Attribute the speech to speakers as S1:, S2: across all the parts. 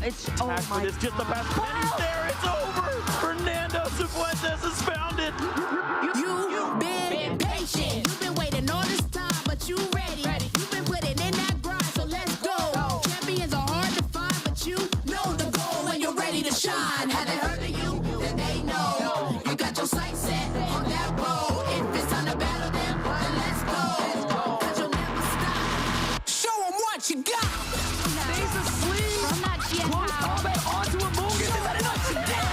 S1: It's, oh my
S2: It's just about pennies there. It's over. Fernando Cifuentes has found it.
S3: You've been patient. You've been waiting all this time, but you ready. You've been putting in that grind, so let's go. Champions are hard to find, but you know the goal when you're ready to shine. Have they heard of you? Then they know. You got your sights set on that road. If it's time to battle them, then let's go. Cause you'll never stop. Show them what you got.
S1: Stays asleep. I'm not yet.
S2: Close combat onto a Mungus. Is that enough? She did.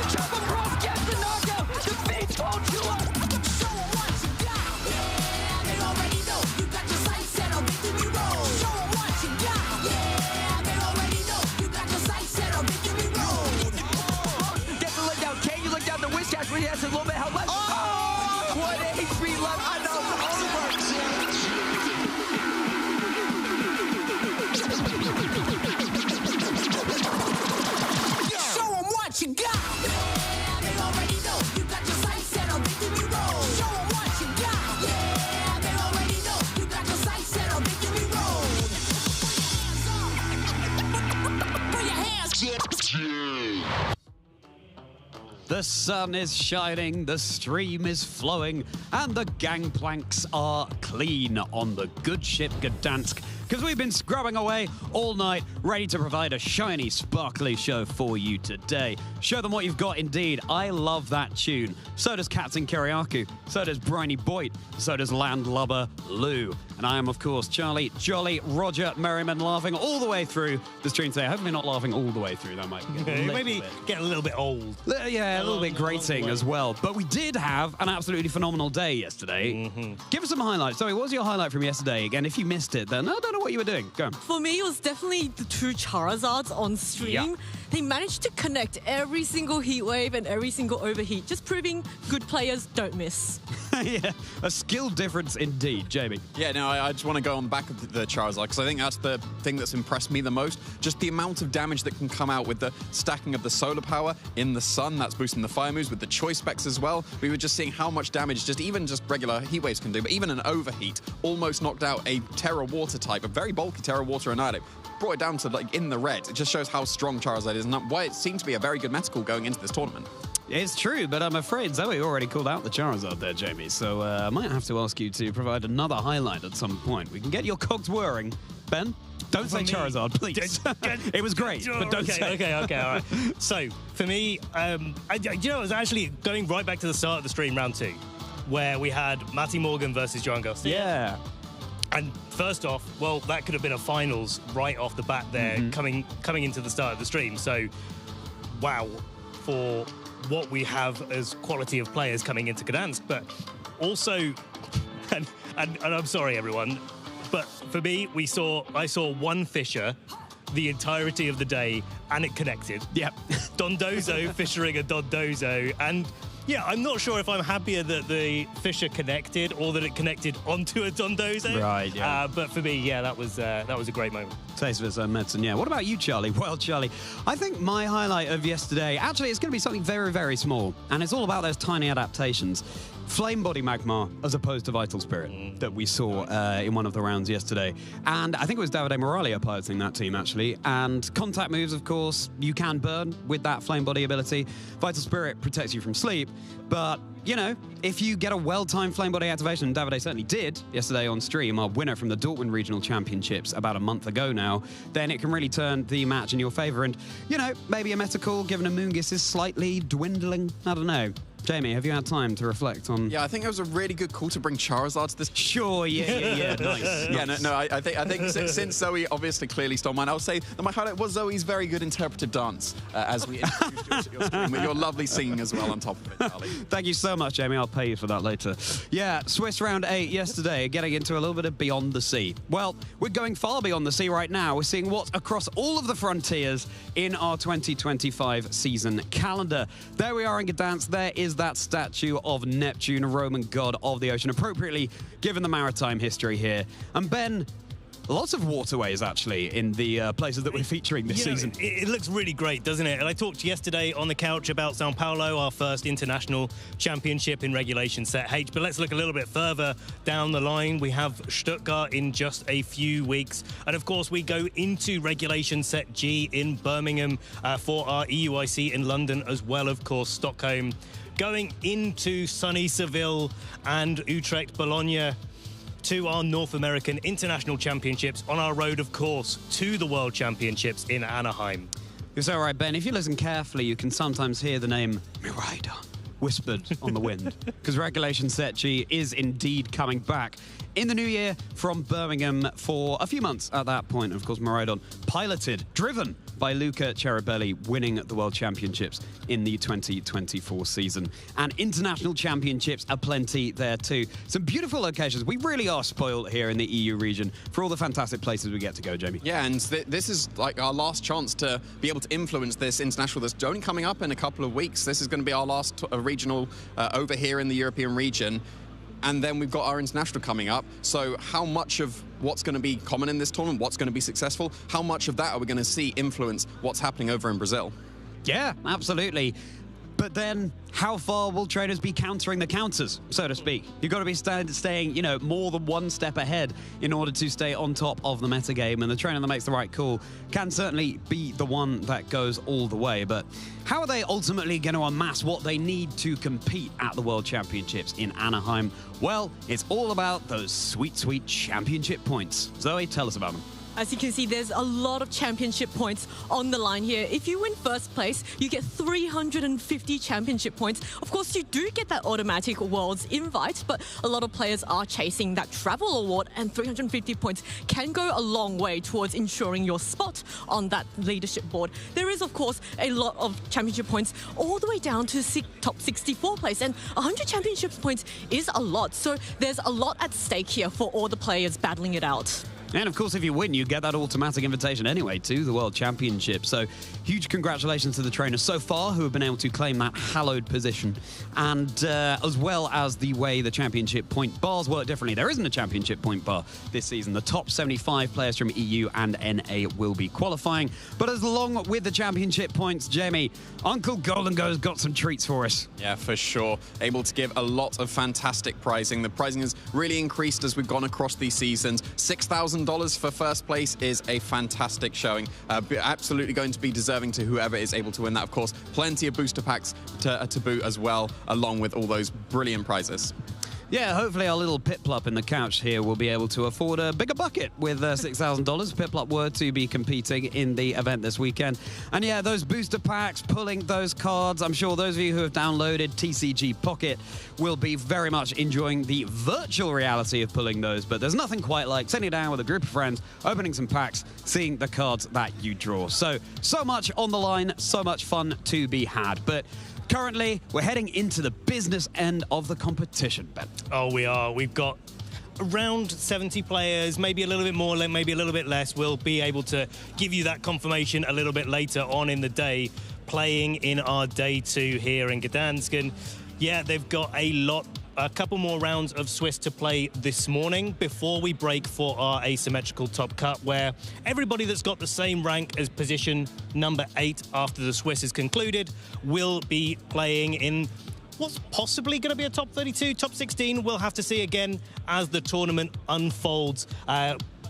S2: Chopper Cross gets the knockout. Defeats Bonchua.
S3: Show them what you got. Yeah, they already know. You got your sights set on victory road. Show them what you got. Yeah, they already know. You got your sights set on victory road.
S2: Gets the leg down. Can you look down the wish cash when he has a little bit of health left? Oh! What HP left. I know.
S3: Show them what you got. Yeah, they already know. You got your sights set on victory road. Show them what you got. Yeah, they already know. You got your sights set on victory road. Put your hands.
S4: The sun is shining, the stream is flowing, and the gangplanks are clean on the good ship Gdańsk, because we've been scrubbing away all night, ready to provide a shiny, sparkly show for you today. Show them what you've got, indeed. I love that tune. So does Captain Kiriakou, so does Briny Boyd, so does Landlubber Lou. And I am, of course, Charlie, Jolly, Roger, Merriman, laughing all the way through the stream today. Hopefully not laughing all the way through, that might be
S5: Maybe get a little bit old.
S4: Yeah, a little bit grating as well. But we did have an absolutely phenomenal day yesterday. Give us some highlights. Sorry, what was your highlight from yesterday? Again, if you missed it, then I don't know what you were doing. Go on.
S6: For me, it was definitely the two Charizards on stream.
S4: Yeah.
S6: They managed to connect every single heat wave and every single overheat, just proving good players don't miss.
S4: Yeah, a skill difference indeed, Jamie.
S7: Yeah, no, I just want to go on the back of the Charizard, because I think that's the thing that's impressed me the most. Just the amount of damage that can come out with the stacking of the solar power in the sun. That's boosting the fire moves with the choice specs as well. We were just seeing how much damage just regular heat waves can do, but even an overheat almost knocked out a Terra Water type, a very bulky Terra Water Annihilate. Brought it down to like in the red. It just shows how strong Charizard is and why it seemed to be a very good meta call going into this tournament.
S4: It's true, but I'm afraid Zoe already called out the Charizard there, Jamie, so I might have to ask you to provide another highlight at some point. We can get your cogs whirring. Ben, don't say Charizard, please. It was great, but don't say
S5: Okay, all right. So, for me, it was actually going right back to the start of the stream, round 2, where we had Matty Morgan versus Joan Garcia.
S4: Yeah.
S5: And first off, well, that could have been a finals right off the bat there, coming into the start of the stream. So, wow, for what we have as quality of players coming into Gdańsk, but also, and I'm sorry, everyone, but for me, I saw one Fisher the entirety of the day, and it connected.
S4: Yep.
S5: Dondozo fishing a Dondozo, and yeah, I'm not sure if I'm happier that the Fisher connected or that it connected onto a Dondozo.
S4: Right, yeah.
S5: But for me, yeah, that was a great moment.
S4: Taste of its own medicine, yeah. What about you, Charlie? Well, Charlie, I think my highlight of yesterday, actually, it's going to be something very, very small, and it's all about those tiny adaptations. Flame Body Magmar as opposed to Vital Spirit that we saw in one of the rounds yesterday. And I think it was Davide Moralia piloting that team, actually. And contact moves, of course, you can burn with that Flame Body ability. Vital Spirit protects you from sleep. But, you know, if you get a well-timed Flame Body activation, and Davide certainly did yesterday on stream, our winner from the Dortmund Regional Championships about a month ago now, then it can really turn the match in your favor. And, you know, maybe a meta call given a Moongus is slightly dwindling. I don't know. Jamie, have you had time to reflect on?
S7: Yeah, I think it was a really good call to bring Charizard to this.
S4: Sure, yeah, nice.
S7: Yeah, no, I think since Zoe obviously clearly stole mine, I'll say that my highlight was Zoe's very good interpretive dance as we introduced your stream with your lovely singing as well on top of it, Charlie.
S4: Thank you so much, Jamie. I'll pay you for that later. Yeah, Swiss round 8 yesterday, getting into a little bit of beyond the sea. Well, we're going far beyond the sea right now. We're seeing what's across all of the frontiers in our 2025 season calendar. There we are in Gdańsk. There is that statue of Neptune, a Roman god of the ocean, appropriately given the maritime history here. And Ben, lots of waterways, actually, in the places that we're featuring this season.
S5: It looks really great, doesn't it? And I talked yesterday on the couch about Sao Paulo, our first international championship in regulation set H. But let's look a little bit further down the line. We have Stuttgart in just a few weeks. And of course, we go into regulation set G in Birmingham for our EUIC in London, as well, of course, Stockholm. Going into sunny Seville and Utrecht, Bologna, to our North American International Championships on our road, of course, to the World Championships in Anaheim.
S4: You're so right, Ben. If you listen carefully, you can sometimes hear the name Mirada whispered on the wind, because Regulation Set G is indeed coming back in the new year from Birmingham for a few months at that point. Of course, Maridon piloted, driven by Luca Ceribelli, winning the World Championships in the 2024 season. And international championships aplenty there too. Some beautiful locations. We really are spoiled here in the EU region for all the fantastic places we get to go, Jamie.
S7: Yeah, and this is like our last chance to be able to influence this international that's only coming up in a couple of weeks. This is going to be our last regional over here in the European region. And then we've got our international coming up. So how much of what's going to be common in this tournament, what's going to be successful, how much of that are we going to see influence what's happening over in Brazil?
S4: Yeah, absolutely. But then, how far will trainers be countering the counters, so to speak? You've got to be staying, you know, more than one step ahead in order to stay on top of the metagame. And the trainer that makes the right call can certainly be the one that goes all the way. But how are they ultimately going to amass what they need to compete at the World Championships in Anaheim? Well, it's all about those sweet, sweet championship points. Zoe, tell us about them.
S6: As you can see, there's a lot of championship points on the line here. If you win first place, you get 350 championship points. Of course, you do get that automatic Worlds invite, but a lot of players are chasing that travel award, and 350 points can go a long way towards ensuring your spot on that leadership board. There is, of course, a lot of championship points all the way down to top 64 place, and 100 championship points is a lot. So there's a lot at stake here for all the players battling it out.
S4: And of course, if you win, you get that automatic invitation anyway to the World Championship. So huge congratulations to the trainers so far who have been able to claim that hallowed position. And as well as the way the championship point bars work differently. There isn't a championship point bar this season. The top 75 players from EU and NA will be qualifying. But as along with the championship points, Jamie, Uncle Golden Go's got some treats for us.
S7: Yeah, for sure. Able to give a lot of fantastic prizing. The prizing has really increased as we've gone across these seasons. $6,000 for first place is a fantastic showing. Absolutely going to be deserving to whoever is able to win that. Of course, plenty of booster packs to boot as well, along with all those brilliant prizes.
S4: Yeah, hopefully our little Piplup in the couch here will be able to afford a bigger bucket with $6,000. Piplup were to be competing in the event this weekend. And yeah, those booster packs, pulling those cards, I'm sure those of you who have downloaded TCG Pocket will be very much enjoying the virtual reality of pulling those. But there's nothing quite like sitting down with a group of friends, opening some packs, seeing the cards that you draw. So much on the line, so much fun to be had. But currently, we're heading into the business end of the competition, Ben.
S5: Oh, we are. We've got around 70 players, maybe a little bit more, maybe a little bit less. We'll be able to give you that confirmation a little bit later on in the day, playing in our day 2 here in Gdańsk. And yeah, they've got a couple more rounds of Swiss to play this morning before we break for our asymmetrical top cut, where everybody that's got the same rank as position number 8 after the Swiss is concluded will be playing in what's possibly going to be a top 32, top 16. We'll have to see again as the tournament unfolds.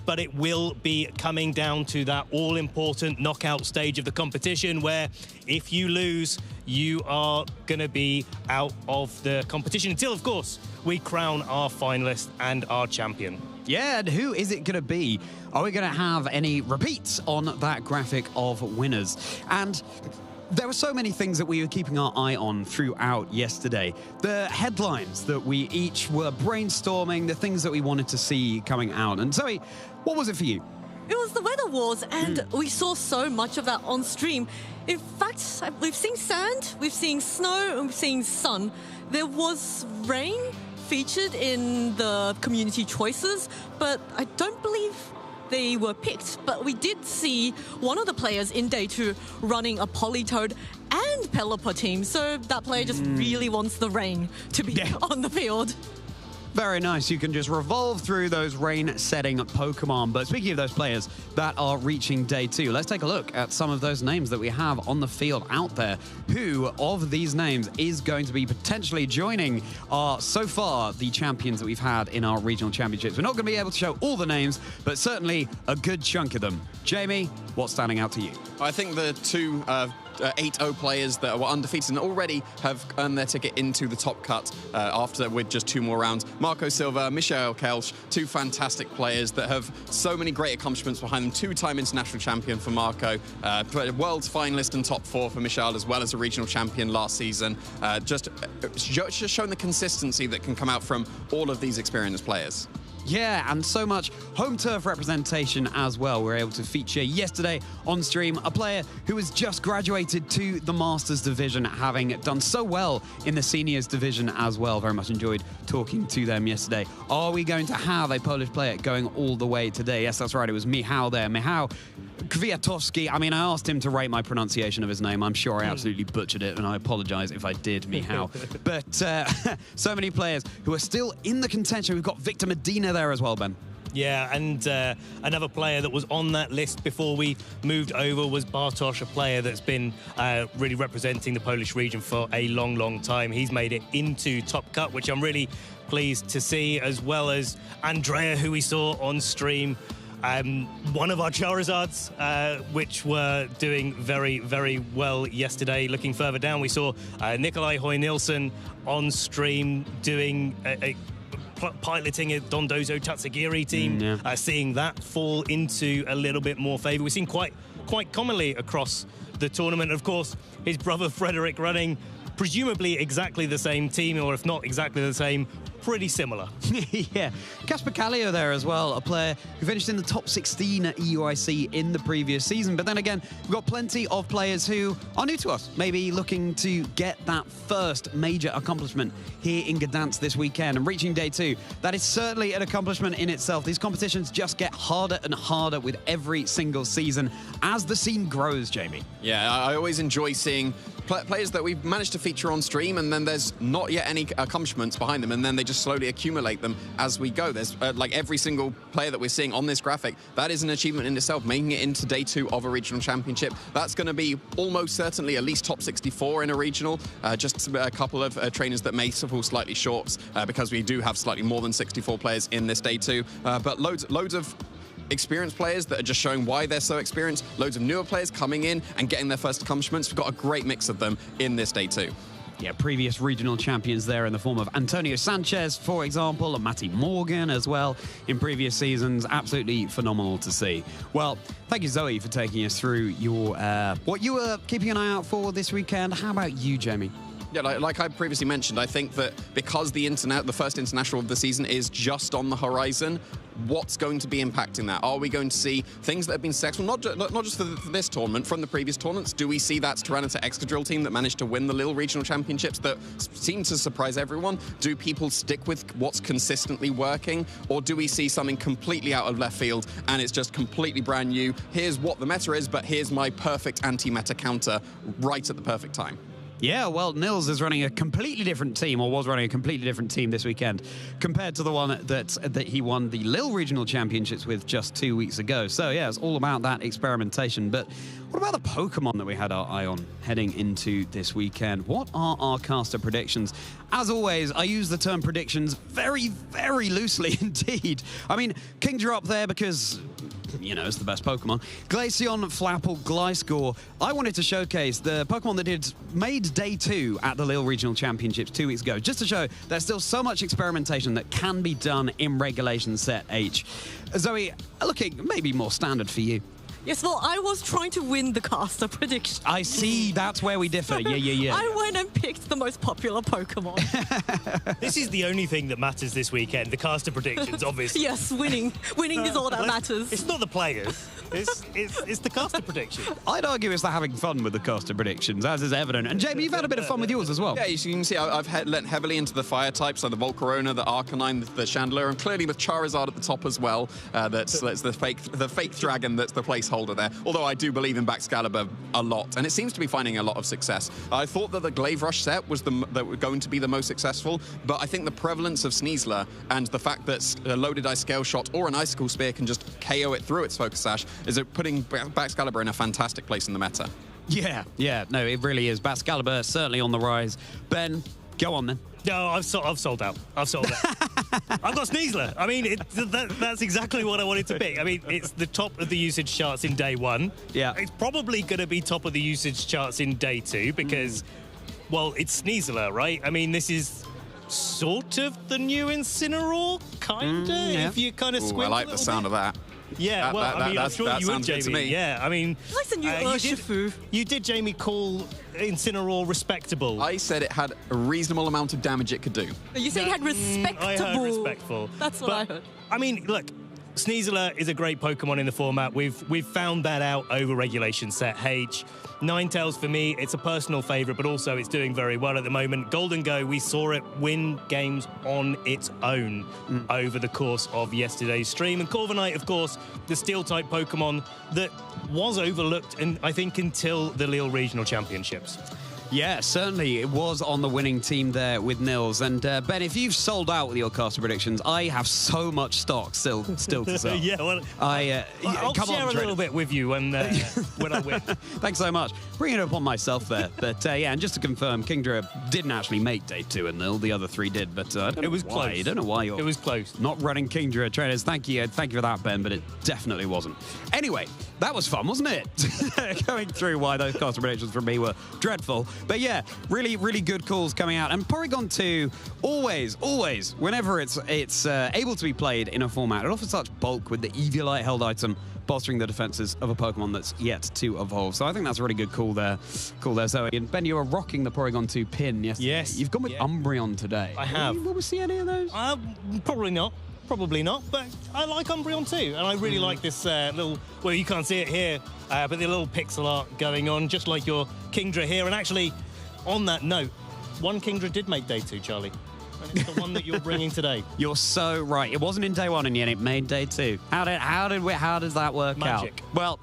S5: But it will be coming down to that all-important knockout stage of the competition, where if you lose, you are going to be out of the competition until, of course, we crown our finalist and our champion.
S4: Yeah, and who is it going to be? Are we going to have any repeats on that graphic of winners? And there were so many things that we were keeping our eye on throughout yesterday. The headlines that we each were brainstorming, the things that we wanted to see coming out. And Zoe, what was it for you?
S6: It was the Weather Wars, and we saw so much of that on stream. In fact, we've seen sand, we've seen snow, and we've seen sun. There was rain featured in the community choices, but I don't believe they were picked. But we did see one of the players in day 2 running a Politoed and Pelipper team, so that player just really wants the rain to be on the field.
S4: Very nice. You can just revolve through those rain-setting Pokemon. But speaking of those players that are reaching day 2, let's take a look at some of those names that we have on the field out there. Who of these names is going to be potentially joining our, so far, the champions that we've had in our regional championships? We're not going to be able to show all the names, but certainly a good chunk of them. Jamie, what's standing out to you?
S7: I think the two 8-0 players that were undefeated and already have earned their ticket into the top cut after with just 2 more rounds. Marco Silva, Michael Kelch, 2 fantastic players that have so many great accomplishments behind them. 2-time international champion for Marco, world's finalist and top 4 for Michael, as well as a regional champion last season. Just showing the consistency that can come out from all of these experienced players.
S4: Yeah, and so much home turf representation as well. We were able to feature yesterday on stream a player who has just graduated to the Masters division, having done so well in the Seniors division as well. Very much enjoyed talking to them yesterday. Are we going to have a Polish player going all the way today? Yes, that's right. It was Michał there. Michał Kwiatowski. I mean, I asked him to rate my pronunciation of his name. I'm sure I absolutely butchered it, and I apologize if I did, Michał. But so many players who are still in the contention. We've got Victor Medina there as well, Ben.
S5: Yeah, and another player that was on that list before we moved over was Bartosz, a player that's been really representing the Polish region for a long, long time. He's made it into Top Cut, which I'm really pleased to see, as well as Andrea, who we saw on stream. One of our Charizards, which were doing very, very well yesterday. Looking further down, we saw Nikolai Hoy-Nielsen on stream doing piloting a Dondozo Tatsugiri team, seeing that fall into a little bit more favour. We've seen quite commonly across the tournament. Of course, his brother Frederick running presumably exactly the same team, or if not exactly the same, pretty similar.
S4: Yeah. Kasper Kallio there as well, a player who finished in the top 16 at EUIC in the previous season. But then again, we've got plenty of players who are new to us, maybe looking to get that first major accomplishment here in Gdańsk this weekend. And reaching day 2, that is certainly an accomplishment in itself. These competitions just get harder and harder with every single season as the scene grows, Jamie.
S7: Yeah, I always enjoy seeing players that we've managed to feature on stream, and then there's not yet any accomplishments behind them, and then they just slowly accumulate them as we go. There's like every single player that we're seeing on this graphic, that is an achievement in itself, making it into day 2 of a regional championship. That's going to be almost certainly at least top 64 in a regional. Just a couple of trainers that may fall slightly short because we do have slightly more than 64 players in this day 2, but loads of experienced players that are just showing why they're so experienced, loads of newer players coming in and getting their first accomplishments. We've got a great mix of them in this day 2.
S4: Yeah, previous regional champions there in the form of Antonio Sanchez, for example, and Matty Morgan as well in previous seasons. Absolutely phenomenal to see. Well, thank you, Zoe, for taking us through your what you were keeping an eye out for this weekend. How about you, Jamie?
S7: Yeah, like I previously mentioned, I think that because the first international of the season is just on the horizon, what's going to be impacting that? Are we going to see things that have been successful, not just for this tournament, from the previous tournaments? Do we see that Tyranitar Excadrill team that managed to win the Lille Regional Championships that seemed to surprise everyone? Do people stick with what's consistently working? Or do we see something completely out of left field and it's just completely brand new? Here's what the meta is, but here's my perfect anti-meta counter right at the perfect time.
S4: Yeah, well, Nils is running a completely different team, or was running a completely different team this weekend, compared to the one that he won the Lille Regional Championships with just 2 weeks ago. So, yeah, it's all about that experimentation. But what about the Pokemon that we had our eye on heading into this weekend? What are our caster predictions? As always, I use the term predictions very, very loosely indeed. I mean, Kingdra up there because, you know, it's the best Pokemon. Glaceon, Flapple, Gliscor. I wanted to showcase the Pokemon that made day 2 at the Lille Regional Championships 2 weeks ago, just to show there's still so much experimentation that can be done in Regulation Set H. Zoe, looking maybe more standard for you.
S6: Yes, well, I was trying to win the caster prediction.
S4: I see, that's where we differ. Yeah.
S6: I went and picked the most popular Pokemon.
S5: This is the only thing that matters this weekend, the caster predictions, obviously.
S6: Yes, winning. Winning is all that matters.
S5: It's not the players. It's the caster prediction.
S4: I'd argue it's the having fun with the caster predictions, as is evident. And Jamie, you've had a bit of fun with yours as well.
S7: Yeah, as you can see, I've lent heavily into the fire types, so the Volcarona, the Arcanine, the Chandelier, and clearly with Charizard at the top as well. That's the fake dragon that's the placeholder there. Although I do believe in Baxcalibur a lot, and it seems to be finding a lot of success. I thought that the Glaive Rush set was going to be the most successful, but I think the prevalence of Sneasler and the fact that a Loaded Ice Scale Shot or an Icicle Spear can just KO it through its Focus Sash is putting Baxcalibur in a fantastic place in the meta.
S4: Yeah, no, it really is. Baxcalibur certainly on the rise. Ben, go on then.
S5: No, I've sold out. I've got Sneasler. I mean, that's exactly what I wanted to pick. I mean, it's the top of the usage charts in day one.
S4: Yeah.
S5: It's probably going to be top of the usage charts in day two because, well, it's Sneasler, right? I mean, this is sort of the new Incineroar, kinda, if you kind of squint
S7: I like the sound of that.
S5: Yeah, well, I mean, I'm sure you would,
S7: good to
S5: Jamie.
S7: me.
S5: Yeah, I mean...
S6: Like the new Urshifu.
S5: You did, Jamie, call Incineroar respectable.
S7: I said it had a reasonable amount of damage it could do.
S6: You said you had respectable.
S5: I heard respectful.
S6: That's what I heard.
S5: I mean, look, Sneasler is a great Pokemon in the format. We've found that out over Regulation Set H. Ninetales, for me, it's a personal favourite, but also it's doing very well at the moment. Golden Go, we saw it win games on its own over the course of yesterday's stream. And Corviknight, of course, the Steel-type Pokemon that was overlooked, and I think until the Lille Regional Championships.
S4: Yeah, certainly. It was on the winning team there with Nils. And Ben, if you've sold out with your caster predictions, I have so much stock still to sell.
S5: Yeah, well, I'll
S4: come
S5: share
S4: on,
S5: a little bit with you when I win.
S4: Thanks so much. Bringing it upon myself there. But yeah, and just to confirm, Kingdra didn't actually make day 2 in Nil. The other 3 did, but I don't know
S5: was
S4: why.
S5: close.
S4: I don't know why you're
S5: It was close.
S4: not running Kingdra trainers. Thank you for that, Ben, but it definitely wasn't. Anyway, that was fun, wasn't it? Going through why those caster predictions from me were dreadful. But yeah, really, really good calls coming out. And Porygon 2, always, whenever it's able to be played in a format, it offers such bulk with the Eviolite held item, bolstering the defenses of a Pokemon that's yet to evolve. So I think that's a really good call there. Zoe. And Ben, you were rocking the Porygon 2 pin yesterday.
S5: Yes.
S4: You've gone with Umbreon today.
S5: I have.
S4: Will we see any of those?
S5: Probably not. Probably not, but I like Umbreon too, and I really like this little, well, you can't see it here, but the little pixel art going on, just like your Kingdra here. And actually, on that note, one Kingdra did make day 2, Charlie. And it's the one that you're bringing today.
S4: You're so right. It wasn't in day 1 and yet it made day 2. How does that work
S5: Magic.
S4: out? Well,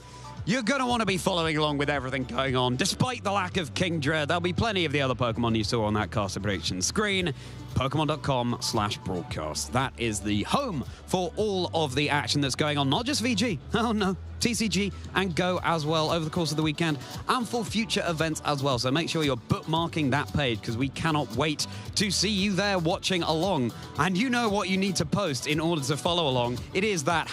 S4: you're going to want to be following along with everything going on. Despite the lack of Kingdra, there'll be plenty of the other Pokemon you saw on that caster prediction screen. Pokemon.com/broadcast. That is the home for all of the action that's going on, not just VG. Oh no, TCG and Go as well over the course of the weekend and for future events as well. So make sure you're bookmarking that page because we cannot wait to see you there watching along. And you know what you need to post in order to follow along. It is that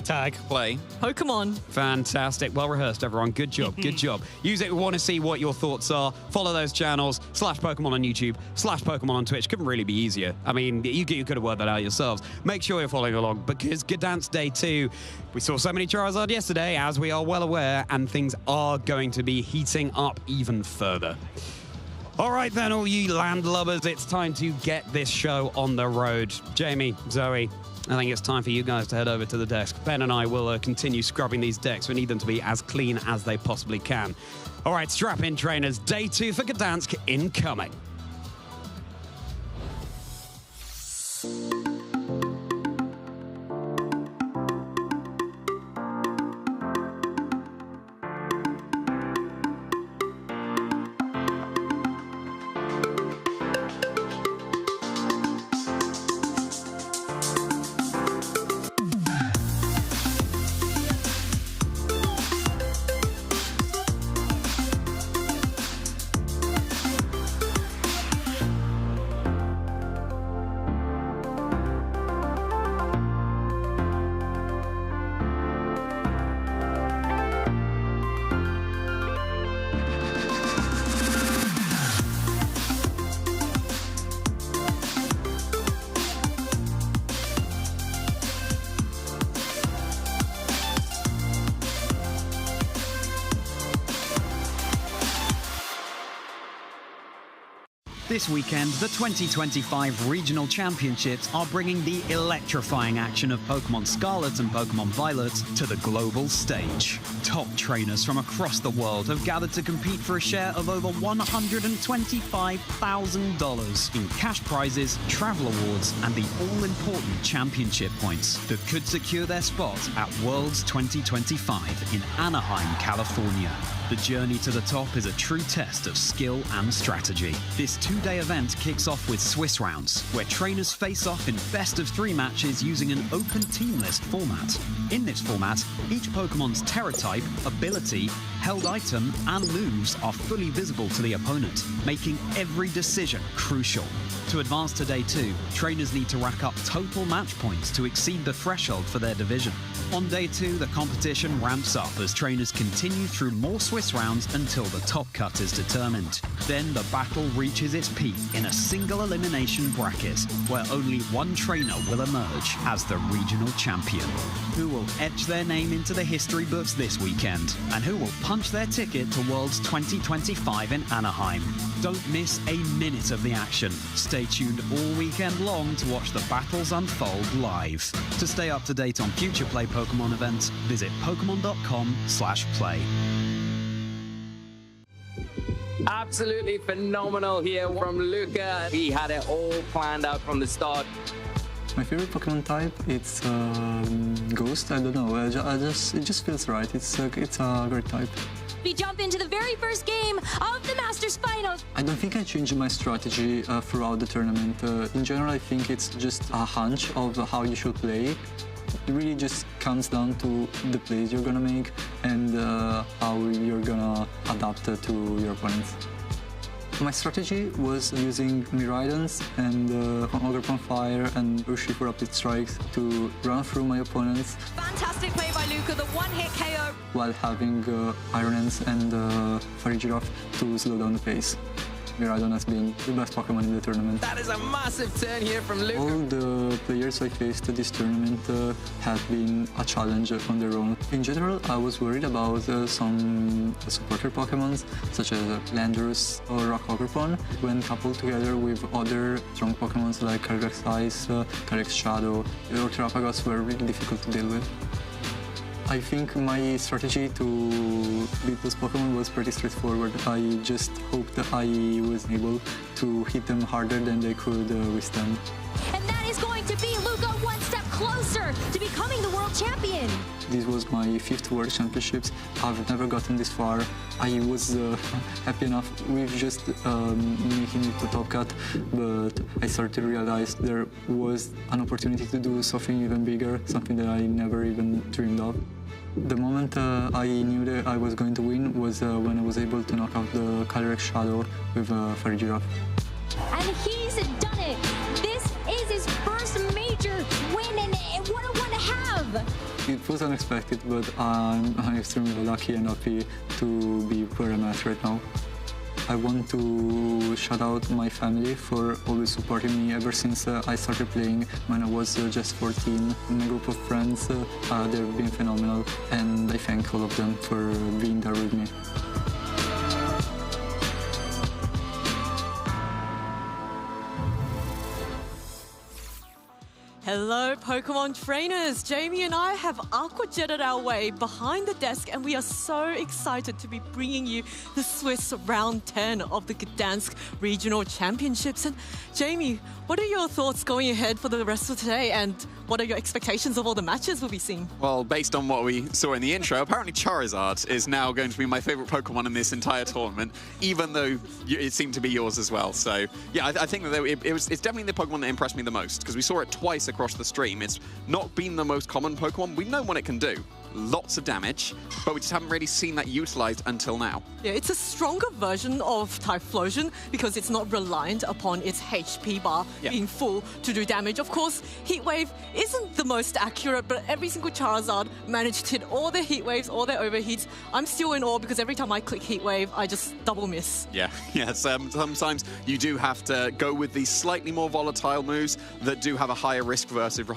S5: Tag.
S7: Play.
S6: Pokemon.
S4: Fantastic. Well rehearsed, everyone. Good job. Good job. Use it. We want to see what your thoughts are. Follow those channels. /Pokemon on YouTube. /Pokemon on Twitch. Couldn't really be easier. I mean, you could have worked that out yourselves. Make sure you're following along because Gdańsk Day 2, we saw so many Charizard yesterday, as we are well aware, and things are going to be heating up even further. All right, then, all you landlubbers, it's time to get this show on the road. Jamie, Zoe, I think it's time for you guys to head over to the desk. Ben and I will continue scrubbing these decks. We need them to be as clean as they possibly can. All right, strap in, trainers. Day 2 for Gdańsk incoming. This weekend, the 2025 Regional Championships are bringing the electrifying action of Pokémon Scarlet and Pokémon Violet to the global stage. Top trainers from across the world have gathered to compete for a share of over $125,000 in cash prizes, travel awards, and the all-important championship points that could secure their spot at Worlds 2025 in Anaheim, California. The journey to the top is a true test of skill and strategy. This two-day event kicks off with Swiss rounds, where trainers face off in best-of-3 matches using an open team list format. In this format, each Pokémon's Terra type, ability, held item, and moves are fully visible to the opponent, making every decision crucial. To advance to Day 2, trainers need to rack up total match points to exceed the threshold for their division. On Day 2, the competition ramps up as trainers continue through more Swiss rounds until the top cut is determined. Then the battle reaches its peak in a single elimination bracket, where only one trainer will emerge as the regional champion. Who will etch their name into the history books this weekend, and who will punch their ticket to Worlds 2025 in Anaheim. Don't miss a minute of the action. Stay tuned all weekend long to watch the battles unfold live. To stay up to date on future Play Pokémon events, visit Pokemon.com/play.
S8: Absolutely phenomenal here from Luca. He had it all planned out from the start.
S9: My favorite Pokemon type, it's Ghost. I don't know. It just feels right. It's a great type.
S1: We jump into the very first game of the Masters Finals.
S9: I don't think I changed my strategy throughout the tournament. In general, I think it's just a hunch of how you should play. It really just comes down to the plays you're gonna make and how you're gonna adapt to your opponents. My strategy was using Miraidons and Ogerpon Fire and Ushi for Rapid Strikes to run through my opponents.
S6: Fantastic play by Luca, the one-hit KO.
S9: While having Ironance and Farigiraf to slow down the pace. Miraidon has been the best Pokemon in the tournament.
S8: That is a massive turn here from Luca.
S9: All the players I faced at this tournament have been a challenge on their own. In general, I was worried about some supporter Pokemons, such as Landorus or Rock Ogerpon, when coupled together with other strong Pokemons like Calyrex Ice, Calyrex Shadow, or Terapagos were really difficult to deal with. I think my strategy to beat those Pokemon was pretty straightforward. I just hoped that I was able to hit them harder than they could withstand.
S1: And that is going to be Luca one step closer to becoming the world champion.
S9: This was my 5th World Championships. I've never gotten this far. I was happy enough with just making it to top cut, but I started to realize there was an opportunity to do something even bigger, something that I never even dreamed of. The moment I knew that I was going to win was when I was able to knock out the Calyrex Shadow with Farigiraf.
S1: And he's done it. This is his first major win, and what a one to have.
S9: It was unexpected, but I'm extremely lucky and happy to be where I'm at right now. I want to shout out my family for always supporting me ever since I started playing when I was just 14. My group of friends, they've been phenomenal, and I thank all of them for being there with me.
S6: Hello, Pokemon trainers. Jamie and I have aqua-jetted our way behind the desk, and we are so excited to be bringing you the Swiss round 10 of the Gdańsk Regional Championships. And Jamie, what are your thoughts going ahead for the rest of today, and what are your expectations of all the matches we'll be seeing?
S7: Well, based on what we saw in the intro, apparently Charizard is now going to be my favorite Pokemon in this entire tournament, even though it seemed to be yours as well. So, yeah, I think that it's definitely the Pokemon that impressed me the most, because we saw it twice across the stream. It's not been the most common Pokemon. We know what it can do. Lots of damage, but we just haven't really seen that utilized until now.
S6: Yeah, it's a stronger version of Typhlosion because it's not reliant upon its HP bar being full to do damage. Of course, Heat Wave isn't the most accurate, but every single Charizard managed to hit all their Heat Waves, all their overheats. I'm still in awe because every time I click Heat Wave, I just double miss.
S7: Yeah. Sometimes you do have to go with these slightly more volatile moves that do have a higher risk risk versus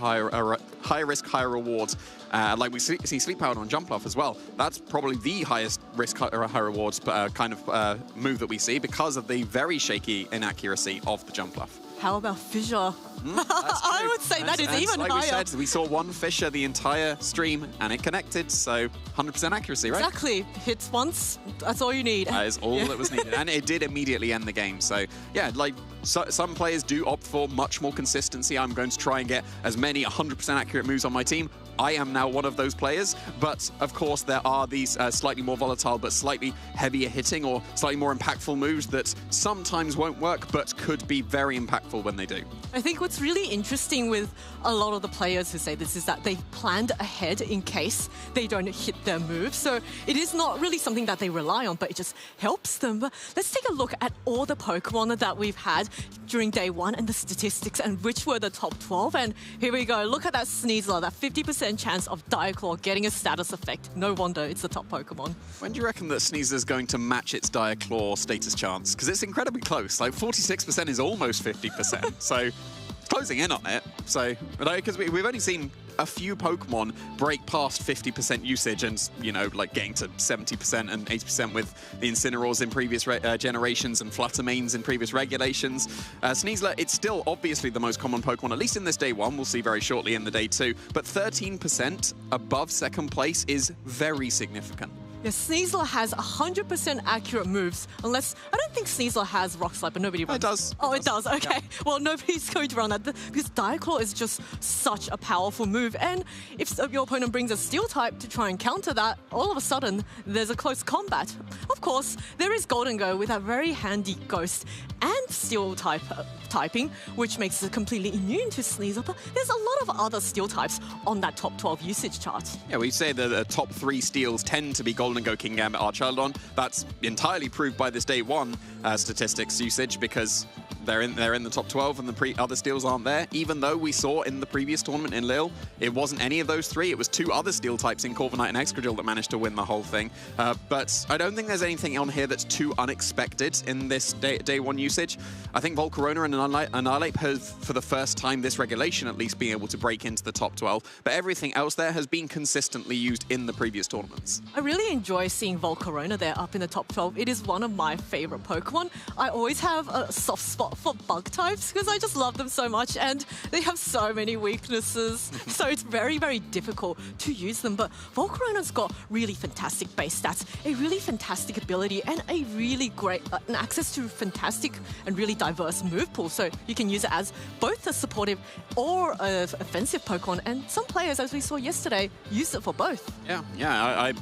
S7: high risk, high rewards. Like we see Sleep Powder on Jump Off as well. That's probably the highest risk, high rewards kind of move that we see because of the very shaky inaccuracy of the Jump Off.
S6: How about Fissure? I would say that is even
S7: like
S6: higher.
S7: We said, we saw one Fissure the entire stream and it connected, so 100% accuracy, right?
S6: Exactly. Hits once, that's all you need.
S7: That is all that was needed. And it did immediately end the game. So, yeah, like some players do opt for much more consistency. I'm going to try and get as many 100% accurate moves on my team. I am now one of those players, but of course there are these slightly more volatile but slightly heavier hitting or slightly more impactful moves that sometimes won't work but could be very impactful when they do.
S6: I think what's really interesting with a lot of the players who say this is that they've planned ahead in case they don't hit their move. So it is not really something that they rely on, but it just helps them. But let's take a look at all the Pokemon that we've had during day one and the statistics and which were the top 12. And here we go. Look at that Sneasler, that 50% chance of Diaclaw getting a status effect. No wonder it's the top Pokemon.
S7: When do you reckon that Sneasler's going to match its Diaclaw status chance? Because it's incredibly close. Like 46% is almost 50%. So it's closing in on it. So, because we've only seen a few Pokemon break past 50% usage and, you know, like getting to 70% and 80% with the Incineroars in previous generations and Fluttermanes in previous regulations. Sneasler, it's still obviously the most common Pokemon, at least in this day one. We'll see very shortly in the day two. But 13% above second place is very significant.
S6: Yeah, Sneasler has 100% accurate moves, unless I don't think Sneasler has Rock Slide, but nobody runs.
S7: It does.
S6: Oh, it does. Okay. Yeah. Well, nobody's going to run that because Diaclaw is just such a powerful move. And if your opponent brings a Steel type to try and counter that, all of a sudden there's a close combat. Of course, there is Golden Go with a very handy Ghost and Steel typing, which makes it completely immune to Sneasler. But there's a lot of other Steel types on that top 12 usage chart.
S7: Yeah, we say that the top 3 Steels tend to be Golden Go, Kingambit, Archaludon. That's entirely proved by this day one statistics usage because they're in the top 12 and the other Steels aren't there. Even though we saw in the previous tournament in Lille, it wasn't any of those 3. It was 2 other Steel types in Corviknight and Excadrill that managed to win the whole thing. But I don't think there's anything on here that's too unexpected in this day one usage. I think Volcarona and Annihilate have, for the first time this regulation at least, been able to break into the top 12. But everything else there has been consistently used in the previous tournaments.
S6: I really enjoy seeing Volcarona there up in the top 12. It is one of my favorite Pokemon. I always have a soft spot for bug types because I just love them so much and they have so many weaknesses. So it's very, very difficult to use them. But Volcarona's got really fantastic base stats, a really fantastic ability and a really great access to fantastic and really diverse move pool. So you can use it as both a supportive or a offensive Pokemon. And some players, as we saw yesterday, use it for both.
S7: Yeah, I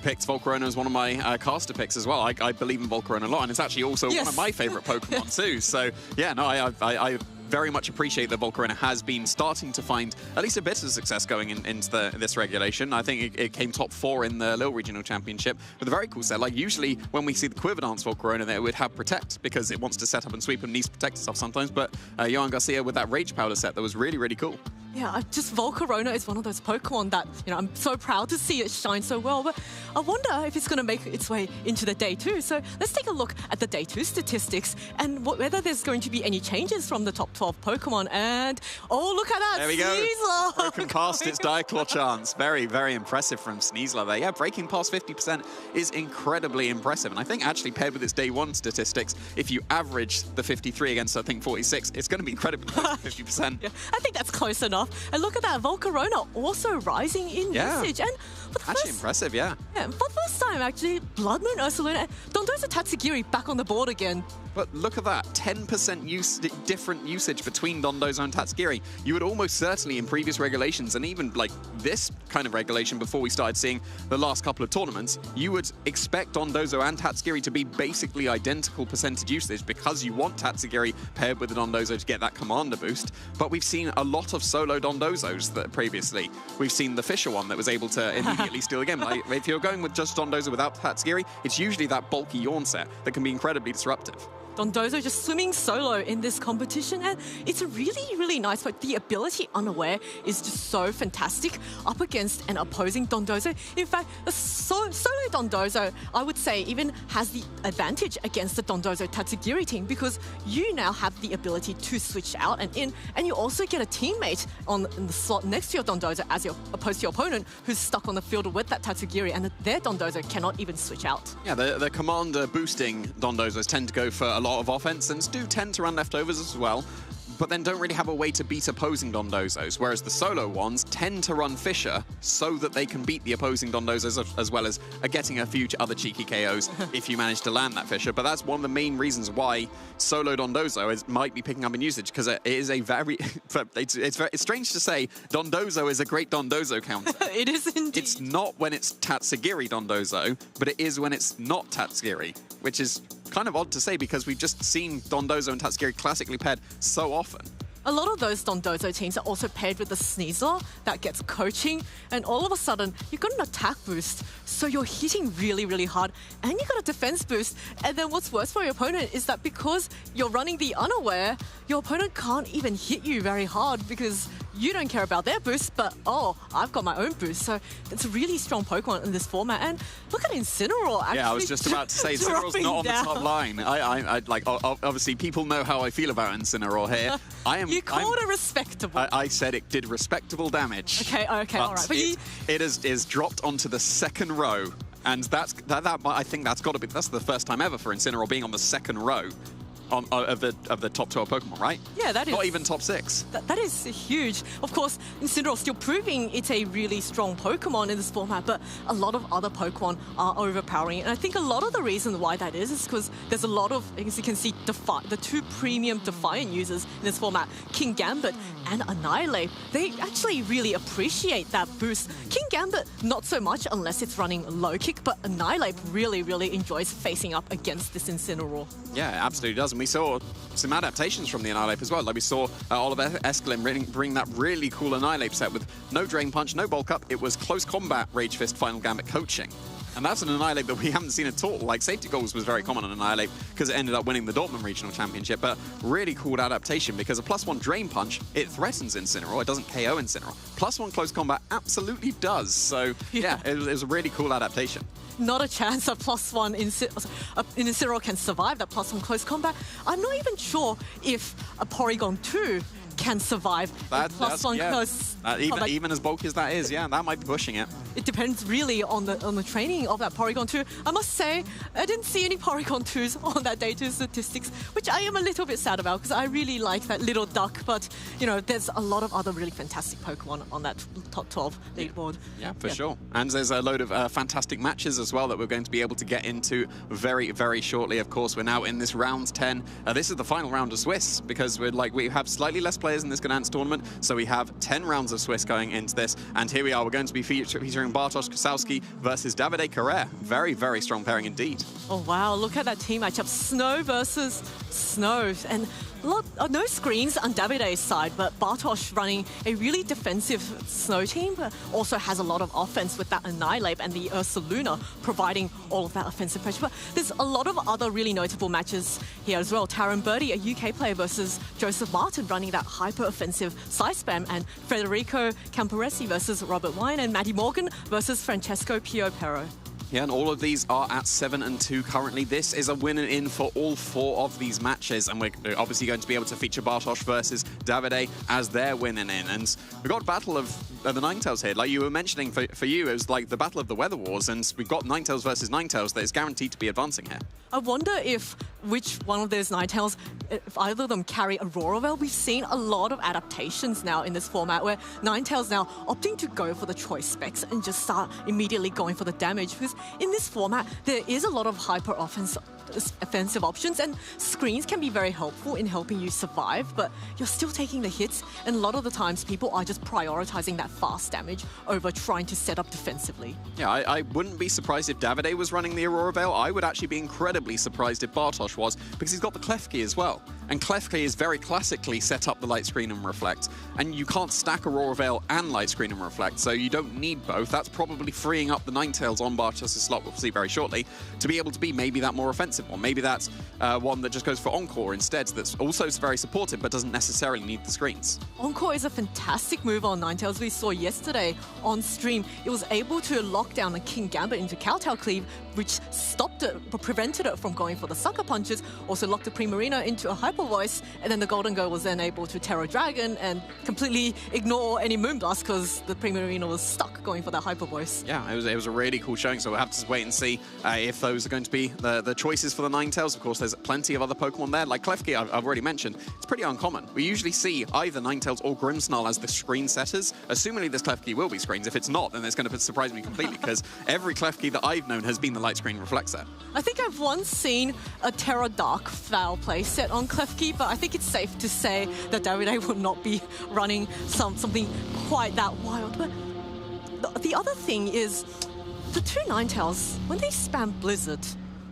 S7: picked Volcarona as one of my caster picks as well. I believe in Volcarona a lot, and it's actually also one of my favorite Pokemon too. So yeah, no, I very much appreciate that Volcarona has been starting to find at least a bit of success going into this regulation. I think it came top 4 in the Lille Regional Championship with a very cool set. Like usually when we see the Quiver Dance Volcarona there, it would have Protect because it wants to set up and sweep and needs to protect itself sometimes. But Johan Garcia with that Rage Powder set that was really, really cool.
S6: Yeah, just Volcarona is one of those Pokemon that, you know, I'm so proud to see it shine so well, but I wonder if it's going to make its way into the day 2. So let's take a look at the day 2 statistics and whether there's going to be any changes from the top 12 Pokemon. And, oh, look at that,
S7: there we
S6: Sneasler!
S7: Go. Broken past its Diaclaw chance. Very, very impressive from Sneasler there. Yeah, breaking past 50% is incredibly impressive. And I think actually paired with its day 1 statistics, if you average the 53 against, I think, 46, it's going to be incredibly close to 50%.
S6: Yeah, I think that's close enough. And look at that, Volcarona also rising in usage. And for the
S7: actually impressive, yeah.
S6: Yeah, for the first time, actually, Blood Moon, Ursaluna, and Dondozo Tatsugiri back on the board again.
S7: But look at that, 10% different usage between Dondozo and Tatsugiri. You would almost certainly in previous regulations, and even like this kind of regulation before we started seeing the last couple of tournaments, you would expect Dondozo and Tatsugiri to be basically identical percentage usage because you want Tatsugiri paired with the Dondozo to get that commander boost. But we've seen a lot of solo Dondozos that previously. We've seen the Fissure one that was able to immediately steal again. Like, if you're going with just Dondozo without Tatsugiri, it's usually that bulky Yawn set that can be incredibly disruptive.
S6: Dondozo just swimming solo in this competition, and it's really, really nice. But the ability unaware is just so fantastic up against an opposing Dondozo. In fact, the solo Dondozo, I would say, even has the advantage against the Dondozo Tatsugiri team because you now have the ability to switch out and in, and you also get a teammate in the slot next to your Dondozo as opposed to your opponent who's stuck on the field with that Tatsugiri, and their Dondozo cannot even switch out.
S7: Yeah, the commander boosting Dondozos tend to go for a lot of offense and do tend to run leftovers as well, but then don't really have a way to beat opposing Dondozos, whereas the solo ones tend to run Fisher so that they can beat the opposing Dondozos as well as getting a few other cheeky KOs if you manage to land that Fisher. But that's one of the main reasons why solo Dondozo might be picking up in usage, because it is a very... it's strange to say Dondozo is a great Dondozo counter.
S6: It is indeed.
S7: It's not when it's Tatsugiri Dondozo, but it is when it's not Tatsugiri, which is kind of odd to say because we've just seen Dondozo and Tatsugiri classically paired so often.
S6: A lot of those Dondozo teams are also paired with the Sneasler that gets coaching, and all of a sudden you've got an attack boost, so you're hitting really, really hard, and you got a defense boost. And then what's worse for your opponent is that because you're running the unaware, your opponent can't even hit you very hard because you don't care about their boost, but oh, I've got my own boost. So it's a really strong Pokemon in this format. And look at Incineroar actually.
S7: Yeah, I was just about to say Incineroar's not on the top line. I like obviously people know how I feel about Incineroar here.
S6: You called it respectable.
S7: I said it did respectable damage.
S6: Okay, all right. But
S7: it is dropped onto the second row, and I think that's got to be the first time ever for Incineroar being on the second row. Of the top 12 Pokemon, right?
S6: Yeah, that is.
S7: Not even top 6.
S6: That is huge. Of course, Incineroar still proving it's a really strong Pokemon in this format, but a lot of other Pokemon are overpowering. And I think a lot of the reason why that is because there's a lot of, as you can see, the two premium Defiant users in this format, King Gambit and Annihilate. They actually really appreciate that boost. King Gambit, not so much unless it's running low kick, but Annihilate really, really enjoys facing up against this Incineroar.
S7: Yeah, it absolutely does. And we saw some adaptations from the Annihilate as well. Like we saw Oliver Eskelin bring that really cool Annihilate set with no Drain Punch, no Bulk Up. It was close combat Rage Fist Final Gambit coaching. And that's an Annihilate that we haven't seen at all. Like, Safety Goals was very common on Annihilate because it ended up winning the Dortmund Regional Championship, but really cool adaptation because a +1 Drain Punch, it threatens Incineroar, it doesn't KO Incineroar. +1 Close Combat absolutely does. So, yeah, it was a really cool adaptation.
S6: Not a chance a +1 Incineroar can survive that +1 Close Combat. I'm not even sure if a Porygon 2 can survive +1 Close Combat.
S7: Even as bulky as that is, yeah, that might be pushing it.
S6: It depends really on the training of that Porygon 2. I must say, I didn't see any Porygon 2s on that day 2 statistics, which I am a little bit sad about because I really like that little duck, but, you know, there's a lot of other really fantastic Pokemon on that top 12 leaderboard.
S7: Yeah, for sure. And there's a load of fantastic matches as well that we're going to be able to get into very, very shortly. Of course, we're now in this round 10. This is the final round of Swiss because we have slightly less players in this Gdańsk tournament, so we have 10 rounds of Swiss going into this. And here we are. We're going to be featuring Bartosz Kosowski versus Davide Carrere. Very, very strong pairing indeed.
S6: Oh, wow. Look at that team matchup. Snow versus Snow. And no screens on Davide's side, but Bartosz running a really defensive Snow team, but also has a lot of offense with that Annihilate and the Ursaluna providing all of that offensive pressure. But there's a lot of other really notable matches here as well. Taron Birdie, a UK player, versus Joseph Martin running that hyper-offensive side spam, and Federico Camporesi versus Robert Wine, and Matty Morgan versus Francesco Pio Pero.
S7: Yeah, and all of these are at 7-2 currently. This is a win-in for all 4 of these matches, and we're obviously going to be able to feature Bartosz versus Davide as their winning in. And we've got Battle of the Ninetales here. Like you were mentioning, for you, it was like the Battle of the Weather Wars, and we've got Ninetales versus Ninetales that is guaranteed to be advancing here.
S6: I wonder if which one of those Ninetales, if either of them carry Aurora Veil. We've seen a lot of adaptations now in this format where Ninetales now opting to go for the choice specs and just start immediately going for the damage, because in this format there is a lot of hyper offensive options, and screens can be very helpful in helping you survive, but you're still taking the hits, and a lot of the times people are just prioritizing that fast damage over trying to set up defensively.
S7: Yeah, I wouldn't be surprised if Davide was running the Aurora Veil. I would actually be incredibly surprised if Bartosz was, because he's got the Klefki as well. And and Klefki is very classically set up the Light Screen and Reflect, and you can't stack Aurora Veil and Light Screen and Reflect, so you don't need both. That's probably freeing up the Ninetales on Bartos' slot, we'll see very shortly, to be able to be maybe that more offensive one. Maybe that's one that just goes for Encore instead, that's also very supportive but doesn't necessarily need the screens.
S6: Encore is a fantastic move on Ninetales. We saw yesterday on stream. It was able to lock down a King Gambit into Kowtow Cleave, which stopped it, prevented it from going for the Sucker Punches, also locked the Primarina into a Hyper Voice, and then the Golden Girl was then able to Terror Dragon and completely ignore any Moonblast because the Primarina was stuck going for that Hyper Voice.
S7: Yeah, it was a really cool showing, so we'll have to wait and see if those are going to be the choices for the Ninetales. Of course, there's plenty of other Pokemon there, like Klefki, I've already mentioned. It's pretty uncommon. We usually see either Ninetales or Grimmsnarl as the screen setters. Assumingly this Klefki will be screens. If it's not, then it's going to surprise me completely, because every Klefki that I've known has been the Light Screen Reflect set.
S6: I think I've once seen a Terra Dark foul play set on Klefki, but I think it's safe to say that Davide will not be running something quite that wild. But the other thing is, the two Ninetales, when they spam Blizzard,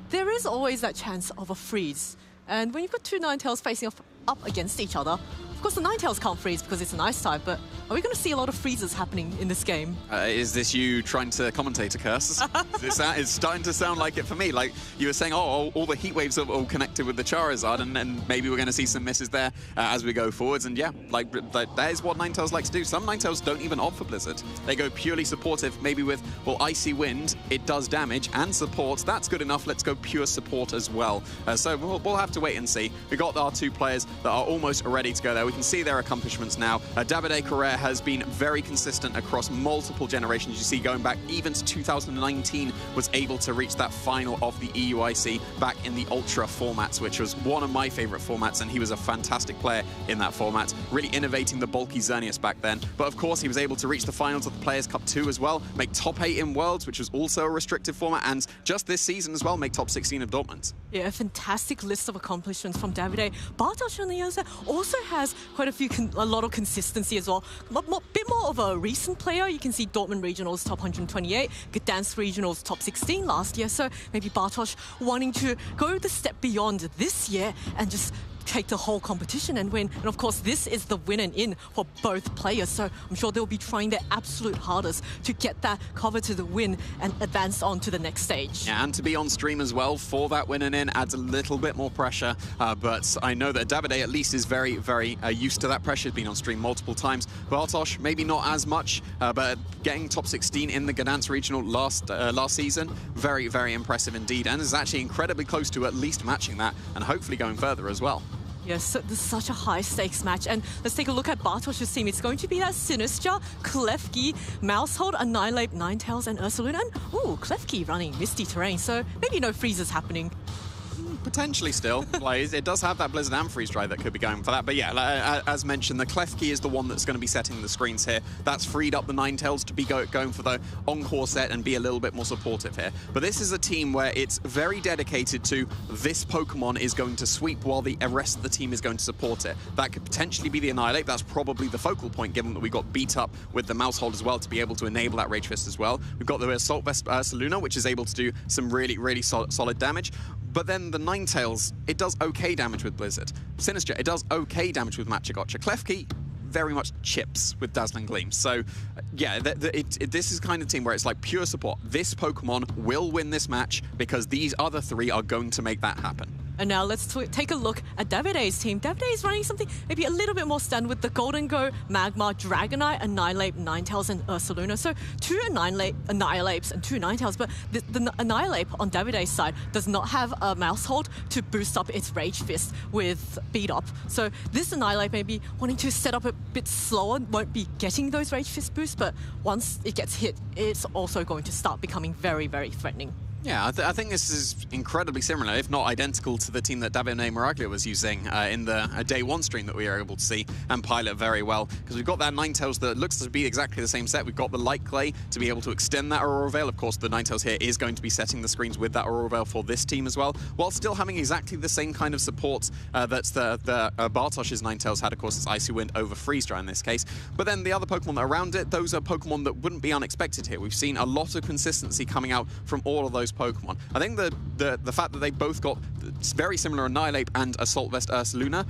S6: there is always that chance of a freeze. And when you've got two Ninetales facing up against each other, of course the Ninetales can't freeze because it's an Ice type, but are we going to see a lot of freezes happening in this game?
S7: Is this you trying to commentate a curse? It's starting to sound like it for me. Like you were saying, oh, all the heat waves are all connected with the Charizard, and maybe we're going to see some misses there as we go forwards. And yeah, like that is what Ninetales likes to do. Some Ninetales don't even opt for Blizzard. They go purely supportive, maybe with, well, Icy Wind, it does damage and supports. That's good enough. Let's go pure support as well. So we'll have to wait and see. We got our two players that are almost ready to go there. We can see their accomplishments now. Davide Correa has been very consistent across multiple generations. You see, going back even to 2019, was able to reach that final of the EUIC back in the Ultra formats, which was one of my favorite formats, and he was a fantastic player in that format, really innovating the bulky Xerneas back then. But of course, he was able to reach the finals of the Players' Cup 2 as well, make top 8 in Worlds, which was also a restricted format, and just this season as well, make top 16 of Dortmund.
S6: Yeah, a fantastic list of accomplishments from Davide. Bartosz on the other side also has quite a lot of consistency as well. Bit more of a recent player. You can see Dortmund Regionals top 128, Gdańsk Regionals top 16 last year. So maybe Bartosz wanting to go the step beyond this year and just take the whole competition and win. And of course, this is the win and in for both players. So I'm sure they'll be trying their absolute hardest to get that cover to the win and advance on to the next stage.
S7: Yeah, and to be on stream as well for that win and in adds a little bit more pressure. But I know that Davide at least is very, very used to that pressure. He's been on stream multiple times. Bartosz, maybe not as much, but getting top 16 in the Gdańsk Regional last season, very, very impressive indeed, and is actually incredibly close to at least matching that and hopefully going further as well.
S6: Yes, so this is such a high-stakes match. And let's take a look at Bartosz's team. It's going to be that Sinistra, Klefki, Mousehold, Annihilate, Ninetales, and Ursaluna. And, ooh, Klefki running Misty Terrain, so maybe no freezes happening.
S7: Potentially still. Like, it does have that Blizzard and Freeze Dry that could be going for that. But yeah, as mentioned, the Klefki is the one that's going to be setting the screens here. That's freed up the Ninetales to be going for the Encore set and be a little bit more supportive here. But this is a team where it's very dedicated to this Pokemon is going to sweep while the rest of the team is going to support it. That could potentially be the Annihilate. That's probably the focal point, given that we got beat up with the Mousehold as well to be able to enable that Rage Fist as well. We've got the Assault Vest Saluna, which is able to do some really, really solid damage. But then the Ninetales, it does okay damage with Blizzard. Sinistra, it does okay damage with Machigotcha. Klefki very much chips with Dazzling Gleam. So, yeah, this is the kind of team where it's like pure support. This Pokemon will win this match because these other three are going to make that happen.
S6: And now let's take a look at Davide's team. Davide is running something maybe a little bit more standard with the Golden Go, Magmar, Dragonite, Annihilate, Ninetales, and Ursaluna. So 2 Annihilates and 2 Ninetales, but the Annihilate on Davide's side does not have a Mousehold to boost up its Rage Fist with Beat Up. So this Annihilate may be wanting to set up a bit slower, won't be getting those Rage Fist boosts, but once it gets hit, it's also going to start becoming very, very threatening.
S7: Yeah, I think this is incredibly similar, if not identical, to the team that Davide Miraglia was using in the day one stream that we were able to see and pilot very well. Because we've got that Ninetales that looks to be exactly the same set. We've got the Light Clay to be able to extend that Aurora Veil. Of course, the Ninetales here is going to be setting the screens with that Aurora Veil for this team as well, while still having exactly the same kind of support that the Bartosz's Ninetales had. Of course, it's Icy Wind over Freeze Dry in this case. But then the other Pokemon around it, those are Pokemon that wouldn't be unexpected here. We've seen a lot of consistency coming out from all of those fastest Pokemon. I think the fact that they both got very similar Annihilate and Assault Vest Ursaluna,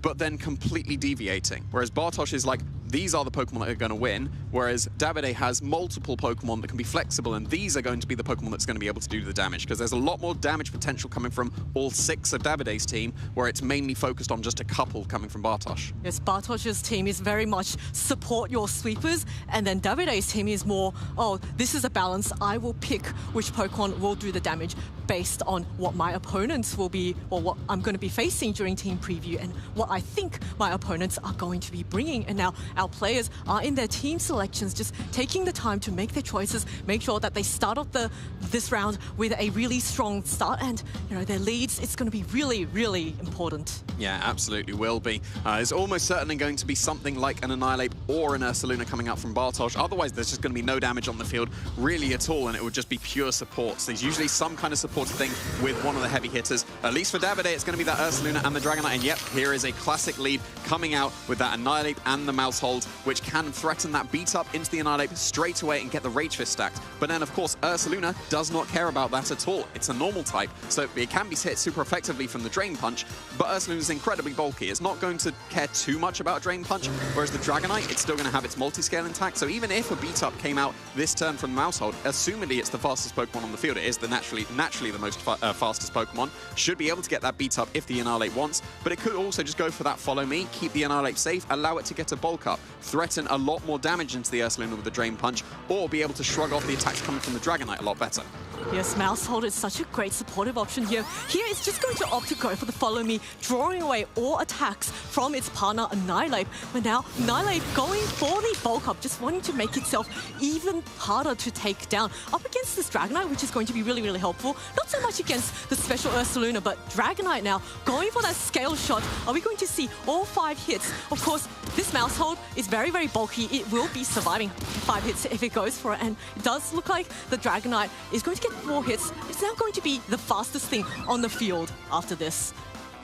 S7: but then completely deviating. Whereas Bartosz is like, these are the Pokemon that are going to win, whereas Davide has multiple Pokemon that can be flexible, and these are going to be the Pokemon that's going to be able to do the damage, because there's a lot more damage potential coming from all 6 of Davide's team, where it's mainly focused on just a couple coming from Bartosz.
S6: Yes, Bartosz's team is very much support your sweepers, and then Davide's team is more, oh, this is a balance. I will pick which Pokemon will do the damage based on what my opponents will be, or what I'm going to be facing during team preview, and what I think my opponents are going to be bringing. And now our players are in their team selections, just taking the time to make their choices, make sure that they start off this round with a really strong start, and their leads, it's going to be really, really important.
S7: Yeah, absolutely will be. There's almost certainly going to be something like an Annihilate or an Ursaluna coming up from Bartosz. Otherwise, there's just going to be no damage on the field really at all, and it would just be pure support. So there's usually some kind of support thing with one of the heavy hitters. At least for Davide, it's going to be that Ursaluna and the Dragonite. And yep, here is a classic lead coming out with that Annihilate and the Mouse Hold, which can threaten that beat up into the Annihilate straight away and get the Rage Fist stacked. But then, of course, Ursaluna does not care about that at all. It's a normal type, so it can be hit super effectively from the Drain Punch, but Ursaluna is incredibly bulky. It's not going to care too much about Drain Punch, whereas the Dragonite, it's still going to have its multi-scale intact. So even if a beat up came out this turn from the Mouse Hold, assumedly it's the fastest Pokemon on the field, it is the naturally the most fastest Pokemon, should be able to get that beat up if the Annihilate wants, but it could also just go for that follow me, keep the Annihilate safe, allow it to get a bulk up, threaten a lot more damage into the Ursaluna with the Drain Punch, or be able to shrug off the attacks coming from the Dragonite a lot better.
S6: Yes, Mouse Hold is such a great supportive option here. Here it's just going to opt to go for the follow me, drawing away all attacks from its partner Annihilate. But now Annihilate going for the bulk up, just wanting to make itself even harder to take down. Up against this Dragonite, which is going to be really, really helpful. Not so much against the special Ursaluna, but Dragonite now going for that scale shot. Are we going to see all 5 hits? Of course, this Mouse Hold is very, very bulky. It will be surviving 5 hits if it goes for it. And it does look like the Dragonite is going to get 4 hits. It's now going to be the fastest thing on the field after this.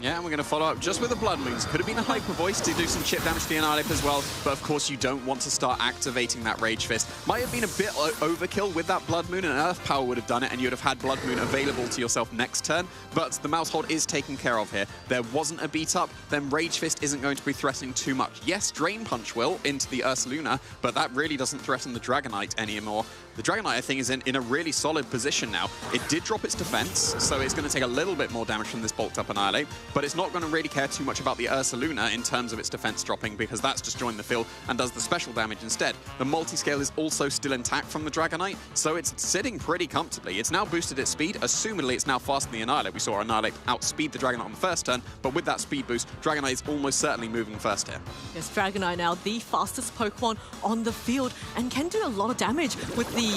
S7: Yeah, and we're going to follow up just with the Blood Moons. Could have been a Hyper Voice to do some chip damage to the Annihilate as well, but of course you don't want to start activating that Rage Fist. Might have been a bit overkill with that Blood Moon, and Earth Power would have done it, and you'd have had Blood Moon available to yourself next turn, but the Mouse Hold is taken care of here. There wasn't a beat up, then Rage Fist isn't going to be threatening too much. Yes, Drain Punch will into the Ursaluna, but that really doesn't threaten the Dragonite anymore. The Dragonite, I think, is in a really solid position now. It did drop its defense, so it's going to take a little bit more damage from this bulked up Annihilate, but it's not going to really care too much about the Ursaluna in terms of its defense dropping, because that's just joined the field and does the special damage instead. The multi-scale is also still intact from the Dragonite, so it's sitting pretty comfortably. It's now boosted its speed. Assumedly, it's now faster than the Annihilate. We saw Annihilate outspeed the Dragonite on the first turn, but with that speed boost, Dragonite is almost certainly moving first here.
S6: Yes, Dragonite now the fastest Pokemon on the field and can do a lot of damage with the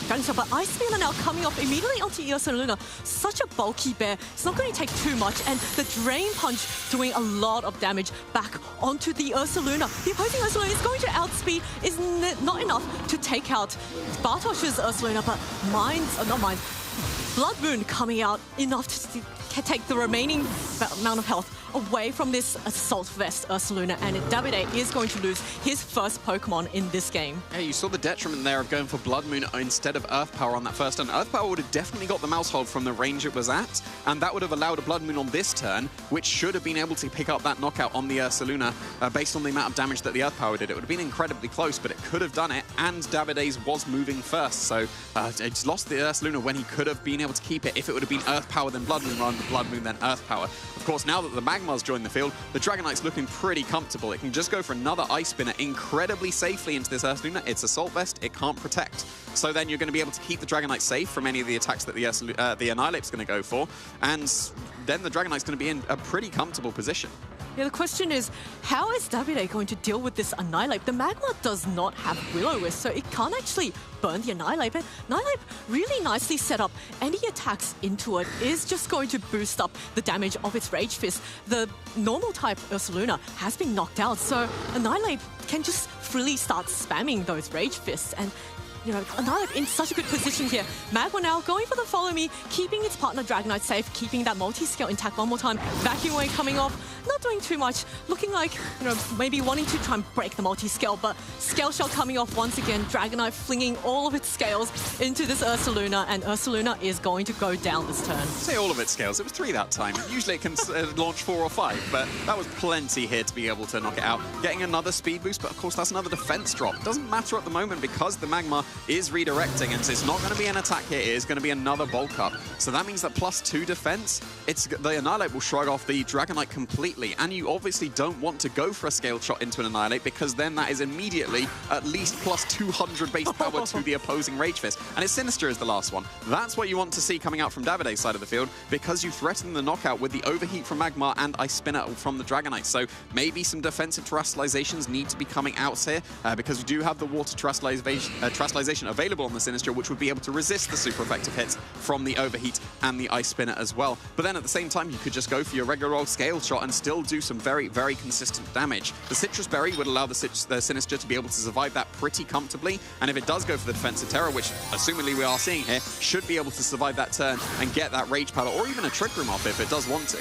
S6: Dragon Shot, but Ice Spin now coming off immediately onto Ursaluna. Such a bulky bear. It's not going to take too much, and the Drain Punch doing a lot of damage back onto the Ursaluna. The opposing Ursaluna is going to outspeed, is not enough to take out Bartosz's Ursaluna, but Blood Moon coming out enough to take the remaining amount of health away from this Assault Vest Ursaluna, and Davide is going to lose his first Pokemon in this game.
S7: Yeah, you saw the detriment there of going for Blood Moon instead of Earth Power on that first turn. Earth Power would have definitely got the Mouse Hold from the range it was at, and that would have allowed a Blood Moon on this turn, which should have been able to pick up that knockout on the Ursaluna based on the amount of damage that the Earth Power did. It would have been incredibly close, but it could have done it, and Davide's was moving first, so it's lost the Ursaluna when he could have been able to keep it if it would have been Earth Power then Blood Moon rather than Blood Moon then Earth Power. Of course, now that the Magmar's joined the field, the Dragonite's looking pretty comfortable. It can just go for another Ice Spinner incredibly safely into this Ursaluna. It's Assault Vest, it can't protect. So then you're going to be able to keep the Dragonite safe from any of the attacks that the Annihilate's going to go for, and then the Dragonite's going to be in a pretty comfortable position.
S6: Yeah, the question is, how is Davide going to deal with this Annihilate? The Magmar does not have Will-O-Wisp, so it can't actually burn the Annihilate, but Annihilate really nicely set up. Any attacks into it is just going to boost up the damage of its Rage Fist. The normal type Ursaluna has been knocked out, so Annihilate can just freely start spamming those Rage Fists, and Annihilate in such a good position here. Magma now going for the follow me, keeping its partner Dragonite safe, keeping that multi-scale intact one more time. Vacuum Wave coming off, not doing too much, looking like, maybe wanting to try and break the multi-scale, but Scale Shot coming off once again. Dragonite flinging all of its scales into this Ursaluna, and Ursaluna is going to go down this turn.
S7: Say all of its scales, it was 3 that time. Usually it can launch 4 or 5, but that was plenty here to be able to knock it out. Getting another speed boost, but of course that's another defense drop. Doesn't matter at the moment because the Magma is redirecting, and so it's not going to be an attack here, it is going to be another bulk up. So that means that +2 defense, the Annihilate will shrug off the Dragonite completely, and you obviously don't want to go for a Scale Shot into an Annihilate because then that is immediately at least +200 base power to the opposing Rage Fist. And it's Sinister is the last one. That's what you want to see coming out from Davide's side of the field because you threaten the knockout with the Overheat from Magmar and Ice Spinner from the Dragonite. So maybe some defensive terrestrializations need to be coming out here because we do have the Water terrestrialization available on the Sinistcha, which would be able to resist the super effective hits from the Overheat and the Ice Spinner as well. But then at the same time, you could just go for your regular old Scale Shot and still do some very, very consistent damage. The Citrus Berry would allow the Sinistcha to be able to survive that pretty comfortably, and if it does go for the defensive Terror, which assumingly we are seeing here, should be able to survive that turn and get that Rage Powder or even a Trick Room off if it does want to.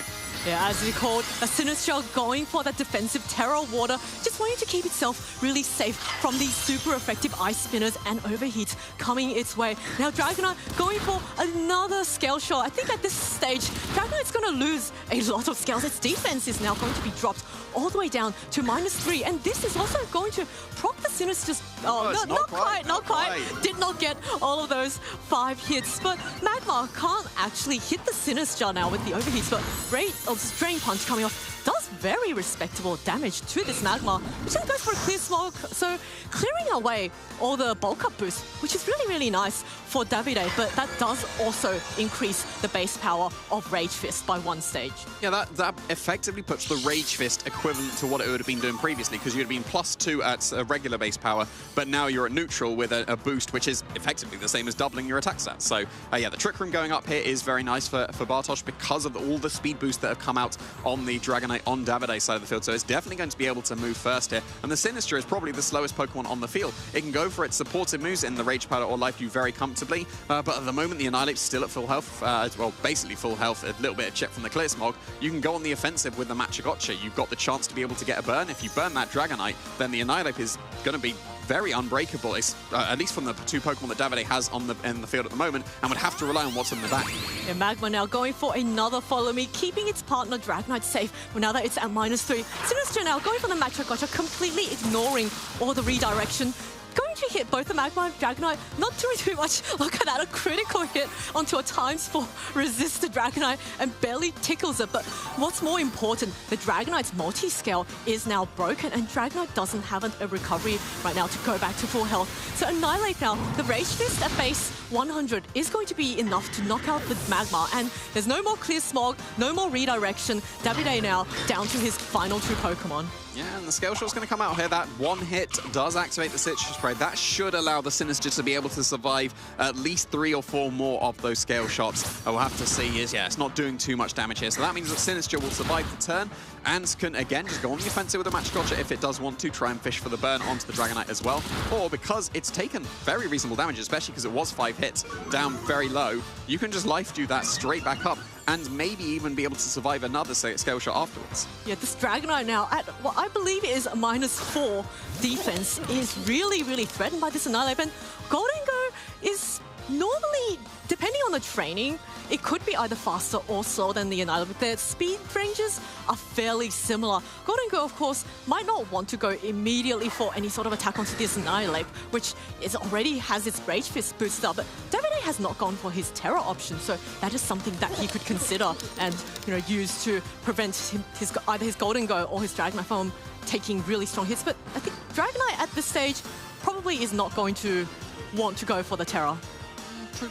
S6: Yeah, as we called, a Sinistcha going for that defensive Terror Water, just wanting to keep itself really safe from these super effective Ice Spinners and Overheats coming its way. Now Dragonite going for another Scale Shot. I think at this stage, Dragonite's going to lose a lot of scales. Its defense is now going to be dropped all the way down to -3, and this is also going to proc the Sinistcha's... Oh, no, not quite. Did not get all of those 5 hits, but Magmar can't actually hit the Sinistcha now with the Overheats, but rate of Strain Punch coming off does very respectable damage to this Magmar, which then goes for a Clear Smog, so clearing away all the bulk up boost, which is really, really nice for Davide, but that does also increase the base power of Rage Fist by 1 stage.
S7: Yeah, that effectively puts the Rage Fist equivalent to what it would have been doing previously, because you'd have been +2 at a regular base power, but now you're at neutral with a boost, which is effectively the same as doubling your attack stats. So yeah, the Trick Room going up here is very nice for Bartosz because of all the speed boosts that have come out on the Dragonite on Davide's side of the field, so it's definitely going to be able to move first here. And the Sinistcha is probably the slowest Pokemon on the field. It can go for its supportive moves in the Rage Powder or Life Dew very comfortably, but at the moment the Annihilate's still at full health, well, basically full health, a little bit of chip from the Clear Smog. You can go on the offensive with the Machagotcha. You've got the chance to be able to get a burn. If you burn that Dragonite, then the Annihilate is going to be very unbreakable, at least from the 2 Pokemon that Davide has in the field at the moment, and would have to rely on what's in the back.
S6: Yeah, Magma now going for another Follow Me, keeping its partner Dragonite safe. Well, now that it's at -3. Sinistcha now going for the Machagotcha, completely ignoring all the redirection. Going to hit both the Magma and Dragonite, not doing too much. Look at that, a critical hit onto a ×4 resisted Dragonite and barely tickles it. But what's more important, the Dragonite's multi-scale is now broken, and Dragonite doesn't have a recovery right now to go back to full health. So Annihilate now, the Rage Fist at base 100 is going to be enough to knock out the Magma, and there's no more Clear Smog, no more redirection. Davide now down to his final 2 Pokemon.
S7: Yeah, and the Scale Shot's going to come out here. That 1 hit does activate the Citrus Spray. That should allow the Sinistcha to be able to survive at least 3 or 4 more of those Scale Shots. We'll have to see is, yeah, it's not doing too much damage here. So that means that Sinistcha will survive the turn and can, again, just go on the offensive with a Machagotcha if it does want to, try and fish for the burn onto the Dragonite as well. Or because it's taken very reasonable damage, especially because it was 5 hits down very low, you can just Life Dew that straight back up and maybe even be able to survive another Scale Shot afterwards. Yeah,
S6: this Dragonite now at what I believe is a -4 defense is really, really threatened by this Annihilate. And Golden Go is normally, depending on the training, it could be either faster or slower than the Annihilate, but their speed ranges are fairly similar. Golden Go, of course, might not want to go immediately for any sort of attack onto this Annihilate, which already has its Rage Fist boosted up, but Davide has not gone for his Terror option, so that is something that he could consider and use to prevent either his Golden Go or his Dragonite from taking really strong hits. But I think Dragonite at this stage probably is not going to want to go for the Terror.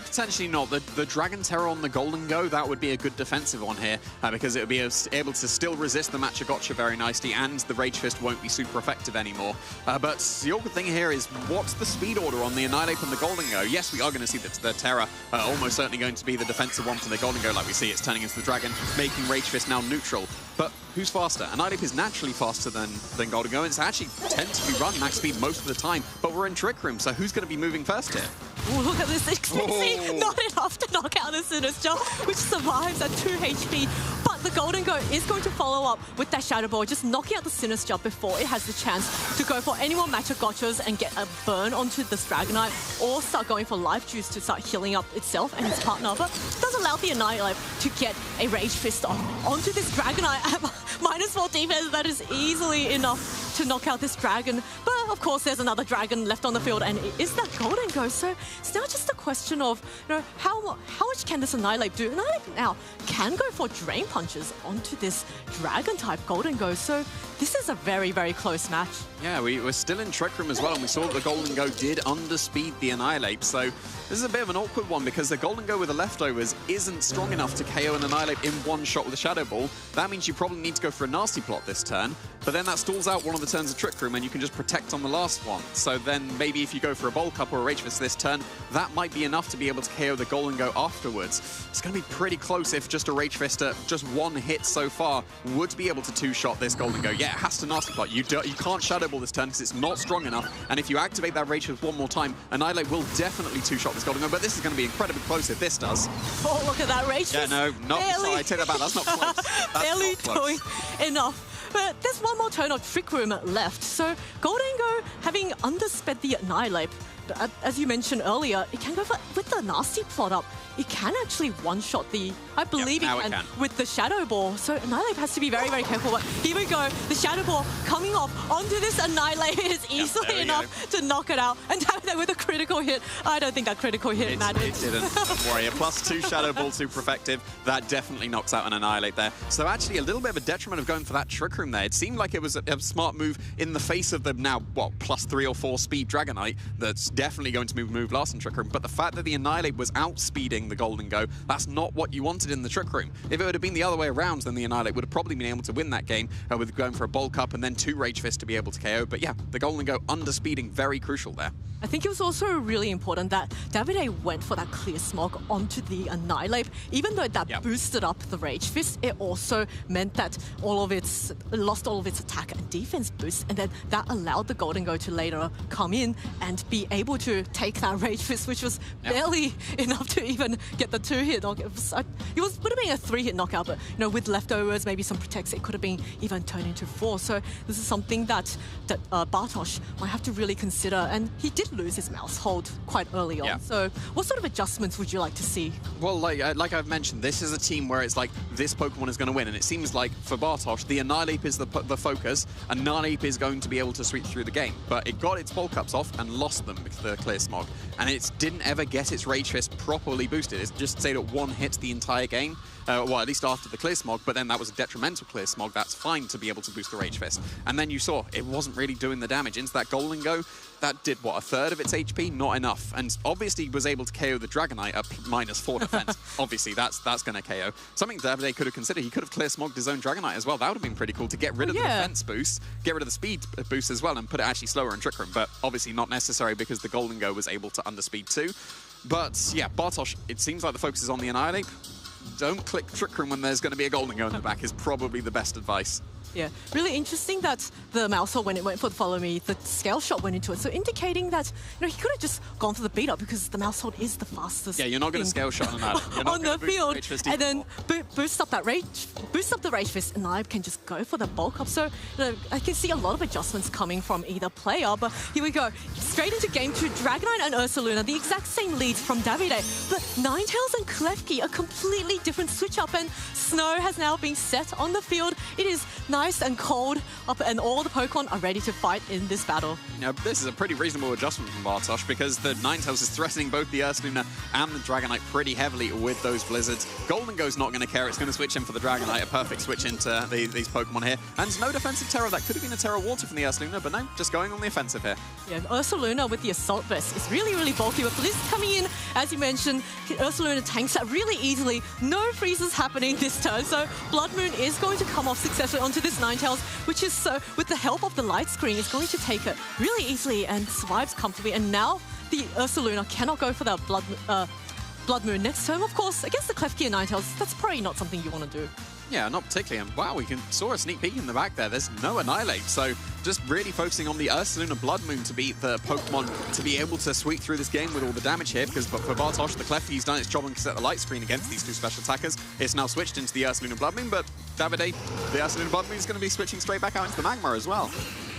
S7: Potentially not. The Dragon Terror on the Golden Go, that would be a good defensive one here, because it would be able to still resist the Machagotcha very nicely, and the Rage Fist won't be super effective anymore. But the awkward thing here is, what's the speed order on the Annihilate and the Golden Go? Yes, we are going to see the Terror almost certainly going to be the defensive one for the Golden Go, like we see it's turning into the Dragon, making Rage Fist now neutral. But who's faster? Annihilape is naturally faster than Golden Go. It's actually tends to be run max speed most of the time, but we're in Trick Room, so who's going to be moving first here?
S6: Ooh, look at this XPC. Not enough to knock out the Sinister, which survives at 2 HP. But the Golden Go is going to follow up with that Shadow Ball, just knocking out the Sinister before it has the chance to go for any more matchup gotchas and get a burn onto this Dragonite, or start going for Life Juice to start healing up itself and its partner. But it does allow the Annihilape to get a Rage Fist off onto this Dragonite at -4 defense. That is easily enough to knock out this dragon. But of course, there's another dragon left on the field, and it is that Golden Go. So it's now just a question of, how much can this Annihilape do? Annihilape now can go for Drain Punches onto this Dragon-type Golden Go. So this is a very, very close match.
S7: Yeah, we're still in Trick Room as well, and we saw that the Golden Go did underspeed the Annihilape. So this is a bit of an awkward one because the Golden Go with the leftovers isn't strong enough to KO an Annihilape in one shot with a Shadow Ball. That means you probably need to go for a Nasty Plot this turn, but then that stalls out one of the turns of Trick Room and you can just protect on the last one. So then maybe if you go for a Bulk Up or a Rage Fist this turn, that might be enough to be able to KO the Golden Go afterwards. It's going to be pretty close if just a Rage Fist at just one hit so far would be able to two-shot this Golden Go. Yeah, it has to Nasty Plot. You can't Shadow Ball this turn because it's not strong enough, and if you activate that Rage Fist one more time, Annihilape will definitely two-shot this Golden Go, but this is going to be incredibly close if this does.
S6: Oh, look at that Rage Fist.
S7: Yeah, no, not sorry, I take that back. That's not close. That's
S6: barely
S7: not close.
S6: doing enough. But there's one more turn of Trick Room left. So Golden Go, having undersped the Annihilape, as you mentioned earlier, it can go with the Nasty Plot up. It can actually one-shot the, I believe it can, with the Shadow Ball. So Annihilape has to be very, very careful. But here we go. The Shadow Ball coming off onto this Annihilape is easily enough to knock it out. And David with a critical hit. I don't think that critical hit mattered.
S7: It didn't. Don't worry. A +2 Shadow Ball, super effective. That definitely knocks out an Annihilape there. So actually a little bit of a detriment of going for that Trick Room there. It seemed like it was a smart move in the face of the now, what, +3 or 4 speed Dragonite that's definitely going to move last in Trick Room. But the fact that the Annihilape was outspeeding the Golden Go, that's not what you wanted in the Trick Room. If it would have been the other way around, then the Annihilape would have probably been able to win that game with going for a Bulk Up and then 2 Rage Fists to be able to KO. But yeah, the Golden Go underspeeding, very crucial there.
S6: I think it was also really important that Davide went for that Clear Smog onto the Annihilape. Even though that boosted up the Rage Fist, it also meant that lost all of its attack and defense boost, and then that allowed the Golden Go to later come in and be able to take that Rage Fist, which was barely enough to even get the 2-hit knockout. It would have been a 3-hit knockout, but with leftovers, maybe some protects, it could have been even turned into 4. So this is something that Bartosz might have to really consider, and he did lose his mouse hold quite early on. So what sort of adjustments would you like to see?
S7: Well, like I've mentioned, this is a team where it's like this Pokemon is going to win, and it seems like for Bartosz, the Annihilape is the focus. Annihilape is going to be able to sweep through the game, but it got its Bulk Ups off and lost them with the Clear Smog, and it didn't ever get its Rage Fist properly boosted. It just stayed at 1 hit the entire game. Well, at least after the Clear Smog, but then that was a detrimental Clear Smog. That's fine to be able to boost the Rage Fist. And then you saw it wasn't really doing the damage. Into that Golden Go, that did, what, 1/3 of its HP? Not enough. And obviously was able to KO the Dragonite at -4 defense. Obviously, that's going to KO. Something Davide could have considered. He could have Clear Smogged his own Dragonite as well. That would have been pretty cool to get rid of the defense boost, get rid of the speed boost as well, and put it actually slower in Trick Room. But obviously not necessary because the Golden Go was able to underspeed too. But yeah, Bartosz, it seems like the focus is on the Annihilape. Don't click Trick Room when there's going to be a Golden Go in the back is probably the best advice.
S6: Yeah, really interesting that the Mousehole, when it went for the Follow Me, the Scale Shot went into it. So indicating that he could have just gone for the beat up because the Mousehole is the fastest.
S7: Yeah, you're not going to Scale Shot on that.
S6: On the field, and then boost up the Rage Fist, and I can just go for the Bulk Up. So I can see a lot of adjustments coming from either player. But here we go, straight into Game 2, Dragonite and Ursaluna, the exact same leads from Davide. But Ninetales and Klefki, a completely different switch up, and Snow has now been set on the field. It is nice and cold up, and all the Pokemon are ready to fight in this battle.
S7: Now, this is a pretty reasonable adjustment from Bartosz because the Ninetales is threatening both the Ursaluna and the Dragonite pretty heavily with those Blizzards. Golden Go's not going to care. It's going to switch in for the Dragonite, a perfect switch into these Pokemon here. And no defensive Terror. That could have been a Terra Water from the Ursaluna, but no, just going on the offensive here.
S6: Yeah, Ursaluna with the Assault Vest is really, really bulky, but Blizz coming in, as you mentioned, Ursaluna tanks that really easily. No freezes happening this turn, so Blood Moon is going to come off successfully onto this Ninetales, which is so, with the help of the light screen, is going to take it really easily and survives comfortably. And now the Ursaluna cannot go for the Blood Moon next turn, of course, against the Klefki and Ninetales. That's probably not something you want to do.
S7: Yeah, not particularly. And wow, we saw a sneak peek in the back there. There's no Annihilate. So just really focusing on the Ursaluna Blood Moon to be the Pokemon to be able to sweep through this game with all the damage here. Because for Bartosz, the Klefki's done its job and set the light screen against these two special attackers. It's now switched into the Ursaluna Blood Moon, but Davide, the Ursaluna Blood Moon is going to be switching straight back out into the Magma as well.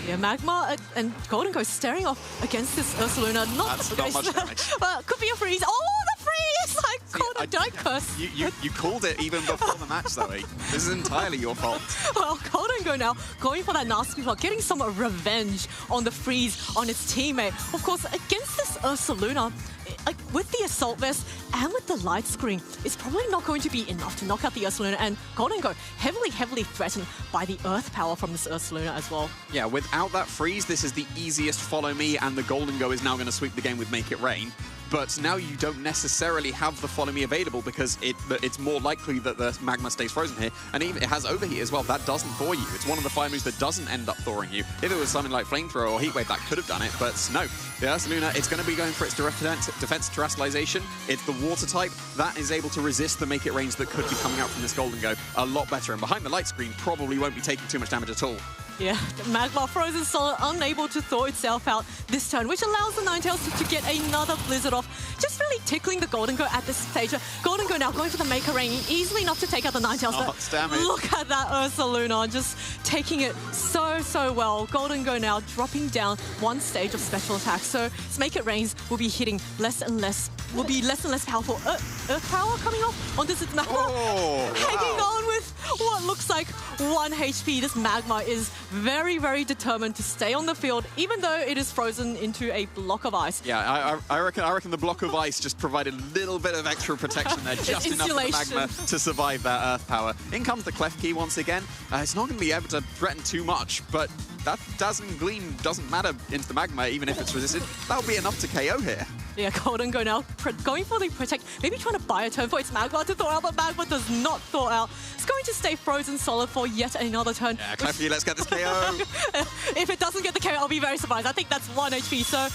S6: Yeah, Magma and Golden Ghost staring off against this Ursaluna.
S7: That's not much damage.
S6: Well, could be a freeze. Oh, the freeze! Like, Golden, did I curse?
S7: You called it even before the match, Zoe. This is entirely your fault.
S6: Well, Golden Go now going for that nasty block, getting some revenge on the freeze on its teammate. Of course, against this Ursaluna, like with the Assault Vest and with the Light Screen, it's probably not going to be enough to knock out the Ursaluna, and Golden Go heavily threatened by the Earth Power from this Ursaluna as well.
S7: Yeah, without that freeze, this is the easiest follow me, and the Golden Go is now going to sweep the game with Make It Rain. But now you don't necessarily have the follow me available because it's more likely that the Magma stays frozen here. And even it has Overheat as well. That doesn't thaw you. It's one of the fire moves that doesn't end up thawing you. If it was something like Flamethrower or Heatwave, that could have done it. But no, the Ursaluna, it's going to be going for its direct defense terrestrialization. It's the water type that is able to resist the Make It Rains that could be coming out from this Golden Go a lot better. And behind the light screen, probably won't be taking too much damage at all.
S6: Yeah, Magma Frozen Solid unable to thaw itself out this turn, which allows the Ninetales to get another Blizzard off. Just really tickling the Golden Go at this stage. Golden Go now going for the Make It Rain, easily enough to take out the Ninetales.
S7: Damage.
S6: Look at that Ursaluna, just taking it so well. Golden Go now dropping down one stage of special attack. So its Make It Rains will be hitting less and less powerful. Earth Power coming off onto its Magma.
S7: Oh,
S6: hanging on with what looks like 1 HP. This Magma is very determined to stay on the field, even though it is frozen into a block of ice.
S7: Yeah, I reckon the block of ice just provided a little bit of extra protection there, just enough for the Magma to survive that Earth Power. In comes the Klefki once again. It's not going to be able to threaten too much, but that Dazzling Gleam doesn't matter into the Magma, even if it's resisted. That'll be enough to KO here.
S6: Yeah, Golden Go now going for the Protect, maybe trying to buy a turn for its Magma to thaw out, but Magma does not thaw out. It's going to stay frozen solid for yet another turn.
S7: Yeah, Klefki, let's get this KO.
S6: If it doesn't get the KO, I'll be very surprised. I think that's 1 HP, so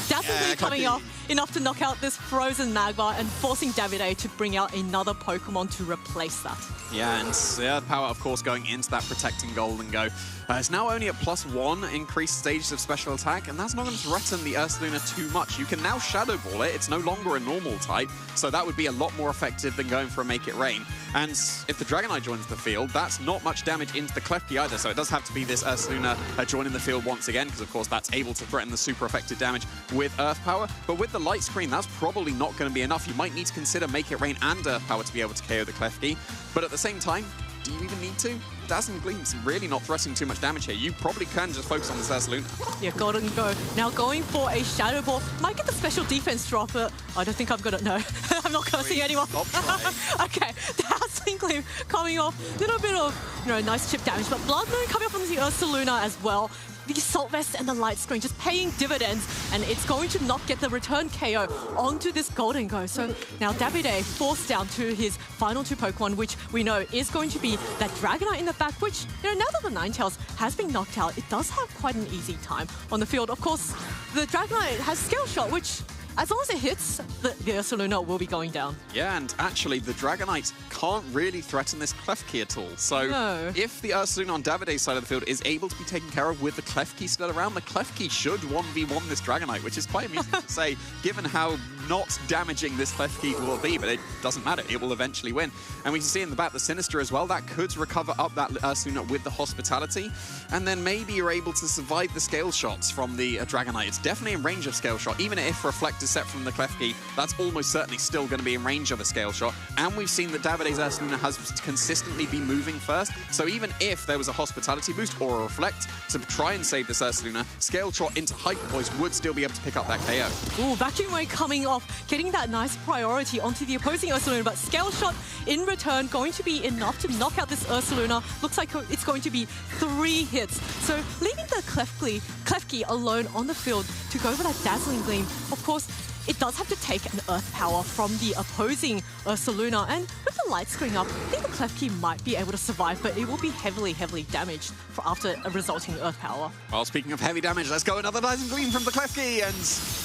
S6: Dazzling Gleam coming off, enough to knock out this frozen Magma and forcing Davide to bring out another Pokemon to replace that.
S7: Yeah, and the Earth Power, of course, going into that protecting Golden Go. It's now only at +1 increased stages of special attack, and that's not going to threaten the Ursaluna too much. You can now Shadow Ball it. It's no longer a normal type, so that would be a lot more effective than going for a Make It Rain. And if the Dragonite joins the field, that's not much damage into the Klefki either, so it does have to be this Ursaluna joining the field once again, because of course that's able to threaten the super effective damage with Earth Power. But with the Light Screen, that's probably not going to be enough. You might need to consider Make It Rain and Earth Power to be able to KO the Klefki. But at the same time, do you even need to? Dazzling Gleam's really not threatening too much damage here. You probably can just focus on this Ursaluna.
S6: Yeah, Golden Go now going for a Shadow Ball. Might get the special defense drop, but I don't think I've got it. No, I'm not cursing anymore. Okay, Dazzling Gleam coming off. Little bit of, nice chip damage, but Blood Moon coming up from the Ursaluna as well. The Assault Vest and the Light Screen just paying dividends, and it's going to not get the return KO onto this Golden Go. So now Davide forced down to his final 2 Pokemon, which we know is going to be that Dragonite in the back, which, now that the Ninetales has been knocked out, it does have quite an easy time on the field. Of course, the Dragonite has Scale Shot, which, as long as it hits, the Ursaluna will be going down.
S7: Yeah, and actually, the Dragonite can't really threaten this Klefki at all. So if the Ursaluna on Davide's side of the field is able to be taken care of with the Klefki still around, the Klefki should 1v1 this Dragonite, which is quite amusing to say, given how not damaging this Klefki will be, but it doesn't matter. It will eventually win. And we can see in the back the Sinister as well. That could recover up that Ursaluna with the Hospitality, and then maybe you're able to survive the Scale Shots from the Dragonite. It's definitely in range of Scale Shot. Even if Reflect is set from the Klefki, that's almost certainly still going to be in range of a Scale Shot. And we've seen that Davide's Ursaluna has consistently been moving first, so even if there was a Hospitality boost or a Reflect to try and save this Ursaluna, Scale Shot into Hyper Voice would still be able to pick up that KO.
S6: Ooh, Vacuum Wave coming off, getting that nice priority onto the opposing Ursaluna, but Scale Shot in return going to be enough to knock out this Ursaluna. Looks like it's going to be 3 hits. So leaving the Klefki alone on the field to go for that Dazzling Gleam. Of course, it does have to take an Earth Power from the opposing Ursaluna, and with the Light Screen up, I think the Klefki might be able to survive, but it will be heavily damaged after a resulting Earth Power.
S7: Well, speaking of heavy damage, let's go another Dazzling Gleam from the Klefki, and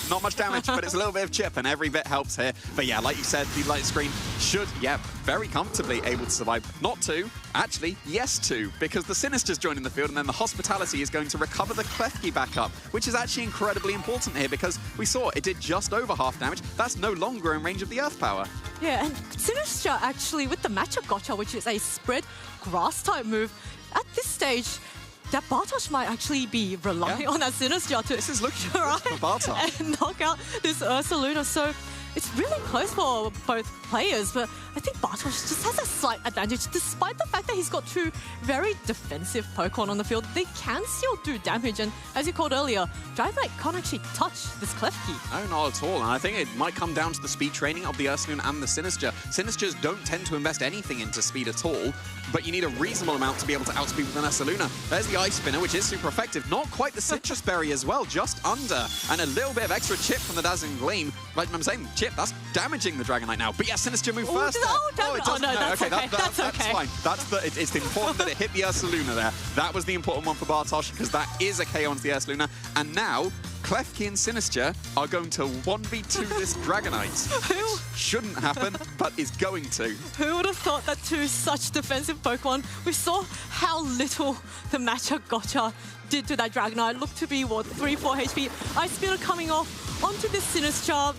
S7: Not much damage, but it's a little bit of chip, and every bit helps here. But yeah, like you said, the light screen should, very comfortably able to survive. Not two, actually, yes two, because the Sinister's joining the field, and then the Hospitality is going to recover the Klefki back up, which is actually incredibly important here, because we saw it did just over half damage. That's no longer in range of the Earth Power.
S6: Yeah, and Sinister actually, with the matchup gotcha, which is a spread grass type move, at this stage, that Bartosz might actually be relying on that Sinister to
S7: this is looking good for Bartosz.
S6: and knock out this Ursaluna. So it's really close for both players, but I think Bartosz just has a slight advantage, despite the fact that he's got two very defensive Pokemon on the field. They can still do damage, and as you called earlier, Dragonite can't actually touch this Klefki.
S7: No, not at all, and I think it might come down to the speed training of the Ursaluna and the Sinister. Sinisters don't tend to invest anything into speed at all, but you need a reasonable amount to be able to outspeed with an Ursaluna. There's the Ice Spinner, which is super effective. Not quite the Citrus Berry as well, just under, and a little bit of extra chip from the Dazzling Gleam. Like I'm saying, chip, that's damaging the Dragonite now. But yeah, Sinister move first.
S6: No, that's okay.
S7: That's fine. It's important that it hit the Ursaluna there. That was the important one for Bartosz, because that is a KO onto the Ursaluna. And now, Klefki and Sinister are going to 1v2 this Dragonite. Shouldn't happen, but is going to.
S6: Who would have thought that two such defensive Pokemon? We saw how little the matchup gotcha did to that Dragonite. Looked to be, what, 3-4 HP. Ice Spinner coming off onto this Sinister.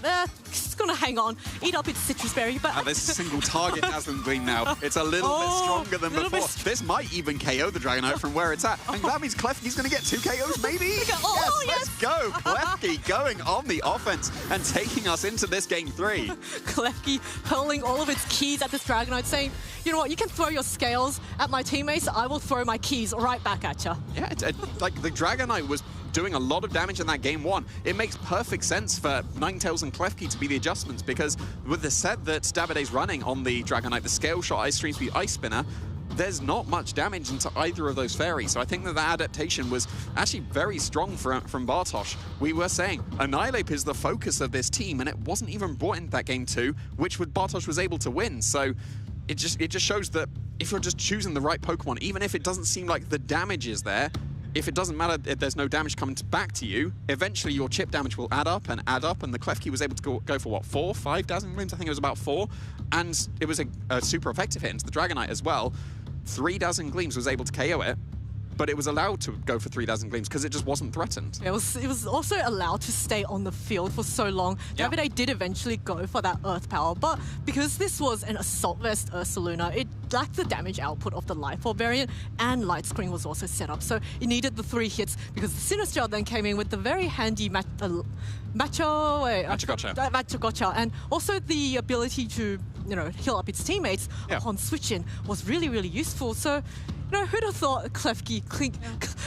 S6: It's going to hang on, eat up its Citrus Berry. But
S7: this single target Dazzling Gleam now. It's a little bit stronger than before. This might even KO the Dragonite from where it's at. And that means Klefki's going to get 2 KOs, maybe? Let's go. Klefki going on the offense and taking us into this game 3.
S6: Klefki hurling all of its keys at this Dragonite, saying, you know what, you can throw your scales at my teammates, I will throw my keys right back at you.
S7: Yeah, like the Dragonite was doing a lot of damage in that game 1. It makes perfect sense for Ninetales and Klefki to be the adjustments, because with the set that Davide's running on the Dragonite, the Scale Shot, Ice Stream Speed, Ice Spinner, there's not much damage into either of those fairies. So I think that adaptation was actually very strong from Bartosz. We were saying Annihilate is the focus of this team, and it wasn't even brought into that game 2, which Bartosz was able to win. So it just shows that if you're just choosing the right Pokemon, even if it doesn't seem like the damage is there, if it doesn't matter if there's no damage coming back to you, eventually your chip damage will add up, and the Klefki was able to go for, what, 4, 5 Dazzling Gleams? I think it was about 4, and it was a super effective hit into the Dragonite as well. 3 Dazzling Gleams was able to KO it, but it was allowed to go for 3 Dazzling Gleams because it just wasn't threatened.
S6: It was also allowed to stay on the field for so long.
S7: Yeah.
S6: Davide did eventually go for that Earth Power, but because this was an Assault Vest Ursaluna, it lacked the damage output of the Life Orb variant, and Light Screen was also set up, so it needed the 3 hits, because the Sinister then came in with the very handy Matcha Gotcha, and also the ability to, heal up its teammates upon switch-in was really, really useful. So, who'd have thought Klefki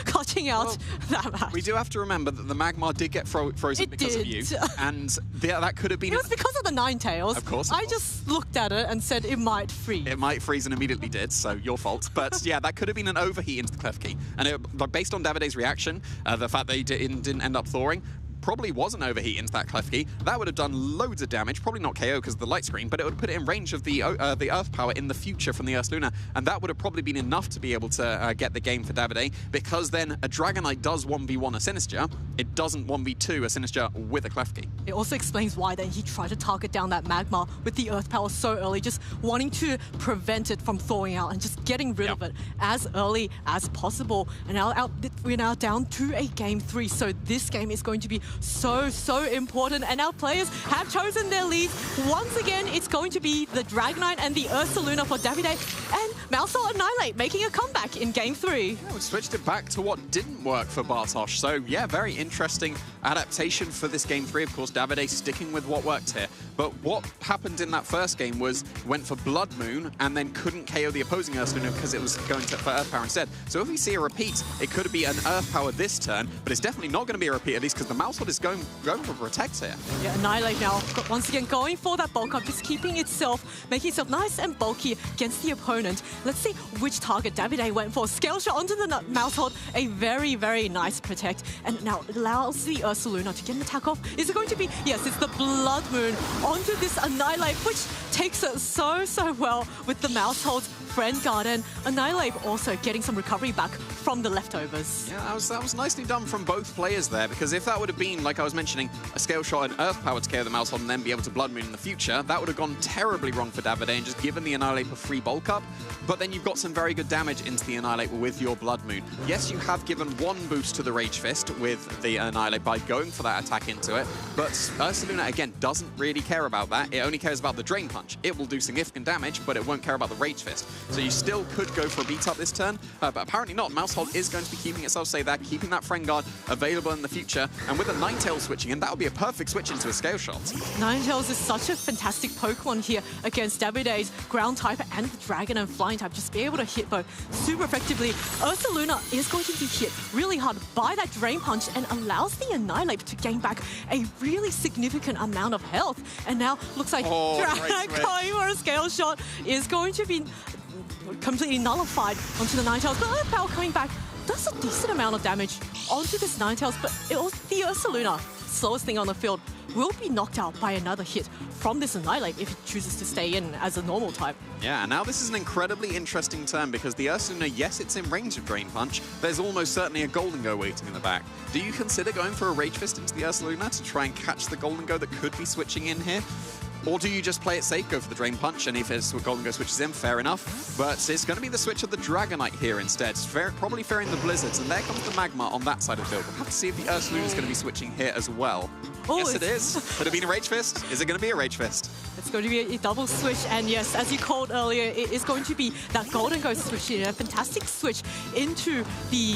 S6: clutching out that match?
S7: We do have to remember that the Magmar did get frozen because of you, and that could have been...
S6: It was because of the Ninetales.
S7: Of course.
S6: I just looked at it and said it might freeze.
S7: It might freeze and immediately did, so your fault. But yeah, that could have been an overheat into the Klefki. And based on Davide's reaction, the fact that he didn't end up thawing, probably was an overheat into that Klefki. That would have done loads of damage, probably not KO because of the light screen, but it would put it in range of the Earth Power in the future from the Ursaluna, and that would have probably been enough to be able to get the game for Davide, because then a Dragonite does 1v1 a Sinister, it doesn't 1v2 a Sinister with a Klefki.
S6: It also explains why then he tried to target down that Magmar with the Earth Power so early, just wanting to prevent it from thawing out and just getting rid of it as early as possible. And now we're now down to a game 3, so this game is going to be so important, and our players have chosen their leads. Once again, it's going to be the Dragonite and the Ursaluna for Davide, and Mausol Annihilate making a comeback in game 3.
S7: Yeah, we switched it back to what didn't work for Bartosz. So yeah, very interesting adaptation for this game 3. Of course, Davide sticking with what worked here. But what happened in that first game was went for Blood Moon and then couldn't KO the opposing Ursaluna because it was going for Earth Power instead. So if we see a repeat, it could be an Earth Power this turn, but it's definitely not going to be a repeat at least because the Mausol is going for Protect here.
S6: Yeah, Annihilate now, once again, going for that bulk up, just keeping itself, making itself nice and bulky against the opponent. Let's see which target Davide went for. Scale Shot onto the Mausol, a very, very nice Protect, and now it allows the Ursaluna to get an attack off. Is it going to be? Yes, it's the Blood Moon onto this Annihilate, which takes it so well with the Mousehold's Friend Garden. Annihilate also getting some recovery back from from the leftovers.
S7: Yeah, that was nicely done from both players there, because if that would have been, like I was mentioning, a scale shot and Earth Power to KO the Mouse and then be able to Blood Moon in the future, that would have gone terribly wrong for Davide and just given the Annihilate a free bulk up. But then you've got some very good damage into the Annihilate with your Blood Moon. Yes, you have given one boost to the Rage Fist with the Annihilate by going for that attack into it, but Ursaluna, again, doesn't really care about that. It only cares about the Drain Punch. It will do significant damage, but it won't care about the Rage Fist. So you still could go for a beat up this turn, but apparently not. Mousehold is going to be keeping itself safe there, keeping that Friend Guard available in the future, and with a Ninetales switching in, that would be a perfect switch into a Scale Shot.
S6: Ninetales is such a fantastic Pokemon here against Davide's ground type and the Dragon and Flying type. Just be able to hit both super effectively. Ursaluna is going to be hit really hard by that Drain Punch and allows the Annihilate to gain back a really significant amount of health. And now looks like Dragon going for a Scale Shot is going to be completely nullified onto the Ninetales. But Earth Power coming back does a decent amount of damage onto this Ninetales, but the Ursaluna, slowest thing on the field, will be knocked out by another hit from this Annihilate if it chooses to stay in as a normal type.
S7: Yeah, now this is an incredibly interesting turn because the Ursaluna, yes, it's in range of Drain Punch. There's almost certainly a Golden Go waiting in the back. Do you consider going for a Rage Fist into the Ursaluna to try and catch the Golden Go that could be switching in here? Or do you just play it safe, go for the Drain Punch, and if it's Golden Go switches in, fair enough. But it's going to be the switch of the Dragonite here instead. It's probably fearing the Blizzards, and there comes the Magma on that side of the field. We'll have to see if the Ursaluna is going to be switching here as well.
S6: Oh,
S7: yes, it is. Could have been a Rage Fist. Is it going to be a Rage Fist?
S6: It's going to be a double switch, and yes, as you called earlier, it is going to be that Golden Go switch in, a fantastic switch into the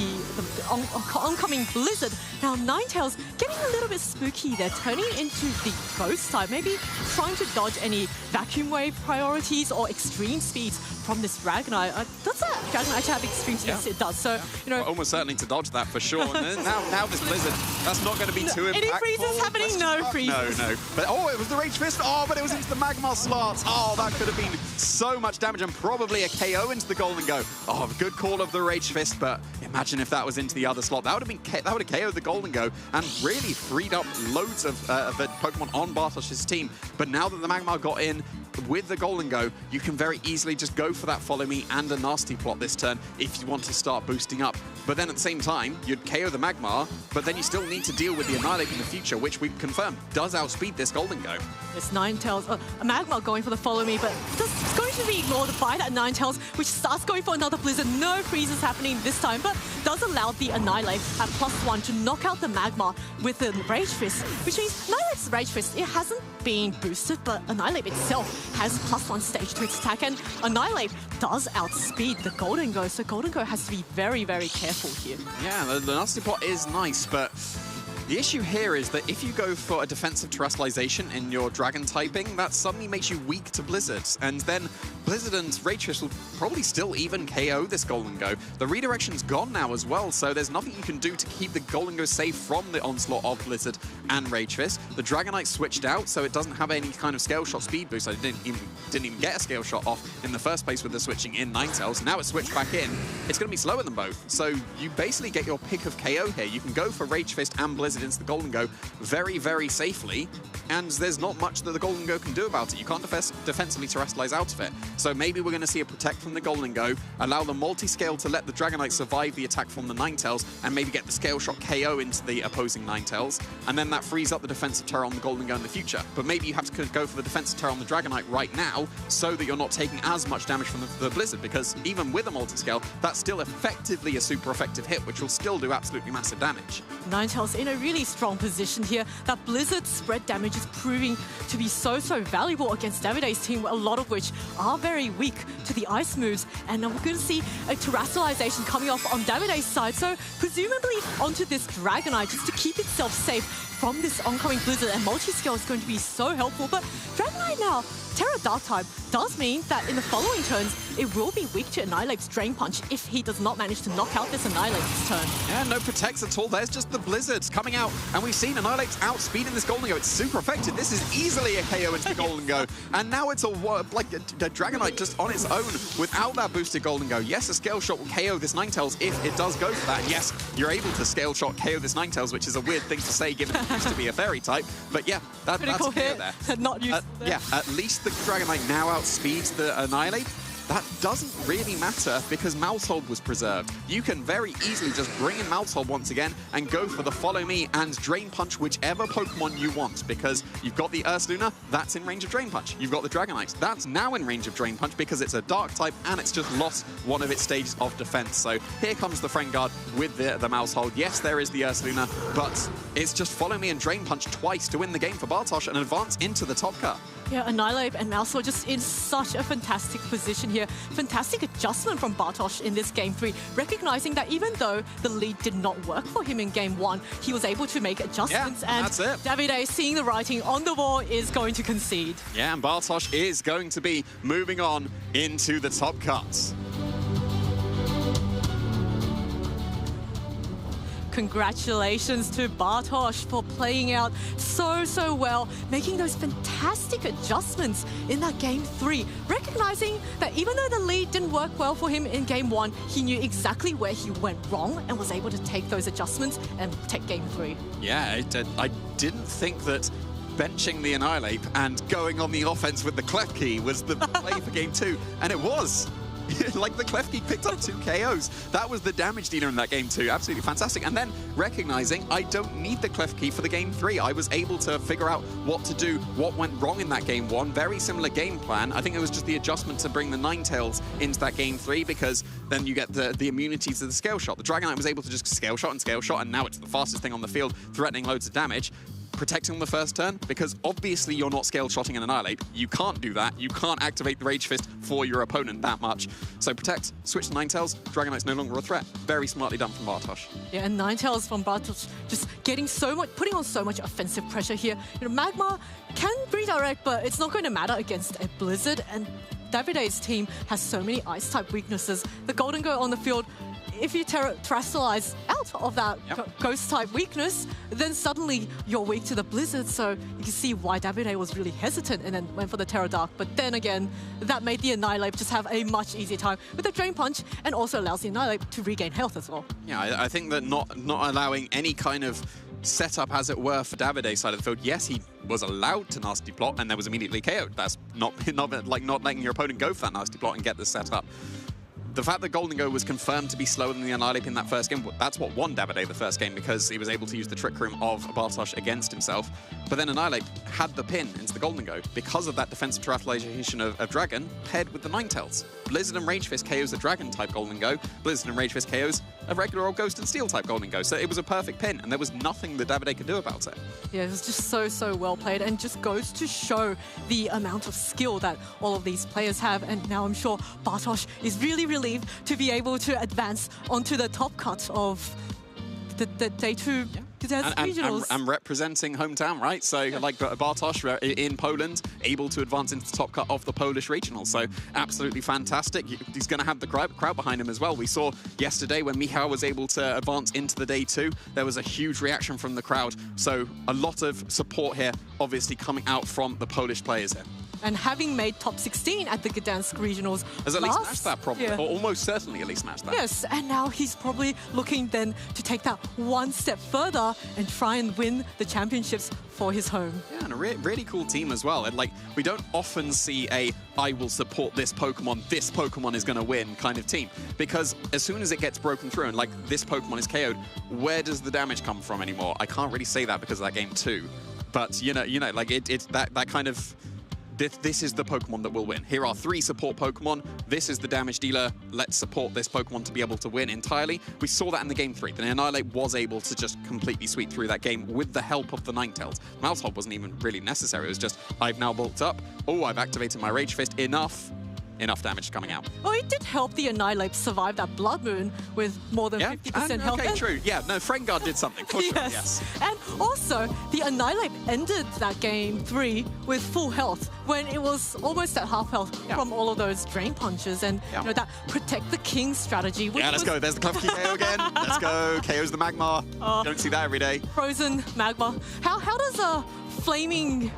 S6: oncoming Blizzard. Now, Ninetales getting a little bit spooky there, turning into the Ghost type, maybe trying to dodge any Vacuum Wave priorities or extreme speeds from this Dragonite. Does that Dragonite actually have extreme speeds? Yes, it does. So, you know...
S7: Well, almost certainly to dodge that for sure. And now this Blizzard, that's not going to be too impactful.
S6: Any freezes happening? No freezes.
S7: No. But, it was the Rage Fist. But it was into the Magma slot. That could have been so much damage and probably a KO into the Golden Go. Good call of the Rage Fist, but imagine if that was into the other slot. That would have KO'd the Golden Go and really freed up loads of the Pokemon on Bartosz's team. But now that the Magma got in with the Golden Go, you can very easily just go for that Follow Me and a Nasty Plot this turn if you want to start boosting up. But then at the same time, you'd KO the Magmar, but then you still need to deal with the Annihilate in the future, which we've confirmed does outspeed this Golden Go.
S6: It's Ninetales, a Magmar going for the Follow Me, but it's going to be ignored by that Ninetales, which starts going for another Blizzard. No freezes happening this time, but does allow the Annihilate at +1 to knock out the Magmar with the Rage Fist, which means Annihilate's Rage Fist, it hasn't been boosted, but Annihilate itself has +1 stage to its attack, and Annihilate does outspeed the Golden Go, so Golden Go has to be very, very careful here.
S7: Yeah, the Nasty Plot is nice, but the issue here is that if you go for a defensive terrestrialization in your Dragon typing, that suddenly makes you weak to Blizzards, and then Blizzard and Rage Fist will probably still even KO this Golden Go. The redirection's gone now as well, so there's nothing you can do to keep the Golden Go safe from the onslaught of Blizzard and Rage Fist. The Dragonite switched out, so it doesn't have any kind of Scale Shot speed boost. I didn't even get a Scale Shot off in the first place with the switching in Ninetales. Now it's switched back in. It's going to be slower than both, so you basically get your pick of KO here. You can go for Rage Fist and Blizzard into the Golden Go very, very safely, and there's not much that the Golden Go can do about it. You can't defensively terrestrialize out of it. So maybe we're going to see a Protect from the Golden Go, allow the multi-scale to let the Dragonite survive the attack from the Ninetales, and maybe get the Scale Shot KO into the opposing Ninetales, and then that frees up the defensive terror on the Golden Go in the future. But maybe you have to go for the defensive terror on the Dragonite right now, so that you're not taking as much damage from the Blizzard, because even with a multi-scale, that's still effectively a super effective hit, which will still do absolutely massive damage.
S6: Ninetales in a really strong position here. That Blizzard spread damage is proving to be so valuable against Davide's team, a lot of which are very weak to the ice moves. And we're going to see a terrestrialization coming off on Davide's side, so presumably onto this Dragonite just to keep itself safe from this oncoming Blizzard, and multi-scale is going to be so helpful. But Dragonite now, Terra Dark type, does mean that in the following turns, it will be weak to Annihilate's Drain Punch if he does not manage to knock out this Annihilate this turn.
S7: Yeah, no protects at all. There's just the Blizzards coming out, and we've seen Annihilate's outspeeding this Golden Go. It's super effective. This is easily a KO into the Golden Go, and now it's a Dragonite just on its own without that boosted Golden Go. Yes, a Scale Shot will KO this Ninetales if it does go for that. Yes, you're able to Scale Shot KO this Ninetales, which is a weird thing to say given it used to be a Fairy type, but yeah, that's a KO there.
S6: Not used
S7: yeah, at least the Dragonite now outspeeds the Annihilate. that doesn't really matter because Mousehold was preserved. You can very easily just bring in Mousehold once again and go for the Follow Me and Drain Punch whichever Pokemon you want, because you've got the Ursaluna, that's in range of Drain Punch. You've got the Dragonite, that's now in range of Drain Punch because it's a Dark type and it's just lost one of its stages of defense. So here comes the Friend Guard with the Mousehold. Yes, there is the Ursaluna, but it's just Follow Me and Drain Punch twice to win the game for Bartosz and advance into the top cut.
S6: Yeah, Annihilate and Mousehold just in such a fantastic position here. Fantastic adjustment from Bartosz in this Game 3, recognizing that even though the lead did not work for him in Game 1, he was able to make adjustments.
S7: Yeah,
S6: and
S7: that's it.
S6: Davide, seeing the writing on the wall, is going to concede.
S7: Yeah, and Bartosz is going to be moving on into the top cuts.
S6: Congratulations to Bartosz for playing out so well, making those fantastic adjustments in that Game 3, recognizing that even though the lead didn't work well for him in Game 1, he knew exactly where he went wrong and was able to take those adjustments and take Game 3.
S7: Yeah, I didn't think that benching the Annihilate and going on the offense with the Clef Key was the play for Game 2, and it was. Like, the Clef Key picked up 2 KOs. That was the damage dealer in that Game 2. Absolutely fantastic. And then recognizing I don't need the Clef Key for the Game 3. I was able to figure out what to do, what went wrong in that Game 1. Very similar game plan. I think it was just the adjustment to bring the Ninetales into that Game 3, because then you get the immunities to the Scale Shot. The Dragonite was able to just Scale Shot, and now it's the fastest thing on the field, threatening loads of damage. Protecting the first turn, because obviously you're not Scale Shotting an Annihilate. You can't do that. You can't activate the Rage Fist for your opponent that much. So protect, switch to Ninetales, Dragonite's no longer a threat. Very smartly done from Bartosz.
S6: Yeah, and Ninetales from Bartosz just getting putting on so much offensive pressure here. You know, Magmar can redirect, but it's not going to matter against a Blizzard, and Davide's team has so many Ice-type weaknesses. The Golden Go on the field, if you Terastallize out of that Ghost-type weakness, then suddenly you're weak to the Blizzard, so you can see why Davide was really hesitant and then went for the Terra Dark. But then again, that made the Annihilate just have a much easier time with the Drain Punch, and also allows the Annihilate to regain health as well.
S7: Yeah, I think that not allowing any kind of setup, as it were, for Davide's side of the field. Yes, he was allowed to Nasty Plot, and there was immediately KO'd. That's not letting your opponent go for that Nasty Plot and get the setup. The fact that Golden Go was confirmed to be slower than the Annihilate in that first game, that's what won Davide the first game, because he was able to use the Trick Room of Bartosz against himself. But then Annihilate had the pin into the Golden Go because of that defensive terrestrialization of Dragon paired with the Ninetales. Blizzard and Rage Fist KOs a Dragon-type Golden Go. Blizzard and Rage Fist KOs a regular old Ghost and Steel-type Golden Go. So it was a perfect pin, and there was nothing that Davide could do about it.
S6: Yeah, it was just so well played, and just goes to show the amount of skill that all of these players have. And now I'm sure Bartosz is really relieved to be able to advance onto the top cut of the Day 2 Gdańsk Regionals.
S7: And representing hometown, right? So like Bartosz in Poland, able to advance into the top cut of the Polish regional. So absolutely fantastic. He's going to have the crowd behind him as well. We saw yesterday when Michał was able to advance into the Day 2, there was a huge reaction from the crowd. So a lot of support here, obviously coming out from the Polish players here.
S6: And having made top 16 at the Gdańsk Regionals
S7: has at least matched that, probably,
S6: yeah.
S7: Or almost certainly at least matched that.
S6: Yes, and now he's probably looking then to take that one step further and try and win the championships for his home.
S7: Yeah, and a really cool team as well. And like, we don't often see a I will support this Pokemon is going to win kind of team, because as soon as it gets broken through and like this Pokemon is KO'd, where does the damage come from anymore? I can't really say that because of that game too, but you know, like it's that kind of. This is the Pokemon that will win. Here are 3 support Pokemon. This is the damage dealer. Let's support this Pokemon to be able to win entirely. We saw that in the Game 3. The Annihilate was able to just completely sweep through that game with the help of the Ninetales. Mousehold wasn't even really necessary. It was just, I've now bulked up. Oh, I've activated my Rage Fist. Enough damage coming out.
S6: Well, it did help the Annihilate survive that Blood Moon with more than 50% health.
S7: Okay, true. Yeah, no, Friend Guard did something, for sure, yes.
S6: And also, the Annihilate ended that Game 3 with full health when it was almost at half health from all of those Drain Punches and you know, that Protect the King strategy.
S7: Yeah, let's go. There's the Clef Key KO again. Let's go. KO's the Magmar. Don't see that every day.
S6: Frozen Magmar. How does a flaming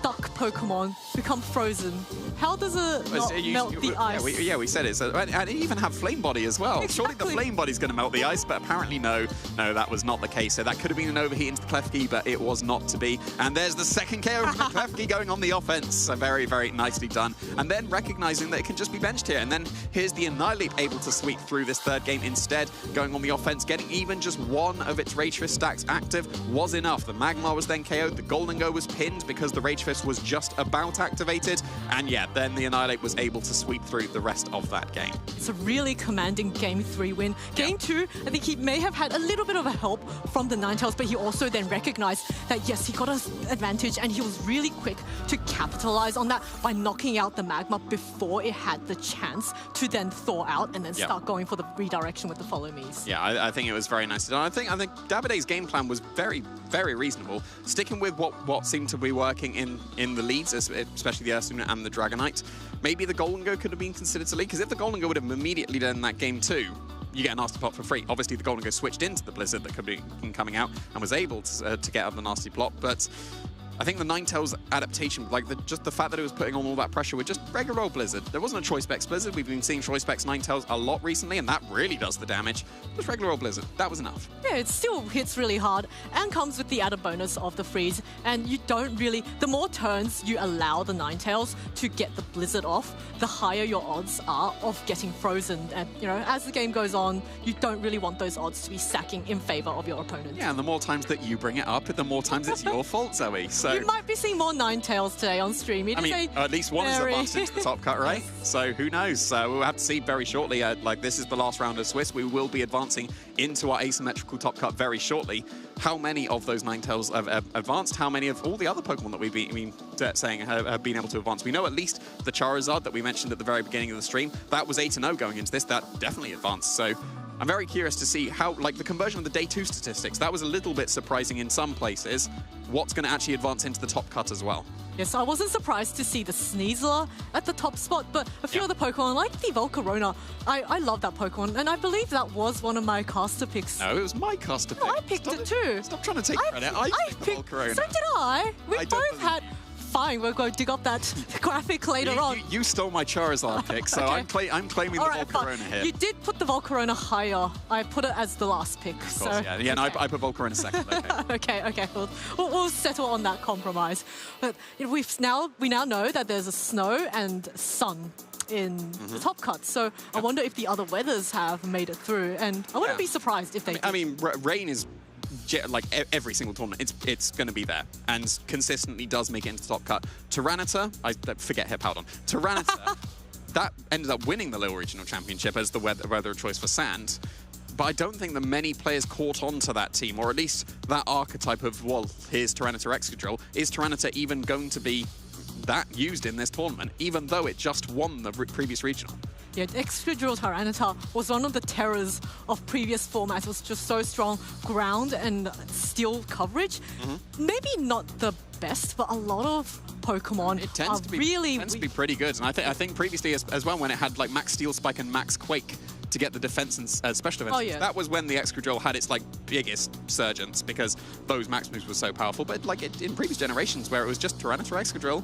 S6: duck Pokemon become frozen, how does it not melt the ice?
S7: We said it. So, and it even have Flame Body as well.
S6: Exactly.
S7: Surely the Flame Body's going to melt the ice, but apparently no, that was not the case. So that could have been an overheat into the Klefki, but it was not to be. And there's the second KO from Klefki going on the offense. So very, very nicely done. And then recognizing that it can just be benched here. And then here's the Annihilate able to sweep through this third game instead, going on the offense, getting even just one of its Rage Fist stacks active was enough. The Magmar was then KO'd, the Golden Go was pinned because the Rage Fist was just about activated, and yeah, then the Annihilate was able to sweep through the rest of that game.
S6: It's a really commanding Game 3 win. Game 2, I think he may have had a little bit of a help from the Ninetales, but he also then recognized that yes, he got an advantage, and he was really quick to capitalize on that by knocking out the Magma before it had the chance to then thaw out and then start going for the redirection with the Follow Me's.
S7: Yeah, I think it was very nice done. I think Davide's game plan was very, very reasonable, sticking with what seemed to be working in the leads, especially the Ursuna and the Dragonite. Maybe the Golden Go could have been considered to lead, because if the Golden Go would have immediately done that game 2, you get a Nasty Plot for free. Obviously, the Golden Go switched into the Blizzard that could be coming out and was able to get out the Nasty Plot, but I think the Ninetales adaptation, like just the fact that it was putting on all that pressure with just regular old Blizzard. There wasn't a Choice Specs Blizzard. We've been seeing Choice Specs Ninetales a lot recently, and that really does the damage. Just regular old Blizzard. That was enough.
S6: Yeah, it still hits really hard and comes with the added bonus of the freeze. And you don't really, the more turns you allow the Ninetales to get the Blizzard off, the higher your odds are of getting frozen. And, you know, as the game goes on, you don't really want those odds to be stacking in favor of your opponent.
S7: Yeah, and the more times that you bring it up, the more times it's your fault, Zoe. So
S6: you might be seeing more Ninetales today on stream.
S7: I mean, at least one is advanced into the top cut, right? So who knows? We'll have to see very shortly. Like, this is the last round of Swiss. We will be advancing into our asymmetrical top cut very shortly. How many of those Ninetales have advanced? How many of all the other Pokemon that we've been saying have been able to advance? We know at least the Charizard that we mentioned at the very beginning of the stream, that was 8-0 going into this. That definitely advanced. So I'm very curious to see how, like, the conversion of the day 2 statistics, that was a little bit surprising in some places. What's going to actually advance into the top cut as well?
S6: Yes, I wasn't surprised to see the Sneasler at the top spot, but a few other Pokemon, like the Volcarona, I love that Pokemon, and I believe that was one of my caster picks.
S7: No, it was my caster pick.
S6: No, I picked it too.
S7: Stop trying to take credit. I picked the Volcarona.
S6: So did I. We both had... Fine, we'll go dig up that graphic later on.
S7: You stole my Charizard pick, so
S6: Okay.
S7: I'm claiming the Volcarona here.
S6: You did put the Volcarona higher. I put it as the last pick.
S7: Of course, yeah. No, I put Volcarona second. Okay.
S6: okay. We'll settle on that compromise. But we now know that there's a snow and sun in the top cut. So I wonder if the other weathers have made it through, and I wouldn't be surprised if they did.
S7: I mean, rain is... like every single tournament, it's going to be there and consistently does make it into the top cut. Tyranitar, I forget Hippowdon. Tyranitar, that ended up winning the Little Regional Championship as the weather choice for Sand. But I don't think that many players caught on to that team, or at least that archetype of, well, here's Tyranitar Excadrill. Is Tyranitar even going to be that used in this tournament, even though it just won the previous regional?
S6: Yeah, Excadrill Tyranitar was one of the terrors of previous formats. It was just so strong, ground and steel coverage. Maybe not the best, but a lot of Pokemon
S7: it tends to be pretty good. And I think previously as well, when it had like Max Steel Spike and Max Quake to get the defense and special defense, that was when the Excadrill had its like biggest surgence, because those Max moves were so powerful. But like in previous generations where it was just Tyranitar Excadrill,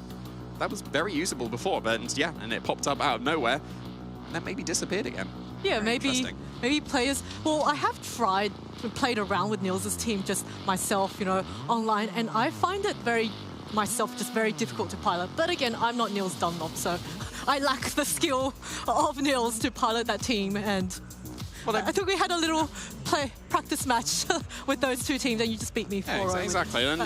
S7: that was very usable before. But yeah, and it popped up out of nowhere. That maybe disappeared again.
S6: Yeah, maybe players... Well, I have played around with Nils' team, just myself, you know, online, and I find it very difficult to pilot. But again, I'm not Nils Dunlop, so I lack the skill of Nils to pilot that team, and... Well, I think we had a little practice match with those two teams, and you just beat me for it.
S7: Exactly, and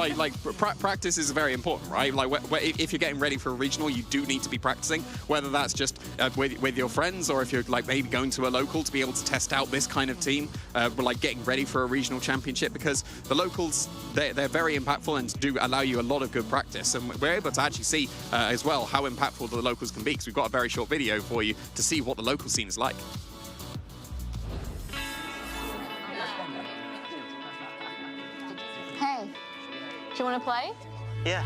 S7: practice is very important, right? Like, if you're getting ready for a regional, you do need to be practicing, whether that's just with your friends, or if you're like maybe going to a local to be able to test out this kind of team, like getting ready for a regional championship, because the locals, they're very impactful and do allow you a lot of good practice, and we're able to actually see as well how impactful the locals can be, because we've got a very short video for you to see what the local scene is like.
S10: Hey, do you want to play?
S11: Yeah.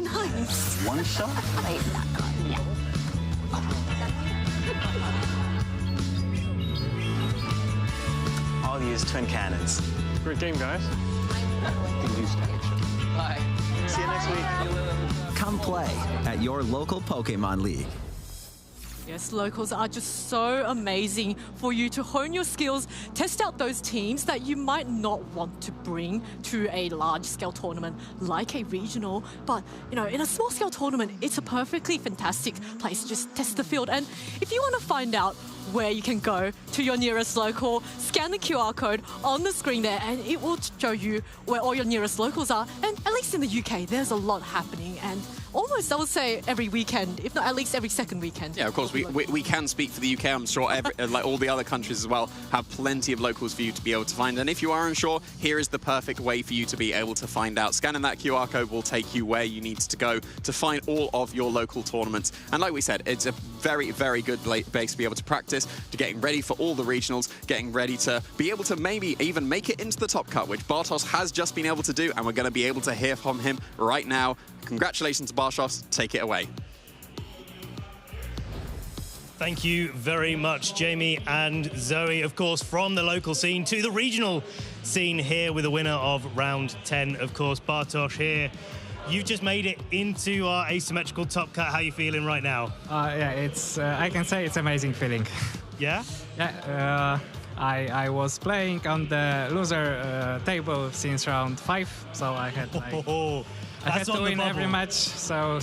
S10: Nice.
S11: One shot?
S10: Wait, that card, yeah.
S11: I'll use twin cannons.
S12: Great game, guys.
S8: Bye.
S11: See you next week. Come play at your local Pokémon League.
S6: Yes, locals are just so amazing for you to hone your skills, test out those teams that you might not want to bring to a large-scale tournament like a regional. But, you know, in a small-scale tournament, it's a perfectly fantastic place to just test the field. And if you want to find out where you can go to your nearest local, scan the QR code on the screen there and it will show you where all your nearest locals are. And at least in the UK, there's a lot happening, and almost, I would say, every weekend, if not at least every second weekend.
S7: Yeah, of course, we can speak for the UK. I'm sure like all the other countries as well have plenty of locals for you to be able to find. And if you are unsure, here is the perfect way for you to be able to find out. Scanning that QR code will take you where you need to go to find all of your local tournaments. And like we said, it's a very, very good base to be able to practice, to getting ready for all the regionals, getting ready to be able to maybe even make it into the top cut, which Bartosz has just been able to do, and we're going to be able to hear from him right now. Congratulations, Bartosz. Take it away.
S5: Thank you very much, Jamie and Zoe, of course, from the local scene to the regional scene here with the winner of round 10, of course, Bartosz here. You've just made it into our asymmetrical top cut. How are you feeling right now?
S12: Yeah, it's I can say it's amazing feeling.
S5: Yeah?
S12: Yeah, I was playing on the loser table since round 5, so I had I had to win every match, so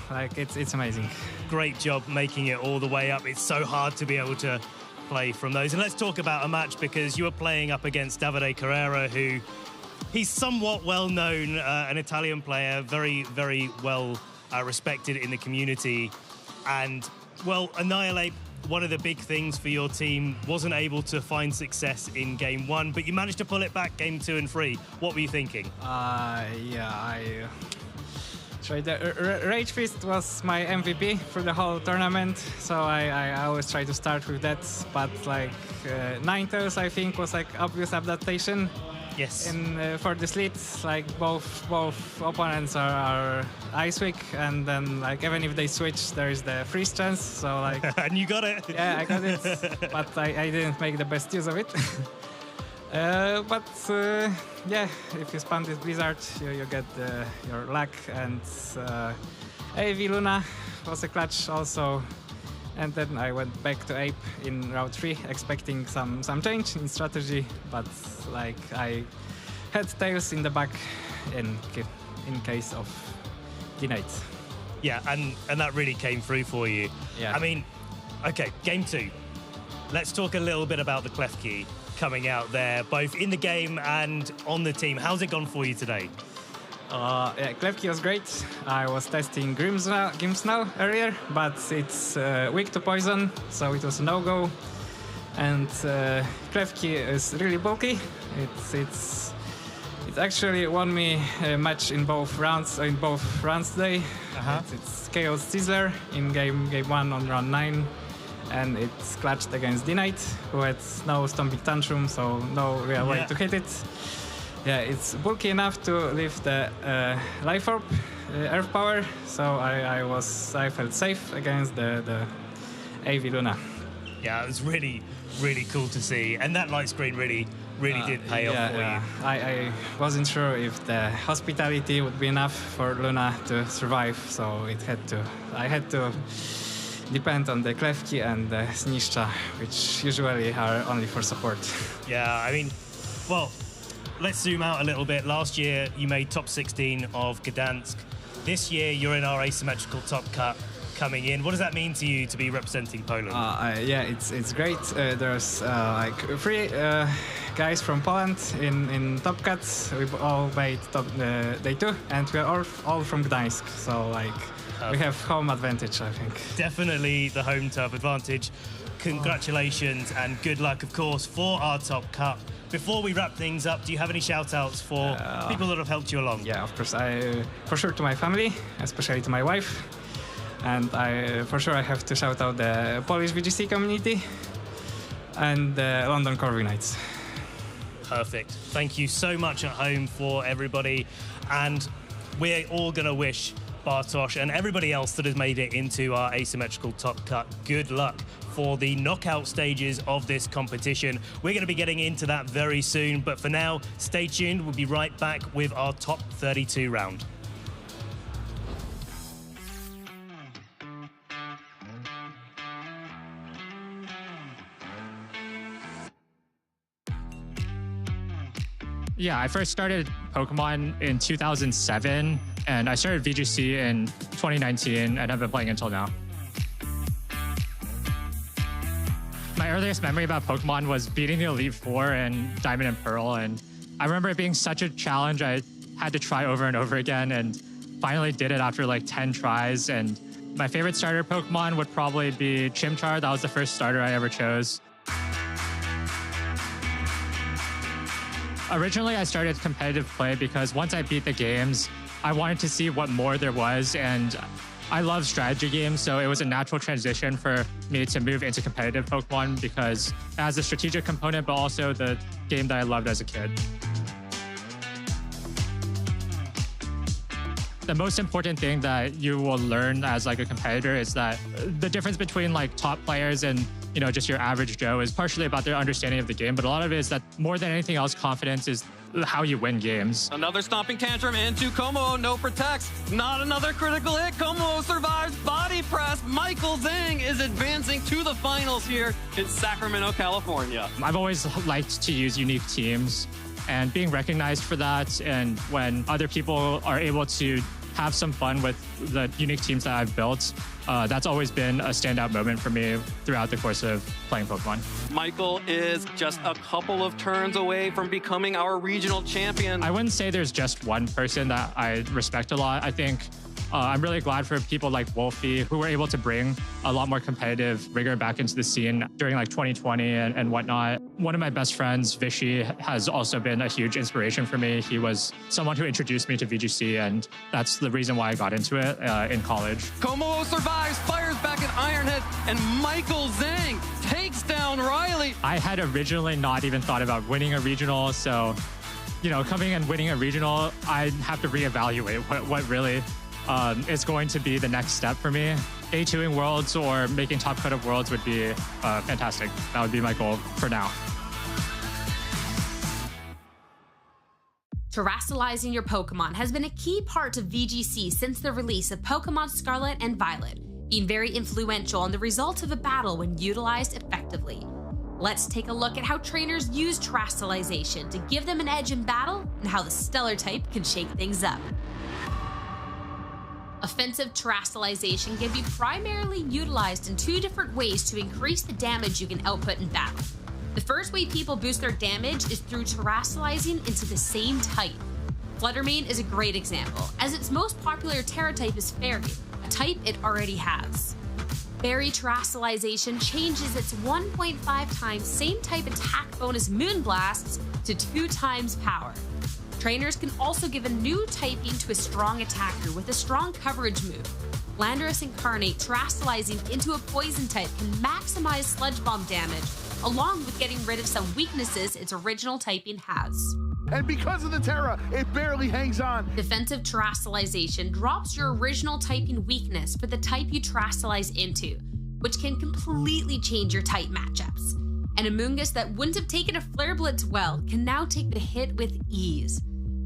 S12: like it's amazing.
S5: Great job making it all the way up. It's so hard to be able to play from those. And let's talk about a match, because you were playing up against Davide Carrera, who he's somewhat well known, an Italian player, very, very well respected in the community. And, well, Annihilate, one of the big things for your team, wasn't able to find success in game 1, but you managed to pull it back game 2 and 3. What were you thinking?
S12: Yeah, I tried. Rage Fist was my MVP for the whole tournament, so I always try to start with that. But like Ninetales, I think, was like obvious adaptation.
S5: Yes.
S12: For the slits, like both opponents are ice weak, and then like even if they switch, there is the freeze chance. So like.
S5: And you got it.
S12: Yeah, I got it, but I didn't make the best use of it. Yeah, if you spam this Blizzard, you get your luck, and AV Luna was a clutch also. And then I went back to Ape in round 3, expecting some change in strategy, but like I had Tails in the back in case of denied.
S5: Yeah, and that really came through for you.
S12: Yeah.
S5: I mean, okay, game 2. Let's talk a little bit about the Klefki coming out there, both in the game and on the team. How's it gone for you today?
S12: Yeah, Klefki was great. I was testing Grimsnell earlier, but it's weak to poison, so it was a no-go. And Klefki is really bulky. It's actually won me a match in both rounds today. It's Chaos Sizzler in game 1 on round 9, and it's clutched against D-Knight, who had no Stomping Tantrum, so no real way to hit it. Yeah, it's bulky enough to lift the Life Orb, Earth Power, so I felt safe against the AV Luna.
S5: Yeah, it was really, really cool to see, and that light screen really did pay off for you.
S12: I wasn't sure if the hospitality would be enough for Luna to survive, so I had to depend on the Klefki and the Snishcha, which usually are only for support.
S5: Yeah, I mean, well, let's zoom out a little bit. Last year, you made top 16 of Gdańsk. This year, you're in our asymmetrical top cut coming in. What does that mean to you to be representing Poland?
S12: Yeah, it's great. There's like 3 guys from Poland in top cuts. We all made top day 2, and we are all from Gdańsk. So like we have home advantage, I think.
S5: Definitely the home turf advantage. Congratulations and good luck, of course, for our top cut. Before we wrap things up, do you have any shout-outs for people that have helped you along?
S12: Yeah, of course. For sure to my family, especially to my wife. And for sure I have to shout out the Polish VGC community and the London Corvi Knights.
S5: Perfect. Thank you so much at home for everybody. And we're all going to wish Bartosz and everybody else that has made it into our asymmetrical top cut good luck for the knockout stages of this competition. We're going to be getting into that very soon, but for now, stay tuned. We'll be right back with our top 32 round.
S13: Yeah, I first started Pokemon in 2007, and I started VGC in 2019, and I've been playing until now. My earliest memory about Pokemon was beating the Elite Four in Diamond and Pearl, and I remember it being such a challenge I had to try over and over again, and finally did it after like 10 tries. And my favorite starter Pokemon would probably be Chimchar. That was the first starter I ever chose. Originally, I started competitive play because once I beat the games, I wanted to see what more there was, and I love strategy games, so it was a natural transition for me to move into competitive Pokemon because it has a strategic component, but also the game that I loved as a kid. The most important thing that you will learn as like a competitor is that the difference between like top players and just your average Joe is partially about their understanding of the game, but a lot of it is that more than anything else, confidence is how you win games.
S14: Another stomping tantrum into Como, no protects. Not another critical hit. Como survives body press. Michael Zhang is advancing to the finals here in Sacramento, California.
S13: I've always liked to use unique teams, and being recognized for that, and when other people are able to have some fun with the unique teams that I've built, that's always been a standout moment for me throughout the course of playing Pokemon.
S14: Michael is just a couple of turns away from becoming our regional champion.
S13: I wouldn't say there's just one person that I respect a lot. I think I'm really glad for people like Wolfie who were able to bring a lot more competitive rigor back into the scene during like 2020 and whatnot. One of my best friends, Vishy, has also been a huge inspiration for me. He was someone who introduced me to VGC, and that's the reason why I got into it in college.
S14: Como survives, fires back at Ironhead, and Michael Zhang takes down Riley.
S13: I had originally not even thought about winning a regional, so coming and winning a regional, I have to reevaluate what really is going to be the next step for me. A2ing Worlds or making top cut of Worlds would be fantastic. That would be my goal for now.
S15: Terastallizing your Pokemon has been a key part of VGC since the release of Pokemon Scarlet and Violet, being very influential on the result of a battle when utilized effectively. Let's take a look at how trainers use Terastallization to give them an edge in battle and how the Stellar type can shake things up. Offensive Terastallization can be primarily utilized in two different ways to increase the damage you can output in battle. The first way people boost their damage is through Terastallizing into the same type. Fluttermane is a great example, as its most popular Terra type is Fairy, a type it already has. Fairy Terastallization changes its 1.5 times same type attack bonus Moonblasts to 2 times power. Trainers can also give a new typing to a strong attacker with a strong coverage move. Landorus Incarnate Terastallizing into a poison type can maximize Sludge Bomb damage, along with getting rid of some weaknesses its original typing has.
S16: And because of the Terra, it barely hangs on.
S15: Defensive Terastallization drops your original typing weakness for the type you Terastallize into, which can completely change your type matchups. An Amoonguss that wouldn't have taken a Flare Blitz well can now take the hit with ease.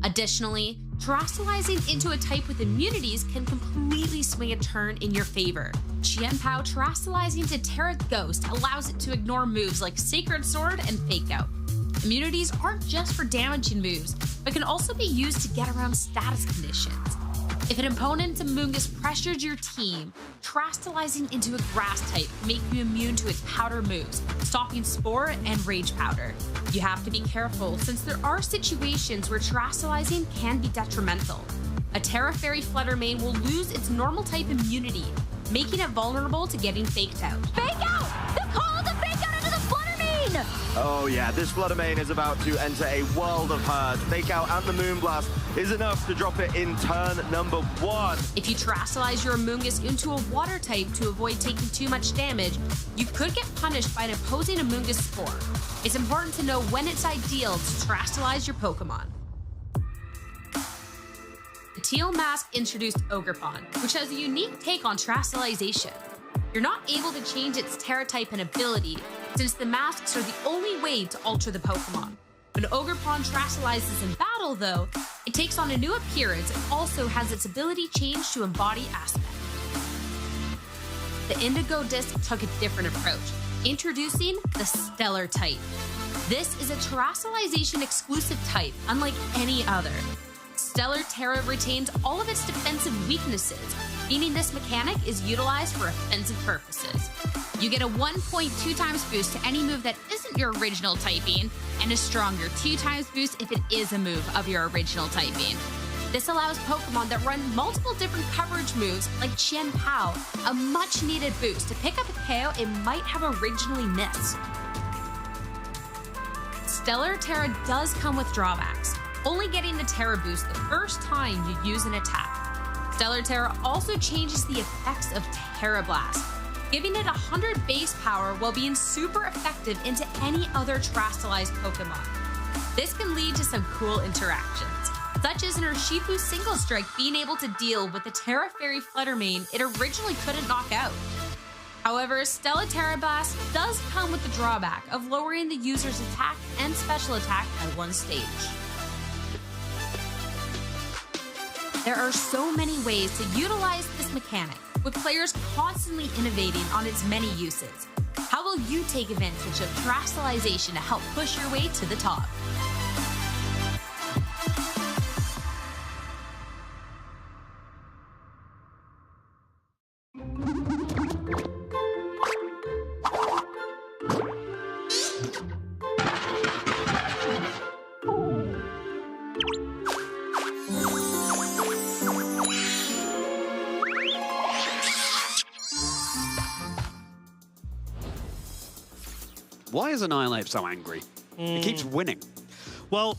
S15: Additionally, Terastallizing into a type with immunities can completely swing a turn in your favor. Qianpao Terastallizing to Terra Ghost allows it to ignore moves like Sacred Sword and Fake Out. Immunities aren't just for damaging moves, but can also be used to get around status conditions. If an opponent's Amoonguss pressures your team, Terastallizing into a grass type can make you immune to its powder moves, stopping Spore and Rage Powder. You have to be careful since there are situations where Terastallizing can be detrimental. A Terra Fairy Fluttermane will lose its normal type immunity, making it vulnerable to getting faked out.
S1: Fake out! The call to fake out into the Fluttermane!
S17: Oh yeah, this Fluttermane is about to enter a world of hurt. Fake out and the Moonblast is enough to drop it in turn number 1.
S15: If you Terastallize your Amoonguss into a water type to avoid taking too much damage, you could get punished by an opposing Amoonguss Spore. It's important to know when it's ideal to Terastallize your Pokemon. The Teal Mask introduced Ogerpon, which has a unique take on Terastallization. You're not able to change its Terra type and ability, since the masks are the only way to alter the Pokemon. When Ogerpon terastallizes in battle, though, it takes on a new appearance and also has its ability changed to embody aspect. The Indigo Disc took a different approach, introducing the Stellar type. This is a terastallization exclusive type, unlike any other. Stellar Terra retains all of its defensive weaknesses, meaning this mechanic is utilized for offensive purposes. You get a 1.2 times boost to any move that isn't your original typing, and a stronger 2 times boost if it is a move of your original typing. This allows Pokemon that run multiple different coverage moves, like Chien Pao, a much needed boost to pick up a KO it might have originally missed. Stellar Terra does come with drawbacks, only getting the Terra boost the first time you use an attack. Stellar Terra also changes the effects of Terra Blast, giving it 100 base power while being super effective into any other terastallized Pokemon. This can lead to some cool interactions, such as an Urshifu Single Strike being able to deal with the Terra Fairy Fluttermane it originally couldn't knock out. However, Stellar Terra Blast does come with the drawback of lowering the user's attack and special attack at one stage. There are so many ways to utilize this mechanic, with players constantly innovating on its many uses. How will you take advantage of terastallization to help push your way to the top?
S4: Why is Annihilate so angry? It keeps winning.
S5: Well,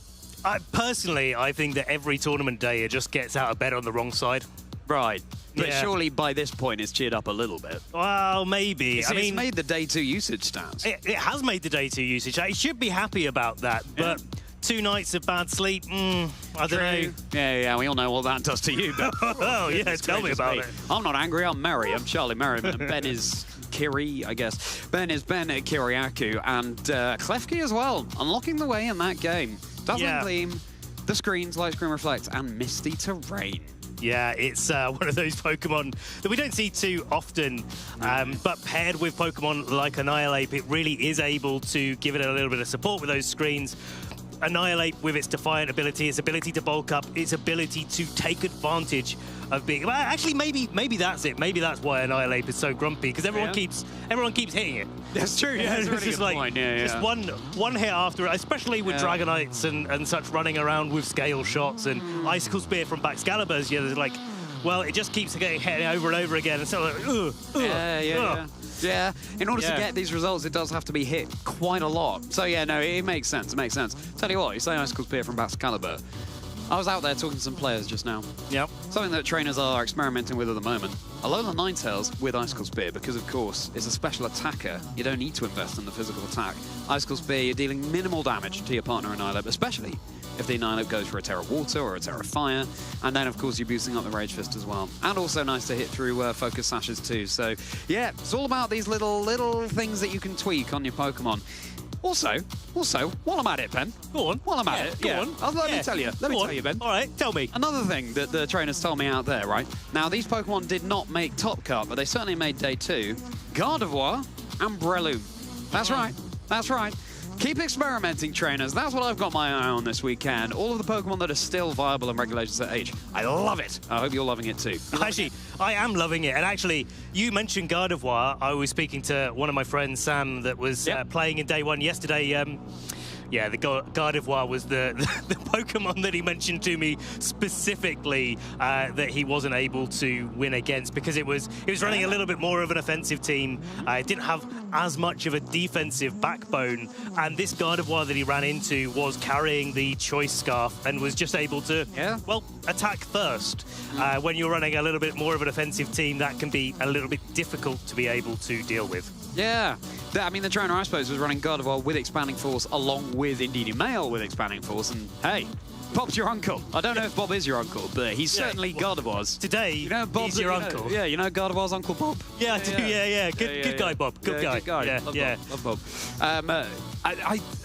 S5: personally, I think that every tournament day it just gets out of bed on the wrong side.
S4: Right. But
S5: Yeah.
S4: surely by this point it's cheered up a little bit.
S5: Well, maybe.
S4: I mean, it's made the day 2 usage stats.
S5: It has made the day 2 usage. It should be happy about that, but 2 nights of bad sleep, I don't know.
S4: Yeah, we all know what that does to you. But,
S5: oh, yeah, tell me about it.
S4: I'm not angry, I'm merry. I'm Charlie Merriman, and Ben is Kiri, I guess. Ben is Ben at Kiriaku, and Klefki as well, unlocking the way in that game. Dazzling Gleam, the screens, Light Screen Reflect, and Misty Terrain.
S5: Yeah, it's one of those Pokemon that we don't see too often, but paired with Pokemon like Annihilate, it really is able to give it a little bit of support with those screens. Annihilate, with its Defiant ability, its ability to bulk up, its ability to take advantage of being... Well, actually, maybe that's it. Maybe that's why Annihilate is so grumpy, because everyone keeps hitting it.
S4: That's true, yeah, that's a really
S5: just
S4: good
S5: like,
S4: point. Yeah,
S5: just one hit after it, especially with Dragonites and such running around with scale shots and Icicle Spear from Baxcaliburs, there's like... Well, it just keeps getting hit over and over again. And so like,
S4: Yeah, in order to get these results, it does have to be hit quite a lot. So yeah, no, it makes sense. It makes sense. Tell you what, you say Icicle Spear from Baxcalibur. I was out there talking to some players just now.
S5: Yep.
S4: Something that trainers are experimenting with at the moment. Alola Ninetales with Icicle Spear, because of course it's a special attacker. You don't need to invest in the physical attack. Icicle Spear, you're dealing minimal damage to your partner Annihilate, especially if the Annihilate goes for a Terra Water or a Terra Fire. And then, of course, you're boosting up the Rage Fist as well. And also nice to hit through Focus Sashes too. So, yeah, it's all about these little things that you can tweak on your Pokemon. Also, while I'm at it, Ben.
S5: Go on.
S4: While I'm at it,
S5: Go on.
S4: Let me tell you. Let me tell you, Ben.
S5: All right, tell me.
S4: Another thing that the trainers told me out there, right? Now, these Pokemon did not make Top Cut, but they certainly made Day 2. Gardevoir and Breloom. That's right. That's right. Keep experimenting, trainers. That's what I've got my eye on this weekend. All of the Pokemon that are still viable in Regulation Set H. I love it. I hope you're loving it too.
S5: Actually, I am loving it. And actually, you mentioned Gardevoir. I was speaking to one of my friends, Sam, that was playing in Day 1 yesterday. Yeah, the Gardevoir was the Pokemon that he mentioned to me specifically that he wasn't able to win against, because it was running a little bit more of an offensive team. It didn't have as much of a defensive backbone, and this Gardevoir that he ran into was carrying the Choice Scarf and was just able to, attack first. When you're running a little bit more of an offensive team, that can be a little bit difficult to be able to deal with.
S4: Yeah. I mean, the trainer, I suppose, was running Gardevoir with Expanding Force along with Indeedee Mail with Expanding Force. And, hey, Bob's your uncle. I don't know if Bob is your uncle, but he's certainly Gardevoir's.
S5: Today,
S4: you know, Bob's
S5: he's your uncle.
S4: Yeah, you know Gardevoir's Uncle Bob?
S5: Yeah, I do. Yeah. Good guy, Bob. Good guy.
S4: Love Bob.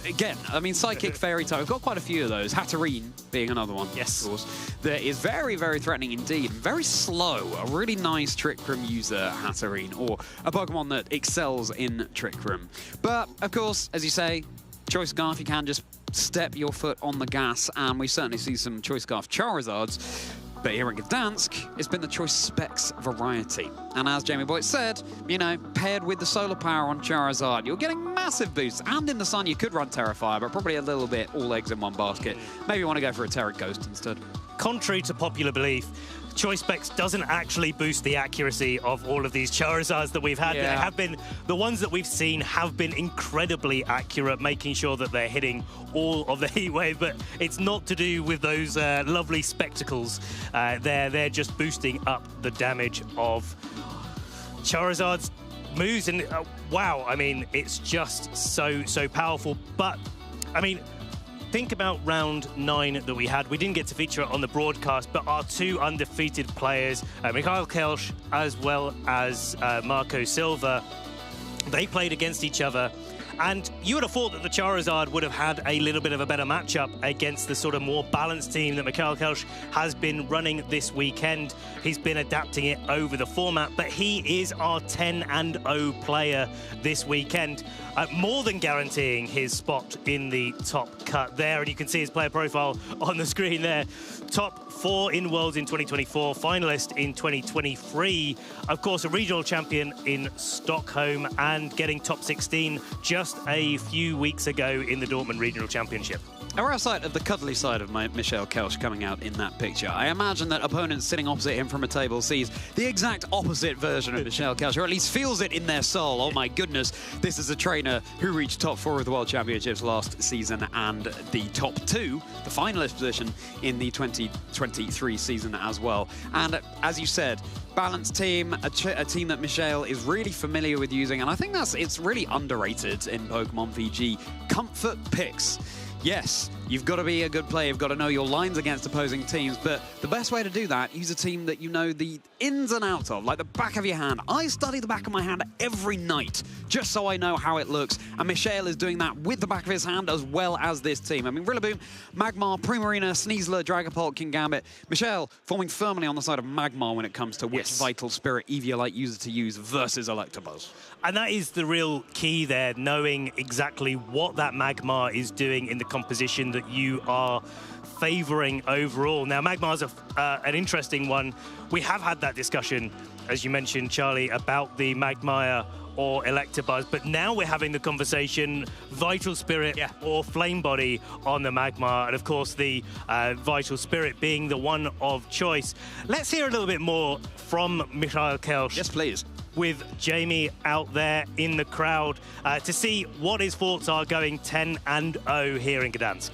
S4: Again, I mean, Psychic Fairy type. We've got quite a few of those. Hatterene being another one.
S5: Yes.
S4: Of course. That is very, very threatening indeed. Very slow. A really nice Trick Room user, Hatterene, or a Pokemon that excels in Trick Room. But, of course, as you say, Choice Scarf, you can just step your foot on the gas, and we certainly see some Choice Scarf Charizards. But here in Gdansk, it's been the Choice Specs variety. And as Jamie Boyd said, you know, paired with the solar power on Charizard, you're getting massive boosts. And in the sun, you could run Terrafire, but probably a little bit all eggs in one basket. Maybe you want to go for a Terra Ghost instead.
S5: Contrary to popular belief, Choice Specs doesn't actually boost the accuracy of all of these Charizards that we've had.
S4: Yeah.
S5: They have been, the ones that we've seen have been incredibly accurate, making sure that they're hitting all of the heat wave, but it's not to do with those lovely spectacles. They're just boosting up the damage of Charizard's moves, and wow, I mean, it's just so powerful. But I mean, think about round 9 that we had. We didn't get to feature it on the broadcast, but our two undefeated players, Mikhail Kelsch as well as Marco Silva, they played against each other. And you would have thought that the Charizard would have had a little bit of a better matchup against the sort of more balanced team that Mikhail Kelsch has been running this weekend. He's been adapting it over the format, but he is our 10-0 player this weekend, more than guaranteeing his spot in the top cut there. And you can see his player profile on the screen there. Top 4 in Worlds in 2024, finalist in 2023. Of course, a regional champion in Stockholm and getting top 16 just a few weeks ago in the Dortmund Regional Championship.
S4: Our outside of the cuddly side of Michel Kelsch coming out in that picture. I imagine that opponents sitting opposite him from a table sees the exact opposite version of Michel Kelsch, or at least feels it in their soul. Oh my goodness, this is a trainer who reached top 4 of the World Championships last season and the top 2, the finalist position in the 2023 season as well. And as you said, balanced team, a team that Michel is really familiar with using, and I think it's really underrated in Pokemon VG. Comfort picks. Yes, you've got to be a good player, you've got to know your lines against opposing teams, but the best way to do that, use a team that you know the ins and outs of, like the back of your hand. I study the back of my hand every night, just so I know how it looks, and Michel is doing that with the back of his hand as well as this team. I mean, Rillaboom, Magmar, Primarina, Sneasler, Dragapult, Kingambit, Michel forming firmly on the side of Magmar when it comes to which Vital Spirit Eviolite user to use versus Electabuzz.
S5: And that is the real key there, knowing exactly what that Magmar is doing in the composition that you are favouring overall. Now, Magmar's an interesting one. We have had that discussion, as you mentioned, Charlie, about the Magmire or Electabuzz, but now we're having the conversation Vital Spirit or Flame Body on the Magmar, and of course the Vital Spirit being the one of choice. Let's hear a little bit more from Mikhail Kelsch.
S4: Yes, please.
S5: With Jamie out there in the crowd to see what his thoughts are going 10-0 here in Gdansk.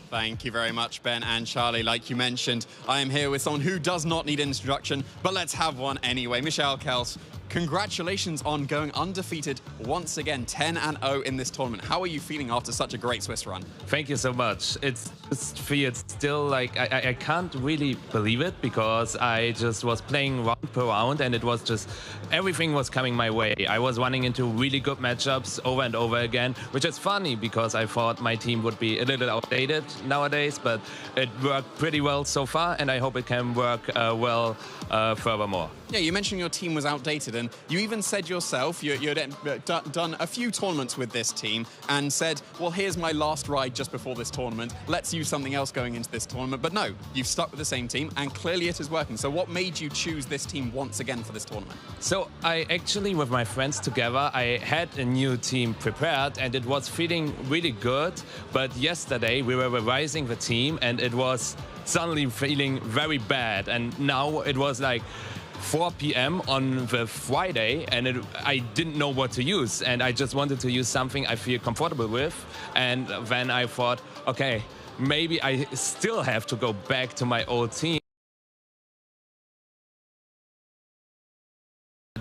S7: Thank you very much, Ben and Charlie. Like you mentioned, I am here with someone who does not need introduction, but let's have one anyway. Michel Kelsch, congratulations on going undefeated once again, 10-0 in this tournament. How are you feeling after such a great Swiss run?
S18: Thank you so much. It feels still like I can't really believe it, because I just was playing round per round and it was just everything was coming my way. I was running into really good matchups over and over again, which is funny because I thought my team would be a little outdated nowadays, but it worked pretty well so far, and I hope it can work well furthermore.
S7: Yeah, you mentioned your team was outdated, and you even said yourself you had done a few tournaments with this team and said, well, here's my last ride just before this tournament. Let's use something else going into this tournament. But no, you've stuck with the same team, and clearly it is working. So what made you choose this team once again for this tournament?
S18: So I actually, with my friends together, I had a new team prepared, and it was feeling really good. But yesterday we were revising the team, and it was suddenly feeling very bad. And now it was like 4 p.m. on the Friday, and I didn't know what to use, and I just wanted to use something I feel comfortable with. And then I thought, okay, maybe I still have to go back to my old team.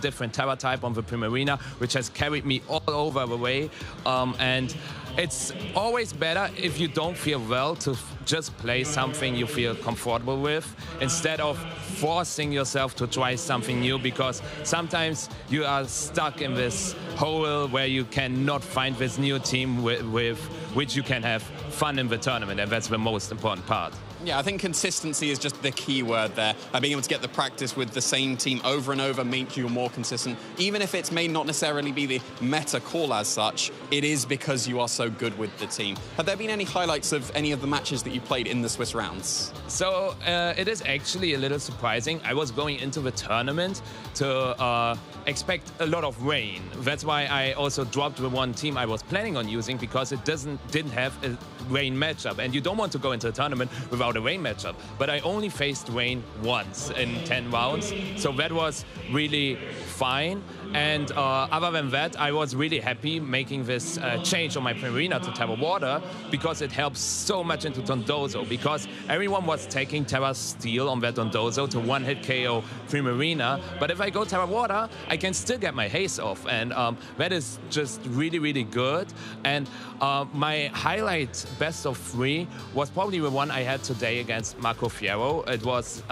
S18: different Terra type on the Primarina, which has carried me all over the way. And it's always better if you don't feel well to just play something you feel comfortable with instead of forcing yourself to try something new, because sometimes you are stuck in this hole where you cannot find this new team with which you can have fun in the tournament, and that's the most important part.
S7: Yeah, I think consistency is just the key word there. Being able to get the practice with the same team over and over makes you more consistent. Even if it may not necessarily be the meta call as such, it is because you are so good with the team. Have there been any highlights of any of the matches that you played in the Swiss rounds?
S18: So it is actually a little surprising. I was going into the tournament to expect a lot of rain. That's why I also dropped the one team I was planning on using, because it didn't have a rain matchup, and you don't want to go into a tournament without a rain matchup. But I only faced rain once in 10 rounds, so that was really fine. And other than that, I was really happy making this change on my Primarina to Terra Water, because it helps so much into Dondozo, because everyone was taking Terra Steel on that Dondozo to one-hit KO Primarina. But if I go Terra Water, I can still get my haste off, and that is just really, really good. And my highlight best of 3 was probably the one I had today against Marco Fierro. It was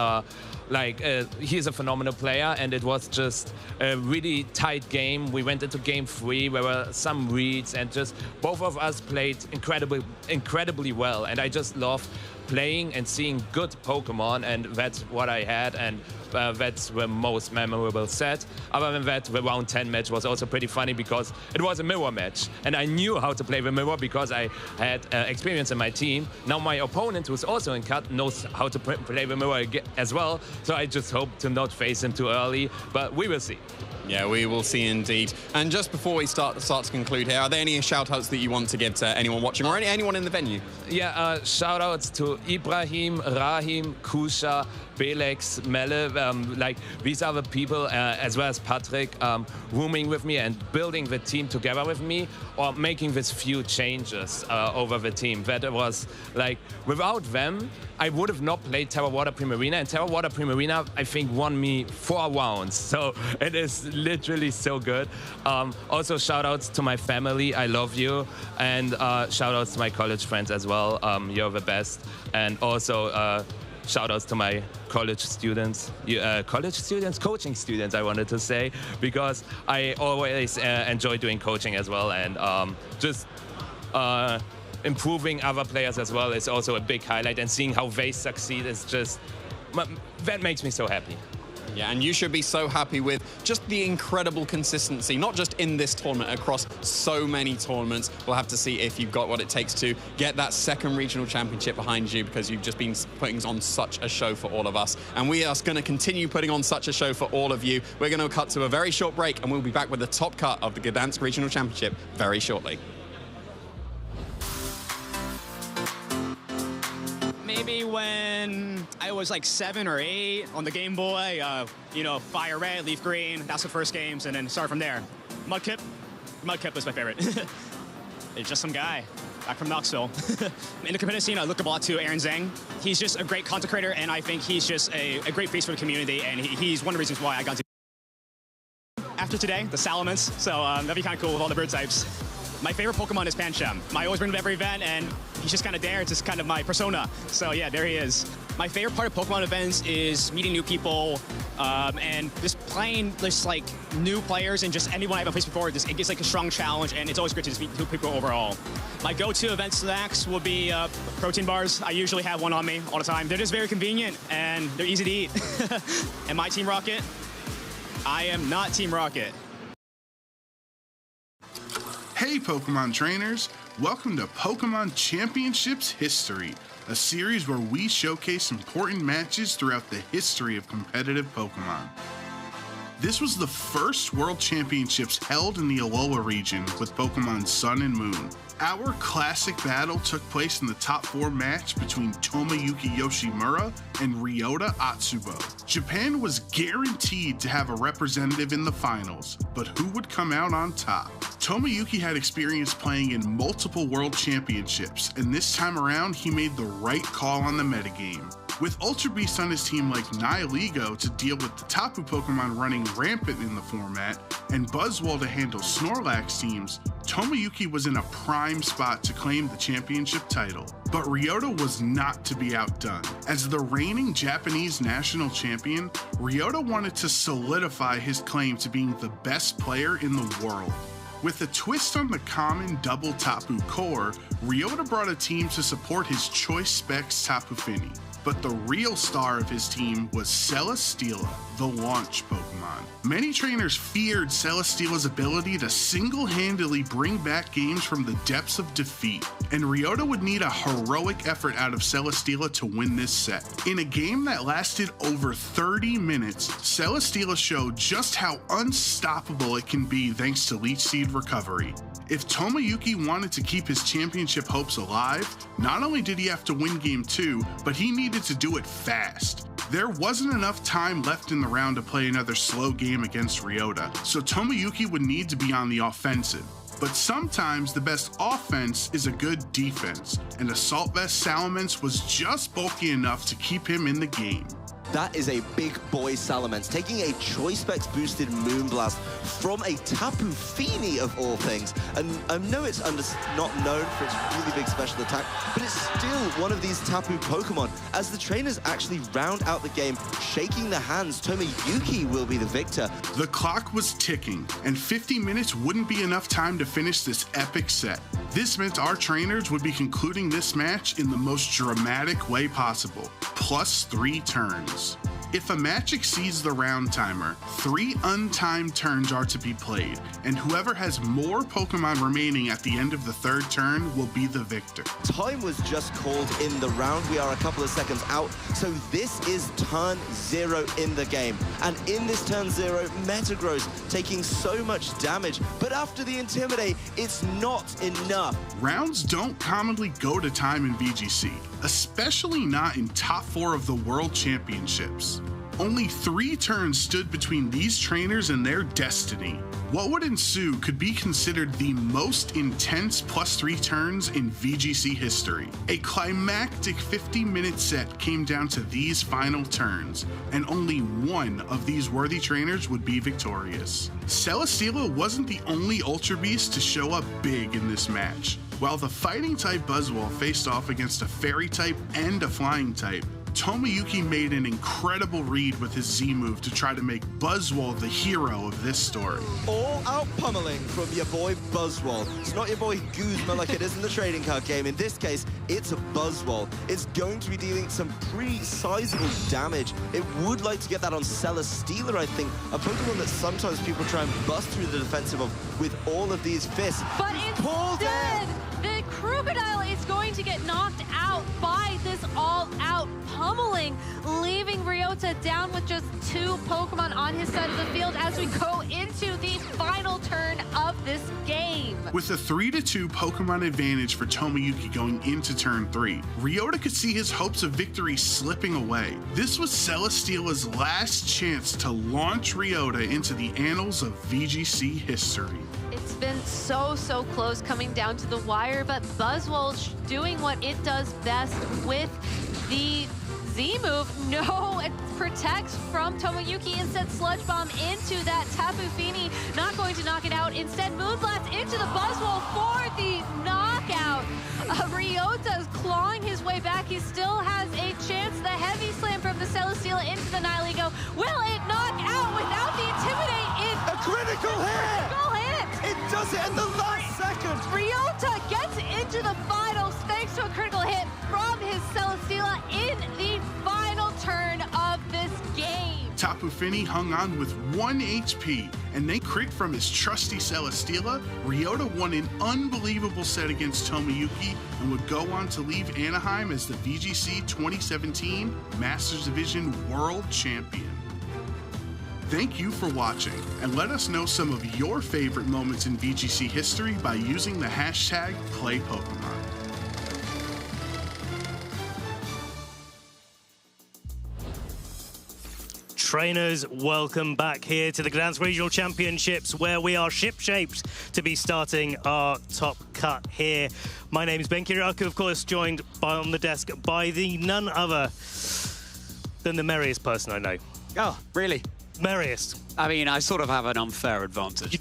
S18: he's a phenomenal player, and it was just a really tight game. We went into game 3, there were some reads, and just both of us played incredibly well. And I just love playing and seeing good Pokemon, and that's what I had, and that's the most memorable set. Other than that, the round 10 match was also pretty funny, because it was a mirror match, and I knew how to play the mirror because I had experience in my team. Now my opponent, who's also in cut, knows how to play the mirror as well, so I just hope to not face him too early, but we will see.
S7: Yeah, we will see indeed. And just before we start to conclude here, are there any shout-outs that you want to give to anyone watching or anyone in the venue?
S18: Yeah, shout-outs to Ibrahim, Rahim, Kusha, Belex, Mele. These are the people, as well as Patrick, rooming with me and building the team together with me, or making these few changes over the team. That was without them, I would have not played Terra Water Primarina, and Terra Water Primarina, I think, won me 4 rounds. So it is literally so good. Also, shout-outs to my family. I love you. And shout-outs to my college friends as well. You're the best. And also, shout-outs to my college students, coaching students, I wanted to say, because I always enjoy doing coaching as well, and just improving other players as well is also a big highlight, and seeing how they succeed is just, that makes me so happy.
S7: Yeah, and you should be so happy with just the incredible consistency, not just in this tournament, across so many tournaments. We'll have to see if you've got what it takes to get that second regional championship behind you, because you've just been putting on such a show for all of us. And we are going to continue putting on such a show for all of you. We're going to cut to a very short break, and we'll be back with the top cut of the Gdańsk Regional Championship very shortly.
S19: Maybe when I was like 7 or 8 on the Game Boy, Fire Red, Leaf Green, that's the first games, and then start from there. Mudkip was my favorite. It's just some guy back from Knoxville. In the competitive scene, I look up a lot to Aaron Zhang. He's just a great content creator, and I think he's just a great face for the community, and he's one of the reasons why I got to after today, the Salamence, so that'd be kind of cool with all the bird types. My favorite Pokemon is Pancham. I always bring him to every event, and he's just kind of there. It's just kind of my persona. So yeah, there he is. My favorite part of Pokemon events is meeting new people, and just playing just like new players and just anyone I haven't faced before. It gets like a strong challenge, and it's always great to just meet new people overall. My go-to event snacks will be protein bars. I usually have one on me all the time. They're just very convenient, and they're easy to eat. Am I Team Rocket? I am not Team Rocket.
S20: Hey Pokemon trainers, welcome to Pokemon Championships History, a series where we showcase important matches throughout the history of competitive Pokemon. This was the first World Championships held in the Alola region with Pokemon Sun and Moon. Our classic battle took place in the top 4 match between Tomoyuki Yoshimura and Ryota Atsubo. Japan was guaranteed to have a representative in the finals, but who would come out on top? Tomoyuki had experience playing in multiple World Championships, and this time around he made the right call on the metagame. With Ultra Beasts on his team like Nihilego to deal with the Tapu Pokemon running rampant in the format, and Buzzwole to handle Snorlax teams, Tomoyuki was in a prime spot to claim the championship title. But Ryota was not to be outdone. As the reigning Japanese national champion, Ryota wanted to solidify his claim to being the best player in the world. With a twist on the common double Tapu core, Ryota brought a team to support his choice specs Tapu Fini. But the real star of his team was Celesteela, the launch Pokemon. Many trainers feared Celesteela's ability to single-handedly bring back games from the depths of defeat, and Ryota would need a heroic effort out of Celesteela to win this set. In a game that lasted over 30 minutes, Celesteela showed just how unstoppable it can be thanks to Leech Seed recovery. If Tomoyuki wanted to keep his championship hopes alive, not only did he have to win Game 2, but he needed to do it fast. There wasn't enough time left in the round to play another slow game against Ryota, so Tomoyuki would need to be on the offensive. But sometimes the best offense is a good defense, and Assault Vest Salamence was just bulky enough to keep him in the game.
S2: That is a big boy Salamence, taking a Choice Specs boosted Moonblast from a Tapu Fini of all things. And I know it's not known for its really big special attack, but it's still one of these Tapu Pokemon. As the trainers actually round out the game, shaking the hands, Tomoyuki will be the victor.
S20: The clock was ticking, and 50 minutes wouldn't be enough time to finish this epic set. This meant our trainers would be concluding this match in the most dramatic way possible, plus 3 turns. If a match exceeds the round timer, 3 untimed turns are to be played, and whoever has more Pokemon remaining at the end of the 3rd turn will be the victor.
S2: Time was just called in the round. We are a couple of seconds out, so this is turn 0 in the game. And in this turn 0, Metagross taking so much damage, but after the Intimidate, it's not enough.
S20: Rounds don't commonly go to time in VGC, especially not in top 4 of the World Championships. Only 3 turns stood between these trainers and their destiny. What would ensue could be considered the most intense plus 3 turns in VGC history. A climactic 50-minute set came down to these final turns, and only one of these worthy trainers would be victorious. Celesteela wasn't the only Ultra Beast to show up big in this match. While the Fighting-type Buzzwole faced off against a Fairy-type and a Flying-type, Tomoyuki made an incredible read with his Z-move to try to make Buzzwole the hero of this story.
S2: All out pummeling from your boy Buzzwole. It's not your boy Guzma like it is in the trading card game. In this case, it's a Buzzwole. It's going to be dealing some pretty sizable damage. It would like to get that on Celesteela, I think, a Pokemon that sometimes people try and bust through the defensive of with all of these fists.
S6: But instead, the Crocodile is going to get knocked out by this all-out pummeling, leaving Ryota down with just 2 Pokemon on his side of the field as we go into the final turn of this game.
S20: With a 3-2 Pokemon advantage for Tomoyuki going into turn 3, Ryota could see his hopes of victory slipping away. This was Celesteela's last chance to launch Ryota into the annals of VGC history.
S6: It's been so close coming down to the wire, but Buzzwole doing what it does best with the Z-move. No, it protects from Tomoyuki. Instead, Sludge Bomb into that Tapu Fini. Not going to knock it out. Instead, Moonblast into the Buzzwole for the knockout. Ryota's clawing his way back. He still has a chance. The Heavy Slam from the Celesteela into the Nihilego. Will it knock out without the Intimidate?
S2: A critical hit!
S6: Critical hit!
S2: It does it in the last second!
S6: Ryota gets into the finals thanks to a critical hit from his Celesteela in the final turn of this game.
S20: Tapu Fini hung on with 1 HP, and then crit from his trusty Celesteela, Ryota won an unbelievable set against Tomoyuki and would go on to leave Anaheim as the VGC 2017 Masters Division World Champion. Thank you for watching, and let us know some of your favorite moments in VGC history by using the hashtag #PlayPokemon.
S5: Trainers, welcome back here to the Gdańsk Regional Championships, where we are ship-shaped to be starting our top cut here. My name is Ben Kiriakou, of course, joined on the desk by the none other than the merriest person I know.
S4: Oh, really?
S5: Merriest.
S4: I mean, I sort of have an unfair advantage.
S5: You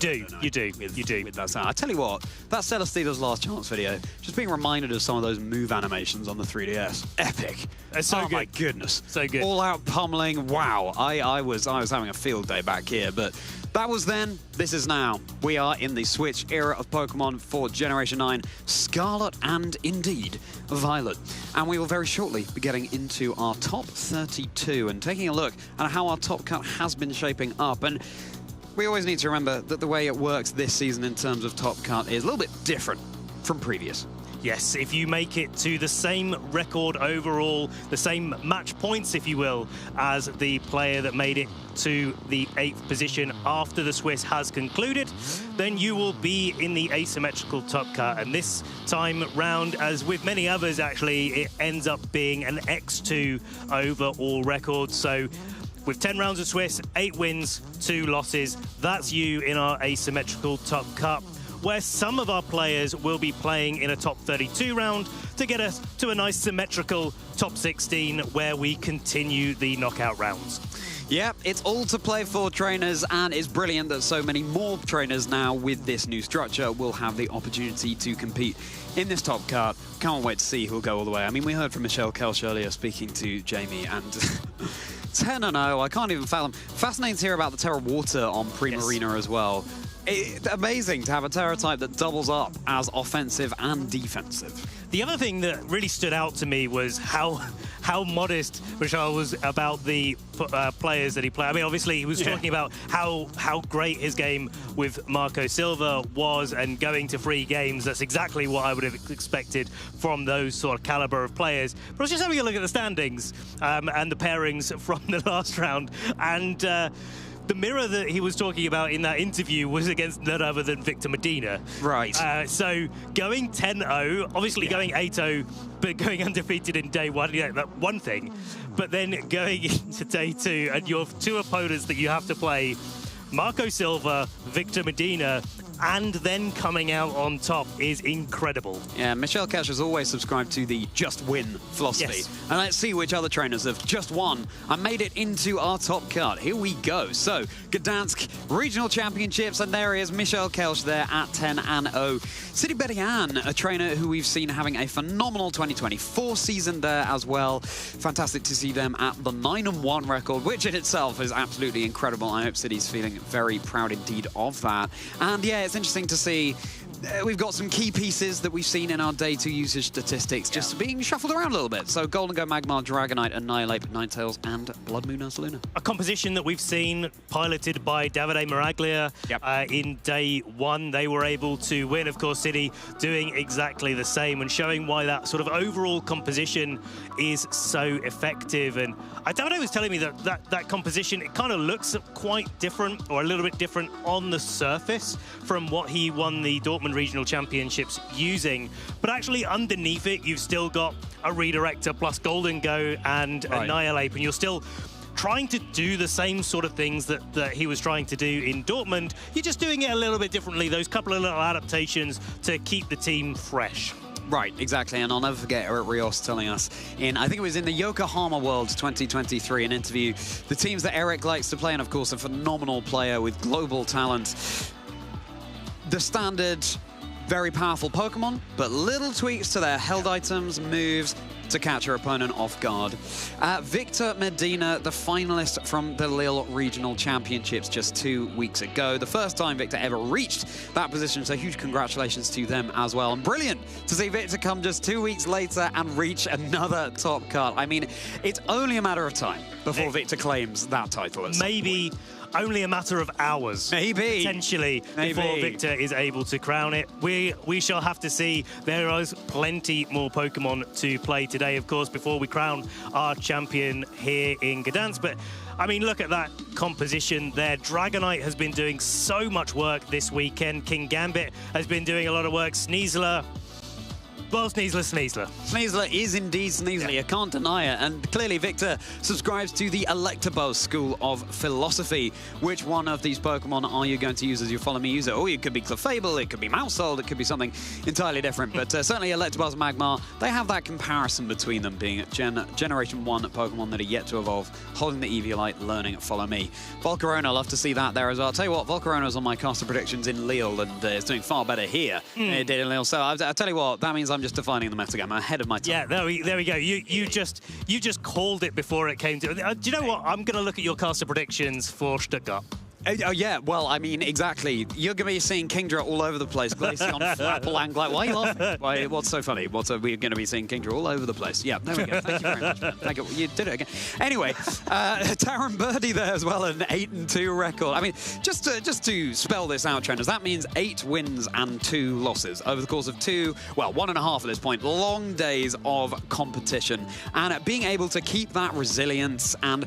S5: do.
S4: With that sound. I tell you what, that Celesteela's Last Chance video, just being reminded of some of those move animations on the 3DS. Epic.
S5: It's so
S4: oh
S5: good.
S4: my goodness.
S5: So good.
S4: All out pummeling. Wow. I was having a field day back here, but that was then, this is now. We are in the Switch era of Pokemon for Generation 9, Scarlet and indeed Violet. And we will very shortly be getting into our top 32 and taking a look at how our top cut has been shaping up. And we always need to remember that the way it works this season in terms of top cut is a little bit different from previous.
S5: Yes, if you make it to the same record overall, the same match points, if you will, as the player that made it to the 8th position after the Swiss has concluded, then you will be in the asymmetrical top cut. And this time round, as with many others actually, it ends up being an X2 overall record. So with 10 rounds of Swiss, 8 wins, 2 losses, that's you in our asymmetrical top cut, where some of our players will be playing in a top 32 round to get us to a nice symmetrical top 16 where we continue the knockout rounds.
S4: Yeah, it's all to play for, trainers, and it's brilliant that so many more trainers now with this new structure will have the opportunity to compete in this top card. Can't wait to see who'll go all the way. I mean, we heard from Michelle Kelch earlier speaking to Jamie, and 10-0, I can't even fathom. Fascinating to hear about the Terra Water on Primarina as well. It's amazing to have a Terra type that doubles up as offensive and defensive.
S5: The other thing that really stood out to me was how modest Michelle was about the players that he played. I mean, obviously, he was talking about how great his game with Marco Silva was and going to 3 games. That's exactly what I would have expected from those sort of caliber of players. But I was just having a look at the standings and the pairings from the last round. And the mirror that he was talking about in that interview was against none other than Victor Medina.
S4: Right.
S5: So going 10-0, obviously going 8-0, but going undefeated in day 1, yeah, that one thing. But then going into day 2, and your 2 opponents that you have to play, Marco Silva, Victor Medina, and then coming out on top is incredible.
S4: Yeah, Michelle Kelch has always subscribed to the just win philosophy.
S5: Yes.
S4: And let's see which other trainers have just won and made it into our top cut. Here we go. So, Gdańsk Regional Championships, and there is Michelle Kelch there at 10-0. City Betty Ann, a trainer who we've seen having a phenomenal 2024 season there as well. Fantastic to see them at the 9-1 record, which in itself is absolutely incredible. I hope City's feeling very proud indeed of that. And yeah, it's interesting to see we've got some key pieces that we've seen in our day 2 usage statistics just being shuffled around a little bit. So Golden Go, Magmar, Dragonite, Annihilate, Ninetales, and Blood Moon Ursaluna.
S5: A composition that we've seen piloted by Davide Miraglia in day 1. They were able to win, of course, City doing exactly the same and showing why that sort of overall composition is so effective. And Davide was telling me that composition, it kind of looks quite different or a little bit different on the surface from what he won the Dortmund Regional Championships using, but actually underneath it you've still got a Redirector plus Golden Go and Annihilate, and you're still trying to do the same sort of things that he was trying to do in Dortmund. You're just doing it a little bit differently, those couple of little adaptations to keep the team fresh.
S4: Right, exactly, and I'll never forget Eric Rios telling us I think it was in the Yokohama World 2023, an interview, the teams that Eric likes to play, and of course a phenomenal player with global talent. The standard, very powerful Pokemon, but little tweaks to their held items, moves, to catch your opponent off guard. Victor Medina, the finalist from the Lille Regional Championships just 2 weeks ago. The first time Victor ever reached that position, so huge congratulations to them as well. And brilliant to see Victor come just 2 weeks later and reach another top cut. I mean, it's only a matter of time before Victor claims that title.
S5: Maybe only a matter of hours, potentially, before Victor is able to crown it. We shall have to see. There is plenty more Pokemon to play today, of course, before we crown our champion here in Gdańsk. But I mean, look at that composition there. Dragonite has been doing so much work this weekend. King Gambit has been doing a lot of work. Sneasler, Well, Sneasler.
S4: Sneasler is indeed Sneasler, you can't deny it. And clearly Victor subscribes to the Electabuzz school of philosophy. Which one of these Pokemon are you going to use as your Follow Me user? Oh, it could be Clefable, it could be Mousehold, it could be something entirely different. But certainly Electabuzz and Magmar, they have that comparison between them, being Generation 1 Pokemon that are yet to evolve, holding the Eviolite, learning Follow Me. Volcarona, love to see that there as well. I'll tell you what, Volcarona's on my caster predictions in Lille, and it's doing far better here than it did in Lille. So I'll tell you what, that means I'm just defining the metagame. I'm ahead of my time.
S5: Yeah, there we go. You just called it before it came to. Do you know what? I'm going to look at your caster predictions for Stuttgart.
S4: Oh, yeah, well, I mean, exactly. You're going to be seeing Kingdra all over the place. Glaceon, Flapple, and Why are you laughing? What's so funny? We're going to be seeing Kingdra all over the place. Yeah, there we go. Thank you very much, man. Thank you. You did it again. Anyway, Taron Birdie there as well, an 8-2 record. I mean, just to spell this out, trainers, that means 8 wins and 2 losses over the course of 1.5 at this point, long days of competition. And being able to keep that resilience, and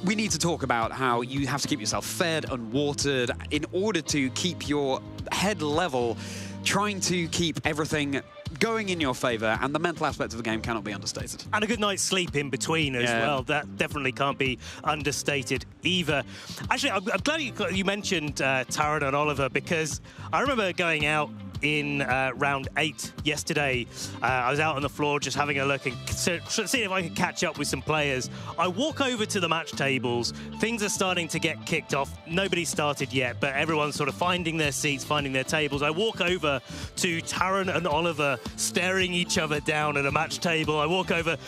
S4: we need to talk about how you have to keep yourself fed and watered in order to keep your head level, trying to keep everything going in your favor, and the mental aspect of the game cannot be understated.
S5: And a good night's sleep in between as well. That definitely can't be understated either. Actually, I'm glad you mentioned Taron and Oliver, because I remember going out in round 8 yesterday. I was out on the floor just having a look and seeing if I could catch up with some players. I walk over to the match tables. Things are starting to get kicked off. Nobody's started yet, but everyone's sort of finding their seats, finding their tables. I walk over to Taron and Oliver staring each other down at a match table. I walk over,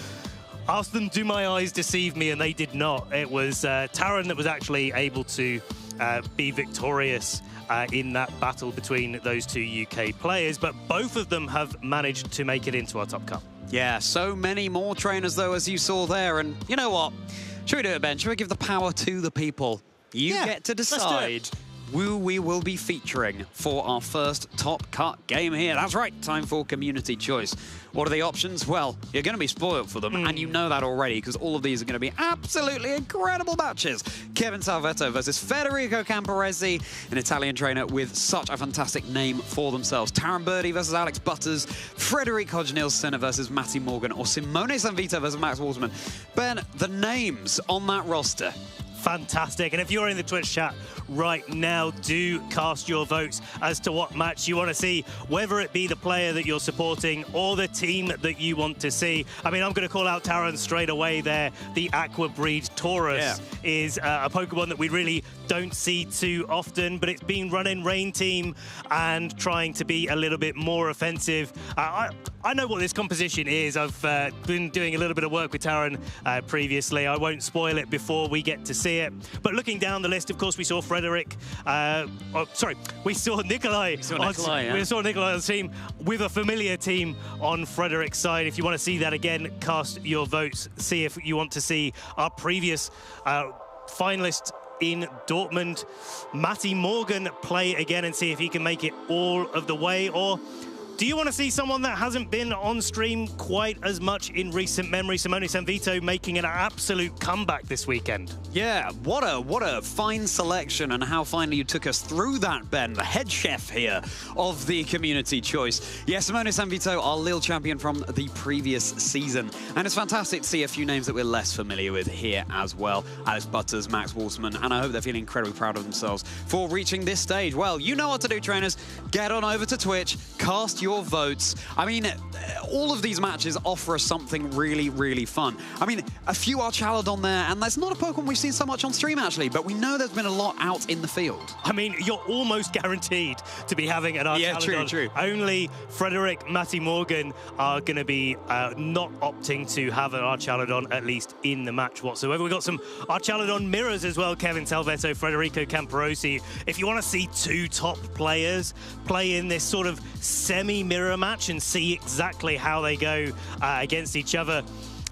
S5: asked them, do my eyes deceive me? And they did not. It was Taron that was actually able to be victorious in that battle between those 2 UK players, but both of them have managed to make it into our top cup.
S4: Yeah, so many more trainers though, as you saw there, and you know what? Should we do it, Ben? Should we give the power to the people? You get to decide who we will be featuring for our first top cut game here. That's right, time for community choice. What are the options? Well, you're going to be spoiled for them, and you know that already, because all of these are going to be absolutely incredible matches. Kevin Salvetto versus Federico Camporesi, an Italian trainer with such a fantastic name for themselves. Taron Birdie versus Alex Butters, Frederic Hodge-Nielsen versus Matty Morgan, or Simone Sanvito versus Max Waterman. Ben, the names on that roster.
S5: Fantastic. And if you're in the Twitch chat right now, do cast your votes as to what match you want to see, whether it be the player that you're supporting or the team that you want to see. I mean, I'm going to call out Taron straight away there. The Aqua Breed Taurus is a Pokemon that we really don't see too often, but it's been running Rain Team and trying to be a little bit more offensive. I know what this composition is. I've been doing a little bit of work with Taron previously. I won't spoil it before we get to see it. But looking down the list, of course, we saw Frederic. We saw Nikolai. We saw Nikolai on the team with a familiar team on Frederic's side. If you want to see that again, cast your votes. See if you want to see our previous finalist in Dortmund, Matty Morgan, play again and see if he can make it all of the way. Or do you want to see someone that hasn't been on stream quite as much in recent memory? Simone Sanvito making an absolute comeback this weekend.
S4: Yeah, what a fine selection, and how finely you took us through that, Ben, the head chef here of the community choice. Yeah, Simone Sanvito, our Lille champion from the previous season. And it's fantastic to see a few names that we're less familiar with here as well. Alex Butters, Max Waterman, and I hope they're feeling incredibly proud of themselves for reaching this stage. Well, you know what to do, trainers. Get on over to Twitch, cast your votes. I mean, all of these matches offer us something really, really fun. I mean, a few Archaladon there, and that's not a Pokemon we've seen so much on stream, actually, but we know there's been a lot out in the field.
S5: I mean, you're almost guaranteed to be having an Archaladon.
S4: Yeah, true.
S5: Only Frederic, Matty Morgan are going to be not opting to have an Archaladon, at least in the match whatsoever. We've got some Archaladon mirrors as well. Kevin Salvetto, Federico Camporesi. If you want to see 2 top players play in this sort of semi-mirror match and see exactly how they go against each other,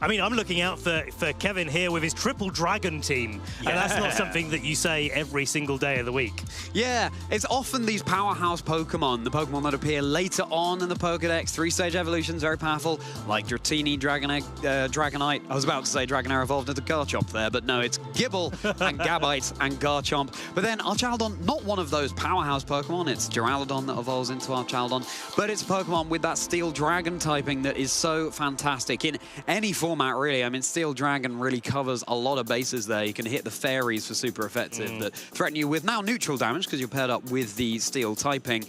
S5: I mean, I'm looking out for Kevin here with his triple dragon team. Yeah. And that's not something that you say every single day of the week.
S4: Yeah, it's often these powerhouse Pokemon, the Pokemon that appear later on in the Pokedex, 3-stage evolutions, very powerful, like Dratini, Dragonite. I was about to say Dragonair evolved into Garchomp there, but no, it's Gible and Gabite and Garchomp. But then Archaldon, not one of those powerhouse Pokemon, it's Duraludon that evolves into Archaldon, but it's a Pokemon with that Steel Dragon typing that is so fantastic in any format, really. I mean, Steel Dragon really covers a lot of bases there. You can hit the fairies for super effective that threaten you with now neutral damage because you're paired up with the Steel typing.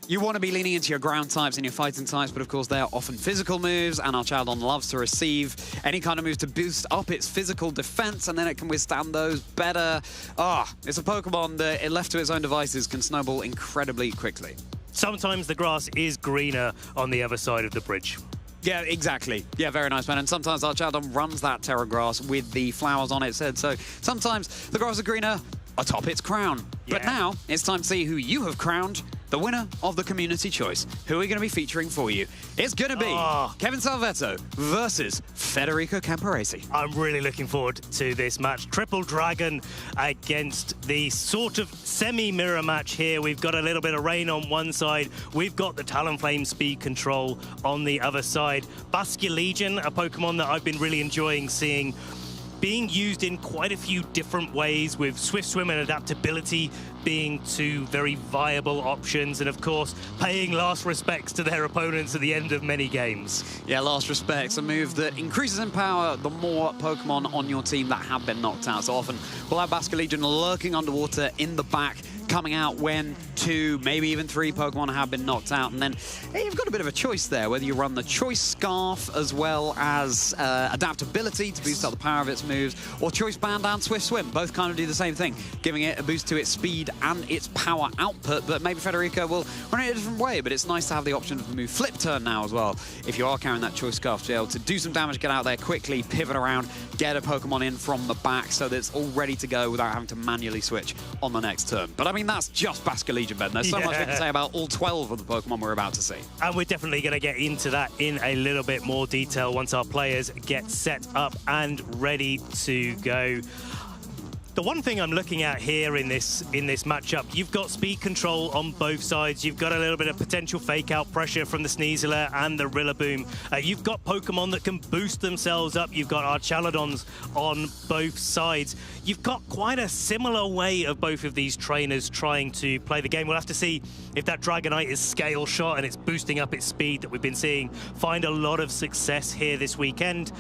S4: You want to be leaning into your ground types and your fighting types, but of course they are often physical moves, and Archaldon loves to receive any kind of moves to boost up its physical defense, and then it can withstand those better. It's a Pokemon that, left to its own devices, can snowball incredibly quickly.
S5: Sometimes the grass is greener on the other side of the bridge.
S4: Yeah, exactly. Yeah, very nice, man. And sometimes Archaldon runs that Terra grass with the flowers on its head. So sometimes the grass is greener atop its crown. Yeah. But now it's time to see who you have crowned the winner of the community choice. Who are we going to be featuring for you? It's going to be Kevin Salvetto versus Federico Camporese.
S5: I'm really looking forward to this match. Triple Dragon against the sort of semi-mirror match here. We've got a little bit of rain on one side. We've got the Talonflame speed control on the other side. Basculegion, a Pokemon that I've been really enjoying seeing being used in quite a few different ways, with Swift Swim and Adaptability being two very viable options, and of course paying last respects to their opponents at the end of many games.
S4: Yeah, last respects, a move that increases in power the more Pokemon on your team that have been knocked out. So often we'll have Basculegion lurking underwater in the back, coming out when 2, maybe even 3 Pokemon have been knocked out. And then you've got a bit of a choice there, whether you run the Choice Scarf as well as Adaptability to boost up the power of its moves, or Choice Band and Swift Swim. Both kind of do the same thing, giving it a boost to its speed and its power output. But maybe Federico will run it a different way, but it's nice to have the option of the move Flip Turn now as well, if you are carrying that Choice Scarf, to be able to do some damage, get out there quickly, pivot around, get a Pokemon in from the back so that it's all ready to go without having to manually switch on the next turn. But I mean, that's just Basculegion, Ben. There's so much we can say about all 12 of the Pokemon we're about to see.
S5: And we're definitely going to get into that in a little bit more detail once our players get set up and ready to go. The one thing I'm looking at here in this matchup, you've got speed control on both sides. You've got a little bit of potential fake-out pressure from the Sneasler and the Rillaboom. You've got Pokemon that can boost themselves up. You've got Archaludons on both sides. You've got quite a similar way of both of these trainers trying to play the game. We'll have to see if that Dragonite is scale shot and it's boosting up its speed that we've been seeing find a lot of success here this weekend.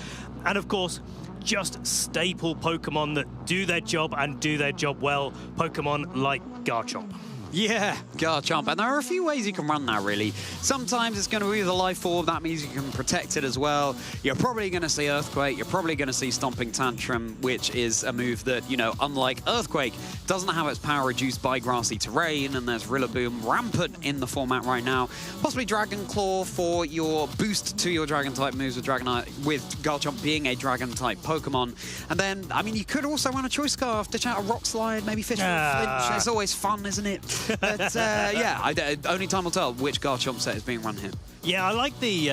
S5: And of course, just staple Pokemon that do their job and do their job well. Pokemon like Garchomp.
S4: Yeah, Garchomp. And there are a few ways you can run that, really. Sometimes it's going to be the Life Orb. That means you can protect it as well. You're probably going to see Earthquake. You're probably going to see Stomping Tantrum, which is a move that, you know, unlike Earthquake, doesn't have its power reduced by grassy terrain. And there's Rillaboom rampant in the format right now. Possibly Dragon Claw for your boost to your Dragon-type moves with Dragonite, with Garchomp being a Dragon-type Pokemon. And then, I mean, you could also run a Choice Scarf, ditch out a Rock Slide, maybe Fish Flinch. It's always fun, isn't it? But yeah, only time will tell which Garchomp set is being run here.
S5: Yeah, I like the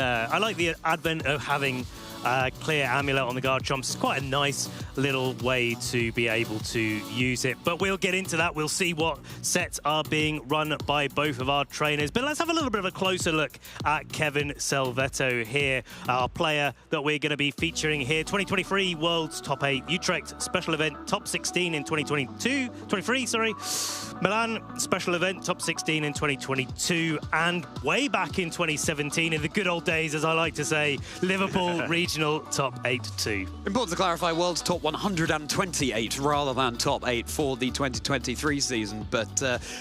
S5: advent of having Clear Amulet on the Garchomp. It's quite a nice little way to be able to use it. But we'll get into that. We'll see what sets are being run by both of our trainers. But let's have a little bit of a closer look at Kevin Salvetto here, our player that we're going to be featuring here. 2023 World's Top 8, Utrecht Special Event Top 16 in 23, sorry. Milan Special Event Top 16 in 2022, and way back in 2017, in the good old days, as I like to say, Liverpool Regional Top 8 too.
S4: Important to clarify, World's Top 128 rather than Top 8 for the 2023 season, but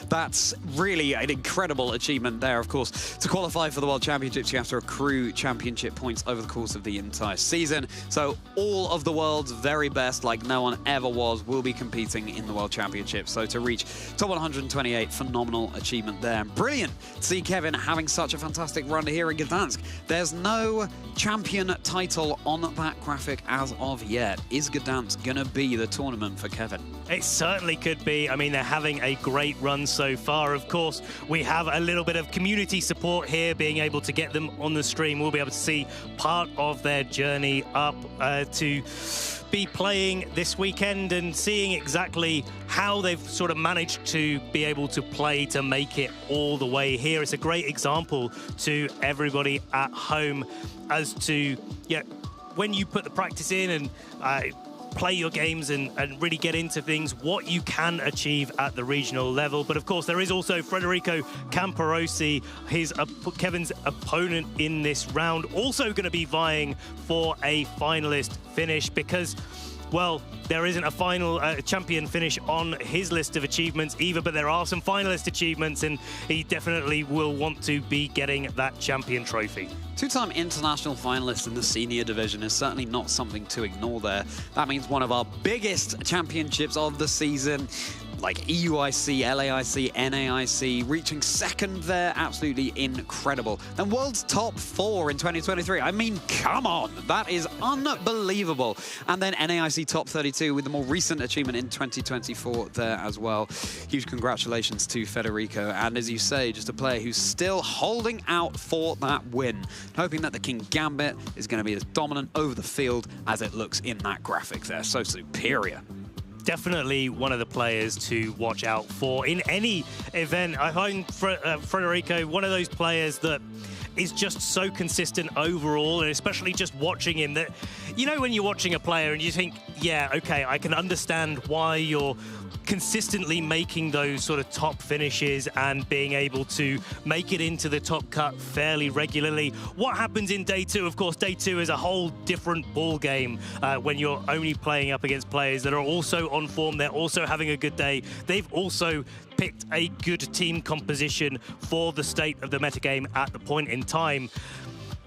S4: that's really an incredible achievement there. Of course, to qualify for the World Championships, you have to accrue championship points over the course of the entire season. So all of the world's very best, like no one ever was, will be competing in the World Championships. So to reach Top 128, phenomenal achievement there. Brilliant to see Kevin having such a fantastic run here in Gdansk. There's no champion title on that graphic as of yet. Is Gdansk going to be the tournament for Kevin?
S5: It certainly could be. I mean, they're having a great run so far. Of course, we have a little bit of community support here, being able to get them on the stream. We'll be able to see part of their journey up to be playing this weekend and seeing exactly how they've sort of managed to be able to play to make it all the way here. It's a great example to everybody at home as to, when you put the practice in and play your games and really get into things, what you can achieve at the regional level. But of course, there is also Federico Camparosi, Kevin's opponent in this round, also going to be vying for a finalist finish because, well, there isn't a final champion finish on his list of achievements either, but there are some finalist achievements, and he definitely will want to be getting that champion trophy.
S4: Two-time international finalist in the senior division is certainly not something to ignore there. That means one of our biggest championships of the season, like EUIC, LAIC, NAIC, reaching second there, absolutely incredible. Then world's top 4 in 2023. I mean, come on, that is unbelievable. And then NAIC top 32 with the more recent achievement in 2024 there as well. Huge congratulations to Federico. And as you say, just a player who's still holding out for that win, hoping that the King Gambit is going to be as dominant over the field as it looks in that graphic there. So superior.
S5: Definitely one of the players to watch out for in any event. I find Federico one of those players that is just so consistent overall, and especially just watching him, that, you know, when you're watching a player and you think, yeah, okay, I can understand why you're consistently making those sort of top finishes and being able to make it into the top cut fairly regularly. What happens in day 2? Of course, day 2 is a whole different ball game when you're only playing up against players that are also on form. They're also having a good day. They've also picked a good team composition for the state of the metagame at the point in time.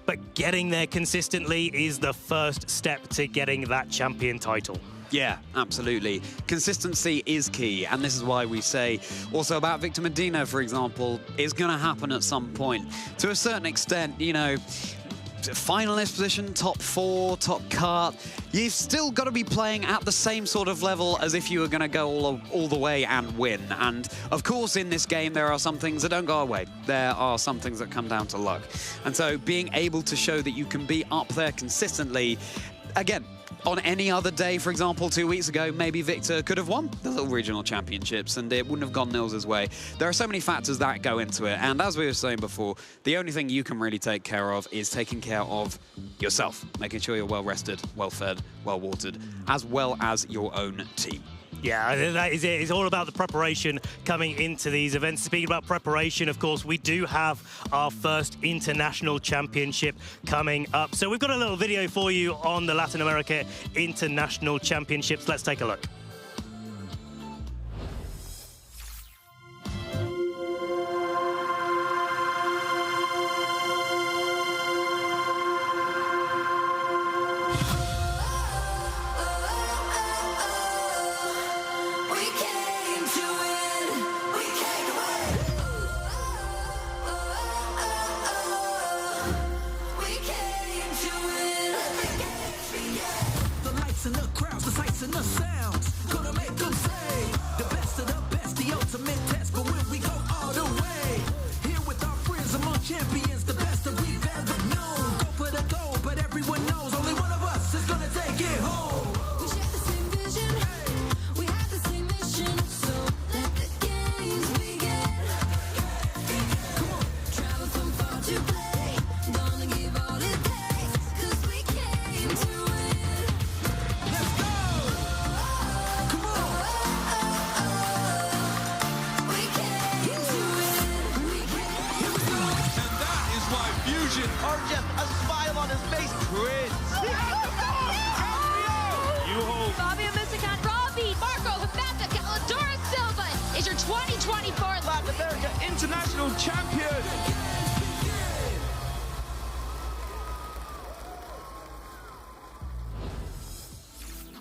S5: But getting there consistently is the first step to getting that champion title.
S4: Yeah, absolutely. Consistency is key, and this is why we say also about Victor Medina, for example, is going to happen at some point. To a certain extent, you know, finalist position, top 4, top cut, you've still got to be playing at the same sort of level as if you were going to go all the way and win. And of course, in this game, there are some things that don't go away. There are some things that come down to luck. And so being able to show that you can be up there consistently, again, on any other day, for example, 2 weeks ago, maybe Victor could have won the little regional championships and it wouldn't have gone Nils' way. There are so many factors that go into it. And as we were saying before, the only thing you can really take care of is taking care of yourself, making sure you're well rested, well fed, well watered, as well as your own team.
S5: Yeah, that is it. It's all about the preparation coming into these events. Speaking about preparation, of course, we do have our first international championship coming up. So we've got a little video for you on the Latin America International Championships. Let's take a look.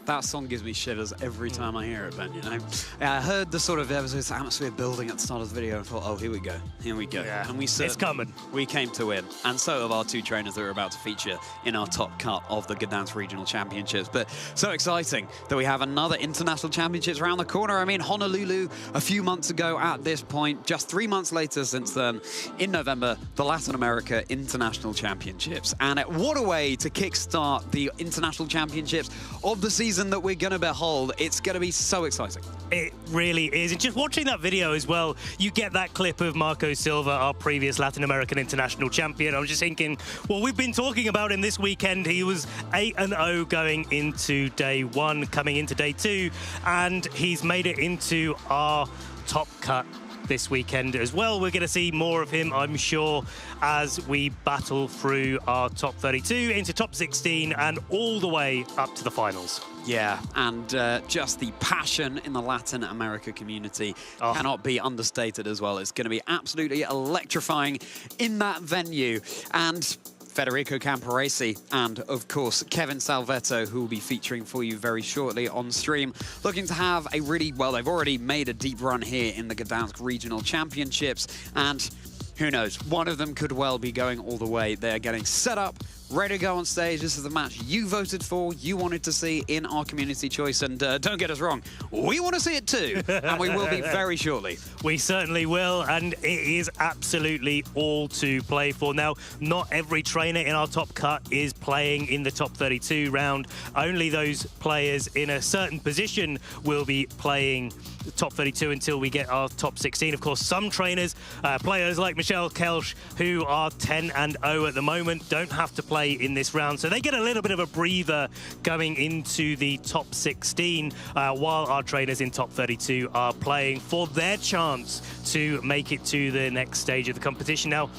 S4: That song gives me shivers every time I hear it, Ben, you know? I heard the sort of there was this atmosphere building at the start of the video and thought, oh, here we go.
S5: Yeah,
S4: and
S5: it's coming.
S4: We came to win. And so have our two trainers that are about to feature in our top cut of the Gdańsk Regional Championships. But so exciting that we have another International Championships around the corner. I mean, Honolulu a few months ago at this point, just 3 months later since then, in November, the Latin America International Championships. And what a way to kickstart the International Championships of the season that we're going to behold. It's going to be so exciting.
S5: It really is. And just watching that video as well, you get that clip of Marco Silva, our previous Latin American international champion. I was just thinking, well, we've been talking about him this weekend. He was 8-0 going into day 1, coming into day 2, and he's made it into our top cut this weekend as well. We're going to see more of him, I'm sure, as we battle through our top 32 into top 16 and all the way up to the finals.
S4: Yeah, and just the passion in the Latin America community cannot be understated as well. It's going to be absolutely electrifying in that venue. And Federico Camporesi and, of course, Kevin Salvetto, who will be featuring for you very shortly on stream, looking to have a really, well, they've already made a deep run here in the Gdańsk Regional Championships, and who knows, one of them could well be going all the way. They're getting set up, ready to go on stage. This is the match you voted for, you wanted to see in our community choice, and don't get us wrong, we want to see it too, and we will be very shortly.
S5: We certainly will, and it is absolutely all to play for. Now, not every trainer in our top cut is playing in the top 32 round. Only those players in a certain position will be playing the top 32 until we get our top 16. Of course, some trainers, players like Michel Kelsch, who are 10-0 at the moment, don't have to play in this round, so they get a little bit of a breather going into the top 16, while our trainers in top 32 are playing for their chance to make it to the next stage of the competition. Now,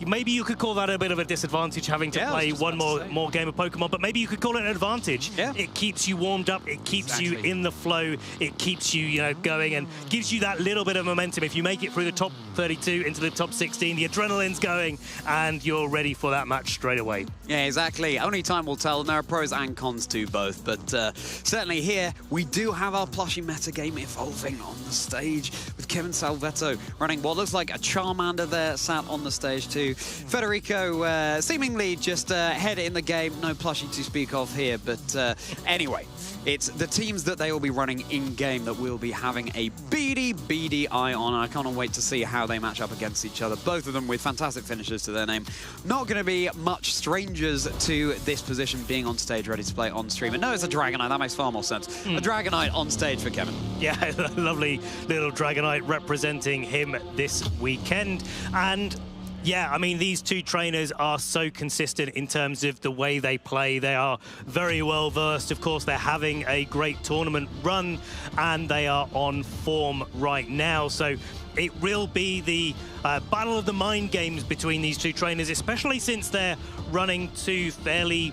S5: maybe you could call that a bit of a disadvantage, having to play one more game of Pokemon, but maybe you could call it an advantage.
S4: Yeah.
S5: It keeps you warmed up, it keeps you in the flow, it keeps you, going and gives you that little bit of momentum. If you make it through the top 32 into the top 16, the adrenaline's going and you're ready for that match straight away.
S4: Yeah, exactly. Only time will tell. There are pros and cons to both, but certainly here we do have our plushie metagame evolving on the stage with Kevin Salvetto running what looks like a Charmander there sat on the stage too. Federico seemingly just ahead in the game, no plushie to speak of here, but anyway, it's the teams that they will be running in-game that we'll be having a beady eye on. I can't wait to see how they match up against each other. Both of them with fantastic finishes to their name. Not going to be much strangers to this position, being on stage ready to play on stream. And no, it's a Dragonite. That makes far more sense. A Dragonite on stage for Kevin.
S5: Yeah, lovely little Dragonite representing him this weekend. And yeah, I mean, these two trainers are so consistent in terms of the way they play. They are very well versed. Of course, they're having a great tournament run and they are on form right now. So it will be the battle of the mind games between these two trainers, especially since they're running two fairly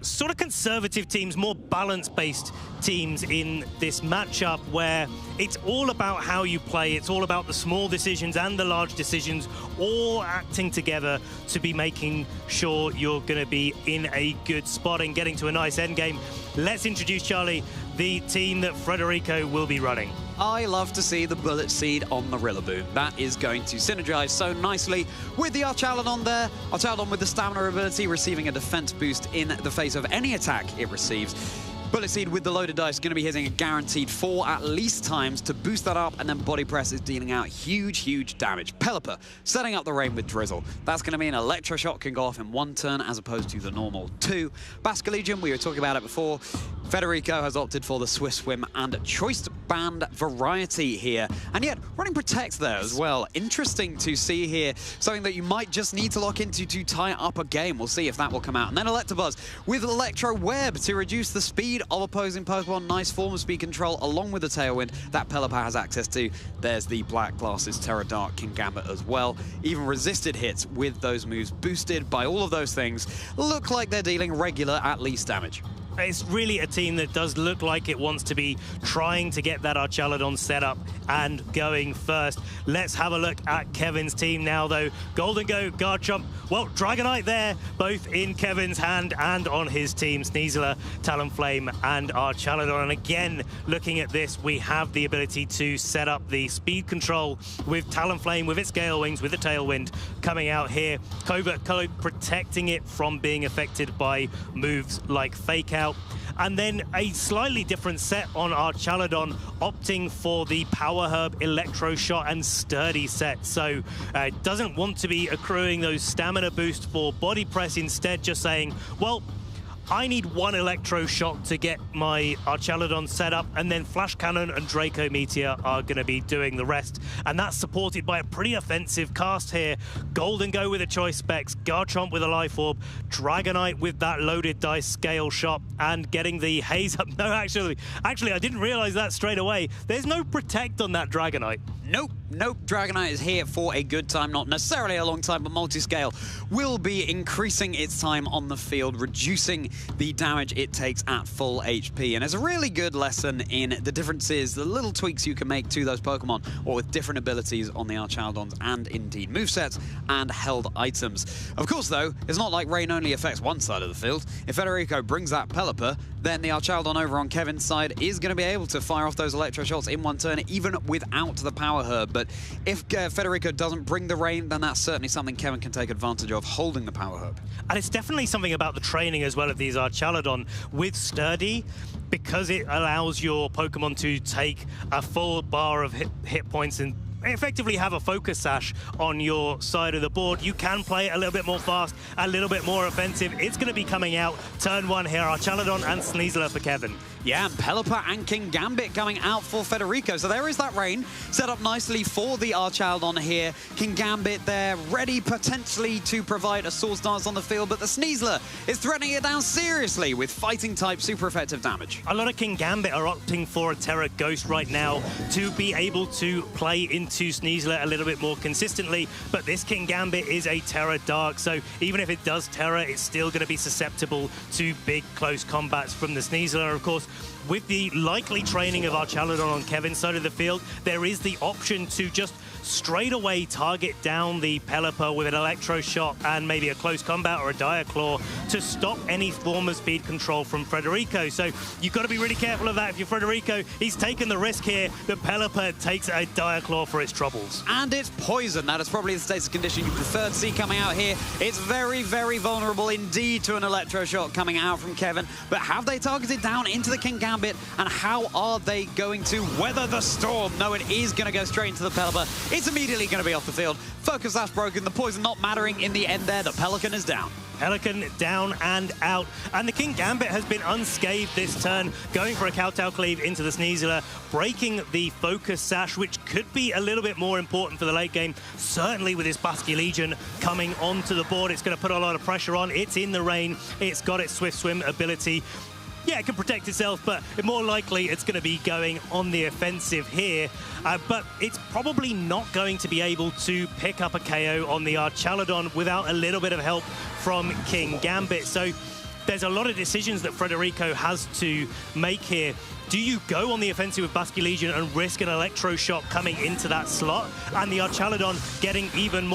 S5: sort of conservative teams, more balance-based teams in this matchup, where it's all about how you play, it's all about the small decisions and the large decisions all acting together to be making sure you're going to be in a good spot and getting to a nice end game. Let's introduce, Charlie, the team that Federico will be running.
S4: I love to see the Bullet Seed on the Rillaboom. That is going to synergize so nicely with the Archaludon there. Archaludon with the stamina ability, receiving a defense boost in the face of any attack it receives. Bullet Seed with the loaded dice going to be hitting a guaranteed 4 at least times to boost that up, and then Body Press is dealing out huge damage. Pelipper setting up the rain with Drizzle. That's going to mean Electroshock can go off in 1 turn as opposed to the normal 2. Basculegion, we were talking about it before. Federico has opted for the Swift Swim and Choice Band variety here, and yet running Protect there as well. Interesting to see here, something that you might just need to lock into to tie up a game. We'll see if that will come out. And then Electabuzz with Electro Web to reduce the speed of opposing Pokemon. Nice form of speed control along with the Tailwind that Pelipper has access to. There's the Black Glasses, Terra Dark, Kingambit as well. Even resisted hits with those moves boosted by all of those things look like they're dealing regular at least damage.
S5: it's really a team that does look like it wants to be trying to get that Archaludon set up and going first. Let's have a look at Kevin's team now, though. Golden Go, Garchomp, well, Dragonite there, both in Kevin's hand and on his team. Sneasler, Talonflame, and Archaludon. And again, looking at this, we have the ability to set up the speed control with Talonflame, with its Gale Wings, with the Tailwind coming out here. Covert Code protecting it from being affected by moves like Fake Out. And then a slightly different set on Archaludon, opting for the Power Herb, Electro Shot, and Sturdy set. So doesn't want to be accruing those stamina boost for Body Press, instead just saying, well, I need one Electro Shock to get my Archaludon set up, and then Flash Cannon and Draco Meteor are going to be doing the rest. And that's supported by a pretty offensive cast here. Golden Go with a Choice Specs, Garchomp with a Life Orb, Dragonite with that loaded dice Scale Shot, and getting the Haze up. No, actually, I didn't realize that straight away. There's no Protect on that Dragonite.
S4: Nope. Dragonite is here for a good time, not necessarily a long time, but Multiscale will be increasing its time on the field, reducing the damage it takes at full HP. And it's a really good lesson in the differences, the little tweaks you can make to those Pokemon, or with different abilities on the Archaludons, and indeed movesets and held items. Of course, though, it's not like Rain only affects one side of the field. If Federico brings that Pelipper, then the Archaludon over on Kevin's side is going to be able to fire off those Electro Shots in one turn, even without the Power Herb. But if Federico doesn't bring the Rain, then that's certainly something Kevin can take advantage of, holding the Power Herb.
S5: And it's definitely something about the training as well of these Archaludon with Sturdy, because it allows your Pokemon to take a full bar of hit points and effectively have a focus sash on your side of the board. You can play it a little bit more fast, a little bit more offensive. It's going to be coming out turn one here, Archaludon and Sneasler for Kevin.
S4: Yeah, and Pelipper and King Gambit coming out for Federico. So there is that Rain set up nicely for the Archaludon here. King Gambit there, ready potentially to provide a Swords Dance on the field, but the Sneasler is threatening it down seriously with fighting type super effective damage.
S5: A lot of King Gambit are opting for a Terra Ghost right now to be able to play into Sneasler a little bit more consistently, but this King Gambit is a Terra Dark, so even if it does Terra, it's still going to be susceptible to big close combats from the Sneasler. Of course, with the likely training of Archaludon on Kevin's side of the field, there is the option to just straight away target down the Pelipper with an Electro Shot and maybe a close combat or a Dire Claw to stop any form of speed control from Federico. So you've got to be really careful of that. If you're Federico, he's taken the risk here. The Pelipper takes a Dire Claw for its troubles.
S4: And it's poison. That is probably the status condition you prefer to see coming out here. It's very, very vulnerable indeed to an Electro Shot coming out from Kevin. But have they targeted down into the King Gambit? And how are they going to weather the storm? No, it is going to go straight into the Pelipper. It's immediately going to be off the field. Focus Sash broken, the poison not mattering in the end there. The Pelican is down.
S5: Pelican down and out. And the King Gambit has been unscathed this turn, going for a Kowtow Cleave into the Sneasler, breaking the Focus Sash, which could be a little bit more important for the late game. Certainly with this Basculegion coming onto the board, it's going to put a lot of pressure on. It's in the rain. It's got its Swift Swim ability. Yeah, it can protect itself, but more likely it's going to be going on the offensive here. But it's probably not going to be able to pick up a KO on the Archaludon without a little bit of help from King Gambit. So there's a lot of decisions that Federico has to make here. Do you go on the offensive with Basculegion and risk an Electro Shock coming into that slot and the Archaludon getting even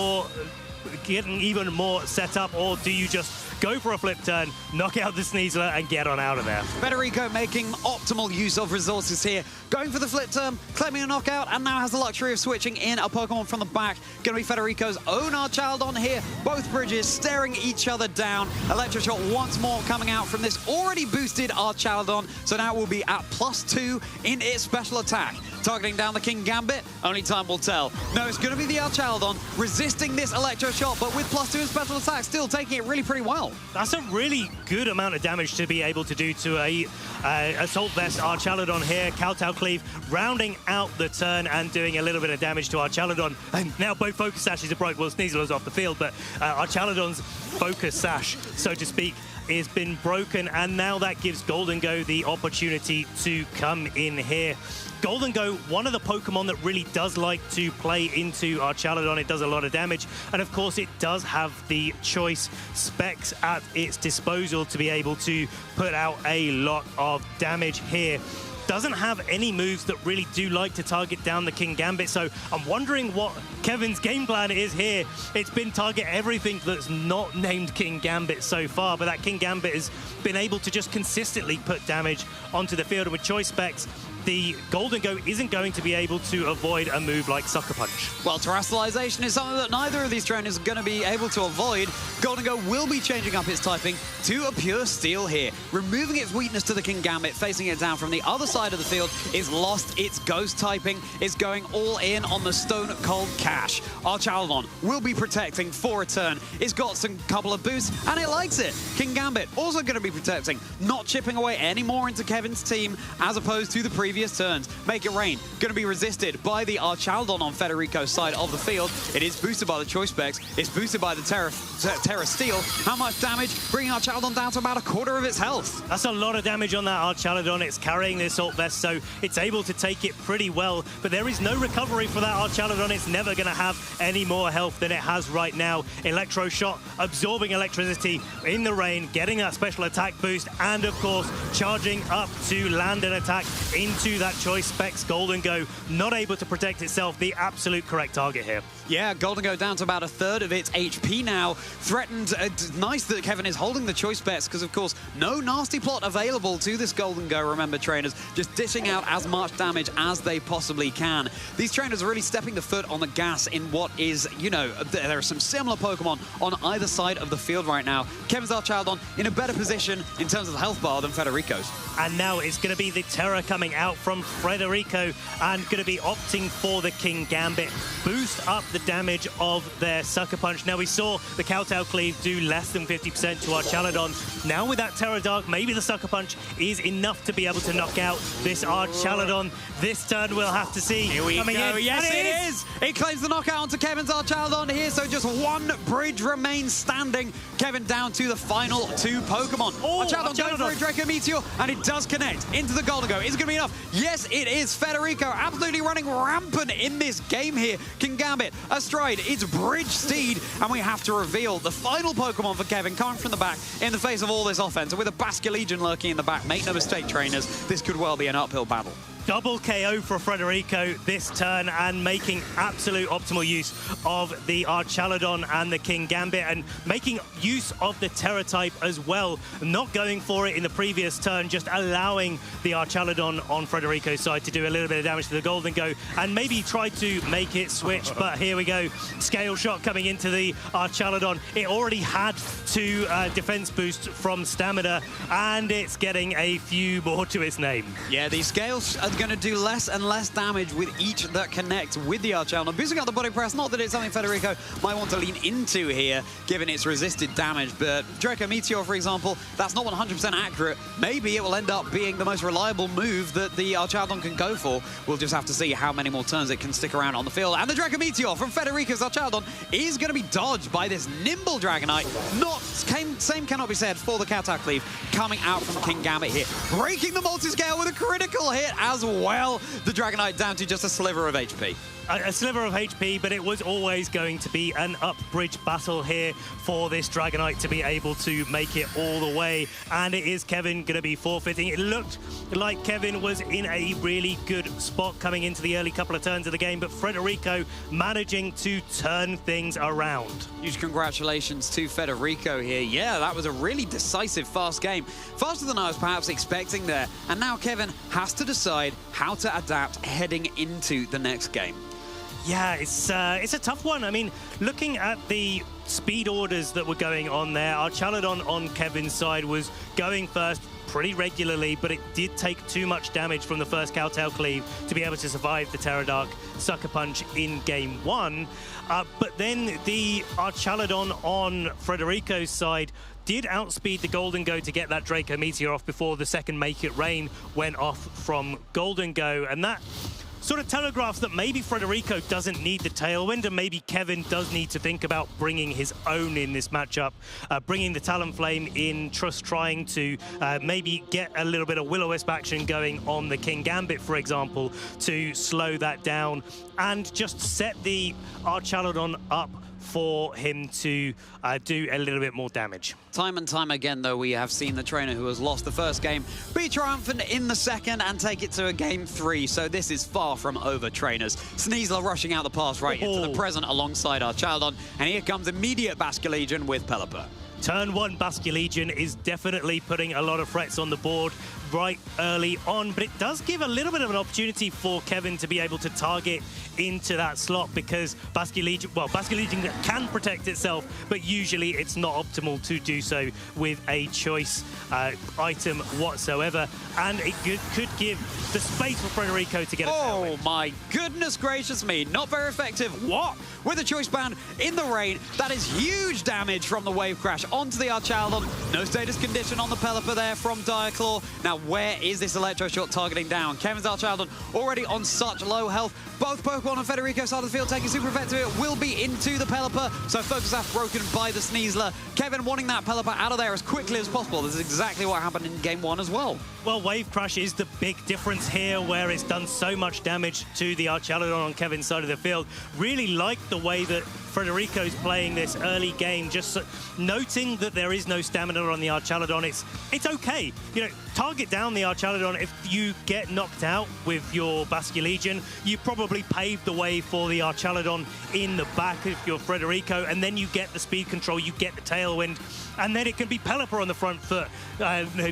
S5: more set up, or do you just go for a flip turn, knock out the Sneasler, and get on out of there?
S4: Federico making optimal use of resources here. Going for the flip turn, claiming a knockout, and now has the luxury of switching in a Pokemon from the back. Going to be Federico's own Archaludon here. Both bridges staring each other down. Electro Shot once more coming out from this already boosted Archaludon. So now it will be at +2 in its special attack. Targeting down the King Gambit, only time will tell. No, it's going to be the Archaludon resisting this Electro Shot, but with +2 in special attack, still taking it really pretty well.
S5: That's a really good amount of damage to be able to do to a Assault Vest Archaludon here. Kowtow Cleave rounding out the turn and doing a little bit of damage to Archaludon. And now both Focus Sashes are broke. Well, Sneasler's off the field, but Archaludon's Focus Sash, so to speak, has been broken, and now that gives Golden Go the opportunity to come in here. Golden Go Go, one of the Pokemon that really does like to play into Archaludon. It does a lot of damage, and of course it does have the choice specs at its disposal to be able to put out a lot of damage here. Doesn't have any moves that really do like to target down the King Gambit, so I'm wondering what Kevin's game plan is here. It's been target everything that's not named King Gambit so far, but that King Gambit has been able to just consistently put damage onto the field, and with choice specs, the Golden Go isn't going to be able to avoid a move like Sucker Punch.
S4: Well, Terrestrialization is something that neither of these trainers are going to be able to avoid. Golden Go will be changing up its typing to a pure Steel here, removing its weakness to the King Gambit, facing it down from the other side of the field. It's lost its Ghost typing. It's going all in on the Stone Cold Cash. Archaludon will be protecting for a turn. It's got some couple of boosts, and it likes it. King Gambit also going to be protecting, not chipping away any more into Kevin's team, as opposed to the previous turns. Make It Rain going to be resisted by the Archaludon on Federico's side of the field. It is boosted by the choice specs. It's boosted by the Terra Steel. How much damage? Bringing Archaludon down to about a quarter of its health.
S5: That's a lot of damage on that Archaludon. It's carrying the Assault Vest, so it's able to take it pretty well, but there is no recovery for that Archaludon. It's never going to have any more health than it has right now. Electro Shot, absorbing electricity in the rain, getting that special attack boost, and of course, charging up to land an attack into that choice specs Golden Go, not able to protect itself. The absolute correct target here.
S4: Yeah, Golden Go down to about a third of its HP now. Threatened. Nice that Kevin is holding the choice bets because, of course, no nasty plot available to this Golden Go. Remember, trainers just dishing out as much damage as they possibly can. These trainers are really stepping the foot on the gas in what is, you know, there are some similar Pokemon on either side of the field right now. Kevin's Archaludon in a better position in terms of the health bar than Federico's.
S5: And now it's going to be the Terra coming out from Federico and going to be opting for the King Gambit. Boost up the damage of their Sucker Punch. Now we saw the Kowtow Cleave do less than 50% to Archaludon. Now with that Terra Dark, maybe the Sucker Punch is enough to be able to knock out this Archaludon. This turn we'll have to see.
S4: Here we go. Yes, it is. It claims the knockout onto Kevin's Archaludon here, so just one bridge remains standing. Kevin down to the final two Pokemon. Archaludon going for a Draco Meteor, and it does connect into the Golden Go. Is it going to be enough? Yes, it is. Federico absolutely running rampant in this game here. King Gambit astride its Bridge Steed, and we have to reveal the final Pokemon for Kevin coming from the back in the face of all this offense. And with a Basculegion lurking in the back, make no mistake, trainers, this could well be an uphill battle.
S5: Double KO for Federico this turn and making absolute optimal use of the Archaludon and the King Gambit and making use of the Terra type as well. Not going for it in the previous turn, just allowing the Archaludon on Federico's side to do a little bit of damage to the Golden Go and maybe try to make it switch, but here we go. Scale Shot coming into the Archaludon. It already had two defense boosts from Stamina and it's getting a few more to its name.
S4: Yeah, these scales are going to do less and less damage with each that connect with the Archaludon. Boosting up the body press, not that it's something Federico might want to lean into here, given its resisted damage, but Draco Meteor, for example, that's not 100% accurate. Maybe it will end up being the most reliable move that the Archaludon can go for. We'll just have to see how many more turns it can stick around on the field. And the Draco Meteor from Federico's Archaludon is going to be dodged by this nimble Dragonite. Same cannot be said for the Kowtow Cleave coming out from King Gambit here. Breaking the multi-scale with a critical hit as well. The Dragonite down to just a sliver of HP.
S5: A sliver of HP, but it was always going to be an up-bridge battle here for this Dragonite to be able to make it all the way. And it is Kevin going to be forfeiting. It looked like Kevin was in a really good spot coming into the early couple of turns of the game, but Federico managing to turn things around.
S4: Huge congratulations to Federico here. Yeah, that was a really decisive, fast game. Faster than I was perhaps expecting there. And now Kevin has to decide how to adapt heading into the next game.
S5: Yeah, it's a tough one. I mean, looking at the speed orders that were going on there, Archaludon on Kevin's side was going first pretty regularly, but it did take too much damage from the first Kowtow Cleave to be able to survive the Terra Dark Sucker Punch in Game 1. But then the Archaludon on Federico's side did outspeed the Golden Go to get that Draco Meteor off before the second Make It Rain went off from Golden Go, and that sort of telegraphs that maybe Federico doesn't need the Tailwind, and maybe Kevin does need to think about bringing his own in this matchup, bringing the Talonflame in, trying to maybe get a little bit of Will-O-Wisp action going on the King Gambit, for example, to slow that down and just set the Archaludon up for him to do a little bit more damage.
S4: Time and time again, though, we have seen the trainer who has lost the first game be triumphant in the second and take it to a game 3. So this is far from over, trainers. Sneasler rushing out the pass right into the present alongside Archaludon. And here comes immediate Basculegion with Pelipper.
S5: Turn 1 Basculegion is definitely putting a lot of threats on the board right early on, but it does give a little bit of an opportunity for Kevin to be able to target into that slot, because Basculegion can protect itself, but usually it's not optimal to do so with a choice item whatsoever, and it could give the space for Federico to get a tailwind.
S4: Oh my goodness gracious me, not very effective. What? With a choice band in the rain, that is huge damage from the Wave Crash onto the Archaludon. No status condition on the Pelipper there from Direclaw. Now, where is this Electroshock targeting down? Kevin's Archaludon already on such low health. Both Pokemon and Federico side of the field taking super effective. It will be into the Pelipper, so Focus Sash broken by the Sneasler. Kevin wanting that Pelipper out of there as quickly as possible. This is exactly what happened in Game 1 as well.
S5: Well, Wave Crash is the big difference here, where it's done so much damage to the Archaludon on Kevin's side of the field. Really like the way that Federico's playing this early game, just noting that there is no stamina on the Archaludon. It's okay. You know, target down the Archaludon. If you get knocked out with your Basculegion, you probably paved the way for the Archaludon in the back if you're Federico, and then you get the speed control, you get the Tailwind, and then it can be Pelipper on the front foot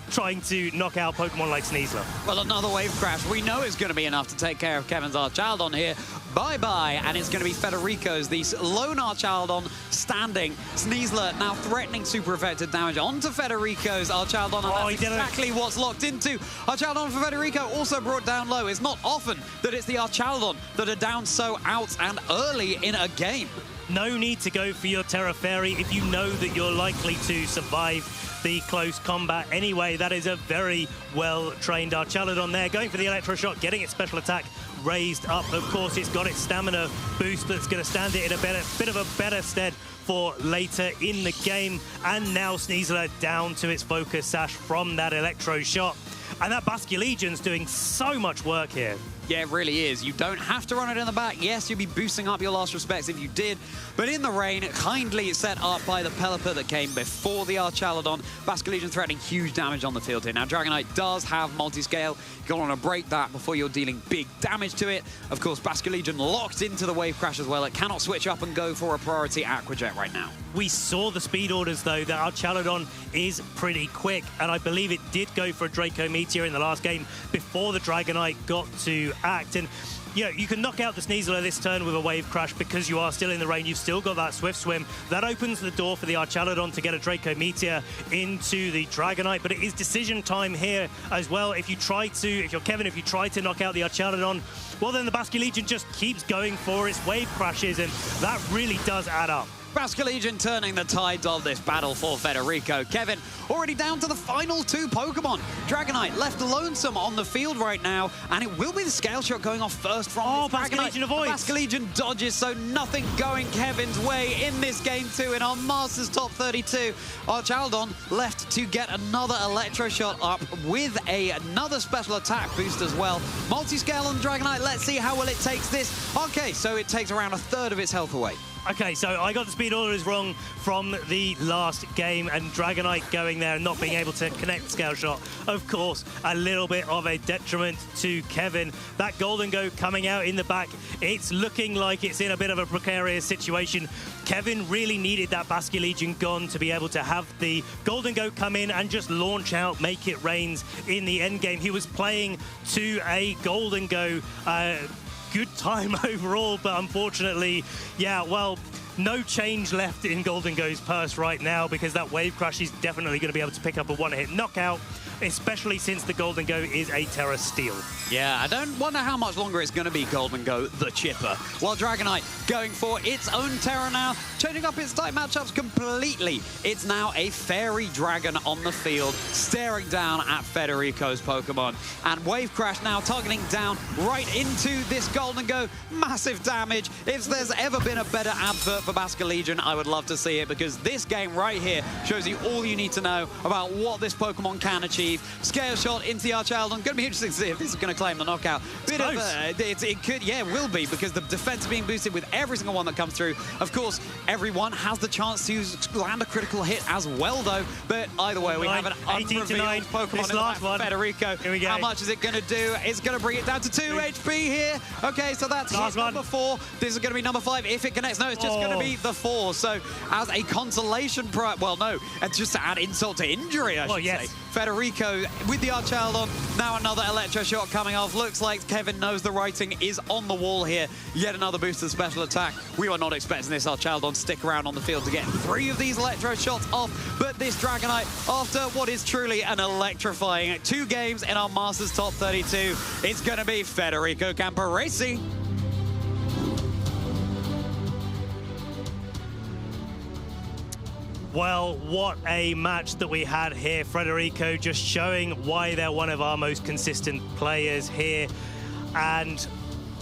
S5: trying to knock out Pokemon like Sneasler.
S4: Well, another Wave Crash we know is going to be enough to take care of Kevin's Archaludon here. Bye-bye, and it's going to be Federico's, the lone Archaludon standing. Sneasler now threatening super effective damage onto Federico's Archaludon, and that's exactly what's locked into. Archaludon for Federico also brought down low. It's not often that it's the Archaludon that are down so out and early in a game.
S5: No need to go for your Terra Fairy if you know that you're likely to survive the close combat. Anyway, that is a very well-trained Archaludon there, going for the Electroshock, getting its special attack raised up. Of course, it's got its stamina boost that's going to stand it in a bit of a better stead for later in the game. And now Sneasler down to its Focus Sash from that Electroshock. And that Basculegion's doing so much work here.
S4: Yeah, it really is. You don't have to run it in the back. Yes, you'll be boosting up your last respects if you did, but in the rain, kindly set up by the Pelipper that came before the Archaludon. Basculegion threatening huge damage on the field here. Now, Dragonite does have multi-scale. You'll want to break that before you're dealing big damage to it. Of course, Basculegion locked into the Wave Crash as well. It cannot switch up and go for a priority Aqua Jet right now.
S5: We saw the speed orders, though, that Archaludon is pretty quick, and I believe it did go for a Draco Meteor in the last game before the Dragonite got to act. And yeah, you can knock out the Sneasler this turn with a Wave Crash because you are still in the rain. You've still got that Swift Swim. That opens the door for the Archaludon to get a Draco Meteor into the Dragonite, but it is decision time here as well. If you're Kevin, if you try to knock out the Archaludon, well, then the Basculegion just keeps going for its Wave Crashes, and that really does add up.
S4: Basculegion turning the tides of this battle for Federico. Kevin already down to the final 2 Pokemon. Dragonite left lonesome on the field right now, and it will be the Scale Shot going off first from
S5: Basculegion avoids.
S4: Basculegion dodges, so nothing going Kevin's way in this game 2 in our Masters Top 32. Archaludon left to get another Electroshot up with another special attack boost as well. Multi-scale on Dragonite. Let's see how well it takes this. Okay, so it takes around 1/3 of its health away.
S5: Okay, so I got the speed orders wrong from the last game, and Dragonite going there and not being able to connect the Scale Shot. Of course, a little bit of a detriment to Kevin. That Golden Go coming out in the back, it's looking like it's in a bit of a precarious situation. Kevin really needed that Basculegion gone to be able to have the Golden Go come in and just launch out, make it rains in the end game. He was playing to a Golden Go good time overall, but unfortunately, yeah, well, no change left in Golden Go's purse right now, because that Wave Crush is definitely going to be able to pick up a one-hit knockout, especially since the Golden Go is a Terra Steel.
S4: Yeah, I don't wonder how much longer it's going to be Golden Go, the chipper. While Dragonite going for its own Terra now, changing up its type matchups completely. It's now a Fairy Dragon on the field, staring down at Federico's Pokemon. And Wave Crash now targeting down right into this Golden Go. Massive damage. If there's ever been a better advert for Basculegion, I would love to see it, because this game right here shows you all you need to know about what this Pokemon can achieve. Scale Shot into the Archaldon. Going to be interesting to see if this is going to claim the knockout. Bit of it could, yeah, it will be, because the defense is being boosted with every single one that comes through. Of course, everyone has the chance to land a critical hit as well, though. But either way, we have an unrevealed Pokemon in the last one. Federico.
S5: Here we go.
S4: How much is it going to do? It's going to bring it down to 2 HP here. Okay, so that's hit number 4. This is going to be number 5 if it connects. No, it's just going to be the 4. So as a consolation prize, well, no, it's just to add insult to injury, I should say. Federico with the Archaldon. Now another Electro Shot coming off. Looks like Kevin knows the writing is on the wall here. Yet another boosted special attack. We were not expecting this Archaldon to stick around on the field to get 3 of these Electro Shots off. But this Dragonite, after what is truly an electrifying 2 games in our Masters Top 32, it's going to be Federico Camporesi.
S5: Well, what a match that we had here. Federico just showing why they're one of our most consistent players here. And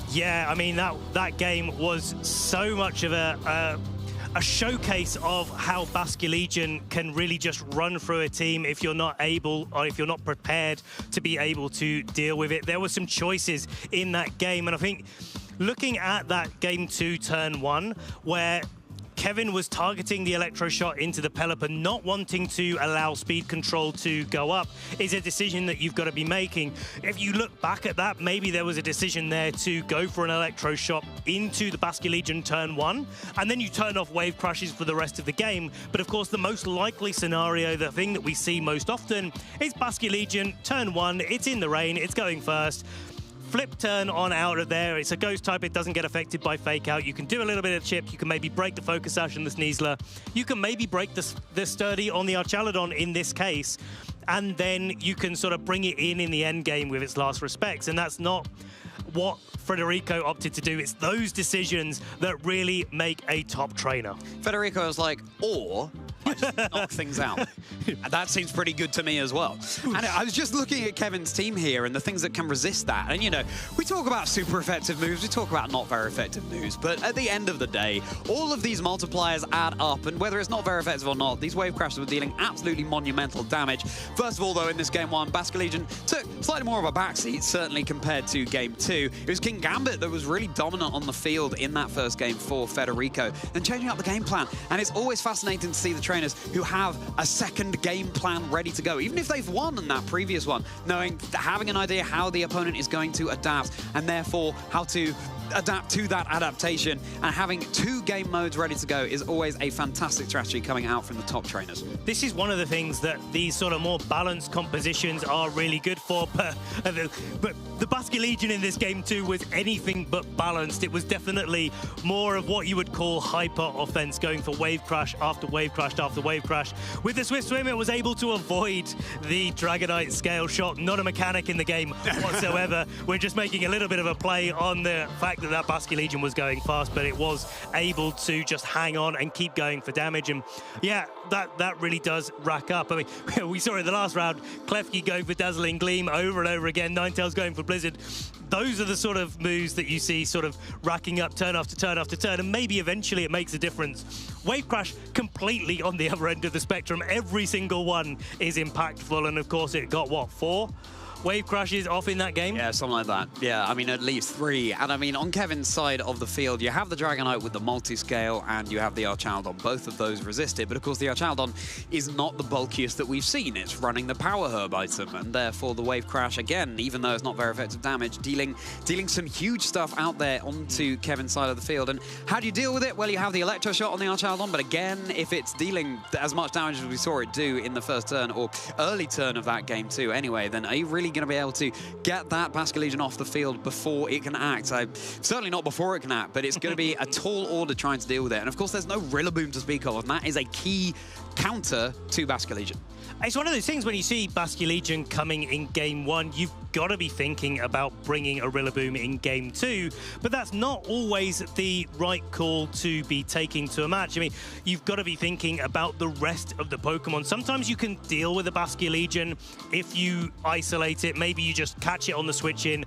S5: yeah, I mean, that game was so much of a showcase of how Basculegion can really just run through a team if you're not able, or if you're not prepared to be able to deal with it. There were some choices in that game, and I think looking at that game 2, turn 1, where Kevin was targeting the Electro Shot into the Pelipper, not wanting to allow speed control to go up, is a decision that you've got to be making. If you look back at that, maybe there was a decision there to go for an Electro Shot into the Basculegion turn 1, and then you turn off Wave Crushes for the rest of the game. But of course, the most likely scenario, the thing that we see most often, is Basculegion turn 1, it's in the rain, it's going first. Flip turn on out of there. It's a ghost type. It doesn't get affected by fake out. You can do a little bit of chip. You can maybe break the Focus Sash and the Sneasler. You can maybe break the Sturdy on the Archaldon in this case. And then you can sort of bring it in the end game with its last respects. And that's not what Federico opted to do. It's those decisions that really make a top trainer.
S4: Federico was like, or I just knock things out. And that seems pretty good to me as well. And I was just looking at Kevin's team here and the things that can resist that. And, you know, we talk about super effective moves, we talk about not very effective moves, but at the end of the day, all of these multipliers add up, and whether it's not very effective or not, these Wave Crashes were dealing absolutely monumental damage. First of all, though, in this game 1, Basculegion took slightly more of a backseat, certainly compared to game 2. It was King Gambit that was really dominant on the field in that first game for Federico, and changing up the game plan. And it's always fascinating to see the trainers who have a second game plan ready to go, even if they've won in that previous one, having an idea how the opponent is going to adapt, and therefore how to adapt to that adaptation, and having 2 game modes ready to go is always a fantastic strategy coming out from the top trainers.
S5: This is one of the things that these sort of more balanced compositions are really good for, but the Basculegion in this game 2 was anything but balanced. It was definitely more of what you would call hyper offense, going for Wave Crash after Wave Crash after Wave Crash. With the Swift Swim, it was able to avoid the Dragonite Scale Shot, not a mechanic in the game whatsoever. We're just making a little bit of a play on the fact that Basculegion was going fast, but it was able to just hang on and keep going for damage. And yeah, that really does rack up. I mean, we saw in the last round, Klefki going for Dazzling Gleam over and over again, Ninetales going for Blizzard. Those are the sort of moves that you see sort of racking up turn after turn after turn, and maybe eventually it makes a difference. Wave Crash completely on the other end of the spectrum. Every single one is impactful, and of course it got, what, 4? Wave Crashes off in that game?
S4: Yeah, something like that. Yeah, I mean, at least 3. And I mean, on Kevin's side of the field, you have the Dragonite with the multi-scale and you have the Archaldon. Both of those resisted, but of course the Archaldon is not the bulkiest that we've seen. It's running the Power Herb item, and therefore the Wave Crash, again, even though it's not very effective damage, dealing some huge stuff out there onto Kevin's side of the field. And how do you deal with it? Well, you have the Electro Shot on the Archaldon, but again, if it's dealing as much damage as we saw it do in the first turn, or early turn of that game too anyway, then are you really going to be able to get that Basket Legion off the field before it can act? Certainly not before it can act, but it's going to be a tall order trying to deal with it. And of course, there's no Rillaboom to speak of, and that is a key counter to Basket Legion.
S5: It's one of those things when you see Basket Legion coming in Game 1, you've got to be thinking about bringing a Rillaboom in Game 2, but that's not always the right call to be taking to a match. I mean, you've got to be thinking about the rest of the Pokemon. Sometimes you can deal with a Basket Legion if you isolate it. Maybe you just catch it on the switch in.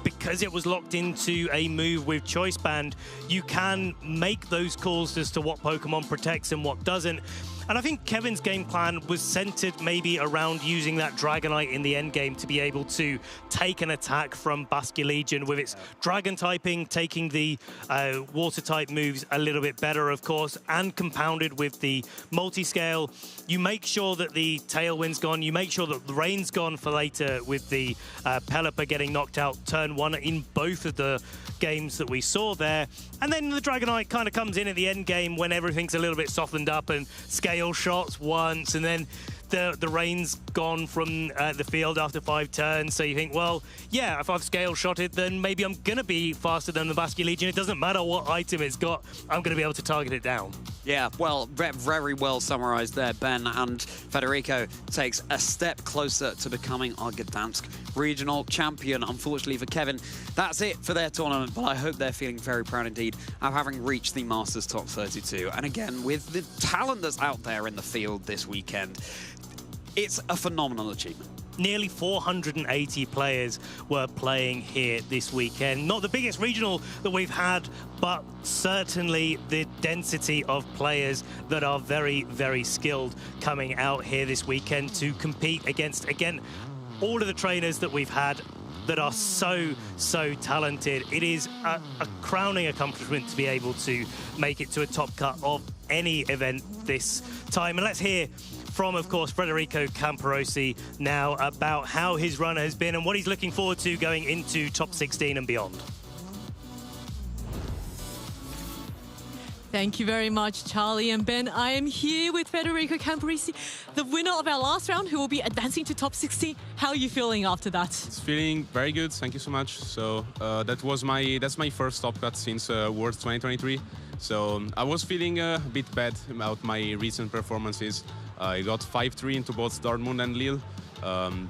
S5: Because it was locked into a move with Choice Band, you can make those calls as to what Pokemon protects and what doesn't. And I think Kevin's game plan was centered maybe around using that Dragonite in the end game to be able to take an attack from Basket Legion with its Dragon typing, taking the Water type moves a little bit better, of course, and compounded with the multi-scale. You make sure that the Tailwind's gone. You make sure that the Rain's gone for later with the Pelipper getting knocked out turn 1 in both of the games that we saw there. And then the Dragonite kind of comes in at the end game when everything's a little bit softened up and scale shots once, and then the Rain's gone from the field after 5 turns. So you think, well, yeah, if I've scale shotted, then maybe I'm going to be faster than the Basket Legion. It doesn't matter what item it's got. I'm going to be able to target it down. Yeah,
S4: well, very well summarized there, Ben. And Federico takes a step closer to becoming our Gdańsk Regional Champion. Unfortunately for Kevin, that's it for their tournament, but I hope they're feeling very proud indeed of having reached the Masters Top 32. And again, with the talent that's out there in the field this weekend, it's a phenomenal achievement.
S5: Nearly 480 players were playing here this weekend. Not the biggest regional that we've had, but certainly the density of players that are very, very skilled coming out here this weekend to compete against, again, all of the trainers that we've had that are so talented. It is a crowning accomplishment to be able to make it to a top cut of any event this time. And let's hear from, of course, Federico Camperosi now about how his run has been and what he's looking forward to going into top 16 and beyond.
S6: Thank you very much, Charlie and Ben. I am here with Federico Camperosi, the winner of our last round, who will be advancing to top 16. How are you feeling after that?
S21: It's feeling very good. Thank you so much. So that's my first top cut since Worlds 2023. So I was feeling a bit bad about my recent performances. I got 5-3 into both Dortmund and Lille.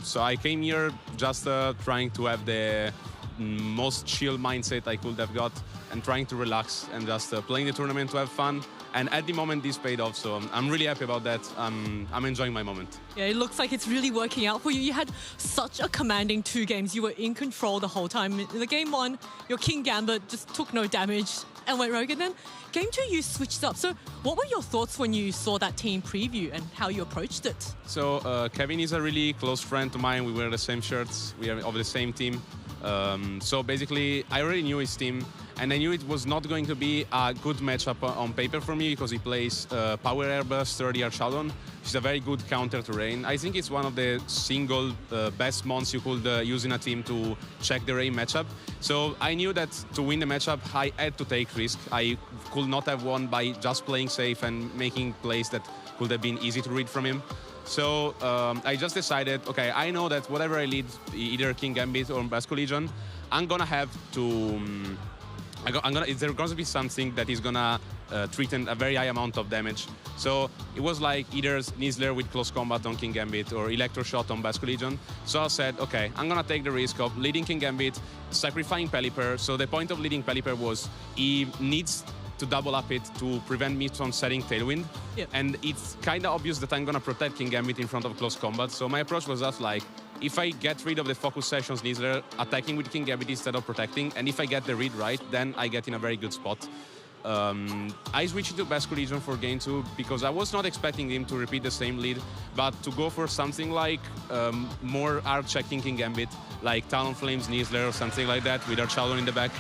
S21: So I came here just trying to have the most chill mindset I could have got and trying to relax and just playing the tournament to have fun. And at the moment, this paid off, so I'm really happy about that. I'm enjoying my moment.
S6: Yeah, it looks like it's really working out for you. You had such a commanding 2 games. You were in control the whole time. In the game 1, your King Gambit just took no damage and went rogue. And then game 2, you switched up. So what were your thoughts when you saw that team preview and how you approached it?
S21: So Kevin is a really close friend of mine. We wear the same shirts. We are of the same team. So basically, I already knew his team, and I knew it was not going to be a good matchup on paper for me because he plays Power Air Burst 30 Archadon, which is a very good counter to Rain. I think it's one of the single best mons you could use in a team to check the Rain matchup. So I knew that to win the matchup, I had to take risk. I could not have won by just playing safe and making plays that could have been easy to read from him. So I just decided, okay, I know that whatever I lead, either King Gambit or Basket Legion, I'm gonna have to. There's gonna be something that is gonna threaten a very high amount of damage. So it was like either Nizzler with close combat on King Gambit or Electroshot on Basket Legion. So I said, okay, I'm gonna take the risk of leading King Gambit, sacrificing Pelipper. So the point of leading Pelipper was he needs to double up it to prevent me from setting Tailwind. Yep. And it's kind of obvious that I'm going to protect King Gambit in front of close combat. So my approach was just like, if I get rid of the focus sessions, Nizzler attacking with King Gambit instead of protecting, and if I get the read right, then I get in a very good spot. I switched to Basket Legion for game 2 because I was not expecting him to repeat the same lead, but to go for something like more arc-checking King Gambit, like Talonflames, Nizzler, or something like that with Archadon in the back.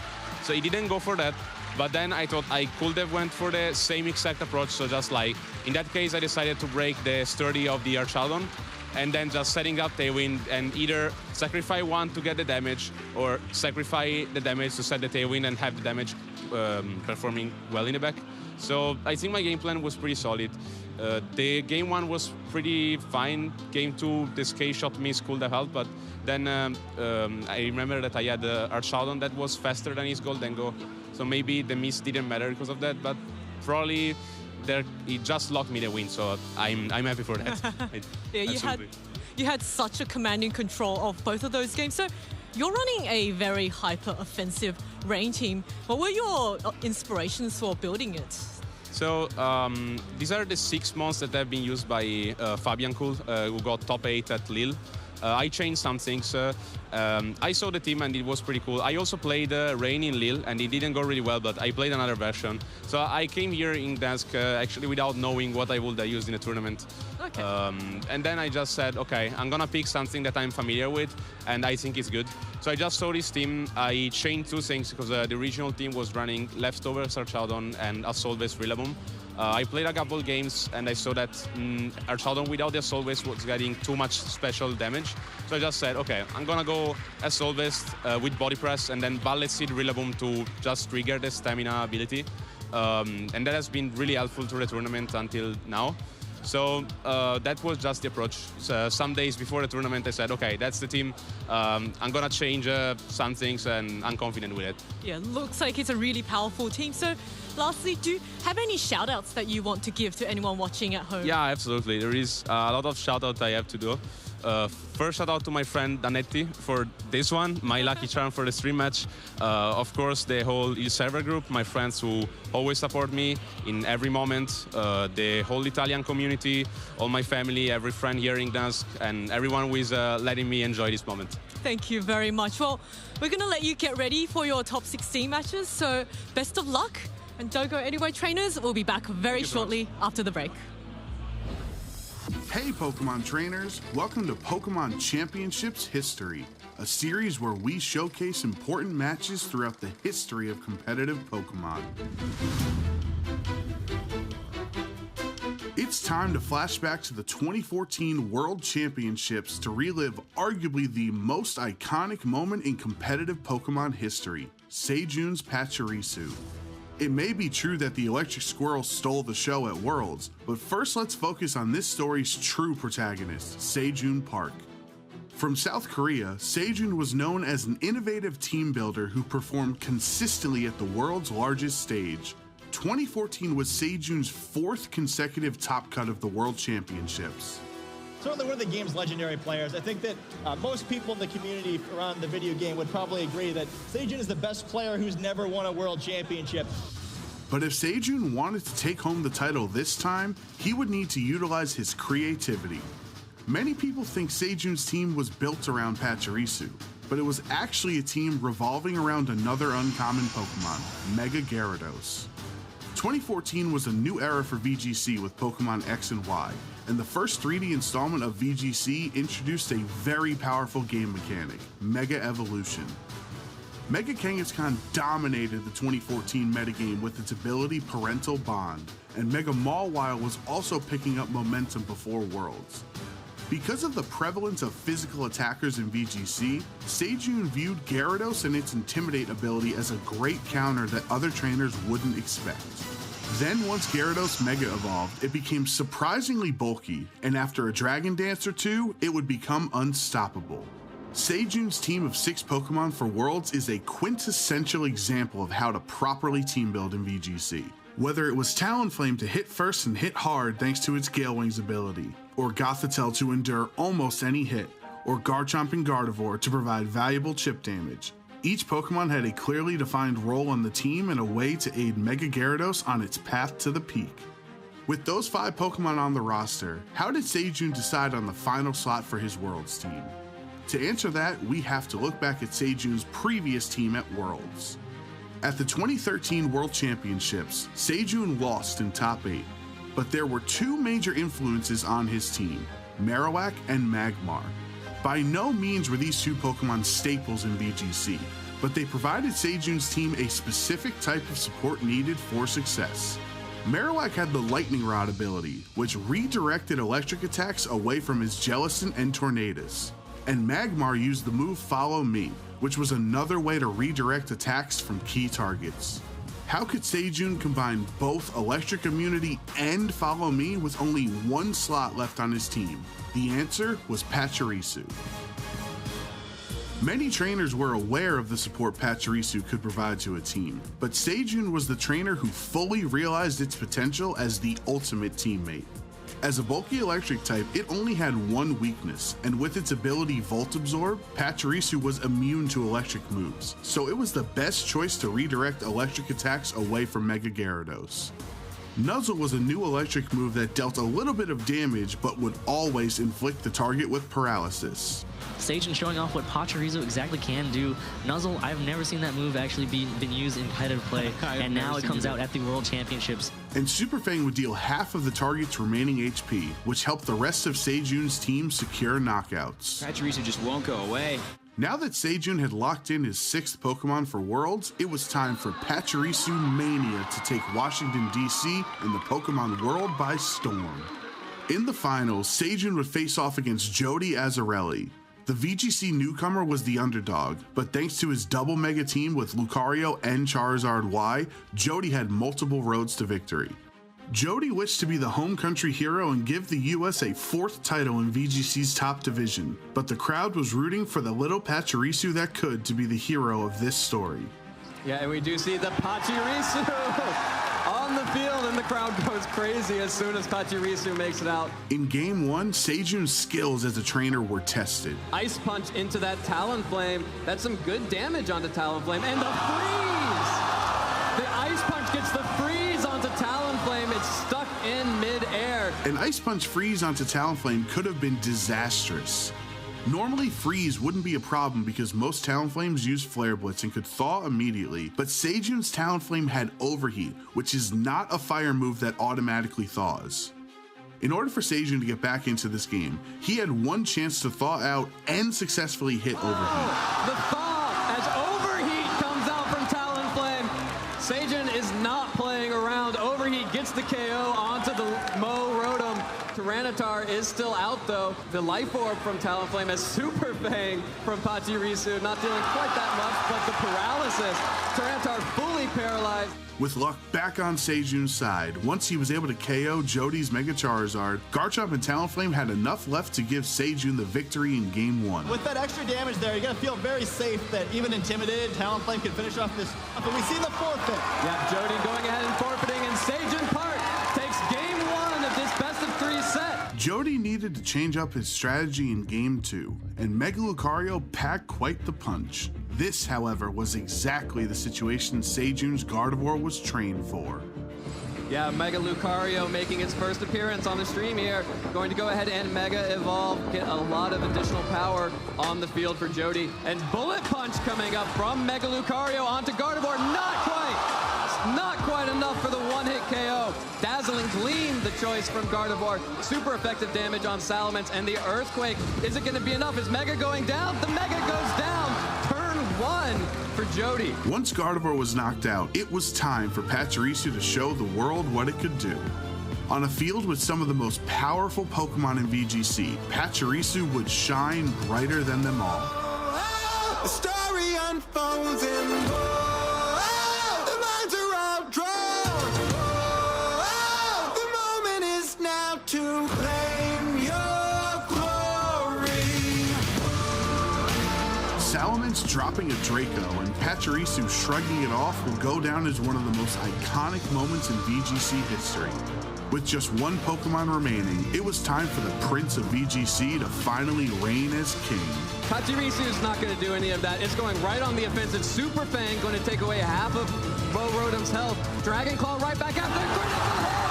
S21: So he didn't go for that. But then I thought I could have went for the same exact approach. So just like, in that case, I decided to break the sturdy of the Archadon and then just setting up Tailwind and either sacrifice 1 to get the damage or sacrifice the damage to set the Tailwind and have the damage performing well in the back. So I think my game plan was pretty solid. The game 1 was pretty fine. Game 2, the K shot miss could have helped, but then I remember that I had Archaudon that was faster than his Golden Go. So maybe the miss didn't matter because of that, but probably it just locked me the win, so I'm happy for that.
S6: Yeah, you had such a commanding control of both of those games. So you're running a very hyper-offensive rain team. What were your inspirations for building it?
S21: So these are the 6 months that have been used by Fabian Kuhl, who got top 8 at Lille. I changed some things. I saw the team and it was pretty cool. I also played Rain in Lille and it didn't go really well, but I played another version. So I came here in Gdańsk actually without knowing what I would use in a tournament.
S6: Okay.
S21: And then I just said, okay, I'm gonna pick something that I'm familiar with and I think it's good. So I just saw this team. I changed 2 things because the original team was running Leftovers, Archaudon and Assault Vest Rillaboom. I played a couple games and I saw that Archaudon without the Assault Vest was getting too much special damage. So I just said, okay, I'm gonna go Assault Vest with Body Press and then Ballet Seed Rillaboom to just trigger the stamina ability. And that has been really helpful to the tournament until now. So that was just the approach. So some days before the tournament, I said, okay, that's the team. I'm gonna change some things and I'm confident with it.
S6: Yeah, looks like it's a really powerful team. So lastly, do you have any shout-outs that you want to give to anyone watching at home?
S21: Yeah, absolutely. There is a lot of shout-outs I have to do. First shout-out to my friend Danetti for this one, my lucky charm for the stream match. Of course, the whole Il server group, my friends who always support me in every moment, the whole Italian community, all my family, every friend here in Gdańsk, and everyone who is letting me enjoy this moment.
S6: Thank you very much. Well, we're going to let you get ready for your top 16 matches, so best of luck. And don't go anywhere, trainers. We'll be back very shortly after the break.
S20: Hey Pokemon trainers, welcome to Pokemon Championships History, a series where we showcase important matches throughout the history of competitive Pokemon. It's time to flash back to the 2014 World Championships to relive arguably the most iconic moment in competitive Pokemon history, Sejun's Pachirisu. It may be true that the Electric Squirrel stole the show at Worlds, but first let's focus on this story's true protagonist, Sejun Park. From South Korea, Sejun was known as an innovative team builder who performed consistently at the world's largest stage. 2014 was Sejun's 4th consecutive top cut of the World Championships.
S3: Certainly one of the game's legendary players. I think that most people in the community around the video game would probably agree that Sejun is the best player who's never won a world championship.
S20: But if Sejun wanted to take home the title this time, he would need to utilize his creativity. Many people think Sejun's team was built around Pachirisu, but it was actually a team revolving around another uncommon Pokemon, Mega Gyarados. 2014 was a new era for VGC with Pokemon X and Y, and the first 3D installment of VGC introduced a very powerful game mechanic, Mega Evolution. Mega Kangaskhan dominated the 2014 metagame with its ability Parental Bond, and Mega Mawile was also picking up momentum before Worlds. Because of the prevalence of physical attackers in VGC, Sejun viewed Gyarados and its Intimidate ability as a great counter that other trainers wouldn't expect. Then once Gyarados Mega evolved, it became surprisingly bulky, and after a Dragon Dance or 2, it would become unstoppable. Sejun's team of 6 Pokemon for Worlds is a quintessential example of how to properly team build in VGC. Whether it was Talonflame to hit first and hit hard thanks to its Gale Wings ability, or Gothitelle to endure almost any hit, or Garchomp and Gardevoir to provide valuable chip damage, each Pokemon had a clearly defined role on the team and a way to aid Mega Gyarados on its path to the peak. With those 5 Pokemon on the roster, how did Sejun decide on the final slot for his Worlds team? To answer that, we have to look back at Sejun's previous team at Worlds. At the 2013 World Championships, Sejun lost in top 8, but there were 2 major influences on his team, Marowak and Magmar. By no means were these 2 Pokemon staples in VGC, but they provided Sejun's team a specific type of support needed for success. Marowak had the Lightning Rod ability, which redirected electric attacks away from his Jellicent and Tornadus, and Magmar used the move Follow Me, which was another way to redirect attacks from key targets. How could Sejun combine both Electric Immunity and Follow Me with only one slot left on his team? The answer was Pachirisu. Many trainers were aware of the support Pachirisu could provide to a team, but Sejun was the trainer who fully realized its potential as the ultimate teammate. As a bulky electric type, it only had one weakness, and with its ability Volt Absorb, Pachirisu was immune to electric moves, so it was the best choice to redirect electric attacks away from Mega Gyarados. Nuzzle was a new electric move that dealt a little bit of damage, but would always inflict the target with paralysis.
S9: Sejun showing off what Pachirisu exactly can do. Nuzzle, I've never seen that move actually been used in competitive play, and now it comes out at the World Championships.
S20: And Super Fang would deal half of the target's remaining HP, which helped the rest of Sejun's team secure knockouts.
S22: Pachirisu just won't go away.
S20: Now that Sejun had locked in his 6th Pokemon for Worlds, it was time for Pachirisu Mania to take Washington, D.C. and the Pokemon world by storm. In the finals, Sejun would face off against Jody Azzarelli. The VGC newcomer was the underdog, but thanks to his double mega team with Lucario and Charizard Y, Jody had multiple roads to victory. Jody wished to be the home country hero and give the US a 4th title in VGC's top division, but the crowd was rooting for the little Pachirisu that could to be the hero of this story.
S14: Yeah, and we do see the Pachirisu on the field, and the crowd goes crazy as soon as Pachirisu makes it out.
S20: In Game 1, Sejun's skills as a trainer were tested.
S14: Ice Punch into that Talonflame. That's some good damage onto Talonflame. And the freeze! The Ice Punch gets the freeze onto Talonflame. It's stuck in mid-air.
S20: An Ice Punch freeze onto Talonflame could have been disastrous. Normally, freeze wouldn't be a problem because most Talonflames use Flare Blitz and could thaw immediately, but Sejun's Talonflame had Overheat, which is not a fire move that automatically thaws. In order for Sejun to get back into this game, he had one chance to thaw out and successfully hit Overheat.
S14: The thaw as Overheat comes out from Talonflame. Sejun is not playing around. Overheat gets the KO onto the Mo Rotom. Tyranitar is still out though. The Life Orb from Talonflame as Super Fang from Pachirisu, not dealing quite that much, but the paralysis. Tyranitar fully paralyzed.
S20: With luck back on Sejun's side, once he was able to KO Jody's Mega Charizard, Garchomp and Talonflame had enough left to give Sejun the victory in Game 1.
S3: With that extra damage there, you're going to feel very safe that even intimidated, Talonflame can finish off this. But we see the forfeit.
S14: Yeah, Jody going ahead and forfeiting, and Sejun Park takes Game 1 of this best-of-3 set.
S20: Jody needed to change up his strategy in Game 2, and Mega Lucario packed quite the punch. This, however, was exactly the situation Sejun's Gardevoir was trained for.
S14: Yeah, Mega Lucario making its first appearance on the stream here. Going to go ahead and Mega Evolve, get a lot of additional power on the field for Jody. And Bullet Punch coming up from Mega Lucario onto Gardevoir. Not quite enough for the one-hit KO. Dazzling Gleam, the choice from Gardevoir. Super effective damage on Salamence, and the Earthquake. Is it going to be enough? Is Mega going down? The Mega goes down. Turn 1 for Jody.
S20: Once Gardevoir was knocked out, it was time for Pachirisu to show the world what it could do. On a field with some of the most powerful Pokemon in VGC, Pachirisu would shine brighter than them all.
S23: The story unfolds in to claim your glory.
S20: Salamence dropping a Draco and Pachirisu shrugging it off will go down as one of the most iconic moments in VGC history. With just one Pokemon remaining, it was time for the Prince of VGC to finally reign as king.
S14: Pachirisu is not going to do any of that. It's going right on the offensive. Super Fang going to take away half of Mo Rotom's health. Dragon Claw right back after the critical hit.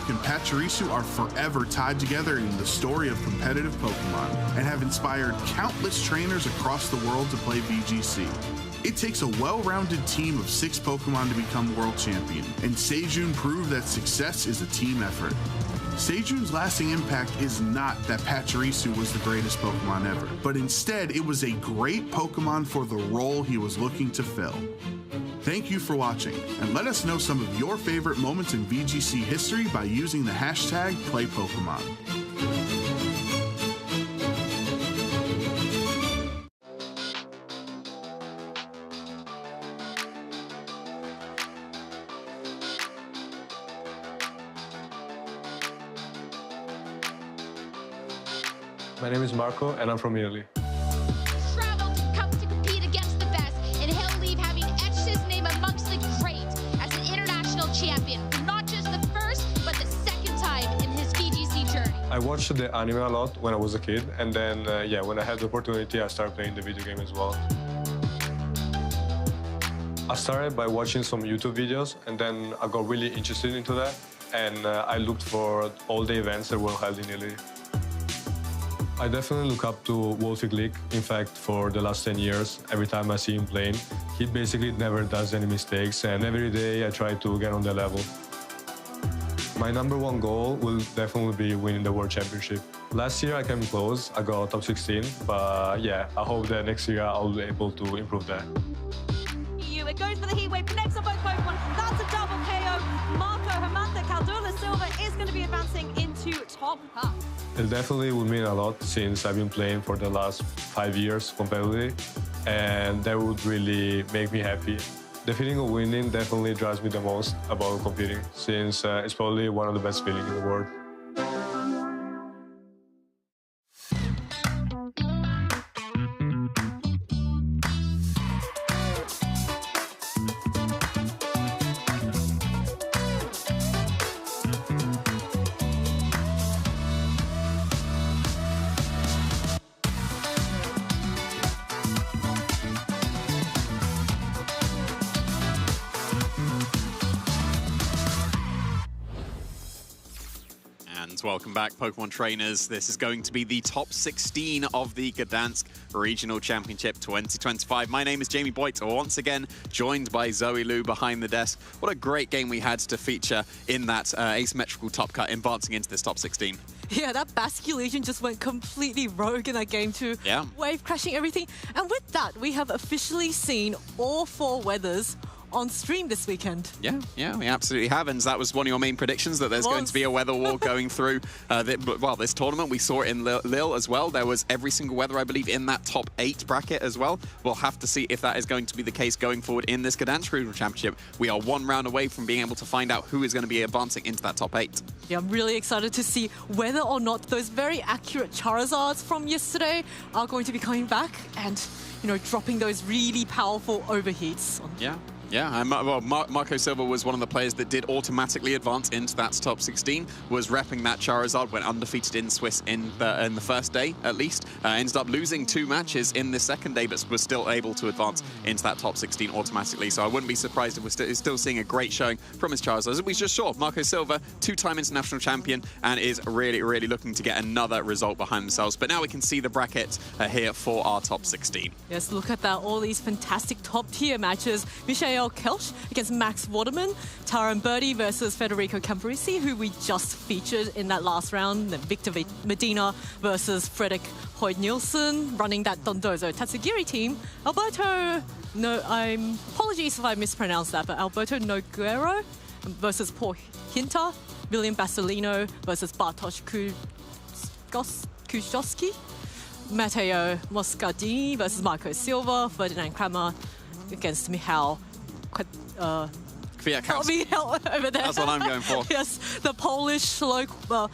S20: And Pachirisu are forever tied together in the story of competitive Pokemon and have inspired countless trainers across the world to play VGC. It takes a well-rounded team of 6 Pokemon to become world champion, and Sejun proved that success is a team effort. Seiju's lasting impact is not that Pachirisu was the greatest Pokemon ever, but instead it was a great Pokemon for the role he was looking to fill. Thank you for watching, and let us know some of your favorite moments in VGC history by using the hashtag #PlayPokemon.
S8: My name is Marco, and I'm from Italy.
S1: Traveled to come to compete against the best, and he'll leave having etched his name amongst the greats as an international champion, not just the first, but the second time in his VGC journey.
S8: I watched the anime a lot when I was a kid, and then, when I had the opportunity, I started playing the video game as well. I started by watching some YouTube videos, and then I got really interested into that, and I looked for all the events that were held in Italy. I definitely look up to Wolfie Glick. In fact, for the last 10 years, every time I see him playing, he basically never does any mistakes, and every day I try to get on the level. My #1 goal will definitely be winning the World Championship. Last year I came close, I got top 16, but yeah, I hope that next year I'll be able to improve that.
S10: It goes for the heat wave, connects on both Pokemon. That's a double KO. Marco Hermantha Caldula Silva is going to be advancing into top half.
S8: It definitely would mean a lot since I've been playing for the last 5 years competitively, and that would really make me happy. The feeling of winning definitely drives me the most about competing, since it's probably one of the best feelings in the world.
S7: Welcome back, Pokemon trainers. This is going to be the top 16 of the Gdańsk Regional Championship 2025. My name is Jamie Boyd, once again joined by Zoe Liu behind the desk. What a great game we had to feature in that asymmetrical top cut, advancing into this top 16.
S6: Yeah, that basculation just went completely rogue in that game too.
S7: Yeah.
S6: Wave crashing everything. And with that, we have officially seen all 4 weathers on stream this weekend.
S7: Yeah, we absolutely have, and that was one of your main predictions, that there's going to be a weather war going through this tournament. We saw it in Lille as well. There was every single weather, I believe, in that top 8 bracket as well. We'll have to see if that is going to be the case going forward in this Gdańsk Regional Championship. We are 1 round away from being able to find out who is going to be advancing into that top 8.
S6: Yeah, I'm really excited to see whether or not those very accurate Charizards from yesterday are going to be coming back and, dropping those really powerful overheats.
S7: Yeah, and Marco Silva was one of the players that did automatically advance into that top 16, was repping that Charizard, went undefeated in Swiss in the first day, at least. Ended up losing 2 matches in the second day, but was still able to advance into that top 16 automatically. So I wouldn't be surprised if we're still seeing a great showing from his Charizard. As we just saw, Marco Silva, 2-time international champion, and is really, really looking to get another result behind themselves. But now we can see the bracket here for our top 16.
S6: Yes, look at that. All these fantastic top-tier matches. Michael Kelch against Max Waterman, Taran Birdie versus Federico Camporisi, who we just featured in that last round, then Victor Medina versus Fredrik Hoyd-Nielsen, running that Dondozo Tatsugiri team. Apologies if I mispronounced that, but Alberto Noguero versus Paul Hinter, William Basilino versus Bartosz Kuszowski, Matteo Moscardini versus Marco Silva, Ferdinand Kramer against Michał
S7: Kwiatkowski.
S6: Over there.
S7: That's what I'm going for.
S6: Yes, the Polish local.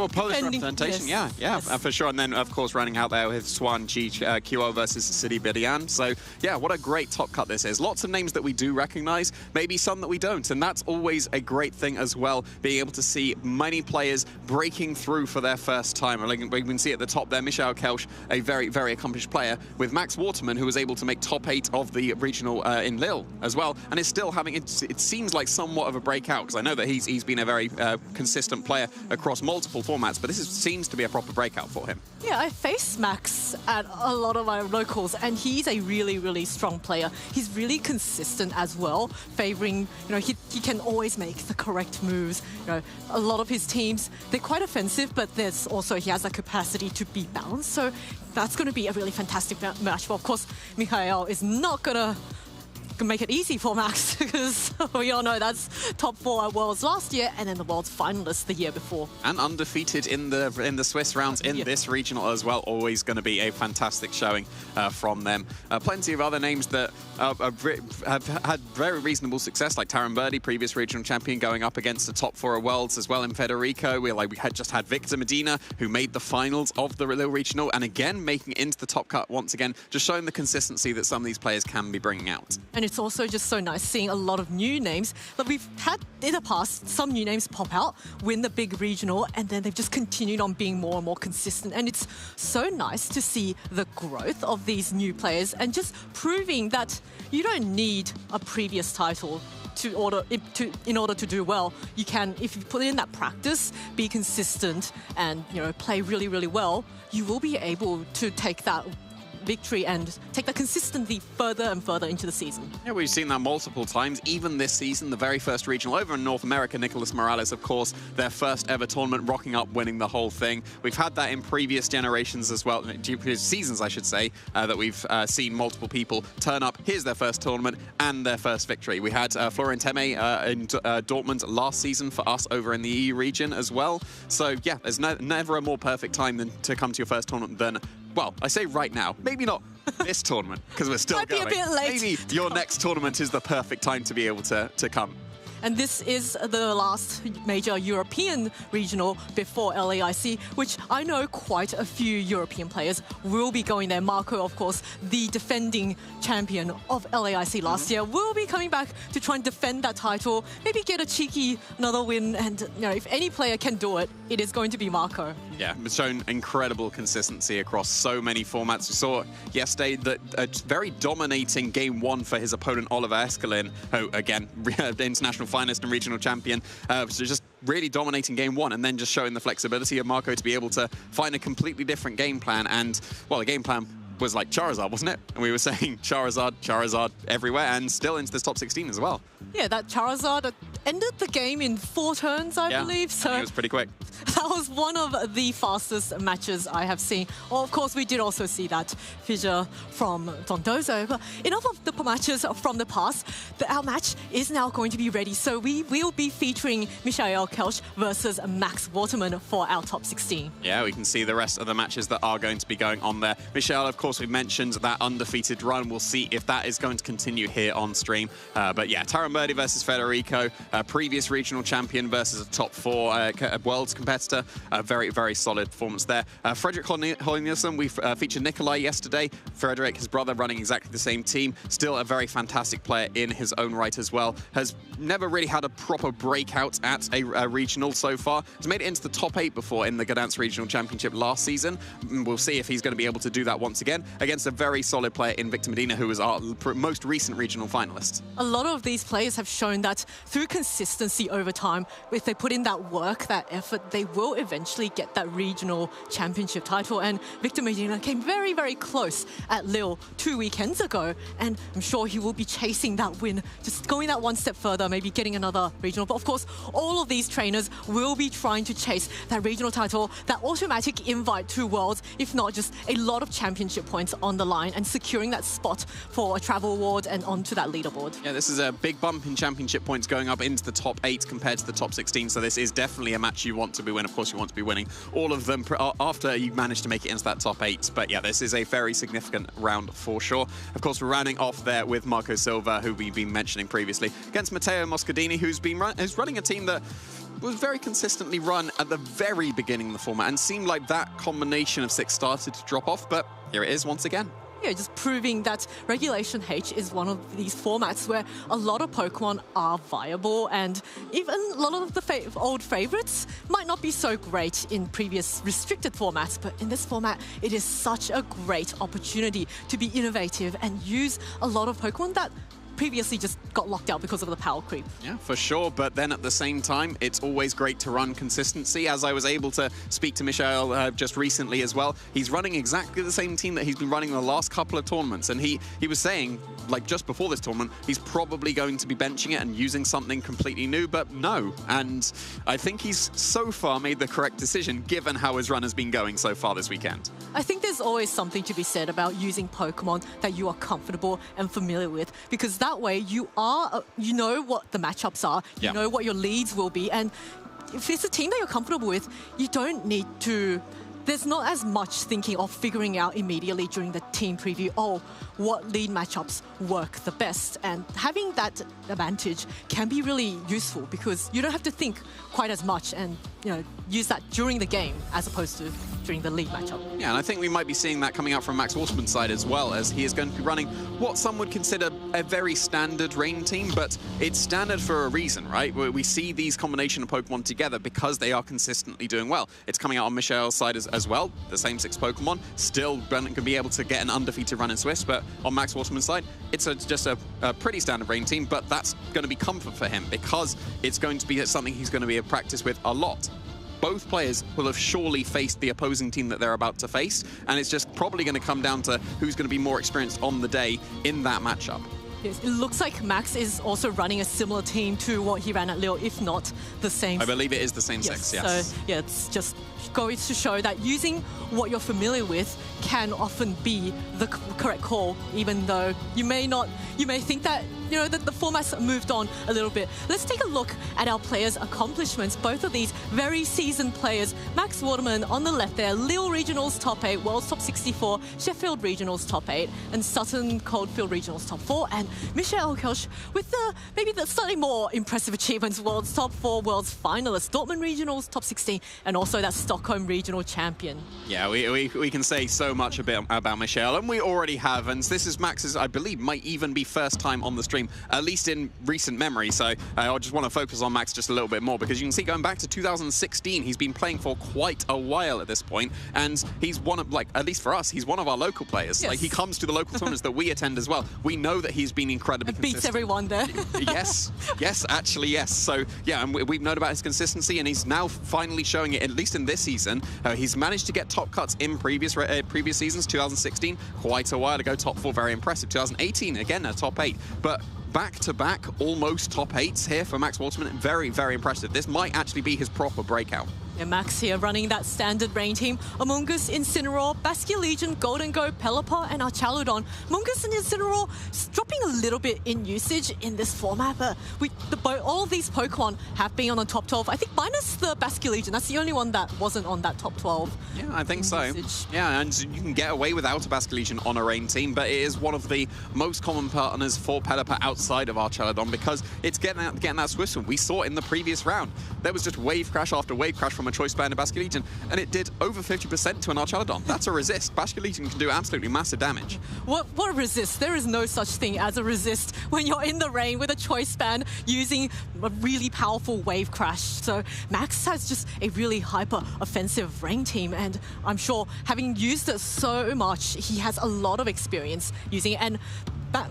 S7: Polish representation.
S6: Yes.
S7: Yeah, for sure. And then, of course, running out there with Swan Kyo versus City Birian. So, yeah, what a great top cut this is. Lots of names that we do recognize, maybe some that we don't. And that's always a great thing as well, being able to see many players breaking through for their first time. We can see at the top there, Michael Kelch, a very, very accomplished player, with Max Waterman, who was able to make top 8 of the regional in Lille as well, and is still having it seems like somewhat of a breakout, because I know that he's been a very consistent player across multiple formats, but seems to be a proper breakout for him.
S6: Yeah, I faced Max at a lot of my locals, and he's a really, really strong player. He's really consistent as well, favoring, he can always make the correct moves. A lot of his teams, they're quite offensive, but there's also, he has a capacity to be balanced. So that's going to be a really fantastic match. But of course, Mikhail is not going to make it easy for Max, because we all know that's top 4 at Worlds last year and then the Worlds finalist the year before.
S7: And undefeated in the Swiss rounds in this regional as well. Always going to be a fantastic showing from them. Plenty of other names that have had very reasonable success, like Taran Birdie, previous regional champion, going up against the top 4 at Worlds as well in Federico. We had just had Victor Medina, who made the finals of the Lille regional, and again making it into the top cut once again, just showing the consistency that some of these players can be bringing out.
S6: And it's also just so nice seeing a lot of new names that we've had in the past. Some new names pop out, win the big regional, and then they've just continued on being more and more consistent. And it's so nice to see the growth of these new players and just proving that you don't need a previous title in order to do well. You can, if you put in that practice, be consistent, and play really, really well, you will be able to take that victory and take that consistently further and further into the season.
S7: Yeah, we've seen that multiple times, even this season. The very first regional over in North America, Nicolas Morales, of course, their first ever tournament, rocking up, winning the whole thing. We've had that in previous generations as well, previous seasons, I should say, that we've seen multiple people turn up. Here's their first tournament and their first victory. We had Florian Temme in Dortmund last season for us over in the EU region as well. So yeah, there's never a more perfect time than to come to your first tournament than, well, I say right now, maybe not this tournament, because we're still going.
S6: Might be a bit late.
S7: Maybe your next tournament is the perfect time to be able to come.
S6: And this is the last major European regional before LAIC, which I know quite a few European players will be going there. Marco, of course, the defending champion of LAIC last year, will be coming back to try and defend that title, maybe get a cheeky another win. And if any player can do it, it is going to be Marco.
S7: Yeah, it's shown incredible consistency across so many formats. We saw yesterday that a very dominating game 1 for his opponent, Oliver Eskelin, who, again, the international finalist and regional champion, so just really dominating game 1, and then just showing the flexibility of Marco to be able to find a completely different game plan. And, well, the game plan was like Charizard, wasn't it? And we were saying Charizard everywhere, and still into this top 16 as well.
S6: Yeah, that Charizard ended the game in 4 turns, I believe. So
S7: it was pretty quick.
S6: That was one of the fastest matches I have seen. Well, of course, we did also see that fissure from Tondozo. But enough of the matches from the past. Our match is now going to be ready. So we will be featuring Michael Kelch versus Max Waterman for our top 16.
S7: Yeah, we can see the rest of the matches that are going to be going on there. Michael, of course, we mentioned that undefeated run. We'll see if that is going to continue here on stream. But yeah, Taran Birdie versus Federico, previous regional champion versus a top 4 Worlds competitor. A very, very solid performance there. Frederick Hoynielsen, we featured Nikolai yesterday. Frederick, his brother, running exactly the same team. Still a very fantastic player in his own right as well. Has never really had a proper breakout at a regional so far. Has made it into the top 8 before in the Gdańsk Regional Championship last season. We'll see if he's going to be able to do that once again against a very solid player in Victor Medina, who was our most recent regional finalist.
S6: A lot of these players have shown that through consistency over time, if they put in that work, that effort, they will eventually get that regional championship title. And Victor Medina came very, very close at Lille 2 weekends ago, and I'm sure he will be chasing that win, just going that one step further, maybe getting another regional. But of course, all of these trainers will be trying to chase that regional title, that automatic invite to Worlds, if not just a lot of championship points on the line, and securing that spot for a travel award and onto that leaderboard.
S7: Yeah, this is a big bump in championship points going up into the top 8 compared to the top 16, so this is definitely a match you want to be winning. Of course, you want to be winning all of them after you manage to make it into that top 8. But yeah, this is a very significant round for sure. Of course, we're rounding off there with Marco Silva, who we've been mentioning previously, against Matteo Moscardini, who's running a team that was very consistently run at the very beginning of the format, and seemed like that combination of 6 started to drop off, but here it is once again.
S6: Yeah, just proving that Regulation H is one of these formats where a lot of Pokemon are viable, and even a lot of the old favorites might not be so great in previous restricted formats, but in this format, it is such a great opportunity to be innovative and use a lot of Pokemon that previously just got locked out because of the power creep.
S7: Yeah, for sure. But then at the same time, it's always great to run consistency. As I was able to speak to Michael just recently as well, he's running exactly the same team that he's been running the last couple of tournaments. And he was saying, like just before this tournament, he's probably going to be benching it and using something completely new, but no. And I think he's so far made the correct decision given how his run has been going so far this weekend.
S6: I think there's always something to be said about using Pokemon that you are comfortable and familiar with, because that way you know what the matchups are, you know what your leads will be, and if it's a team that you're comfortable with, you don't need to... There's not as much thinking of figuring out immediately during the team preview, oh, what lead matchups work the best. And having that advantage can be really useful because you don't have to think quite as much and, you know, use that during the game as opposed to during the league matchup.
S7: Yeah, and I think we might be seeing that coming out from Max Waterman's side as well, as he is going to be running what some would consider a very standard rain team, but it's standard for a reason, right? We see these combination of Pokemon together because they are consistently doing well. It's coming out on Michelle's side as well, the same 6 Pokemon, still going to be able to get an undefeated run in Swiss, but on Max Waterman's side, it's just a pretty standard rain team, but that's going to be comfort for him because it's going to be something he's going to be able to practice with a lot. Both players will have surely faced the opposing team that they're about to face, and it's just probably going to come down to who's going to be more experienced on the day in that matchup.
S6: Yes, it looks like Max is also running a similar team to what he ran at Lille, if not the same.
S7: I believe it is the same 6, yes.
S6: So, yeah, it's just going to show that using what you're familiar with can often be the correct call, even though you may think that, you know, that the format's moved on a little bit. Let's take a look at our players' accomplishments. Both of these very seasoned players. Max Waterman on the left there, Lille Regionals top 8, World's top 64, Sheffield Regionals top 8, and Sutton Coldfield Regionals top 4, and Michael Kelsch with maybe the slightly more impressive achievements, World's top 4, World's finalist, Dortmund Regionals top 16, and also that Stockholm Regional champion.
S7: Yeah, we can say so much about Michelle, and we already have, and this is Max's, I believe, might even be first time on the stream, at least in recent memory, so I just want to focus on Max just a little bit more, because you can see going back to 2016, he's been playing for quite a while at this point, and he's one of, like, at least for us, he's one of our local players. Yes. Like, he comes to the local tournaments that we attend as well. We know that he's been incredibly consistent.
S6: Beats everyone there.
S7: Yes, actually, yes. So, yeah, and we've known about his consistency, and he's now finally showing it, at least in this season. He's managed to get top cuts in previous seasons, 2016, quite a while ago, top 4, very impressive. 2018, again, a top 8. But back-to-back, almost top 8s here for Max Waterman. Very, very impressive. This might actually be his proper breakout.
S6: Yeah, Max here running that standard rain team. Amoonguss, Incineroar, Basculin Legion, Golden Go, Pelipper, and Archaludon. Amoonguss and Incineroar dropping a little bit in usage in this format, but all of these Pokemon have been on the top 12. I think minus the Basculin Legion. That's the only one that wasn't on that top 12.
S7: Yeah, I think so. Yeah, and you can get away without a Basculin Legion on a rain team, but it is one of the most common partners for Pelipper outside of Archaludon because it's getting that Swiss one. We saw it in the previous round. There was just wave crash after wave crash from a choice band of Basculin Legion, and it did over 50% to an Archaludon. That's a resist. Basculin Legion can do absolutely massive damage.
S6: What a resist? There is no such thing as a resist when you're in the rain with a choice band using a really powerful wave crash. So Max has just a really hyper offensive rain team, and I'm sure having used it so much, he has a lot of experience using it. And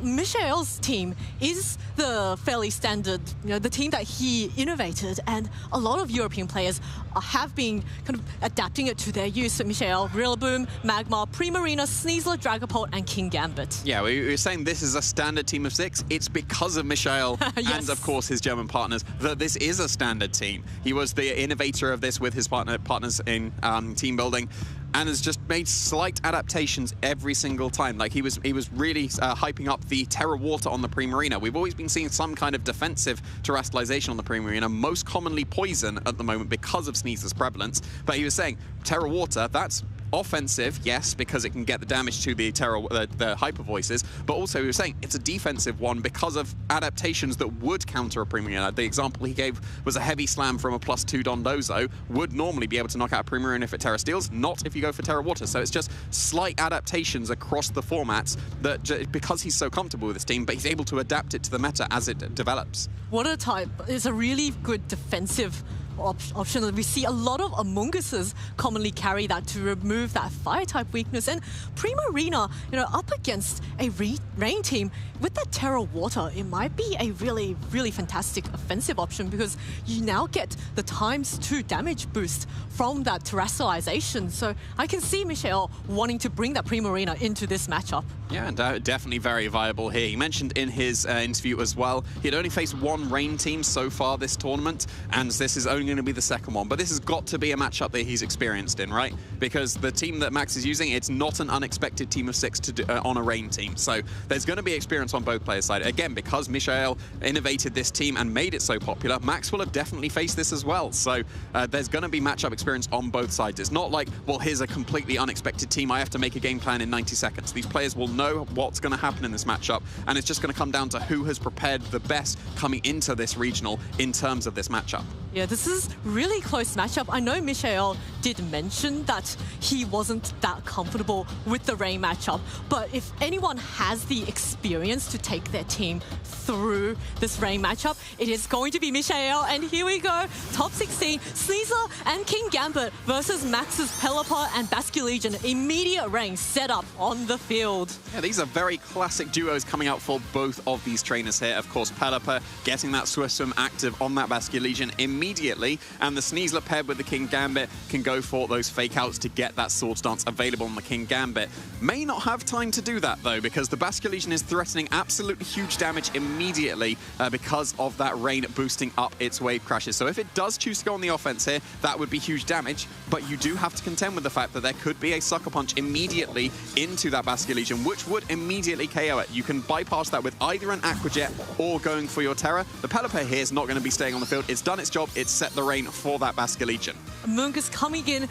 S6: Michelle's team is the fairly standard, you know, the team that he innovated, and a lot of European players have been kind of adapting it to their use. So Michelle, Rillaboom, Magmar, Primarina, Sneasler, Dragapult, and King Gambit.
S7: Yeah, we were saying this is a standard team of 6. It's because of Michelle
S6: yes.
S7: and, of course, his German partners that this is a standard team. He was the innovator of this with his partners in team building, and has just made slight adaptations every single time. Like, he was really hyping up the Terra Water on the Primarina. We've always been seeing some kind of defensive terrestrialization on the Primarina, most commonly poison at the moment because of Sneaser's prevalence. But he was saying, Terra Water, that's offensive, yes, because it can get the damage to the Hyper Voices, but also he was saying it's a defensive one because of adaptations that would counter a Primarina. The example he gave was a Heavy Slam from a +2 Dondozo would normally be able to knock out a Primarina if it Terra Steals, not if you go for Terra Water. So it's just slight adaptations across the formats that, because he's so comfortable with this team, but he's able to adapt it to the meta as it develops.
S6: Water type is a really good defensive option. We see a lot of Amunguses commonly carry that to remove that fire-type weakness. And Primarina, up against a rain team with that Terra Water, it might be a really, really fantastic offensive option because you now get the ×2 damage boost from that terrestrialization. So I can see Michael wanting to bring that Primarina into this matchup.
S7: Yeah, and definitely very viable here. He mentioned in his interview as well, he had only faced one rain team so far this tournament, and this is only going to be the second one. But this has got to be a matchup that he's experienced in, right? Because the team that Max is using, it's not an unexpected team of 6 to do, on a rain team. So there's going to be experience on both players' side. Again, because Michael innovated this team and made it so popular, Max will have definitely faced this as well. So there's going to be matchup experience on both sides. It's not like, well, here's a completely unexpected team. I have to make a game plan in 90 seconds. These players will know what's going to happen in this matchup, and it's just going to come down to who has prepared the best coming into this regional in terms of this matchup.
S6: Yeah, this is really close matchup. I know Michael did mention that he wasn't that comfortable with the rain matchup, but if anyone has the experience to take their team through this rain matchup, it is going to be Michael. And here we go, top 16, Sneasler and King Gambit versus Max's Pelipper and Basculegion. Immediate rain set up on the field.
S7: Yeah, these are very classic duos coming out for both of these trainers here. Of course, Pelipper getting that Swift Swim active on that Basculegion immediately, and the Sneasler paired with the King Gambit can go for those fake outs to get that Swords Dance available on the King Gambit. May not have time to do that though, because the Basculegion is threatening absolutely huge damage immediately because of that rain boosting up its wave crashes. So if it does choose to go on the offense here, that would be huge damage, but you do have to contend with the fact that there could be a Sucker Punch immediately into that Basculegion, which would immediately KO it. You can bypass that with either an Aqua Jet or going for your Terra. The Pelipper here is not going to be staying on the field. It's done its job. It's set the rain for that Basculegion.
S6: Amungus coming in,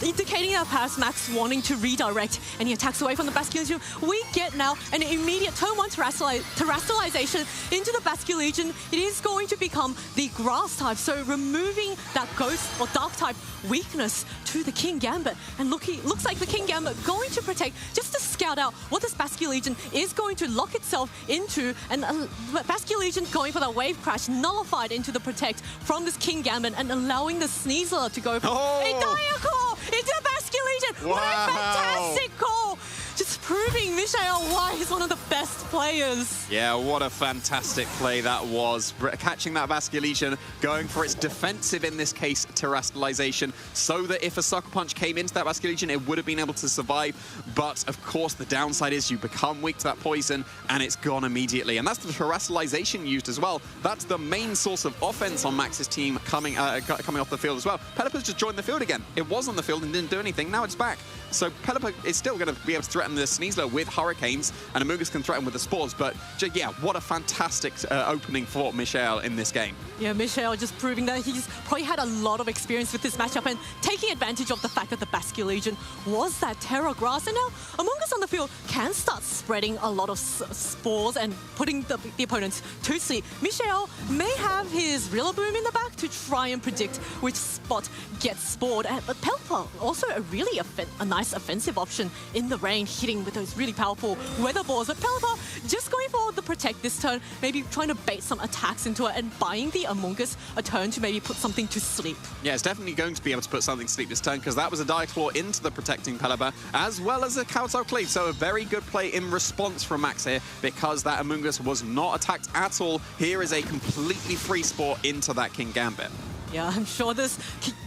S6: indicating that past Max wanting to redirect, and he attacks away from the Basculegion. We get now an immediate turn 1 terrestrialization into the Basculegion. It is going to become the grass type, so removing that ghost or dark type weakness to the King Gambit. And looks like the King Gambit going to protect just to scout out what this Basculegion is going to lock itself into, and Basculegion going for that wave crash, nullified into the protect from this King Gambit and allowing the Sneasler to go for a Dire Claw into the Basculegion.
S7: Wow.
S6: What a fantastic call! Just proving Michael why he's one of the best players.
S7: Yeah, what a fantastic play that was. Catching that Basculegion, going for its defensive, in this case, terrestrialization, so that if a Sucker Punch came into that Basculegion, it would have been able to survive. But, of course, the downside is you become weak to that poison, and it's gone immediately. And that's the terrestrialization used as well. That's the main source of offense on Max's team coming off the field as well. Pelipper's just joined the field again. It was on the field and didn't do anything. Now it's back. So Pelipper is still going to be able to threaten the Sneasler with Hurricanes, and Amungus can threaten with the Spores. But, yeah, what a fantastic opening for Michael in this game.
S6: Yeah, Michael just proving that he's probably had a lot of experience with this matchup and taking advantage of the fact that the Basculegion was that Terra Grass. And now Amungus on the field can start spreading a lot of spores and putting the opponents to sleep. Michael may have his Rillaboom in the back to try and predict which spot gets spored. But Pelipper, also a really a nice offensive option in the rain, hitting with those really powerful weather balls. But Pelipper just going for the protect this turn, maybe trying to bait some attacks into it and buying the Amungus a turn to maybe put something to sleep.
S7: Yeah, it's definitely going to be able to put something to sleep this turn, because that was a Dire Claw into the protecting Pelipper, as well as a Kowtow Cleave. So a very good play in response from Max here, because that Amungus was not attacked at all. Here is a completely free Spore into that King Gambit.
S6: Yeah, I'm sure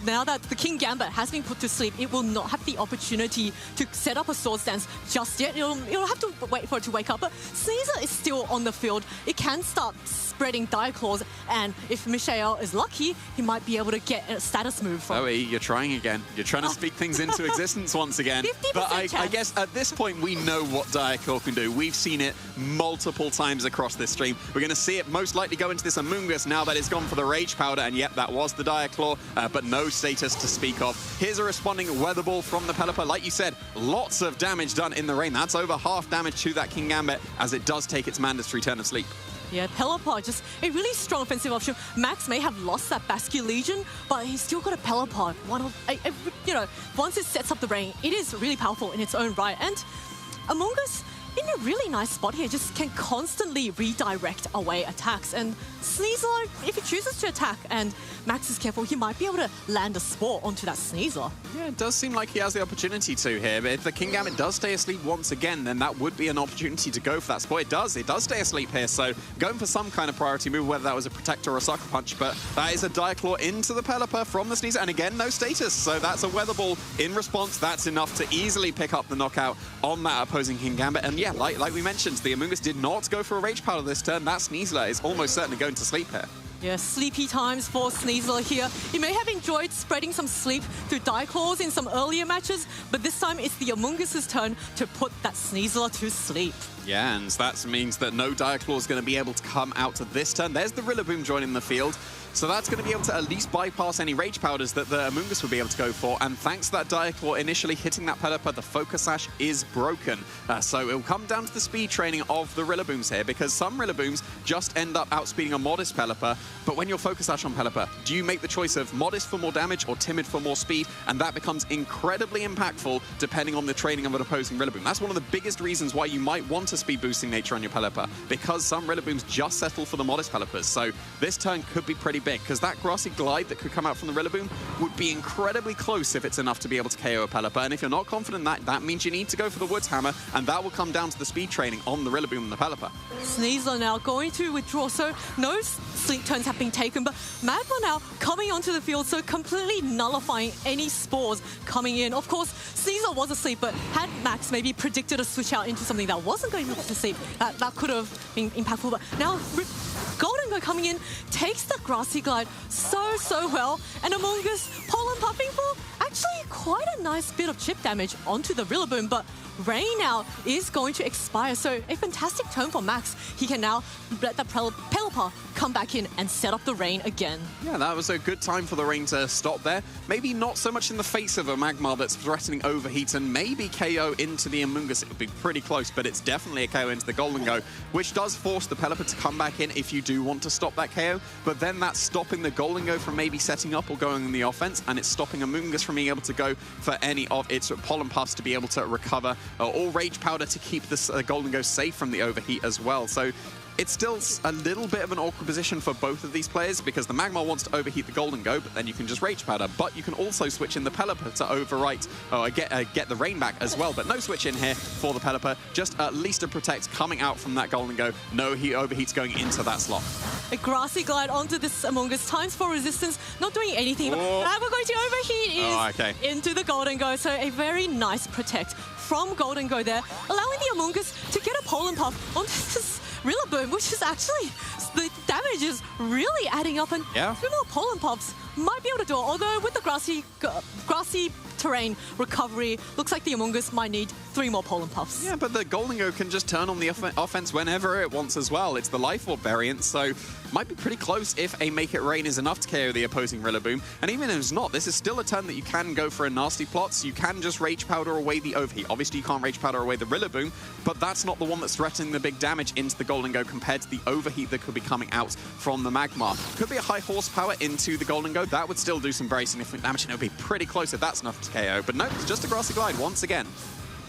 S6: now that the King Gambit has been put to sleep, it will not have the opportunity to set up a Swords Dance just yet. It'll have to wait for it to wake up. But Sneasler is still on the field. It can start spreading Dire Claws, and if Michael is lucky, he might be able to get a status move from...
S7: Oh, you're trying again. You're trying to speak things into existence once again.
S6: 50%
S7: But I guess at this point, we know what Dire Claw can do. We've seen it multiple times across this stream. We're going to see it most likely go into this Amungus now that it's gone for the Rage Powder, and yep, that was the Dire Claw, but no status to speak of. Here's a responding Weather Ball from the Pelipper. Like you said, lots of damage done in the rain. That's over half damage to that King Gambit, as it does take its mandatory turn of sleep.
S6: Yeah, Pelipper, just a really strong offensive option. Max may have lost that Basculegion, but he's still got a Pelipper. Once it sets up the rain, it is really powerful in its own right. And Amungus, in a really nice spot here, just can constantly redirect away attacks. And Sneasler, if he chooses to attack and Max is careful, he might be able to land a spore onto that Sneasler.
S7: Yeah, it does seem like he has the opportunity to here. But if the Kingambit does stay asleep once again, then that would be an opportunity to go for that spore. It does stay asleep here, so going for some kind of priority move, whether that was a Protector or a Sucker Punch. But that is a Dire Claw into the Pelipper from the Sneasler, and again, no status. So that's a Weather Ball in response. That's enough to easily pick up the knockout on that opposing Kingambit. And yeah, like we mentioned, the Amoonguss did not go for a Rage Powder this turn. That Sneasler is almost certainly going to sleep here.
S6: Yeah, sleepy times for Sneasler here. He may have enjoyed spreading some sleep through Die Claws in some earlier matches, but this time it's the Amoonguss's turn to put that Sneasler to sleep.
S7: Yeah, and that means that no Dire Claw is going to be able to come out of this turn. There's the Rillaboom joining the field. So that's going to be able to at least bypass any Rage Powders that the Amoonguss would be able to go for. And thanks to that Dire Claw initially hitting that Pelipper, the Focus Sash is broken. So it will come down to the speed training of the Rillabooms here, because some Rillabooms just end up outspeeding a Modest Pelipper. But when you're Focus Sash on Pelipper, do you make the choice of Modest for more damage or Timid for more speed? And that becomes incredibly impactful depending on the training of an opposing Rillaboom. That's one of the biggest reasons why you might want a speed boosting nature on your Pelipper, because some Rillabooms just settle for the Modest Pelippers. So this turn could be pretty big, because that Grassy Glide that could come out from the Rillaboom would be incredibly close if it's enough to be able to KO a Pelipper. And if you're not confident in that means you need to go for the Woods Hammer, and that will come down to the speed training on the Rillaboom and the Pelipper.
S6: Sneasler now going to withdraw, so no sleep turns have been taken, but Magma now coming onto the field, so completely nullifying any spores coming in. Of course, Sneasler was asleep, but had Max maybe predicted a switch out into something that wasn't going to sleep, that could have been impactful. But now Gholdengo coming in, takes the Grassy Glide so well, and Amoonguss Pollen Puffing for actually quite a nice bit of chip damage onto the Rillaboom, but Rain now is going to expire, so a fantastic turn for Max. He can now let the Pelipper come back in and set up the Rain again.
S7: Yeah, that was a good time for the Rain to stop there. Maybe not so much in the face of a Magmar that's threatening Overheat, and maybe KO into the Amoonguss. It would be pretty close, but it's definitely a KO into the Gholdengo, which does force the Pelipper to come back in if you do want to stop that KO, but then that's stopping the Gholdengo from maybe setting up or going on the offense, and it's stopping Amoonguss from being able to go for any of its Pollen Puffs to be able to recover, or Rage Powder to keep this Gholdengo safe from the Overheat as well. So it's still a little bit of an awkward position for both of these players, because the Magmar wants to overheat the Gholdengo, but then you can just Rage Powder. But you can also switch in the Pelipper to overwrite, or get the Rain back as well. But no switch in here for the Pelipper, just at least a Protect coming out from that Gholdengo. No Overheat's going into that slot.
S6: A Grassy Glide onto this Amoonguss, times for resistance, not doing anything, but now we're going to Overheat is into the Gholdengo. So a very nice Protect from Gholdengo there, allowing the Amoonguss to get a Pollen Puff onto this Rillaboom, which is actually, the damage is really adding up, and 2 more Pollen Puffs might be able to do it, although with the grassy terrain recovery, looks like the Amoonguss might need 3 more Pollen Puffs.
S7: Yeah, but the Gholdengo can just turn on the offense whenever it wants as well. It's the Life Orb variant, so might be pretty close if a Make It Rain is enough to KO the opposing Rillaboom. And even if it's not, this is still a turn that you can go for a nasty plot, so you can just Rage Powder away the Overheat. Obviously, you can't Rage Powder away the Rillaboom, but that's not the one that's threatening the big damage into the Gholdengo compared to the Overheat that could be coming out from the Magmar. Could be a high horsepower into the Gholdengo. That would still do some very significant damage, and it would be pretty close if that's enough to KO. But no, it's just a Grassy Glide once again.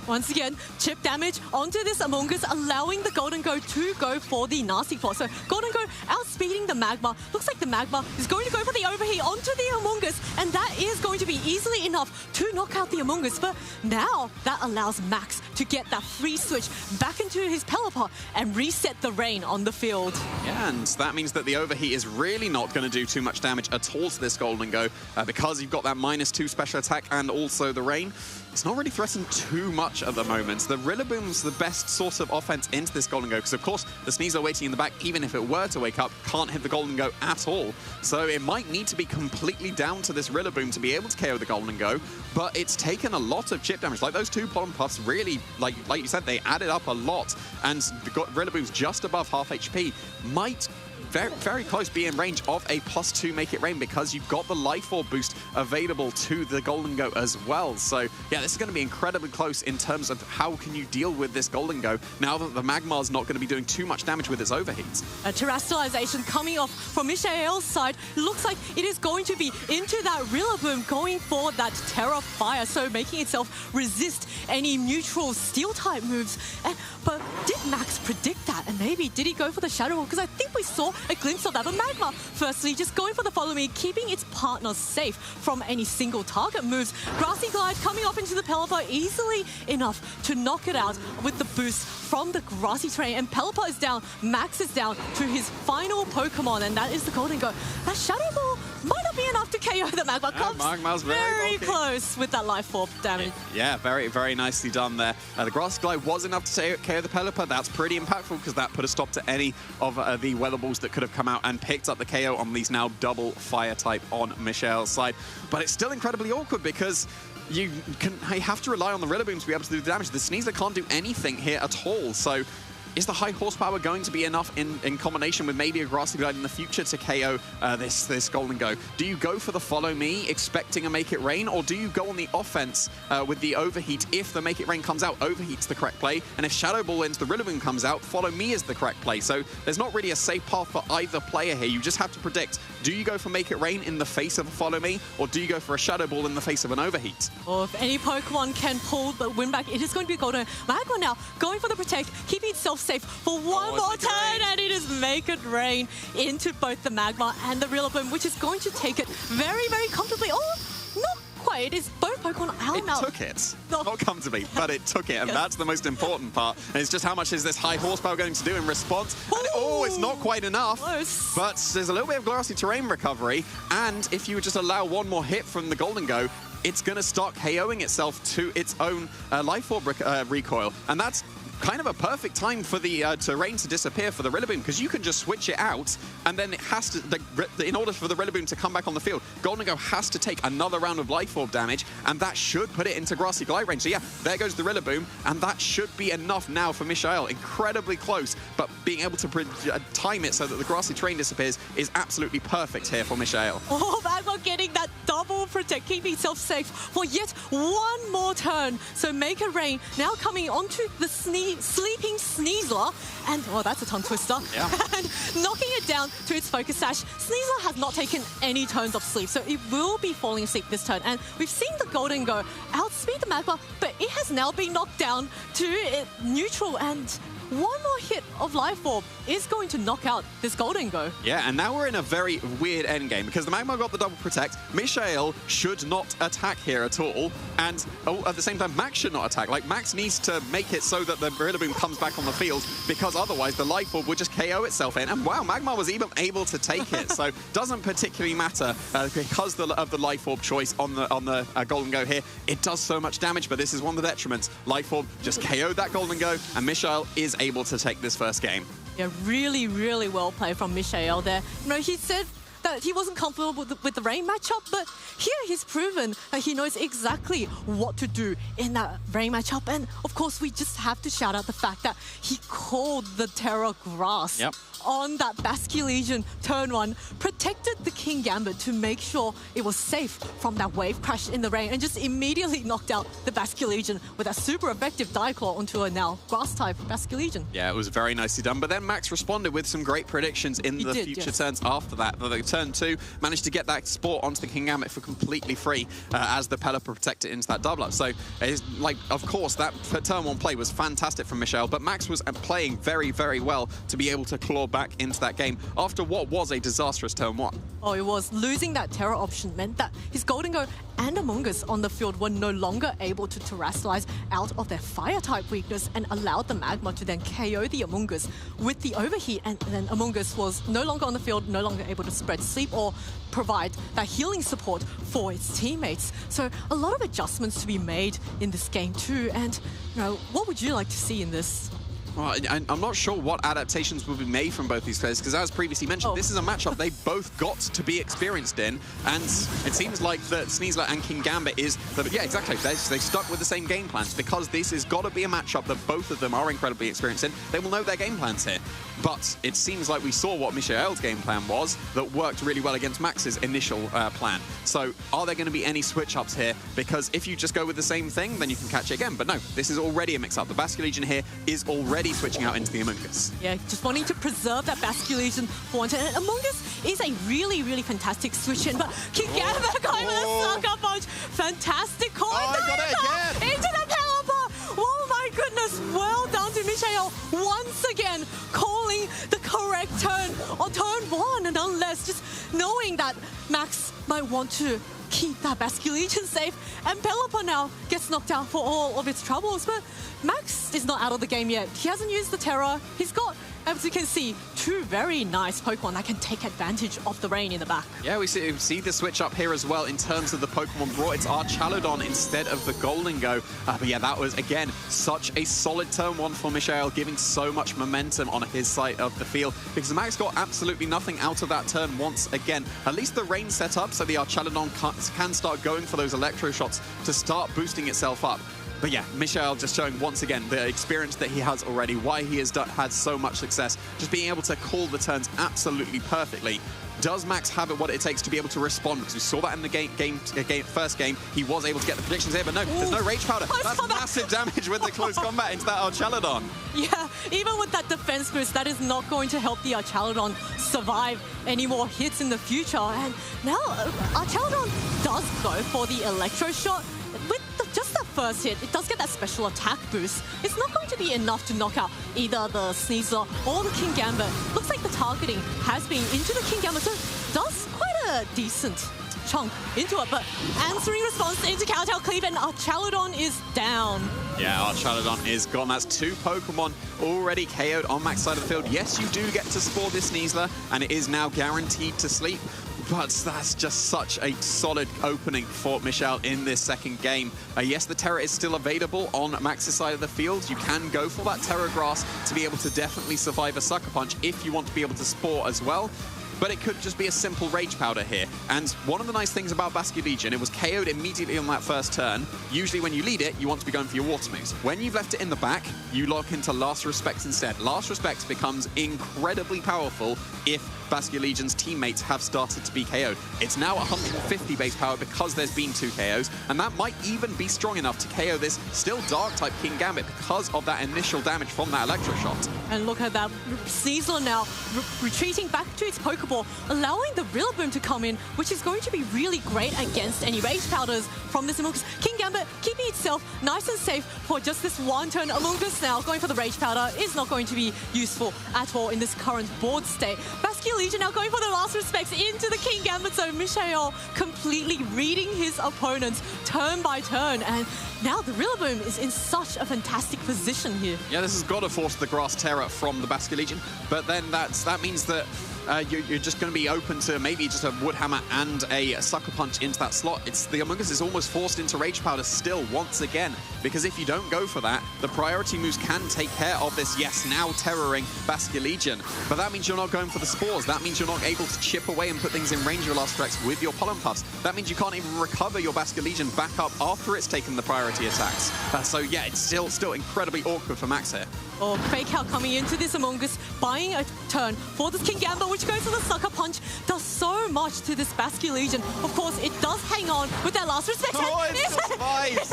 S6: Once again, chip damage onto this Amoonguss, allowing the Gholdengo to go for the nasty plot. So Gholdengo outspeeding the Magmar. Looks like the Magmar is going to go for the Overheat onto the Amoonguss, and that is going to be easily enough to knock out the Amoonguss. But now that allows Max to get that free switch back into his Pelipper and reset the Rain on the field.
S7: Yeah, and that means that the Overheat is really not going to do too much damage at all to this Gholdengo, because you've got that -2 special attack and also the Rain. It's not really threatened too much at the moment. The Rillaboom's the best source of offense into this Gholdengo, because of course the Sneasler waiting in the back, even if it were to wake up, can't hit the Gholdengo at all. So it might need to be completely down to this Rillaboom to be able to KO the Gholdengo, but it's taken a lot of chip damage. Like those 2 Pollen Puffs really, like you said, they added up a lot, and the Rillaboom's just above half HP. Might very, very close, be in range of a +2 Make It Rain because you've got the Life Orb boost available to the Golden Go as well. So yeah, this is going to be incredibly close in terms of how can you deal with this Golden Go now that the Magmar's not going to be doing too much damage with its overheats.
S6: A terrestrialization coming off from Mishael's side. Looks like it is going to be into that Rillaboom, going for that Terra Fire, so making itself resist any neutral Steel-type moves. But did Max predict that? And maybe did he go for the Shadow Ball? Because I think we saw a glimpse of that. But Magmar, firstly, just going for the Follow Me, keeping its partner safe from any single target moves. Grassy Glide coming off into the Pelipper, easily enough to knock it out with the boost from the Grassy Terrain. And Pelipper is down, Max is down to his final Pokemon, and that is the Golden Go. That Shadow Ball might not be enough to KO the Magmar. Comes
S7: Magmar's
S6: very close with that Life Orb damage.
S7: Yeah, very, very nicely done there. The Grassy Glide was enough to KO the Pelipper. That's pretty impactful because that put a stop to any of the Weather Balls that could have come out and picked up the KO on these now double Fire type on Mishael's side. But it's still incredibly awkward because you have to rely on the Rillaboom to be able to do the damage. The Sneasler can't do anything here at all. So is the high horsepower going to be enough in combination with maybe a Grassy Glide in the future to KO this Golden Go? Do you go for the Follow Me, expecting a Make It Rain, or do you go on the offense with the Overheat? If the Make It Rain comes out, Overheat's the correct play, and if Shadow Ball into the Rillaboom comes out, Follow Me is the correct play. So there's not really a safe path for either player here. You just have to predict, do you go for Make It Rain in the face of a Follow Me, or do you go for a Shadow Ball in the face of an Overheat?
S6: Or if any Pokemon can pull the win back, it is going to be Golden. Magmar now going for the Protect, keeping itself safe for one more turn, and it is Make It Rain into both the Magmar and the Rillaboom, which is going to take it very, very comfortably. Oh, not quite. It is both Pokemon out now.
S7: It took it. Not comfortably, but it took it, and that's the most important part. And it's just how much is this high horsepower going to do in response? And it's not quite enough.
S6: Close.
S7: But there's a little bit of Grassy Terrain recovery, and if you would just allow one more hit from the Golden Go, it's going to start KOing itself to its own Life Orb recoil, and that's kind of a perfect time for the terrain to disappear for the Rillaboom, because you can just switch it out, and then it has to, in order for the Rillaboom to come back on the field, Golden Go has to take another round of Life Orb damage, and that should put it into Grassy Glide range. So yeah, there goes the Rillaboom, and that should be enough now for Mishael. Incredibly close, but being able to time it so that the Grassy Terrain disappears is absolutely perfect here for Mishael.
S6: Oh, Magmar getting that double Protect, keeping itself safe for yet one more turn. So Make It Rain now coming onto the Sleeping Sneasler, and oh, that's a tongue twister. Yeah. And knocking it down to its Focus Sash. Sneasler has not taken any turns of sleep, so it will be falling asleep this turn. And we've seen the Golden Go outspeed the Magmar, but it has now been knocked down to neutral, and one more hit of Life Orb is going to knock out this Golden Go.
S7: Yeah, and now we're in a very weird endgame because the Magmar got the double Protect. Mishael should not attack here at all, and at the same time, Max should not attack. Like, Max needs to make it so that the Rillaboom comes back on the field, because otherwise the Life Orb would just KO itself in. And wow, Magmar was even able to take it, so doesn't particularly matter because of the Life Orb choice on the Golden Go here. It does so much damage, but this is one of the detriments. Life Orb just KO'd that Golden Go, and Mishael is able to take this first game.
S6: Yeah, really, really well played from Mishael there. You know, he said that he wasn't comfortable with the Rain matchup, but here he's proven that he knows exactly what to do in that Rain matchup. And of course, we just have to shout out the fact that he called the Terra Grass on that Basculegion turn one, protected the King Gambit to make sure it was safe from that wave crash in the rain, and just immediately knocked out the Basculegion with a super effective Dire Claw onto a now Grass-type Basculegion.
S7: Yeah, it was very nicely done, but then Max responded with some great predictions in the future turns after that. The turn two managed to get that Sport onto the King Gambit for completely free as the Pelipper protected into that double up. So, of course, that turn one play was fantastic from Mishael, but Max was playing very, very well to be able to claw back into that game after what was a disastrous turn one.
S6: Oh, it was. Losing that Terra option meant that his Golden Go and Amoonguss on the field were no longer able to terrestrialize out of their Fire-type weakness, and allowed the Magmar to then KO the Amoonguss with the Overheat, and then Amoonguss was no longer on the field, no longer able to spread sleep or provide that healing support for its teammates. So a lot of adjustments to be made in this game too, and you know, what would you like to see in this?
S7: Well, I'm not sure what adaptations will be made from both these players, because as previously mentioned, this is a matchup they both got to be experienced in, and it seems like that Sneasler and King Gambit yeah, exactly. They stuck with the same game plans, because this has got to be a matchup that both of them are incredibly experienced in. They will know their game plans here. But it seems like we saw what Michael's game plan was that worked really well against Max's initial plan. So are there going to be any switch-ups here? Because if you just go with the same thing, then you can catch it again. But no, this is already a mix-up. The Basque Legion here is already switching out into the Among Us.
S6: Yeah, just wanting to preserve that Basque Legion for one. And Among Us is a really, really fantastic switch-in. But King Gambit going with a sucker punch. Fantastic call.
S7: Oh, I got it again.
S6: Into the Pelipper. Oh my goodness. Well done to Michael once again, calling the correct turn on turn 1. And unless just knowing that Max might want to keep that Basque Legion safe, and Pelipper now gets knocked out for all of its troubles. But Max is not out of the game yet. He hasn't used the Terror. He's got, as you can see, 2 very nice Pokemon that can take advantage of the rain in the back.
S7: Yeah, we see the switch up here as well in terms of the Pokemon brought. It's Archaludon instead of the Golden Go. But yeah, that was, again, such a solid turn 1 for Michael, giving so much momentum on his side of the field, because Max got absolutely nothing out of that turn once again. At least the rain set up, so the Archaludon can start going for those electro shots to start boosting itself up. But yeah, Michael just showing once again the experience that he has already, why he has had so much success, just being able to call the turns absolutely perfectly. Does Max have what it takes to be able to respond? Because we saw that in the first game. He was able to get the predictions here, but no, there's no Rage Powder. That's massive damage with the close combat into that Archaludon.
S6: Yeah, even with that defense boost, that is not going to help the Archaludon survive any more hits in the future. And now Archaludon does go for the Electro Shot. With just that first hit, it does get that special attack boost. It's not going to be enough to knock out either the Sneasler or the King Gambit. Looks like the targeting has been into the King Gambit, so does quite a decent chunk into it, but answering response into Cowtail Cleave, and Archaludon is down.
S7: Yeah, Archaludon is gone. That's 2 Pokemon already KO'd on Max's side of the field. Yes, you do get to spore this Sneasler, and it is now guaranteed to sleep. But that's just such a solid opening for Michael in this second game. Yes, the Terra is still available on Max's side of the field. You can go for that Terra Grass to be able to definitely survive a Sucker Punch if you want to be able to spore as well. But it could just be a simple Rage Powder here. And one of the nice things about Basque Legion, it was KO'd immediately on that first turn. Usually when you lead it, you want to be going for your Water moves. When you've left it in the back, you lock into Last Respect instead. Last Respect becomes incredibly powerful if Basque Legion's teammates have started to be KO'd. It's now 150 base power because there's been 2 KOs, and that might even be strong enough to KO this still Dark-type King Gambit because of that initial damage from that Electro Shot.
S6: And look at that, Sneasler now retreating back to its Pokeball, allowing the Rillaboom to come in, which is going to be really great against any Rage Powders from this Among Us. King Gambit keeping itself nice and safe for just this one turn. Among Us now going for the Rage Powder is not going to be useful at all in this current board state. Basque Legion now going for the Last Respects into the King Gambit, so Michael completely reading his opponents turn by turn, and now the Rillaboom is in such a fantastic position here.
S7: Yeah, this has got to force the Grass Terror from the Basque Legion, but then that means that you're just going to be open to maybe just a Wood Hammer and a Sucker Punch into that slot. The Among Us is almost forced into Rage Powder still once again, because if you don't go for that, the priority moves can take care of this, yes, now terroring Basque Legion. But that means you're not going for the Spores. That means you're not able to chip away and put things in range of your Last Rex with your Pollen Puffs. That means you can't even recover your Basque Legion back up after it's taken the priority attacks. So yeah, it's still incredibly awkward for Max here.
S6: Oh, Fake Out coming into this Among Us, buying a turn for this King Gambit, which goes for the Sucker Punch, does so much to this Basque Legion. Of course, it does hang on with that Last Respect.
S7: Oh, it survives!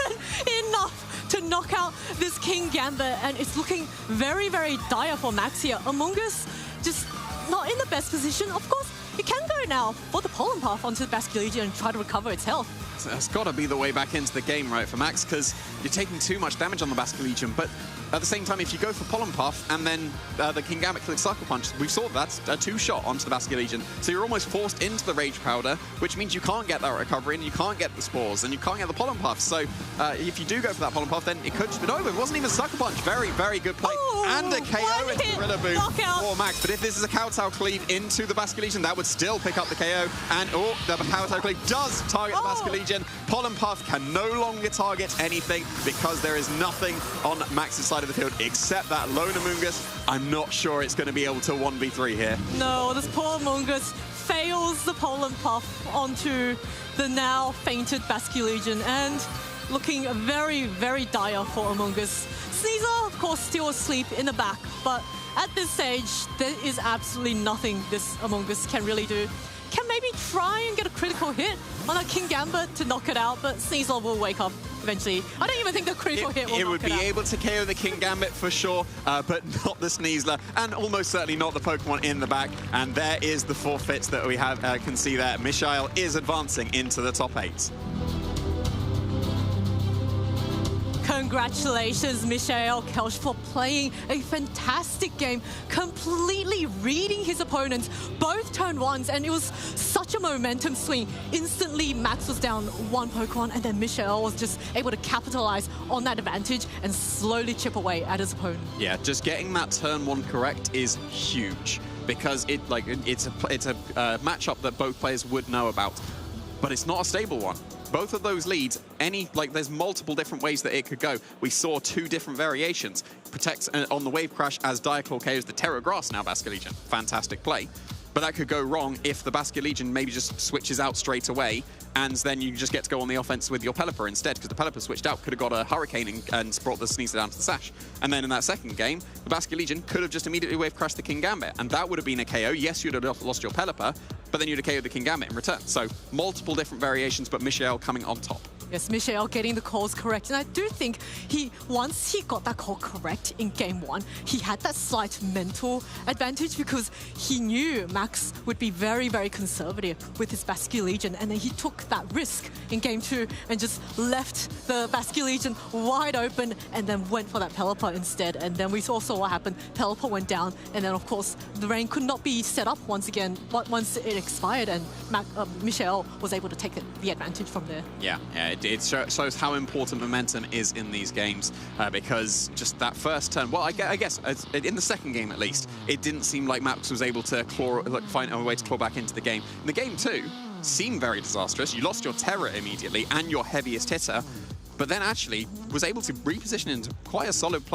S6: Enough to knock out this King Gambit, and it's looking very, very dire for Max here. Among Us just not in the best position. Of course, it can go now for the Pollen Puff onto the Basque Legion and try to recover its health.
S7: So that's got to be the way back into the game, right, for Max, because you're taking too much damage on the Basque Legion, but at the same time, if you go for Pollen Puff and then the King Gambit clicks Sucker Punch, we saw that's a 2-shot onto the Basque Legion. So you're almost forced into the Rage Powder, which means you can't get that recovery and you can't get the Spores and you can't get the Pollen Puff. So if you do go for that Pollen Puff, then it could just be over. It wasn't even Sucker Punch. Very, very good play And a KO into Rillaboom
S6: knockout.
S7: for Max. But if this is a Kowtow cleave into the Basculegion, that would still pick up the KO. And the Kowtow cleave does target the Basculegion. Pollen Puff can no longer target anything because there is nothing on Max's side of the field except that lone Amoonguss. I'm not sure it's going to be able to 1v3 here.
S6: No, this poor Amoonguss fails the Pollen Puff onto the now fainted Basculegion, and looking very, very dire for Amoonguss. Sneasel, of course, still asleep in the back, but at this stage, there is absolutely nothing this Amoonguss can really do. Can maybe try and get a critical hit on a King Gambit to knock it out, but Sneasel will wake up eventually. I don't even think the critical hit will knock it out.
S7: It would be able to KO the King Gambit for sure, but not the Sneasler, and almost certainly not the Pokemon in the back. And there is the forfeits that we have can see there. Mishael is advancing into the top 8.
S6: Congratulations, Mishael Kelch, for playing a fantastic game, completely reading his opponents, both turn ones, and it was such a momentum swing. Instantly, Max was down one Pokemon, and then Mishael was just able to capitalize on that advantage and slowly chip away at his opponent.
S7: Yeah, just getting that turn 1 correct is huge because it's a matchup that both players would know about, but it's not a stable one. Both of those leads, there's multiple different ways that it could go. We saw 2 different variations. Protects on the Wave Crash as Diaclaw KOs the Terra Grass now Basculegion. Fantastic play. But that could go wrong if the Basculegion maybe just switches out straight away, and then you just get to go on the offense with your Pelipper instead, because the Pelipper switched out, could have got a Hurricane and brought the Sneasler down to the Sash. And then in that second game, the Basculegion could have just immediately Wave Crashed the King Gambit, and that would have been a KO. Yes, you'd have lost your Pelipper, but then you'd have KO'd the King Gambit in return. So multiple different variations, but Mishael coming on top.
S6: Yes, Mishael getting the calls correct. And I do think once he got that call correct in game 1, he had that slight mental advantage because he knew Max would be very, very conservative with his Basculegion. And then he took that risk in game 2 and just left the Basculegion wide open and then went for that Pelipper instead. And then we saw what happened. Pelipper went down. And then, of course, the rain could not be set up once again once it expired. And Mishael was able to take the advantage from there.
S7: Yeah, it shows how important momentum is in these games because just that first turn, well, I guess in the second game at least, it didn't seem like Max was able to find a way to claw back into the game. In the game 2, seemed very disastrous. You lost your Terra immediately and your heaviest hitter, but then actually was able to reposition into quite a solid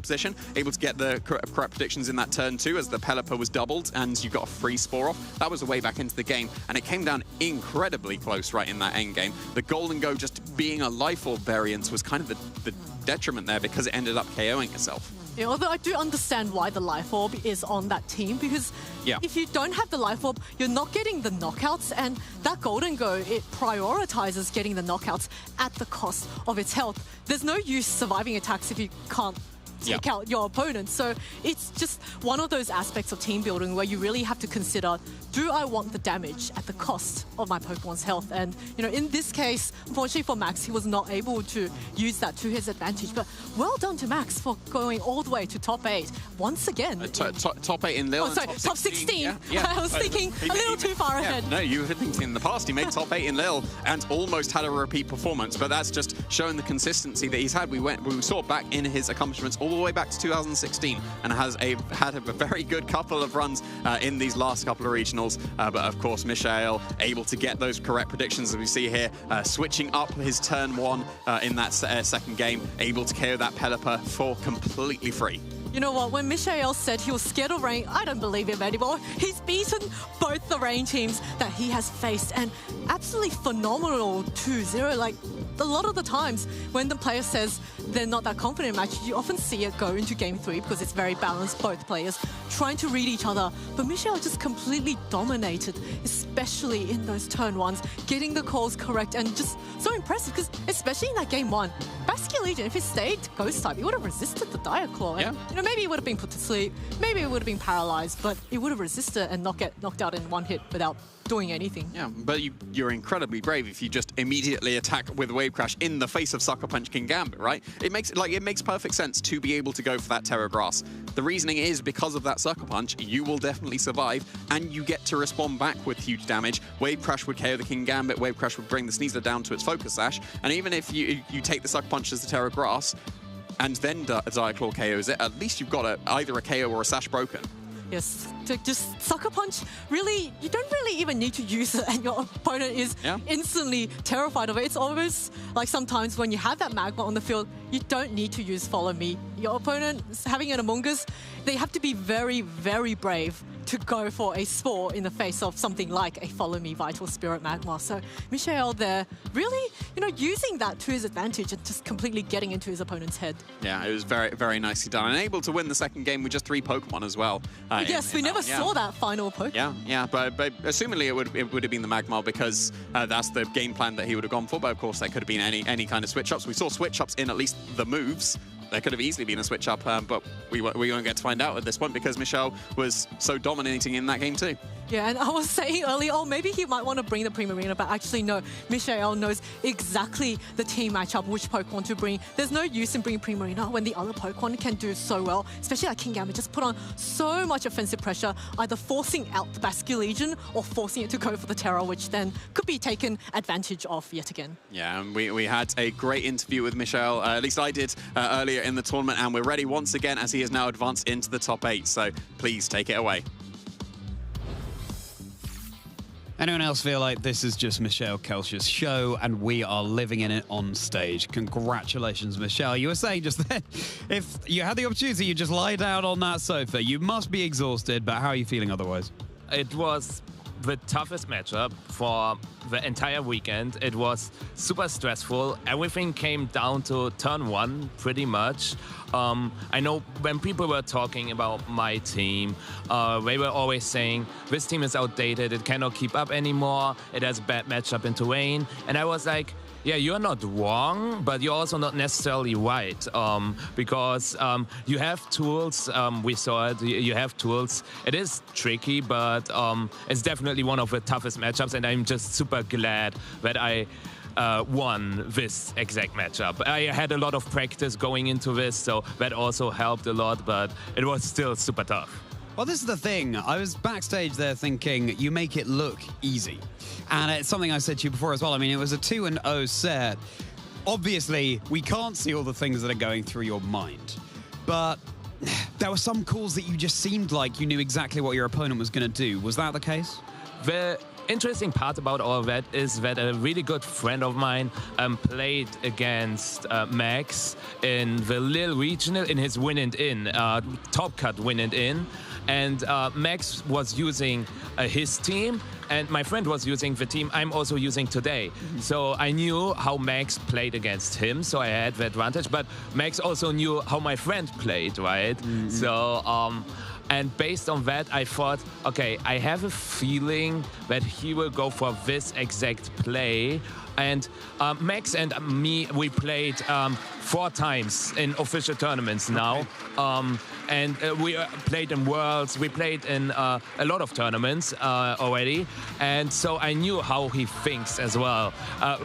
S7: position, able to get the correct predictions in that turn 2 as the Pelipper was doubled and you got a free Spore off. That was the way back into the game, and it came down incredibly close right in that end game. The Golden Go just being a Life Orb variance was kind of the detriment there because it ended up KOing itself.
S6: Yeah, although I do understand why the Life Orb is on that team, because if you don't have the Life Orb, you're not getting the knockouts, and that Golden Go, it prioritizes getting the knockouts at the cost of its health. There's no use surviving attacks if you can't take out your opponent. So it's just one of those aspects of team building where you really have to consider, do I want the damage at the cost of my Pokemon's health? And, in this case, unfortunately for Max, he was not able to use that to his advantage. But well done to Max for going all the way to top 8 once again.
S7: Top 8 in Lille.
S6: Oh, sorry, top 16.
S7: Yeah.
S6: I was thinking a little too far ahead.
S7: No, you were thinking in the past. He made top 8 in Lille and almost had a repeat performance, but that's just showing the consistency that he's had. We saw back in his accomplishments all the way back to 2016 and had a very good couple of runs in these last couple of regionals. But of course, Mishael able to get those correct predictions as we see here, switching up his turn 1 in that second game, able to KO that Pelipper for completely free.
S6: You know what, when Mishael said he was scared of rain, I don't believe him anymore. He's beaten both the rain teams that he has faced, and absolutely phenomenal 2-0. Like, a lot of the times when the player says they're not that confident in a match, you often see it go into game 3 because it's very balanced, both players trying to read each other. But Mishael just completely dominated, especially in those turn 1s, getting the calls correct, and just so impressive because especially in that game 1, Basculegion, if it stayed Ghost type, it would have resisted the Diaclaw.
S7: Yeah.
S6: And, maybe it would have been put to sleep, maybe it would have been paralyzed, but it would have resisted and not get knocked out in one hit without doing anything.
S7: Yeah, but you're incredibly brave if you just immediately attack with Wave Crash in the face of Sucker Punch King Gambit, right? It makes perfect sense to be able to go for that Terra Grass. The reasoning is because of that Sucker Punch, you will definitely survive, and you get to respond back with huge damage. Wave Crash would KO the King Gambit, Wave Crash would bring the Sneasler down to its Focus Sash, and even if you take the Sucker Punch as the Terra Grass, and then Diaclaw KOs it, at least you've got either a KO or a sash broken.
S6: Yes, to just Sucker Punch, really, you don't really even need to use it, and your opponent is instantly terrified of it. It's almost like sometimes when you have that Magma on the field, you don't need to use Follow Me. Your opponent, having an Among Us, they have to be very, very brave to go for a Spore in the face of something like a Follow Me Vital Spirit Magma. So Michael there really, using that to his advantage and just completely getting into his opponent's head.
S7: Yeah, it was very, very nicely done. And able to win the second game with just 3 Pokemon as well.
S6: Yes, we never saw that final Pokemon.
S7: Yeah, but assumingly it would have been the Magmar because that's the game plan that he would have gone for. But of course, there could have been any kind of switch-ups. We saw switch-ups in at least the moves. There could have easily been a switch-up, but we won't get to find out at this point because Michelle was so dominating in that game too.
S6: Yeah, and I was saying earlier, maybe he might want to bring the Primarina, but actually no, Michael knows exactly the team matchup, which Pokemon to bring. There's no use in bringing Primarina when the other Pokemon can do so well, especially like Kingambit, just put on so much offensive pressure, either forcing out the Basculegion or forcing it to go for the Terra, which then could be taken advantage of yet again.
S7: Yeah, and we had a great interview with Michelle, at least I did earlier in the tournament, and we're ready once again as he has now advanced into the top 8, so please take it away.
S4: Anyone else feel like this is just Michelle Kelsch's show and we are living in it on stage? Congratulations, Michelle. You were saying just then, if you had the opportunity, you just lie down on that sofa. You must be exhausted, but how are you feeling otherwise?
S18: It was the toughest matchup for the entire weekend. It was super stressful. Everything came down to turn 1, pretty much. I know when people were talking about my team, they were always saying, this team is outdated, it cannot keep up anymore, it has a bad matchup in terrain. And I was like, yeah, you're not wrong, but you're also not necessarily right, because you have tools. We saw it. You have tools. It is tricky, but it's definitely one of the toughest matchups, and I'm just super glad that I won this exact matchup. I had a lot of practice going into this, so that also helped a lot, but it was still super tough.
S4: Well, this is the thing. I was backstage there thinking, you make it look easy. And it's something I said to you before as well. I mean, it was a 2-0 set. Obviously, we can't see all the things that are going through your mind. But there were some calls that you just seemed like you knew exactly what your opponent was going to do. Was that the case?
S18: The interesting part about all of that is that a really good friend of mine played against Max in the Lille Regional in his win and in, top cut win and in. And Max was using his team, and my friend was using the team I'm also using today. So I knew how Max played against him, so I had the advantage. But Max also knew how my friend played, right? So, and based on that, I thought, okay, I have a feeling that he will go for this exact play. And Max and me, we played 4 times in official tournaments now. And we played in Worlds, we played in a lot of tournaments already. And so I knew how he thinks as well.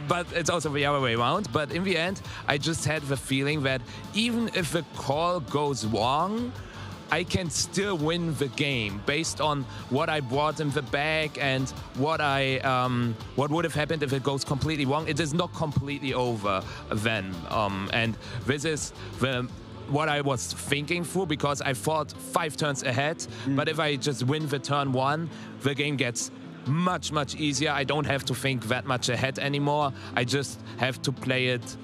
S18: But it's also the other way around. But in the end, I just had the feeling that even if the call goes wrong, I can still win the game based on what I brought in the bag and what would have happened if it goes completely wrong. It is not completely over then. And this is what I was thinking through, because I fought 5 turns ahead. But if I just win the turn 1, the game gets much, much easier. I don't have to think that much ahead anymore. I just have to play it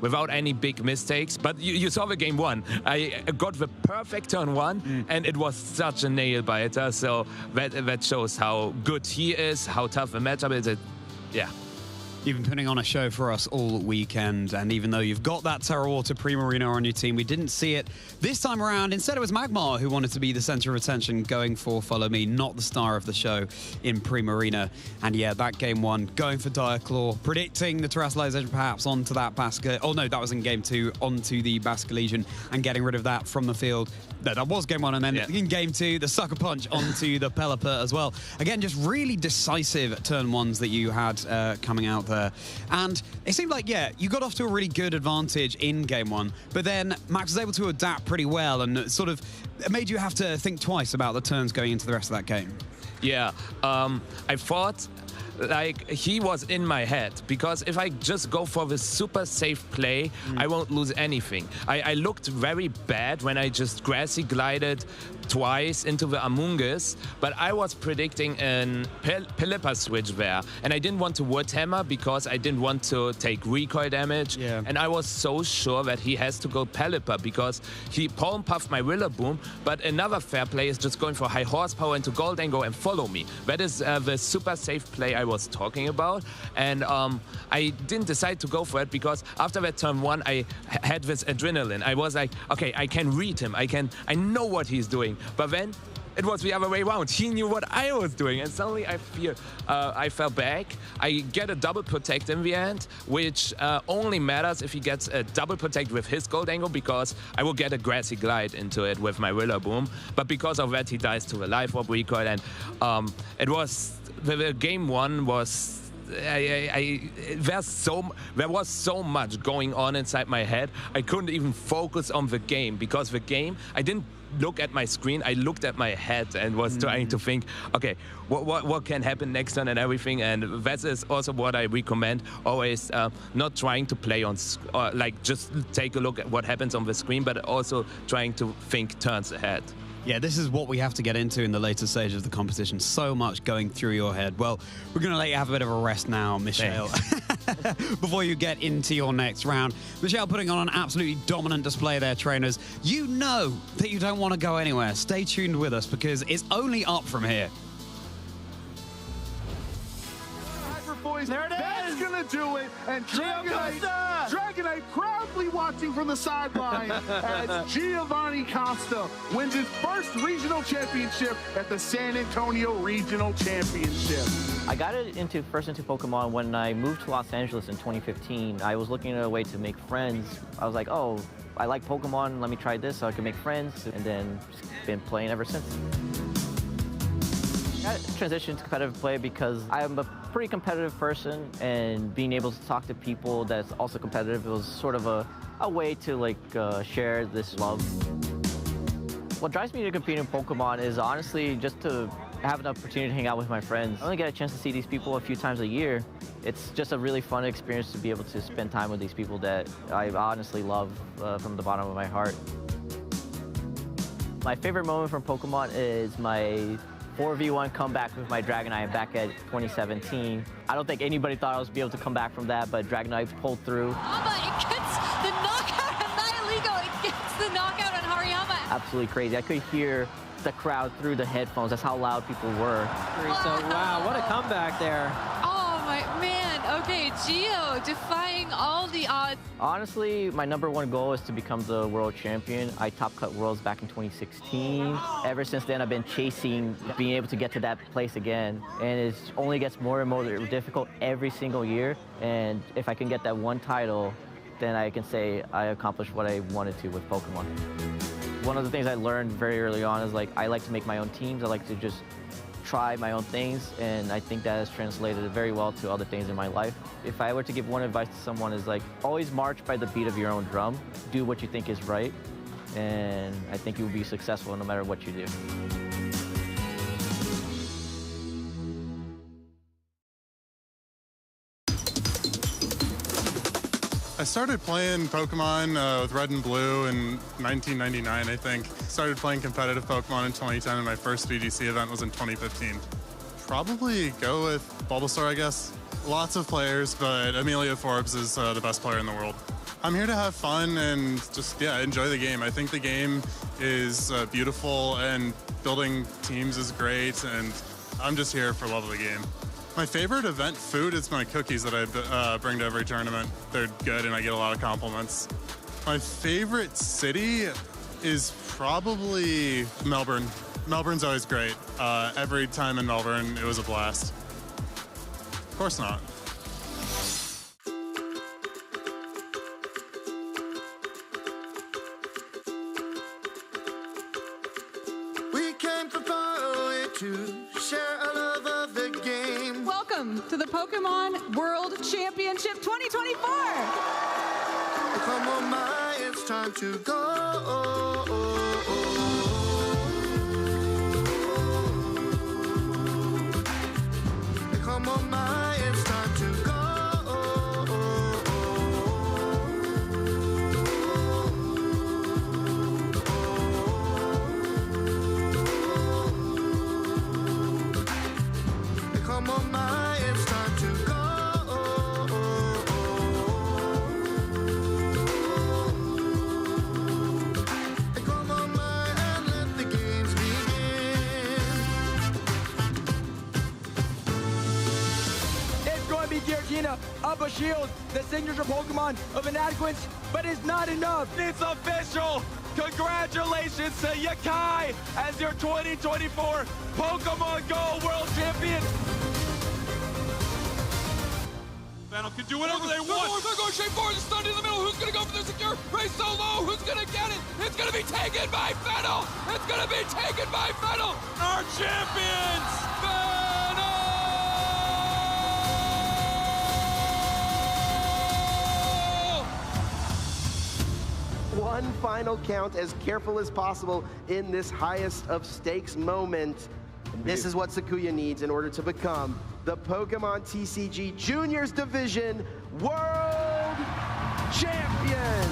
S18: without any big mistakes. But you saw the game 1. I got the perfect turn 1, and it was such a nail biter. So that shows how good he is, how tough the matchup is. Yeah.
S4: You've been putting on a show for us all weekend, and even though you've got that Terra Water Primarina on your team, we didn't see it this time around. Instead, it was Magmar who wanted to be the center of attention, going for Follow Me, not the star of the show in Primarina. And yeah, that game 1, going for Diaclaw, predicting the Terrestrialization perhaps onto that Basket. Oh no, that was in game 2, onto the Basculegion, and getting rid of that from the field. No, that was game 1, and then in game 2, the Sucker Punch onto the Pelipper as well. Again, just really decisive turn 1s that you had coming out there. And it seemed like, yeah, you got off to a really good advantage in game 1, but then Max was able to adapt pretty well and sort of made you have to think twice about the turns going into the rest of that game.
S18: Yeah, I thought like he was in my head, because if I just go for the super safe play, I won't lose anything. I looked very bad when I just grassy glided twice into the Amoonguss, but I was predicting an Pelipper switch there, and I didn't want to Wood Hammer because I didn't want to take recoil damage, and I was so sure that he has to go Pelipper because he palm puffed my Rillaboom, but another fair play is just going for high horsepower into Goldango and follow me. That is the super safe play I was talking about, and I didn't decide to go for it because after that turn 1 I had this adrenaline. I was like, okay, I can read him, I know what he's doing. But then it was the other way around. He knew what I was doing, and suddenly I fell back. I get a double protect in the end, which only matters if he gets a double protect with his Goldango, because I will get a grassy glide into it with my Rillaboom. But because of that, he dies to a life orb recoil, and it was the game 1 was. There was so much going on inside my head. I couldn't even focus on the game, because the game, I didn't look at my screen, I looked at my head and was trying to think, okay, what can happen next turn and everything. And that is also what I recommend, always not trying to play on, like just take a look at what happens on the screen, but also trying to think turns ahead.
S4: Yeah, this is what we have to get into in the later stage of the competition. So much going through your head. Well, we're going to let you have a bit of a rest now, Michelle, before you get into your next round. Michelle putting on an absolutely dominant display there, trainers. You know that you don't want to go anywhere. Stay tuned with us, because it's only up from here.
S16: Boys, there it is. That's gonna do it. And Dragonite proudly watching from the sideline as Giovanni Costa wins his first regional championship at the San Antonio Regional Championship.
S11: I got first into Pokemon when I moved to Los Angeles in 2015. I was looking at a way to make friends. I was like, oh, I like Pokemon. Let me try this so I can make friends. And then just been playing ever since. I transitioned to competitive play because I'm a pretty competitive person, and being able to talk to people that's also competitive, it was sort of a way to share this love. What drives me to compete in Pokemon is honestly just to have an opportunity to hang out with my friends. I only get a chance to see these people a few times a year. It's just a really fun experience to be able to spend time with these people that I honestly love from the bottom of my heart. My favorite moment from Pokemon is my 4v1 comeback with my Dragonite back at 2017. I don't think anybody thought I was be able to come back from that, but Dragonite pulled through.
S1: It gets the knockout on Nihilego. It gets the knockout on Hariyama.
S11: Absolutely crazy. I could hear the crowd through the headphones. That's how loud people were.
S12: So, wow, what a comeback there.
S1: Oh, my man. Okay, Gio defying all the odds.
S11: Honestly, my #1 goal is to become the world champion. I top cut worlds back in 2016. Ever since then, I've been chasing being able to get to that place again. And it only gets more and more difficult every single year. And if I can get that one title, then I can say I accomplished what I wanted to with Pokemon. One of the things I learned very early on is I like to make my own teams. I like to just try my own things, and I think that has translated very well to other things in my life. If I were to give one advice to someone is always march by the beat of your own drum. Do what you think is right, and I think you'll be successful no matter what you do.
S22: I started playing Pokemon with Red and Blue in 1999, I think. Started playing competitive Pokemon in 2010, and my first VGC event was in 2015. Probably go with Bulbasaur, I guess. Lots of players, but Amelia Forbes is the best player in the world. I'm here to have fun and just, enjoy the game. I think the game is beautiful, and building teams is great, and I'm just here for love of the game. My favorite event food is my cookies that I bring to every tournament. They're good, and I get a lot of compliments. My favorite city is probably Melbourne. Melbourne's always great. Every time in Melbourne, it was a blast. Of course not.
S23: We came from far away to share a love of the game.
S24: Welcome to the Pokemon World Championship 2024.
S23: Come on, my, it's time to go. Come on, my.
S13: Giratina up a shield, the signature Pokemon of inadequacy, but it's not enough.
S15: It's official. Congratulations to Yakai as your 2024 Pokemon Go World Champion.
S17: Battle can do whatever they want. They're going straight forward. The stun in the middle. Who's going to go for the secure? Race so low. Who's going to get it? It's going to be taken by Fennel. It's going to be taken by Fennel. Our champions, Fennel!
S19: One final count, as careful as possible in this highest of stakes moment. This is what Sakuya needs in order to become the Pokemon TCG Juniors Division World Champion.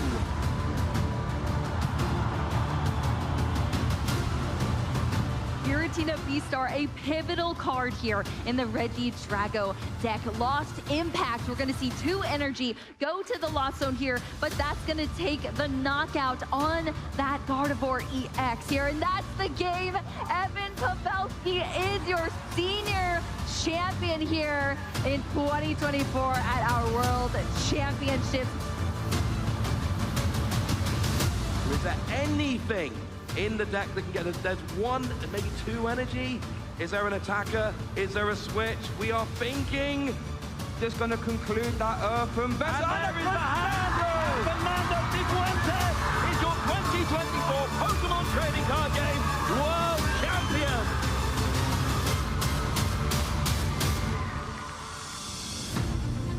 S25: Giratina V-Star, a pivotal card here in the Red Deed Drago deck. Lost Impact, we're gonna see 2 energy go to the Lost Zone here, but that's gonna take the knockout on that Gardevoir EX here, and that's the game. Evan Pavelski is your senior champion here in 2024 at our World Championships.
S26: Is there anything in the deck that can get us? There's 1, maybe 2 energy. Is there an attacker? Is there a switch? We are thinking just going to conclude that Earthen Vessel.
S15: And there is the hand! Fernando Cifuentes is your 2024 Pokemon Trading Card Game World Champion.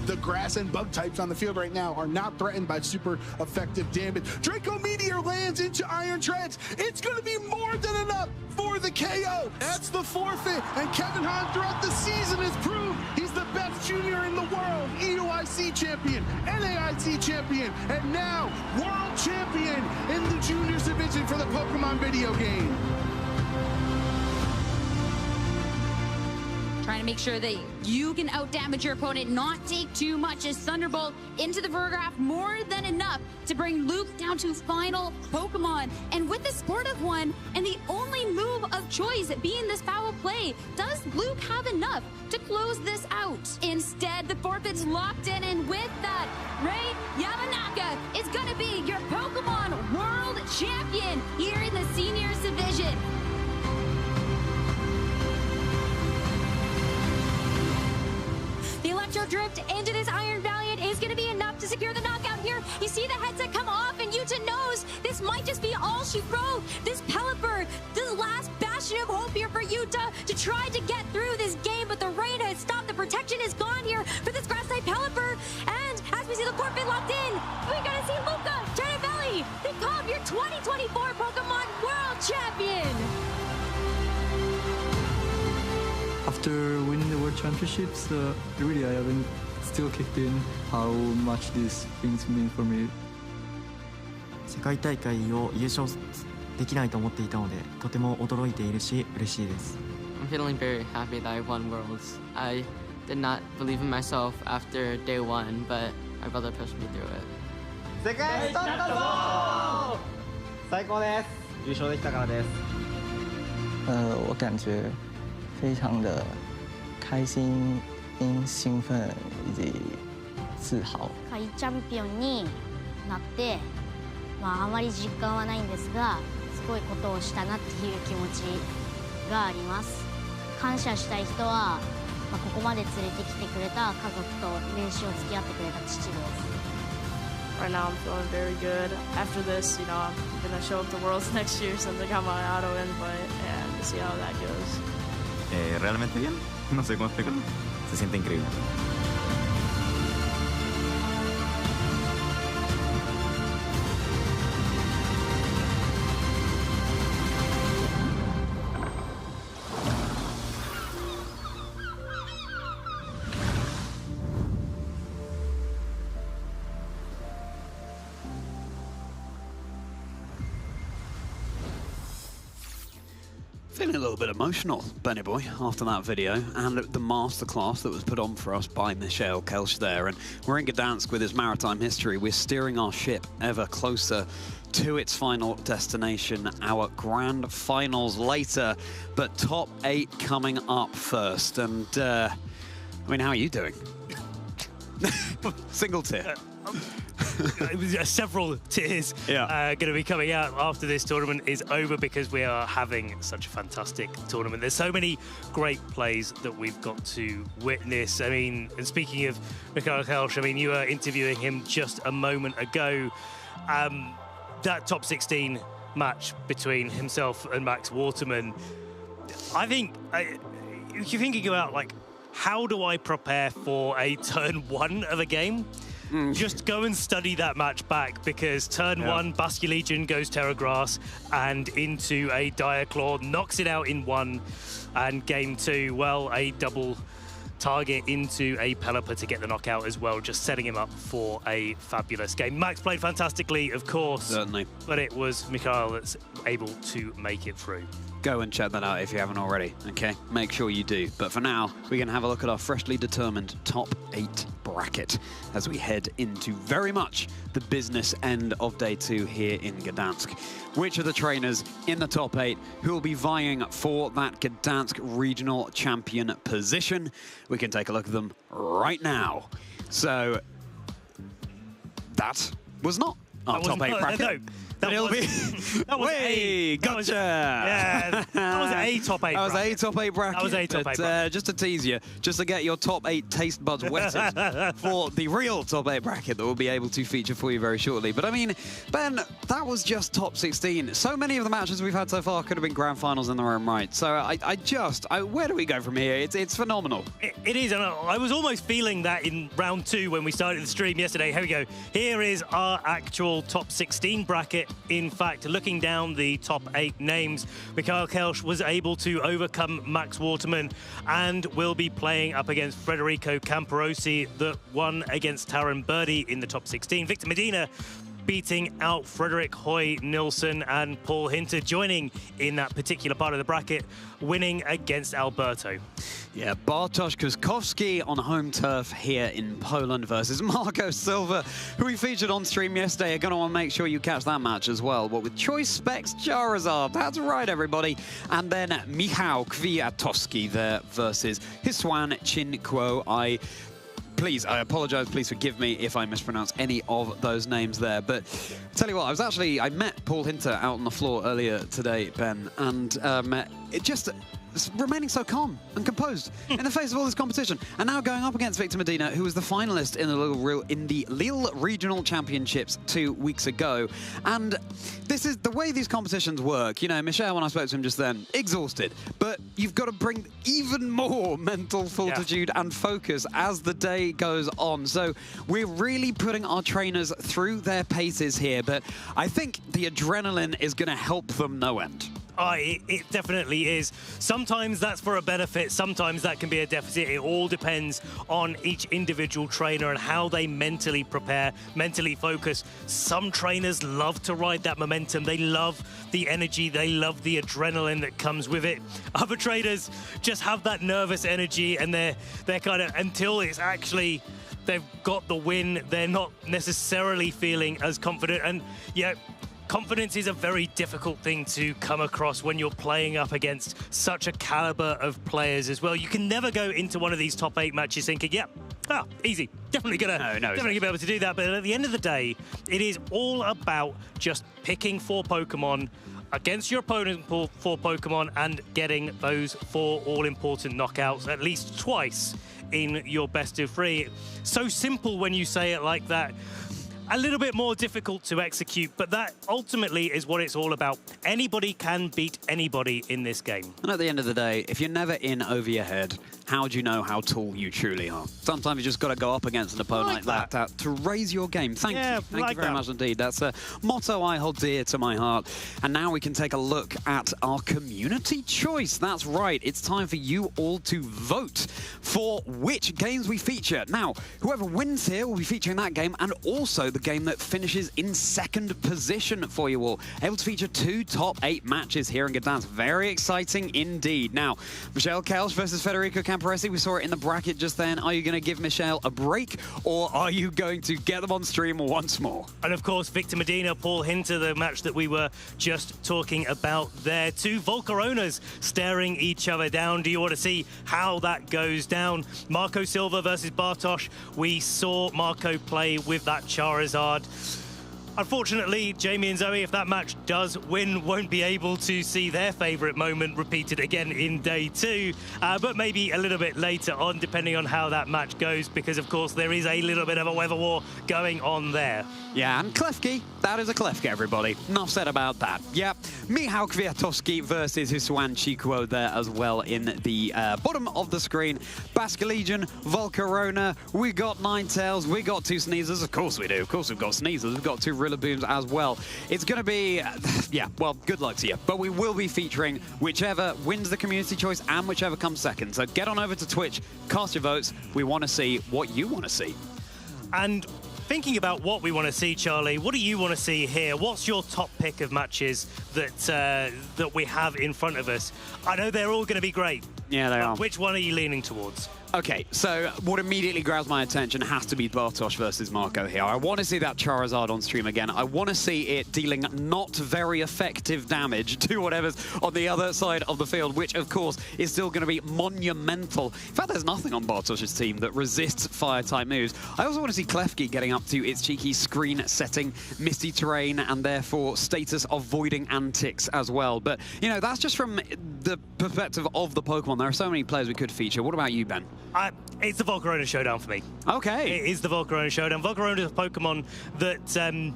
S16: The grass and bug types on the field right now are not threatened by super effective damage. Draco Meteor lands into Iron Treads. It's going to be more than enough for the KO. That's the forfeit. And Kevin Hahn throughout the season has proved he's the best junior in the world. EUIC champion, NAIC champion, and now world champion in the juniors division for the Pokemon video game.
S1: Trying to make sure that you can outdamage your opponent, not take too much as Thunderbolt into the Vergraph, more than enough to bring Luke down to final Pokemon. And with the sportive one, and the only move of choice being this foul play, does Luke have enough to close this out? Instead, the forfeit's locked in, and with that, Ray Yamanaka is gonna be your Pokemon World Champion here in the Seniors Division. The Electro Drift into this Iron Valiant is going to be enough to secure the knockout here. You see the headset come off, and Yuta knows this might just be all she wrote. This Pelipper, the last bastion of hope here for Yuta to try to get through this game, but the rain has stopped. The protection is gone here for this Grass-type Pelipper. And as we see the forfeit locked in, we got to see Luca Cernavelli become your 2024 Pokemon World Champion.
S27: After winning the World Championships, really I haven't still kicked in how much these things mean for me.
S28: 世界大会を優勝できないと思っていたので、とても驚いているし嬉しいです。
S29: I'm feeling very happy that I won Worlds. I did not believe in myself after day 1, but my brother pushed me through it.
S12: 世界取ったぞ！最高です。優勝できたからです。
S27: 我感觉非常的开心、兴奋以及自豪。
S30: 下位チャンピオンになって、あまり実感はないんですが、すごいことをしたなっていう気持ちがあります。感謝したい人は、ここまで連れてきてくれた家族と練習を付き合ってくれた父です。
S31: Right now I'm feeling very good. After this, I'm going to show up to Worlds next year since I got my auto invite and see how that goes.
S32: Realmente bien, no sé cómo explicarlo, se siente increíble.
S4: Feeling a little bit emotional, Benny Boy, after that video and the masterclass that was put on for us by Michael Kelch there. And we're in Gdansk with his maritime history. We're steering our ship ever closer to its final destination, our grand finals later, but top 8 coming up first. And, I mean, how are you doing? Single tear.
S2: Several tears going to be coming out after this tournament is over, because we are having such a fantastic tournament. There's so many great plays that we've got to witness. I mean, and speaking of Mikhail Kelsch, I mean, you were interviewing him just a moment ago. That top 16 match between himself and Max Waterman, I think if you're thinking about, like, how do I prepare for a turn 1 of a game? Just go and study that match back, because turn 1, Basque Legion goes Terra Grass and into a Dire Claw, knocks it out in 1, and game 2, well, a double target into a Pelipper to get the knockout as well, just setting him up for a fabulous game. Max played fantastically, of course.
S4: Certainly.
S2: But it was Mikhail that's able to make it through.
S4: Go and check that out if you haven't already, okay? Make sure you do. But for now, we're going to have a look at our freshly determined top 8 bracket as we head into very much the business end of day 2 here in Gdansk. Which are the trainers in the top 8 who will be vying for that Gdansk Regional Champion position? We can take a look at them right now. So, that was not our top 8 bracket.
S2: No. That was a top 8 bracket.
S4: That was a top 8 bracket.
S2: That was a top 8 bracket.
S4: Just to tease you, just to get your top 8 taste buds wetted for the real top 8 bracket that we'll be able to feature for you very shortly. But I mean, Ben, that was just top 16. So many of the matches we've had so far could have been grand finals in their own right. So where do we go from here? It's phenomenal.
S2: It is, and I was almost feeling that in round 2 when we started the stream yesterday. Here we go. Here is our actual top 16 bracket. In fact, looking down the top 8 names, Mikhail Kelsch was able to overcome Max Waterman and will be playing up against Federico Camparosi, that won against Taron Birdie in the top 16. Victor Medina beating out Frederick Hoy Nilsson, and Paul Hinter joining in that particular part of the bracket, winning against Alberto.
S4: Yeah, Bartosz Kuskowski on home turf here in Poland versus Marco Silva, who we featured on stream yesterday. You're going to want to make sure you catch that match as well. But with Choice Specs Charizard, that's right, everybody. And then Michał Kwiatkowski there versus Hiswan Chinquo. I apologize, please forgive me if I mispronounce any of those names there. But I'll tell you what, I met Paul Hinter out on the floor earlier today, Ben, and it just remaining so calm and composed in the face of all this competition, and now going up against Victor Medina, who was the finalist in the Lille Regional Championships 2 weeks ago. And this is the way these competitions work. You know, Michel, when I spoke to him just then, exhausted, but you've got to bring even more mental fortitude and focus as the day goes on. So we're really putting our trainers through their paces here, but I think the adrenaline is going to help them no end.
S2: It definitely is. Sometimes that's for a benefit, sometimes that can be a deficit. It all depends on each individual trainer and how they mentally prepare, mentally focus. Some trainers love to ride that momentum. They love the energy, they love the adrenaline that comes with it. Other trainers just have that nervous energy, and they're kind of, until it's actually they've got the win, they're not necessarily feeling as confident. And yeah, confidence is a very difficult thing to come across when you're playing up against such a caliber of players as well. You can never go into one of these top 8 matches thinking, easy, definitely be able to do that. But at the end of the day, it is all about just picking 4 Pokemon against your opponent for 4 Pokemon and getting those 4 all-important knockouts at least twice in your best of 3. So simple when you say it like that. A little bit more difficult to execute, but that ultimately is what it's all about. Anybody can beat anybody in this game.
S4: And at the end of the day, if you're never in over your head, how do you know how tall you truly are? Sometimes you just got to go up against an opponent like that to raise your game. Thank you. Thank you very much indeed. That's a motto I hold dear to my heart. And now we can take a look at our community choice. That's right. It's time for you all to vote for which games we feature. Now, whoever wins here will be featuring that game, and also the game that finishes in 2nd position for you all. Able to feature 2 top 8 matches here in Gdansk. Very exciting indeed. Now, Michel Kelsch versus Federico Camporesi, we saw it in the bracket just then. Are you going to give Michelle a break, or are you going to get them on stream once more?
S2: And of course, Victor Medina, Paul Hinter, the match that we were just talking about there. Two Volcaronas staring each other down. Do you want to see how that goes down? Marco Silva versus Bartosz. We saw Marco play with that Charizard. Unfortunately, Jamie and Zoe, if that match does win, won't be able to see their favourite moment repeated again in day 2, but maybe a little bit later on, depending on how that match goes, because, of course, there is a little bit of a weather war going on there.
S4: Yeah, and Klefki, that is a Klefki, everybody. Enough said about that. Yeah, Michał Kwiatkowski versus Husuan Chikuo there as well in the bottom of the screen. Basque Legion, Volcarona, we got Ninetales, we got 2 Sneezers, of course we do. Of course we've got Sneezers, we've got 2 Rillabooms as well. It's going to be, yeah, well, good luck to you. But we will be featuring whichever wins the community choice and whichever comes second. So get on over to Twitch, cast your votes. We want to see what you want to see.
S2: And thinking about what we want to see, Charlie, what do you want to see here? What's your top pick of matches that that we have in front of us? I know they're all going to be great.
S4: Yeah, they are.
S2: Which one are you leaning towards?
S4: Okay, so what immediately grabs my attention has to be Bartosz versus Marco here. I want to see that Charizard on stream again. I want to see it dealing not very effective damage to whatever's on the other side of the field, which, of course, is still going to be monumental. In fact, there's nothing on Bartosz's team that resists fire-type moves. I also want to see Klefki getting up to its cheeky screen-setting Misty Terrain and, therefore, status-avoiding antics as well. But, you know, that's just from the perspective of the Pokemon. There are so many players we could feature. What about you, Ben?
S2: It's the Volcarona Showdown for me.
S4: Okay.
S2: It is the Volcarona Showdown. Volcarona is a Pokemon that,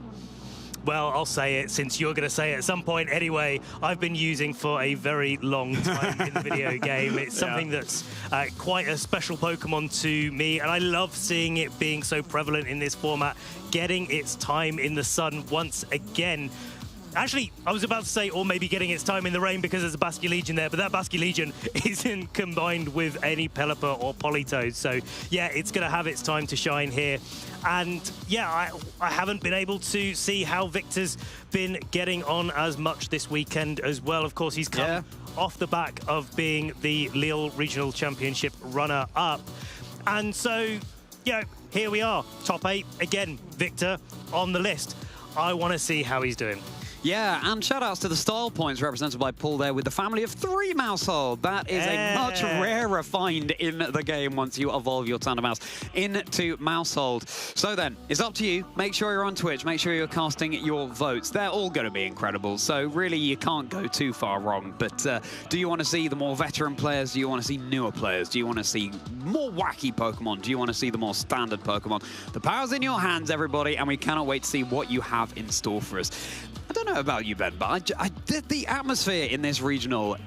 S2: well, I'll say it since you're going to say it at some point anyway, I've been using for a very long time in the video game. It's something that's quite a special Pokemon to me, and I love seeing it being so prevalent in this format, getting its time in the sun once again. Actually, I was about to say, or maybe getting its time in the rain because there's a Basque Legion there, but that Basque Legion isn't combined with any Pelipper or Politoed. So, yeah, it's going to have its time to shine here. And, yeah, I haven't been able to see how Victor's been getting on as much this weekend as well. Of course, he's come off the back of being the Lille Regional Championship runner-up. And so, yeah, here we are. Top 8. Again, Victor on the list. I want to see how he's doing.
S4: Yeah, and shout-outs to the style points represented by Paul there with the family of 3 Mousehold. That is a much rarer find in the game once you evolve your Tandemaus into Mousehold. So then, it's up to you. Make sure you're on Twitch. Make sure you're casting your votes. They're all going to be incredible, so really you can't go too far wrong. But do you want to see the more veteran players? Do you want to see newer players? Do you want to see more wacky Pokemon? Do you want to see the more standard Pokemon? The power's in your hands, everybody, and we cannot wait to see what you have in store for us. I don't know about you, Ben, but the atmosphere in this regional,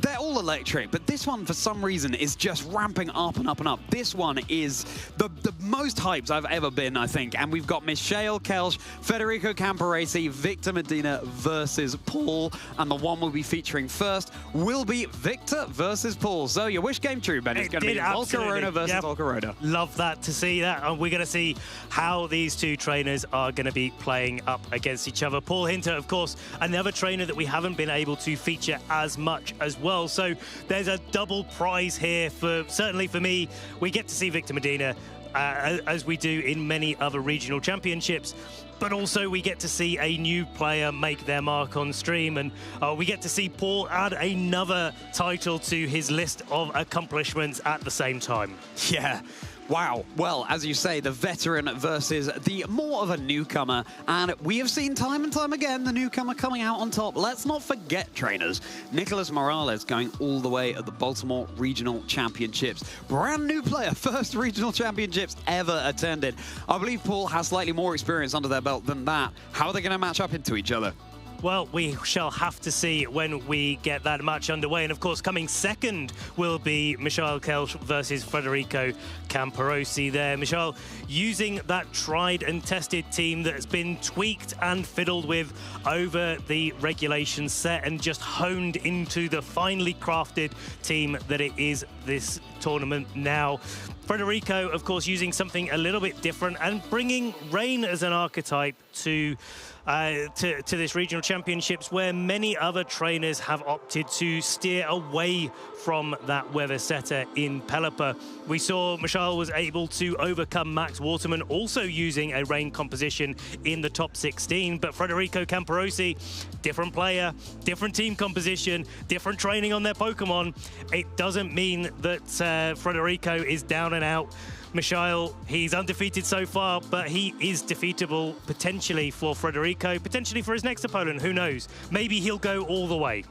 S4: they're all electric, but this one, for some reason, is just ramping up and up and up. This one is the most hyped I've ever been, I think. And we've got Michelle Kelsch, Federico Camporesi, Victor Medina versus Paul. And the one we'll be featuring first will be Victor versus Paul. So your wish came true, Ben. It's going to be Volcarona versus Volcarona.
S2: Love that, to see that. And we're going to see how these 2 trainers are going to be playing up against each other. Paul Hinter, of course, another trainer that we haven't been able to feature as much as well. So there's a double prize here certainly for me. We get to see Victor Medina as we do in many other regional championships, but also we get to see a new player make their mark on stream, and we get to see Paul add another title to his list of accomplishments at the same time.
S4: Yeah. Wow. Well, as you say, the veteran versus the more of a newcomer. And we have seen time and time again the newcomer coming out on top. Let's not forget, trainers, Nicholas Morales going all the way at the Baltimore Regional Championships. Brand new player, first Regional Championships ever attended. I believe Paul has slightly more experience under their belt than that. How are they going to match up into each other?
S2: Well, we shall have to see when we get that match underway. And, of course, coming second will be Michelle Kelsch versus Federico Camporesi there. Michelle using that tried and tested team that's been tweaked and fiddled with over the regulation set and just honed into the finely crafted team that it is this tournament now. Federico, of course, using something a little bit different and bringing rain as an archetype to this regional championships, where many other trainers have opted to steer away from that weather setter in Pelipper. We saw Michal was able to overcome Max Waterman, also using a rain composition in the top 16, but Federico Camperosi, different player, different team composition, different training on their Pokemon. It doesn't mean that Federico is down and out. Michal, he's undefeated so far, but he is defeatable potentially for Federico, potentially for his next opponent. Who knows? Maybe he'll go all the way.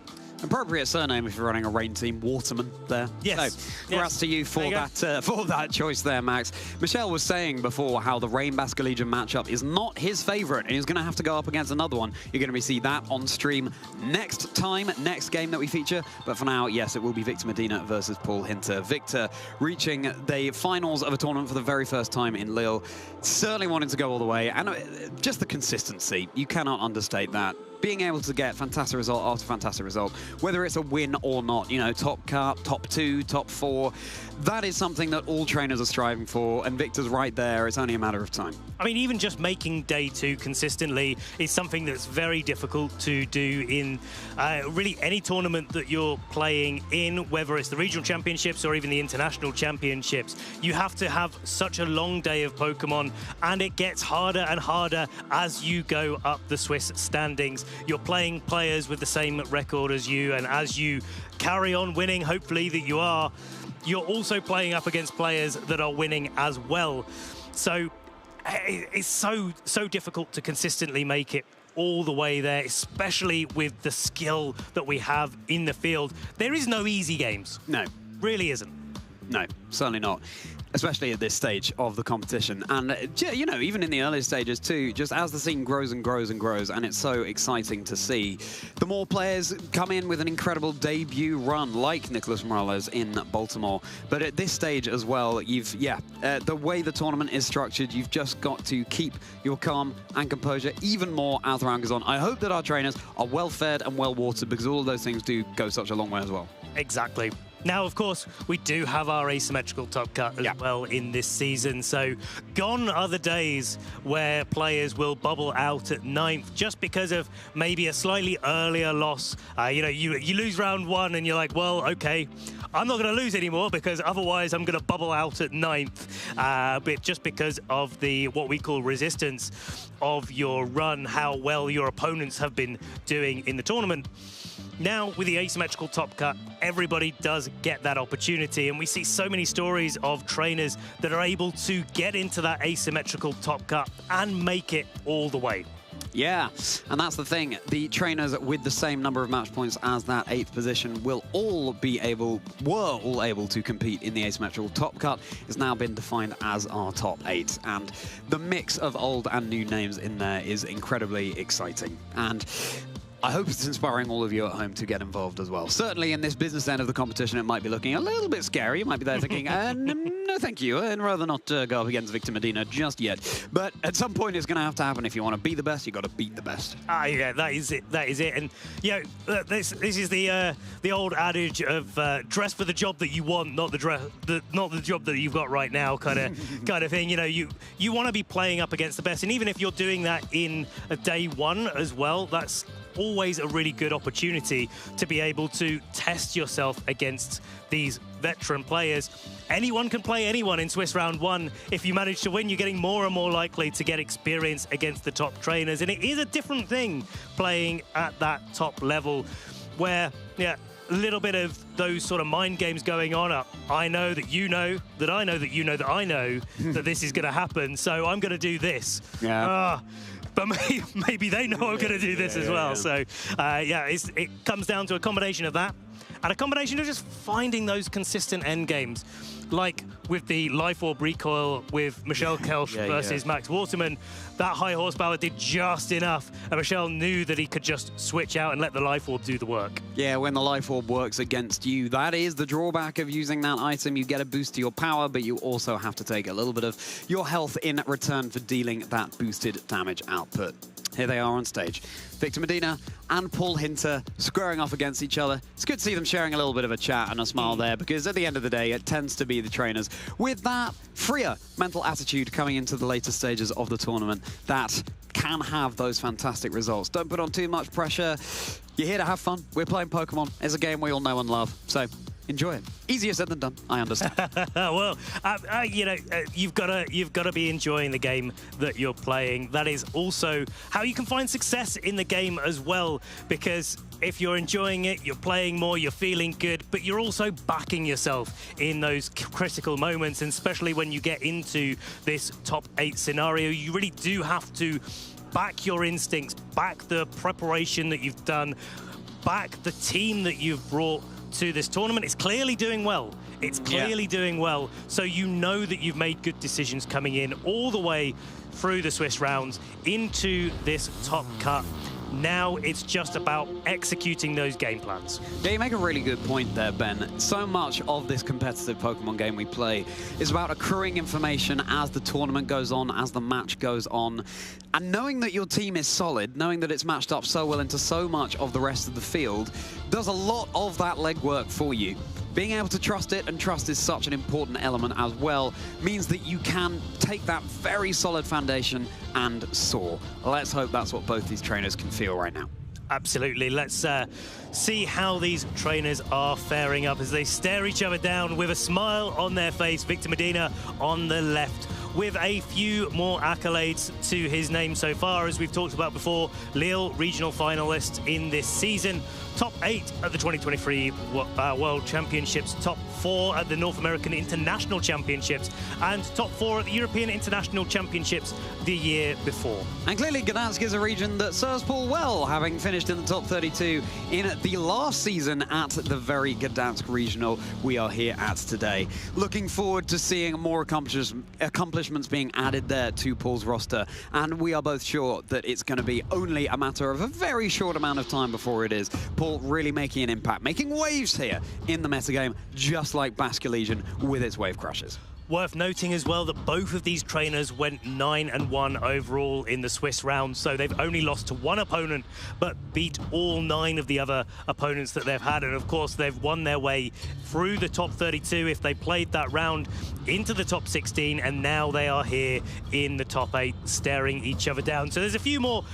S4: Appropriate surname if you're running a rain team, Waterman there.
S2: Yes.
S4: So, congrats to you for that choice there, Max. Michelle was saying before how the Rain Basque Legion matchup is not his favorite, and he's going to have to go up against another one. You're going to see that on stream next game that we feature. But for now, yes, it will be Victor Medina versus Paul Hinter. Victor reaching the finals of a tournament for the very first time in Lille. Certainly wanting to go all the way, and just the consistency. You cannot understate that. Being able to get fantastic result after fantastic result, whether it's a win or not, you know, top cut, top 2, top 4, that is something that all trainers are striving for, and Victor's right there. It's only a matter of time.
S2: I mean, even just making day 2 consistently is something that's very difficult to do in really any tournament that you're playing in, whether it's the regional championships or even the international championships. You have to have such a long day of Pokemon, and it gets harder and harder as you go up the Swiss standings. You're playing players with the same record as you, and as you carry on winning, hopefully that you are, you're also playing up against players that are winning as well. So it's so difficult to consistently make it all the way there, especially with the skill that we have in the field. There is no easy games.
S4: No.
S2: Really isn't.
S4: No, certainly not. Especially at this stage of the competition. And, you know, even in the early stages too, just as the scene grows and grows and grows, and it's so exciting to see. The more players come in with an incredible debut run, like Nicholas Morales in Baltimore. But at this stage as well, the way the tournament is structured, you've just got to keep your calm and composure even more as the round goes on. I hope that our trainers are well-fed and well-watered, because all of those things do go such a long way as well.
S2: Exactly. Now, of course, we do have our asymmetrical top cut as well in this season. So gone are the days where players will bubble out at 9th just because of maybe a slightly earlier loss. You know, you lose round 1 and you're like, well, okay, I'm not going to lose anymore because otherwise I'm going to bubble out at 9th. But just because of the what we call resistance of your run, how well your opponents have been doing in the tournament. Now, with the asymmetrical top cut, everybody does get that opportunity, and we see so many stories of trainers that are able to get into that asymmetrical top cut and make it all the way.
S4: Yeah, and that's the thing. The trainers with the same number of match points as that 8th position were all able to compete in the asymmetrical top cut. It's now been defined as our top 8, and the mix of old and new names in there is incredibly exciting. And I hope it's inspiring all of you at home to get involved as well. Certainly in this business end of the competition, it might be looking a little bit scary. You might be there thinking, no thank you, and rather not go up against Victor Medina just yet. But at some point, it's going to have to happen. If you want to be the best, you've got to beat the best.
S2: Yeah, that is it. That is it. And, you know, this is the old adage of dress for the job that you want, not the job that you've got right now kind of thing. You know, you want to be playing up against the best. And even if you're doing that in a day 1 as well, that's always a really good opportunity to be able to test yourself against these veteran players. Anyone can play anyone in Swiss Round 1. If you manage to win, you're getting more and more likely to get experience against the top trainers. And it is a different thing playing at that top level where, a little bit of those sort of mind games going on. I know that you know, that I know that you know that I know that this is going to happen, so I'm going to do this.
S4: Yeah.
S2: But maybe they know I'm going to do this as well. So, it comes down to a combination of that and a combination of just finding those consistent end games. Like with the Life Orb recoil with Michel Kelsch versus Max Waterman, that high horsepower did just enough, and Michel knew that he could just switch out and let the Life Orb do the work.
S4: Yeah, when the Life Orb works against you, that is the drawback of using that item. You get a boost to your power, but you also have to take a little bit of your health in return for dealing that boosted damage output. here they are on stage. Victor Medina and Paul Hinter squaring off against each other. It's good to see them sharing a little bit of a chat and a smile there, because at the end of the day, it tends to be the trainers with that freer mental attitude coming into the later stages of the tournament that can have those fantastic results. Don't put on too much pressure. You're here to have fun. We're playing Pokemon. It's a game we all know and love. So enjoy it. Easier said than done, I understand.
S2: Well, you know, you've got to be enjoying the game that you're playing. That is also how you can find success in the game as well, because if you're enjoying it, you're playing more, you're feeling good, but you're also backing yourself in those critical moments, and especially when you get into this top 8 scenario, you really do have to back your instincts, back the preparation that you've done, back the team that you've brought to this tournament. It's clearly doing well. It's clearly doing well. So you know that you've made good decisions coming in all the way through the Swiss rounds into this top cut. Now it's just about executing those game plans.
S4: Yeah, you make a really good point there, Ben. So much of this competitive Pokemon game we play is about accruing information as the tournament goes on, as the match goes on. And knowing that your team is solid, knowing that it's matched up so well into so much of the rest of the field, does a lot of that legwork for you. Being able to trust it, and trust is such an important element as well, means that you can take that very solid foundation and soar. Let's hope that's what both these trainers can feel right now.
S2: Absolutely. Let's see how these trainers are faring up as they stare each other down with a smile on their face. Victor Medina on the left, with a few more accolades to his name so far. As we've talked about before, Lille regional finalist in this season, top 8 at the 2023 World Championships, top 4 at the North American International Championships, and top 4 at the European International Championships the year before.
S4: And clearly Gdansk is a region that serves Paul well, having finished in the top 32 in the last season at the very Gdansk regional we are here at today. Looking forward to seeing more accomplishments being added there to Paul's roster, and we are both sure that it's going to be only a matter of a very short amount of time before it is. Paul really making an impact, making waves here in the metagame, just like Basque Legion with its Wave Crushes.
S2: Worth noting as well that both of these trainers went 9-1 overall in the Swiss round, so they've only lost to one opponent, but beat all 9 of the other opponents that they've had. And of course, they've won their way through the top 32 if they played that round into the top 16, and now they are here in the top 8, staring each other down. So there's a few more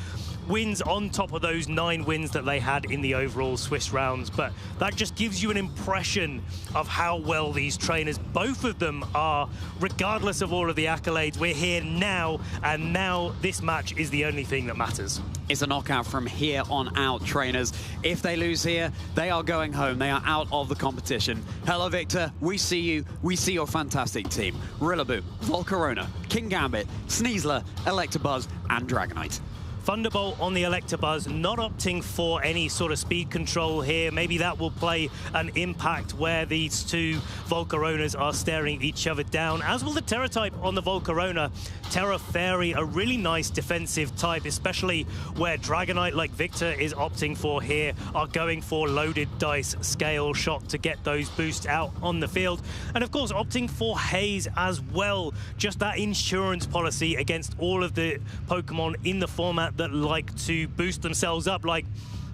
S2: wins on top of those 9 wins that they had in the overall Swiss rounds, but that just gives you an impression of how well these trainers, both of them, are, regardless of all of the accolades. We're here now, and now this match is the only thing that matters.
S4: It's a knockout from here on out, trainers. If they lose here, they are going home. They are out of the competition. Hello, Victor. We see you. We see your fantastic team. Rillaboom, Volcarona, King Gambit, Sneasler, Electabuzz, and Dragonite.
S2: Thunderbolt on the Electabuzz, not opting for any sort of speed control here. Maybe that will play an impact where these two Volcaronas are staring each other down, as will the Terra type on the Volcarona. Terra Fairy, a really nice defensive type, especially where Dragonite, like Victor is opting for here, are going for loaded dice scale shot to get those boosts out on the field. And of course, opting for Haze as well. Just that insurance policy against all of the Pokemon in the format that like to boost themselves up, like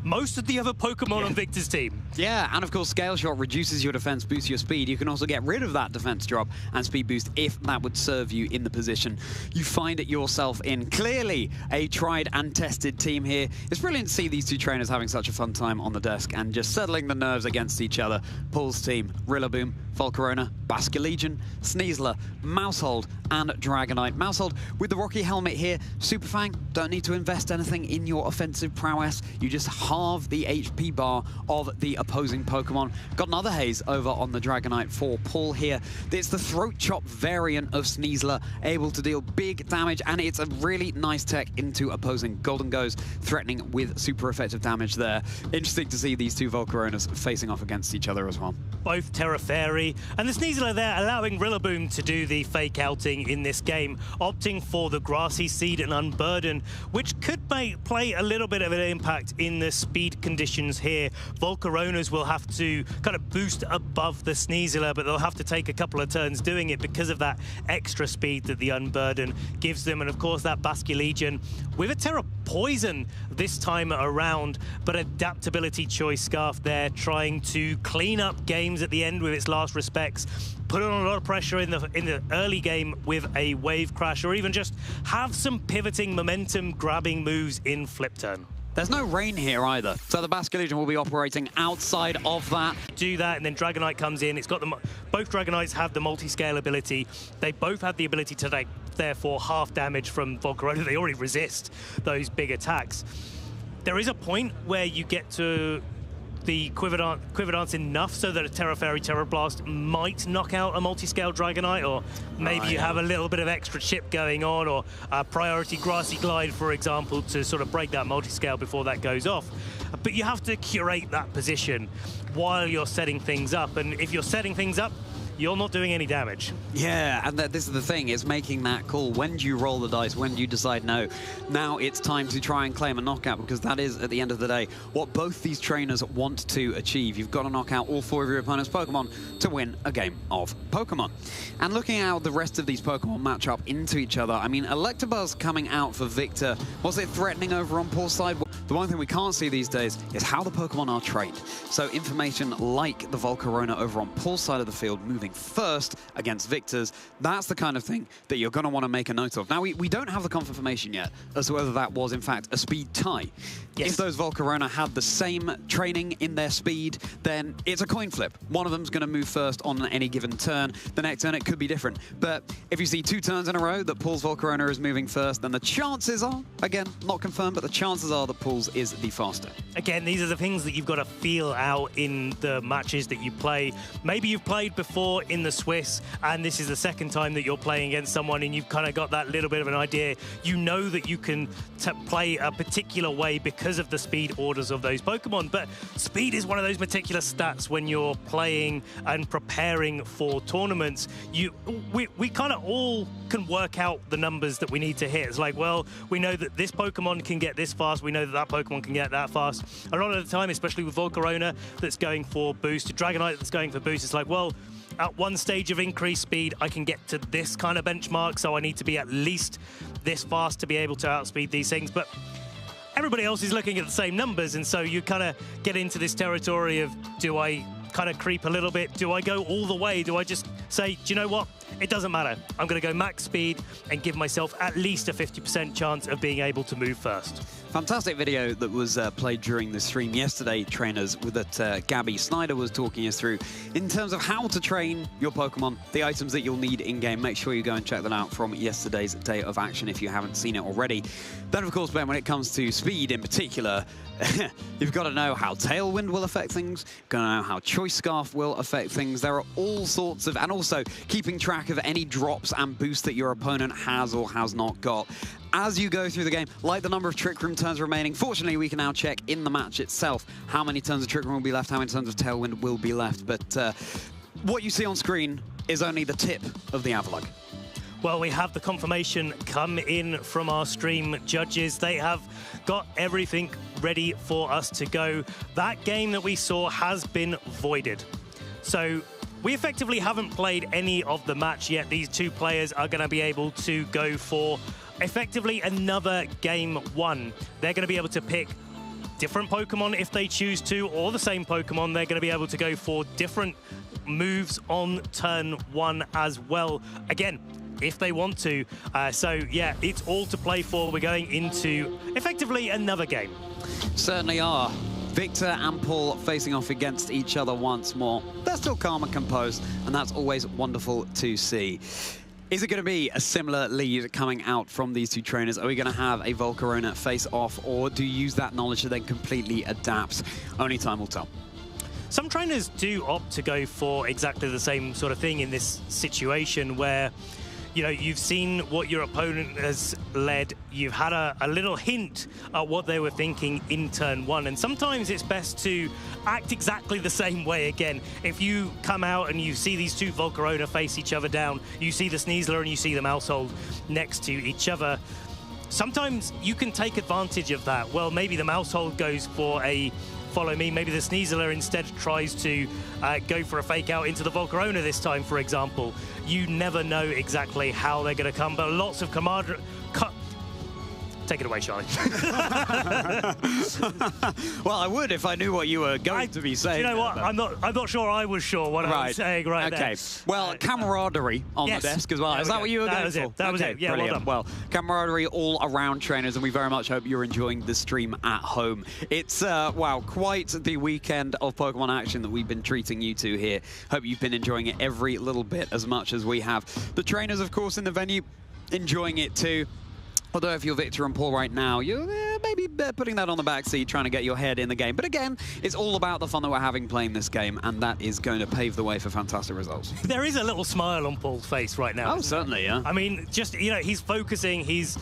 S2: most of the other Pokemon on Victor's team.
S4: Yeah, and of course, Scale Shot reduces your defense, boosts your speed. You can also get rid of that defense drop and speed boost if that would serve you in the position you find it yourself in. Clearly, a tried and tested team here. It's brilliant to see these two trainers having such a fun time on the desk and just settling the nerves against each other. Paul's team, Rillaboom, Volcarona, Basque Legion, Sneasler, Mousehold, and Dragonite. Mousehold with the Rocky helmet here. Superfang, don't need to invest anything in your offensive prowess. You just halve the HP bar of the opposing Pokemon. Got another Haze over on the Dragonite for Paul here. It's the Throat Chop variant of Sneasler, able to deal big damage, and it's a really nice tech into opposing Golden Goes, threatening with super effective damage there. Interesting to see these two Volcaronas facing off against each other as well.
S2: Both Terra Fairy and the Sneasler there, allowing Rillaboom to do the fake outing in this game, opting for the Grassy Seed and Unburden, which could play a little bit of an impact in the speed conditions here. Volcaronas will have to kind of boost above the Sneasler, but they'll have to take a couple of turns doing it because of that extra speed that the Unburden gives them. And of course, that Basque Legion with a Terra Poison this time around, but adaptability choice Scarf there trying to clean up games at the end with its last respects, put on a lot of pressure in the early game with a wave crash, or even just have some pivoting momentum grabbing moves in flip turn.
S4: There's no rain here either, so the Basque Illusion will be operating outside of that.
S2: Do that, and then Dragonite comes in. It's got both Dragonites have the multi-scale ability. They both have the ability to take, therefore, half damage from Volcarona. They already resist those big attacks. There is a point where you get to the Quiver Dance enough so that a Terra Fairy Terra Blast might knock out a multi-scale Dragonite, or maybe you have a little bit of extra chip going on, or a priority Grassy Glide, for example, to sort of break that multi-scale before that goes off. But you have to curate that position while you're setting things up, and if you're setting things up, you're not doing any damage.
S4: Yeah, and this is the thing, is making that call. When do you roll the dice? When do you decide, no, now it's time to try and claim a knockout? Because that is, at the end of the day, what both these trainers want to achieve. You've got to knock out all 4 of your opponent's Pokemon to win a game of Pokemon. And looking at the rest of these Pokemon match up into each other, I mean, Electabuzz coming out for Victor, was it threatening over on Paul's side? The one thing we can't see these days is how the Pokemon are trained. So information like the Volcarona over on Paul's side of the field moving first against Victor's, that's the kind of thing that you're going to want to make a note of. Now, we don't have the confirmation yet as to whether that was, in fact, a speed tie. Yes. If those Volcarona had the same training in their speed, then it's a coin flip. One of them's going to move first on any given turn. The next turn, it could be different. But if you see 2 turns in a row that Paul's Volcarona is moving first, then the chances are, again, not confirmed, but the chances are that Paul's is the faster.
S2: Again, these are the things that you've got to feel out in the matches that you play. Maybe you've played before in the Swiss, and this is the second time that you're playing against someone, and you've kind of got that little bit of an idea. You know that you can play a particular way because of the speed orders of those Pokemon, but speed is one of those meticulous stats when you're playing and preparing for tournaments. We kind of all can work out the numbers that we need to hit. It's like, well, we know that this Pokemon can get this fast, we know that that Pokemon can get that fast. A lot of the time, especially with Volcarona that's going for boost, Dragonite that's going for boost, it's like, well, at one stage of increased speed, I can get to this kind of benchmark, so I need to be at least this fast to be able to outspeed these things. But everybody else is looking at the same numbers, and so you kind of get into this territory of, do I kind of creep a little bit? Do I go all the way? Do I just say, do you know what? It doesn't matter. I'm going to go max speed and give myself at least a 50% chance of being able to move first.
S4: Fantastic video that was played during the stream yesterday, trainers, that Gabby Snyder was talking us through in terms of how to train your Pokemon, the items that you'll need in-game. Make sure you go and check that out from yesterday's Day of Action if you haven't seen it already. Then, of course, Ben, when it comes to speed in particular, you've got to know how Tailwind will affect things, you've got to know how Choice Scarf will affect things. There are all sorts of, and also keeping track of any drops and boosts that your opponent has or has not got. As you go through the game, like the number of Trick Room turns remaining, fortunately we can now check in the match itself how many turns of Trick Room will be left, how many turns of Tailwind will be left. But what you see on screen is only the tip of the Avalugg.
S2: Well, we have the confirmation come in from our stream judges. They have got everything ready for us to go. That game that we saw has been voided. So we effectively haven't played any of the match yet. These two players are going to be able to go for effectively another game 1. They're going to be able to pick different Pokemon if they choose to, or the same Pokemon. They're going to be able to go for different moves on turn 1 as well. Again, if they want to. So yeah, it's all to play for. We're going into effectively another game.
S4: Certainly are. Victor and Paul facing off against each other once more. They're still calm and composed, and that's always wonderful to see. Is it going to be a similar lead coming out from these two trainers? Are we going to have a Volcarona face off, or do you use that knowledge to then completely adapt? Only time will tell.
S2: Some trainers do opt to go for exactly the same sort of thing in this situation where, you know, you've seen what your opponent has led. You've had a little hint at what they were thinking in turn 1. And sometimes it's best to act exactly the same way again. If you come out and you see these two Volcarona face each other down, you see the Sneasler and you see the Maushold next to each other, sometimes you can take advantage of that. Well, maybe the Maushold goes for a follow me. Maybe the Sneasler instead tries to go for a fake out into the Volcarona this time, for example. You never know exactly how they're going to come, but lots of Take it away, Charlie.
S4: Well, I would if I knew what you were going to be saying.
S2: You know what?
S4: But...
S2: I'm not sure I was sure what I was saying right there.
S4: Okay. Well, camaraderie on the desk as well. Is that what you were going for?
S2: That was it. Yeah,
S4: brilliant.
S2: Well
S4: Well,
S2: done.
S4: camaraderie all around, trainers, and we very much hope you're enjoying the stream at home. It's, wow, quite the weekend of Pokemon action that we've been treating you to here. Hope you've been enjoying it every little bit as much as we have. The trainers, of course, in the venue, enjoying it too. Although if you're Victor and Paul right now, you're maybe putting that on the back seat, trying to get your head in the game. But again, it's all about the fun that we're having playing this game, and that is going to pave the way for fantastic results.
S2: There is a little smile on Paul's face right now.
S4: Oh, certainly, yeah.
S2: I mean, just, you know, he's focusing, he's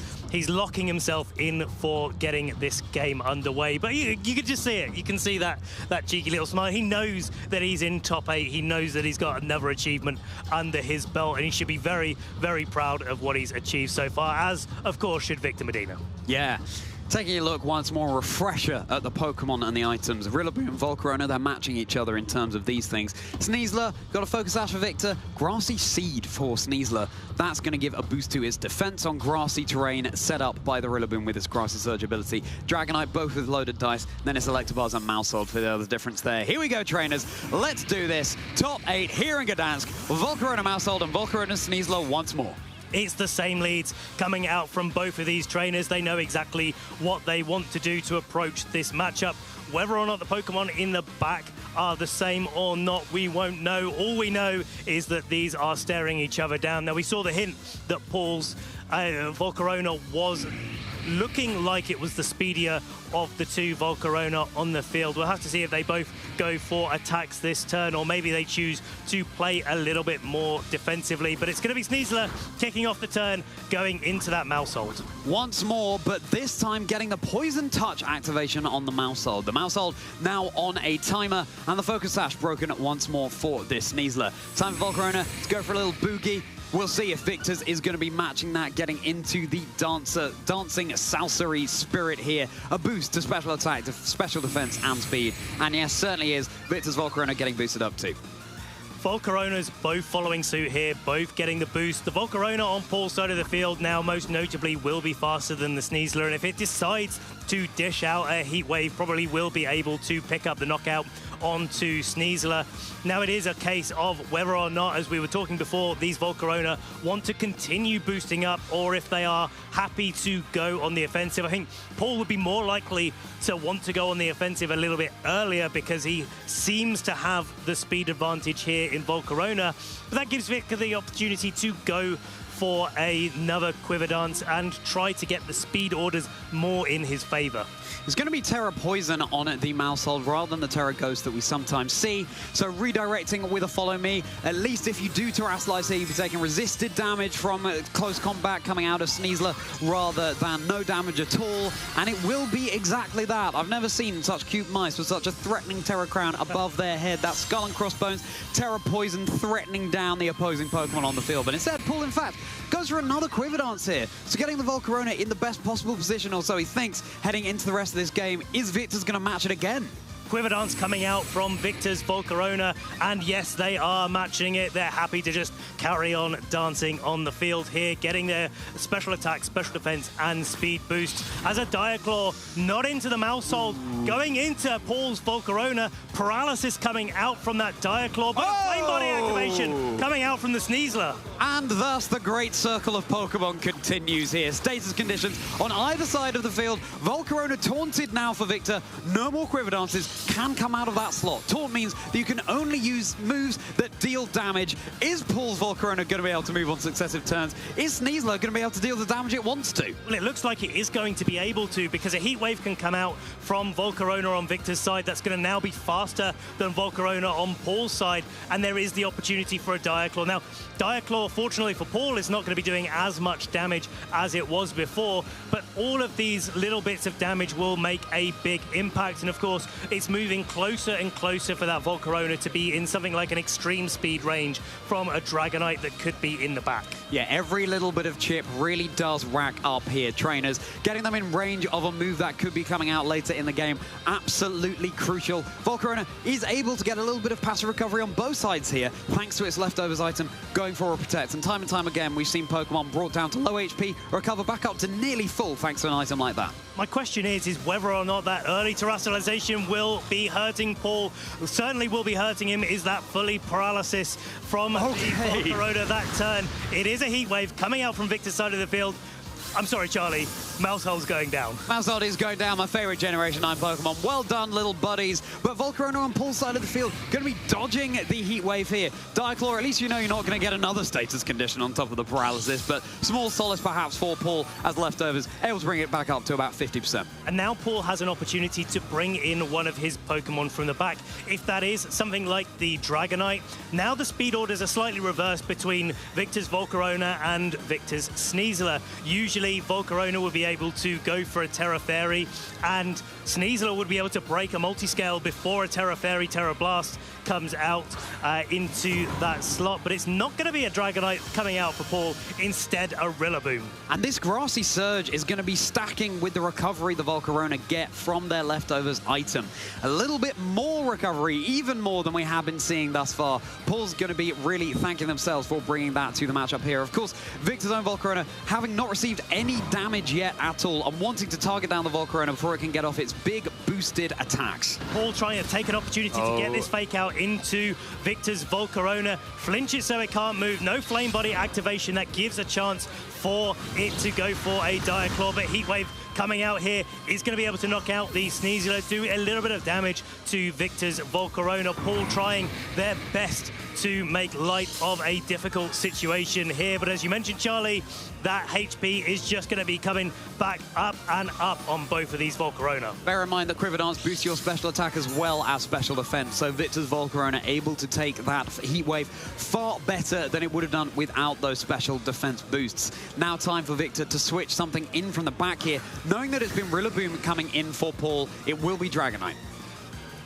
S2: locking himself in for getting this game underway. But you can just see it. You can see that cheeky little smile. He knows that he's in top 8. He knows that he's got another achievement under his belt, and he should be very, very proud of what he's achieved so far, as, of course, should Victor Medina.
S4: Yeah. Taking a look once more, refresher at the Pokemon and the items. Rillaboom and Volcarona, they're matching each other in terms of these things. Sneasler, got a Focus Sash for Victor. Grassy Seed for Sneasler. That's going to give a boost to its defense on grassy terrain set up by the Rillaboom with its Grassy Surge ability. Dragonite, both with loaded dice. Then it's Electabuzz and Mousehold for the other difference there. Here we go, trainers. Let's do this. Top 8 here in Gdańsk. Volcarona, Mousehold, and Volcarona, Sneasler once more.
S2: It's the same leads coming out from both of these trainers. They know exactly what they want to do to approach this matchup. Whether or not the Pokemon in the back are the same or not, we won't know. All we know is that these are staring each other down. Now, we saw the hint that Paul's Volcarona was looking like it was the speedier of the two Volcarona on the field. We'll have to see if they both go for attacks this turn, or maybe they choose to play a little bit more defensively. But it's going to be Sneasler kicking off the turn, going into that Mousehold.
S4: Once more, but this time getting the Poison Touch activation on the Mousehold. The Mousehold now on a timer, and the Focus Sash broken once more for this Sneasler. Time for Volcarona to go for a little boogie. We'll see if Victor's is going to be matching that, getting into the dancing salsery spirit here. A boost to special attack, to special defense and speed. And yes, certainly is Victor's Volcarona getting boosted up too.
S2: Volcarona's both following suit here, both getting the boost. The Volcarona on Paul's side of the field now most notably will be faster than the Sneasler, and if it decides to dish out a Heat Wave, probably will be able to pick up the knockout onto Sneasler. Now it is a case of whether or not, as we were talking before, these Volcarona want to continue boosting up, or if they are happy to go on the offensive. I think Paul would be more likely to want to go on the offensive a little bit earlier because he seems to have the speed advantage here in Volcarona, but that gives Victor the opportunity to go for another Quiver Dance and try to get the speed orders more in his favor.
S4: It's going to be Terra Poison on the Mousehold rather than the Terra Ghost that we sometimes see. So redirecting with a Follow Me. At least if you do Terrasilize here, you'll be taking resisted damage from close combat coming out of Sneasler rather than no damage at all. And it will be exactly that. I've never seen such cute mice with such a threatening Terra Crown above their head. That Skull and Crossbones, Terra Poison threatening down the opposing Pokemon on the field. But instead, Paul, in fact, goes for another Quiver Dance here. So getting the Volcarona in the best possible position, or so he thinks, heading into the rest of this game. Is Victor's going to match it again?
S2: Quiver Dance coming out from Victor's Volcarona, and yes, they are matching it. They're happy to just carry on dancing on the field here, getting their special attack, special defense, and speed boost. As a Diaclaw, not into the Mousehold, going into Paul's Volcarona. Paralysis coming out from that Diaclaw, but a Flame Body activation coming out from the Sneasler.
S4: And thus the great circle of Pokemon continues here. Status conditions on either side of the field. Volcarona taunted now for Victor. No more Quiver Dances can come out of that slot. Taunt means that you can only use moves that deal damage. Is Paul's Volcarona going to be able to move on successive turns? Is Sneasler going to be able to deal the damage it wants to?
S2: Well, it looks like it is going to be able to, because a Heat Wave can come out from Volcarona on Victor's side. That's going to now be faster than Volcarona on Paul's side, and there is the opportunity for a Diaclaw. Now, Diaclaw, fortunately for Paul, is not going to be doing as much damage as it was before, but all of these little bits of damage will make a big impact, and of course, it's moving closer and closer for that Volcarona to be in something like an extreme speed range from a Dragonite that could be in the back.
S4: Yeah, every little bit of chip really does rack up here, trainers. Getting them in range of a move that could be coming out later in the game, absolutely crucial. Volcarona is able to get a little bit of passive recovery on both sides here, thanks to its leftovers item going for a protect. And time again, we've seen Pokemon brought down to low HP, recover back up to nearly full thanks to an item like that.
S2: My question is whether or not that early terrestrialization will be hurting Paul. Certainly will be hurting him is that fully paralysis from the Volcarona that turn. It is a heat wave coming out from Victor's side of the field. I'm sorry, Charlie. Mousehole's going down.
S4: Mousehole is going down, my favorite Generation 9 Pokemon. Well done, little buddies. But Volcarona on Paul's side of the field going to be dodging the heat wave here. Diaclaw, at least you know you're not going to get another status condition on top of the paralysis, but small solace perhaps for Paul as leftovers, able to bring it back up to about 50%.
S2: And now Paul has an opportunity to bring in one of his Pokemon from the back. If that is something like the Dragonite, now the speed orders are slightly reversed between Victor's Volcarona and Victor's Sneasler. Usually Volcarona would be able to go for a Terra Fairy, and Sneasler would be able to break a multi-scale before a Terra Fairy, Terra Blast comes out into that slot. But it's not going to be a Dragonite coming out for Paul, instead a Rillaboom.
S4: And this Grassy Surge is going to be stacking with the recovery the Volcarona get from their leftovers item. A little bit more recovery, even more than we have been seeing thus far. Paul's going to be really thanking themselves for bringing that to the matchup here. Of course, Victor's own Volcarona having not received any damage yet at all and wanting to target down the Volcarona before it can get off its big boosted attacks.
S2: Paul trying to take an opportunity to get this fake out into Victor's Volcarona. Flinch it so it can't move. No Flame Body activation. That gives a chance for it to go for a Diaclaw. But Heatwave coming out here is going to be able to knock out the Sneasler, do a little bit of damage to Victor's Volcarona. Paul trying their best to make light of a difficult situation here. But as you mentioned, Charlie, that HP is just going to be coming back up and up on both of these Volcarona.
S4: Bear in mind that Quiver Dance boosts your special attack as well as special defense, so Victor's Volcarona able to take that heat wave far better than it would have done without those special defense boosts. Now time for Victor to switch something in from the back here. Knowing that it's been Rillaboom coming in for Paul, it will be Dragonite.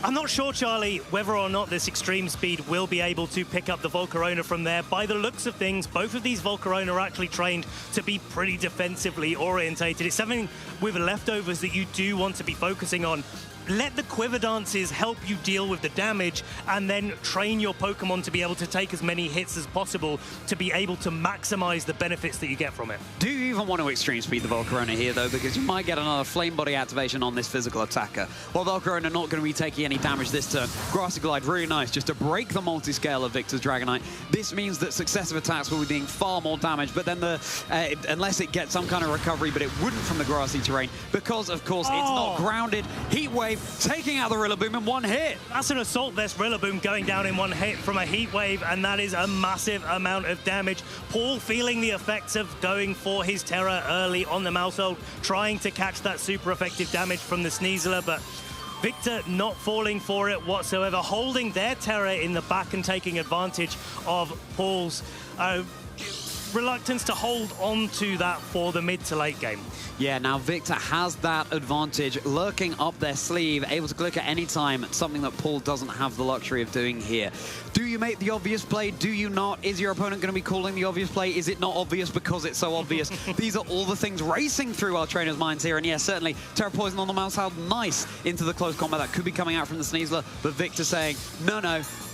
S2: I'm not sure, Charlie, whether or not this extreme speed will be able to pick up the Volcarona from there. By the looks of things, both of these Volcarona are actually trained to be pretty defensively orientated. It's something with leftovers that you do want to be focusing on. Let the Quiver Dances help you deal with the damage, and then train your Pokemon to be able to take as many hits as possible to be able to maximize the benefits that you get from it.
S4: Do you even want to extreme speed the Volcarona here, though? Because you might get another Flame Body activation on this physical attacker. While Volcarona not going to be taking any damage this turn, Grassy Glide really nice just to break the multi-scale of Victor's Dragonite. This means that successive attacks will be doing far more damage, but then unless it gets some kind of recovery, but it wouldn't from the grassy terrain, because of course it's not grounded. Heat Wave taking out the Rillaboom in one hit.
S2: That's an Assault Vest Rillaboom going down in one hit from a Heat Wave, and that is a massive amount of damage. Paul feeling the effects of going for his Terra early on the Mousehold, trying to catch that super effective damage from the Sneasler, but Victor not falling for it whatsoever, holding their Terra in the back and taking advantage of Paul's reluctance to hold on to that for the mid to late game.
S4: Yeah, now Victor has that advantage lurking up their sleeve, able to click at any time, something that Paul doesn't have the luxury of doing here. Do you make the obvious play? Do you not? Is your opponent going to be calling the obvious play? Is it not obvious because it's so obvious? These are all the things racing through our trainers' minds here, and yes, certainly Terra Poison on the Mousehold, nice into the close combat that could be coming out from the Sneasler, but Victor saying, no,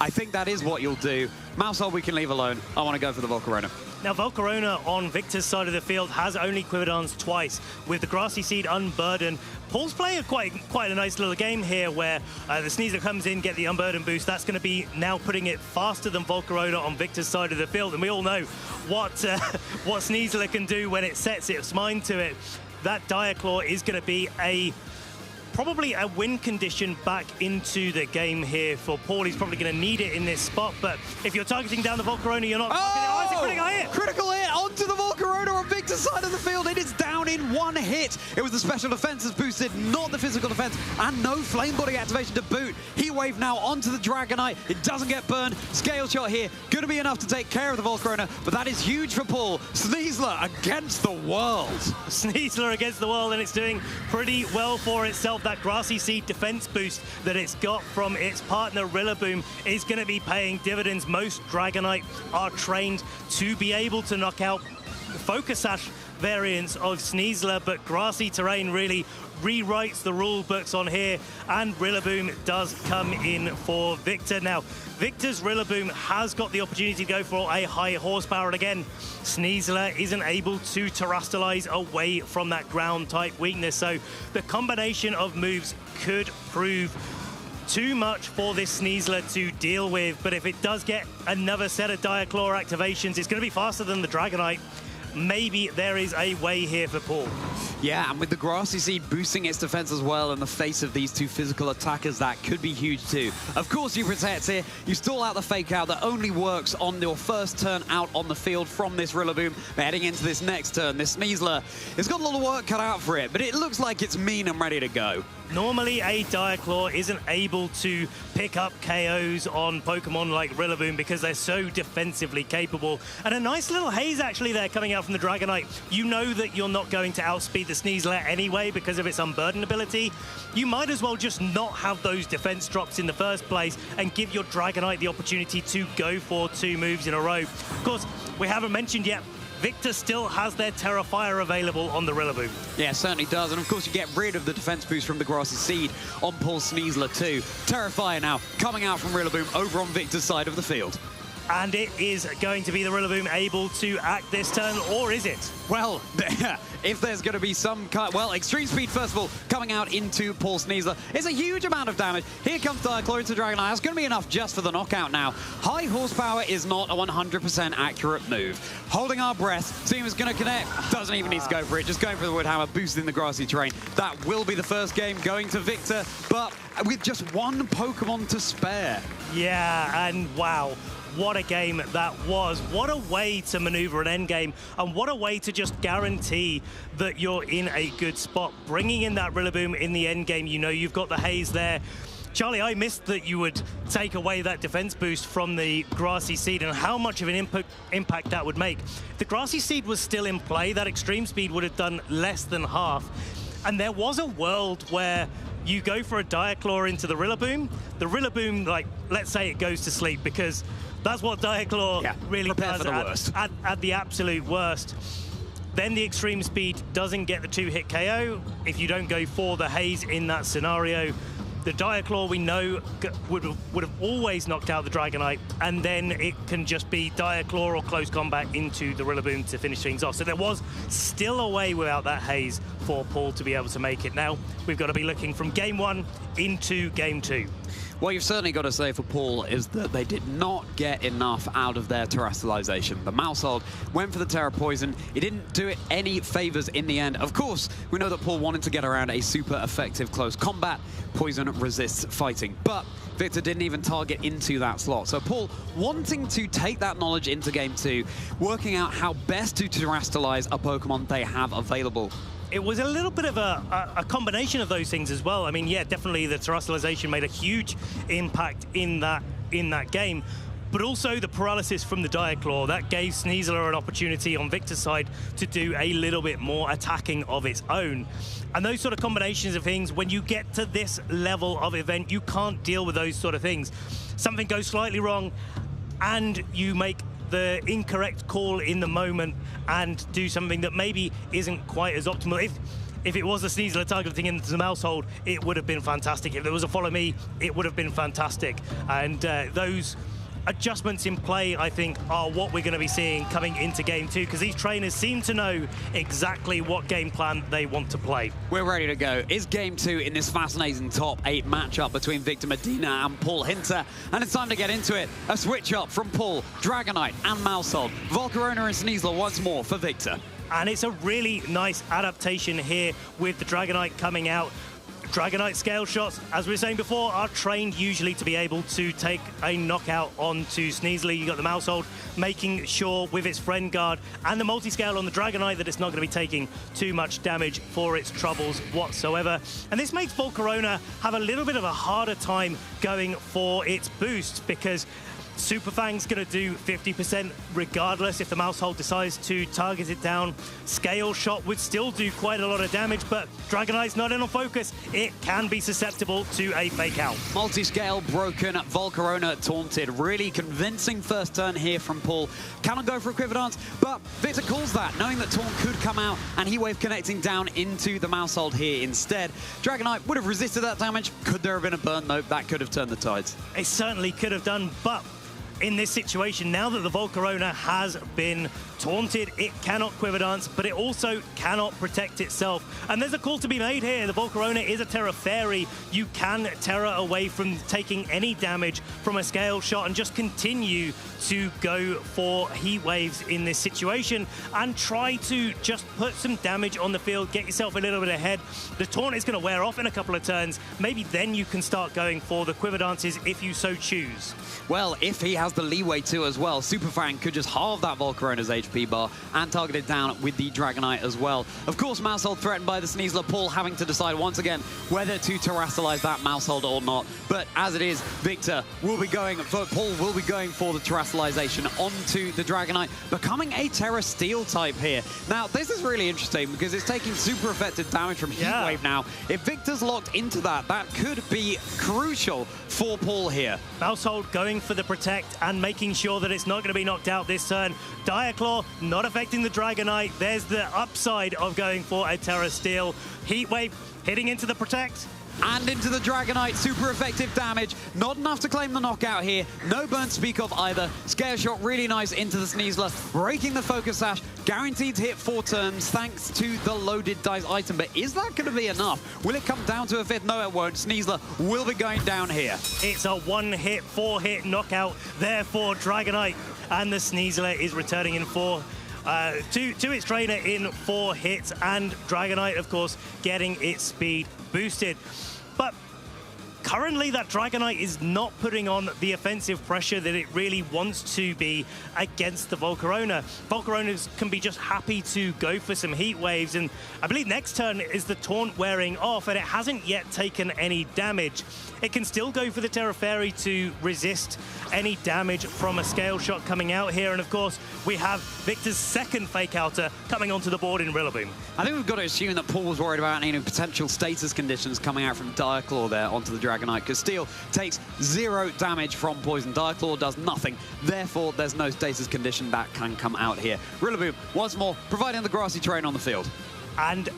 S4: I think that is what you'll do. Mousehold we can leave alone. I want to go for the Volcarona.
S2: Now, Volcarona on Victor's side of the field has only Quiver Dance twice. With the Grassy Seed unburdened, Paul's playing quite a nice little game here where the Sneasler comes in, get the unburden boost. That's going to be now putting it faster than Volcarona on Victor's side of the field. And we all know what Sneasler can do when it sets its mind to it. That Diaclaw is going to be probably a win condition back into the game here for Paul. He's probably going to need it in this spot, but if you're targeting down the Volcarona, you're not...
S4: Oh! Critical hit onto the Volcarona of Victor. Victor's side of the field, it is down in one hit. It was the special defenses boosted, not the physical defense, and no flame body activation to boot. Heat Wave now onto the Dragonite. It doesn't get burned. Scale shot here, going to be enough to take care of the Volcarona, but that is huge for Paul. Sneasler against the world.
S2: Sneasler against the world, and it's doing pretty well for itself. That Grassy Seed defense boost that it's got from its partner Rillaboom is going to be paying dividends. Most Dragonite are trained to be able to knock out Focus Sash variants of Sneasler, but grassy terrain really rewrites the rule books on here, and Rillaboom does come in for Victor. Now, Victor's Rillaboom has got the opportunity to go for a high horsepower, and again, Sneasler isn't able to terrestrialize away from that ground type weakness, so the combination of moves could prove too much for this Sneasler to deal with, but if it does get another set of Diaclaw activations, it's going to be faster than the Dragonite. Maybe there is a way here for Paul.
S4: Yeah, and with the Grassy Seed boosting its defense as well in the face of these two physical attackers, that could be huge too. Of course, you protect here. You stall out the fake out that only works on your first turn out on the field from this Rillaboom. Heading into this next turn, this Sneasler has got a lot of work cut out for it, but it looks like it's mean and ready to go.
S2: Normally, a Diaclaw isn't able to pick up KOs on Pokemon like Rillaboom because they're so defensively capable. And a nice little haze actually there coming out from the Dragonite. You know that you're not going to outspeed the Sneasler anyway because of its Unburden ability. You might as well just not have those defense drops in the first place and give your Dragonite the opportunity to go for 2 moves in a row. Of course, we haven't mentioned yet, Victor still has their Terra Fire available on the Rillaboom.
S4: Yeah, certainly does. And of course, you get rid of the defense boost from the Grassy Seed on Paul Sneasler too. Terra Fire now coming out from Rillaboom over on Victor's side of the field.
S2: And it is going to be the Rillaboom able to act this turn, or is it?
S4: Well, if there's going to be some kind... Well, Extreme Speed, first of all, coming out into Paul Sneasler. It's a huge amount of damage. Here comes Diaclaw into Dragonite. That's going to be enough just for the knockout now. High horsepower is not a 100% accurate move. Holding our breath. Team is going to connect. Doesn't even need to go for it. Just going for the Woodhammer, boosting the grassy terrain. That will be the first game going to Victor, but with just one Pokemon to spare.
S2: Yeah, and wow. What a game that was. What a way to maneuver an endgame, and what a way to just guarantee that you're in a good spot. Bringing in that Rillaboom in the endgame, you know you've got the haze there. Charlie, I missed that you would take away that defense boost from the Grassy Seed and how much of an impact that would make. If the Grassy Seed was still in play, that Extreme Speed would have done less than half. And there was a world where you go for a Diaclaw into the Rillaboom, like, let's say it goes to sleep, because that's what Diaclaw really does at the absolute worst. Then the Extreme Speed doesn't get the 2-hit KO if you don't go for the haze in that scenario. The Diaclaw, we know, would have always knocked out the Dragonite, and then it can just be Diaclaw or close combat into the Rillaboom to finish things off. So there was still a way without that haze for Paul to be able to make it. Now, we've got to be looking from Game 1 into Game 2.
S4: What you've certainly got to say for Paul is that they did not get enough out of their terrestrialization. The Maushold went for the Terra Poison. It didn't do it any favors in the end. Of course, we know that Paul wanted to get around a super effective close combat. Poison resists fighting, but Victor didn't even target into that slot. So Paul wanting to take that knowledge into Game 2, working out how best to terrestrialize a Pokemon they have available.
S2: It was a little bit of a combination of those things as well. I mean, yeah, definitely the terrestrialization made a huge impact in that game, but also the paralysis from the Diaclaw. That gave Sneasler an opportunity on Victor's side to do a little bit more attacking of its own. And those sort of combinations of things, when you get to this level of event, you can't deal with those sort of things. Something goes slightly wrong, and you make the incorrect call in the moment and do something that maybe isn't quite as optimal. If it was a Sneasler targeting into the Maushold, it would have been fantastic. If there was a Follow Me, it would have been fantastic. And those adjustments in play, I think, are what we're going to be seeing coming into Game 2, because these trainers seem to know exactly what game plan they want to play.
S4: We're ready to go. It's Game 2 in this fascinating top 8 matchup between Victor Medina and Paul Hinter, and it's time to get into it. A switch up from Paul, Dragonite and Maushold. Volcarona and Sneasler once more for Victor.
S2: And it's a really nice adaptation here with the Dragonite coming out. Dragonite scale shots, as we were saying before, are trained usually to be able to take a knockout onto Sneasler. You got the Mousehold making sure with its friend guard and the multi-scale on the Dragonite that it's not going to be taking too much damage for its troubles whatsoever. And this makes Volcarona have a little bit of a harder time going for its boost, because Superfang's going to do 50% regardless if the Mousehold decides to target it down. Scale Shot would still do quite a lot of damage, but Dragonite's not in on focus. It can be susceptible to a fake out.
S4: Multi-scale broken, Volcarona taunted. Really convincing first turn here from Paul. Cannot go for a Quiver Dance, but Victor calls that, knowing that Taunt could come out and Heat Wave connecting down into the Mousehold here instead. Dragonite would have resisted that damage. Could there have been a burn? Nope, that could have turned the tides.
S2: It certainly could have done, but in this situation, now that the Volcarona has been taunted, it cannot Quiver Dance, but it also cannot protect itself. And there's a call to be made here. The Volcarona is a Terra Fairy. You can Terra away from taking any damage from a Scale Shot and just continue to go for Heat Waves in this situation and try to just put some damage on the field, get yourself a little bit ahead. The taunt is going to wear off in a couple of turns. Maybe then you can start going for the Quiver Dances if you so choose.
S4: Well, if he has the leeway to as well, Superfang could just halve that Volcarona's HP bar and target it down with the Dragonite as well. Of course, Mousehold threatened by the Sneasler. Paul having to decide once again whether to terrasalize that Mousehold or not. But as it is, Victor will be going for, Paul will be going for the terrasalization onto the Dragonite, becoming a Terra Steel type here. Now, this is really interesting because it's taking super effective damage from Heat Wave now. If Victor's locked into that, that could be crucial for Paul here.
S2: Mousehold going for the protect and making sure that it's not going to be knocked out this turn. Direclaw not affecting the Dragonite. There's the upside of going for a Terra Steel. Heat Wave hitting into the protect.
S4: And into the Dragonite, super effective damage. Not enough to claim the knockout here. No burn to speak of either. Scale Shot really nice into the Sneasler, breaking the Focus Sash. Guaranteed to hit 4 turns thanks to the loaded dice item. But is that going to be enough? Will it come down to a 5th? No, it won't. Sneasler will be going down here.
S2: It's a 1-hit, 4-hit knockout there for Dragonite. And the Sneasler is returning in 4. To its trainer in 4 hits, and Dragonite, of course, getting its speed boosted. But currently, that Dragonite is not putting on the offensive pressure that it really wants to be against the Volcarona. Volcaronas can be just happy to go for some Heat Waves, and I believe next turn is the taunt wearing off, and it hasn't yet taken any damage. It can still go for the Terra Fairy to resist any damage from a Scale Shot coming out here. And of course, we have Victor's second Fake Outer coming onto the board in Rillaboom.
S4: I think we've got to assume that Paul was worried about any potential status conditions coming out from Direclaw there onto the Dragonite, because Steel takes 0 damage from Poison. Direclaw does nothing. Therefore, there's no status condition that can come out here. Rillaboom, once more, providing the grassy terrain on the field.
S2: And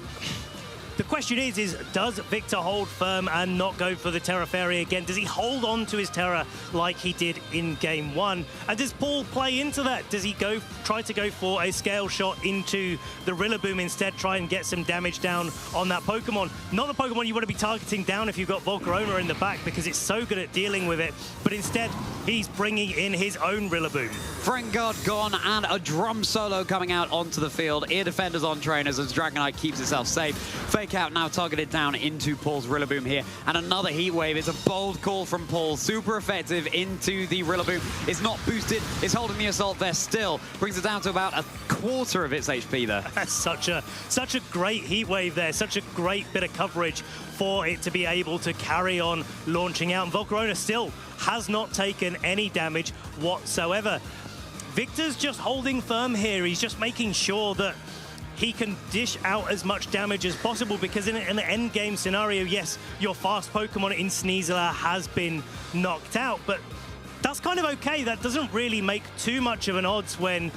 S2: the question is does Victor hold firm and not go for the Terra Fairy again? Does he hold on to his Terra like he did in Game 1? And does Paul play into that? Does he try to go for a Scale Shot into the Rillaboom instead, try and get some damage down on that Pokemon? Not the Pokemon you want to be targeting down if you've got Volcarona in the back, because it's so good at dealing with it. But instead, he's bringing in his own Rillaboom.
S4: Friend Guard gone and a drum solo coming out onto the field. Ear Defenders on trainers as Dragonite keeps itself safe. Fake Out now targeted down into Paul's Rillaboom here. And another Heat Wave. It's a bold call from Paul. Super effective into the Rillaboom. It's not boosted. It's holding the assault there still. Brings it down to about 1/4 of its HP there.
S2: That's such a great Heat Wave there. Such a great bit of coverage for it to be able to carry on launching out. And Volcarona still has not taken any damage whatsoever. Victor's just holding firm here. He's just making sure that he can dish out as much damage as possible, because in an endgame scenario, yes, your fast Pokemon in Sneasler has been knocked out, but that's kind of okay. That doesn't really make too much of an odds when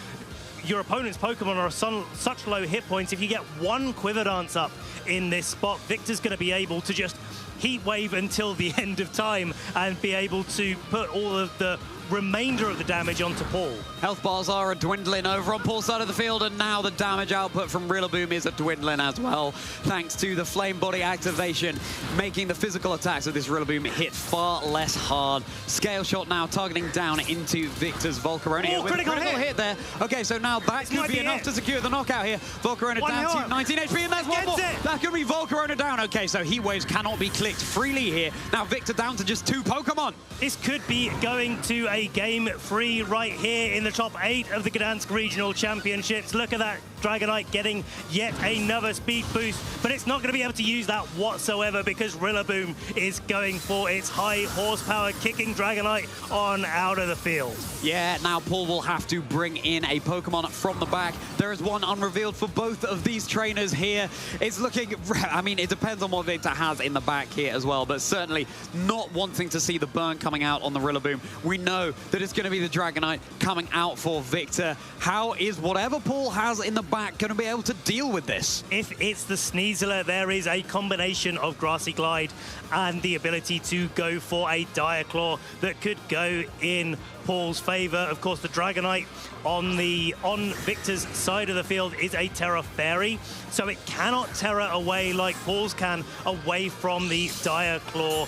S2: your opponent's Pokemon are such low hit points. If you get 1 Quiver Dance up in this spot, Victor's going to be able to just Heat Wave until the end of time and be able to put all of the remainder of the damage onto Paul.
S4: Health bars are dwindling over on Paul's side of the field, and now the damage output from Rillaboom is dwindling as well, thanks to the Flame Body activation, making the physical attacks of this Rillaboom hit far less hard. Scale Shot now targeting down into Victor's Volcarona.
S2: Oh, critical
S4: hit there. Okay, so now that could be enough to secure the knockout here. Volcarona down to 19 HP, and there's one more. That's going to be Volcarona down. Okay, so Heat Waves cannot be clicked freely here. Now Victor down to just 2 Pokemon.
S2: This could be going to a game 3 right here in the top 8 of the Gdańsk Regional Championships. Look at that Dragonite getting yet another speed boost, but it's not going to be able to use that whatsoever because Rillaboom is going for its high horsepower, kicking Dragonite on out of the field.
S4: Yeah, now Paul will have to bring in a Pokemon from the back. There is one unrevealed for both of these trainers here. It's looking, I mean, it depends on what Victor has in the back here as well, but certainly not wanting to see the burn coming out on the Rillaboom. We know that it's going to be the Dragonite coming out for Victor. How is whatever Paul has in the back going to be able to deal with this?
S2: If it's the Sneasler, there is a combination of Grassy Glide and the ability to go for a Dire Claw that could go in Paul's favor. Of course, the Dragonite on Victor's side of the field is a Terra Fairy, so it cannot Terra away like Paul's can away from the Dire Claw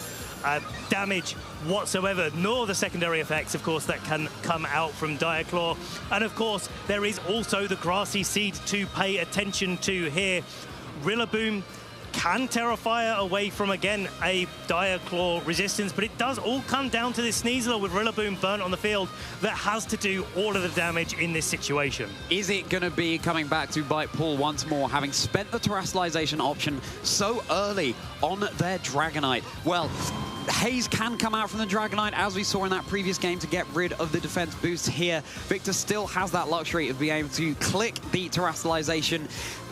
S2: damage whatsoever, nor the secondary effects, of course, that can come out from Dire Claw. And of course, there is also the Grassy Seed to pay attention to here. Rillaboom can Terra Fire away from, again, a Dire Claw resistance, but it does all come down to this Sneasler with Rillaboom burnt on the field that has to do all of the damage in this situation.
S4: Is it going to be coming back to bite Paul once more, having spent the Terrestrialization option so early on their Dragonite? Well, Haze can come out from the Dragonite, as we saw in that previous game, to get rid of the defense boost here. Victor still has that luxury of being able to click the Terrestrialization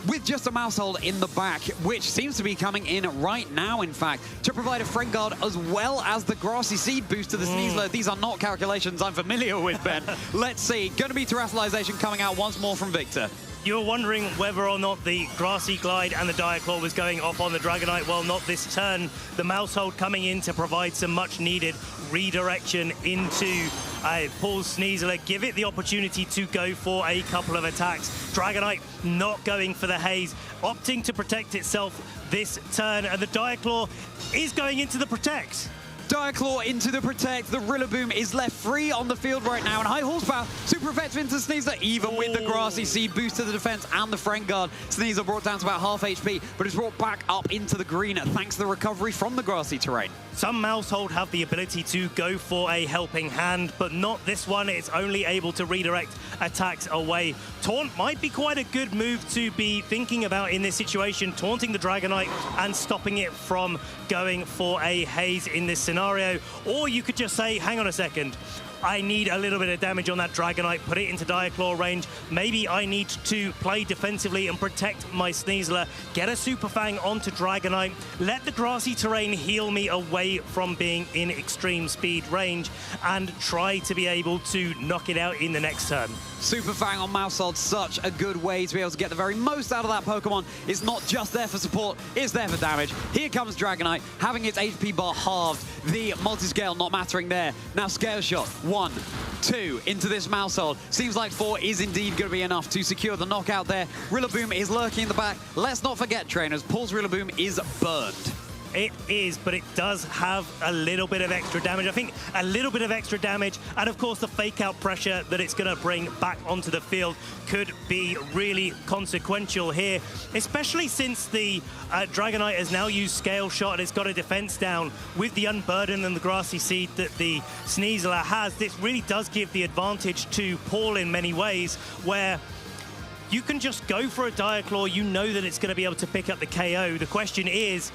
S4: with just a mouse hold in the back, which seems to be coming in right now, in fact, to provide a Friend Guard as well as the Grassy Seed boost to the Sneasler. These are not calculations I'm familiar with, Ben. Let's see. Going to be Terrestrialization coming out once more from Victor.
S2: You were wondering whether or not the Grassy Glide and the Dire Claw was going off on the Dragonite. Well, not this turn. The mouse hold coming in to provide some much-needed redirection into Paul's Sneasler. Give it the opportunity to go for a couple of attacks. Dragonite not going for the Haze, opting to protect itself this turn. And the Dire Claw is going into the Protect.
S4: Dire Claw into the Protect. The Rillaboom is left free on the field right now, and high horsepower, super effective into Sneasler, even with the Grassy Seed boost to the defense and the Friend Guard. Sneasler brought down to about half HP, but it's brought back up into the green thanks to the recovery from the grassy terrain.
S2: Some Mousehold have the ability to go for a helping hand, but not this one. It's only able to redirect attacks away. Taunt might be quite a good move to be thinking about in this situation, taunting the Dragonite and stopping it from going for a Haze in this scenario. Or you could just say, hang on a second, I need a little bit of damage on that Dragonite, put it into Dire Claw range. Maybe I need to play defensively and protect my Sneasler, get a Super Fang onto Dragonite, let the grassy terrain heal me away from being in extreme speed range, and try to be able to knock it out in the next turn.
S4: Super Fang on Mousehold, such a good way to be able to get the very most out of that Pokemon. It's not just there for support, it's there for damage. Here comes Dragonite, having its HP bar halved. The multi-scale not mattering there. Now Scale Shot, 1, 2 into this Mousehold. Seems like 4 is indeed going to be enough to secure the knockout there. Rillaboom is lurking in the back. Let's not forget, trainers, Paul's Rillaboom is burned.
S2: It is, but it does have a little bit of extra damage. I think a little bit of extra damage, and of course the fake-out pressure that it's going to bring back onto the field could be really consequential here, especially since the Dragonite has now used Scale Shot and it's got a defense down with the Unburden and the Grassy Seed that the Sneasler has. This really does give the advantage to Paul in many ways, where you can just go for a Dire Claw. You know that it's going to be able to pick up the KO. The question is,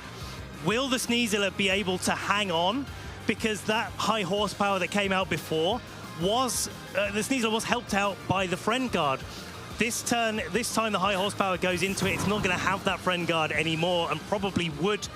S2: will the Sneasler be able to hang on? Because that high horsepower that came out before was, the Sneasler was helped out by the Friend Guard. This time the high horsepower goes into it, it's not going to have that Friend Guard anymore and probably would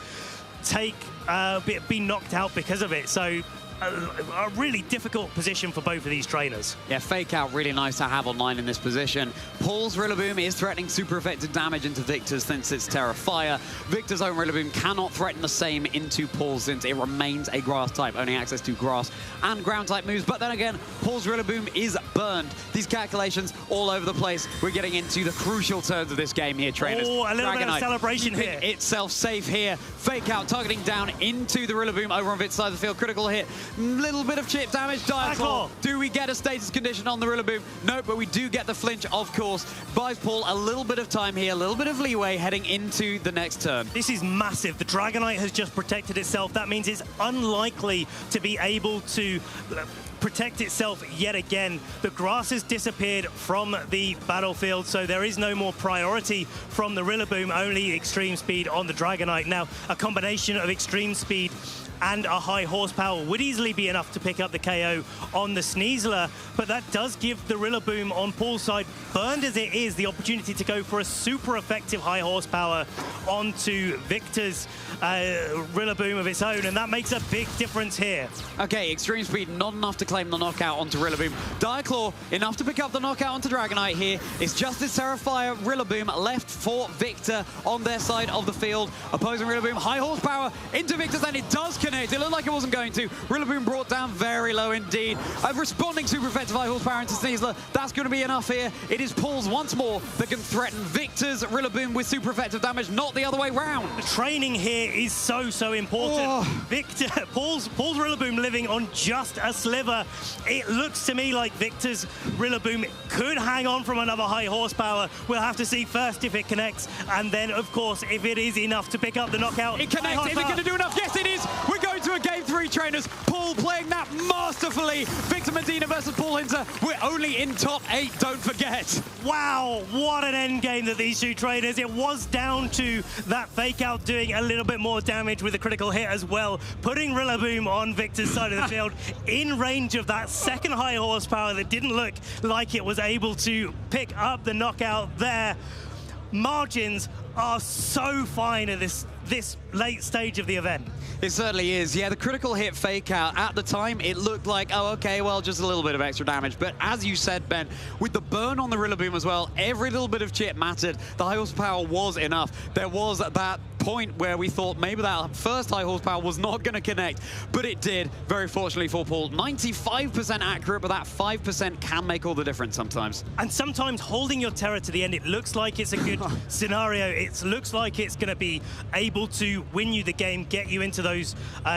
S2: be knocked out because of it. So a really difficult position for both of these trainers.
S4: Yeah, Fake Out really nice to have online in this position. Paul's Rillaboom is threatening super effective damage into Victor's since it's Terra Fire. Victor's own Rillaboom cannot threaten the same into Paul's since it remains a grass type, only access to grass and ground type moves. But then again, Paul's Rillaboom is burned. These calculations all over the place. We're getting into the crucial turns of this game here, trainers.
S2: Oh, a little bit of celebration here.
S4: Itself safe here. Fake Out targeting down into the Rillaboom over on Vic's side of the field. Critical hit Little bit of chip damage. Diaclaw. Do we get a status condition on the Rillaboom? No, but we do get the flinch, of course. Buys Paul a little bit of time here, a little bit of leeway heading into the next turn.
S2: This is massive. The Dragonite has just protected itself. That means it's unlikely to be able to protect itself yet again. The grass has disappeared from the battlefield, so there is no more priority from the Rillaboom, only extreme speed on the Dragonite. Now, a combination of extreme speed and a high horsepower would easily be enough to pick up the KO on the Sneasler, but that does give the Rillaboom on Paul's side, burned as it is, the opportunity to go for a super effective high horsepower onto Victor's Rillaboom of its own, and that makes a big difference here.
S4: Okay, extreme speed, not enough to claim the knockout onto Rillaboom. Diaclaw, enough to pick up the knockout onto Dragonite here. It's just this Terrifier Rillaboom left for Victor on their side of the field. Opposing Rillaboom, high horsepower into Victor's, and it does connect. It looked like it wasn't going to. Rillaboom brought down very low indeed. A responding super effective high horsepower into Sneasler. That's going to be enough here. It is Paul's once more that can threaten Victor's Rillaboom with super effective damage, not the other way round.
S2: The training here is so important.
S4: Oh.
S2: Victor, Paul's Rillaboom living on just a sliver. It looks to me like Victor's Rillaboom could hang on from another high horsepower. We'll have to see first if it connects, and then, of course, if it is enough to pick up the knockout.
S4: It connects. Is it going to do enough? Yes, it is. We're going to a Game 3, trainers. Paul playing that masterfully. Victor Medina versus Paul Hinter. We're only in top 8, don't forget.
S2: Wow, what an end game that these two trainers. It was down to that fake out doing a little bit more damage with a critical hit as well, putting Rillaboom on Victor's side of the field in range of that second high horsepower that didn't look like it was able to pick up the knockout there. Margins are so fine at this late stage of the event.
S4: It certainly is. Yeah, the critical hit fake out, at the time, it looked like, oh, okay, well, just a little bit of extra damage. But as you said, Ben, with the burn on the Rillaboom as well, every little bit of chip mattered. The high horsepower was enough. There was that point where we thought maybe that first high horsepower was not going to connect, but it did, very fortunately for Paul. 95% accurate, but that 5% can make all the difference sometimes.
S2: And sometimes holding your terror to the end, it looks like it's a good scenario. It looks like it's going to be able to win you the game, get you into those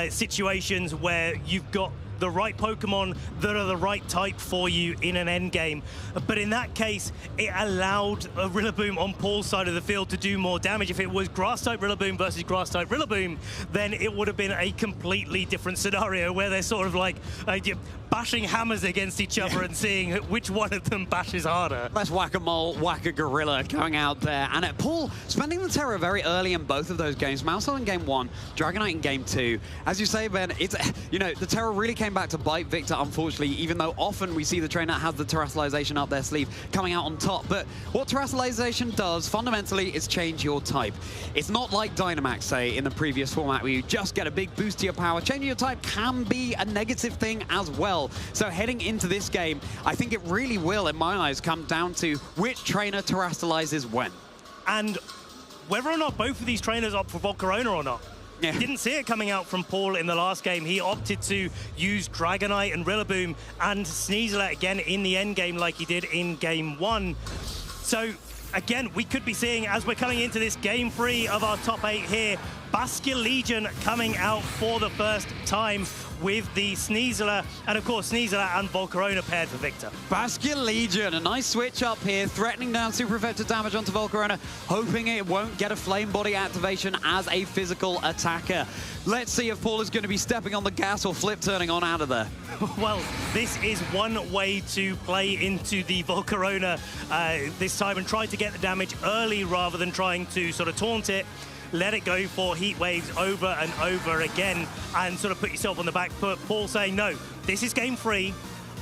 S2: situations where you've got the right Pokemon that are the right type for you in an end game. But in that case, it allowed a Rillaboom on Paul's side of the field to do more damage. If it was Grass-type Rillaboom versus Grass-type Rillaboom, then it would have been a completely different scenario where they're sort of like bashing hammers against each other and seeing which one of them bashes harder.
S4: Let's whack-a-mole, whack-a-gorilla going out there. And Paul spending the terror very early in both of those games. Mousehole in game 1, Dragonite in game 2. As you say, Ben, it's, you know, the terror really came back to bite Victor, unfortunately, even though often we see the trainer has the terrestrialization up their sleeve coming out on top. But what terrestrialization does fundamentally is change your type. It's not like Dynamax, say, in the previous format where you just get a big boost to your power. Changing your type can be a negative thing as well. So heading into this game, I think it really will, in my eyes, come down to which trainer terrestrializes when.
S2: And whether or not both of these trainers opt for Volcarona or not. Yeah. Didn't see it coming out from Paul in the last game. He opted to use Dragonite and Rillaboom and Sneasler again in the end game like he did in game 1. So again, we could be seeing, as we're coming into this game 3 of our top 8 here, Basculegion coming out for the first time with the Sneasler, and of course Sneasler and Volcarona paired for Victor.
S4: Basculegion, a nice switch up here, threatening down super effective damage onto Volcarona, hoping it won't get a flame body activation as a physical attacker. Let's see if Paul is going to be stepping on the gas or flip turning on out of there.
S2: Well, this is one way to play into the Volcarona this time and try to get the damage early rather than trying to sort of taunt it. Let it go for heat waves over and over again and sort of put yourself on the back foot. Paul saying, no, this is game 3.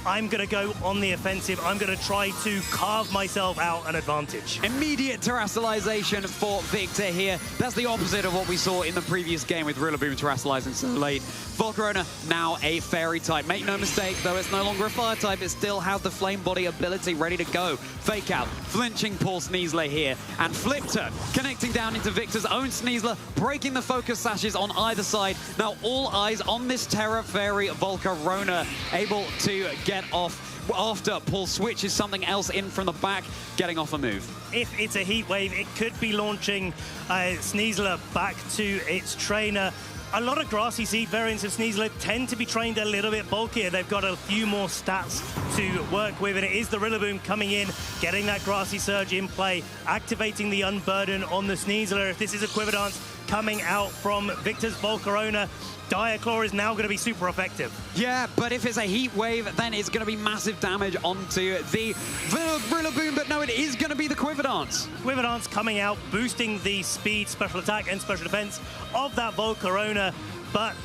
S2: I'm going to go on the offensive. I'm going to try to carve myself out an advantage.
S4: Immediate terrestrialization for Victor here. That's the opposite of what we saw in the previous game with Rillaboom terrestrializing so late. Volcarona now a fairy type. Make no mistake, though it's no longer a fire type, it still has the flame body ability ready to go. Fake out, flinching Paul Sneasler here, and flip turn, connecting down into Victor's own Sneasler, breaking the focus sashes on either side. Now all eyes on this Terra Fairy Volcarona, able to get off after Paul switches something else in from the back, getting off a move.
S2: If it's a heat wave, it could be launching Sneasler back to its trainer. A lot of grassy seed variants of Sneasler tend to be trained a little bit bulkier. They've got a few more stats to work with, and it is the Rillaboom coming in, getting that grassy surge in play, activating the Unburden on the Sneasler. If this is a Quiver Dance coming out from Victor's Volcarona, Diaclaw is now going to be super effective.
S4: Yeah, but if it's a heat wave, then it's going to be massive damage onto the Rillaboom, but no, it is going to be the Quiver Dance.
S2: Quiver Dance coming out, boosting the speed, special attack, and special defense of that Volcarona, but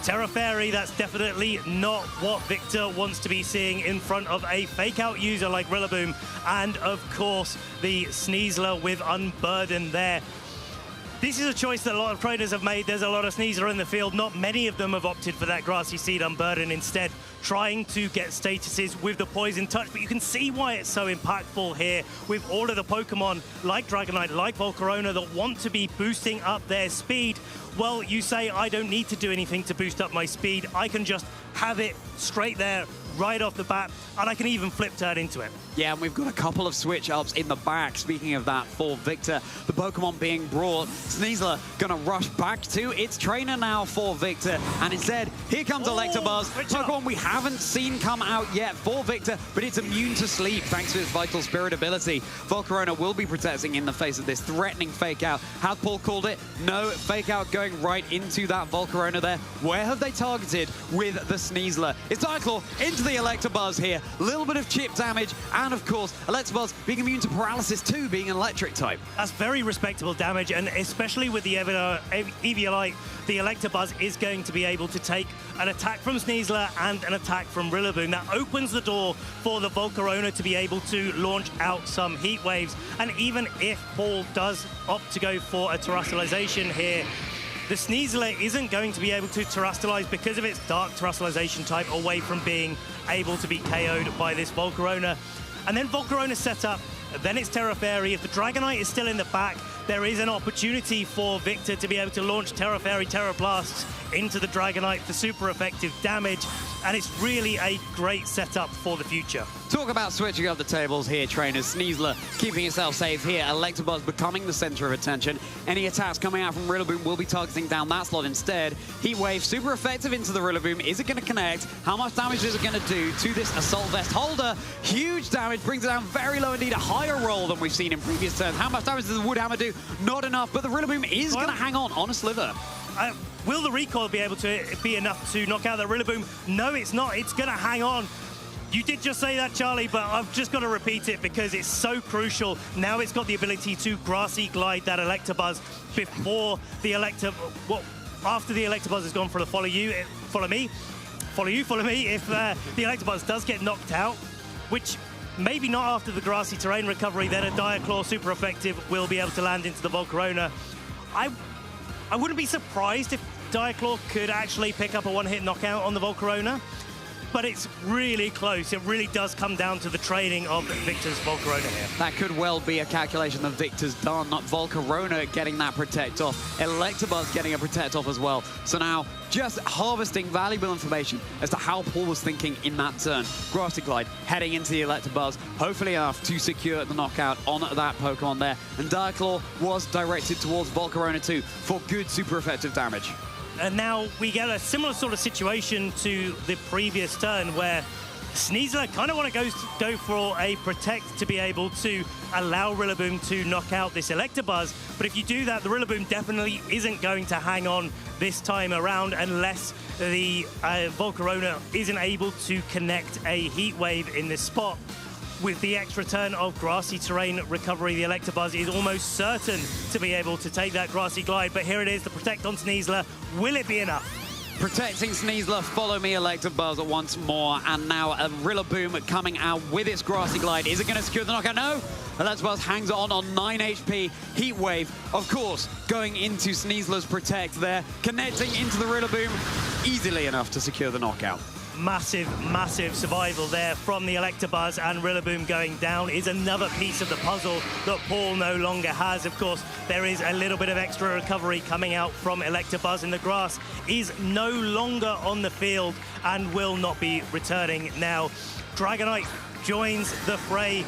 S2: Terra Fairy, that's definitely not what Victor wants to be seeing in front of a fake-out user like Rillaboom, and of course, the Sneasler with Unburden there. This is a choice that a lot of trainers have made. There's a lot of Sneasler in the field. Not many of them have opted for that Grassy Seed Unburden, instead trying to get statuses with the Poison Touch. But you can see why it's so impactful here with all of the Pokemon like Dragonite, like Volcarona, that want to be boosting up their speed. Well, you say, I don't need to do anything to boost up my speed. I can just have it straight there, right off the bat, and I can even flip turn into it.
S4: Yeah, and we've got a couple of switch-ups in the back. Speaking of that, for Victor, the Pokemon being brought, Sneasler gonna rush back to its trainer now for Victor, and instead, here comes Electabuzz, Pokemon we haven't seen come out yet for Victor, but it's immune to sleep thanks to its Vital Spirit ability. Volcarona will be protecting in the face of this threatening fake-out. Has Paul called it? No, fake-out going right into that Volcarona there. Where have they targeted with the Sneasler? It's Diaclaw into the Electabuzz here. A little bit of chip damage, and of course, Electabuzz being immune to paralysis too, being an electric type.
S2: That's very respectable damage, and especially with the Eviolite, the Electabuzz is going to be able to take an attack from Sneasler and an attack from Rillaboom. That opens the door for the Volcarona to be able to launch out some heat waves. And even if Paul does opt to go for a terrestrialization here, the Sneasler isn't going to be able to terrestrialize because of its dark terrestrialization type away from being able to be KO'd by this Volcarona. And then Volcarona set up, then it's Terra Fairy. If the Dragonite is still in the back, there is an opportunity for Victor to be able to launch Terra Fairy, Terra Blasts into the Dragonite for super effective damage, and it's really a great setup for the future.
S4: Talk about switching up the tables here, trainers. Sneasler keeping itself safe here. Electabuzz becoming the center of attention. Any attacks coming out from Rillaboom will be targeting down that slot instead. Heat Wave, super effective into the Rillaboom. Is it going to connect? How much damage is it going to do to this Assault Vest holder? Huge damage, brings it down very low indeed. A higher roll than we've seen in previous turns. How much damage does the Wood Hammer do? Not enough, but the Rillaboom is going to hang on a sliver.
S2: Will the recoil be able to be enough to knock out that Rillaboom? No, it's not. It's going to hang on. You did just say that, Charlie, but I've just got to repeat it because it's so crucial. Now it's got the ability to Grassy Glide that Electabuzz before the after the Electabuzz has gone for the follow you, follow me, follow you, follow me. If the Electabuzz does get knocked out, which maybe not after the grassy terrain recovery, then a Diaclaw, super effective, will be able to land into the Volcarona. I wouldn't be surprised if Diaclaw could actually pick up a one-hit knockout on the Volcarona, but it's really close. It really does come down to the training of Victor's Volcarona here.
S4: That could well be a calculation that Victor's done. Not Volcarona getting that protect off. Electabuzz getting a protect off as well. So now just harvesting valuable information as to how Paul was thinking in that turn. Grassy Glide heading into the Electabuzz, hopefully enough to secure the knockout on that Pokemon there. And Diaclaw was directed towards Volcarona too for good, super effective damage.
S2: And now we get a similar sort of situation to the previous turn where Sneasler kind of want to go for a protect to be able to allow Rillaboom to knock out this Electabuzz. But if you do that, the Rillaboom definitely isn't going to hang on this time around unless the Volcarona isn't able to connect a Heat Wave in this spot. With the extra turn of Grassy Terrain recovery, the Electabuzz is almost certain to be able to take that Grassy Glide. But here it is, the protect on Sneasler. Will it be enough?
S4: Protecting Sneasler, follow me Electabuzz once more, and now a Rillaboom coming out with its Grassy Glide. Is it going to secure the knockout? No! Electabuzz hangs on 9 HP. Heat Wave, of course, going into Sneasler's protect there, connecting into the Rillaboom, easily enough to secure the knockout.
S2: Massive, massive survival there from the Electabuzz, and Rillaboom going down is another piece of the puzzle that Paul no longer has. Of course, there is a little bit of extra recovery coming out from Electabuzz, and the grass is no longer on the field and will not be returning now. Dragonite joins the fray,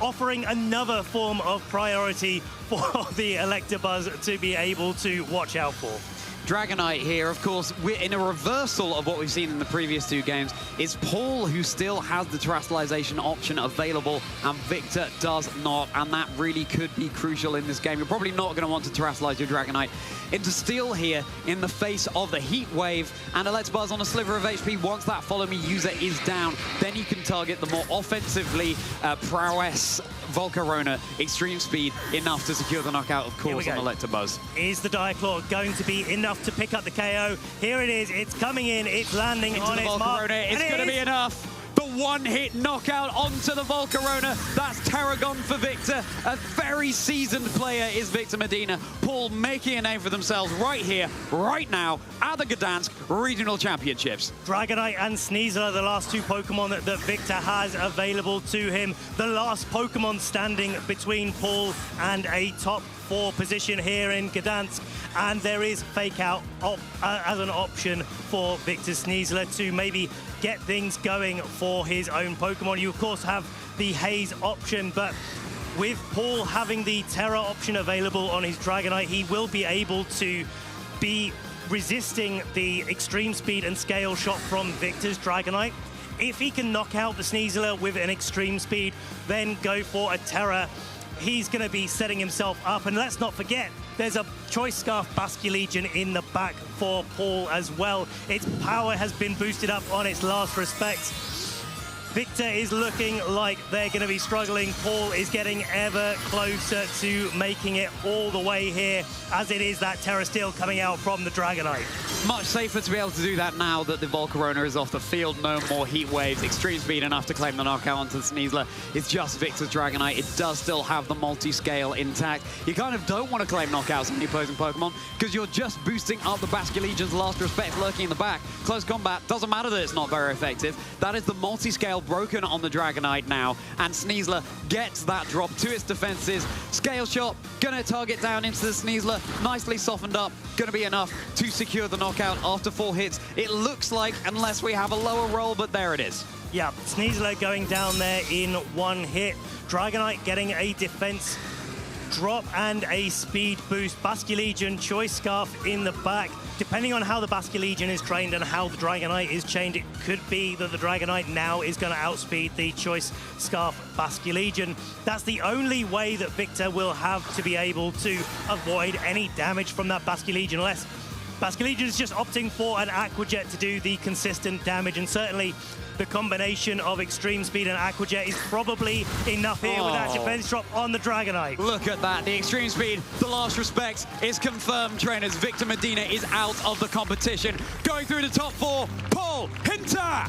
S2: offering another form of priority for the Electabuzz to be able to watch out for.
S4: Dragonite here, of course, we're in a reversal of what we've seen in the previous two games. It's Paul who still has the terrestrialization option available, and Victor does not, and that really could be crucial in this game. You're probably not going to want to terrestrialize your Dragonite into steel here in the face of the heat wave, and a Let's Buzz on a sliver of HP. Once that Follow Me user is down, then you can target the more offensively prowess Volcarona Extreme Speed enough to secure the knockout, of course, on the Electabuzz.
S2: Is the Diaclaw going to be enough to pick up the KO? Here it is, it's coming in, it's landing
S4: into
S2: on
S4: the
S2: its
S4: Volcarona.
S2: mark.
S4: It's going to be enough. The one-hit knockout onto the Volcarona. That's Tarragon for Victor. A very seasoned player is Victor Medina. Paul making a name for themselves right here, right now, at the Gdańsk Regional Championships.
S2: Dragonite and Sneasel are the last two Pokemon that Victor has available to him. The last Pokemon standing between Paul and a top 4 position here in Gdańsk. And there is Fake Out as an option for Victor Sneasler to maybe get things going for his own Pokemon. You, of course, have the Haze option, but with Paul having the Terra option available on his Dragonite, he will be able to be resisting the Extreme Speed and Scale Shot from Victor's Dragonite. If he can knock out the Sneasler with an Extreme Speed, then go for a Terra, he's going to be setting himself up. And let's not forget, there's a Choice Scarf Basculegion in the back for Paul as well. Its power has been boosted up on its last respect. Victor is looking like they're going to be struggling. Paul is getting ever closer to making it all the way here, as it is that Terra Steel coming out from the Dragonite.
S4: Much safer to be able to do that now that the Volcarona is off the field. No more heat waves. Extreme Speed enough to claim the knockout onto the Sneasler. It's just Victor's Dragonite. It does still have the multi-scale intact. You kind of don't want to claim knockouts on the opposing Pokemon because you're just boosting up the Basculegion's last respect lurking in the back. Close combat, doesn't matter that it's not very effective. That is the multi-scale broken on the Dragonite now, and Sneasler gets that drop to its defenses. Scale Shot, gonna target down into the Sneasler, nicely softened up, gonna be enough to secure the knockout after 4 hits. It looks like, unless we have a lower roll, but there it is.
S2: Yeah, Sneasler going down there in 1 hit. Dragonite getting a defense drop and a speed boost. Basculegion, Choice Scarf in the back. Depending on how the Basculegion is trained and how the Dragonite is chained, it could be that the Dragonite now is going to outspeed the Choice Scarf Basculegion. That's the only way that Victor will have to be able to avoid any damage from that Basculegion, unless Basculegion is just opting for an Aqua Jet to do the consistent damage, and certainly the combination of Extreme Speed and Aqua Jet is probably enough here with that defense drop on the Dragonite.
S4: Look at that, the Extreme Speed, the last respect is confirmed, trainers. Victor Medina is out of the competition. Going through the top 4, Paul Hinter!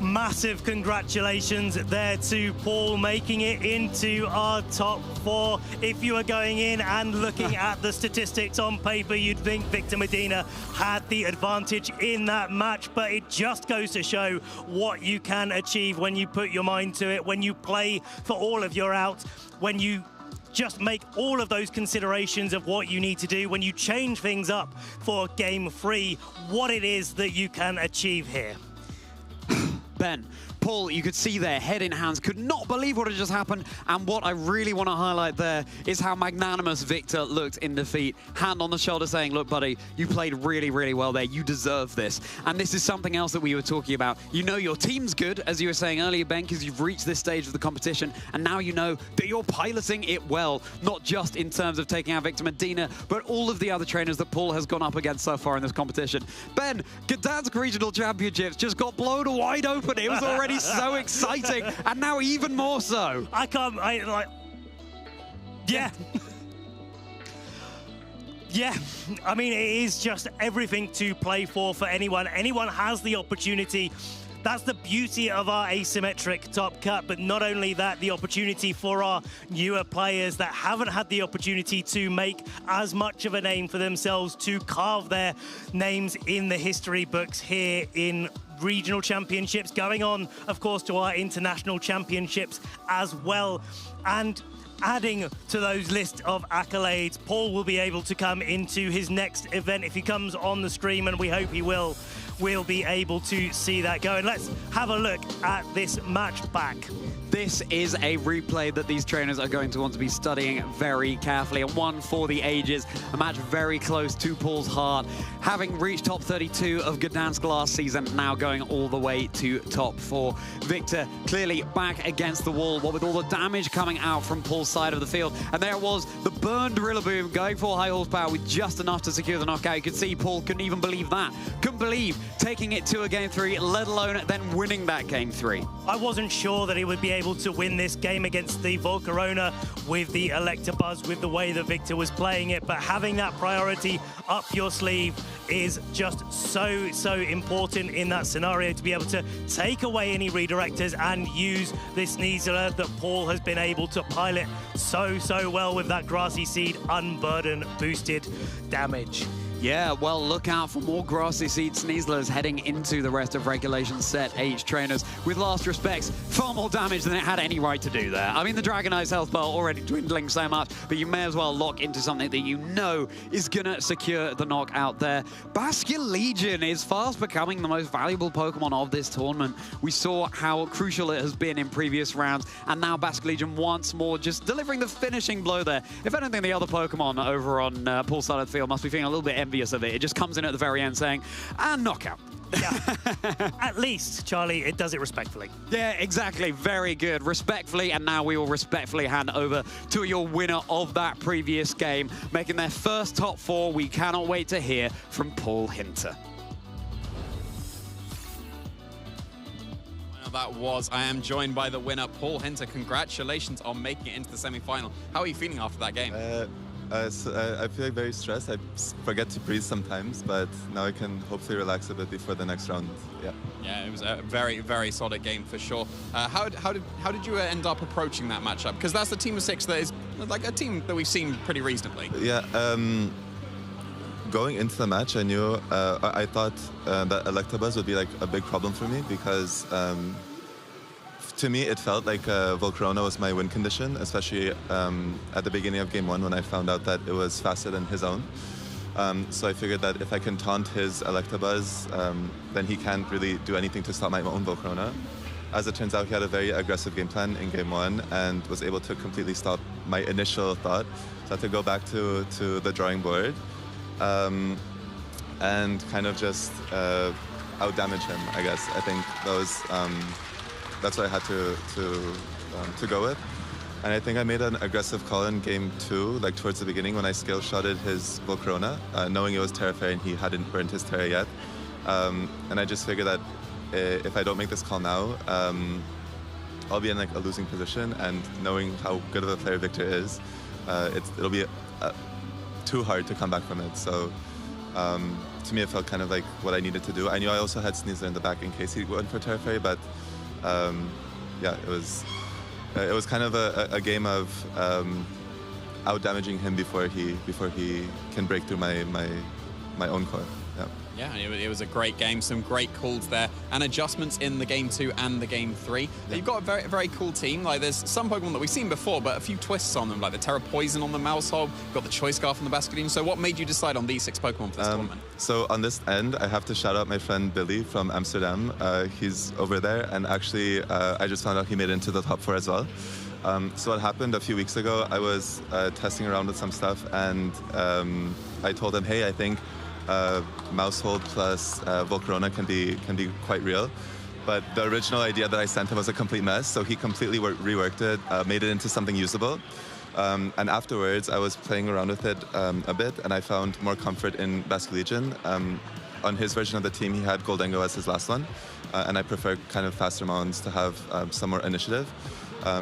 S2: Massive congratulations there to Paul, making it into our top 4. If you were going in and looking at the statistics on paper, you'd think Victor Medina had the advantage in that match, but it just goes to show what you can achieve when you put your mind to it, when you play for all of your outs, when you just make all of those considerations of what you need to do, when you change things up for game 3, what it is that you can achieve here.
S4: Ben, Paul, you could see there, head in hands, could not believe what had just happened. And what I really want to highlight there is how magnanimous Victor looked in defeat. Hand on the shoulder saying, look, buddy, you played really, really well there. You deserve this. And this is something else that we were talking about. You know your team's good, as you were saying earlier, Ben, because you've reached this stage of the competition. And now you know that you're piloting it well, not just in terms of taking out Victor Medina, but all of the other trainers that Paul has gone up against so far in this competition. Ben, Gdańsk Regional Championships just got blown wide open. It was already so exciting, and now even more so.
S2: Yeah. Yeah, I mean, it is just everything to play for anyone. Anyone has the opportunity. That's the beauty of our asymmetric top cut, but not only that, the opportunity for our newer players that haven't had the opportunity to make as much of a name for themselves, to carve their names in the history books here in regional championships, going on, of course, to our international championships as well. And adding to those list of accolades, Paul will be able to come into his next event if he comes on the stream, and we hope he will, we'll be able to see that go. And let's have a look at this match back.
S4: This is a replay that these trainers are going to want to be studying very carefully, and one for the ages. A match very close to Paul's heart, having reached top 32 of Gdańsk last season, now going all the way to top 4. Victor clearly back against the wall, what with all the damage coming out from Paul's side of the field. And there was the burned Rillaboom going for high horsepower with just enough to secure the knockout. You could see Paul couldn't even believe that. Couldn't believe taking it to a game 3, let alone then winning that game 3.
S2: I wasn't sure that he would be able to win this game against the Volcarona with the Electabuzz, with the way that Victor was playing it, but having that priority up your sleeve is just so important in that scenario, to be able to take away any redirectors and use this Sneasler that Paul has been able to pilot so well with that Grassy Seed unburden boosted damage.
S4: Yeah, well, look out for more Grassy Seed Sneaslers heading into the rest of Regulation Set H trainers. With last respects, far more damage than it had any right to do there. I mean, the Dragonite's health bar already dwindling so much, but you may as well lock into something that you know is going to secure the knockout there. Basculegion is fast becoming the most valuable Pokemon of this tournament. We saw how crucial it has been in previous rounds, and now Basculegion once more just delivering the finishing blow there. If anything, the other Pokemon over on Paul's side of the field must be feeling a little bit envious of it. It just comes in at the very end saying, and knockout.
S2: Yeah. At least, Charlie, it does it respectfully.
S4: Yeah, exactly. Very good. Respectfully, and now we will respectfully hand over to your winner of that previous game, making their first top 4. We cannot wait to hear from Paul Hinter.
S3: That was. I am joined by the winner, Paul Hinter. Congratulations on making it into the semi-final. How are you feeling after that game?
S5: I feel like very stressed. I forget to breathe sometimes, but now I can hopefully relax a bit before the next round.
S3: Yeah, it was a very solid game for sure. How did you end up approaching that matchup? Because that's the team of 6 that is like a team that we've seen pretty reasonably.
S5: Yeah. Going into the match, I knew I thought that Electabuzz would be like a big problem for me because. To me, it felt like Volcarona was my win condition, especially at the beginning of Game 1 when I found out that it was faster than his own. So I figured that if I can taunt his Electabuzz, then he can't really do anything to stop my own Volcarona. As it turns out, he had a very aggressive game plan in Game 1 and was able to completely stop my initial thought. So I had to go back to the drawing board and kind of just out-damage him, I guess. I think that was... that's what I had to go with. And I think I made an aggressive call in Game 2, like towards the beginning when I skill shotted his Volcarona, knowing it was Terra Fairy and he hadn't burnt his Terra yet. And I just figured that if I don't make this call now, I'll be in like a losing position, and knowing how good of a player Victor is, it'll be too hard to come back from it. So to me, it felt kind of like what I needed to do. I knew I also had Sneasler in the back in case he went for Terra Fairy, but yeah, it was kind of a game of out-damaging him before he can break through my own core.
S3: Yeah, it was a great game, some great calls there, and adjustments in the Game 2 and the Game 3. Yeah. You've got a very cool team. Like, there's some Pokemon that we've seen before, but a few twists on them, like the Terra Poison on the Maushold, you've got the Choice Scarf on the Basculegion. So what made you decide on these 6 Pokemon for this tournament?
S5: So on this end, I have to shout out my friend Billy from Amsterdam. He's over there, and actually, I just found out he made it into the top 4 as well. So what happened a few weeks ago, I was testing around with some stuff, and I told him, hey, I think Maushold plus Volcarona can be quite real. But the original idea that I sent him was a complete mess, so he completely reworked it, made it into something usable. And afterwards, I was playing around with it a bit, and I found more comfort in Basculegion. On his version of the team, he had Goldengo as his last one, and I prefer kind of faster mons to have some more initiative.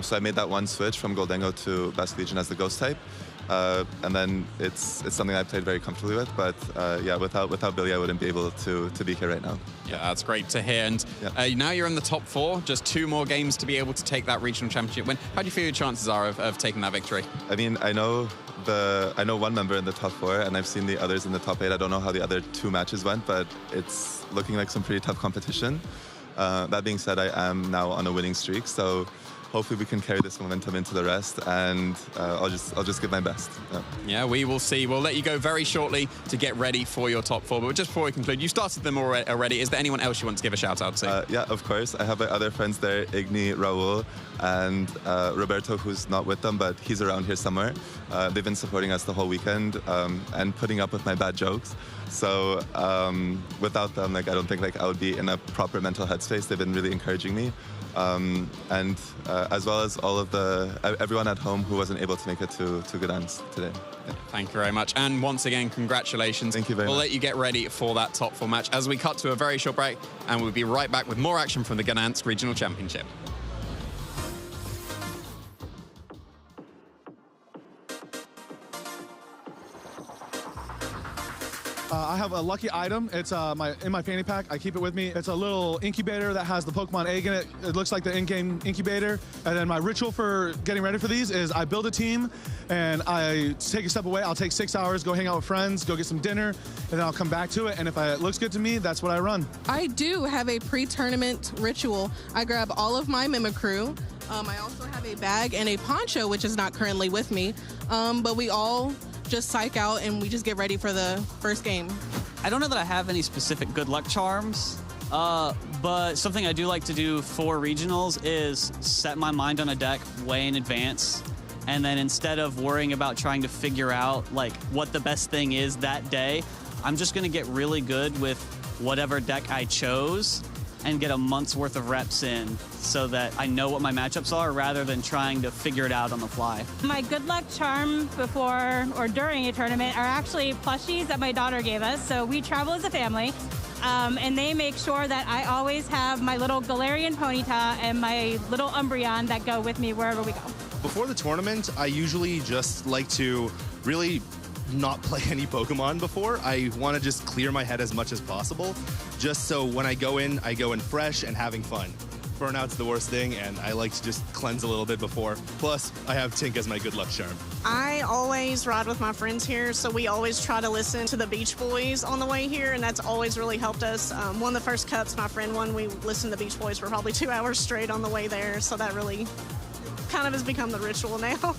S5: So I made that one switch from Goldengo to Basculegion as the ghost type. And then it's something I played very comfortably with, but yeah, without Billy, I wouldn't be able to be here right now.
S3: Yeah, that's great to hear. And now you're in the top 4, just 2 more games to be able to take that regional championship win. How do you feel your chances are of taking that victory?
S5: I mean, I know one member in the top 4, and I've seen the others in the top 8. I don't know how the other 2 matches went, but it's looking like some pretty tough competition. That being said, I am now on a winning streak, so hopefully we can carry this momentum into the rest, and I'll just give my best.
S3: Yeah, we will see. We'll let you go very shortly to get ready for your top 4. But just before we conclude, you started them already. Is there anyone else you want to give a shout out to?
S5: Yeah, of course. I have my other friends there, Igni, Raul, and Roberto, who's not with them, but he's around here somewhere. They've been supporting us the whole weekend and putting up with my bad jokes. So without them, I don't think I would be in a proper mental headspace. They've been really encouraging me. And as well as all of everyone at home who wasn't able to make it to Gdańsk today. Yeah.
S3: Thank you very much. And once again, congratulations.
S5: Thank you very much.
S3: We'll let you get ready for that top 4 match as we cut to a very short break, and we'll be right back with more action from the Gdańsk Regional Championship.
S16: I have a lucky item. It's in my fanny pack. I keep it with me. It's a little incubator that has the Pokemon egg in it. It looks like the in-game incubator. And then my ritual for getting ready for these is I build a team and I take a step away. I'll take 6 hours, go hang out with friends, go get some dinner, and then I'll come back to it. And if it looks good to me, that's what I run.
S6: I do have a pre-tournament ritual. I grab all of my Mimikyu. I also have a bag and a poncho, which is not currently with me. But we all just psych out and we just get ready for the first game.
S7: I don't know that I have any specific good luck charms, but something I do like to do for regionals is set my mind on a deck way in advance, and then instead of worrying about trying to figure out what the best thing is that day, I'm just going to get really good with whatever deck I chose and get a month's worth of reps in so that I know what my matchups are rather than trying to figure it out on the fly.
S8: My good luck charm before or during a tournament are actually plushies that my daughter gave us. So we travel as a family, and they make sure that I always have my little Galarian Ponyta and my little Umbreon that go with me wherever we go.
S9: Before the tournament, I usually just like to really not play any Pokemon before. I want to just clear my head as much as possible, just so when I go in fresh and having fun. Burnout's the worst thing, and I like to just cleanse a little bit before. Plus, I have Tink as my good luck charm.
S31: I always ride with my friends here, so we always try to listen to the Beach Boys on the way here, and that's always really helped us. One of the first cups my friend won, we listened to the Beach Boys for probably 2 hours straight on the way there, so that really kind of has become the ritual now.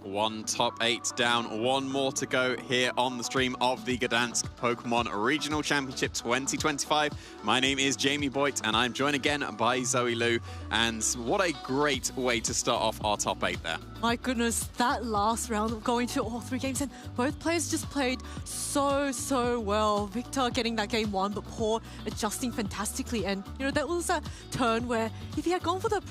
S3: One top 8 down, one more to go here on the stream of the Gdańsk Pokemon Regional Championship 2025. My name is Jamie Boyd, and I'm joined again by Zoe Liu. And what a great way to start off our top 8 there.
S10: My goodness, that last round of going to all 3 games, and both players just played so well. Victor getting that game 1, but Paul adjusting fantastically. And that was a turn where if he had gone for the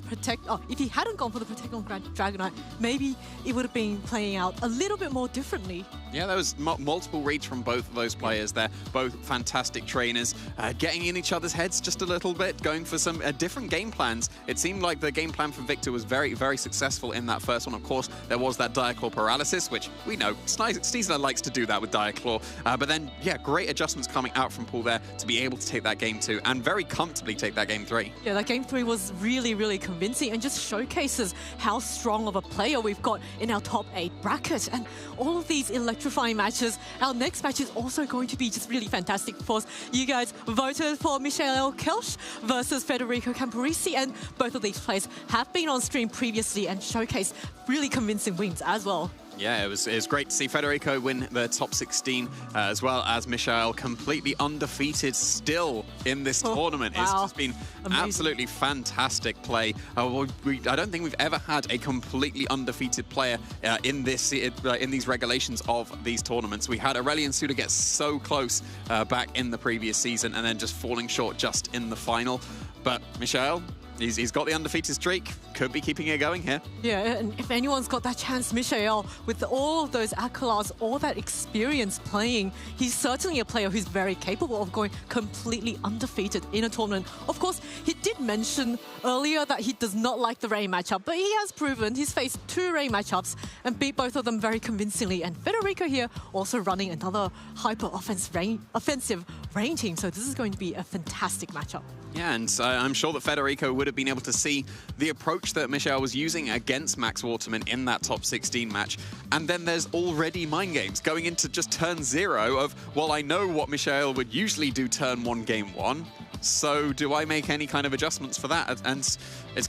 S10: if he hadn't gone for the Protect on Dragonite, maybe it would have been playing out a little bit more differently.
S3: Yeah, there was multiple reads from both of those players there. Both fantastic trainers, getting in each other's heads just a little bit, going for some different game plans. It seemed like the game plan for Victor was very successful in that first one. Of course, there was that Diaclaw paralysis, which we know Sneasler likes to do that with Diaclaw. But then, yeah, great adjustments coming out from Paul there to be able to take that game 2 and very comfortably take that game 3.
S10: Yeah, that game 3 was really convincing and just showcases how strong of a player we've got in our top 8 bracket. And all of these electrifying matches, our next match is also going to be just really fantastic. Of course, you guys voted for Michael Kelsch versus Federico Camporisi, and both of these players have been on stream previously and showcased really convincing wins as well.
S3: Yeah, it was great to see Federico win the top 16, as well as Michael completely undefeated still in this tournament.
S10: Wow.
S3: It's just been absolutely fantastic play. I don't think we've ever had a completely undefeated player in these regulations of these tournaments. We had Aurelian Suda get so close back in the previous season and then just falling short just in the final. But Michael, he's got the undefeated streak. Could be keeping it going here.
S10: Yeah, and if anyone's got that chance, Michael, with all of those accolades, all that experience playing, he's certainly a player who's very capable of going completely undefeated in a tournament. Of course, he did mention earlier that he does not like the Rain matchup, but he has proven he's faced 2 Rain matchups and beat both of them very convincingly. And Federico here also running another offensive Rain team, so this is going to be a fantastic matchup.
S3: Yeah, and I'm sure that Federico would have been able to see the approach that Michael was using against Max Waterman in that top 16 match. And then there's already mind games going into just turn 0 of, well, I know what Michael would usually do turn 1, game 1. So do I make any kind of adjustments for that? And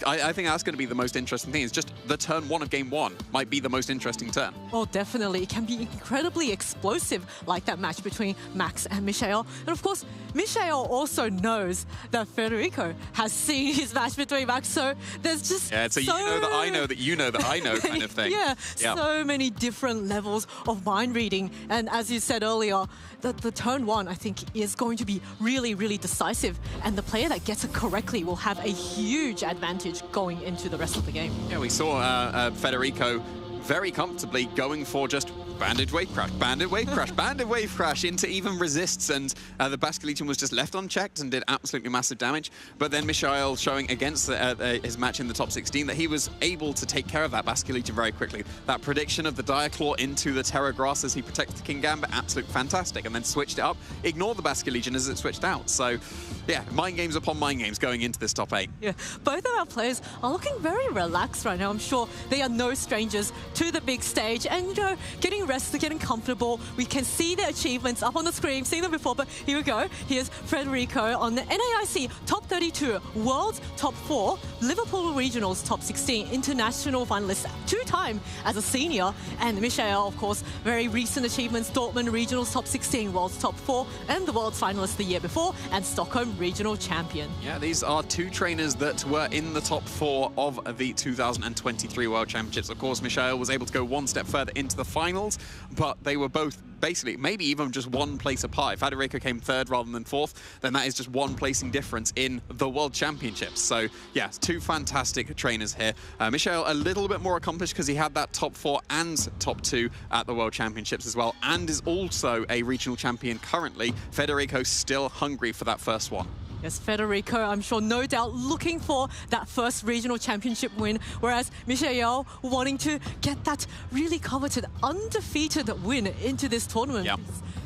S3: I think that's going to be the most interesting thing. It's just the turn 1 of game 1 might be the most interesting turn.
S10: Oh, definitely. It can be incredibly explosive like that match between Max and Michael. And of course, Michael also knows that Federico has seen his match between Max. So there's just
S3: it's a you know that I know that you know that I know kind of thing.
S10: Yeah, so many different levels of mind reading. And as you said earlier, the turn 1, I think, is going to be really, really decisive. And the player that gets it correctly will have a huge advantage going into the rest of the game.
S3: Yeah, we saw Federico very comfortably going for just banded wave crash, banded wave crash, banded wave crash into even resists, and the Basque Legion was just left unchecked and did absolutely massive damage. But then Michael showing against his match in the top 16 that he was able to take care of that Basque Legion very quickly. That prediction of the Dire Claw into the Terra Grass as he protects the King Gambit, absolutely fantastic, and then switched it up, ignored the Basque Legion as it switched out. So yeah, mind games upon mind games going into this top 8.
S10: Yeah, both of our players are looking very relaxed right now. I'm sure they are no strangers to the big stage and, you know, getting rested, getting comfortable. We can see their achievements up on the screen, seen them before, but here we go. Here's Federico on the NAIC top 32, World top 4, Liverpool Regionals top 16, international finalist 2-time as a senior, and Michael, of course, very recent achievements, Dortmund Regionals top 16, World's top 4, and the World finalist the year before, and Stockholm Regional Champion.
S3: Yeah, these are 2 trainers that were in the top 4 of the 2023 World Championships. Of course, Michael was able to go one step further into the finals, but they were both basically maybe even just 1 place apart. If Federico came 3rd rather than 4th, then that is just 1 placing difference in the World Championships. So yeah, 2 fantastic trainers here. Michael a little bit more accomplished because he had that top 4 and top 2 at the World Championships as well, and is also a regional champion currently. Federico still hungry for that first one.
S10: Yes, Federico, I'm sure, no doubt, looking for that first regional championship win, whereas Michael wanting to get that really coveted undefeated win into this tournament. Yep.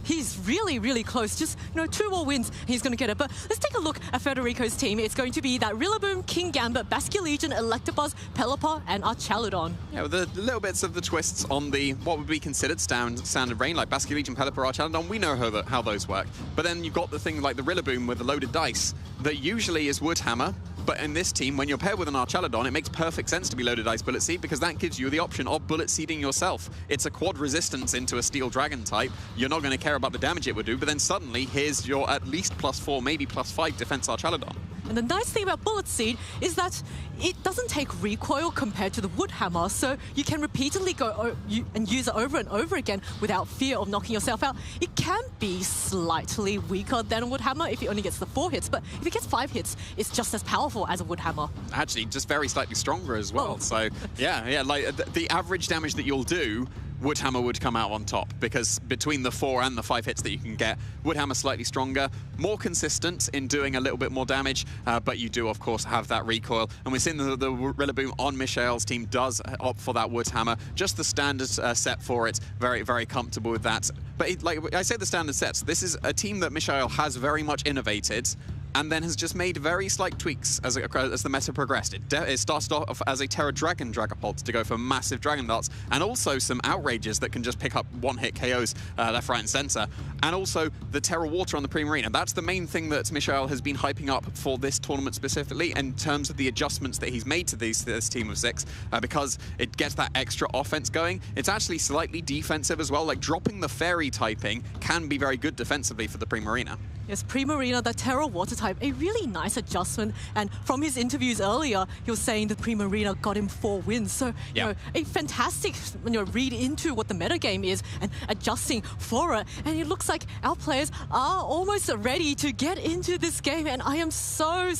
S10: He's really, really close. Just, you know, 2 more wins, he's going to get it. But let's take a look at Federico's team. It's going to be that Rillaboom, King Gambit, Basque Legion, Electabuzz, Pelipper, and Archaludon.
S3: Yeah, with the little bits of the twists on the what would be considered standard Rain, like Basque Legion, Pelipper, Archaludon, we know how those work. But then you've got the thing like the Rillaboom with the loaded dice that usually is Woodhammer. But in this team, when you're paired with an Archaludon, it makes perfect sense to be loaded dice Bullet Seed because that gives you the option of Bullet Seeding yourself. It's a quad resistance into a Steel Dragon type. You're not going to care about the damage it would do, but then suddenly here's your at least +4, maybe +5 defense Archaludon.
S10: And the nice thing about Bullet Seed is that it doesn't take recoil compared to the Woodhammer, so you can repeatedly go and use it over and over again without fear of knocking yourself out. It can be slightly weaker than a Woodhammer if it only gets the 4 hits, but if it gets 5 hits, it's just as powerful as a Woodhammer.
S3: Actually, just very slightly stronger as well. Oh. So yeah, like the average damage that you'll do, Woodhammer would come out on top because between the 4 and the 5 hits that you can get, Woodhammer slightly stronger, more consistent in doing a little bit more damage, but you do, of course, have that recoil. And we're seeing the Rillaboom on Michael's team does opt for that Woodhammer. Just the standard set for it. Very, very comfortable with that. But like I say, the standard sets, this is a team that Michael has very much innovated and then has just made very slight tweaks as the meta progressed. It started off as a Terra Dragon Dragapult to go for massive Dragon Darts, and also some Outrages that can just pick up 1-hit KOs left, right, and center, and also the Terra Water on the Primarina. That's the main thing that Michael has been hyping up for this tournament specifically in terms of the adjustments that he's made to this team of 6, because it gets that extra offense going. It's actually slightly defensive as well, like dropping the Fairy typing can be very good defensively for the Primarina.
S10: Yes, Primarina, the Terra Water type, a really nice adjustment. And from his interviews earlier, he was saying that Primarina got him 4 wins. So, you know, a fantastic read into what the metagame is and adjusting for it. And it looks like our players are almost ready to get into this game. And I am so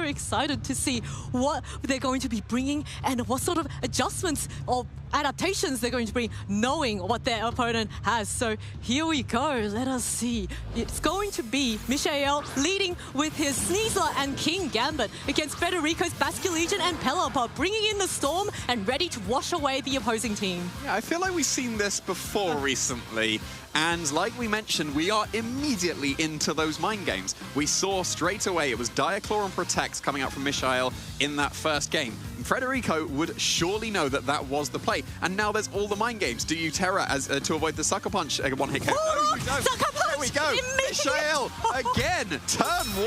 S10: excited to see what they're going to be bringing and what sort of adjustments or adaptations they're going to bring, knowing what their opponent has. So here we go. Let us see. It's going to be Michael leading with his Sneasler and King Gambit against Federico's Basculegion and Pelipper, bringing in the Storm and ready to wash away the opposing team.
S3: Yeah, I feel like we've seen this before recently. And like we mentioned, we are immediately into those mind games. We saw straight away it was Diaclaw and Protect coming out from Michael in that first game. Federico would surely know that that was the play. And now there's all the mind games. Do you Terra as to avoid the Sucker Punch one-hit KO? No, you don't.
S10: Sucker Punch!
S3: There we go. Michael again, turn 1,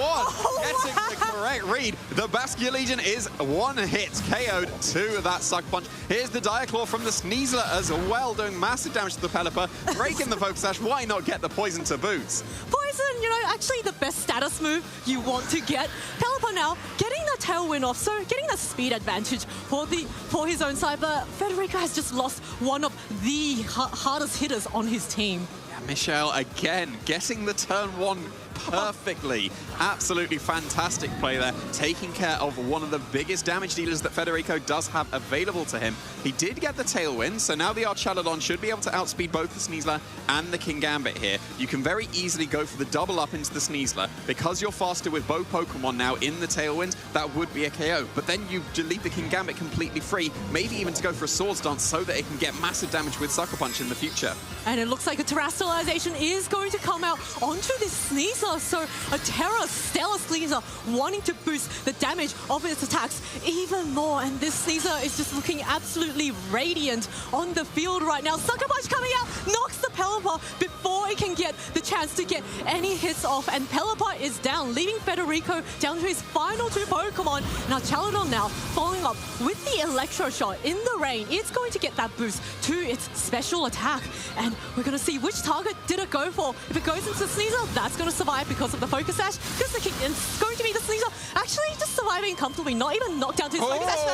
S3: getting the correct read. The Basculegion is 1-hit KO'd to that Sucker Punch. Here's the Diaclaw from the Sneasler as well, doing massive damage to the Pelipper, breaking the Focus Sash. Why not get the Poison to boot?
S10: Poison, you know, actually the best status move you want to get. Pelipper now getting the Tailwind off, so getting the speed advantage for his own side, but Federico has just lost one of the hardest hitters on his team.
S3: Yeah, Michael again getting the turn 1 perfectly. Absolutely fantastic play there, taking care of one of the biggest damage dealers that Federico does have available to him. He did get the Tailwind, so now the Archaludon should be able to outspeed both the Sneasler and the King Gambit here. You can very easily go for the double up into the Sneasler. Because you're faster with both Pokemon now in the Tailwind, that would be a KO. But then you delete the King Gambit completely free, maybe even to go for a Swords Dance so that it can get massive damage with Sucker Punch in the future.
S10: And it looks like a Terrestrialization is going to come out onto this Sneasler. So a Terra Stellar Sneasler wanting to boost the damage of its attacks even more. And this Sneasler is just looking absolutely radiant on the field right now. Sucker Punch coming out, knocks the Pelipper before it can get the chance to get any hits off. And Pelipper is down, leaving Federico down to his final 2 Pokemon. Now Chaludon now following up with the Electro Shot in the rain. It's going to get that boost to its special attack. And we're going to see which target did it go for. If it goes into the Sneasler, that's going to survive because of the Focus Sash. Because it's going to be the Sneasler actually just surviving comfortably, not even knocked down to his Focus Sash.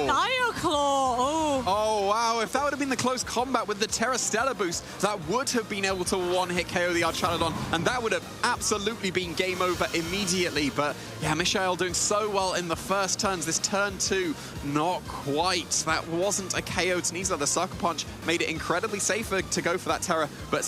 S10: Diaclaw.
S3: Oh, wow. If that would have been the close combat with the Terra Stellar boost, that would have been able to one-hit KO the Archaludon, and that would have absolutely been game over immediately. But yeah, Michael doing so well in the first turns. This turn 2, not quite. That wasn't a KO Sneasler. The Sucker Punch made it incredibly safer to go for that Terra, but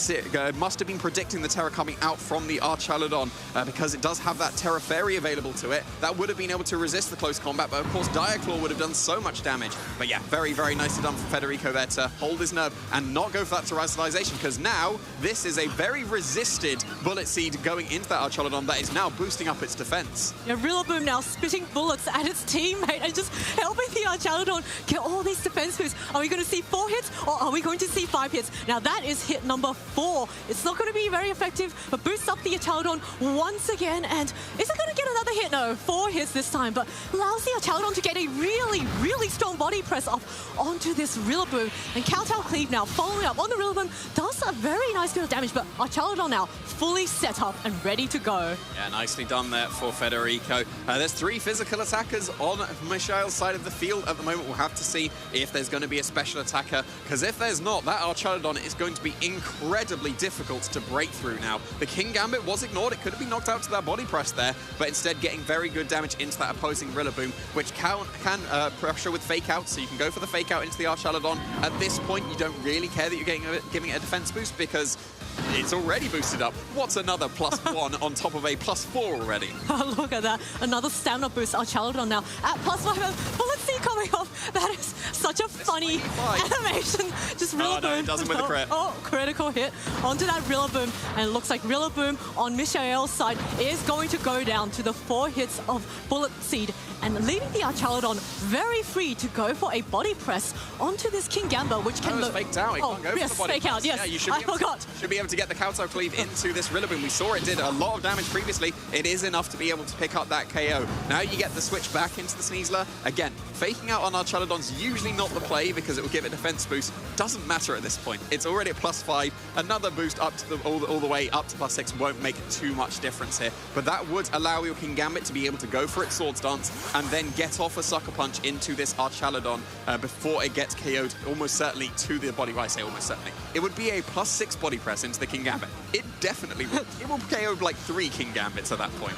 S3: must have been predicting the Terra coming out from the Archaludon because it does have that Terra Fairy available to it. That would have been able to resist the close combat, but of course Diaclaw would have done so much damage. But yeah, very, very nicely done for Federico there to hold his nerve and not go for that Terrestrialization, because now this is a very resisted Bullet Seed going into that Archaludon that is now boosting up its defense.
S10: Yeah, Rillaboom now spitting bullets at its teammate and just helping the Archaludon get all these defense boosts. Are we going to see 4 hits or are we going to see 5 hits? Now that is hit number 4. It's not going to be very effective, but boosts up the Archaludon once again. And is it going to get another hit? No, 4 hits this time, but allows the Archaludon to get a really, really strong body press off onto this Rillaboom. And Kowtow Cleave now following up on the Rillaboom does a very nice bit of damage, but Archaludon now fully set up and ready to go.
S3: Yeah, nicely done there for Federico. There's 3 physical attackers on Michael's side of the field at the moment. We'll have to see if there's going to be a special attacker, because if there's not, that Archaludon is going to be incredibly difficult to break through now. The King Gambit was ignored. It could have been knocked out to that body press there, but instead getting very good damage into that opposing Rillaboom, which can pressure with Fake Out, so you can go for the Fake Out into the Archaludon. At this point, you don't really care that you're giving it a defense boost because it's already boosted up. What's another +1 on top of a +4 already?
S10: Oh, look at that. Another stamina boost. Archaludon now at +5. Bullet Seed coming off. That is such a funny animation. Just Rillaboom.
S3: Oh, no, it doesn't with the crit.
S10: Oh, critical hit onto that Rillaboom. And it looks like Rillaboom on Michael's side is going to go down to the 4 hits of Bullet Seed and leaving the Archaludon very free to go for a body press onto this King Gamba, which can
S3: look... faked out. It can't go
S10: yes,
S3: for the body
S10: fake
S3: press.
S10: out, yes.
S3: Yeah, you should
S10: I forgot.
S3: Should be able to get the Kowtow Cleave into this Rillaboom. We saw it did a lot of damage previously. It is enough to be able to pick up that KO. Now you get the switch back into the Sneasler. Again, faking out on Archaludon's usually not the play because it will give it defense boost. Doesn't matter at this point. It's already at +5. Another boost up to all the way up to +6 won't make too much difference here. But that would allow your King Gambit to be able to go for its Swords Dance and then get off a Sucker Punch into this Archaludon before it gets KO'd almost certainly to the body. Well, I say almost certainly. It would be a +6 body press into the King Gambit. It definitely would. It will KO like 3 King Gambits at that point.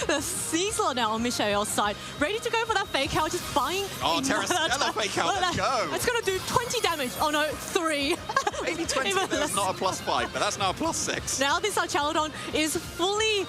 S10: The Sneasler now on Michael's side, ready to go for that fake out, just buying.
S3: Oh, Terra Stella fake out, let's go.
S10: It's going to do 20 damage. Oh no, 3.
S3: Maybe 20 if there's not a +5, but that's now a +6.
S10: Now this Archaludon is fully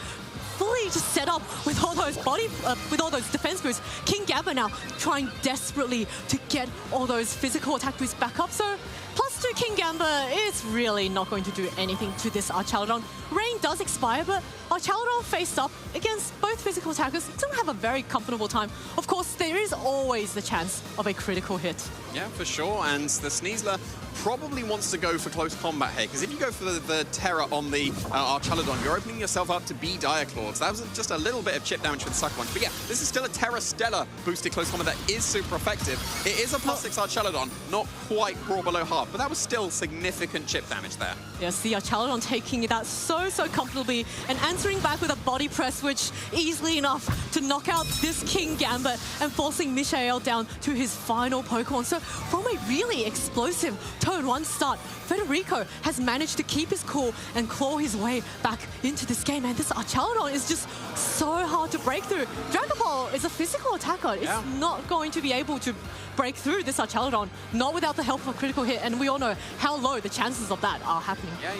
S10: just set up with all those with all those defense boosts. King Gamba now trying desperately to get all those physical attack boosts back up. So +2 King Gamba is really not going to do anything to this Archaludon. Rain does expire, but Archaludon faced up against both physical attackers doesn't have a very comfortable time. Of course, there is always the chance of a critical hit.
S3: Yeah, for sure. And the Sneasler probably wants to go for close combat here, because if you go for the Terra on the Archaludon, you're opening yourself up to be Dire Claws. That was just a little bit of chip damage with the Sucker Punch. But yeah, this is still a Terra Stella boosted close combat that is super effective. It is a +6 Archaludon, not quite raw below half, but that was still significant chip damage there.
S10: Yes, the Archaludon taking it out so comfortably and answering back with a body press, which easily enough to knock out this King Gambit and forcing Michael down to his final Pokemon. So from a really explosive Turn 1 start, Federico has managed to keep his cool and claw his way back into this game. And this Archaludon is just so hard to break through. Dragapult is a physical attacker. It's not going to be able to break through this Archaludon, not without the help of a critical hit. And we all know how low the chances of that are happening.
S3: Yeah,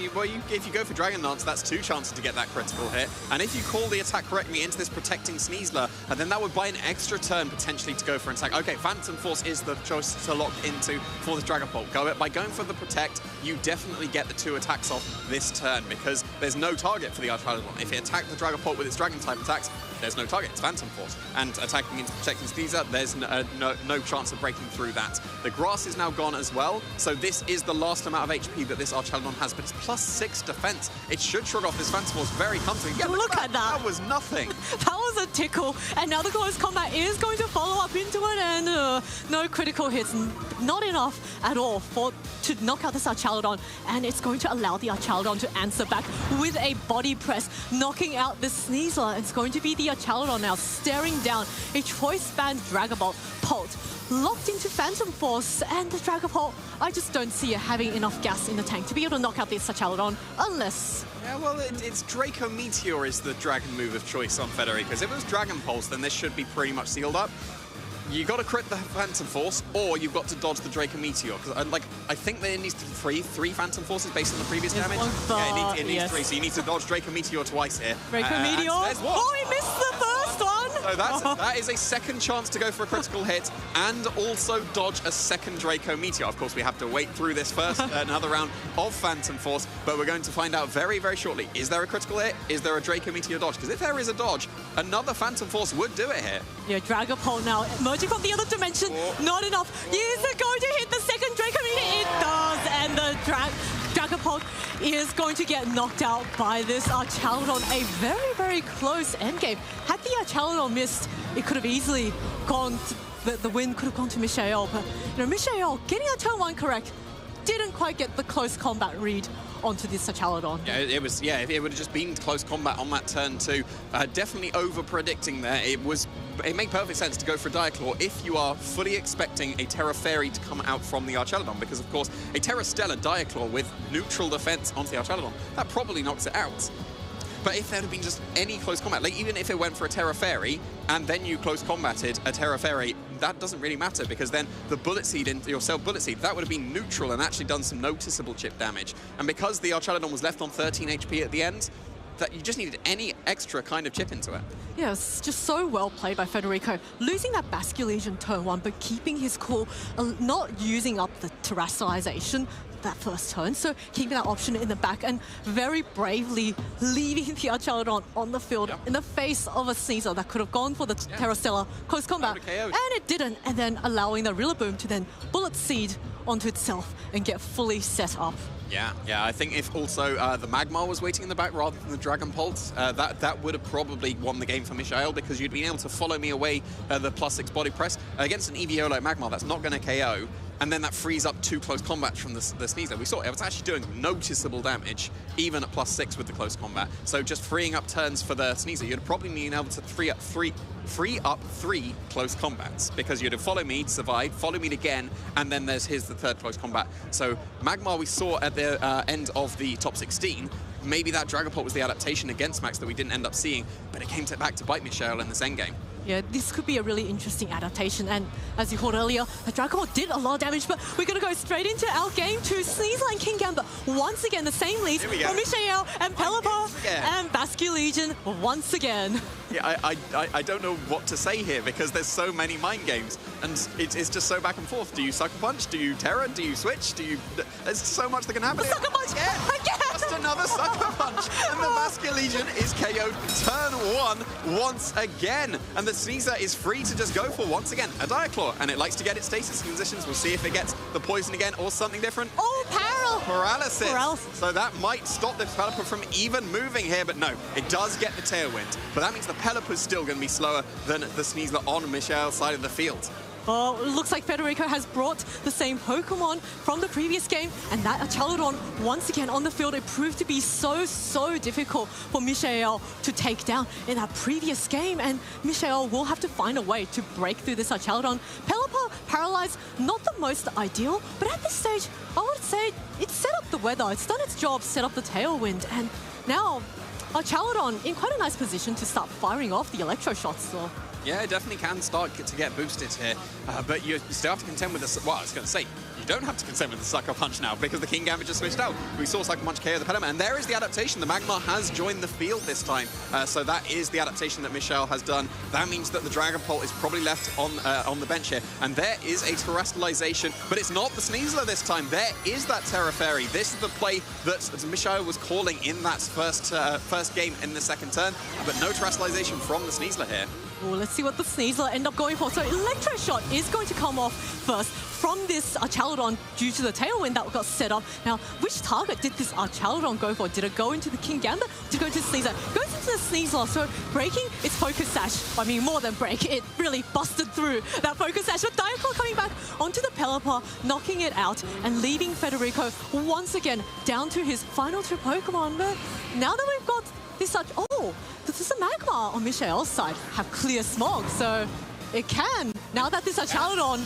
S3: if you go for Dragon Dance, that's 2 chances to get that critical hit. And if you call the attack correctly into this protecting Sneasler, then that would buy an extra turn potentially to go for an attack. Okay, Phantom Force is the choice to lock into for this Dragapult. By going for the Protect, you definitely get the 2 attacks off this turn because there's no target for the Archaludon. If it attacked the Dragapult with its Dragon-type attacks, there's no target, it's Phantom Force. And attacking into protecting Sneasler, there's no chance of breaking through that. The grass is now gone as well, so this is the last amount of HP that this Archaludon has, but it's +6 defense. It should shrug off this Phantom Force very comfortably. Yeah, look at that. That was nothing.
S10: That was a tickle, and now the close combat is going to follow up into it, and no critical hits, not enough at all to knock out this Archaludon, and it's going to allow the Archaludon to answer back with a body press, knocking out this Sneasler. It's going to be the Archaludon now staring down a Choice Band Dragapult locked into Phantom Force, and the Dragapult, I just don't see it having enough gas in the tank to be able to knock out this Archaludon unless...
S3: Yeah, well, it's Draco Meteor is the dragon move of choice on Federico, because if it was Dragon Pulse, then this should be pretty much sealed up. You got to crit the Phantom Force, or you've got to dodge the Draco Meteor. Because I think that it needs three Phantom Forces based on the previous damage. Yeah, it needs 3, so you need to dodge Draco Meteor twice here.
S10: Draco Meteor. Oh, he missed the first one.
S3: So that is a second chance to go for a critical hit and also dodge a second Draco Meteor. Of course, we have to wait through this first another round of Phantom Force, but we're going to find out very, very shortly. Is there a critical hit? Is there a Draco Meteor dodge? Because if there is a dodge, another Phantom Force would do it here.
S10: Yeah, Dragapult now emerging from the other dimension. Not enough. Is it going to hit the second Draco Meteor? It does, and the Dragapult is going to get knocked out by this Archaludon. A very, very close endgame. Had the Archaludon missed, it could have easily gone, the win could have gone to Michael. But Michael getting a turn 1 correct, didn't quite get the close combat read onto this Archaludon.
S3: Yeah, it was. Yeah, if it would have just been close combat on that turn 2, definitely over-predicting there. It made perfect sense to go for Dire Claw if you are fully expecting a Terra Fairy to come out from the Archaludon, because of course a Terra Stella Dire Claw with neutral defense onto the Archaludon, that probably knocks it out. But if there had been just any close combat, like even if it went for a Terra Fairy and then you close combated a Terra Fairy, that doesn't really matter, because then the Bullet Seed into your Cell Bullet Seed, that would have been neutral and actually done some noticeable chip damage. And because the Archaludon was left on 13 HP at the end, that you just needed any extra kind of chip into it.
S10: Yeah, it's just so well played by Federico. Losing that Basculegion turn 1, but keeping his cool, not using up the terrestrialization. that first turn, so keeping that option in the back and very bravely leaving the Archaludon on the field in the face of a Sneasler that could have gone for the Terra Stella close combat, and it didn't, and then allowing the Rillaboom to then bullet seed onto itself and get fully set up.
S3: Yeah, I think if also the Magmar was waiting in the back rather than the Dragon Pulse, that would have probably won the game for Michael, because you'd been able to follow me away the +6 body press against an EVO like Magmar that's not going to KO, and then that frees up 2 close combats from the Sneasler. We saw it was actually doing noticeable damage, even at +6 with the close combat. So just freeing up turns for the Sneasler, you'd probably been able to free up 3 close combats, because you'd have follow me, survive, follow me again, and then here's the 3rd close combat. So Magmar we saw at the end of the top 16. Maybe that Dragon Pulse was the adaptation against Max that we didn't end up seeing, but it came back to bite Michael in this endgame.
S10: Yeah, this could be a really interesting adaptation, and as you heard earlier, the Dragon Ball did a lot of damage, but we're going to go straight into our game 2. Sneasler and Kingambit, once again the same leads from Michael and Pelipper and Basque Legion once again.
S3: Yeah, I don't know what to say here, because there's so many mind games, and it's just so back and forth. Do you Sucker Punch? Do you Terra? Do you Switch? There's so much that can happen.
S10: Sucker Punch! Again!
S3: Just another Sucker Punch! And the Basque Legion is KO'd turn 1 once again. And the Sneasler is free to just go for, once again, a Diaclaw. And it likes to get its status positions. We'll see if it gets the poison again or something different.
S10: Oh,
S3: paralysis! So that might stop the Pelipper from even moving here, but no, it does get the Tailwind. But that means the Pelipper's still going to be slower than the Sneasler on Michel's side of the field.
S10: Oh, it looks like Federico has brought the same Pokemon from the previous game, and that Archaludon, once again on the field, it proved to be so difficult for Michael to take down in that previous game, and Michael will have to find a way to break through this Archaludon. Pelipper, paralyzed, not the most ideal, but at this stage, I would say it's set up the weather, it's done its job, set up the Tailwind, and now Archaludon in quite a nice position to start firing off the Electro Shots. So.
S3: Yeah, it definitely can start to get boosted here, but you still have to contend with the... Well, I was going to say, you don't have to contend with the Sucker Punch now, because the Kingambit just switched out. We saw Sucker Punch KO the Pelipper, and there is the adaptation. The Magmar has joined the field this time, so that is the adaptation that Michel has done. That means that the Dragon Pult is probably left on the bench here, and there is a Terrestrialization, but it's not the Sneasler this time. There is that Terra Fairy. This is the play that Michel was calling in that first game in the 2nd turn, but no Terrestrialization from the Sneasler here.
S10: Well, let's see what the Sneasler end up going for. So Electro Shot is going to come off first from this Archaludon due to the Tailwind that got set up. Now, which target did this Archaludon go for? Did it go into the Kingambit? Did it go into the Sneasler? It goes into the Sneasler, so breaking its Focus Sash. I mean, more than break, it really busted through that Focus Sash. But Diaclaw coming back onto the Pelipper, knocking it out and leaving Federico once again down to his final 2 Pokemon. But now that we've got this this is a Magmar on Michel's side, have clear smog, so it can. Now that this Archaludon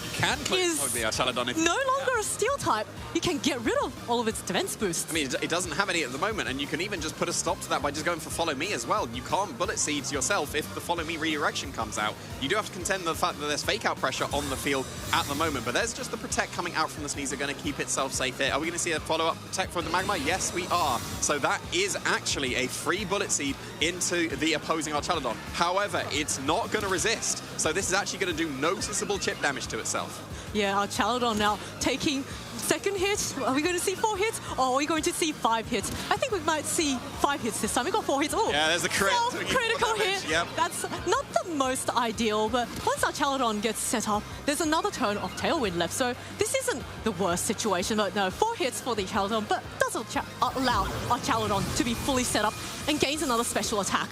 S10: is no longer a Steel type, you can get rid of all of its defense boosts.
S3: I mean, it doesn't have any at the moment, and you can even just put a stop to that by just going for Follow Me as well. You can't Bullet Seeds yourself if the Follow Me redirection comes out. You do have to contend with the fact that there's Fake Out pressure on the field at the moment, but there's just the Protect coming out from the Sneasler going to keep itself safe here. Are we going to see a follow-up Protect from the Magmar? Yes, we are. So that is actually a free Bullet Seed into the opposing Archaludon. However, it's not going to resist, so this is actually going to do noticeable chip damage to itself.
S10: Yeah, Archaludon now taking 2nd hit. Are we going to see 4 hits, or are we going to see 5 hits? I think we might see 5 hits this time. We got 4 hits. Oh,
S3: yeah, there's a
S10: critical hit.
S3: Yep.
S10: That's not the most ideal, but once Archaludon gets set up, there's another turn of Tailwind left. So this isn't the worst situation, but no, 4 hits for the Archaludon, but does allow Archaludon to be fully set up and gains another special attack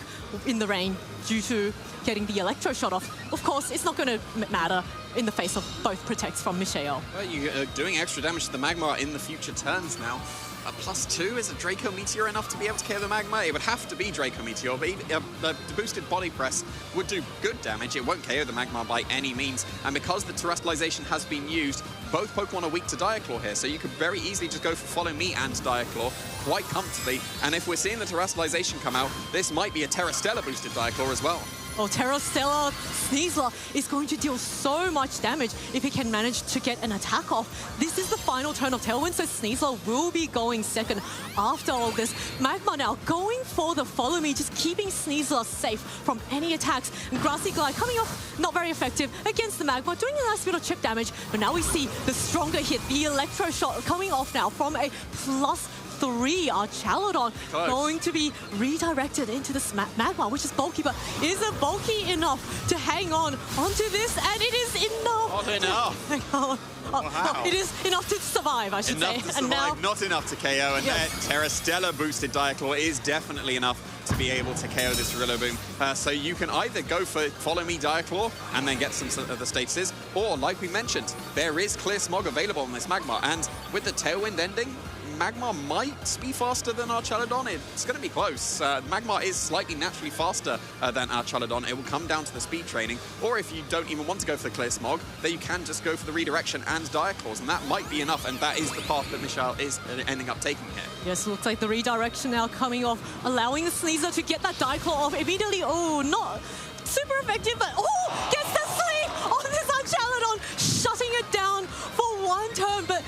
S10: in the rain due to getting the Electro Shot off. Of course, it's not going to matter in the face of both Protects from Michael.
S3: Well, you're doing extra damage to the Magmar in the future turns now. A +2, is a Draco Meteor enough to be able to KO the Magmar? It would have to be Draco Meteor, but even, the boosted Body Press would do good damage. It won't KO the Magmar by any means, and because the Terrestrialization has been used, both Pokemon are weak to Diaclaw here, so you could very easily just go for Follow Me and Diaclaw quite comfortably, and if we're seeing the Terrestrialization come out, this might be a Terra Stella boosted Diaclaw as well.
S10: Oh, Terrastellar Sneasler is going to deal so much damage if he can manage to get an attack off. This is the final turn of Tailwind, so Sneasler will be going second after all this. Magma now going for the follow me, just keeping Sneasler safe from any attacks. And Grassy Glide coming off not very effective against the Magma, doing a nice bit of chip damage. But now we see the stronger hit, the Electro Shot coming off now from a +3. Archaludon going to be redirected into the Magma, which is bulky, but is it bulky enough to hang on onto this? And it is enough.
S3: Not enough.
S10: Hang on.
S3: Wow.
S10: It is enough to survive, I should say.
S3: Enough to survive,
S10: and now,
S3: not enough to KO. And
S10: Yes.
S3: Terrastellar boosted Diaclaw is definitely enough to be able to KO this Rillaboom. So you can either go for Follow Me Diaclaw and then get some of the statuses, or like we mentioned, there is Clear Smog available on this Magma. And with the Tailwind ending, Magma might be faster than Archaludon. It's going to be close. Magma is slightly naturally faster than Archaludon. It will come down to the speed training. Or if you don't even want to go for the Clear Smog, then you can just go for the redirection and Diaclaws, and that might be enough. And that is the path that Michelle is ending up taking here.
S10: yes, looks like the redirection now coming off, allowing the Sneasler to get that Diaclaw off immediately. Oh, not super effective, but oh, gets the sleep on this Archaludon, shutting it down for one turn. But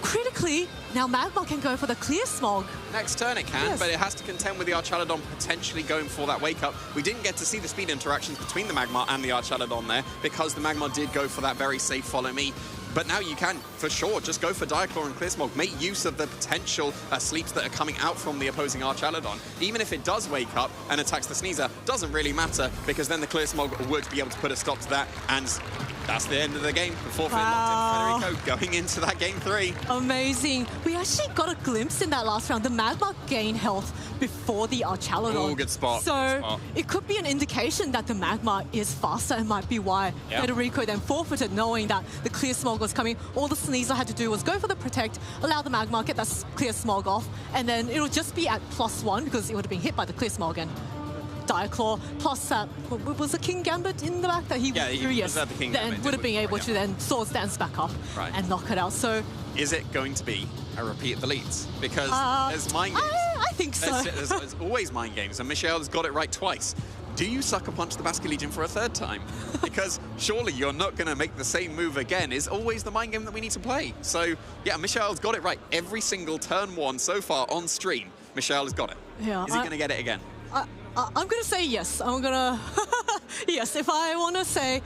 S10: critically, now Magma can go for the Clear Smog.
S3: Next turn it can, but it has to contend with the Archaludon potentially going for that wake up. We didn't get to see the speed interactions between the Magma and the Archaludon there because the Magma did go for that very safe follow me. But now you can, for sure, just go for Diaclaw and Clear Smog. Make use of the potential sleeps that are coming out from the opposing Archaludon. Even if it does wake up and attacks the Sneasler, doesn't really matter, because then the Clear Smog would be able to put a stop to that, and that's the end of the game. The forfeit locked in Federico going into that game 3.
S10: Amazing. We actually got a glimpse in that last round. The Magma gained health before the Archaludon.
S3: Oh, good spot.
S10: So
S3: good spot.
S10: it could be an indication that the Magma is faster, and might be why Federico then forfeited, knowing that the Clear Smog was coming. All the Sneasler had to do was go for the Protect, allow the Magma, get that Clear Smog off, and then it'll just be at +1 because it would have been hit by the Clear Smog and Diaclaw, plus was the King Gambit in the back that he threw? Yes,
S3: the King
S10: then
S3: Gambit,
S10: would have been able to then Swords Dance back up and knock it out. So
S3: is it going to be a repeat of the leads? Because there's mind games.
S10: I think so.
S3: There's always mind games, and Michelle has got it right twice. Do you Sucker Punch the Basque Legion for a third time? Because surely you're not going to make the same move again, is always the mind game that we need to play. So, yeah, Michelle's got it right. Every single turn 1 so far on stream, Michelle has got it.
S10: Yeah,
S3: is he going to get it again?
S10: I'm going to say yes. I'm going to... yes, if I want to say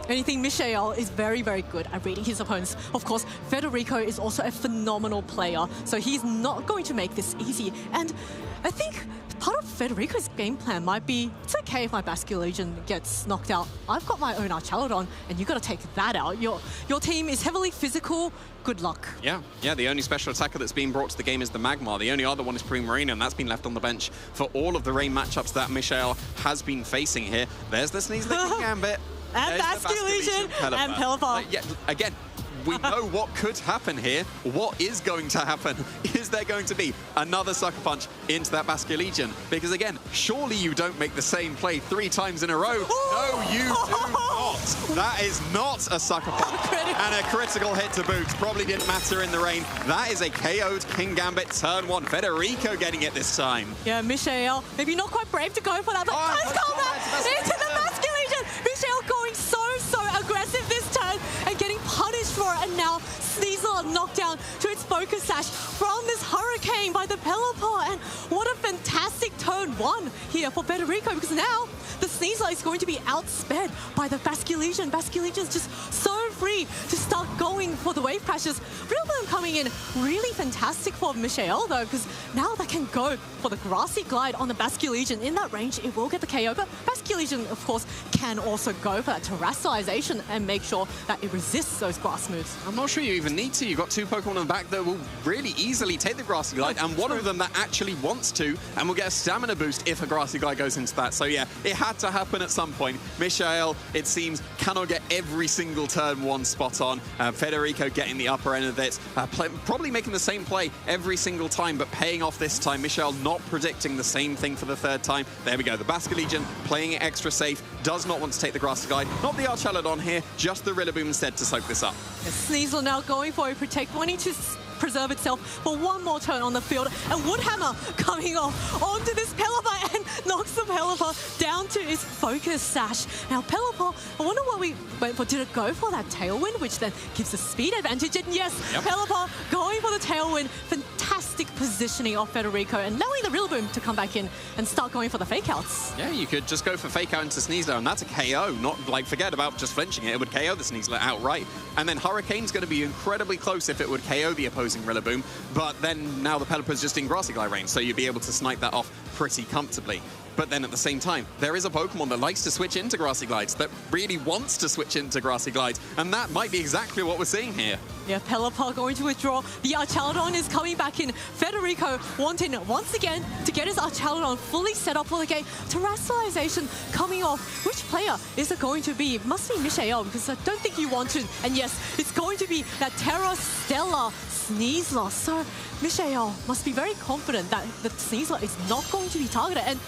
S10: anything, Michelle is very, very good at reading his opponents. Of course, Federico is also a phenomenal player, so he's not going to make this easy. And I think part of Federico's game plan might be, it's okay if my Basque Legion gets knocked out. I've got my own Archaludon, and you've got to take that out. Your team is heavily physical. Good luck.
S3: Yeah, the only special attacker that's being brought to the game is the Magma. The only other one is Primarina, and that's been left on the bench for all of the rain matchups that Michelle has been facing here. There's the Sneasler King Gambit.
S10: And Basque Legion and Pelipper.
S3: Yeah, again, we know what could happen here. What is going to happen? Is there going to be another Sucker Punch into that Basque Legion? Because again, surely you don't make the same play 3 times in a row. No, you do not. That is not a Sucker Punch. And a critical hit to boot. Probably didn't matter in the rain. That is a KO'd King Gambit turn 1. Federico getting it this time.
S10: Yeah, Michelle, maybe not quite brave to go for that, but let's go back into the Basque Legion. Michelle going so aggressive this turn and getting punished for it. And now Sneasler knocked down to its Focus Sash from this Hurricane by the Pelipper. And what a fantastic turn 1 here for Federico, because now the Sneasler is going to be outsped by the Basque Legion. Basque Legion is just so free to start going for the wave crashes. Rillaboom coming in really fantastic for Michelle though, because now they can go for the Grassy Glide on the Basque Legion. In that range, it will get the KO, but Basque Legion, of course, can also go for that terrestrialization and make sure that it resists those grass moves.
S3: I'm not sure you even need to. You've got 2 Pokemon on the back that will really easily take the Grassy Glide, and one of them that actually wants to, and will get a stamina boost if a Grassy Glide goes into that. So yeah, it had to happen at some point. Michelle, it seems, cannot get every single turn 1 spot on. Federico getting the upper end of it, probably making the same play every single time, but paying off this time. Michelle not predicting the same thing for the 3rd time. There we go. The Basque Legion playing it extra safe, does not want to take the Grassy Glide. Not the Archaludon here, just the Rillaboom instead to soak this up.
S10: Sneasler now going for a Protect, wanting to preserve itself for one more turn on the field. And Woodhammer coming off onto this Pelipper, and knocks the Pelipper down to his focus sash. Now Pelipper, I wonder what we went for. Did it go for that tailwind, which then gives a speed advantage? And yes, Pelipper going for the tailwind. Fantastic positioning of Federico and allowing the Rillaboom to come back in and start going for the fake outs.
S3: Yeah, you could just go for fake out into Sneasler, and that's a KO. Not like forget about just flinching it. It would KO the Sneasler outright. And then Hurricane's going to be incredibly close if it would KO the opposing Rillaboom. But then now the Pelipper's just in Grassy Glide range, so you'd be able to snipe that off pretty comfortably. But then at the same time, there is a Pokemon that likes to switch into Grassy Glides, that really wants to switch into Grassy Glides, and that might be exactly what we're seeing here.
S10: Yeah, Pelipper going to withdraw. The Archaludon is coming back in. Federico wanting once again to get his Archaludon fully set up for the game. Terrestrialization coming off. Which player is it going to be? It must be Michael, because I don't think you wanted. And yes, it's going to be that Terra Stella Sneasler. So Michael must be very confident that the Sneasler is not going to be targeted. And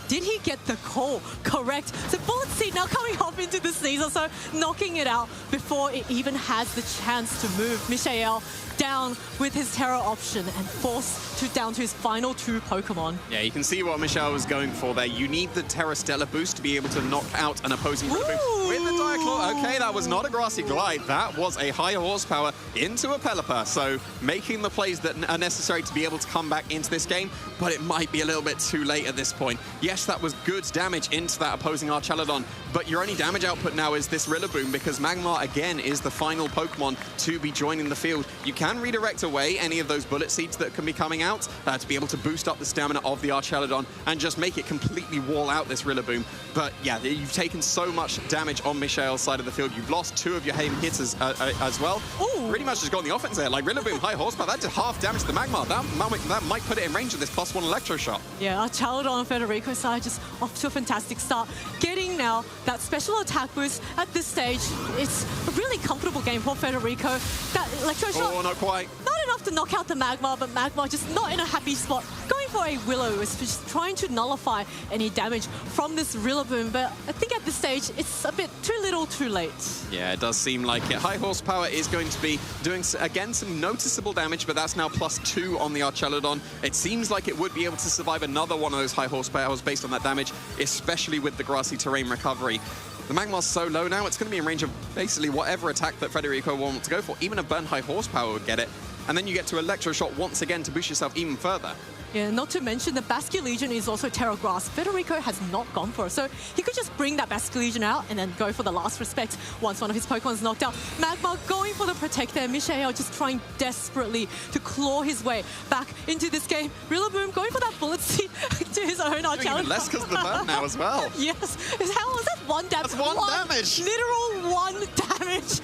S10: did he get the call correct? So Bullet Seed now coming off into the Sneasler, so knocking it out before it even has the chance to move. Michael down with his Terra option and forced down to his final 2 Pokemon.
S3: Yeah, you can see what Michelle was going for there. You need the Terra Stella boost to be able to knock out an opposing Rillaboom with the Diaclaw. Okay, that was not a Grassy Glide. That was a high horsepower into a Pelipper. So making the plays that are necessary to be able to come back into this game, but it might be a little bit too late at this point. Yes, that was good damage into that opposing Archaludon, but your only damage output now is this Rillaboom, because Magmar, again, is the final Pokemon to be joining the field. You can redirect away any of those Bullet Seeds that can be coming out to be able to boost up the stamina of the Archaludon and just make it completely wall out this Rillaboom. But yeah, you've taken so much damage on Michael's side of the field. You've lost 2 of your heavy hitters as well.
S10: Ooh.
S3: Pretty much just got on the offense there. Like Rillaboom, high horsepower, that did half damage to the Magmar. That might put it in range of this +1 Electro Shot.
S10: Yeah, Archaludon and Federico side just off to a fantastic start. Getting now that special attack boost at this stage. It's a really comfortable game for Federico. That Electro Shot.
S3: Oh, not quite.
S10: Not enough to knock out the Magmar, but Magmar just not in a happy spot. Going for a Willow is just trying to nullify any damage from this Rillaboom, but I think at this stage it's a bit too little too late.
S3: Yeah, it does seem like it. High horsepower is going to be doing, again, some noticeable damage, but that's now +2 on the Archaludon. It seems like it would be able to survive another one of those high horsepowers based on that damage, especially with the grassy terrain recovery. The Magmar's so low now, it's going to be in range of basically whatever attack that Federico will want to go for. Even a burn high horsepower would get it. And then you get to Electro Shot once again to boost yourself even further.
S10: Yeah, not to mention the Basculegion is also Terra Grass. Federico has not gone for it, so he could just bring that Basculegion out and then go for the last respect once one of his Pokemon's knocked out. Magmar going for the Protect there. Michael just trying desperately to claw his way back into this game. Rillaboom going for that Bullet Seed to his own Archaludon.
S3: Even less because of the burn now as well.
S10: Yes. How was that 1 damage?
S3: That's 1 damage.
S10: Literal 1 damage.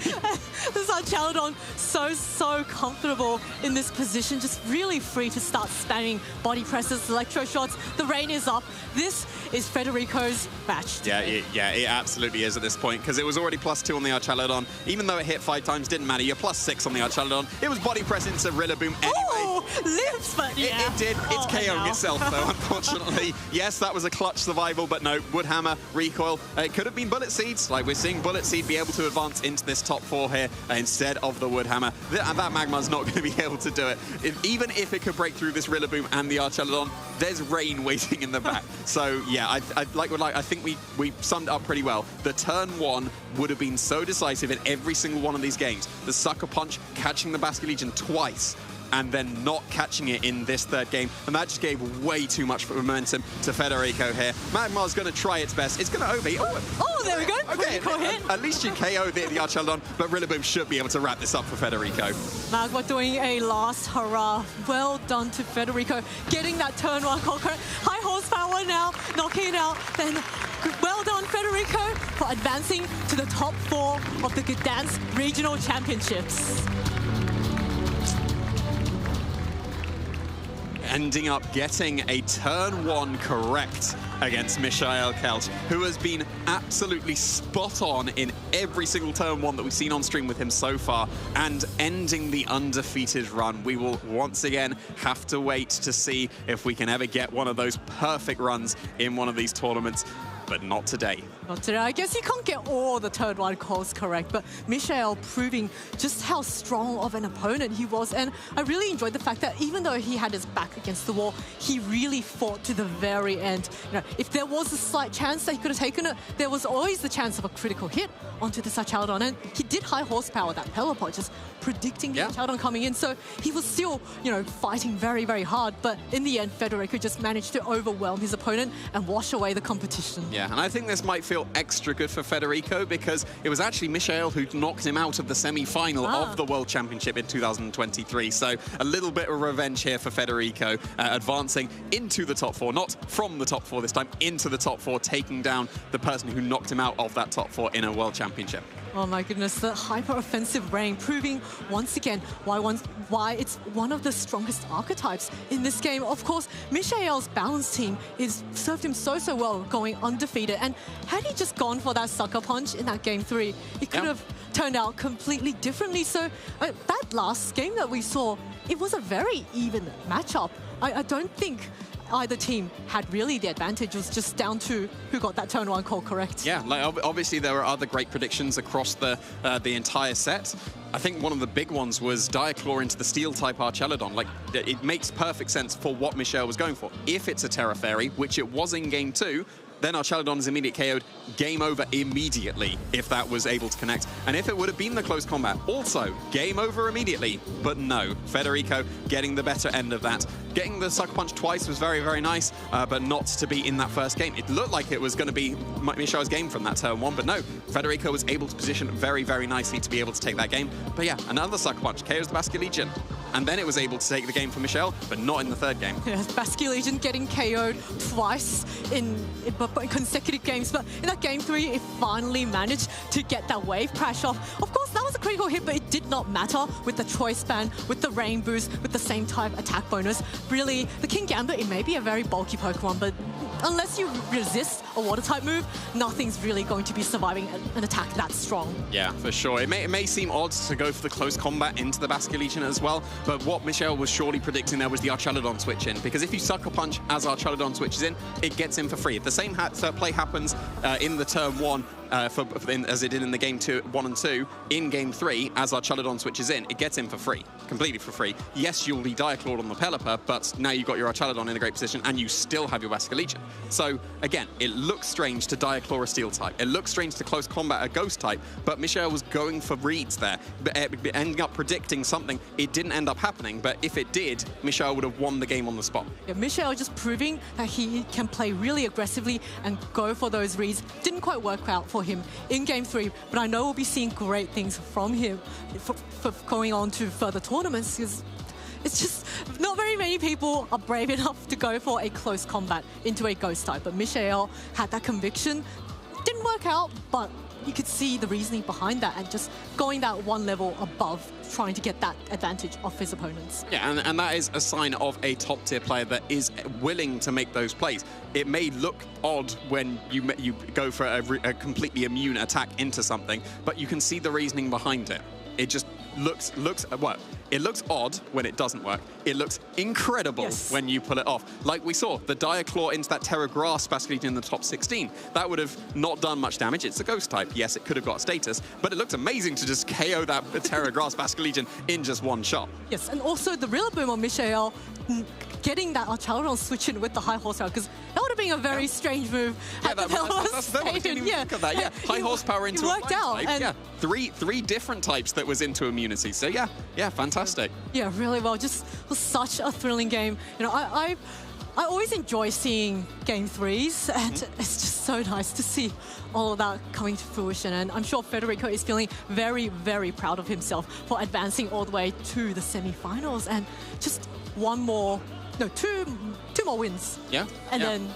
S10: This Archaludon so comfortable in this position, just really free to start spamming body presses, electro shots. The rain is up. This is Federico's match today.
S3: Yeah, it absolutely is at this point, because it was already +2 on the Archaludon. Even though it hit 5 times, didn't matter. You're +6 on the Archaludon. It was body press into Rillaboom anyway.
S10: Oh, lives, but yeah.
S3: It did. It's KOing itself, though, unfortunately. Yes, that was a clutch survival, but no, Woodhammer, recoil. It could have been Bullet Seeds. Like, we're seeing Bullet Seed be able to advance into this top 4 here instead of the Woodhammer. That Magmar's not going to be able to do it. Even if it could break through this Rillaboom and the Archaludon, there's rain waiting in the back. So, yeah, I think we summed it up pretty well. The turn 1 would have been so decisive in every single one of these games. The Sucker Punch, catching the Basculegion twice, and then not catching it in this 3rd game. And that just gave way too much momentum to Federico here. Magmar's going to try its best. It's going to overheat.
S10: Oh, there we go.
S3: Okay, at least you KO the Archaludon, but Rillaboom should be able to wrap this up for Federico.
S10: Magmar doing a last hurrah. Well done to Federico. Getting that turn 1 conquer. High horsepower now, knocking it out. Then well done, Federico, for advancing to the top 4 of the Gdańsk Regional Championships.
S3: Ending up getting a turn 1 correct against Michael Kelch, who has been absolutely spot on in every single turn 1 that we've seen on stream with him so far, and ending the undefeated run. We will once again have to wait to see if we can ever get one of those perfect runs in one of these tournaments, but not today.
S10: Not today. I guess you can't get all the turn one calls correct, but Michael proving just how strong of an opponent he was. And I really enjoyed the fact that even though he had his back against the wall, he really fought to the very end. You know, if there was a slight chance that he could have taken it, there was always the chance of a critical hit onto the Sachaldon. And he did high horsepower that Pelipod, just predicting the Sachaldon coming in. So he was still, you know, fighting very, very hard. But in the end, Federico just managed to overwhelm his opponent and wash away the competition.
S3: Yeah, and I think this might feel extra good for Federico because it was actually Michael who knocked him out of the semi-final of the World Championship in 2023. So a little bit of revenge here for Federico, advancing into the top four, not from the top four this time, into the top four, taking down the person who knocked him out of that top four in a World Championship.
S10: Oh my goodness, the hyper-offensive rain proving once again why it's one of the strongest archetypes in this game. Of course, Michael's balance team served him so well, going undefeated. And had he just gone for that sucker punch in that game 3, it could have turned out completely differently. So that last game that we saw, it was a very even matchup. I don't think either team had really the advantage. It was just down to who got that turn one call correct.
S3: Yeah, like obviously there were other great predictions across the entire set. I think one of the big ones was Diaclaw into the Steel-type Archelodon. Like, it makes perfect sense for what Michael was going for. If it's a Terra Fairy, which it was in Game 2, then Archelodon is immediately KO'd, game over immediately if that was able to connect. And if it would have been the close combat, also game over immediately. But no, Federico getting the better end of that. Getting the sucker punch twice was very, very nice, but not to be in that first game. It looked like it was going to be Michel's game from that turn 1, but no, Federico was able to position very, very nicely to be able to take that game. But yeah, another sucker punch, KOs the Basque Legion. And then it was able to take the game for Michael, but not in the third game.
S10: Yeah, Basque Legion getting KO'd twice in consecutive games, but in that game 3, it finally managed to get that wave crash off. Of course, that was a critical hit, but it did not matter with the choice span, with the rain boost, with the same type attack bonus. Really, the King Gambit, it may be a very bulky Pokemon, but unless you resist a water type move, nothing's really going to be surviving an attack that strong.
S3: Yeah, for sure. It may seem odd to go for the close combat into the Basque Legion as well, but what Michael was surely predicting there was the Archelodon switch in, because if you sucker punch as Archelodon switches in, it gets in for free. If the same play happens in the turn 1, as it did in the game 1 and 2, in game 3, as Archelodon switches in, it gets in for free, completely for free. Yes, you'll be Diaclawed on the Pelipper, but now you've got your Archelodon in a great position, and you still have your Basque Legion. So, again, it looks strange to Diaclaw a Steel type. It looks strange to close combat a Ghost type, but Michael was going for reads there, ending up predicting something. It didn't end up happening, but if it did, Michael would have won the game on the spot.
S10: Yeah, Michael just proving that he can play really aggressively and go for those reads. Didn't quite work out for him in game 3, but I know we'll be seeing great things from him for going on to further tournaments, because it's just not very many people are brave enough to go for a close combat into a Ghost type, but Michael had that conviction. Didn't work out, but you could see the reasoning behind that and just going that one level above, trying to get that advantage off his opponents.
S3: Yeah, and that is a sign of a top-tier player that is willing to make those plays. It may look odd when you go for a completely immune attack into something, but you can see the reasoning behind it. It just looks well, it looks odd when it doesn't work. It looks incredible when you pull it off. Like we saw, the Diaclaw into that Terra Grass Basque Legion in the top 16. That would have not done much damage. It's a Ghost type. Yes, it could have got status, but it looks amazing to just KO that Terra Grass Basque Legion in just one shot.
S10: Yes, and also the Rillaboom on Michael getting that Archelodon switch in with the high horsepower, because that would have been a very strange move.
S3: Yeah, high horsepower into
S10: it worked out.
S3: Type. Yeah, three different types that was into immunity. So yeah, fantastic.
S10: Yeah, really well. Just was such a thrilling game. You know, I always enjoy seeing game 3s, and it's just so nice to see all of that coming to fruition. And I'm sure Federico is feeling very, very proud of himself for advancing all the way to the semi-finals, and just two more wins.
S3: Yeah.
S10: And then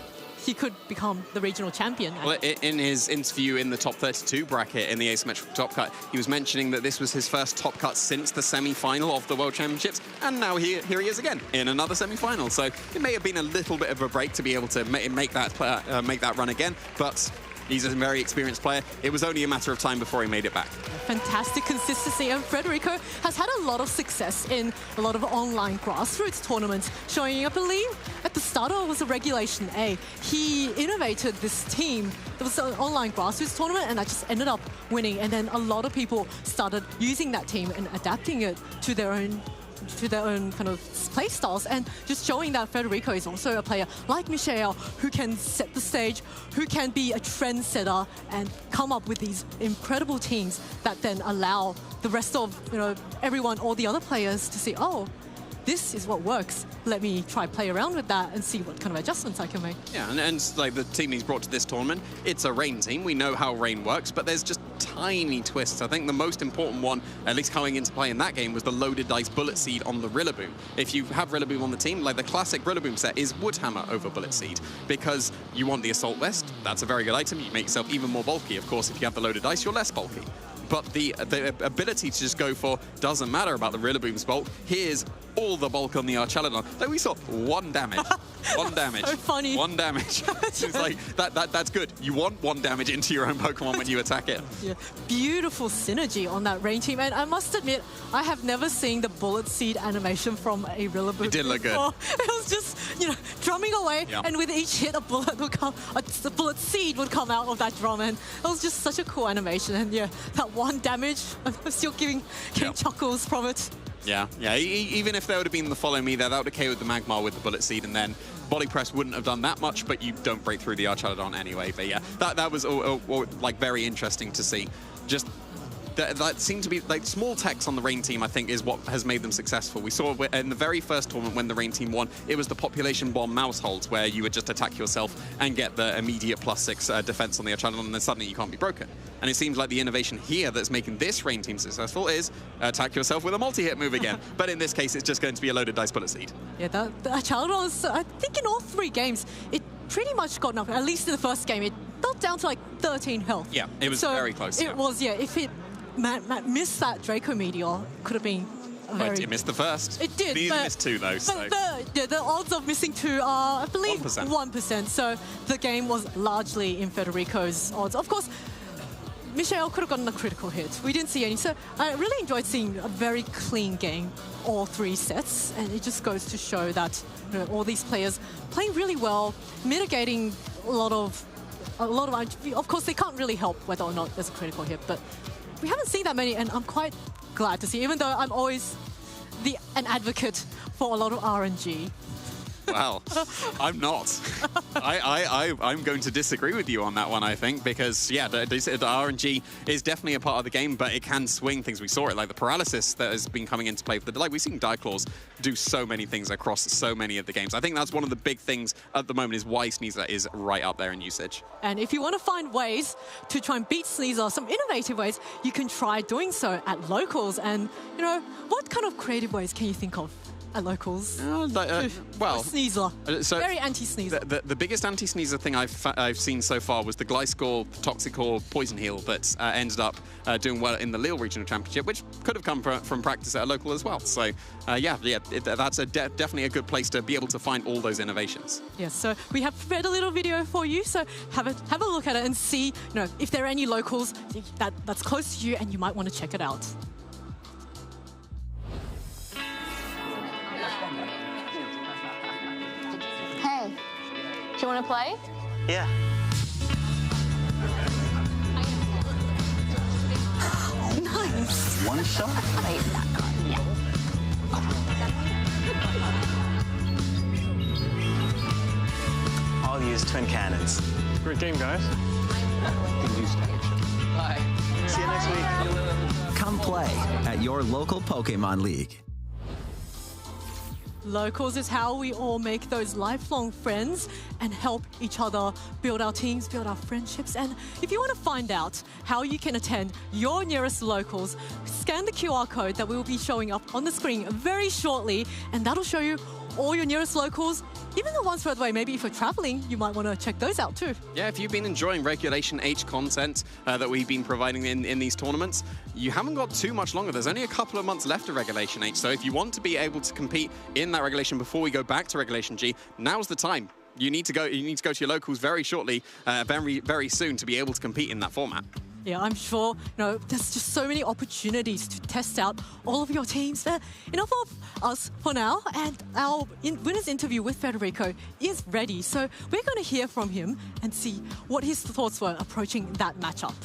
S10: he could become the regional champion.
S3: Well, in his interview in the top 32 bracket in the asymmetrical top cut, he was mentioning that this was his first top cut since the semi-final of the World Championships, and now here he is again in another semi-final. So it may have been a little bit of a break to be able to make that run again, but He's a very experienced player. It was only a matter of time before he made it back.
S10: Fantastic consistency, and Federico has had a lot of success in a lot of online grassroots tournaments, showing, I believe, at the start it was a Regulation A. He innovated this team. There was an online grassroots tournament, and that just ended up winning, and then a lot of people started using that team and adapting it to their own kind of play styles, and just showing that Federico is also a player like Michelle who can set the stage, who can be a trendsetter and come up with these incredible teams that then allow the rest of everyone, all the other players to see, oh, this is what works. Let me try play around with that and see what kind of adjustments I can make.
S3: Yeah, and like the team he's brought to this tournament, it's a rain team. We know how rain works, but there's just tiny twists. I think the most important one, at least coming into play in that game, was the loaded dice bullet seed on the Rillaboom. If you have Rillaboom on the team, like the classic Rillaboom set is Woodhammer over bullet seed, because you want the assault vest. That's a very good item. You make yourself even more bulky. Of course, if you have the loaded dice, you're less bulky. But the ability to just go for, doesn't matter about the Rillaboom's bulk, here's all the bulk on the Archelodon. Like we saw 1 damage. 1 damage.
S10: So funny.
S3: 1 damage. It's like, that's good. You want 1 damage into your own Pokemon when you attack it.
S10: Yeah, beautiful synergy on that rain team. And I must admit, I have never seen the bullet seed animation from a Rillaboom.
S3: It did look good.
S10: It was just, drumming away, and with each hit, a bullet would come, a bullet seed would come out of that drum, and it was just such a cool animation. And yeah, that 1 damage, I'm still getting chuckles from it.
S3: Yeah. Even if there would have been the follow me there, that would have KO'd the Magmar with the bullet seed, and then body press wouldn't have done that much, but you don't break through the Archelodon anyway. But yeah, that was like very interesting to see. Just that seemed to be like small techs on the Rain team, I think, is what has made them successful. We saw in the very first tournament when the Rain team won, it was the population bomb mouse holds where you would just attack yourself and get the immediate +6 defense on the Archelodon, and then suddenly you can't be broken. And it seems like the innovation here that's making this Rain team successful is attack yourself with a multi-hit move again. But in this case, it's just going to be a loaded dice bullet seed.
S10: Yeah, the Archelodon, I think in all 3 games, it pretty much got enough. At least in the first game, it got down to like 13 health.
S3: Yeah, it was very close.
S10: It was, yeah. If it missed that Draco Meteor, could have been
S3: Right, it missed the first.
S10: It did.
S3: It missed 2 though.
S10: But the odds of missing 2 are, I believe, 1%. So the game was largely in Federico's odds. Of course, Michelle could have gotten a critical hit. We didn't see any. So I really enjoyed seeing a very clean game, all 3 sets. And it just goes to show that all these players playing really well, mitigating a lot of. Of course, they can't really help whether or not there's a critical hit, but we haven't seen that many, and I'm quite glad to see, even though I'm always an advocate for a lot of RNG.
S3: Well, I'm not. I'm going to disagree with you on that one, I think, because, yeah, the RNG is definitely a part of the game, but it can swing things. We saw it, like the paralysis that has been coming into play for the, like we've seen Diaclaws do so many things across so many of the games. I think that's one of the big things at the moment is why Sneasler is right up there in usage.
S10: And if you want to find ways to try and beat Sneasler, some innovative ways, you can try doing so at locals. And, what kind of creative ways can you think of at locals?
S3: Well,
S10: Sneasler. Very anti-Sneasler.
S3: The biggest anti-Sneasler thing I've seen so far was the Gliscor, Toxicor, Poison Heal that ended up doing well in the Lille Regional Championship, which could have come from practice at a local as well. So, that's definitely a good place to be able to find all those innovations.
S10: Yes, so we have prepared a little video for you, so have a look at it and see if there are any locals that's close to you and you might want to check it out.
S11: Hey, do you want to play?
S12: Yeah.
S11: Nice.
S12: One shot?
S11: Wait, that card, yeah.
S12: I'll use twin cannons.
S13: Great game, guys.
S12: Bye. See you next week.
S14: Come play at your local Pokemon League.
S10: Locals is how we all make those lifelong friends and help each other build our teams, build our friendships. And if you want to find out how you can attend your nearest locals, scan the QR code that will be showing up on the screen very shortly, and that'll show you all your nearest locals, even the ones further away. Maybe if you're traveling, you might want to check those out too.
S3: Yeah, if you've been enjoying Regulation H content that we've been providing in these tournaments, you haven't got too much longer. There's only a couple of months left of Regulation H. So if you want to be able to compete in that Regulation before we go back to Regulation G, now's the time. You need to go to your locals very shortly, very soon, to be able to compete in that format.
S10: Yeah, I'm sure, there's just so many opportunities to test out all of your teams. But enough of us for now, and our winner's interview with Federico is ready. So we're going to hear from him and see what his thoughts were approaching that matchup.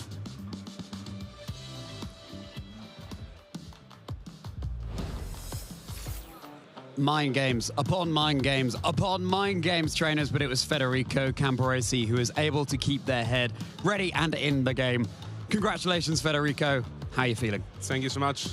S4: Mind games upon mind games upon mind games, trainers, but it was Federico Camporesi who was able to keep their head ready and in the game. Congratulations, Federico. How are you feeling?
S13: Thank you so much.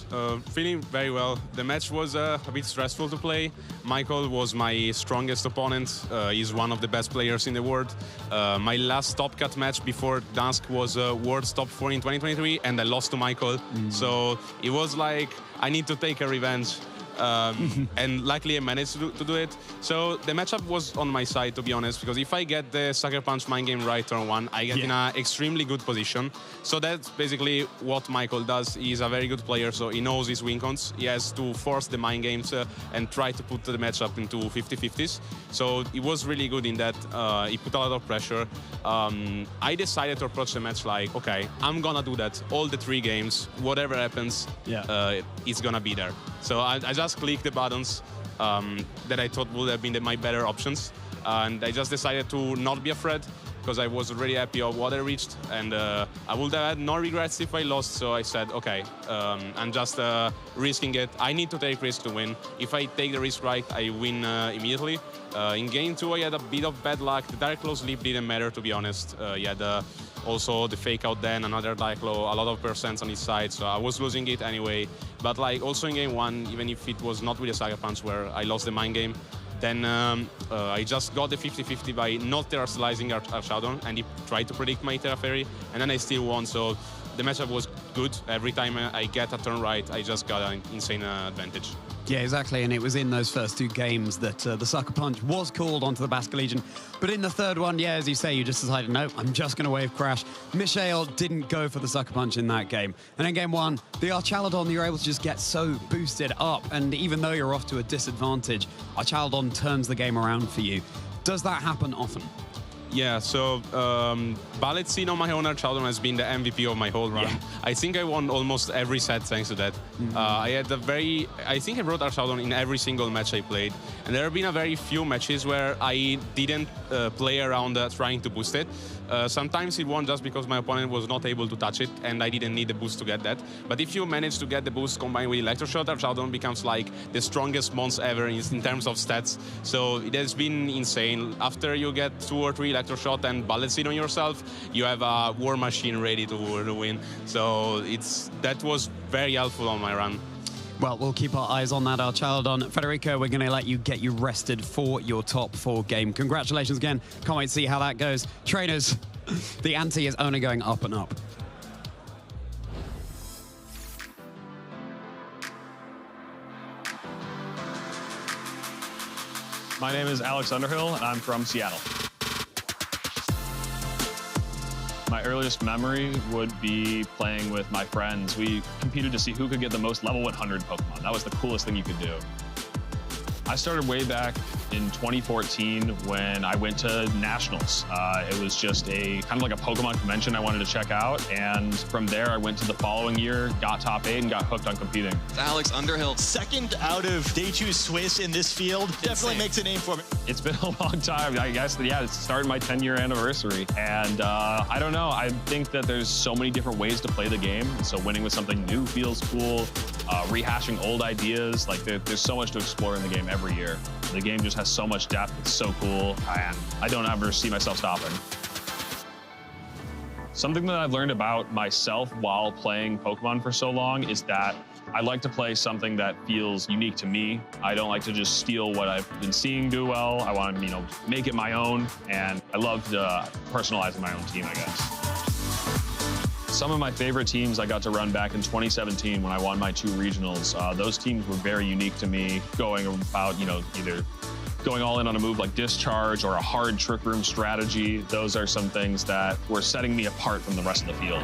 S13: Feeling very well. The match was a bit stressful to play. Michael was my strongest opponent. He's one of the best players in the world. My last top cut match before Gdańsk was World's Top 4 in 2023, and I lost to Michael. So it was like, I need to take a revenge. And luckily I managed to do it. So the matchup was on my side, to be honest, because if I get the Sucker Punch mind game right turn 1, I get in an extremely good position. So that's basically what Michael does. He's a very good player, so he knows his win cons. He has to force the mind games and try to put the matchup into 50-50s. So he was really good in that. He put a lot of pressure. I decided to approach the match like, okay, I'm gonna do that all the 3 games. Whatever happens, it's gonna be there. So I just clicked the buttons that I thought would have been my better options. And I just decided to not be afraid, because I was really happy of what I reached. And I would have had no regrets if I lost. So I said, okay, I'm just risking it. I need to take risk to win. If I take the risk right, I win immediately. In game 2, I had a bit of bad luck. The direct close leap didn't matter, to be honest. He had also the fake out then, another direct low, a lot of percents on his side, so I was losing it anyway. But like also in game 1, even if it was not with a Sucker Punch where I lost the mind game, then I just got the 50-50 by not terrestrializing Archadon, and he tried to predict my Terra Fairy, and then I still won. So the matchup was good. Every time I get a turn right, I just got an insane advantage.
S4: Yeah, exactly, and it was in those first 2 games that the Sucker Punch was called onto the Basque Legion. But in the third one, yeah, as you say, you just decided, no, I'm just going to wave Crash. Michael didn't go for the Sucker Punch in that game. And in game 1, the Archaladon, you're able to just get so boosted up, and even though you're off to a disadvantage, Archaladon turns the game around for you. Does that happen often?
S13: Yeah, so Ballet Scene on my own Archadon has been the MVP of my whole run. Yeah. I think I won almost every set thanks to that. I think I brought Archadon in every single match I played. And there have been a very few matches where I didn't play around trying to boost it. Sometimes it won just because my opponent was not able to touch it, and I didn't need the boost to get that. But if you manage to get the boost combined with Electroshot, Archadon becomes like the strongest monster ever in terms of stats. So it has been insane. After you get 2 or 3 Electroshot and Bullet Seed on yourself, you have a war machine ready to win. So that was very helpful on my run.
S4: Well, we'll keep our eyes on that, Archaladon. Federico, we're going to let you get you rested for your top 4 game. Congratulations again. Can't wait to see how that goes. Trainers, the ante is only going up and up.
S15: My name is Alex Underhill, and I'm from Seattle. My earliest memory would be playing with my friends. We competed to see who could get the most level 100 Pokemon. That was the coolest thing you could do. I started way back in 2014 when I went to Nationals. It was just kind of like a Pokemon convention I wanted to check out. And from there, I went to the following year, got top 8, and got hooked on competing.
S17: It's Alex Underhill.
S18: Second out of Day2 Swiss in this field. Definitely makes a name for me.
S15: It's been a long time. I guess, yeah, it's starting my 10-year anniversary. And I don't know. I think that there's so many different ways to play the game. And so winning with something new feels cool. Rehashing old ideas. Like there's so much to explore in the game every year. The game just has so much depth. It's so cool. I don't ever see myself stopping. Something that I've learned about myself while playing Pokemon for so long is that I like to play something that feels unique to me. I don't like to just steal what I've been seeing do well. I want to, make it my own, and I love personalizing my own team, I guess. Some of my favorite teams I got to run back in 2017 when I won my 2 regionals. Those teams were very unique to me, going about, either going all in on a move like Discharge or a hard Trick Room strategy. Those are some things that were setting me apart from the rest of the field.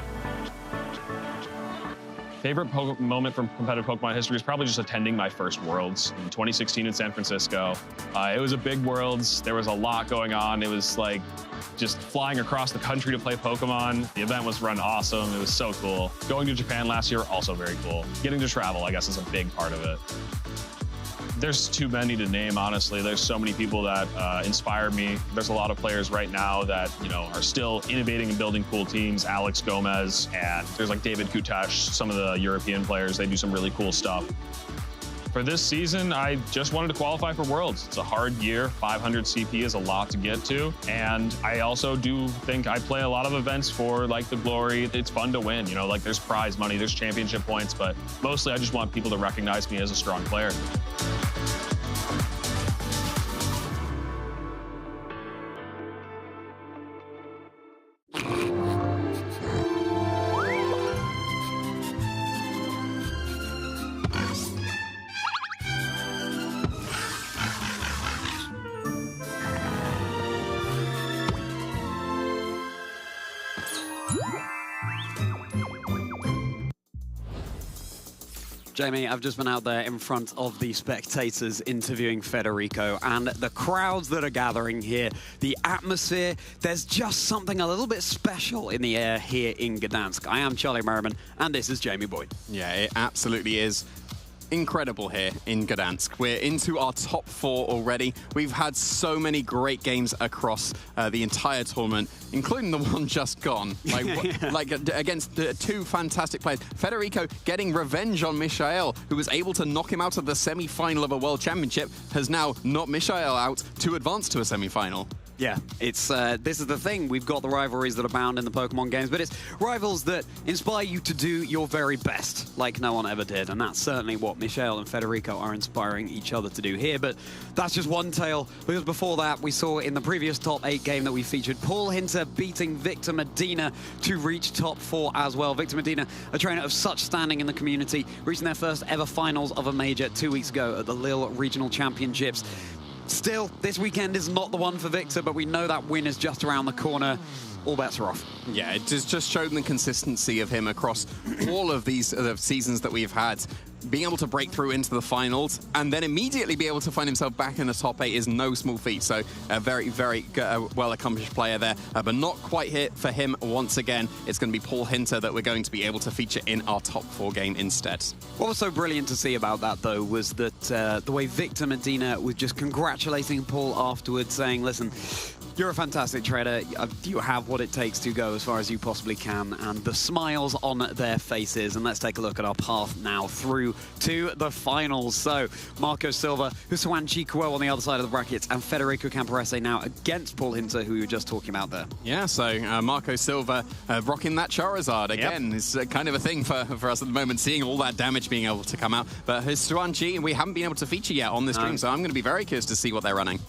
S15: Favorite moment from competitive Pokemon history is probably just attending my first Worlds in 2016 in San Francisco. It was a big Worlds. There was a lot going on. It was like just flying across the country to play Pokemon. The event was run awesome. It was so cool. Going to Japan last year, also very cool. Getting to travel, I guess, is a big part of it. There's too many to name, honestly. There's so many people that inspire me. There's a lot of players right now that, you know, are still innovating and building cool teams. Alex Gomez, and there's like David Kutash, some of the European players. They do some really cool stuff. For this season, I just wanted to qualify for Worlds. It's a hard year. 500 CP is a lot to get to. And I also do think I play a lot of events for like the glory. It's fun to win, you know, like there's prize money, there's championship points, but mostly I just want people to recognize me as a strong player.
S4: Jamie, I've just been out there in front of the spectators interviewing Federico, and the crowds that are gathering here, the atmosphere, there's just something a little bit special in the air here in Gdańsk. I am Charlie Merriman, and this is Jamie Boyd.
S3: Yeah, it absolutely is. Incredible here in Gdańsk. We're into our top 4 already. We've had so many great games across the entire tournament, including the one just gone. Like against the 2 fantastic players. Federico getting revenge on Michael, who was able to knock him out of the semi-final of a World Championship, has now knocked Michael out to advance to a semi-final.
S4: Yeah, it's this is the thing. We've got the rivalries that abound in the Pokemon games, but it's rivals that inspire you to do your very best, like no one ever did. And that's certainly what Michael and Federico are inspiring each other to do here. But that's just one tale, because before that, we saw in the previous top 8 game that we featured, Paul Hinter beating Victor Medina to reach top 4 as well. Victor Medina, a trainer of such standing in the community, reaching their first ever finals of a major 2 weeks ago at the Lille Regional Championships. Still, this weekend is not the one for Victor, but we know that win is just around the corner. All bets are off.
S3: Yeah, it has just shown the consistency of him across all of these seasons that we've had. Being able to break through into the finals and then immediately be able to find himself back in the top 8 is no small feat. So a very, very well-accomplished player there, but not quite here for him once again. It's going to be Paul Hinter that we're going to be able to feature in our top 4 game instead.
S4: What was so brilliant to see about that, though, was that the way Victor Medina was just congratulating Paul afterwards, saying, listen, you're a fantastic trainer. You have what it takes to go as far as you possibly can, and the smiles on their faces. And let's take a look at our path now through to the finals. So Marco Silva, Husuan Chikuo on the other side of the brackets, and Federico Camporese now against Paul Hinter, who we were just talking about there.
S3: Yeah, so Marco Silva rocking that Charizard again. Yep. It's kind of a thing for us at the moment, seeing all that damage being able to come out. But Husuan Chi, we haven't been able to feature yet on this stream, so I'm going to be very curious to see what they're running.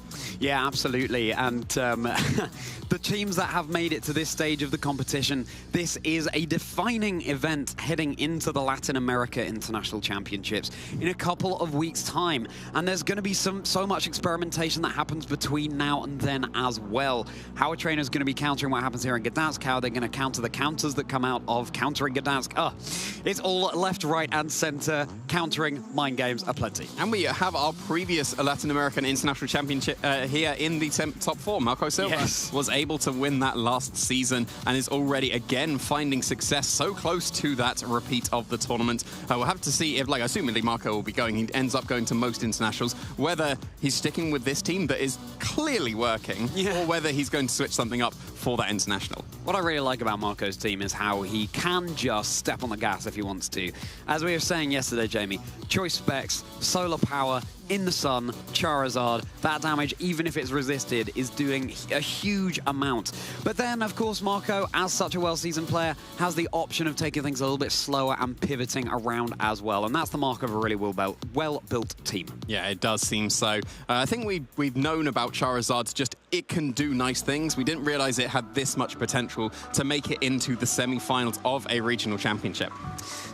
S4: Yeah, absolutely. And the teams that have made it to this stage of the competition, this is a defining event heading into the Latin America International Championships in a couple of weeks' time. And there's going to be so much experimentation that happens between now and then as well. How a trainer is going to be countering what happens here in Gdańsk, how they're going to counter the counters that come out of countering Gdańsk. It's all left, right, and center, countering mind games aplenty.
S3: And we have our previous Latin American International Championship here in the top 4. Marco Silva was able to win that last season and is already again finding success so close to that repeat of the tournament. We'll have to see if, like, assumingly Marco will be going, he ends up going to most internationals, whether he's sticking with this team that is clearly working or whether he's going to switch something up for that international.
S4: What I really like about Marco's team is how he can just step on the gas if he wants to. As we were saying yesterday, Jamie, choice specs, solar power, in the sun, Charizard, that damage, even if it's resisted, is doing a huge amount. But then, of course, Marco, as such a well-seasoned player, has the option of taking things a little bit slower and pivoting around as well. And that's the mark of a really well-built team.
S3: Yeah, it does seem so. I think we've known about Charizard, just it can do nice things. We didn't realize it it had this much potential to make it into the semi-finals of a regional championship.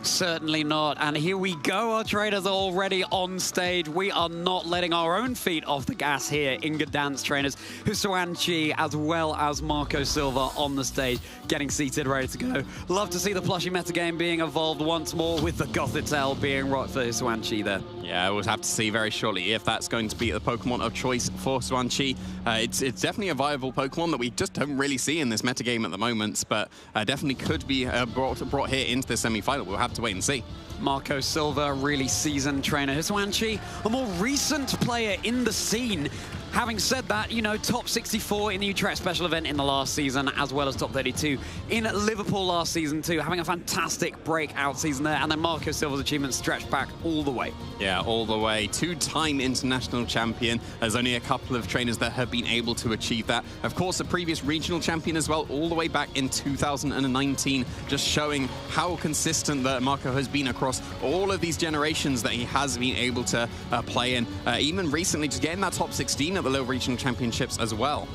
S4: Certainly not. And here we go. Our trainers are already on stage. We are not letting our own feet off the gas here in Gdańsk. Trainers Husuan Chi as well as Marco Silva on the stage, getting seated, ready to go. Love to see the plushie metagame being evolved once more with the Gothitelle being rocked for Husuan Chi there.
S3: Yeah, we'll have to see very shortly if that's going to be the Pokemon of choice for Husuan Chi. It's definitely a viable Pokemon that we just don't really see in this metagame at the moment, but definitely could be brought here into the semi-final. We'll have to wait and see.
S4: Marco Silva, really seasoned trainer. Husuan Chi, a more recent player in the scene. Having said that, you know, top 64 in the Utrecht special event in the last season, as well as top 32 in Liverpool last season too, having a fantastic breakout season there, and then Marco Silva's achievements stretched back all the way.
S3: Yeah, all the way. Two-time international champion. There's only a couple of trainers that have been able to achieve that. Of course, a previous regional champion as well, all the way back in 2019, just showing how consistent that Marco has been across all of these generations that he has been able to play in. Even recently, just getting that top 16 at the Little Regional Championships as well.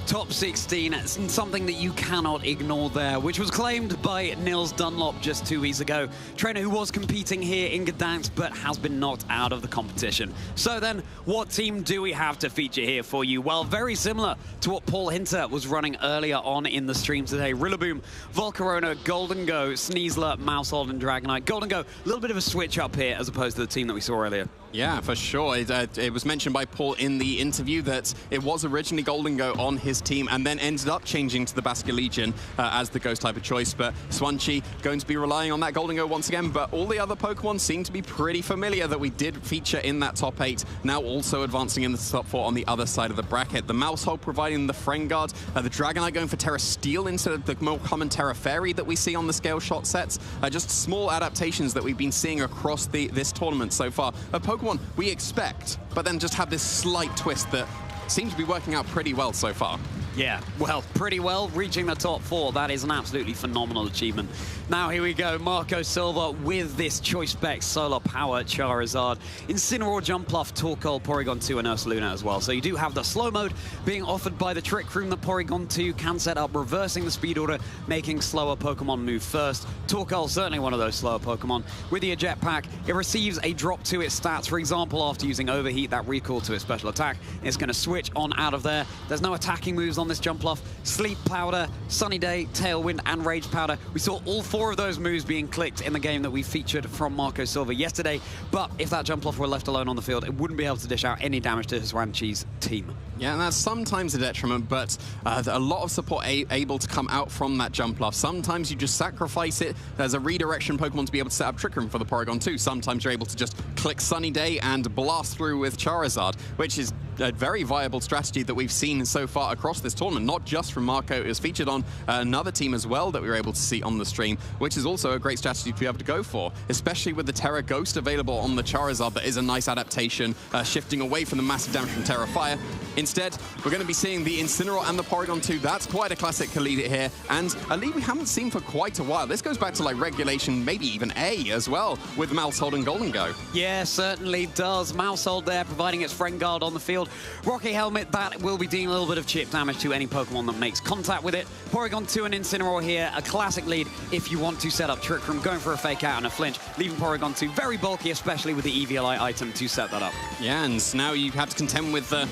S4: Top 16, something that you cannot ignore there, which was claimed by Nils Dunlop just 2 weeks ago. Trainer who was competing here in Gdańsk, but has been knocked out of the competition. So then, what team do we have to feature here for you? Well, very similar to what Paul Hinter was running earlier on in the stream today. Rillaboom, Volcarona, Golden Go, Sneasler, Mousehold, and Dragonite. Golden Go, a little bit of a switch up here as opposed to the team that we saw earlier.
S3: Yeah, for sure. It was mentioned by Paul in the interview that it was originally Golden Go on his team and then ended up changing to the Basque Legion as the ghost type of choice. But Husuan Chi going to be relying on that Golden Go once again. But all the other Pokemon seem to be pretty familiar that we did feature in that top 8. Now also advancing in the top 4 on the other side of the bracket. The Mousehold providing the Frengard, the Dragonite going for Terra Steel instead of the more common Terra Fairy that we see on the scale shot sets. Just small adaptations that we've been seeing across this tournament so far. A Pokemon we expect, but then just have this slight twist that seems to be working out pretty well so far.
S4: Yeah, well, pretty well. Reaching the top 4, that is an absolutely phenomenal achievement. Now here we go, Marco Silva with this Choice Spec Solar Power Charizard. Incineroar, Jumpluff, Torkoal, Porygon 2, and Ursaluna as well. So you do have the slow mode being offered by the Trick Room that Porygon 2 can set up, reversing the speed order, making slower Pokemon move first. Torkoal, certainly one of those slower Pokemon. With the Eject Pack, it receives a drop to its stats. For example, after using Overheat, that recall to its special attack, it's going to switch on out of there. There's no attacking moves on this Jumpluff. Sleep Powder, Sunny Day, Tailwind, and Rage Powder. We saw all 4 of those moves being clicked in the game that we featured from Marco Silva yesterday, but if that Jumpluff were left alone on the field, it wouldn't be able to dish out any damage to Husuan Chi's team.
S3: Yeah, and that's sometimes a detriment, but a lot of support able to come out from that Jumpluff. Sometimes you just sacrifice it. There's a redirection Pokemon to be able to set up Trick Room for the Porygon 2. Sometimes you're able to just click Sunny Day and blast through with Charizard, which is a very viable strategy that we've seen so far across this tournament, not just from Marco. It was featured on another team as well that we were able to see on the stream, which is also a great strategy to be able to go for, especially with the Terra Ghost available on the Charizard. That is a nice adaptation, shifting away from the massive damage from Terra Fire. Instead, we're going to be seeing the Incineroar and the Porygon 2. That's quite a classic lead here, and a lead we haven't seen for quite a while. This goes back to like Regulation, maybe even A as well, with Mousehold and Golden Go.
S4: Yeah, certainly does. Mousehold there providing its Frengard on the field. Rocky Helmet, that will be dealing a little bit of chip damage to any Pokemon that makes contact with it. Porygon 2 and Incineroar here, a classic lead if you want to set up Trick Room, going for a Fake Out and a flinch, leaving Porygon 2 very bulky, especially with the EVLI item to set that up.
S3: Yeah, and now you have to contend with the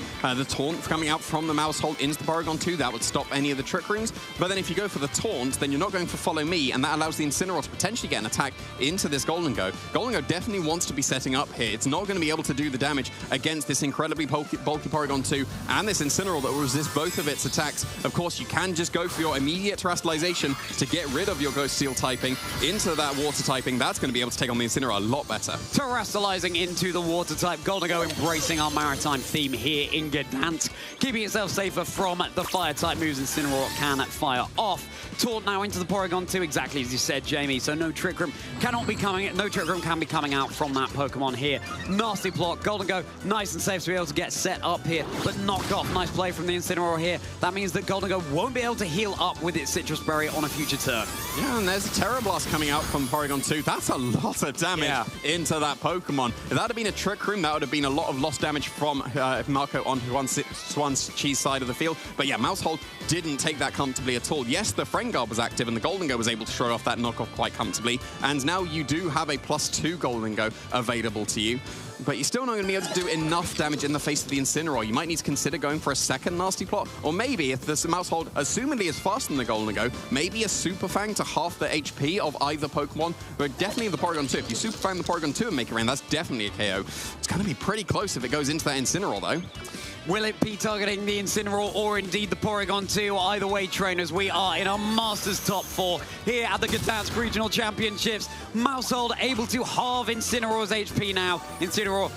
S3: Taunt coming out from the Mousehold into the Porygon 2. That would stop any of the Trick Rooms. But then if you go for the Taunt, then you're not going for Follow Me, and that allows the Incineroar to potentially get an attack into this Golden Go. Golden Go definitely wants to be setting up here. It's not going to be able to do the damage against this incredibly bulky Porygon 2 and this Incineroar that will resist both of its attacks. Of course, you can just go for your immediate Terastallization to get rid of your Ghost Steel typing into that Water typing. That's going to be able to take on the Incineroar a lot better.
S4: Terastallizing into the Water type. Golden Go embracing our maritime theme here in Gdańsk, keeping itself safer from the Fire type moves Incineroar can fire off. Taunt now into the Porygon 2, exactly as you said, Jamie. So no Trick Room cannot be coming. No Trick Room can be coming out from that Pokemon here. Nasty block. Golden Go nice and safe to be able to get set set up here, but knock off. Nice play from the Incineroar here. That means that Gholdengo won't be able to heal up with its Citrus Berry on a future turn.
S3: Yeah, and there's a Terra Blast coming out from Porygon 2. That's a lot of damage into that Pokemon. If that had been a Trick Room, that would have been a lot of lost damage from Marco onto Swan's Cheese side of the field. But yeah, Mousehold didn't take that comfortably at all. Yes, the Friend Guard was active, and the Gholdengo was able to throw off that knockoff quite comfortably. And now you do have a +2 Gholdengo available to you. But you're still not going to be able to do enough damage in the face of the Incineroar. You might need to consider going for a second Nasty Plot, or maybe if this Mousehold, assumedly is faster than the Gholdengo, maybe a Super Fang to half the HP of either Pokemon, but definitely the Porygon 2. If you Super Fang the Porygon 2 and make it rain, that's definitely a KO. It's going to be pretty close if it goes into that Incineroar, though.
S4: Will it be targeting the Incineroar or indeed the Porygon 2? Either way, trainers, we are in our Masters top 4 here at the Gdańsk Regional Championships. Mousehold able to halve Incineroar's HP now. Incineroar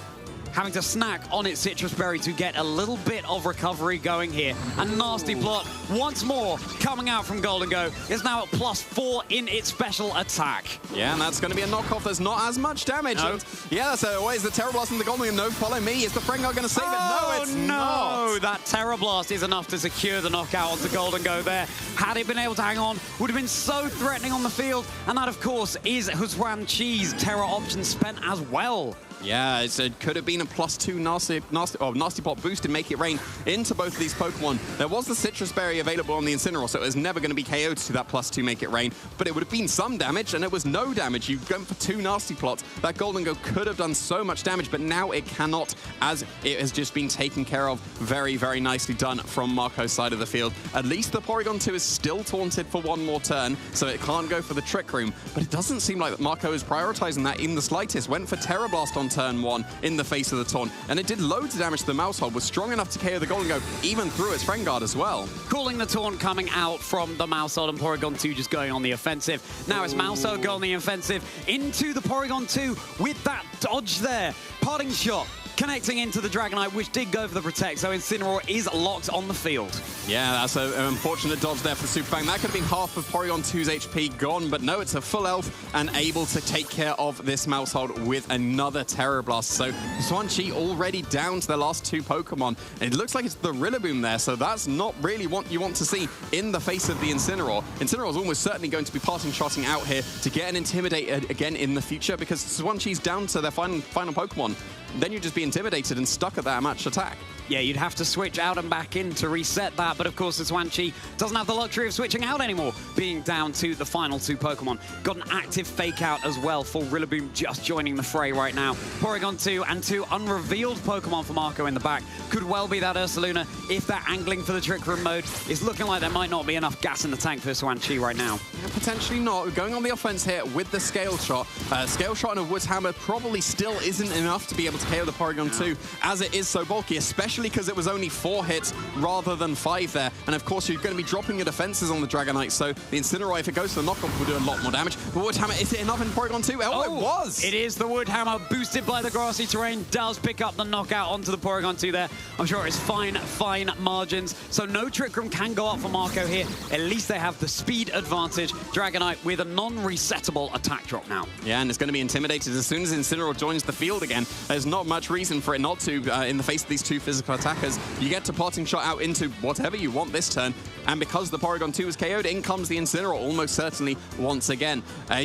S4: having to snack on its Citrus Berry to get a little bit of recovery going here. And Nasty Plot, once more, coming out from Gholdengo, is now at +4 in its special attack.
S3: Yeah, and that's going to be a knockoff. There's not as much damage.
S4: No.
S3: And yeah, so is the Terra Blast and the Gholdengo? No, follow me. Is the Friend Guard going to save it? No, it's not.
S4: That Terra Blast is enough to secure the knockout onto Gholdengo there. Had it been able to hang on, would have been so threatening on the field. And that, of course, is Huswan Cheese Terra option spent as well.
S3: Yeah, it could have been a +2 Nasty Plot boost to make it rain into both of these Pokemon. There was the Citrus Berry available on the Incineroar, so it was never going to be KO'd to that +2 make it rain, but it would have been some damage, and it was no damage. You've gone for 2 Nasty Plots. That Gholdengo could have done so much damage, but now it cannot, as it has just been taken care of. Very, very nicely done from Marco's side of the field. At least the Porygon 2 is still taunted for one more turn, so it can't go for the Trick Room, but it doesn't seem like Marco is prioritizing that in the slightest. Went for Terra Blast on turn 1 in the face of the taunt, and it did loads of damage to the Mousehold, was strong enough to KO the Gholdengo, even through its Friend Guard as well.
S4: Calling the taunt coming out from the Mousehold, and Porygon 2 just going on the offensive. Now it's Mousehold going on the offensive into the Porygon 2 with that dodge there. Parting Shot connecting into the Dragonite, which did go for the Protect, so Incineroar is locked on the field.
S3: Yeah, that's an unfortunate dodge there for Super Fang. That could have been half of Porygon 2's HP gone, but no, it's a full elf and able to take care of this Mousehold with another Terra Blast. So Swanchi already down to the last 2 Pokemon. It looks like it's the Rillaboom there, so that's not really what you want to see in the face of the Incineroar. Incineroar is almost certainly going to be parting shotting out here to get an Intimidate again in the future, because Swanchi's down to their final Pokemon. Then you'd just be intimidated and stuck at that match attack.
S4: Yeah, you'd have to switch out and back in to reset that, but of course the Swanchi doesn't have the luxury of switching out anymore, being down to the final 2 Pokemon. Got an active fake out as well for Rillaboom just joining the fray right now. Porygon 2 and 2 unrevealed Pokemon for Marco in the back. Could well be that Ursaluna if they're angling for the Trick Room mode. It's looking like there might not be enough gas in the tank for Swanchi right now.
S3: Yeah, potentially not. Going on the offense here with the Scale Shot. Scale Shot and a Woods Hammer probably still isn't enough to be able to KO the Porygon 2, as it is so bulky, especially because it was only 4 hits rather than 5 there. And of course, you're going to be dropping your defenses on the Dragonite, so the Incineroar, if it goes to the knockoff, will do a lot more damage. But Wood Hammer, is it enough in Porygon 2? Oh, it was!
S4: It is the Wood Hammer, boosted by the grassy terrain, does pick up the knockout onto the Porygon 2 there. I'm sure it's fine margins. So no Trick Room can go up for Marco here. At least they have the speed advantage. Dragonite with a non-resettable attack drop now.
S3: Yeah, and it's going to be intimidated as soon as Incineroar joins the field again. There's not much reason for it not to in the face of these 2 physical attackers. You get to Parting Shot out into whatever you want this turn, and because the Porygon 2 is KO'd, in comes the Incineroar almost certainly once again.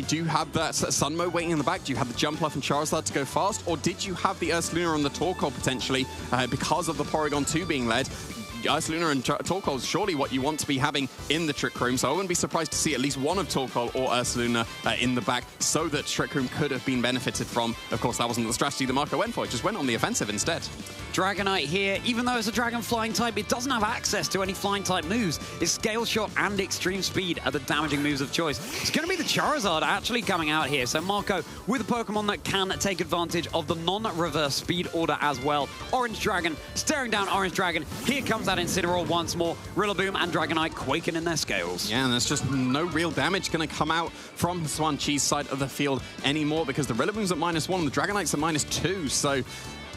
S3: Do you have that Sun Mode waiting in the back? Do you have the Jumpluff and Charizard to go fast, or did you have the Ursaluna and the Torkoal potentially because of the Porygon 2 being led? Ursaluna and Torkoal is surely what you want to be having in the Trick Room, so I wouldn't be surprised to see at least one of Torkoal or Ursaluna in the back, so that Trick Room could have been benefited from. Of course, that wasn't the strategy that Marco went for. It just went on the offensive instead.
S4: Dragonite here, even though it's a Dragon Flying type, it doesn't have access to any Flying type moves. Its Scale Shot and Extreme Speed are the damaging moves of choice. It's going to be the Charizard actually coming out here, so Marco with a Pokemon that can take advantage of the non-reverse speed order as well. Orange Dragon staring down Orange Dragon. Here comes that Incineroar once more. Rillaboom and Dragonite quaking in their scales.
S3: Yeah, and there's just no real damage going to come out from the Swanchi's side of the field anymore, because the Rillaboom's at -1 and the Dragonite's at -2, so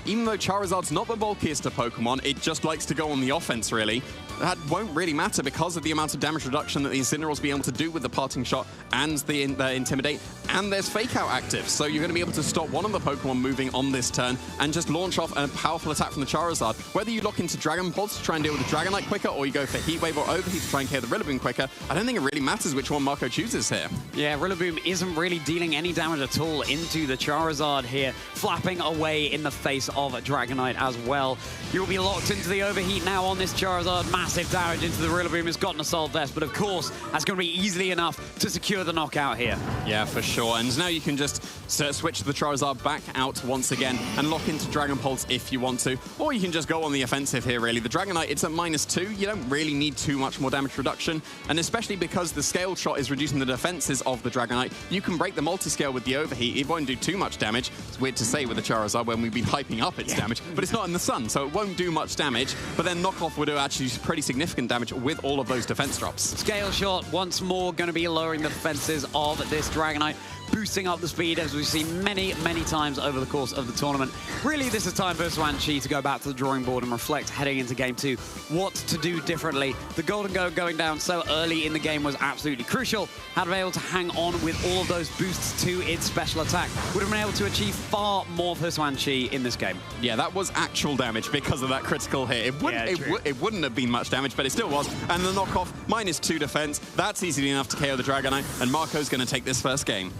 S3: even though Charizard's not the bulkiest of Pokemon, it just likes to go on the offense, really. That won't really matter because of the amount of damage reduction that the Incineroar will be able to do with the Parting Shot and the Intimidate and there's Fake Out active. So you're going to be able to stop one of the Pokemon moving on this turn and just launch off a powerful attack from the Charizard. Whether you lock into Dragon Pods to try and deal with the Dragonite quicker, or you go for Heat Wave or Overheat to try and clear the Rillaboom quicker, I don't think it really matters which one Marco chooses here.
S4: Yeah, Rillaboom isn't really dealing any damage at all into the Charizard here, flapping away in the face of Dragonite as well. You'll be locked into the Overheat now on this Charizard. Massive damage into the Rillaboom. It's got an Assault Vest, but of course, that's going to be easily enough to secure the knockout here. Yeah, for sure. And now you can just switch the Charizard back out once again and lock into Dragon Pulse if you want to. Or you can just go on the offensive here, really. The Dragonite, it's at -2. You don't really need too much more damage reduction. And especially because the Scale Shot is reducing the defenses of the Dragonite, you can break the multi-scale with the Overheat. It won't do too much damage. It's weird to say with the Charizard when we've been hyping up its damage, but it's not in the sun, so it won't do much damage. But then Knockoff would do actually pretty significant damage with all of those defense drops. Scale Shot once more going to be lowering the defenses of this Dragonite, boosting up the speed as we've seen many, many times over the course of the tournament. Really, this is time for Hsuan-Chi to go back to the drawing board and reflect heading into Game 2 what to do differently. The Golden Go going down so early in the game was absolutely crucial. Had been able to hang on with all of those boosts to its special attack, would have been able to achieve far more for Hsuan-Chi in this game. Yeah, that was actual damage because of that critical hit. It wouldn't have been much damage, but it still was. And the Knockoff, -2 defense. That's easily enough to KO the Dragonite, and Marco's going to take this first game.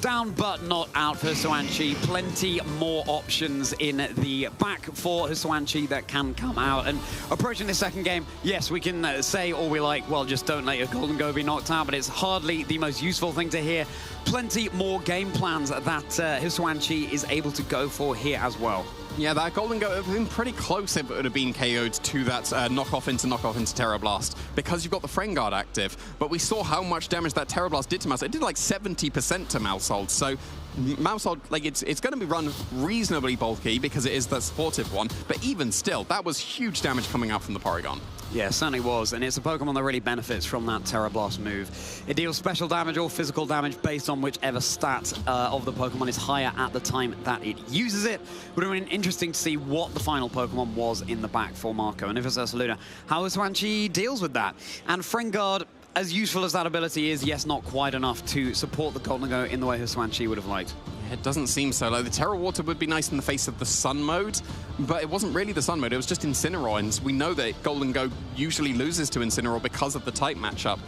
S4: Down but not out for Hsuan-Chi. Plenty more options in the back for Hsuan-Chi that can come out. And approaching the second game, yes, we can say all we like, well, just don't let your Golden Go be knocked out, but it's hardly the most useful thing to hear. Plenty more game plans that Hsuan-Chi is able to go for here as well. Yeah, that Golden Go would have been pretty close if it would have been KO'd to that knockoff into Terra Blast, because you've got the Friend Guard active. But we saw how much damage that Terra Blast did to Maushold. It did like 70% to Maushold. So Maushold, like, it's going to be run reasonably bulky because it is the supportive one. But even still, that was huge damage coming out from the Porygon. Yeah, it certainly was, and it's a Pokemon that really benefits from that Terra Blast move. It deals special damage or physical damage based on whichever stat of the Pokemon is higher at the time that it uses it. Would have been interesting to see what the final Pokemon was in the back for Marco, and if it's Ursaluna, how Hsuan-Chi deals with that. And Friend Guard, as useful as that ability is, yes, not quite enough to support the Golden Go in the way Hsuan-Chi would have liked. It doesn't seem so. Like, the Terra Water would be nice in the face of the Sun mode, but it wasn't really the Sun mode. It was just Incineroar, and we know that Golden Go usually loses to Incineroar because of the type matchup.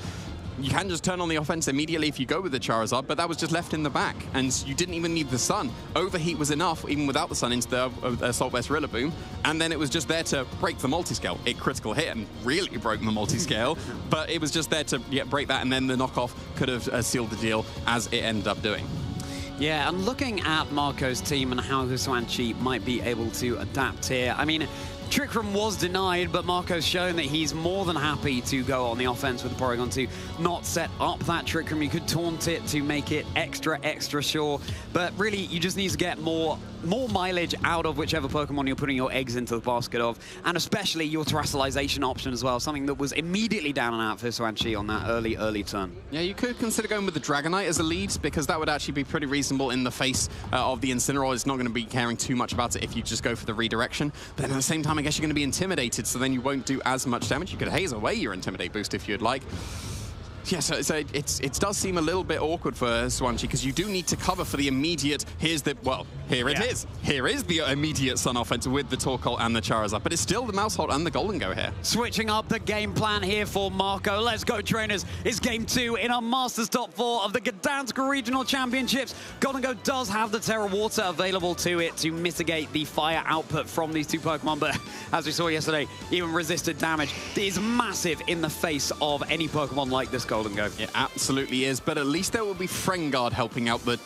S4: You can just turn on the offense immediately if you go with the Charizard, but that was just left in the back, and you didn't even need the Sun. Overheat was enough, even without the Sun, into the Assault Vest Rillaboom, and then it was just there to break the multi-scale. It critical hit and really broke the multi-scale, but it was just there to break that, and then the knockoff could have sealed the deal, as it ended up doing. Yeah, and looking at Marco's team and how Hsuan-Chi might be able to adapt here, I mean, Trick Room was denied, but Marco's shown that he's more than happy to go on the offense with the Porygon to not set up that Trick Room. You could taunt it to make it extra sure, but really you just need to get more mileage out of whichever Pokemon you're putting your eggs into the basket of, and especially your Terrestrialization option as well, something that was immediately down and out for Hsuan-Chi on that early turn. Yeah, you could consider going with the Dragonite as a lead, because that would actually be pretty reasonable in the face of the Incineroar. It's not going to be caring too much about it if you just go for the redirection, but at the same time, I guess you're going to be intimidated, so then you won't do as much damage. You could haze away your Intimidate boost if you'd like. Yeah, so it does seem a little bit awkward for Hsuan-Chi, because you do need to cover for the immediate, here is the immediate Sun offense with the Torkoal and the Charizard, but it's still the Maushold and the Golden Go here. Switching up the game plan here for Marco. Let's go, trainers. It's Game 2 in our Masters Top 4 of the Gdańsk Regional Championships. Golden Go does have the Terra Water available to it to mitigate the fire output from these two Pokemon, but as we saw yesterday, even resisted damage is massive in the face of any Pokemon like this Golden Go. It absolutely is, but at least there will be Friend Guard helping out the,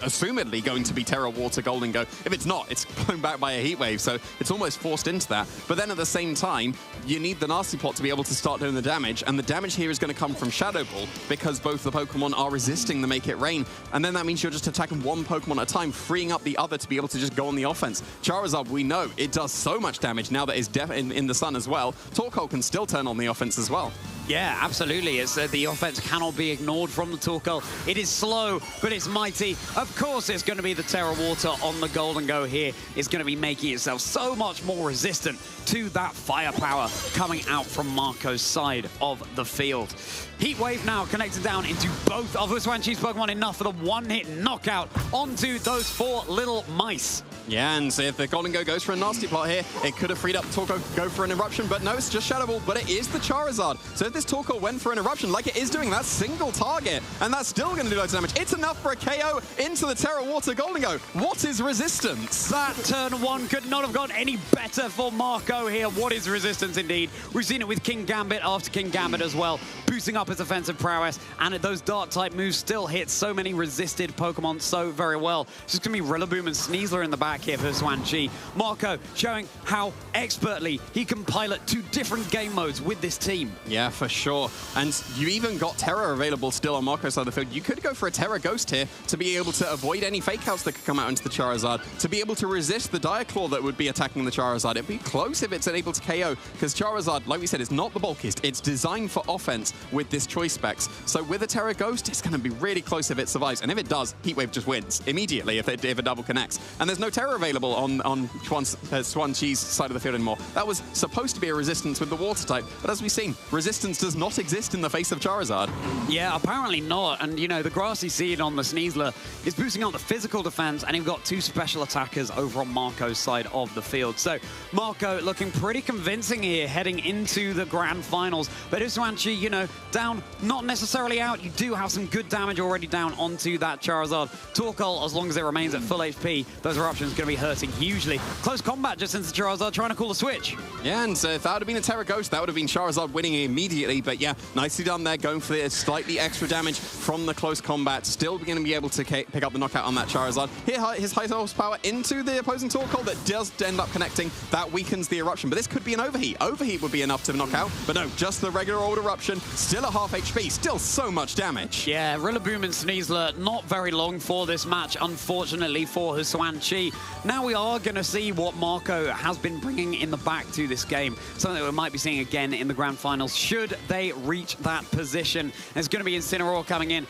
S4: assumedly going to be Terra Water Golden Go. If it's not, it's blown back by a Heat Wave, so it's almost forced into that. But then at the same time, you need the Nasty Plot to be able to start doing the damage, and the damage here is going to come from Shadow Ball, because both the Pokemon are resisting the Make It Rain, and then that means you're just attacking one Pokemon at a time, freeing up the other to be able to just go on the offense. Charizard, we know, it does so much damage now that it's in the Sun as well. Torkoal can still turn on the offense as well. Yeah, absolutely. It's the offense cannot be ignored from the Torkoal. It is slow, but it's mighty. Of course, it's going to be the Terra Water on the Golden Go here. It's going to be making itself so much more resistant to that firepower coming out from Marco's side of the field. Heat Wave now connected down into both of Huswanchi's Pokemon, enough for the one-hit knockout onto those 4 little mice.
S3: Yeah, and so if the Golden Go goes for a nasty plot here, it could have freed up Torkoal go for an eruption, but no, it's just Shadow Ball, but it is the Charizard. So if this Torkoal went for an eruption like it is doing, that single target, and that's still going to do loads of damage. It's enough for a KO into the Terra Water Golden Go. What is resistance?
S4: That turn 1 could not have gone any better for Marco here. What is resistance indeed? We've seen it with King Gambit after King Gambit as well, boosting up his offensive prowess, and those Dark-type moves still hit so many resisted Pokemon so very well. It's just going to be Rillaboom and Sneasler in the back here for Huswanchi. Marco showing how expertly he can pilot 2 different game modes with this team.
S3: Yeah, for sure. And you even got Terra available still on Marco's side of the field. You could go for a Terra Ghost here to be able to avoid any fake outs that could come out into the Charizard, to be able to resist the Diaclaw that would be attacking the Charizard. It'd be close if it's able to KO, because Charizard, like we said, is not the bulkiest. It's designed for offense with this choice specs. So with a Terra Ghost, it's going to be really close if it survives. And if it does, Heat Wave just wins immediately if a double connects. And there's no Terra available on Huswanchi's side of the field anymore. That was supposed to be a resistance with the Water type, but as we've seen, resistance does not exist in the face of Charizard.
S4: Yeah, apparently not. And, you know, the Grassy Seed on the Sneasler is boosting up the physical defense, and you've got 2 special attackers over on Marco's side of the field. So Marco looking pretty convincing here heading into the grand finals. But Huswanchi, you know, down, not necessarily out. You do have some good damage already down onto that Charizard. Torkoal, as long as it remains at full HP, those eruptions going to be hurting hugely. Close combat just into Charizard trying to call the switch.
S3: Yeah, and if that would have been a Terra Ghost, that would have been Charizard winning immediately. But yeah, nicely done there, going for the slightly extra damage from the close combat. Still going to be able to pick up the knockout on that Charizard. Here, his high horsepower into the opposing Torkoal that does end up connecting. That weakens the eruption, but this could be an Overheat. Overheat would be enough to knock out, but no, just the regular old eruption. Still at half HP, still so much damage.
S4: Yeah, Rillaboom and Sneasler not very long for this match, unfortunately for Huswanchi. Now we are going to see what Marco has been bringing in the back to this game. Something that we might be seeing again in the grand finals should they reach that position. There's going to be Incineroar coming in.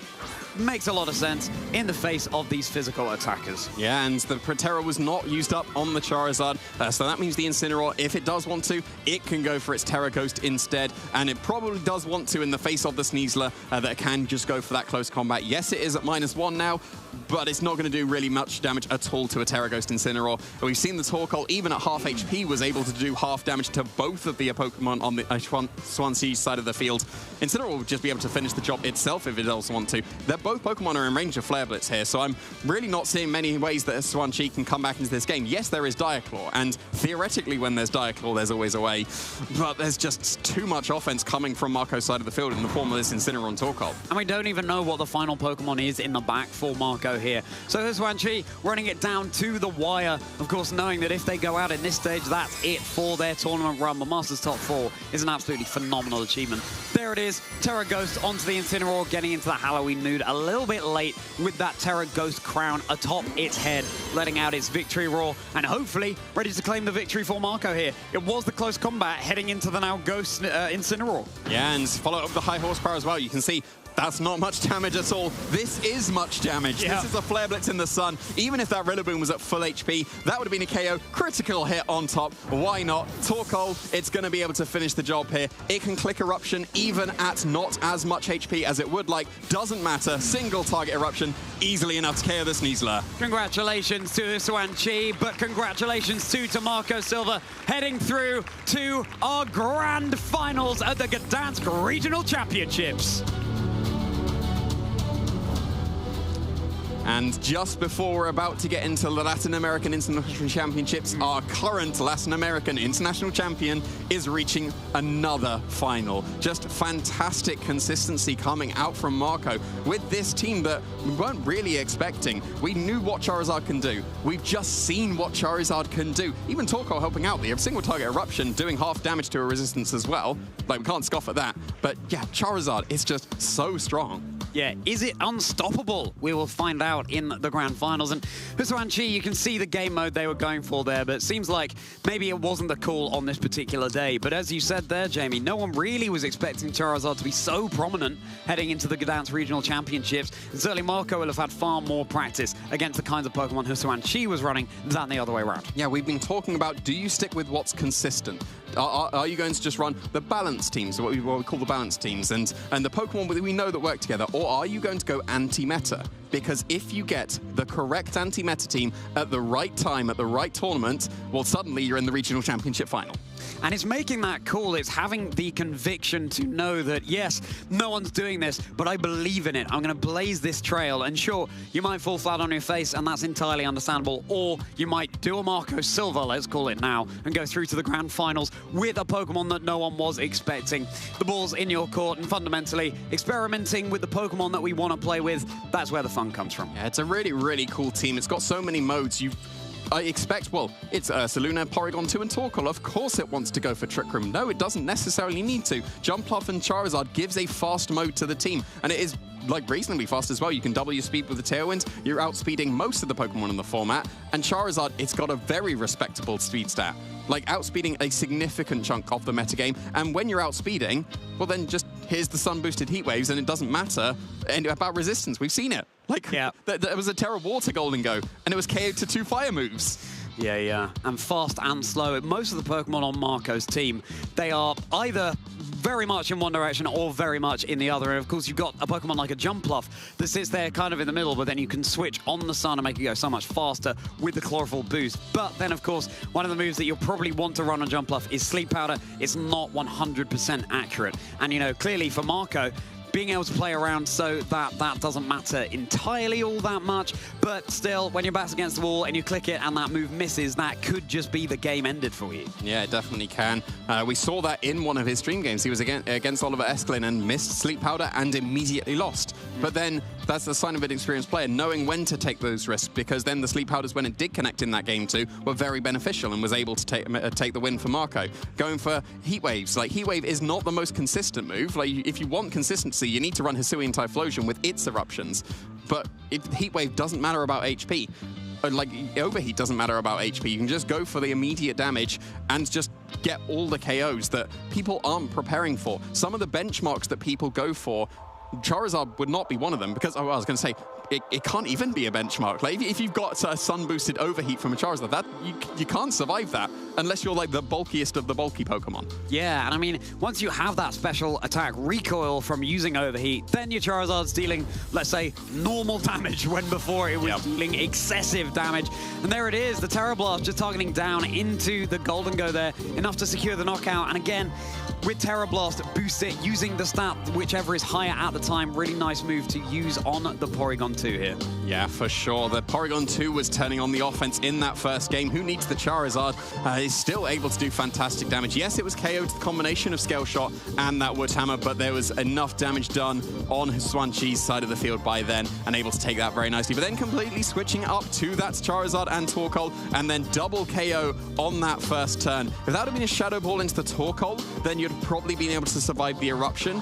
S4: Makes a lot of sense in the face of these physical attackers.
S3: Yeah, and the Protera was not used up on the Charizard, so that means the Incineroar, if it does want to, it can go for its Terra Ghost instead, and it probably does want to in the face of the Sneasler that can just go for that close combat. Yes, it is at -1 now, but it's not going to do really much damage at all to a Terra Ghost Incineroar. We've seen the Torkoal, even at half HP, was able to do half damage to both of the Pokemon on the Swansea side of the field. Incineroar would just be able to finish the job itself if it does want to. Both Pokemon are in range of Flare Blitz here, so I'm really not seeing many ways that Swansea can come back into this game. Yes, there is Diaclaw, and theoretically when there's Diaclaw, there's always a way, but there's just too much offense coming from Marco's side of the field in the form of this Incineroar and Torkoal.
S4: And we don't even know what the final Pokemon is in the back for Marco here. So Huswanchi running it down to the wire, of course knowing that if they go out in this stage, that's it for their tournament run. The Masters Top 4 is an absolutely phenomenal achievement. There it is, Terra Ghost onto the Incineroar, getting into the Halloween mood a little bit late with that Terra Ghost crown atop its head, letting out its victory roar, and hopefully ready to claim the victory for Marco here. It was the close combat heading into the now Ghost Incineroar.
S3: Yeah, and follow up the high horsepower as well. You can see that's not much damage at all. This is much damage. Yeah. This is a Flare Blitz in the sun. Even if that Rillaboom was at full HP, that would have been a KO. Critical hit on top. Why not? Torkoal, it's going to be able to finish the job here. It can click Eruption even at not as much HP as it would like. Doesn't matter. Single target Eruption, easily enough to KO the Sneasler.
S4: Congratulations to Huswanchi, but congratulations too to Marco Silva, heading through to our grand finals at the Gdańsk Regional Championships.
S3: And just before we're about to get into the Latin American International Championships, our current Latin American International Champion is reaching another final. Just fantastic consistency coming out from Marco with this team that we weren't really expecting. We knew what Charizard can do. We've just seen what Charizard can do. Even Torkoal helping out. They have single target Eruption, doing half damage to a resistance as well. Like, we can't scoff at that. But yeah, Charizard is just so strong.
S4: Yeah, is it unstoppable? We will find out in the grand finals. And Husuan Chi, you can see the game mode they were going for there, but it seems like maybe it wasn't the call on this particular day. But as you said there, Jamie, no one really was expecting Charizard to be so prominent heading into the Gdańsk Regional Championships. And certainly Marco will have had far more practice against the kinds of Pokemon Husuan Chi was running than the other way around.
S3: Yeah, we've been talking about, do you stick with what's consistent? Are you going to just run the balance teams, what we call the balance teams, and the Pokemon that we know that work together, or are you going to go anti-meta? Because if you get the correct anti-meta team at the right time, at the right tournament, well, suddenly you're in the regional championship final.
S4: And it's making that call. It's having the conviction to know that, yes, no one's doing this, but I believe in it. I'm going to blaze this trail. And sure, you might fall flat on your face, and that's entirely understandable. Or you might do a Marco Silva, let's call it now, and go through to the grand finals with a Pokemon that no one was expecting. The ball's in your court, and fundamentally, experimenting with the Pokemon that we want to play with, that's where the fun comes from.
S3: Yeah, it's a really, really cool team. It's got so many modes. I expect, well, it's Ursaluna, Porygon 2, and Torkoal. Of course it wants to go for Trick Room. No, it doesn't necessarily need to. Jumpluff and Charizard gives a fast mode to the team, and it is like reasonably fast as well. You can double your speed with the Tailwind. You're outspeeding most of the Pokemon in the format, and Charizard, it's got a very respectable speed stat. Like outspeeding a significant chunk of the metagame, and when you're outspeeding, well then just here's the sun-boosted heat waves, and it doesn't matter about resistance. We've seen it. Like, yeah. There was a Terra Water Golden Go, and it was KO'd to 2 fire moves.
S4: Yeah. And fast and slow. Most of the Pokemon on Marco's team, they are either very much in one direction or very much in the other. And of course, you've got a Pokemon like a Jumpluff that sits there kind of in the middle, but then you can switch on the sun and make it go so much faster with the Chlorophyll boost. But then, of course, one of the moves that you'll probably want to run on Jumpluff is Sleep Powder. It's not 100% accurate. And, you know, clearly for Marco, being able to play around so that doesn't matter entirely all that much, but still, when your back's against the wall and you click it and that move misses, that could just be the game ended for you.
S3: Yeah, it definitely can. We saw that in one of his stream games. He was against Oliver Esklin and missed Sleep Powder and immediately lost. But then that's the sign of an experienced player, knowing when to take those risks, because then the Sleep Powders, when it did connect in that game too, were very beneficial and was able to take the win for Marco. Going for Heat Waves. Like, Heat Wave is not the most consistent move. Like, if you want consistency, you need to run Hisuian Typhlosion with its eruptions. But Heat Wave doesn't matter about HP. Like, Overheat doesn't matter about HP. You can just go for the immediate damage and just get all the KOs that people aren't preparing for. Some of the benchmarks that people go for, Charizard would not be one of them, because I was going to say, it can't even be a benchmark. Like, if you've got a sun-boosted Overheat from a Charizard, that you can't survive that unless you're like the bulkiest of the bulky Pokemon.
S4: Yeah, and I mean, once you have that special attack recoil from using Overheat, then your Charizard's dealing, let's say, normal damage when before it was dealing excessive damage. And there it is, the Terra Blast just targeting down into the Golden Go there, enough to secure the knockout. And again, with Terra Blast, boost it using the stat, whichever is higher at the time. Really nice move to use on the Porygon 2 here.
S3: Yeah, for sure. The Porygon 2 was turning on the offense in that first game. Who needs the Charizard? Is still able to do fantastic damage. Yes, it was KO'd the combination of Scale Shot and that Wood Hammer, but there was enough damage done on Husuan Chi's side of the field by then, and able to take that very nicely. But then completely switching up to that Charizard and Torkoal, and then double KO on that first turn. If that had been a Shadow Ball into the Torkoal, then you'd probably been able to survive the Eruption.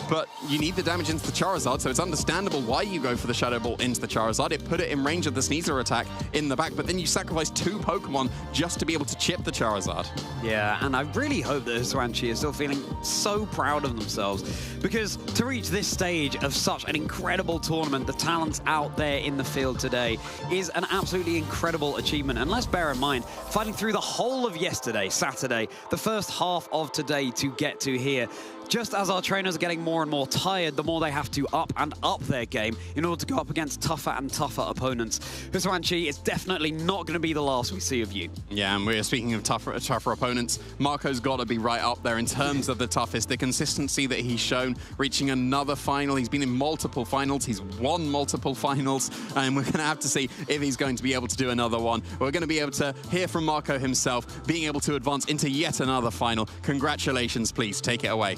S3: But you need the damage into the Charizard, so it's understandable why you go for the Shadow Ball into the Charizard. It put it in range of the Sneasler attack in the back, but then you sacrifice 2 Pokemon just to be able to chip the Charizard.
S4: Yeah, and I really hope that Husuan Chi is still feeling so proud of themselves, because to reach this stage of such an incredible tournament, the talents out there in the field today, is an absolutely incredible achievement. And let's bear in mind, fighting through the whole of yesterday, Saturday, the first half of today to get to here, just as our trainers are getting more and more tired, the more they have to up their game in order to go up against tougher and tougher opponents. Husuan Chi is definitely not going to be the last we see of you.
S3: Yeah, and we're speaking of tougher opponents. Marco's got to be right up there in terms of the toughest. The consistency that he's shown, reaching another final. He's been in multiple finals. He's won multiple finals, and we're going to have to see if he's going to be able to do another one. We're going to be able to hear from Marco himself, being able to advance into yet another final. Congratulations, please. Take it away.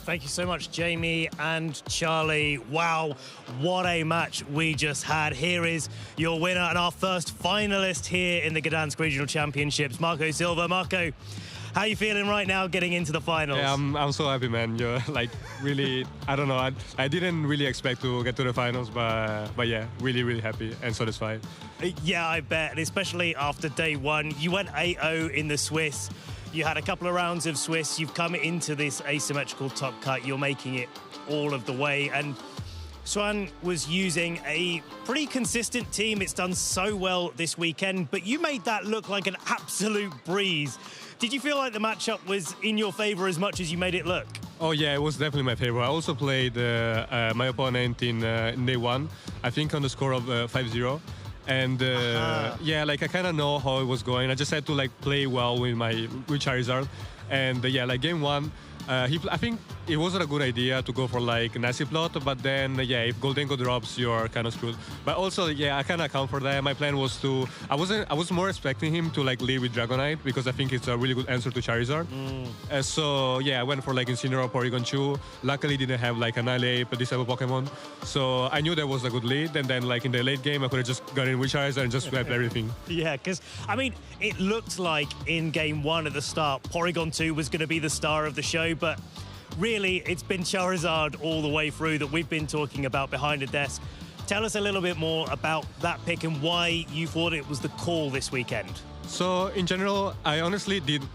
S2: Thank you so much, Jamie and Charlie. Wow, what a match we just had. Here is your winner and our first finalist here in the Gdańsk Regional Championships, Marco Silva. Marco, How are you feeling right now getting into the finals?
S1: Yeah, I'm so happy, man. You're like really, I don't know. I didn't really expect to get to the finals, but yeah, really, really happy and satisfied.
S2: Yeah, I bet. And especially after day one, you went 8-0 in the Swiss. You had a couple of rounds of Swiss. You've come into this asymmetrical top cut. You're making it all of the way. And Swan was using a pretty consistent team. It's done so well this weekend, but you made that look like an absolute breeze. Did you feel like the matchup was in your favor as much as you made it look?
S1: Oh yeah, it was definitely my favorite. I also played my opponent in day one, I think on the score of 5-0. And yeah, like I kind of know how it was going. I just had to like play well with Charizard. And yeah, like game one, I think it wasn't a good idea to go for like Nasty Plot, but then yeah, if Goldenko drops, you're kind of screwed. But also, yeah, I kind of account for that. My plan was to, I was more expecting him to like lead with Dragonite because I think it's a really good answer to Charizard. So yeah, I went for like Incineroar, Porygon 2. Luckily, didn't have like Annihilate, this type of Pokemon. So I knew that was a good lead. And then like in the late game, I could have just got in with Charizard and just swept everything.
S2: Yeah, because I mean, it looked like in game one at the start, Porygon 2 was going to be the star of the show, but really, it's been Charizard all the way through that we've been talking about behind the desk. Tell us a little bit more about that pick and why you thought it was the call this weekend.
S1: So in general, I honestly didn't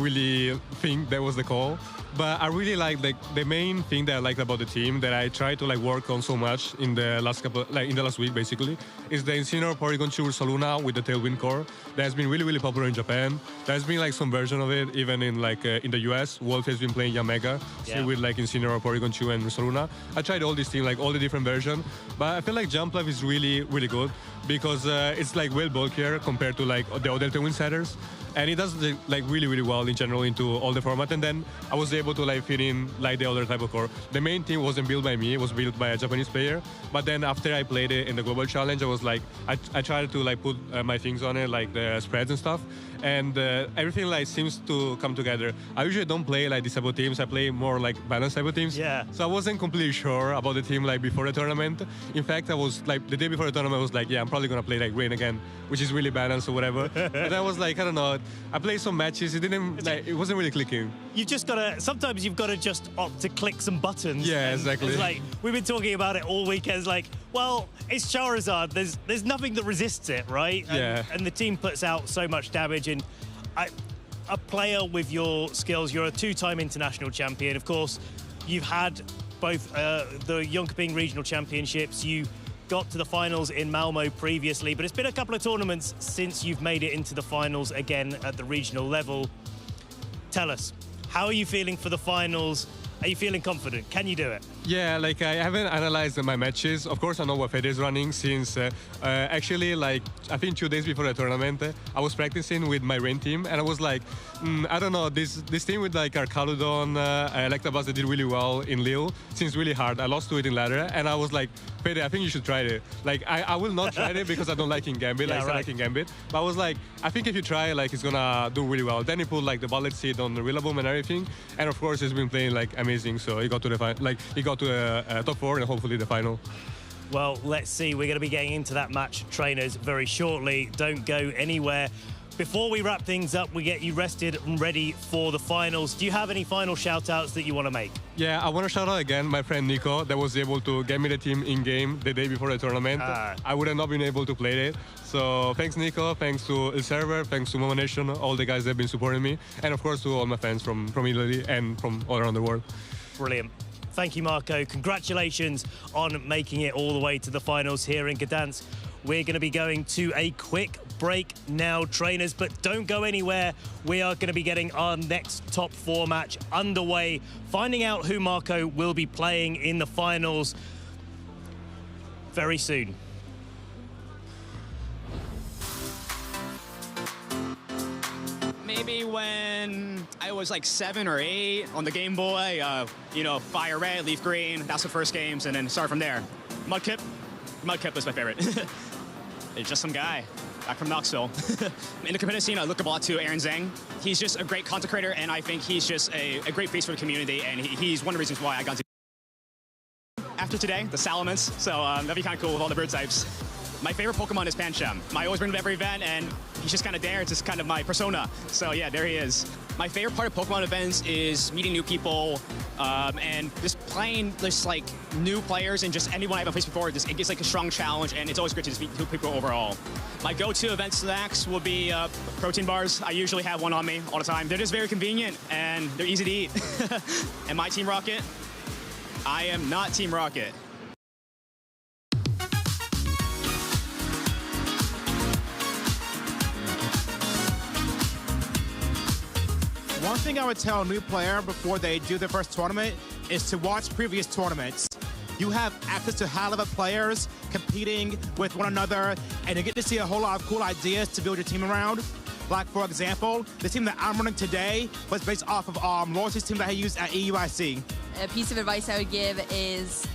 S1: really think that was the call, but I really like the main thing that I liked about the team that I tried to like work on so much in the last week basically is the Incineroar Porygon 2 Saluna with the Tailwind core that has been really, really popular in Japan. There's been like some version of it even in in the US. Wolf has been playing Yamega with like Incineroar Porygon 2 and Saluna. I tried all these things, like all the different versions, but I feel like Jump Life is really, really good because it's like way bulkier compared to like the other Tailwind setters. And it does like really, really well in general into all the format. And then I was able to like fit in like the other type of core. The main team wasn't built by me; it was built by a Japanese player. But then after I played it in the global challenge, I was like, I tried to like put my things on it, like the spreads and stuff. And everything like seems to come together. I usually don't play like these type of teams. I play more like balanced type of teams.
S2: Yeah.
S1: So I wasn't completely sure about the team like before the tournament. In fact, I was like the day before the tournament, I was like, yeah, I'm probably gonna play like Rain again, which is really balanced or whatever. But I was like, I don't know. I played some matches. It wasn't really clicking.
S2: You've just gotta. Sometimes you've got to just opt to click some buttons.
S1: Yeah, exactly.
S2: It's like we've been talking about it all weekend. It's like, well, it's Charizard. There's nothing that resists it, right?
S1: Yeah.
S2: And the team puts out so much damage. And a player with your skills, you're a two-time international champion. Of course, you've had both the Jönköping Regional Championships. You got to the finals in Malmo previously, but it's been a couple of tournaments since you've made it into the finals again at the regional level. Tell us, how are you feeling for the finals? Are you feeling confident? Can you do it?
S1: Yeah, like I haven't analyzed my matches. Of course, I know what Fede is running since actually, like I think 2 days before the tournament, I was practicing with my Rain team, and I was like, I don't know, this team with like Arcaludon, Electabuzz, they did really well in Lille. Seems really hard. I lost to it in ladder, and I was like, Fede, I think you should try it. Like I will not try it because I don't like in Gambit.
S2: Yeah,
S1: I like in Gambit, but I was like, I think if you try, like it's gonna do really well. Then he put like the bullet seed on the Rillaboom and everything, and of course he's been playing like amazing. So he got to the top 4 and hopefully the final.
S2: Well, let's see. We're going to be getting into that match, trainers, very shortly. Don't go anywhere. Before we wrap things up, we get you rested and ready for the finals. Do you have any final shout-outs that you want to make?
S1: Yeah, I want to shout out again my friend Nico that was able to get me the team in-game the day before the tournament. I would have not been able to play it. So thanks, Nico. Thanks to El Server. Thanks to Momo Nation, all the guys that have been supporting me. And of course to all my fans from Italy and from all around the world.
S2: Brilliant. Thank you, Marco. Congratulations on making it all the way to the finals here in Gdańsk. We're going to be going to a quick break now, trainers, but don't go anywhere. We are going to be getting our next top 4 match underway, finding out who Marco will be playing in the finals very soon.
S17: Maybe when I was like 7 or 8 on the Game Boy, Fire Red, Leaf Green, that's the first games, and then start from there. Mudkip was my favorite. It's just some guy back from Knoxville. In the competitive scene, I look a lot to Aaron Zhang. He's just a great content creator, and I think he's just a great face for the community, and he's one of the reasons why I got to after today, the Salamence, so that'd be kind of cool with all the bird types. My favorite Pokemon is Pancham. I always bring him to every event, and he's just kind of there. It's just kind of my persona. So yeah, there he is. My favorite part of Pokemon events is meeting new people and just playing just like new players and just anyone I haven't faced before. It gets like a strong challenge, and it's always great to just meet new people overall. My go-to event snacks will be protein bars. I usually have one on me all the time. They're just very convenient and they're easy to eat. And my Team Rocket? I am not Team Rocket.
S19: One thing I would tell a new player before they do their first tournament is to watch previous tournaments. You have access to high-level players competing with one another, and you get to see a whole lot of cool ideas to build your team around. Like, for example, the team that I'm running today was based off of Loyalty's team that I used at EUIC. A piece of advice I would give is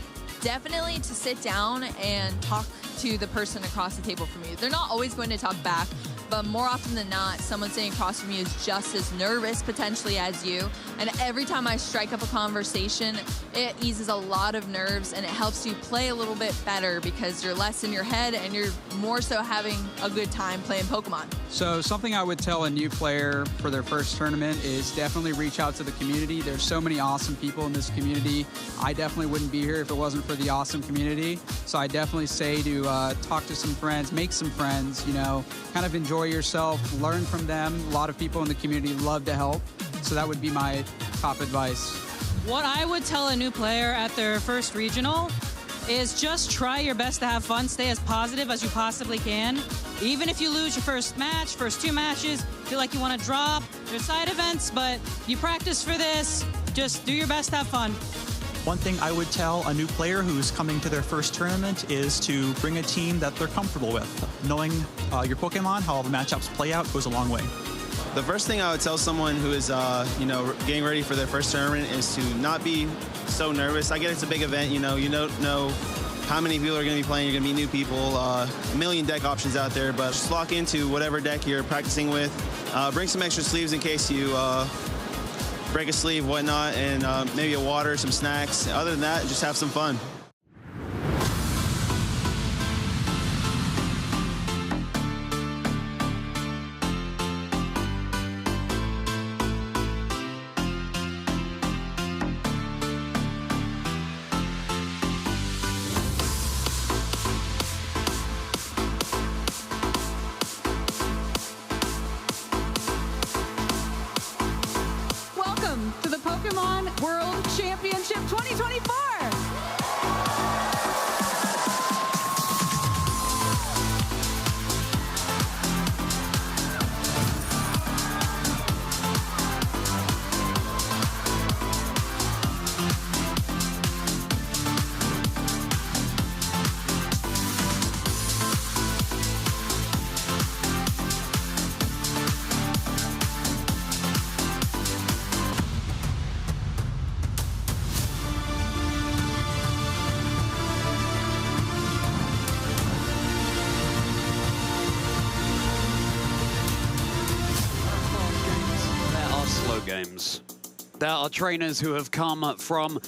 S19: definitely to sit down and talk to the person across the table from you. They're not always going to talk back, but more often than not, someone sitting across from you is just as nervous potentially as you. And every time I strike up a conversation, it eases a lot of nerves and it helps you play a little bit better because you're less in your head and you're more so having a good time playing Pokemon.
S20: So something I would tell a new player for their first tournament is definitely reach out to the community. There's so many awesome people in this community. I definitely wouldn't be here if it wasn't for the awesome community. So I definitely say to talk to some friends, make some friends, you know, kind of enjoy yourself, learn from them. A lot of people in the community love to help. So that would be my top advice.
S21: What I would tell a new player at their first regional is just try your best to have fun, stay as positive as you possibly can. Even if you lose your first match, first 2 matches, feel like you want to drop, there's side events, but you practice for this, just do your best to have fun.
S18: One thing I would tell a new player who's coming to their first tournament is to bring a team that they're comfortable with. Knowing your Pokemon, how all the matchups play out, goes a long way.
S22: The first thing I would tell someone who is, getting ready for their first tournament is to not be so nervous. I get it's a big event, you don't know how many people are going to be playing. You're going to meet new people, a million deck options out there, but just lock into whatever deck you're practicing with. Bring some extra sleeves in case you break a sleeve, whatnot, and maybe a water, some snacks. Other than that, just have some fun.
S23: Welcome to the Pokemon World Championship 2024!
S4: Games. There are trainers who have come from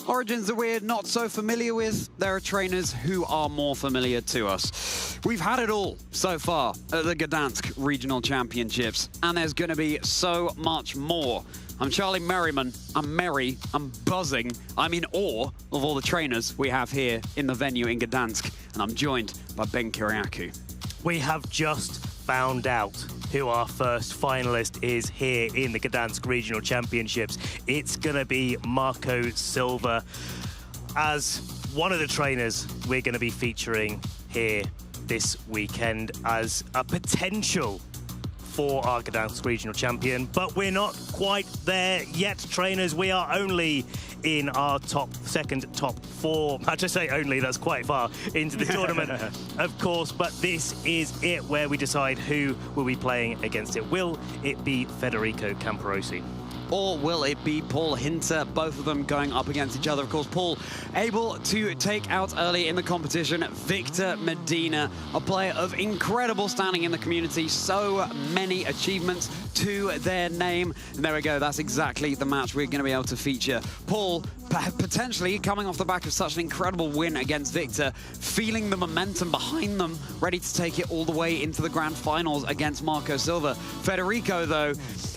S4: origins that we're not so familiar with. There are trainers who are more familiar to us. We've had it all so far at the Gdańsk Regional Championships, and there's going to be so much more. I'm Charlie Merriman. I'm merry. I'm buzzing. I'm in awe of all the trainers we have here in the venue in Gdańsk, and I'm joined by Ben Kiriakou.
S2: We have just found out who our first finalist is here in the Gdańsk Regional Championships. It's going to be Marco Silva as one of the trainers we're going to be featuring here this weekend as a potential for our Gdańsk Regional Champion, but we're not quite there yet, trainers. We are only in our second top 4. I just say only, that's quite far into the tournament, of course, but this is it where we decide who will be playing against it. Will it be Federico Camparosi?
S4: Or will it be Paul Hinter? Both of them going up against each other. Of course, Paul able to take out early in the competition Victor Medina, a player of incredible standing in the community. So many achievements to their name. And there we go. That's exactly the match we're going to be able to feature. Paul potentially coming off the back of such an incredible win against Victor, feeling the momentum behind them, ready to take it all the way into the grand finals against Marco Silva. Federico, though,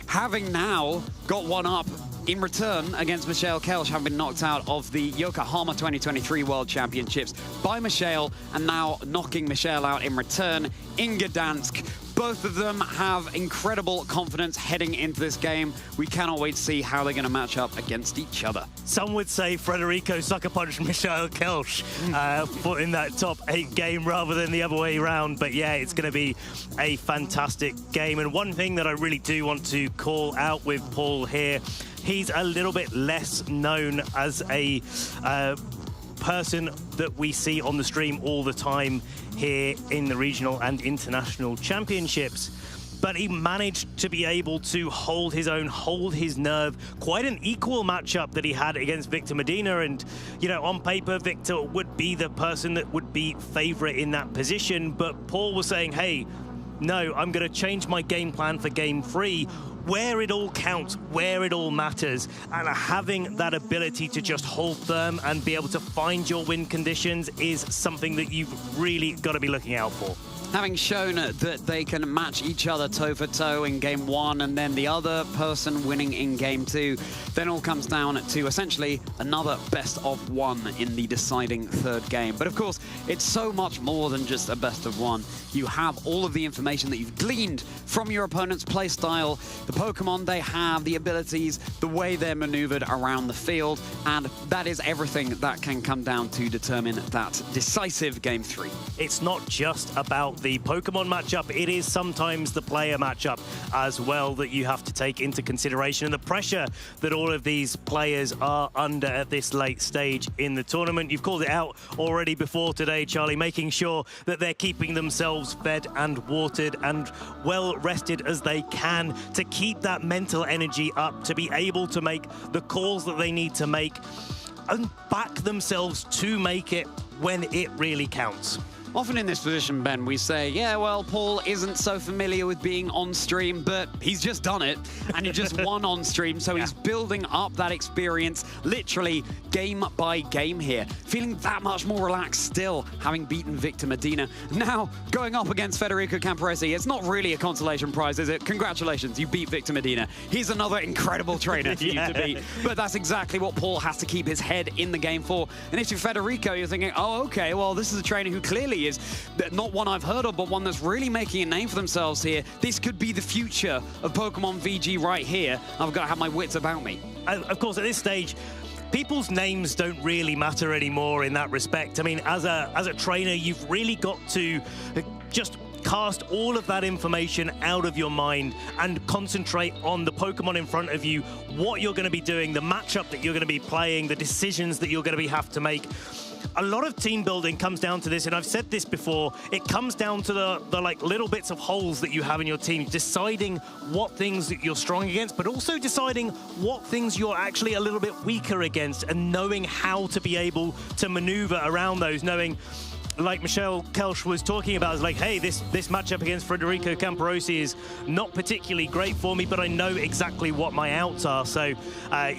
S4: having now got one up in return against Michelle Kelsch, having been knocked out of the Yokohama 2023 World Championships by Michelle, and now knocking Michelle out in return in Gdansk. Both of them have incredible confidence heading into this game. We cannot wait to see how they're going to match up against each other.
S2: Some would say Federico sucker punched Michelle Kelsch in that top 8 game rather than the other way around. But yeah, it's going to be a fantastic game. And one thing that I really do want to call out with Paul here, he's a little bit less known as a person that we see on the stream all the time here in the regional and international championships. But he managed to be able to hold his own, hold his nerve. Quite an equal matchup that he had against Victor Medina. And, you know, on paper, Victor would be the person that would be favorite in that position. But Paul was saying, hey, no, I'm going to change my game plan for game 3. Where it all counts, where it all matters, and having that ability to just hold firm and be able to find your win conditions is something that you've really got to be looking out for.
S4: Having shown that they can match each other toe-for-toe in game 1 and then the other person winning in game 2, then all comes down to essentially another best-of-1 in the deciding 3rd game. But of course, it's so much more than just a best-of-1. You have all of the information that you've gleaned from your opponent's playstyle, the Pokemon they have, the abilities, the way they're maneuvered around the field, and that is everything that can come down to determine that decisive game 3.
S2: It's not just about the Pokemon matchup, it is sometimes the player matchup as well that you have to take into consideration, and the pressure that all of these players are under at this late stage in the tournament. You've called it out already before today, Charlie, making sure that they're keeping themselves fed and watered and well rested as they can to keep that mental energy up, to be able to make the calls that they need to make and back themselves to make it when it really counts.
S4: Often in this position, Ben, we say, yeah, well, Paul isn't so familiar with being on stream, but he's just done it, and he just won on stream, so he's building up that experience literally game by game here, feeling that much more relaxed still, having beaten Victor Medina. Now, going up against Federico Camporesi, it's not really a consolation prize, is it? Congratulations, you beat Victor Medina. He's another incredible trainer for you to beat, but that's exactly what Paul has to keep his head in the game for. And if you're Federico, you're thinking, oh, okay, well, this is a trainer who clearly is not one I've heard of, but one that's really making a name for themselves here. This could be the future of Pokemon VG right here. I've got to have my wits about me.
S2: Of course, at this stage, people's names don't really matter anymore in that respect. I mean, as a trainer, you've really got to just cast all of that information out of your mind and concentrate on the Pokemon in front of you, what you're going to be doing, the matchup that you're going to be playing, the decisions that you're going to have to make. A lot of team building comes down to this, and I've said this before, it comes down to the like little bits of holes that you have in your team, deciding what things that you're strong against, but also deciding what things you're actually a little bit weaker against, and knowing how to be able to maneuver around those, knowing, like Michelle Kelsch was talking about, is like, hey, this matchup against Federico Camporesi is not particularly great for me, but I know exactly what my outs are. So, you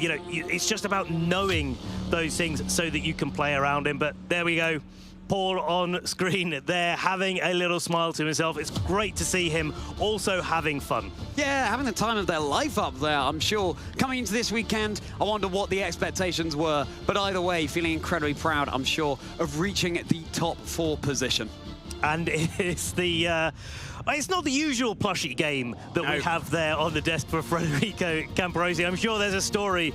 S2: know, it's just about knowing those things so that you can play around him. But there we go. Paul on screen there, having a little smile to himself. It's great to see him also having fun.
S4: Yeah, having the time of their life up there, I'm sure. Coming into this weekend, I wonder what the expectations were. But either way, feeling incredibly proud, I'm sure, of reaching the top 4 position.
S2: And it's the... it's not the usual plushie game that we have there on the desk for Federico Camporesi. I'm sure there's a story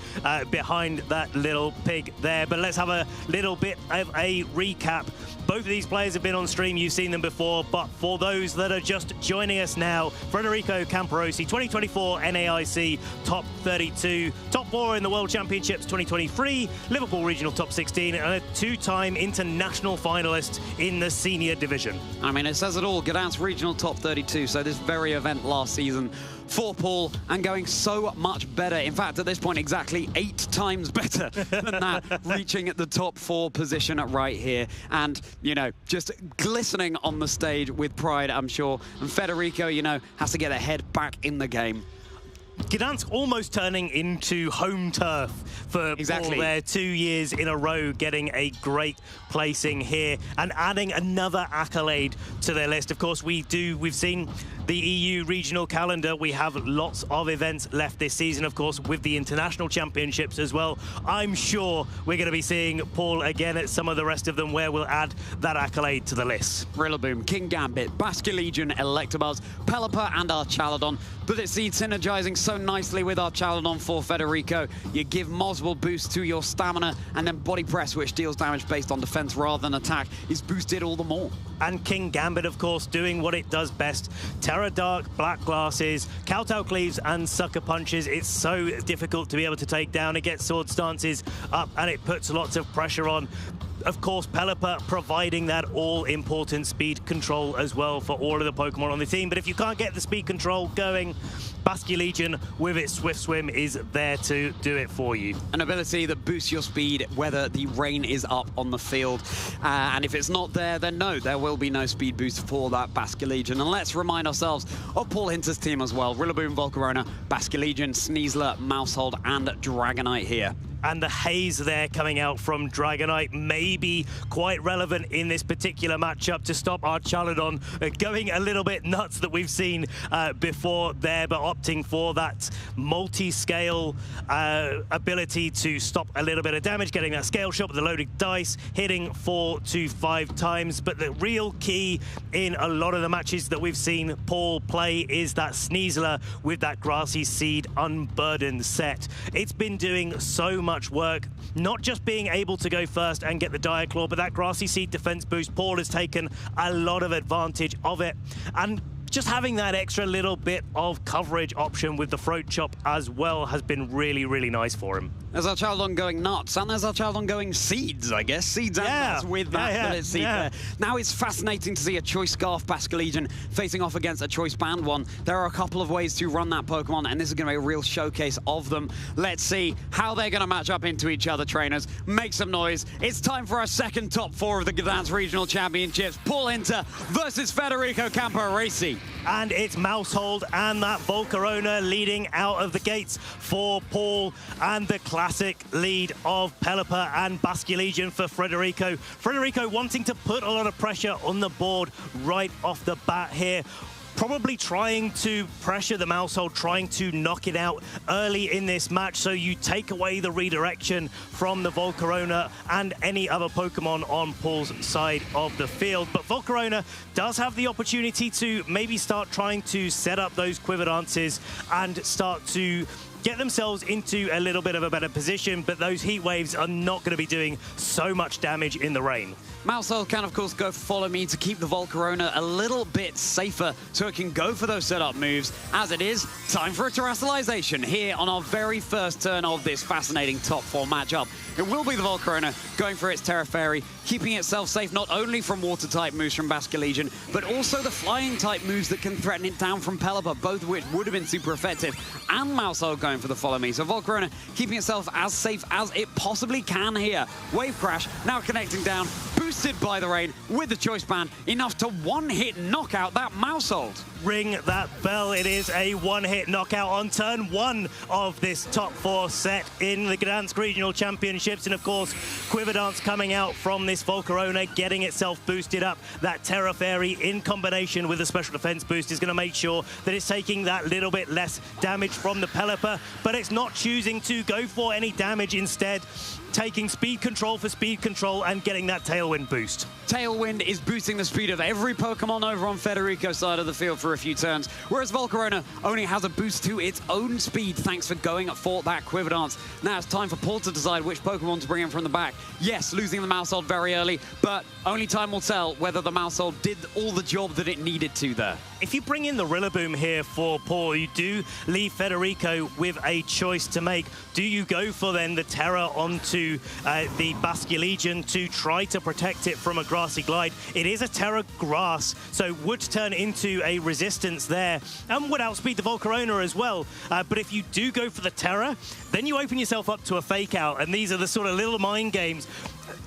S2: behind that little pig there, but let's have a little bit of a recap. Both of these players have been on stream, you've seen them before, but for those that are just joining us now, Federico Camporesi, 2024 NAIC Top 32, Top 4 in the World Championships 2023, Liverpool Regional Top 16, and a 2-time international finalist in the senior division.
S4: I mean, it says it all. Gdańsk Regional Top 32, so this very event last season for Paul, and going so much better. In fact, at this point, exactly 8 times better than that, reaching at the top 4 position right here. And, you know, just glistening on the stage with pride, I'm sure. And Federico, you know, has to get their head back in the game.
S2: Gdansk almost turning into home turf for Paul there, 2 years in a row, getting a great placing here and adding another accolade to their list. Of course, we've seen the EU regional calendar. We have lots of events left this season, of course, with the international championships as well. I'm sure we're going to be seeing Paul again at some of the rest of them where we'll add that accolade to the list.
S4: Rillaboom, King Gambit, Basque Legion, Electabuzz, Pelipper and Archaladon. But it's synergizing so nicely with Archaladon for Federico. You give Moswell boost to your stamina, and then Body Press, which deals damage based on defense rather than attack, is boosted all the more.
S2: And King Gambit, of course, doing what it does best. Terra Dark, Black Glasses, Kowtow Cleaves and Sucker Punches. It's so difficult to be able to take down. It gets sword stances up and it puts lots of pressure on. Of course, Pelipper providing that all-important speed control as well for all of the Pokemon on the team. But if you can't get the speed control going, Basque Legion with its Swift Swim is there to do it for you.
S4: An ability that boosts your speed whether the rain is up on the field. And if it's not there, then no, there will be no speed boost for that Basque Legion. And let's remind ourselves of Paul Hinter's team as well. Rillaboom, Volcarona, Basque Legion, Sneasler, Mousehold and Dragonite here.
S2: And the haze there coming out from Dragonite may be quite relevant in this particular matchup to stop Archaladon going a little bit nuts that we've seen before there, but opting for that multi-scale ability to stop a little bit of damage, getting that scale shot with the loaded dice, hitting 4 to 5 times. But the real key in a lot of the matches that we've seen Paul play is that Sneasler with that Grassy Seed Unburdened set. It's been doing so much work, not just being able to go first and get the Dire Claw, but that Grassy Seed defense boost. Paul has taken a lot of advantage of it, and just having that extra little bit of coverage option with the Throat Chop as well has been really, really nice for him.
S4: There's Archaladon going nuts, and there's Archaladon going seeds, I guess. Seeds and nuts with that seed there. Now it's fascinating to see a Choice Scarf Basque Legion facing off against a Choice Band one. There are a couple of ways to run that Pokemon, and this is going to be a real showcase of them. Let's see how they're going to match up into each other, trainers. Make some noise. It's time for our second top 4 of the Gdańsk Regional Championships. Paul Hinter versus Federico Camporesi.
S2: And it's Mousehold and that Volcarona leading out of the gates for Paul, and the classic lead of Pelipper and Basque Legion for Federico. Federico wanting to put a lot of pressure on the board right off the bat here. Probably trying to pressure the Mousehold, trying to knock it out early in this match, so you take away the redirection from the Volcarona and any other Pokemon on Paul's side of the field. But Volcarona does have the opportunity to maybe start trying to set up those Quiver Dances and start to get themselves into a little bit of a better position, but those Heat Waves are not going to be doing so much damage in the rain.
S4: Mousehold can, of course, go Follow Me to keep the Volcarona a little bit safer, so it can go for those setup moves. As it is, time for a Terrestrialization here on our very first turn of this fascinating top 4 matchup. It will be the Volcarona going for its Terra Fairy, keeping itself safe not only from Water-type moves from Basque Legion, but also the Flying-type moves that can threaten it down from Pelipper, both of which would have been super effective, and Mousehold going for the Follow Me. So Volcarona keeping itself as safe as it possibly can here. Wave Crash now connecting down, boosted by the rain with the Choice Band, enough to one-hit knockout that Mousehold.
S2: Ring that bell. It is a one-hit knockout on turn 1 of this top 4 set in the Gdańsk Regional Championships. And of course, Quiver Dance coming out from this Volcarona, getting itself boosted up. That Terra Fairy in combination with a special defense boost is going to make sure that it's taking that little bit less damage from the Pelipper, but it's not choosing to go for any damage, instead taking speed control for speed control and getting that Tailwind boost.
S4: Tailwind is boosting the speed of every Pokemon over on Federico's side of the field for a few turns, whereas Volcarona only has a boost to its own speed thanks for going for that Quiver Dance. Now it's time for Paul to decide which Pokemon to bring in from the back. Yes, losing the Mousehold very early, but only time will tell whether the Mousehold did all the job that it needed to there.
S2: If you bring in the Rillaboom here for Paul, you do leave Federico with a choice to make. Do you go for then the Terra onto to the Basculegion to try to protect it from a Grassy Glide. It is a Terra Grass, so would turn into a resistance there and would outspeed the Volcarona as well. But if you do go for the Terra, then you open yourself up to a fake out, and these are the sort of little mind games.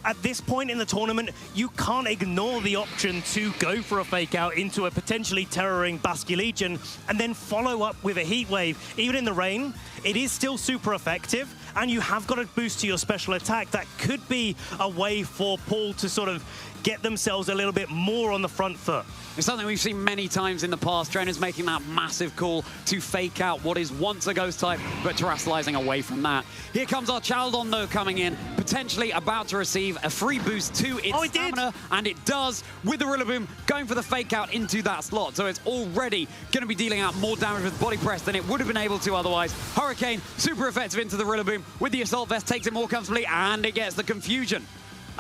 S2: At this point in the tournament, you can't ignore the option to go for a fake out into a potentially terroring Basculegion and then follow up with a heat wave. Even in the rain, it is still super effective, and you have got a boost to your special attack. That could be a way for Paul to sort of get themselves a little bit more on the front foot.
S4: It's something we've seen many times in the past. Trainers making that massive call to fake out what is once a ghost type, but terrestrializing away from that. Here comes our Chaldon, though, coming in, potentially about to receive a free boost to its stamina, and it does, with the Rillaboom going for the fake out into that slot. So it's already going to be dealing out more damage with body press than it would have been able to otherwise. Hurricane, super effective into the Rillaboom with the Assault Vest, takes it more comfortably, and it gets the confusion.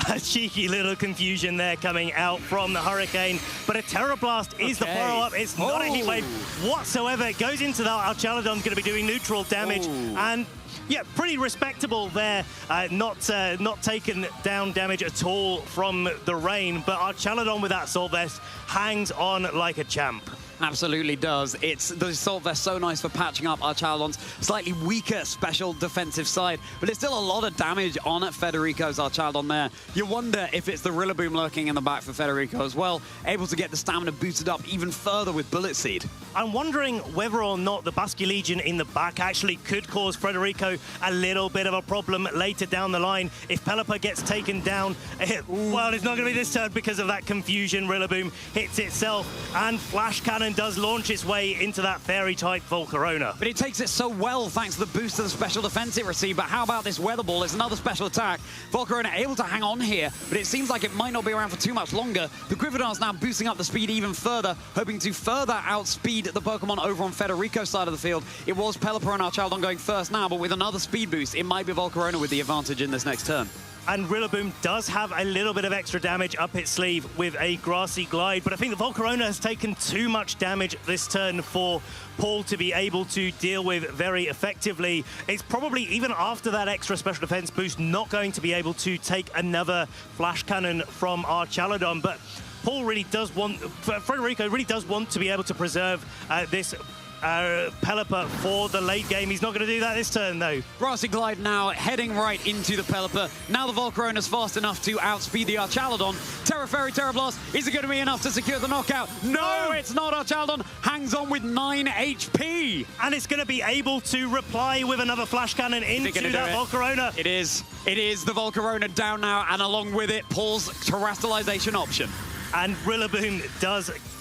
S2: A cheeky little confusion there coming out from the Hurricane, but a Terra Blast is the follow-up. It's not a heat wave whatsoever. It goes into that. Our Chaladon's going to be doing neutral damage, and yeah, pretty respectable there. Not taken down damage at all from the rain, but our Chaladon with that Assault Vest hangs on like a champ.
S4: Absolutely does. It's the Assault Vest so nice for patching up our Chaldon's slightly weaker special defensive side, but it's still a lot of damage on Federico's Archaldon there. You wonder if it's the Rillaboom lurking in the back for Federico as well, able to get the stamina boosted up even further with Bullet Seed.
S2: I'm wondering whether or not the Basculegion in the back actually could cause Federico a little bit of a problem later down the line. If Pelipper gets taken down, well, it's not going to be this turn because of that confusion. Rillaboom hits itself, and Flash Cannon does launch its way into that Fairy-type Volcarona.
S4: But it takes it so well thanks to the boost to the special defense it received. But how about this Weather Ball? It's another special attack. Volcarona able to hang on here, but it seems like it might not be around for too much longer. The Gryffindor's now boosting up the speed even further, hoping to further outspeed the Pokemon over on Federico's side of the field. It was Pelipper and Archaldon going first now, but with another speed boost, it might be Volcarona with the advantage in this next turn.
S2: And Rillaboom does have a little bit of extra damage up its sleeve with a Grassy Glide, but I think the Volcarona has taken too much damage this turn for Paul to be able to deal with very effectively. It's probably, even after that extra special defense boost, not going to be able to take another Flash Cannon from our Chaladon, but Paul really does want, Federico really does want to be able to preserve this Pelipper for the late game. He's not going to do that this turn, though.
S4: Grassy Glide now heading right into the Pelipper. Now the Volcarona's fast enough to outspeed the Archaldon. Terra Fairy, Terra Blast, is it going to be enough to secure the knockout? No, it's not. Archaldon hangs on with 9 HP.
S2: And it's going to be able to reply with another Flash Cannon into that Volcarona.
S4: It is. It is the Volcarona down now, and along with it, Paul's terrestrialization option.
S2: And Rillaboom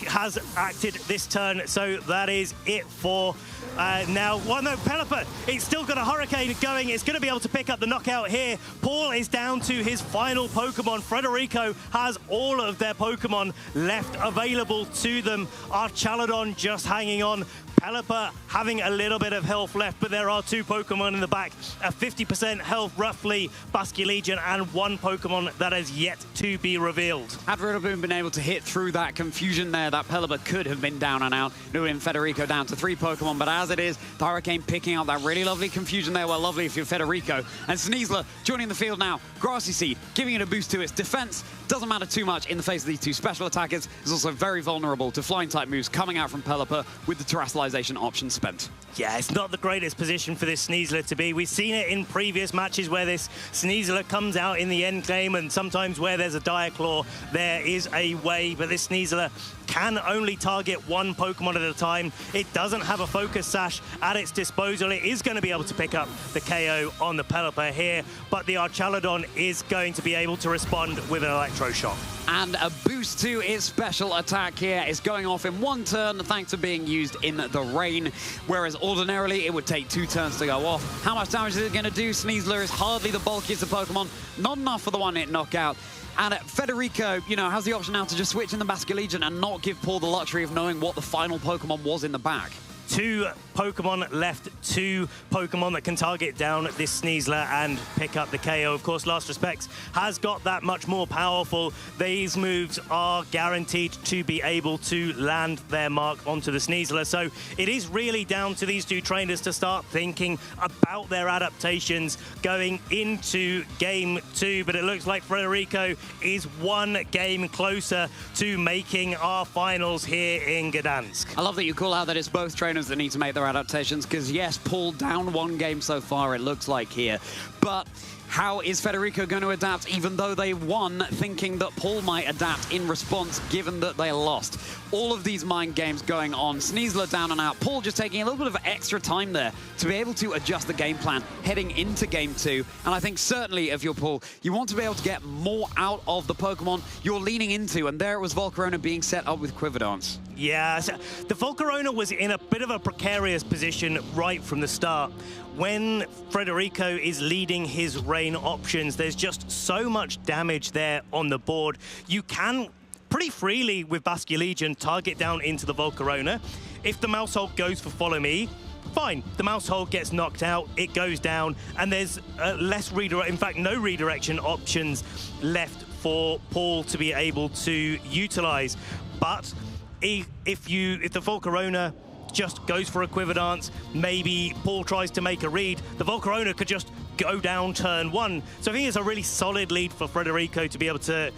S2: has acted this turn, so that is it for now. Well, no, Pelipper, it's still got a Hurricane going. It's going to be able to pick up the knockout here. Paul is down to his final Pokemon. Federico has all of their Pokemon left available to them. Our Chaladon just hanging on. Pelipper having a little bit of health left, but there are 2 Pokemon in the back. A 50% health, roughly, Basculegion, and 1 Pokemon that has yet to be revealed.
S4: Had Rillaboom been able to hit through that confusion there, that Pelipper could have been down and out, moving Federico down to 3 Pokemon, but as it is, the Hurricane picking up that really lovely confusion there. Well, lovely if you're Federico. And Sneasler joining the field now. Grassy Seed, giving it a boost to its defense. Doesn't matter too much in the face of these 2 special attackers. Is also very vulnerable to flying-type moves coming out from Pelipper with the terrestrialization option spent.
S2: Yeah, it's not the greatest position for this Sneasler to be. We've seen it in previous matches where this Sneasler comes out in the end game, and sometimes where there's a Dire Claw, there is a way, but this Sneasler can only target 1 Pokemon at a time. It doesn't have a Focus Sash at its disposal. It is going to be able to pick up the KO on the Pelipper here, but the Archaladon is going to be able to respond with an Electroshock.
S4: And a boost to its special attack here is going off in 1 turn thanks to being used in the rain, whereas ordinarily it would take 2 turns to go off. How much damage is it going to do? Sneasler is hardly the bulkiest of Pokemon, not enough for the 1-hit knockout. And Federico, you know, has the option now to just switch in the Basculegion and not give Paul the luxury of knowing what the final Pokemon was in the back.
S2: 2 Pokemon left, 2 Pokemon that can target down this Sneasler and pick up the KO. Of course, Last Respects has got that much more powerful. These moves are guaranteed to be able to land their mark onto the Sneasler. So it is really down to these 2 trainers to start thinking about their adaptations going into Game 2. But it looks like Federico is 1 game closer to making our finals here in Gdansk.
S4: I love that you call out that it's both trainers that need to make their adaptations, because yes, Paul down 1 game so far, it looks like here. But how is Federico going to adapt, even though they won, thinking that Paul might adapt in response, given that they lost? All of these mind games going on. Sneasler down and out. Paul just taking a little bit of extra time there to be able to adjust the game plan heading into Game 2. And I think certainly if you're Paul, you want to be able to get more out of the Pokemon you're leaning into. And there it was Volcarona being set up with Quiver Dance.
S2: Yeah, so the Volcarona was in a bit of a precarious position right from the start. When Federico is leading his rain options, there's just so much damage there on the board. You can pretty freely with Basculegion target down into the Volcarona. If the Mousehold goes for Follow Me, fine. The Mousehold gets knocked out, it goes down, and there's less redirect, in fact, no redirection options left for Paul to be able to utilize. But if the Volcarona just goes for a Quiver Dance, maybe Paul tries to make a read, the Volcarona could just go down turn 1. So I think it's a really solid lead for Federico to be able to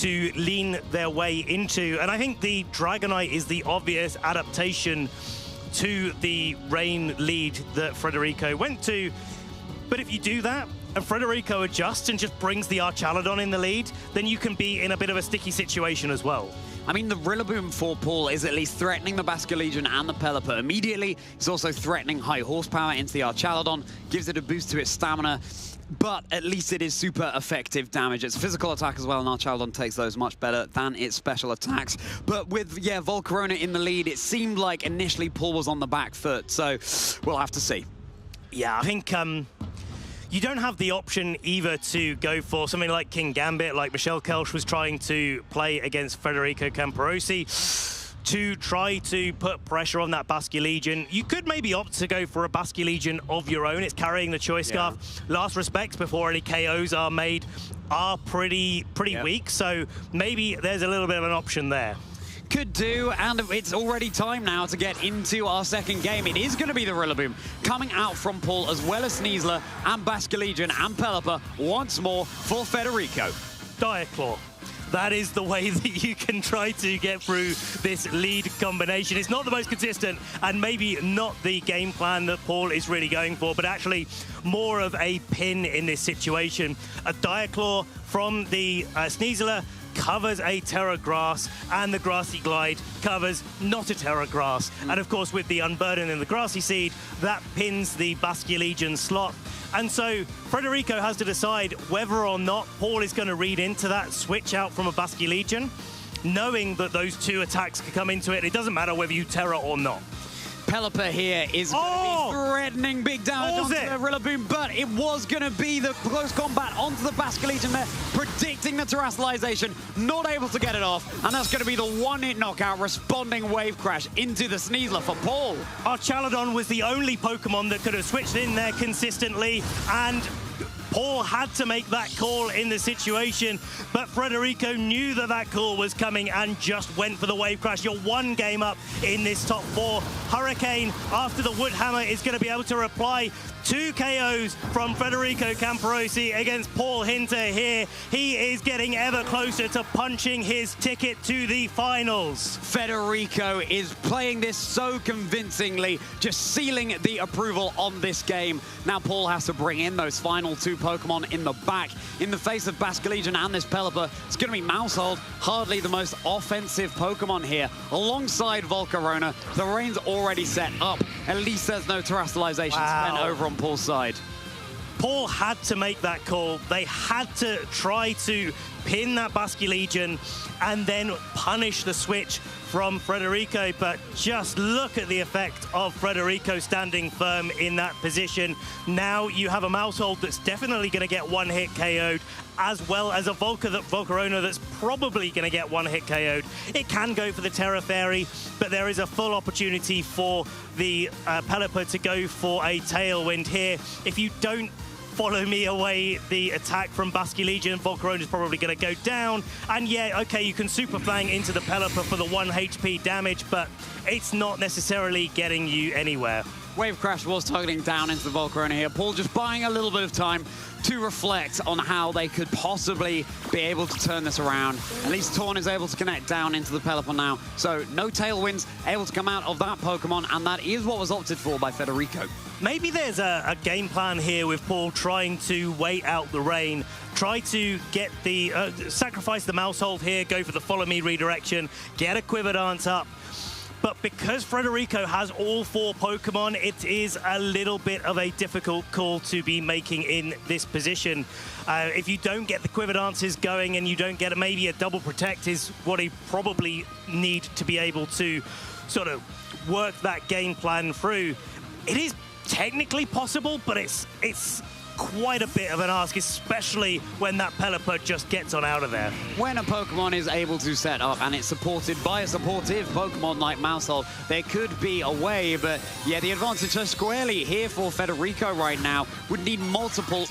S2: lean their way into. And I think the Dragonite is the obvious adaptation to the rain lead that Federico went to. But if you do that, and Federico adjusts and just brings the Archaludon in the lead, then you can be in a bit of a sticky situation as well.
S4: I mean, the Rillaboom for Paul is at least threatening the Basculegion and the Pelipper immediately. It's also threatening high horsepower into the Archaludon, gives it a boost to its stamina, but at least it is super effective damage. It's physical attack as well, and Archaludon takes those much better than its special attacks. But with, yeah, Volcarona in the lead, it seemed like initially Paul was on the back foot, so we'll have to see.
S2: Yeah, I think you don't have the option either to go for something like King Gambit, like Michelle Kelch was trying to play against Federico Camporosi, to try to put pressure on that Basculegion. You could maybe opt to go for a Basculegion of your own. It's carrying the Choice Scarf. Last Respects, before any KOs are made, are pretty weak, so maybe there's a little bit of an option there.
S4: Could do, and it's already time now to get into our second game. It is going to be the Rillaboom coming out from Paul, as well as Sneasler and Basculegion and Pelipper once more for Federico.
S2: Diaclaw. That is the way that you can try to get through this lead combination. It's not the most consistent, and maybe not the game plan that Paul is really going for, but actually more of a pin in this situation. A Diaclaw from the Sneasler covers a Terra Grass, and the Grassy Glide covers not a Terra Grass. And of course, with the Unburden and the Grassy Seed, that pins the Basculegion slot. And so Federico has to decide whether or not Paul is going to read into that switch out from a Basculegion, knowing that those 2 attacks could come into it. It doesn't matter whether you Terra or not.
S4: Pelipper here is going to be threatening big damage onto the Rillaboom, but it was going to be the close combat onto the Basculegion there, predicting the terrestrialization, not able to get it off, and that's going to be the 1-hit knockout, responding Wave Crash into the Sneasler for Paul.
S2: Archaludon was the only Pokemon that could have switched in there consistently, and Paul had to make that call in the situation, but Federico knew that that call was coming and just went for the Wave Crash. You're 1 game up in this top 4. Hurricane, after the Wood Hammer, is going to be able to reply. 2 KOs from Federico Camporosi against Paul Hinter here. He is getting ever closer to punching his ticket to the finals.
S4: Federico is playing this so convincingly, just sealing the approval on this game. Now Paul has to bring in those final 2 Pokemon in the back. In the face of Basculegion and this Pelipper, it's going to be Mousehold, hardly the most offensive Pokemon here. Alongside Volcarona, the rain's already set up. At least there's no terrestrialization spent over on Paul's side.
S2: Paul had to make that call. They had to try to pin that Basculegion and then punish the switch from Federico, but just look at the effect of Federico standing firm in that position. Now you have a Mousehold that's definitely going to get 1-hit KO'd, as well as a Volcarona that's probably going to get one-hit KO'd. It can go for the Terra Fairy, but there is a full opportunity for the Pelipper to go for a Tailwind here. If you don't follow me away the attack from Basque Legion, Volcarona is probably going to go down. And yeah, okay, you can Super Fang into the Pelipper for the 1 HP damage, but it's not necessarily getting you anywhere.
S4: Wave Crash was targeting down into the Volcarona here. Paul just buying a little bit of time to reflect on how they could possibly be able to turn this around. At least Torn is able to connect down into the Pelipper now. So no Tailwinds able to come out of that Pokemon, and that is what was opted for by Federico.
S2: Maybe there's a game plan here with Paul trying to wait out the rain, try to get the sacrifice the Mousehold here, go for the Follow Me redirection, get a Quiver Dance up. But because Federico has all 4 Pokemon, it is a little bit of a difficult call to be making in this position. If you don't get the Quiver Dances going and you don't get maybe a double protect is what he probably need to be able to sort of work that game plan through. It is technically possible, but it's quite a bit of an ask, especially when that Pelipper just gets on out of there.
S4: When a Pokemon is able to set up and it's supported by a supportive Pokemon like Mousehold, there could be a way, but yeah, the advantage is squarely here for Federico right now. Would need multiple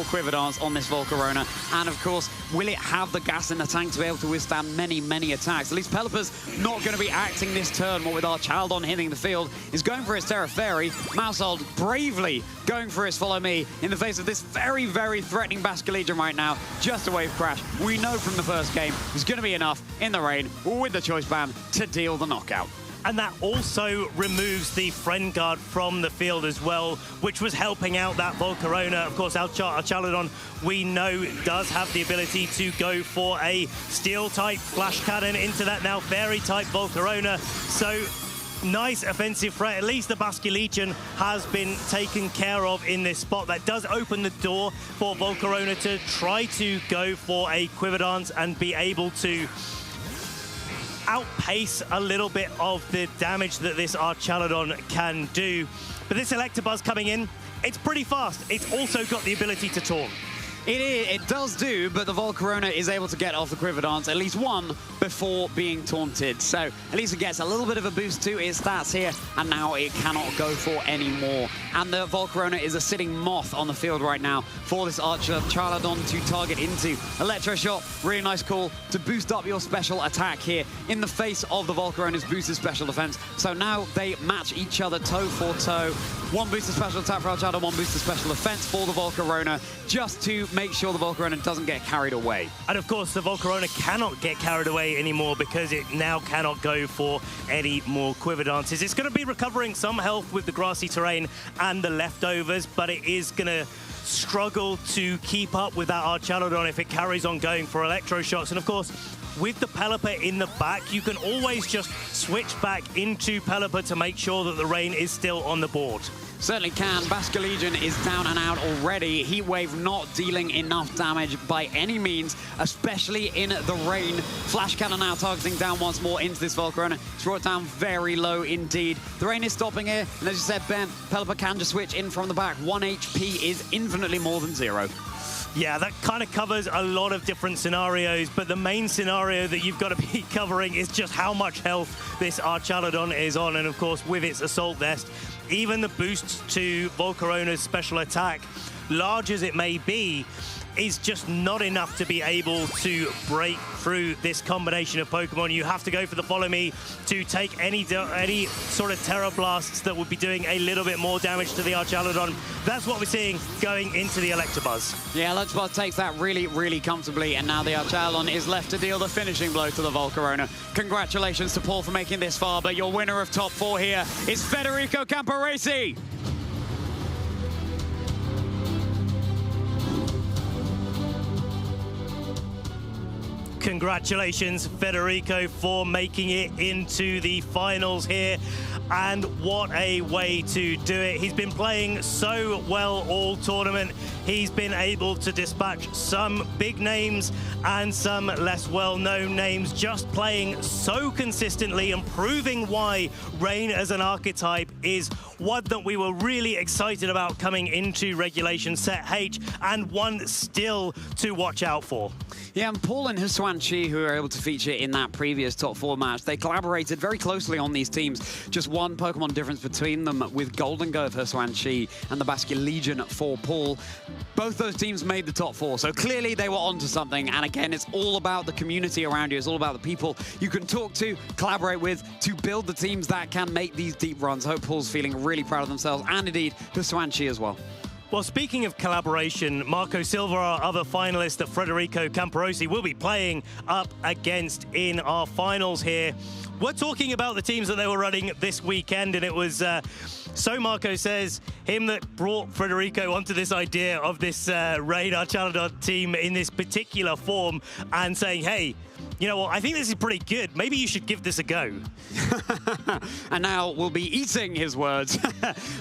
S4: Quiver Dance on this Volcarona, and of course, will it have the gas in the tank to be able to withstand many attacks? At least Pelipper's not going to be acting this turn, what with our Chaldon hitting the field, is going for his Terra Fairy. Mousehold bravely going for his Follow Me in the face of this very threatening Basque Legion right now. Just a Wave Crash. We know from the first game is going to be enough in the rain with the Choice Band to deal the knockout.
S2: And that also removes the Friend Guard from the field as well, which was helping out that Volcarona. Of course, our Chaladon, we know, does have the ability to go for a Steel-type Flash Cannon into that now Fairy-type Volcarona. So nice offensive threat. At least the Basque Legion has been taken care of in this spot. That does open the door for Volcarona to try to go for a Quiver Dance and be able to outpace a little bit of the damage that this Archaladon can do. But this Electabuzz coming in, it's pretty fast. It's also got the ability to taunt.
S4: It does do, but the Volcarona is able to get off the Quiver Dance, at least one, before being taunted. So at least it gets a little bit of a boost to its stats here, and now it cannot go for any more. And the Volcarona is a sitting moth on the field right now for this Archer Chaladon to target into. Electroshock, really nice call to boost up your special attack here in the face of the Volcarona's boosted special defense. So now they match each other toe for toe. One boosted special attack for Archaladon, one boosted special defense for the Volcarona, just to make sure the Volcarona doesn't get carried away.
S2: And of course, the Volcarona cannot get carried away anymore because it now cannot go for any more Quiver Dances. It's going to be recovering some health with the grassy terrain and the leftovers, but it is going to struggle to keep up with that Archaladon if it carries on going for Electroshocks. And of course, with the Pelipper in the back, you can always just switch back into Pelipper to make sure that the rain is still on the board.
S4: Certainly can. Basque Legion is down and out already. Heat Wave not dealing enough damage by any means, especially in the rain. Flash Cannon now targeting down once more into this Volcarona. It's brought down very low indeed. The rain is stopping here, and as you said, Ben, Pelipper can just switch in from the back. 1 HP is infinitely more than 0.
S2: Yeah, that kind of covers a lot of different scenarios, but the main scenario that you've got to be covering is just how much health this Archaladon is on, and of course with its Assault Vest, even the boost to Volcarona's special attack, large as it may be, is just not enough to be able to break through this combination of Pokemon. You have to go for the Follow Me to take any sort of Terra Blasts that would be doing a little bit more damage to the Archaladon. That's what we're seeing going into the Electabuzz.
S4: Yeah, Electabuzz takes that really comfortably, and now the Archaladon is left to deal the finishing blow to the Volcarona. Congratulations to Paul for making this far, but your winner of top 4 here is Federico Camporesi.
S2: Congratulations, Federico, for making it into the finals here. and what a way to do it. He's been playing so well all tournament. He's been able to dispatch some big names and some less well-known names, just playing so consistently and proving why Rain as an archetype is one that we were really excited about coming into regulation set H, and one still to watch out for.
S4: Yeah, and Paul and Hsuan Chi, who were able to feature in that previous top 4 match, they collaborated very closely on these teams. Just one Pokemon difference between them, with Golden Go of Hsuan Chi and the Bastion Legion for Paul. Both those teams made the top 4, so clearly they were onto something. And again, it's all about the community around you. It's all about the people you can talk to, collaborate with, to build the teams that can make these deep runs. I hope Paul's feeling really proud of themselves, and indeed Hsuan Chi as well.
S2: Well, speaking of collaboration, Marco Silva, our other finalist that Federico Camparosi will be playing up against in our finals here. We're talking about the teams that they were running this weekend, and it was, so Marco says, him that brought Federico onto this idea of this Rain Archaladon team in this particular form, and saying, hey, you know what, I think this is pretty good. Maybe you should give this a go.
S4: And now we'll be eating his words.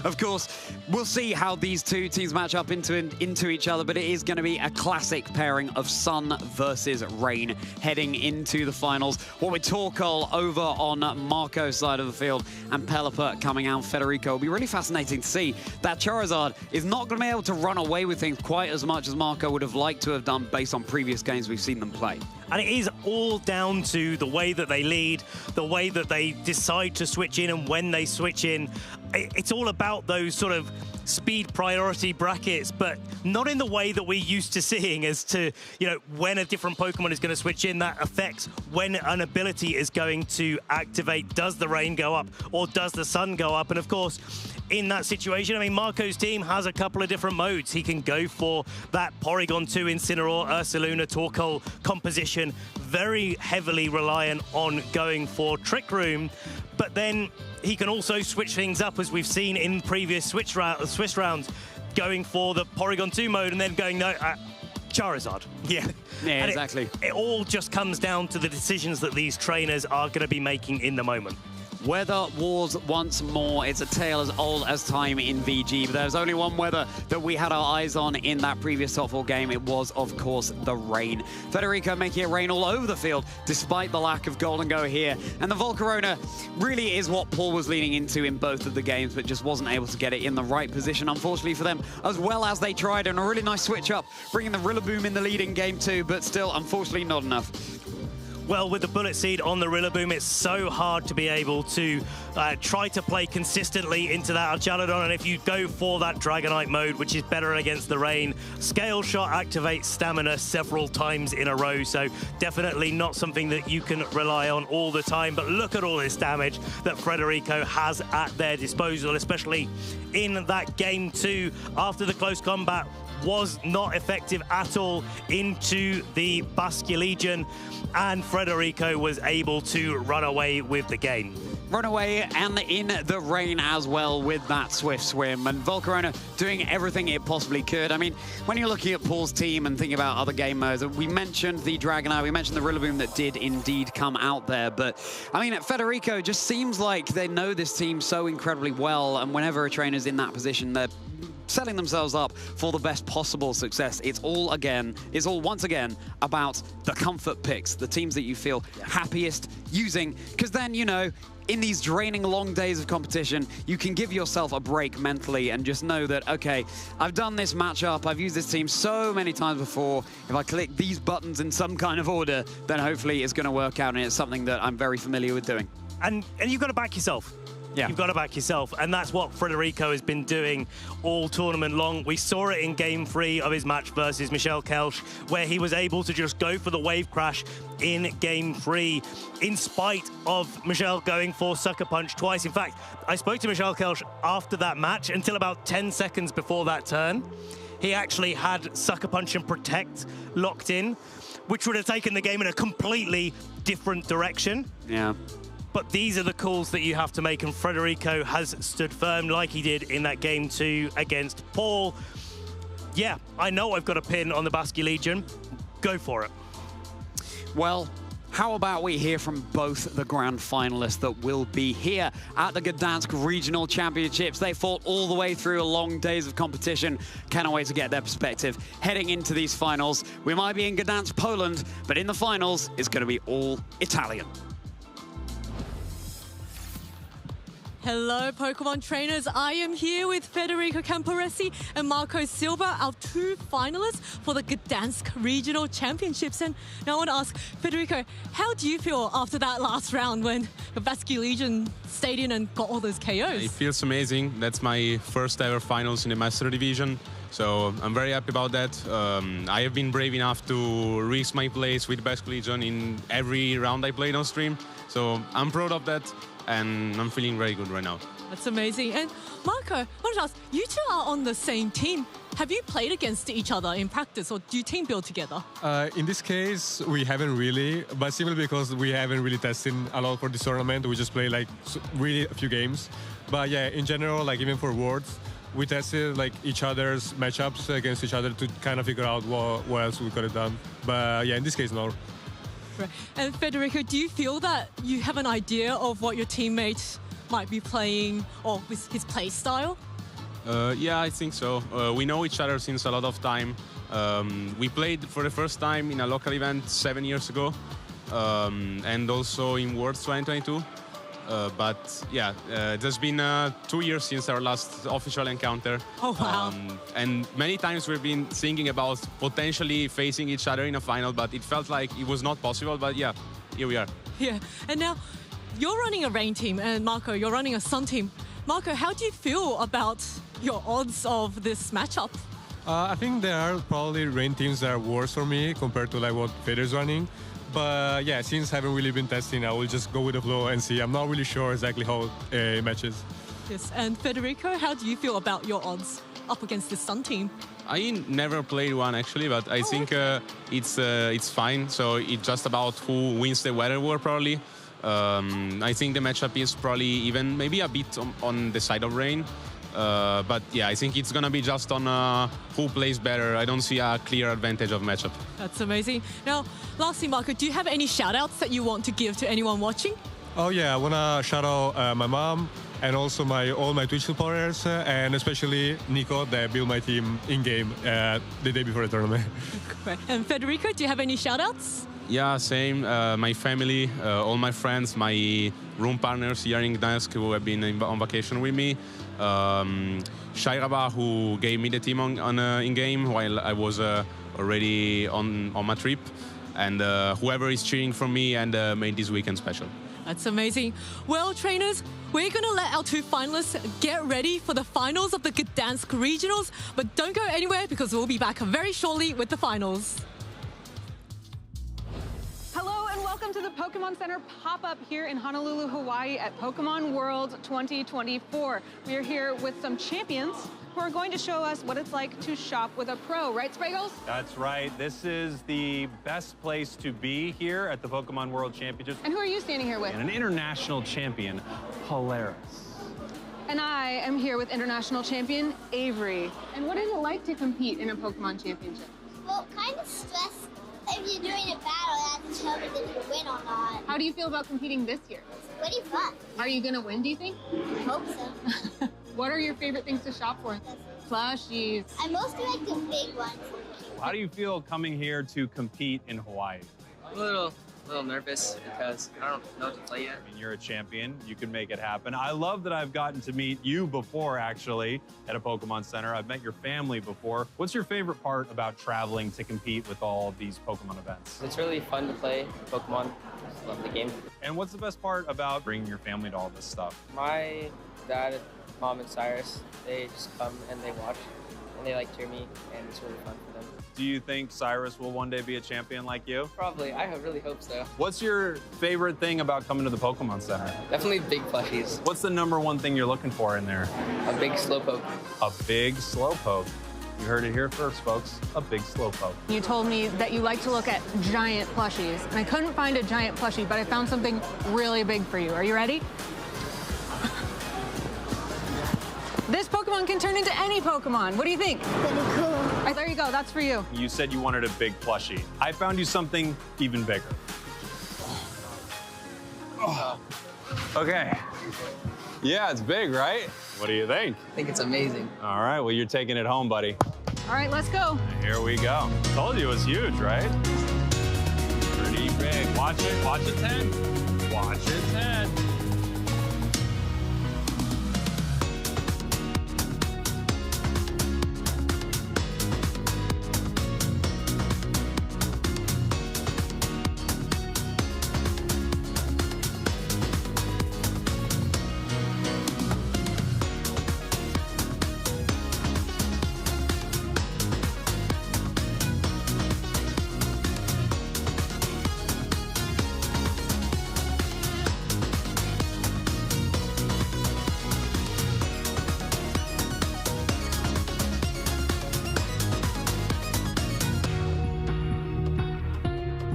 S4: Of course, we'll see how these two teams match up into each other, but it is going to be a classic pairing of Sun versus Rain heading into the finals. What with Torkoal over on Marco's side of the field and Pelipper coming out, Federico. It'll be really fascinating to see that Charizard is not going to be able to run away with things quite as much as Marco would have liked to have done based on previous games we've seen them play.
S2: And it is all down to the way that they lead, the way that they decide to switch in and when they switch in. It's all about those sort of speed priority brackets, but not in the way that we're used to seeing as to, you know, when a different Pokemon is going to switch in, that affects when an ability is going to activate. Does the Rain go up or does the Sun go up? And of course, in that situation, I mean, Marco's team has a couple of different modes. He can go for that Porygon 2 Incineroar, Ursaluna, Torkoal composition, very heavily reliant on going for Trick Room, but then he can also switch things up, as we've seen in previous Swiss rounds, going for the Porygon 2 mode and then going, no, Charizard. Yeah,
S4: yeah, exactly.
S2: It all just comes down to the decisions that these trainers are going to be making in the moment.
S4: Weather wars once more. It's a tale as old as time in VG, but there's only one weather that we had our eyes on in that previous top 4 game. It was, of course, the rain. Federico making it rain all over the field, despite the lack of Golden Go here. And the Volcarona really is what Paul was leaning into in both of the games, but just wasn't able to get it in the right position, unfortunately for them, as well as they tried. And a really nice switch up, bringing the Rillaboom in the lead in game 2, but still, unfortunately, not enough.
S2: Well, with the Bullet Seed on the Rillaboom, it's so hard to be able to try to play consistently into that Archaladon. And if you go for that Dragonite mode, which is better against the rain, Scale Shot activates stamina several times in a row. So definitely not something that you can rely on all the time. But look at all this damage that Federico has at their disposal, especially in that game 2 after the close combat was not effective at all into the Bastion Legion, and Federico was able to run away with the game.
S4: Run away and in the rain as well with that swift swim, and Volcarona doing everything it possibly could. I mean, when you're looking at Paul's team and thinking about other game modes, we mentioned the Dragonite, we mentioned the Rillaboom that did indeed come out there, but I mean, Federico just seems like they know this team so incredibly well, and whenever a trainer's in that position, they're setting themselves up for the best possible success. It's all once again about the comfort picks, the teams that you feel happiest using, because then, you know, in these draining long days of competition, you can give yourself a break mentally and just know that, okay, I've done this matchup, I've used this team so many times before. If I click these buttons in some kind of order, then hopefully it's going to work out, and it's something that I'm very familiar with doing.
S2: And you've got to back yourself. Yeah. You've got to back yourself, and that's what Federico has been doing all tournament long. We saw it in game 3 of his match versus Michel Kelch, where he was able to just go for the wave crash in game 3, in spite of Michel going for Sucker Punch twice. In fact, I spoke to Michel Kelch after that match until about 10 seconds before that turn. He actually had Sucker Punch and Protect locked in, which would have taken the game in a completely different direction.
S4: Yeah.
S2: But these are the calls that you have to make, and Federico has stood firm like he did in that game 2 against Paul. Yeah, I know I've got a pin on the Bastion Legion. Go for it.
S4: Well, How about we hear from both the grand finalists that will be here at the Gdańsk Regional Championships. They fought all the way through long days of competition. Cannot wait to get their perspective heading into these finals. We might be in Gdańsk, Poland, but in the finals, it's going to be all Italian.
S10: Hello, Pokemon trainers. I am here with Federico Camporesi and Marco Silva, our two finalists for the Gdańsk Regional Championships. And now I want to ask, Federico, how do you feel after that last round when the Vasky Legion stayed in and got all those KOs?
S13: It feels amazing. That's my first ever finals in the Master Division. So I'm very happy about that. I have been brave enough to risk my place with Vasky Legion in every round I played on stream. So I'm proud of that. And I'm feeling very good right now.
S10: That's amazing. And Marco, I wanted to ask, you two are on the same team. Have you played against each other in practice, or do you team build together?
S1: In this case, we haven't really, but simply because we haven't really tested a lot for this tournament. We just play like really a few games. But yeah, in general, like even for Worlds, we tested like each other's matchups against each other to kind of figure out what else we could have done. But yeah, in this case, no.
S10: Right. And Federico, do you feel that you have an idea of what your teammate might be playing or his play style?
S13: Yeah, I think so. We know each other since a lot of time. We played for the first time in a local event 7 years ago, and also in Worlds 2022. But yeah, it's been 2 years since our last official encounter.
S10: Oh, wow.
S13: And many times we've been thinking about potentially facing each other in a final, but it felt like it was not possible. But yeah, here we are.
S10: Yeah, and now you're running a rain team, and Marco, you're running a sun team. Marco, how do you feel about your odds of this matchup?
S1: I think there are probably rain teams that are worse for me compared to like what Feder's running. But yeah, since I haven't really been testing, I will just go with the flow and see. I'm not really sure exactly how it matches.
S10: Yes, and Federico, how do you feel about your odds up against the Sun team?
S13: I never played one actually, but I think it's fine. So it's just about who wins the weather war probably. I think the matchup is probably even maybe a bit on the side of rain. But yeah, I think it's going to be just on who plays better. I don't see a clear advantage of matchup.
S10: That's amazing. Now, lastly, Marco, do you have any shout-outs that you want to give to anyone watching?
S1: Oh, yeah. I want to shout out my mom and also all my Twitch supporters and especially Nico that built my team in-game the day before the tournament.
S10: And Federico, do you have any shout-outs?
S13: Yeah, same. My family, all my friends, my room partners here in Gdańsk who have been on vacation with me. Shairaba, who gave me the team in-game while I was already on my trip. And whoever is cheering for me and made this weekend special.
S10: That's amazing. Well, trainers, we're going to let our two finalists get ready for the finals of the Gdańsk Regionals. But don't go anywhere because we'll be back very shortly with the finals.
S23: Hello and welcome to the Pokemon Center pop-up here in Honolulu, Hawaii at Pokemon World 2024. We are here with some champions who are going to show us what it's like to shop with a pro. Right, Spragos?
S5: That's right. This is the best place to be here at the Pokemon World Championships.
S23: And who are you standing here with?
S5: And an international champion, Polaris.
S23: And I am here with international champion, Avery. And what is it like to compete in a Pokemon Championship?
S11: Well, kind of stressful. If you're doing a battle, that's determines if you win or not.
S23: How do you feel about competing this year?
S11: It's pretty fun.
S23: Are you going to win, do you think?
S11: I hope so.
S23: What are your favorite things to shop for? Plushies.
S11: I mostly like the big ones.
S5: How do you feel coming here to compete in Hawaii?
S6: A little nervous because I don't know what to play yet.
S5: I mean, you're a champion. You can make it happen. I love that I've gotten to meet you before, actually, at a Pokemon Center. I've met your family before. What's your favorite part about traveling to compete with all of these Pokemon events?
S6: It's really fun to play Pokemon. I love the game.
S5: And what's the best part about bringing your family to all this stuff?
S6: My dad, mom, and Cyrus, they just come and they watch. And they like cheer me, and it's really fun for them.
S5: Do you think Cyrus will one day be a champion like you?
S6: Probably. I really hope so.
S5: What's your favorite thing about coming to the Pokemon Center?
S6: Definitely big plushies.
S5: What's the #1 thing you're looking for in there?
S6: A big Slowpoke.
S5: A big Slowpoke. You heard it here first, folks. A big Slowpoke.
S23: You told me that you like to look at giant plushies, and I couldn't find a giant plushie, but I found something really big for you. Are you ready? This Pokemon can turn into any Pokemon. What do you think?
S11: Pretty cool.
S23: Right, there you go. That's for you.
S5: You said you wanted a big plushie. I found you something even bigger. Okay. Yeah, it's big, right? What do you think?
S7: I think it's amazing.
S5: All right, well, you're taking it home, buddy.
S23: All right, let's go.
S5: Here we go. Told you it was huge, right? Pretty big. Watch it 10. Watch it 10.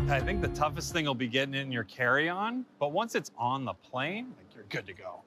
S5: I think the toughest thing will be getting in your carry-on, but once it's on the plane, like, you're good to go.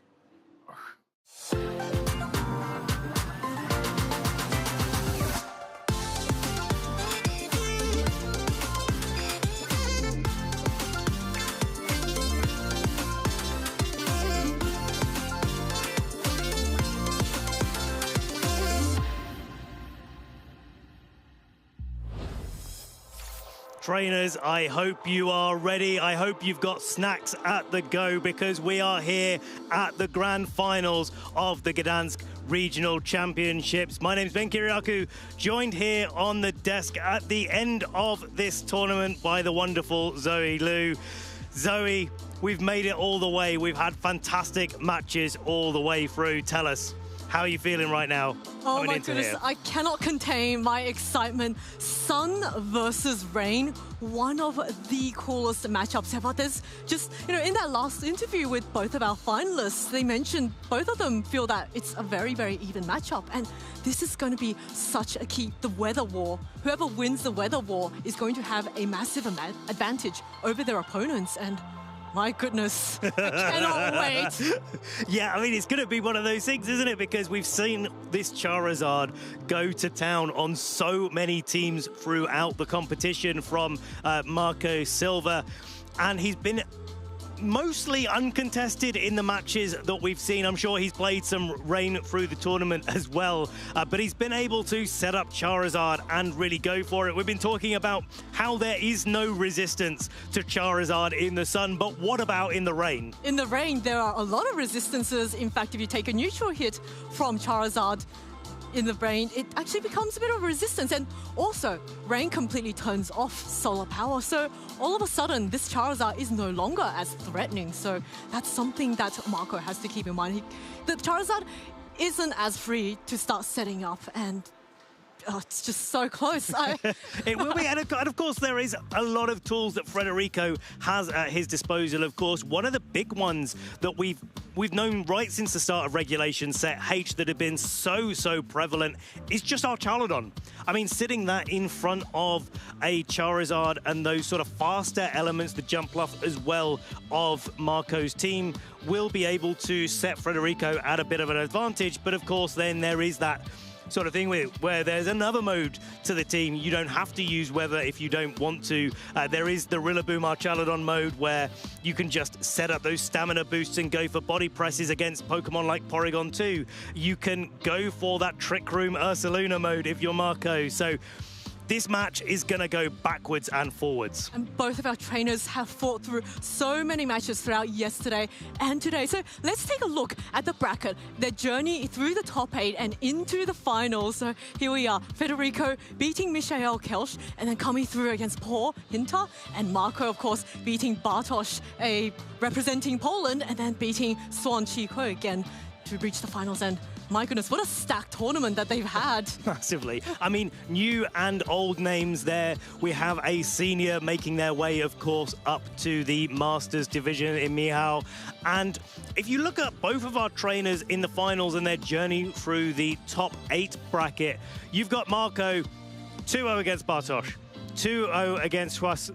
S2: Trainers, I hope you are ready. I hope you've got snacks at the go, because we are here at the grand finals of the Gdańsk Regional Championships. My name is Ben Kiriakou, joined here on the desk at the end of this tournament by the wonderful Zoe Liu. Zoe, we've made it all the way. We've had fantastic matches all the way through. Tell us, how are you feeling right now?
S10: Oh my goodness, I cannot contain my excitement. Sun versus rain, one of the coolest matchups ever. There's just, in that last interview with both of our finalists, they mentioned both of them feel that it's a very, very even matchup. And this is going to be such a key, the weather war. Whoever wins the weather war is going to have a massive advantage over their opponents. And my goodness, I cannot wait.
S2: Yeah, I mean, it's going to be one of those things, isn't it? Because we've seen this Charizard go to town on so many teams throughout the competition, from Marco Silva, and he's been mostly uncontested in the matches that we've seen. I'm sure he's played some rain through the tournament as well, but he's been able to set up Charizard and really go for it. We've been talking about how there is no resistance to Charizard in the sun, but what about in the rain?
S10: In the rain, there are a lot of resistances. In fact, if you take a neutral hit from Charizard in the rain, it actually becomes a bit of a resistance. And also, rain completely turns off solar power. So all of a sudden, this Charizard is no longer as threatening. So that's something that Marco has to keep in mind. The Charizard isn't as free to start setting up, and it's just so close.
S2: It will be, and of course there is a lot of tools that Federico has at his disposal. Of course, one of the big ones that we've known right since the start of Regulation Set H that have been so prevalent is just our Charladon. I mean, sitting that in front of a Charizard and those sort of faster elements, the jump bluff as well of Marco's team, will be able to set Federico at a bit of an advantage. But of course, then there is that sort of thing where there's another mode to the team. You don't have to use weather if you don't want to. There is the Rillaboom Archaladon mode where you can just set up those stamina boosts and go for body presses against Pokemon like Porygon 2. You can go for that Trick Room Ursaluna mode if you're Marco. So this match is going to go backwards and forwards.
S10: And both of our trainers have fought through so many matches throughout yesterday and today. So let's take a look at the bracket, their journey through the top 8 and into the finals. So here we are, Federico beating Michael Kelsch and then coming through against Paul Hinter, and Marco, of course, beating Bartosz, representing Poland, and then beating Swan Chi-Ko again to reach the finals. And my goodness, what a stacked tournament that they've had.
S2: Massively. I mean, new and old names there. We have a senior making their way, of course, up to the Masters division in Michał. And if you look at both of our trainers in the finals and their journey through the top 8 bracket, you've got Marco 2-0 against Bartosz, 2-0 against Schwas.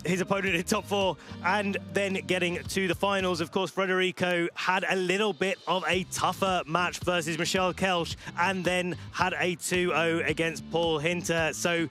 S2: his opponent in top 4, and then getting to the finals. Of course, Federico had a little bit of a tougher match versus Michel Kelch, and then had a 2-0 against Paul Hinter. So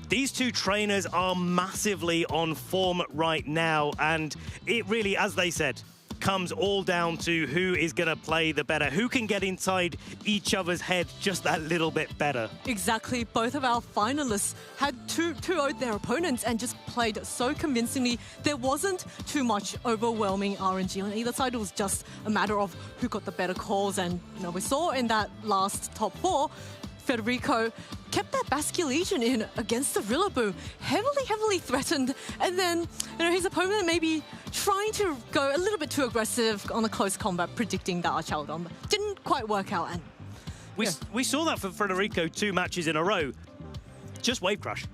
S2: these two trainers are massively on form right now, and it really, as they said, comes all down to who is going to play the better, who can get inside each other's head just that little bit better.
S10: Exactly. Both of our finalists had 2-0'd their opponents and just played so convincingly. There wasn't too much overwhelming RNG on either side. It was just a matter of who got the better calls. And, you know, we saw in that last top 4, Federico kept that Basque Legion in against the Rillaboom, heavily threatened, and then, you know, his opponent maybe trying to go a little bit too aggressive on a close combat, predicting that Archaldon. Didn't quite work out, and
S2: we saw that for Federico 2 matches in a row. Just wave crash.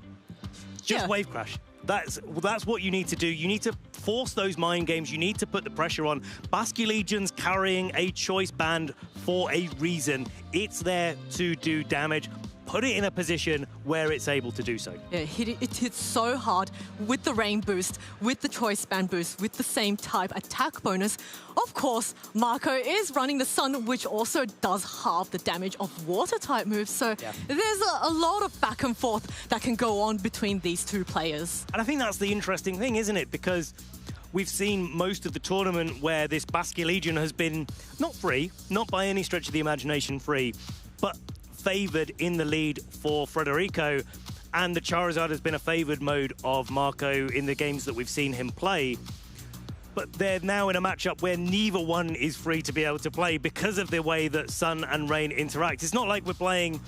S2: Just wave crash. That's what you need to do. You need to force those mind games. You need to put the pressure on. Basque Legion's carrying a choice band for a reason. It's there to do damage. Put it in a position where it's able to do so.
S10: Yeah, it hits so hard with the rain boost, with the choice band boost, with the same type attack bonus. Of course, Marco is running the sun, which also does halve the damage of water type moves. So there's a lot of back and forth that can go on between these two players.
S2: And I think that's the interesting thing, isn't it? Because we've seen most of the tournament where this Basque Legion has been not free, not by any stretch of the imagination free, but favoured in the lead for Federico, and the Charizard has been a favoured mode of Marco in the games that we've seen him play. But they're now in a matchup where neither one is free to be able to play because of the way that Sun and Rain interact. It's not like we're playing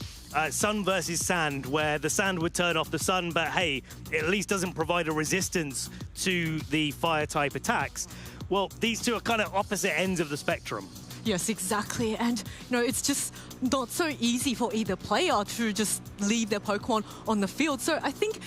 S2: Sun versus Sand, where the Sand would turn off the Sun, but hey, it at least doesn't provide a resistance to the Fire-type attacks. Well, these two are kind of opposite ends of the spectrum.
S10: Yes, exactly. And, you know, it's just not so easy for either player to just leave their Pokemon on the field. So I think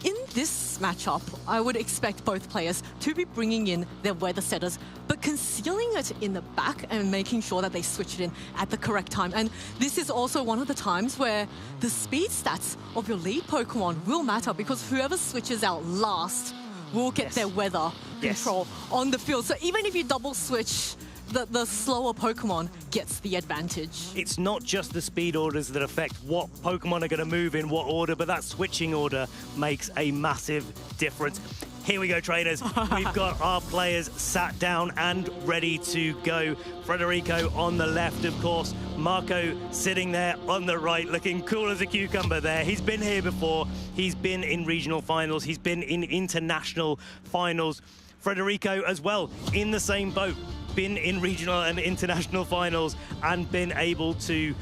S10: in this matchup, I would expect both players to be bringing in their weather setters, but concealing it in the back and making sure that they switch it in at the correct time. And this is also one of the times where the speed stats of your lead Pokemon will matter, because whoever switches out last will get their weather control on the field. So even if you double switch, the slower Pokemon gets the advantage. It's
S2: not just the speed orders that affect what Pokemon are going to move in what order, but that switching order makes a massive difference. Here we go, trainers. We've got our players sat down and ready to go. Federico on the left, of course. Marco sitting there on the right, looking cool as a cucumber there. He's been here before. He's been in regional finals. He's been in international finals. Federico as well, in the same boat. Been in regional and international finals and been able to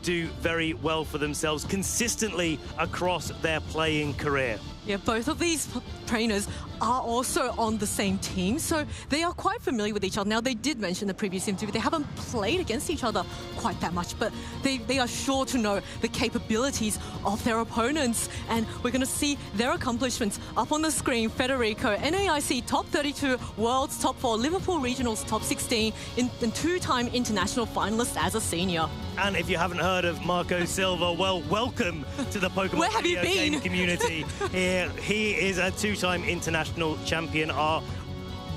S2: do very well for themselves consistently across their playing career.
S10: Yeah, both of these trainers are also on the same team, so they are quite familiar with each other. Now, they did mention in the previous interview they haven't played against each other quite that much, but they are sure to know the capabilities of their opponents, and we're going to see their accomplishments up on the screen. Federico, NAIC top 32, World's top 4, Liverpool Regionals top 16, and two-time international finalist as a senior.
S2: And if you haven't heard of Marco Silva, well, welcome to the Pokemon video game community. He is a two-time international champion, our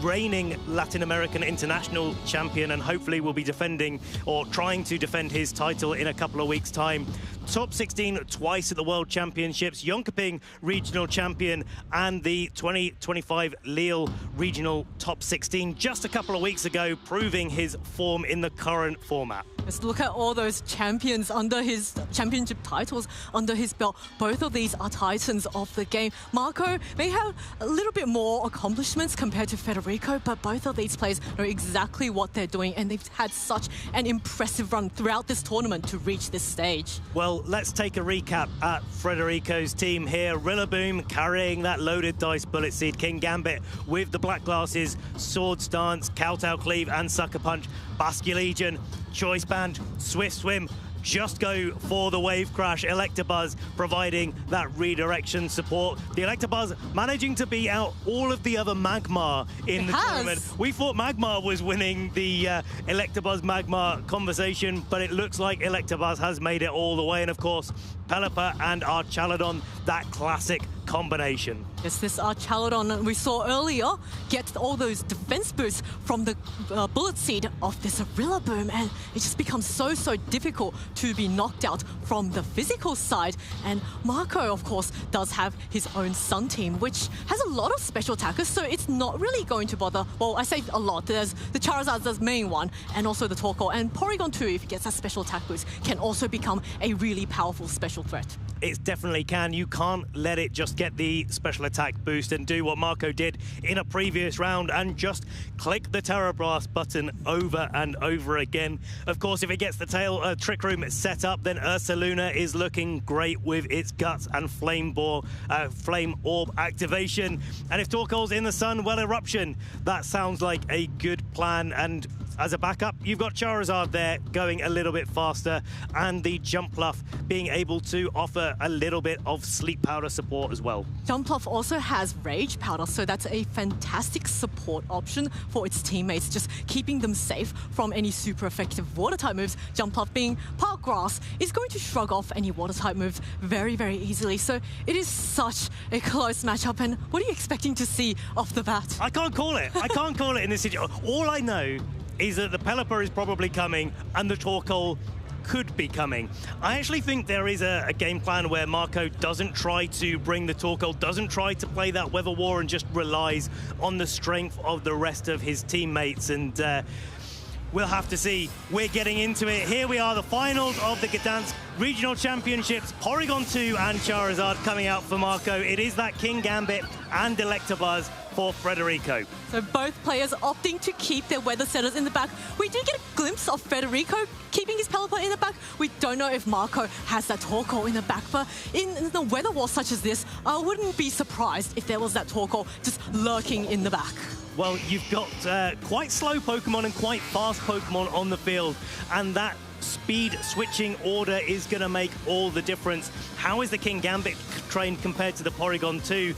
S2: reigning Latin American international champion, and hopefully will be defending or trying to defend his title in a couple of weeks' time. Top 16 twice at the World Championships, Jönköping regional champion, and the 2025 Lille regional top 16 just a couple of weeks ago, proving his form in the current format.
S10: Let's look at all those champions under his championship titles under his belt. Both of these are titans of the game. Marco may have a little bit more accomplishments compared to Federico, but both of these players know exactly what they're doing, and they've had such an impressive run throughout this tournament to reach this stage.
S2: Well, let's take a recap at Federico's team here. Rillaboom carrying that loaded dice Bullet Seed, King Gambit with the black glasses, Swords Dance, Kowtow Cleave and Sucker Punch, Basque Legion, Choice Band, Swift Swim, just go for the Wave Crash. Electabuzz providing that redirection support. The Electabuzz managing to beat out all of the other Magmar in the tournament. We thought Magmar was winning the Electabuzz Magmar conversation, but it looks like Electabuzz has made it all the way. And of course, Pelipper and Archaludon, that classic combination.
S10: Yes, this Chaladon we saw earlier gets all those defense boosts from the bullet seed of this Rillaboom, and it just becomes so difficult to be knocked out from the physical side. And Marco, of course, does have his own Sun team, which has a lot of special attackers, so it's not really going to bother. Well, I say a lot. There's the Charizard's the main one, and also the Torkoal. And Porygon 2, if he gets that special attack boost, can also become a really powerful special threat.
S2: It definitely can. You can't let it just get the special attack boost and do what Marco did in a previous round and just click the Terra Blast button over and over again. Of course, if it gets the Trick Room set up, then Ursaluna is looking great with its Guts and Flame Orb activation. And if Torkoal's in the sun, well, Eruption. That sounds like a good plan. And as a backup, you've got Charizard there going a little bit faster, and the Jumpluff being able to offer a little bit of Sleep Powder support as well.
S10: Jumpluff also has Rage Powder, so that's a fantastic support option for its teammates, just keeping them safe from any super effective Water-type moves. Jumpluff, being part Grass, is going to shrug off any Water-type moves very easily. So it is such a close matchup, and what are you expecting to see off the bat?
S2: I can't call it. I can't call it in this situation. All I know is that the Pelipper is probably coming and the Torkoal could be coming. I actually think there is a game plan where Marco doesn't try to bring the Torkoal, doesn't try to play that weather war, and just relies on the strength of the rest of his teammates. And we'll have to see. We're getting into it. Here we are, the finals of the Gdańsk Regional Championships. Porygon 2 and Charizard coming out for Marco. It is that King Gambit and Electabuzz for Federico.
S10: So both players opting to keep their weather setters in the back. We did get a glimpse of Federico keeping his Pelipper in the back. We don't know if Marco has that Torkoal in the back, but in the weather war such as this, I wouldn't be surprised if there was that Torkoal just lurking in the back.
S2: Well, you've got quite slow Pokemon and quite fast Pokemon on the field, and that speed switching order is going to make all the difference. How is the King Gambit trained compared to the Porygon 2?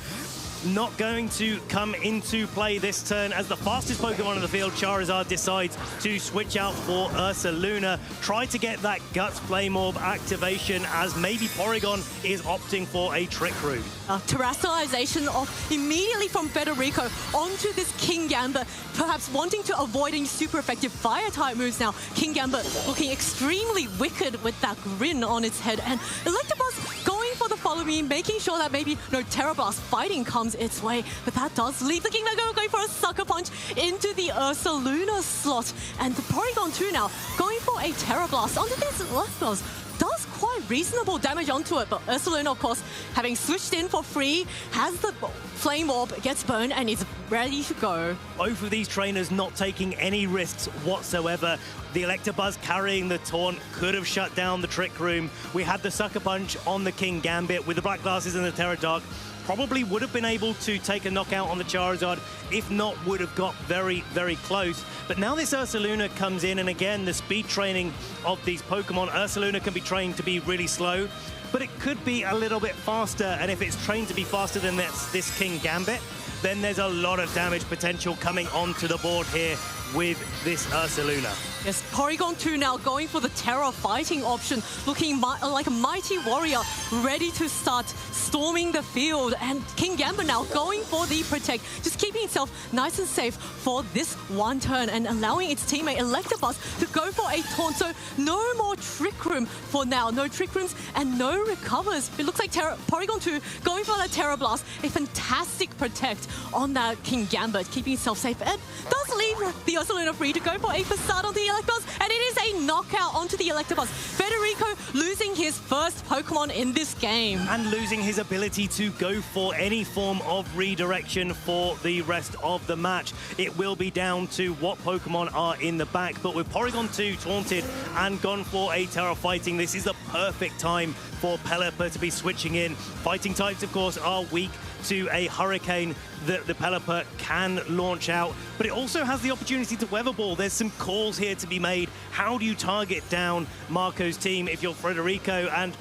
S2: Not going to come into play this turn as the fastest Pokemon on the field. Charizard decides to switch out for Ursaluna. Try to get that Guts Flame Orb activation as maybe Porygon is opting for a Trick Room.
S10: Terrestrialization of immediately from Federico onto this King Gambit, perhaps wanting to avoid any super effective Fire-type moves now. King Gambit looking extremely wicked with that grin on its head, and Electabuzz going for the follow me, making sure that maybe no Terra Blast fighting comes its way, but that does leave the King Gambit going for a Sucker Punch into the Ursaluna slot, and the Porygon 2 now going for a Terra Blast onto this Electabuzz. Does quite reasonable damage onto it, but Ursaluna, of course, having switched in for free, has the Flame Orb, gets burned, and is ready to go.
S2: Both of these trainers not taking any risks whatsoever. The Electabuzz carrying the taunt could have shut down the Trick Room. We had the Sucker Punch on the King Gambit with the Black Glasses and the Terra Dark. Probably would have been able to take a knockout on the Charizard, if not would have got very close. But now this Ursaluna comes in, and again, the speed training of these Pokemon. Ursaluna can be trained to be really slow, but it could be a little bit faster, and if it's trained to be faster than this King Gambit, then there's a lot of damage potential coming onto the board here with this Ursaluna.
S10: Yes, Porygon 2 now going for the Terra fighting option, looking like a mighty warrior, ready to start storming the field. And King Gambit now going for the Protect, just keeping itself nice and safe for this one turn and allowing its teammate Electabuzz to go for a taunt. So no more Trick Room for now. No Trick Rooms and no recovers. It looks like Porygon 2 going for that Terra Blast, a fantastic Protect on that King Gambit, keeping itself safe. And does leave the Ursaluna free to go for a Facade on the Electabuzz, and it is a knockout onto the Electabuzz. Federico losing his first Pokemon in this game.
S2: And losing his ability to go for any form of redirection for the rest of the match. It will be down to what Pokemon are in the back, but with Porygon 2 taunted and gone for a Terra Fighting, this is the perfect time for Pelipper to be switching in. Fighting types, of course, are weak to a Hurricane that the Pelipper can launch out, but it also has the opportunity to Weather Ball. There's some calls here to be made. How do you target down Marco's team if you're Federico? And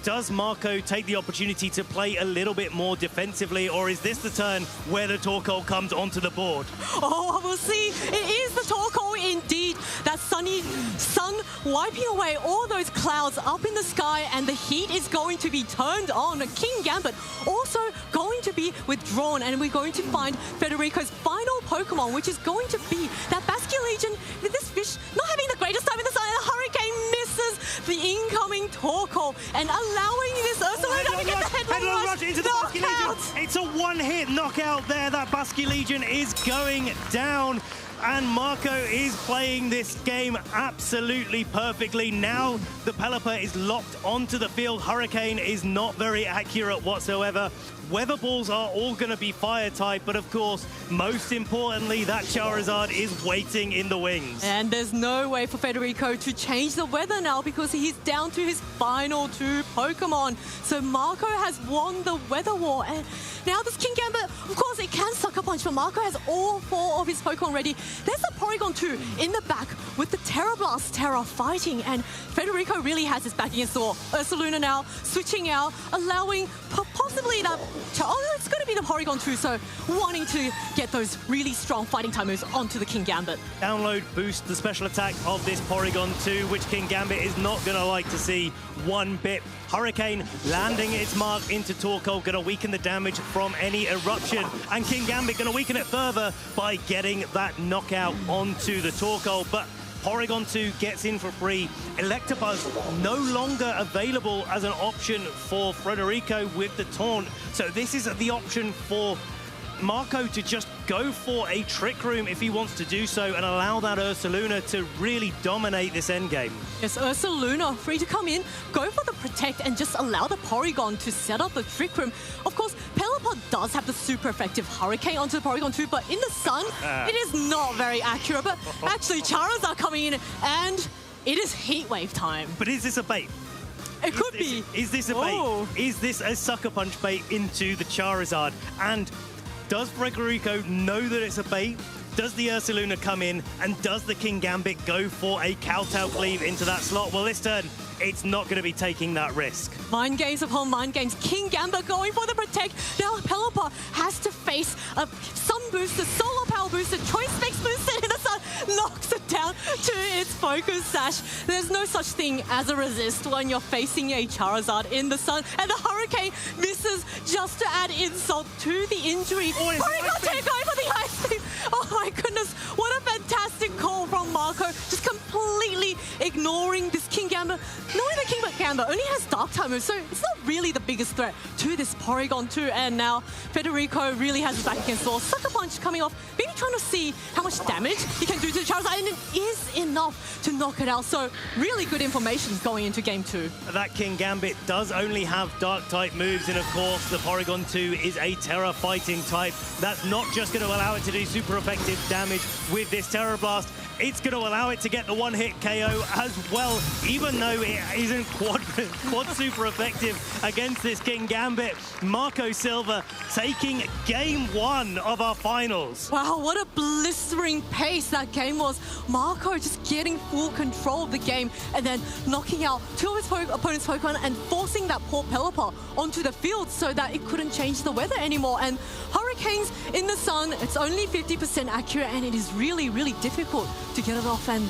S2: does Marco take the opportunity to play a little bit more defensively, or is this the turn where the Torkoal comes onto the board?
S10: Oh, we'll see. It is the Torkoal indeed. That sunny sun wiping away all those clouds up in the sky, and the heat is going to be turned on. King Gambit also going to be withdrawn, and we're going to find Federico's final Pokemon, which is going to be that Basque Legion with this fish not having the greatest time in the sun. And the Hurricane misses the incoming Torkoal and allowing this Ursaluna to get the headlong rush
S2: into the Basque Legion. It's a one-hit knockout there. That Basque Legion is going down. And Marco is playing this game absolutely perfectly. Now the Pelipper is locked onto the field. Hurricane is not very accurate whatsoever. Weather balls are all going to be fire type, but of course, most importantly, that Charizard is waiting in the wings.
S10: And there's no way for Federico to change the weather now because he's down to his final 2 Pokemon. So Marco has won the weather war. And now this King Gambit, of course, it can Sucker Punch, but Marco has all 4 of his Pokemon ready. There's a Porygon 2 in the back with the Terra Blast Terra fighting, and Federico really has his back against the wall. Ursaluna now switching out, allowing possibly that... Oh, it's going to be the Porygon 2, so wanting to get those really strong fighting time moves onto the King Gambit.
S2: Download boost the special attack of this Porygon 2, which King Gambit is not going to like to see one bit. Hurricane landing its mark into Torkoal, going to weaken the damage from any eruption. And King Gambit going to weaken it further by getting that knockout onto the Torkoal. But Porygon 2 gets in for free. Electabuzz no longer available as an option for Federico with the taunt. So this is the option for Marco to just go for a Trick Room if he wants to do so and allow that Ursaluna to really dominate this endgame.
S10: Yes, Ursaluna free to come in, go for the Protect and just allow the Porygon to set up the Trick Room. Of course, Pelipper does have the super effective Hurricane onto the Porygon 2, but in the sun, it is not very accurate. But actually, Charizard coming in and it is Heat Wave time.
S2: But is this a bait?
S10: It could be.
S2: Is this a bait? Is this a Sucker Punch bait into the Charizard? And does Federico know that it's a bait? Does the Ursaluna come in? And does the King Gambit go for a Kowtow Cleave into that slot? Well, this turn, it's not going to be taking that risk.
S10: Mind games upon mind games. King Gambit going for the Protect. Now Pelipper has to face a Sun Booster, Solar Power Booster, Choice Specs Booster in the sun, knocks it down to its Focus Sash. There's no such thing as a resist when you're facing a Charizard in the sun, and the Hurricane misses just to add insult to the injury. Porygon 2 going for the Ice Beam. Oh my goodness, what a fantastic call from Marco, just completely ignoring this King Gambit. Knowing that King Gambit only has Dark type moves, so it's not really the biggest threat to this Porygon 2. And now Federico really has his back against the wall. Sucker Punch coming off, maybe trying to see how much damage he can do to the Charizard, and it is enough to knock it out. So really good information going into game 2.
S2: That King Gambit does only have Dark type moves, and of course the Porygon 2 is a Terra fighting type. That's not just going to allow it to do super effective damage with this Terra Blast. It's going to allow it to get the one-hit KO as well, even though it isn't quad super effective against this King Gambit. Marco Silva taking game 1 of our finals.
S10: Wow, what a blistering pace that game was. Marco just getting full control of the game and then knocking out 2 of his opponent's Pokemon and forcing that poor Pelipper onto the field so that it couldn't change the weather anymore. And Hurricanes in the sun, it's only 50% accurate, and it is really, really difficult to get it off. And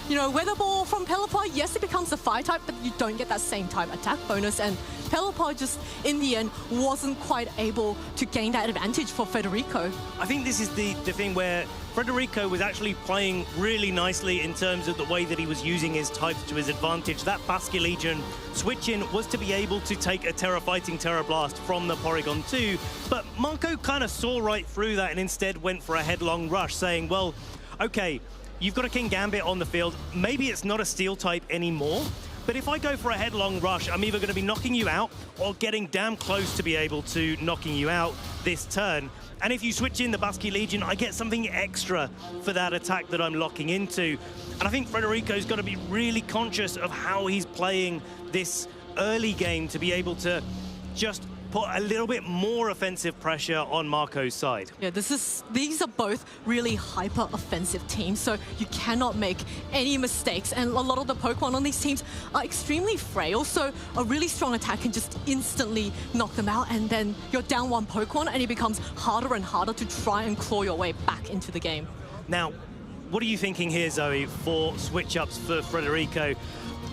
S10: you know, Weather Ball from Pelipper, yes, it becomes a Fire type, but you don't get that same type attack bonus. And Pelipper just, in the end, wasn't quite able to gain that advantage for Federico.
S2: I think this is the thing where Federico was actually playing really nicely in terms of the way that he was using his types to his advantage. That Basque Legion switch-in was to be able to take a Terra Fighting Terra Blast from the Porygon 2, but Marco kind of saw right through that and instead went for a headlong rush, saying, well, okay, you've got a King Gambit on the field. Maybe it's not a Steel type anymore, but if I go for a headlong rush, I'm either going to be knocking you out or getting damn close to be able to knocking you out this turn. And if you switch in the Basque Legion, I get something extra for that attack that I'm locking into. And I think Federico's got to be really conscious of how he's playing this early game to be able to just put a little bit more offensive pressure on Marco's side.
S10: Yeah, these are both really hyper-offensive teams, so you cannot make any mistakes. And a lot of the Pokemon on these teams are extremely frail, so a really strong attack can just instantly knock them out, and then you're down one Pokemon, and it becomes harder and harder to try and claw your way back into the game.
S2: Now, what are you thinking here, Zoe, for switch-ups for Frederico?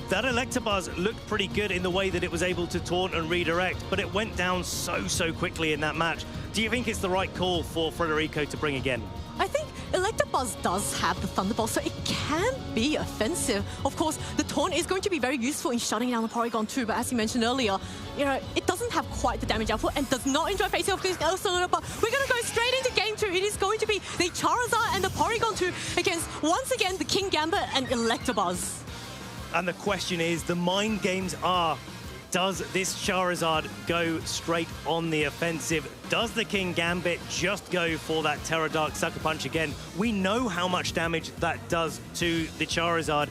S2: That Electabuzz looked pretty good in the way that it was able to taunt and redirect, but it went down so quickly in that match. Do you think it's the right call for Frederico to bring again?
S10: I think Electabuzz does have the Thunderbolt, so it can be offensive. Of course, the taunt is going to be very useful in shutting down the Porygon too, but as you mentioned earlier, you know, it doesn't have quite the damage output and does not enjoy facing off against Ursaluna, but we're going to go straight into Game 2. It is going to be the Charizard and the Porygon 2 against, once again, the King Gambit and Electabuzz.
S2: And the question is, the mind games are, does this Charizard go straight on the offensive? Does the King Gambit just go for that Terra Dark Sucker Punch again? We know how much damage that does to the Charizard.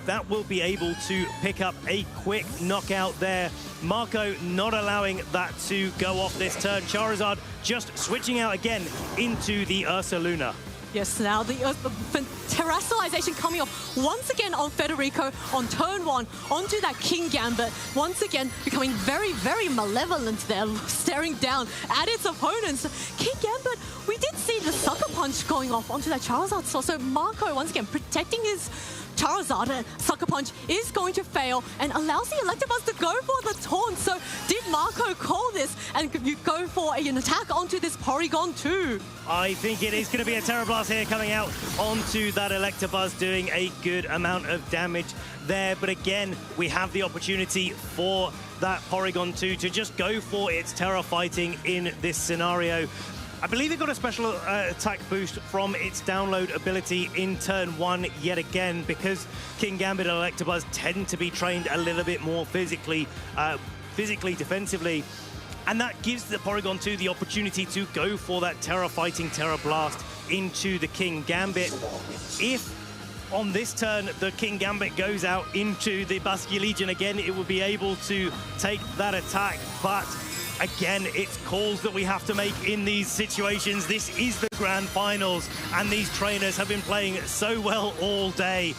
S2: That will be able to pick up a quick knockout there. Marco not allowing that to go off this turn. Charizard just switching out again into the Ursaluna.
S10: Yes, now the terrestrialization coming off once again on Federico on turn 1 onto that King Gambit. Once again becoming very malevolent there, staring down at its opponents. King Gambit, we did see the Sucker Punch going off onto that Charizard. So Marco once again protecting his Charizard, and Sucker Punch is going to fail and allows the Electabuzz to go for the taunt. So did Marco call this and you go for an attack onto this Porygon 2?
S2: I think it is going to be a Terra Blast here coming out onto that Electabuzz, doing a good amount of damage there. But again, we have the opportunity for that Porygon 2 to just go for its Terra fighting in this scenario. I believe it got a special attack boost from its download ability in turn 1 yet again, because King Gambit and Electabuzz tend to be trained a little bit more physically defensively. And that gives the Porygon 2 the opportunity to go for that Terra Fighting Terra Blast into the King Gambit. If on this turn the King Gambit goes out into the Basculegion again, it will be able to take that attack, but again, it's calls that we have to make in these situations. This is the grand finals, and these trainers have been playing so well all day.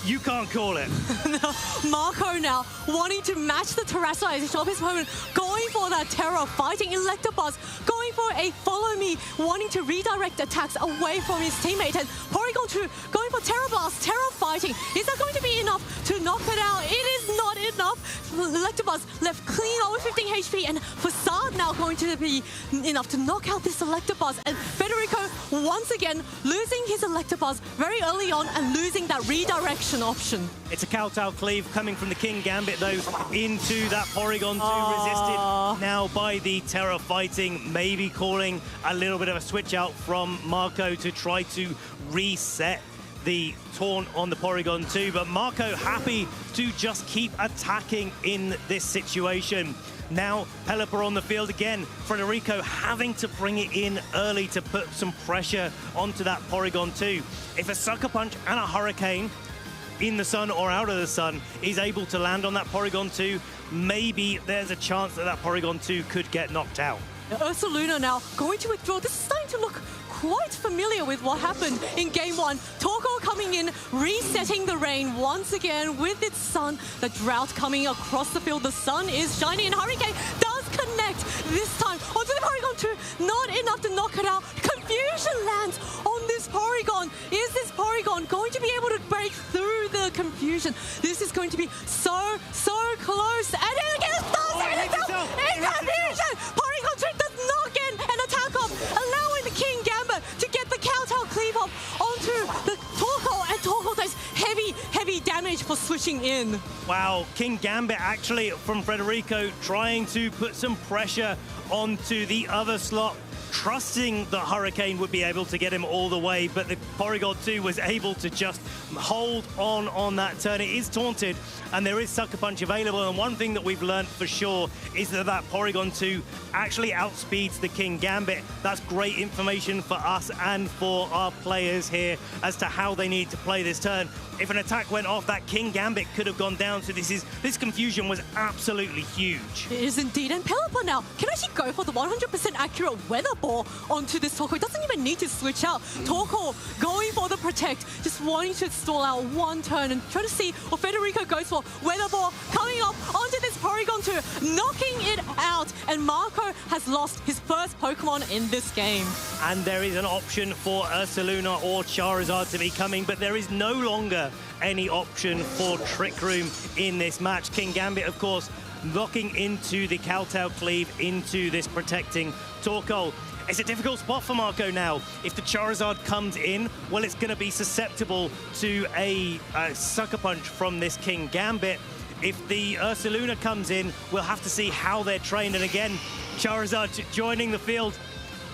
S2: You can't call it.
S10: No, Marco now wanting to match the terrestrialization of his opponent, going for that Terra fighting Electabuzz, going for a follow me, wanting to redirect attacks away from his teammate, and Porygon 2 going for Terra Blast, Terra fighting. Is that going to be enough to knock it out? It is not enough. Electabuzz left clean over 15 HP, and Facade now going to be enough to knock out this Electabuzz. And Federico once again losing his Electabuzz very early on and losing that redirection option.
S2: It's a Kowtow Cleave coming from the King Gambit though into that Porygon 2, resisted now by the Terra fighting, maybe calling a little bit of a switch out from Marco to try to reset the taunt on the Porygon 2, but Marco happy to just keep attacking in this situation. Now Pelipper on the field again, Federico having to bring it in early to put some pressure onto that Porygon 2. If a Sucker Punch and a Hurricane in the sun or out of the sun is able to land on that Porygon 2, maybe there's a chance that that Porygon 2 could get knocked out.
S10: Ursaluna now going to withdraw. This is starting to look quite familiar with what happened in Game 1. Torkoal coming in, resetting the rain once again with its sun. The drought coming across the field. The sun is shining, and Hurricane does connect this time onto the Porygon 2. Not enough to knock it out. Confusion lands on this Porygon. Is this Porygon going to be able to break through the confusion? This is going to be so close. And then again, it does in confusion. Porygon 2 does not get an attack off, allowing the King Gambit to get the Kowtow Cleave off onto the Torkoal, and Torkoal does heavy damage for switching in.
S2: Wow, King Gambit actually from Federico trying to put some pressure onto the other slot. trusting that Hurricane would be able to get him all the way, but the Porygon 2 was able to just hold on that turn. It is taunted, and there is Sucker Punch available, and one thing that we've learned for sure is that Porygon 2 actually outspeeds the King Gambit. That's great information for us and for our players here as to how they need to play this turn. If an attack went off, that King Gambit could have gone down, so this confusion was absolutely huge.
S10: It is indeed, and Pelipper now can actually go for the 100% accurate Weather Ball onto this Torkoal. It doesn't even need to switch out. Torkoal going for the Protect, just wanting to stall out one turn and try to see what Federico goes for. Weather Ball coming up onto this Porygon 2, knocking it out, and Marco has lost his first Pokemon in this game.
S2: And there is an option for Ursaluna or Charizard to be coming, but there is no longer any option for Trick Room in this match. King Gambit, of course, locking into the Kowtow Cleave into this protecting Torkoal. It's a difficult spot for Marco now. If the Charizard comes in, well, it's going to be susceptible to a Sucker Punch from this King Gambit. If the Ursaluna comes in, we'll have to see how they're trained. And again, Charizard joining the field.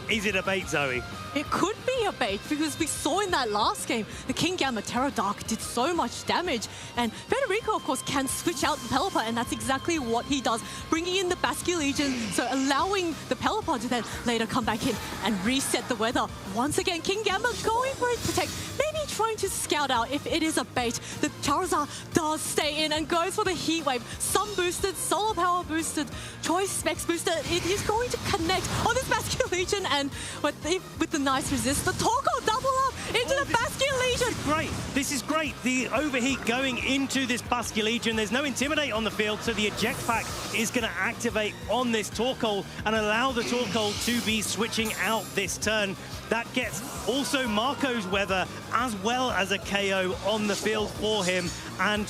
S2: Is it a bait, Zoe?
S10: It could be a bait, because we saw in that last game, the King Gambit Terra Dark did so much damage, and Federico, of course, can switch out the Pelipper, and that's exactly what he does, bringing in the Basculegion, so allowing the Pelipper to then later come back in and reset the weather. Once again, King Gambit going for his Protect, maybe trying to scout out if it is a bait. The Charizard does stay in and goes for the Heat Wave. Sun boosted, Solar Power boosted, Choice Specs boosted. It is going to connect on this Basculegion, and with the nice resist, the Torkoal double up into the Basculegion.
S2: This is great. The overheat going into this Basculegion. There's no Intimidate on the field, so the Eject Pack is going to activate on this Torkoal and allow the Torkoal to be switching out this turn. That gets also Marco's weather as well as a KO on the field for him. And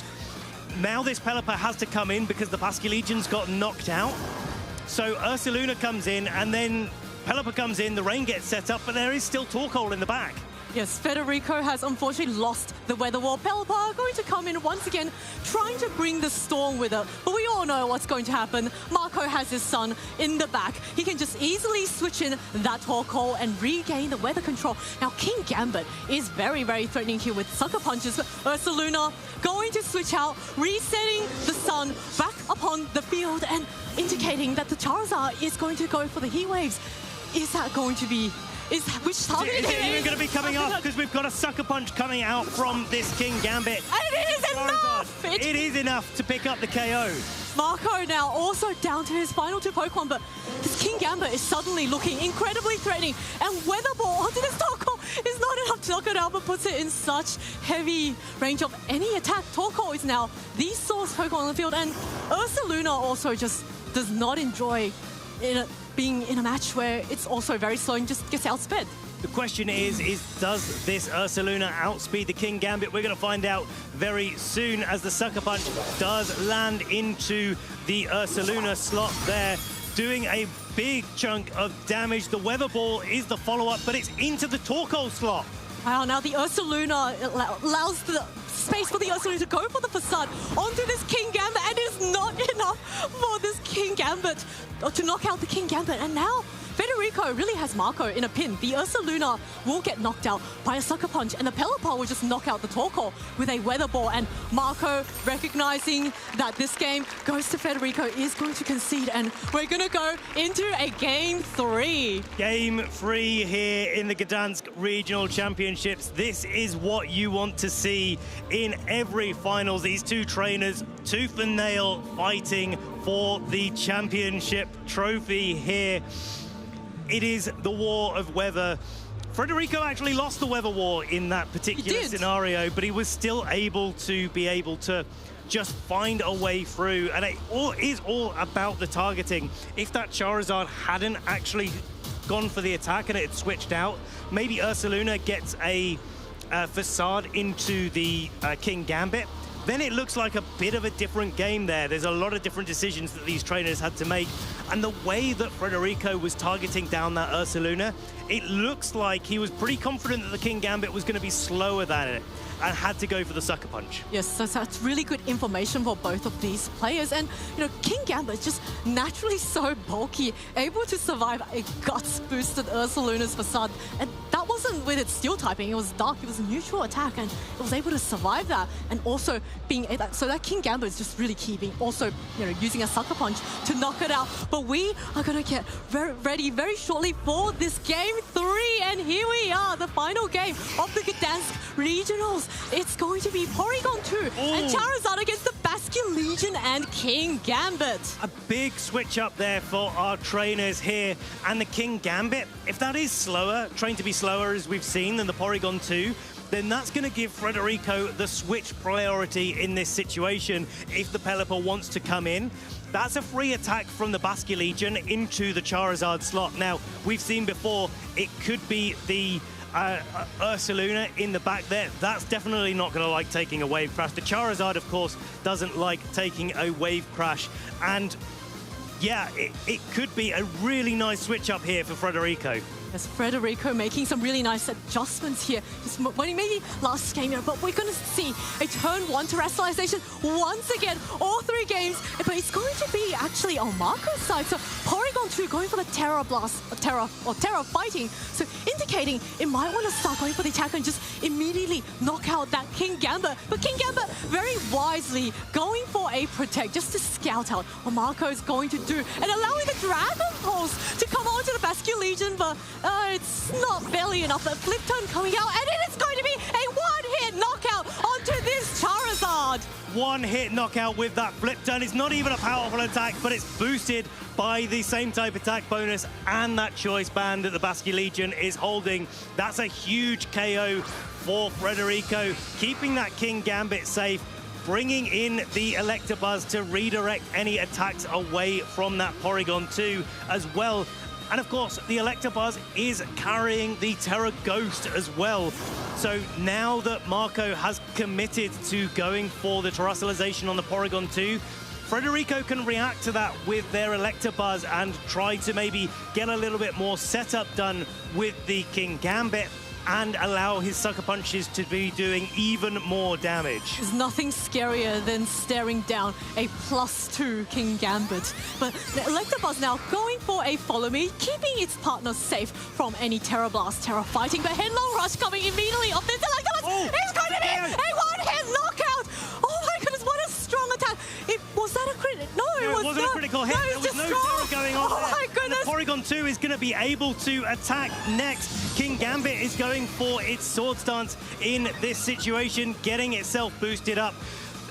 S2: now this Pelipper has to come in because the Basculegion's got knocked out. So Ursaluna comes in, and then Pelipper comes in, the rain gets set up, but there is still Torkoal in the back.
S10: Yes, Federico has unfortunately lost the weather wall. Pelipper going to come in once again, trying to bring the storm with her. But we all know what's going to happen. Marco has his son in the back. He can just easily switch in that Torkoal and regain the weather control. Now, King Gambit is very, very threatening here with Sucker Punches. Ursaluna going to switch out, resetting the sun back upon the field and indicating that the Charizard is going to go for the Heat Waves. Is that going to be... which target
S2: is it even going to be coming up? Because we've got a Sucker Punch coming out from this King Gambit.
S10: And it is enough!
S2: It is enough to pick up the KO.
S10: Marco now also down to his final two Pokemon, but this King Gambit is suddenly looking incredibly threatening. And Weather Ball onto this Torkoal is not enough to knock it out, but puts it in such heavy range of any attack. Torkoal is now the source Pokemon on the field, and Ursaluna also just does not enjoy being in a match where it's also very slow and just gets outsped.
S2: The question is does this Ursaluna outspeed the King Gambit? We're going to find out very soon as the Sucker Punch does land into the Ursaluna slot there, doing a big chunk of damage. The Weather Ball is the follow-up, but it's into the Torkoal slot.
S10: Wow, now the Ursaluna allows the space for the Ursaluna to go for the facade onto this King Gambit, and it is not enough for this King Gambit to knock out the King Gambit. And now Federico really has Marco in a pin. The Ursaluna will get knocked out by a Sucker Punch, and the Pelipper will just knock out the Torkoal with a Weather Ball. And Marco, recognizing that this game goes to Federico, is going to concede, and we're going to go into a Game 3.
S2: Game 3 here in the Gdańsk Regional Championships. This is what you want to see in every finals. These two trainers, tooth and nail, fighting for the championship trophy here. It is the war of weather. Federico actually lost the weather war in that particular scenario, but he was still able to just find a way through. And it is all about the targeting. If that Charizard hadn't actually gone for the attack and it had switched out, maybe Ursaluna gets a facade into the King Gambit. Then it looks like a bit of a different game there. There's a lot of different decisions that these trainers had to make. And the way that Federico was targeting down that Ursaluna, it looks like he was pretty confident that the King Gambit was going to be slower than it. and had to go for the sucker punch.
S10: Yes, so that's really good information for both of these players. And, you know, King Gambit is just naturally so bulky, able to survive a guts-boosted Ursaluna's facade. And that wasn't with its steel typing, it was dark, it was a neutral attack, and it was able to survive that. And also being, so that King Gambit is just really key, being also, you know, using a sucker punch to knock it out. But we are going to get ready very shortly for this Game 3. And here we are, the final game of the Gdańsk Regionals. It's going to be Porygon 2 and Charizard against the Basque Legion and King Gambit.
S2: A big switch up there for our trainers here. And the King Gambit, if that is slower, trained to be slower as we've seen than the Porygon 2, then that's going to give Frederico the switch priority in this situation if the Pelipper wants to come in. That's a free attack from the Basque Legion into the Charizard slot. Now, we've seen before, it could be the Ursaluna in the back there. That's definitely not going to like taking a wave crash. The Charizard, of course, doesn't like taking a wave crash. And yeah, it could be a really nice switch up here for Frederico.
S10: Yes, Frederico making some really nice adjustments here. Just maybe last game, but we're going to see a turn 1 terrestrialization once again, all 3 games. But it's going to be actually on Marco's side. So Porygon 2 going for the Terra Blast, Terra fighting. So indicating it might want to start going for the attack and just immediately knock out that King Gambit. But King Gambit very wisely going for a protect just to scout out what Marco is going to do and allowing the Dragon Pulse to come onto the Basque Legion. But it's not barely enough. That flip turn coming out, and it is going to be a one-hit knockout onto this Charizard.
S2: One-hit knockout with that flip turn. It's not even a powerful attack, but it's boosted by the same type attack bonus and that choice band that the Basque Legion is holding. That's a huge KO for Frederico, keeping that King Gambit safe, bringing in the Electabuzz to redirect any attacks away from that Porygon 2 as well. And of course, the Electabuzz is carrying the Terra Ghost as well. So now that Marco has committed to going for the terrestrialization on the Porygon 2, Frederico can react to that with their Electabuzz and try to maybe get a little bit more setup done with the King Gambit and allow his sucker punches to be doing even more damage.
S10: There's nothing scarier than staring down a +2 King Gambit. But the Electabuzz now going for a follow me, keeping its partner safe from any Terra Blast, Terra fighting, but Headlong Rush coming immediately off this Electabuzz. It's going to be a one-hit knockout! Oh my goodness, what a strong attack! Was that a crit? No, it
S2: wasn't a critical hit. There was no Terra going on there.
S10: My goodness.
S2: And the Porygon 2 is going to be able to attack next. King Gambit is going for its Sword Stance in this situation, getting itself boosted up.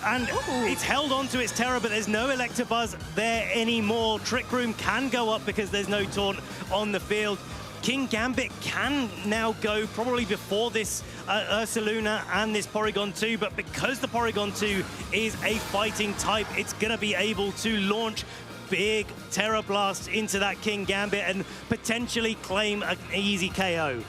S2: And it's held on to its Terra, but there's no Electabuzz there anymore. Trick Room can go up because there's no taunt on the field. King Gambit can now go probably before this Ursaluna and this Porygon 2, but because the Porygon 2 is a fighting type, it's going to be able to launch big Terra Blast into that King Gambit and potentially claim an easy KO.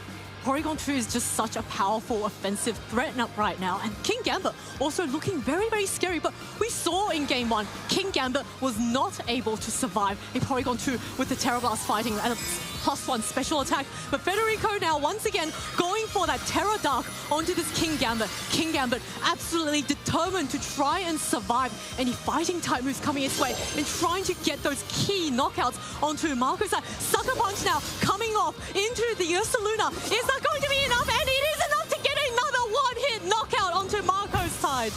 S10: Porygon 2 is just such a powerful offensive threat right now, and King Gambit also looking very, very scary. But we saw in Game 1, King Gambit was not able to survive a Porygon 2 with the Terra Blast fighting and a +1 special attack. But Federico now once again going for that Terra Dark onto this King Gambit. King Gambit absolutely determined to try and survive any fighting type moves coming its way and trying to get those key knockouts onto Marco's side. Sucker Punch now coming off into the Ursaluna. Is that going to be enough? And it is enough to get another one-hit knockout onto Marco's side.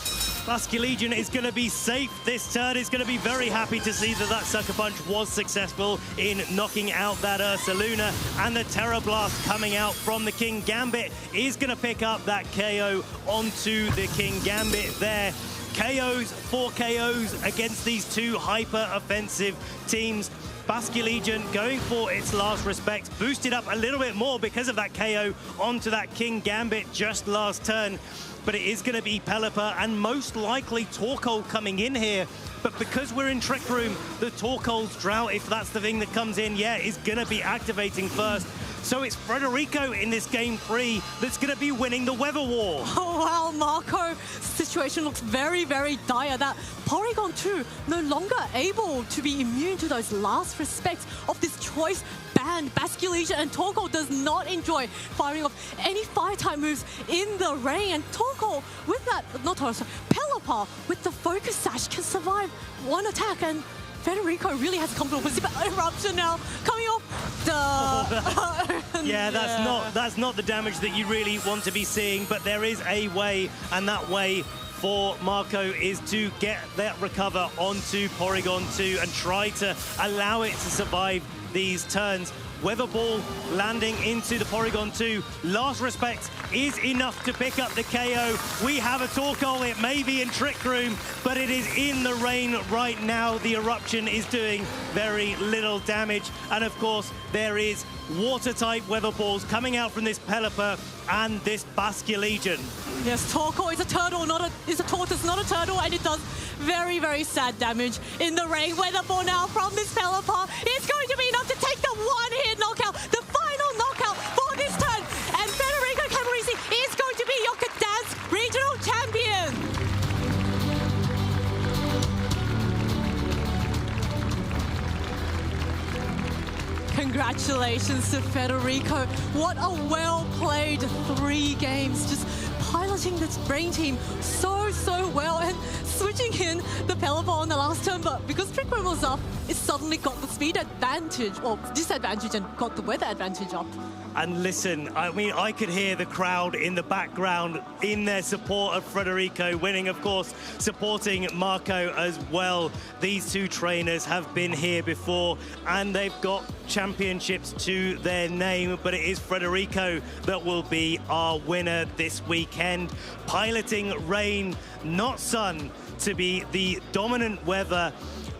S2: Basque Legion is going to be safe this turn. It's going to be very happy to see that that Sucker Punch was successful in knocking out that Ursaluna, and the Terra Blast coming out from the King Gambit is going to pick up that KO onto the King Gambit there. KOs, 4 KOs against these two hyper-offensive teams. Basque Legion going for its last respect, boosted up a little bit more because of that KO onto that King Gambit just last turn. But it is going to be Pelipper and most likely Torkoal coming in here. But because we're in Trick Room, the Torkoal's Drought, if that's the thing that comes in, yeah, is going to be activating first. So it's Frederico in this game 3 that's going to be winning the weather war.
S10: Oh, wow, Marco. Situation looks very, very dire. That Porygon 2 no longer able to be immune to those last respects of this choice band. Basculegion and Torkoal does not enjoy firing off any fire-type moves in the rain. And Torkoal with that, not Torkoal, sorry, Pelipper with the Focus Sash can survive one attack. And Federico really has come to a position. Eruption now coming off the...
S2: Yeah, that's not the damage that you really want to be seeing, but there is a way, and that way for Marco is to get that recover onto Porygon 2 and try to allow it to survive these turns. Weather Ball landing into the Porygon 2. Last Respect is enough to pick up the KO. We have a Torkoal. It may be in Trick Room, but it is in the rain right now. The Eruption is doing very little damage. And of course, there is Water-type Weather Balls coming out from this Pelipper and this Basculegion.
S10: Yes, Torkoal is a turtle, is a tortoise, not a turtle, and it does very, very sad damage in the rain. Weather Ball now from this Pelipper is going to be enough to take the one-hit knockout, the final knockout for this turn. And Federico Camarisi is going to be your Gdańsk Regional Champion. Congratulations to Federico. What a well-played 3 games. Just piloting this Rain team so well and switching in the Pelipper on the last turn. But because Trick Room was up, it suddenly got the speed advantage, or disadvantage, and got the weather advantage up.
S2: And listen, I mean, I could hear the crowd in the background in their support of Federico winning, of course, supporting Marco as well. These 2 trainers have been here before and they've got championships to their name, but it is Federico that will be our winner this weekend. Piloting rain, not sun, to be the dominant weather.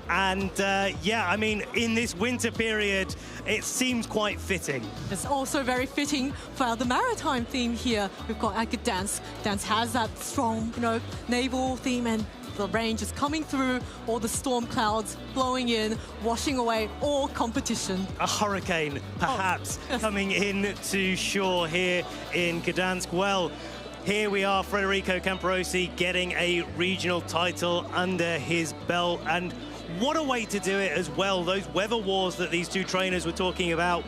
S2: And yeah, I mean, in this winter period, it seems quite fitting.
S10: It's also very fitting for the maritime theme here. We've got Gdańsk. Gdańsk has that strong, naval theme, and the rain just coming through, all the storm clouds blowing in, washing away all competition.
S2: A hurricane, perhaps, coming in to shore here in Gdańsk. Well, here we are, Federico Camparosi getting a regional title under his belt, and what a way to do it as well. Those weather wars that these 2 trainers were talking about.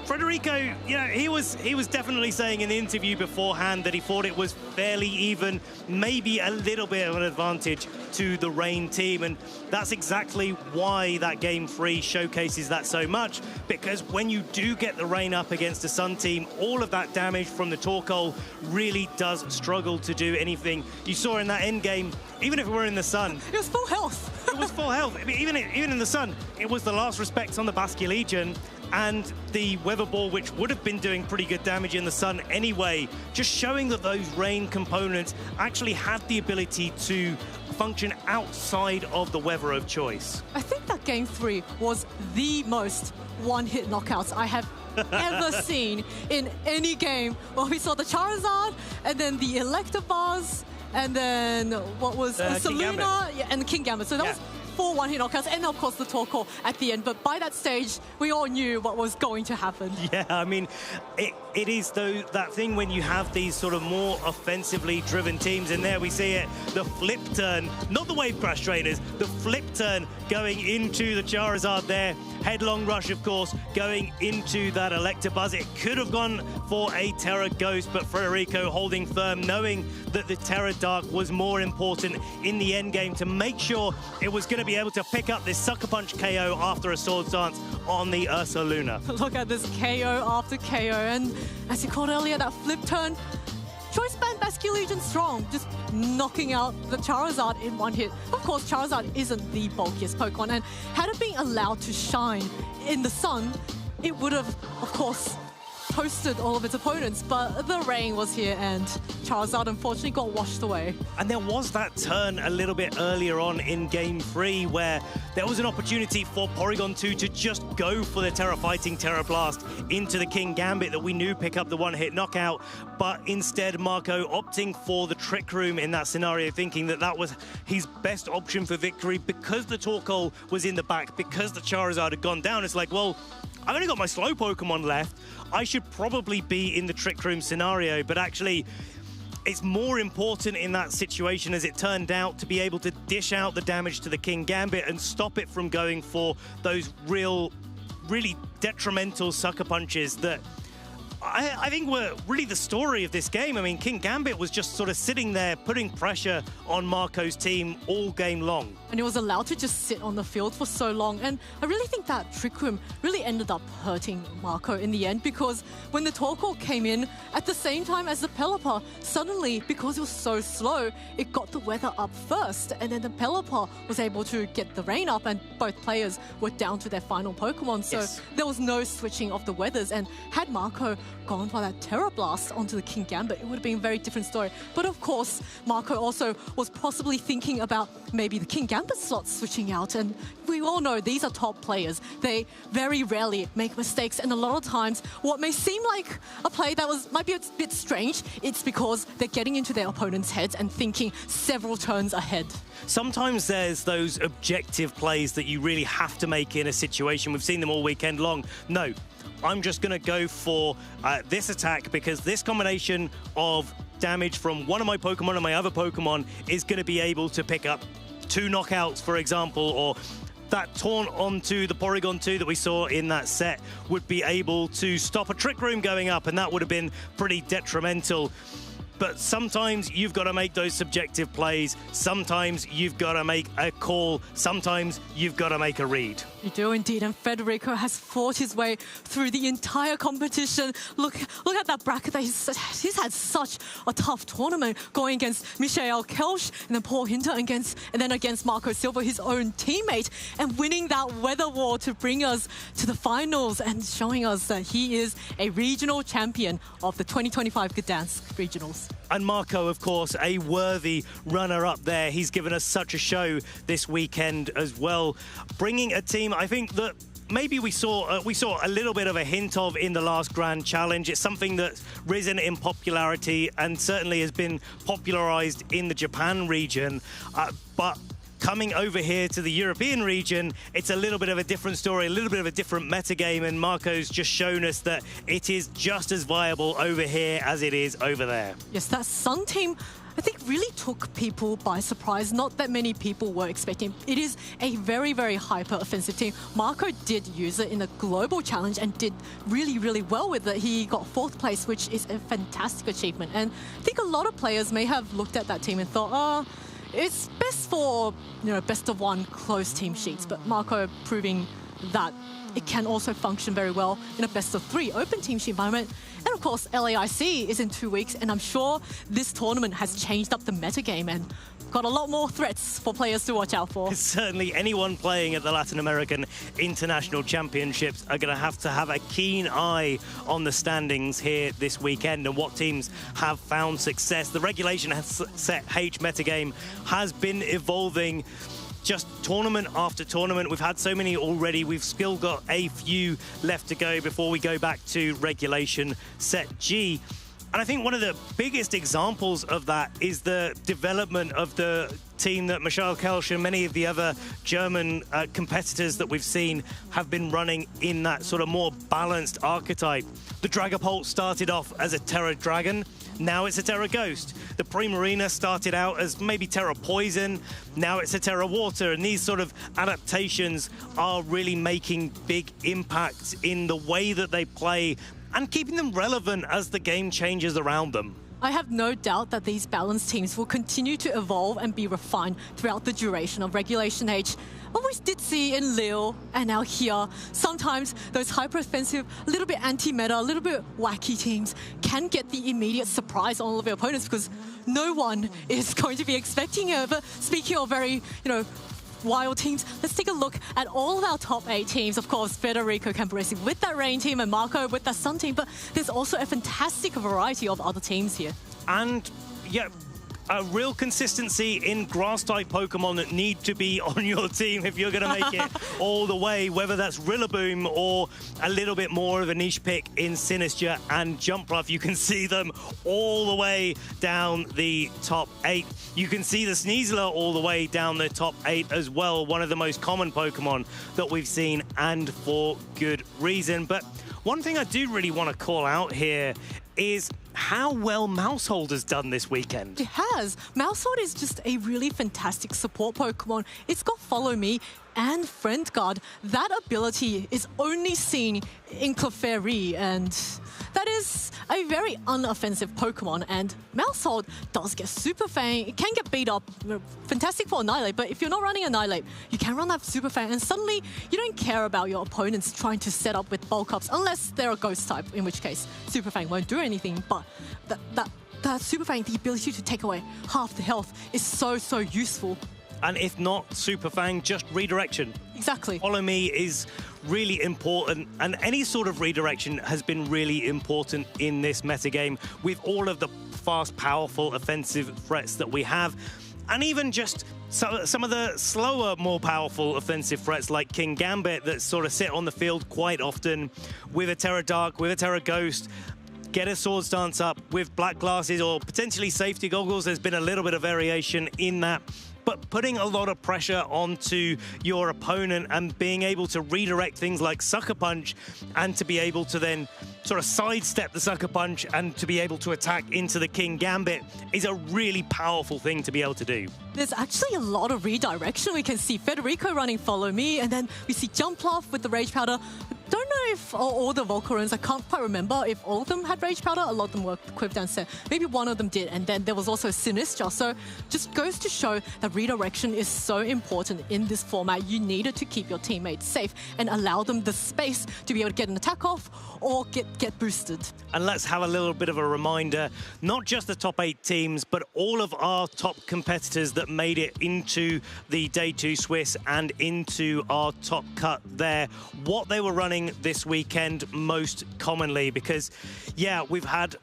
S2: Federico, he was definitely saying in the interview beforehand that he thought it was fairly even, maybe a little bit of an advantage to the Rain team, and that's exactly why that game 3 showcases that so much, because when you do get the Rain up against the Sun team, all of that damage from the Torkoal really does struggle to do anything. You saw in that end game, even if it were in the Sun,
S10: it was full health.
S2: It was full health. I mean, even in the Sun, it was the last respects on the Basculegion and the Weather Ball, which would have been doing pretty good damage in the Sun anyway, just showing that those Rain components actually have the ability to function outside of the weather of choice.
S10: I think that game 3 was the most one-hit knockouts I have ever seen in any game. Well, we saw the Charizard, and then the Electabuzz, and then what was Saluna, and the King Gambit. So that was 4 one-hit knockouts, and of course the Torkoal at the end. But by that stage, we all knew what was going to happen.
S2: Yeah, I mean, it is that thing when you have these sort of more offensively driven teams, and there we see it, the flip turn, not the Wave Crash trainers, the flip turn going into the Charizard there. Headlong rush, of course, going into that Electabuzz. It could have gone for a Terra Ghost, but Federico holding firm, knowing that the Terra Dark was more important in the end game to make sure it was going to be able to pick up this Sucker Punch KO after a Swords Dance on the Ursaluna.
S10: Look at this KO after KO, and as you called earlier, that flip turn, Choice Band Basculegion strong, just knocking out the Charizard in one hit. Of course, Charizard isn't the bulkiest Pokemon, and had it been allowed to shine in the sun, it would have, of course, toasted all of its opponents, but the rain was here and Charizard unfortunately got washed away.
S2: And there was that turn a little bit earlier on in Game 3 where there was an opportunity for Porygon 2 to just go for the Terra Fighting Terra Blast into the King Gambit that we knew pick up the one-hit knockout, but instead Marco opting for the Trick Room in that scenario, thinking that that was his best option for victory because the Torkoal was in the back, because the Charizard had gone down. It's like, well, I've only got my slow Pokemon left. I should probably be in the Trick Room scenario, but actually, it's more important in that situation, as it turned out, to be able to dish out the damage to the King Gambit and stop it from going for those really detrimental sucker punches that I think were really the story of this game. I mean, King Gambit was just sort of sitting there putting pressure on Marco's team all game long.
S10: And it was allowed to just sit on the field for so long. And I really think that Trick Room really ended up hurting Marco in the end, because when the Torkoal came in at the same time as the Pelipper, suddenly, because it was so slow, it got the weather up first. And then the Pelipper was able to get the rain up, and both players were down to their final Pokemon. So there was no switching of the weathers. And had Marco gone for that Terra Blast onto the King Gambit, it would have been a very different story. But of course, Marco also was possibly thinking about maybe the King Gambit slot switching out. And we all know these are top players. They very rarely make mistakes. And a lot of times, what may seem like a play that might be a bit strange, it's because they're getting into their opponent's heads and thinking several turns ahead.
S2: Sometimes there's those objective plays that you really have to make in a situation. We've seen them all weekend long. No, I'm just going to go for this attack, because this combination of damage from one of my Pokemon and my other Pokemon is going to be able to pick up 2 knockouts, for example, or that taunt onto the Porygon 2 that we saw in that set would be able to stop a Trick Room going up, and that would have been pretty detrimental. But sometimes you've got to make those subjective plays. Sometimes you've got to make a call. Sometimes you've got to make a read.
S10: You do indeed, and Federico has fought his way through the entire competition. Look at that bracket. He's had such a tough tournament, going against Michael Kelsch and then Paul Hinter and then against Marco Silva, his own teammate, and winning that weather war to bring us to the finals and showing us that he is a regional champion of the 2025 Gdańsk Regionals.
S2: And Marco, of course, a worthy runner-up there. He's given us such a show this weekend as well, bringing a team I think that maybe we saw a little bit of a hint of in the last Grand Challenge. It's something that's risen in popularity and certainly has been popularized in the Japan region, but coming over here to the European region, it's a little bit of a different story, a little bit of a different metagame, and Marco's just shown us that it is just as viable over here as it is over there.
S10: Yes, that Sun team, I think, really took people by surprise. Not that many people were expecting. It is a very, very hyper-offensive team. Marco did use it in a global challenge and did really, really well with it. He got 4th place, which is a fantastic achievement. And I think a lot of players may have looked at that team and thought, it's best for, best of 1 close team sheets. But Marco proving that it can also function very well in a best of 3 open team sheet environment. And of course, LAIC is in 2 weeks, and I'm sure this tournament has changed up the metagame and got a lot more threats for players to watch out for.
S2: Certainly anyone playing at the Latin American International Championships are going to have a keen eye on the standings here this weekend and what teams have found success. The regulation has set H metagame has been evolving just tournament after tournament. We've had so many already. We've still got a few left to go before we go back to regulation set G. And I think one of the biggest examples of that is the development of the team that Michael Kelsch and many of the other German competitors that we've seen have been running in that sort of more balanced archetype. The Dragapult started off as a Terra Dragon. Now it's a Terra Ghost. The Primarina started out as maybe Terra Poison. Now it's a Terra Water. And these sort of adaptations are really making big impacts in the way that they play and keeping them relevant as the game changes around them.
S10: I have no doubt that these balanced teams will continue to evolve and be refined throughout the duration of Regulation H. What we did see in Lille and now here, sometimes those hyper-offensive, a little bit anti-meta, a little bit wacky teams can get the immediate surprise on all of their opponents because no one is going to be expecting it. But speaking of very, wild teams, let's take a look at all of our top 8 teams. Of course, Federico Camporesi with that Rain team and Marco with that Sun team, but there's also a fantastic variety of other teams here.
S2: And yeah, a real consistency in grass-type Pokemon that need to be on your team if you're going to make it all the way, whether that's Rillaboom or a little bit more of a niche pick in Sinistcha and Jumpluff. You can see them all the way down the top 8. You can see the Sneasler all the way down the top 8 as well, one of the most common Pokemon that we've seen, and for good reason. But one thing I do really want to call out here is how well Mousehold has done this weekend.
S10: It has. Mousehold is just a really fantastic support Pokemon. It's got Follow Me and Friend Guard. That ability is only seen in Clefairy, and that is a very unoffensive Pokemon, and Mousehold does get Super Fang. It can get beat up. Fantastic for Annihilate, but if you're not running Annihilate, you can run that Super Fang, and suddenly you don't care about your opponents trying to set up with Bulk Ups, unless they're a Ghost type, in which case Super Fang won't do anything. But that Super Fang, the ability to take away half the health, is so useful.
S2: And if not Super Fang, just redirection.
S10: Exactly.
S2: Follow Me is really important, and any sort of redirection has been really important in this metagame with all of the fast, powerful, offensive threats that we have. And even just some of the slower, more powerful offensive threats like King Gambit that sort of sit on the field quite often with a Terra Dark, with a Terra Ghost. Get a Swords Dance up with Black Glasses or potentially Safety Goggles. There's been a little bit of variation in that. But putting a lot of pressure onto your opponent and being able to redirect things like Sucker Punch and to be able to then sort of sidestep the Sucker Punch and to be able to attack into the King Gambit is a really powerful thing to be able to do.
S10: There's actually a lot of redirection. We can see Federico running Follow Me, and then we see Jumpluff with the Rage Powder. Don't know if all the Volcaroons, I can't quite remember if all of them had Rage Powder. A lot of them were Quiv Dance set. Maybe one of them did, and then there was also Sinistcha. So just goes to show that redirection is so important in this format. You needed to keep your teammates safe and allow them the space to be able to get an attack off or get boosted.
S2: And let's have a little bit of a reminder, not just the top 8 teams, but all of our top competitors that made it into the Day 2 Swiss and into our top cut there, what they were running this weekend most commonly, because yeah, we've had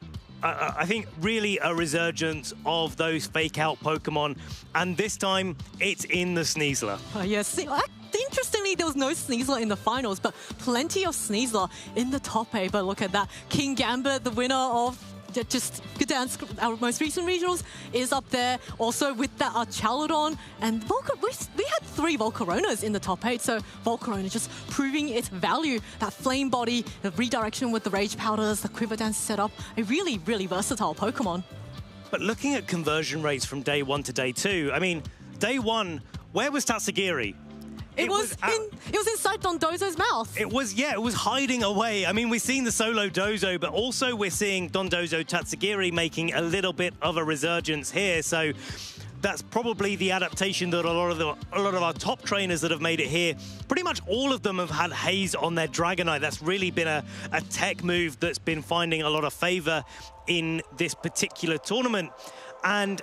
S2: I think really a resurgence of those fake out Pokemon, and this time it's in the Sneasler.
S10: Yes, interestingly, there was no Sneasler in the finals, but plenty of Sneasler in the top 8. But look at that, King Gambit, the winner of just Gdańsk, our most recent regionals, is up there. Also with that Chaludon and we had 3 Volcaronas in the top 8, so Volcarona just proving its value. That Flame Body, the redirection with the Rage Powders, the Quiver Dance setup, a really versatile Pokemon.
S2: But looking at conversion rates from day 1 to day 2, I mean, day 1, where was Tatsugiri?
S10: It was inside Dondozo's mouth.
S2: It was hiding away. I mean, we've seen the solo Dozo, but also we're seeing Dondozo Tatsugiri making a little bit of a resurgence here. So that's probably the adaptation that a lot of our top trainers that have made it here, pretty much all of them have had Haze on their Dragonite. That's really been a tech move that's been finding a lot of favor in this particular tournament. And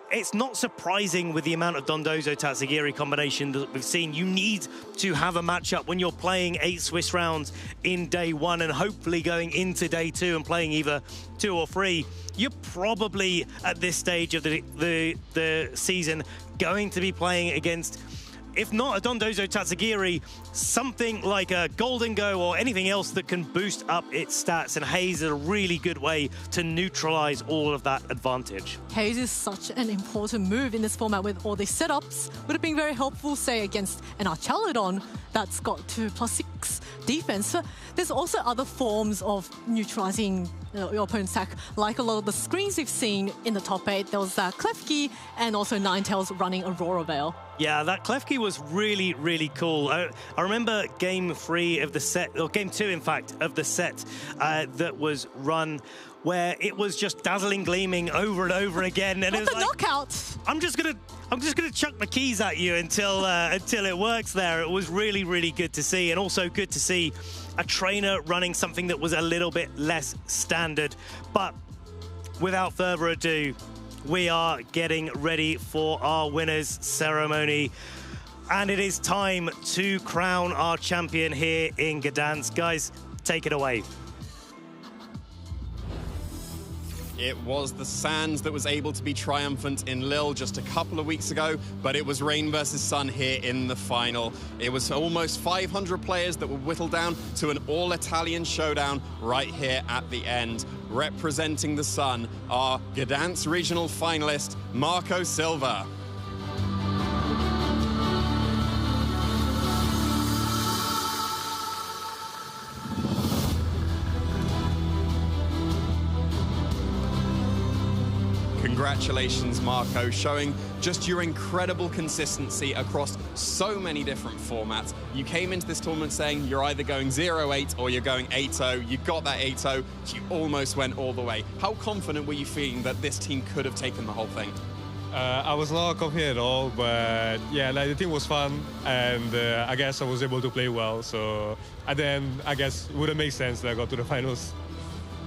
S2: it's not surprising with the amount of Dondozo Tatsugiri combination that we've seen. You need to have a matchup when you're playing 8 Swiss rounds in day 1 and hopefully going into day 2 and playing either 2 or 3. You're probably at this stage of the season going to be playing against, if not a Dondozo Tatsugiri, something like a Golden Go or anything else that can boost up its stats. And Haze is a really good way to neutralize all of that advantage.
S10: Haze is such an important move in this format with all these setups. Would have been very helpful, say, against an Chaludon that's got 2+6 defense. So there's also other forms of neutralizing your opponent's attack, like a lot of the screens we've seen in the top 8. There was that Klefki and also Ninetales running Aurora Veil.
S2: Yeah, that Klefki was really cool. I remember game 3 of the set, or game 2, in fact, of the set that was run, where it was just dazzling gleaming over and over again, and it was
S10: like, knockout. I'm just
S2: gonna chuck my keys at you until it works. There, it was really good to see, and also good to see a trainer running something that was a little bit less standard. But without further ado, we are getting ready for our winners ceremony. And it is time to crown our champion here in Gdańsk. Guys, take it away.
S3: It was the Sands that was able to be triumphant in Lille just a couple of weeks ago, but it was rain versus sun here in the final. It was almost 500 players that were whittled down to an all-Italian showdown right here at the end. Representing the sun are Gdańsk regional finalist Marco Silva. Congratulations, Marco, showing just your incredible consistency across so many different formats. You came into this tournament saying you're either going 0-8 or you're going 8-0. You got that 8-0. You almost went all the way. How confident were you feeling that this team could have taken the whole thing?
S1: I was not confident at all, but yeah, like, the team was fun, and I guess I was able to play well. So at the end, I guess it wouldn't make sense that I got to the finals.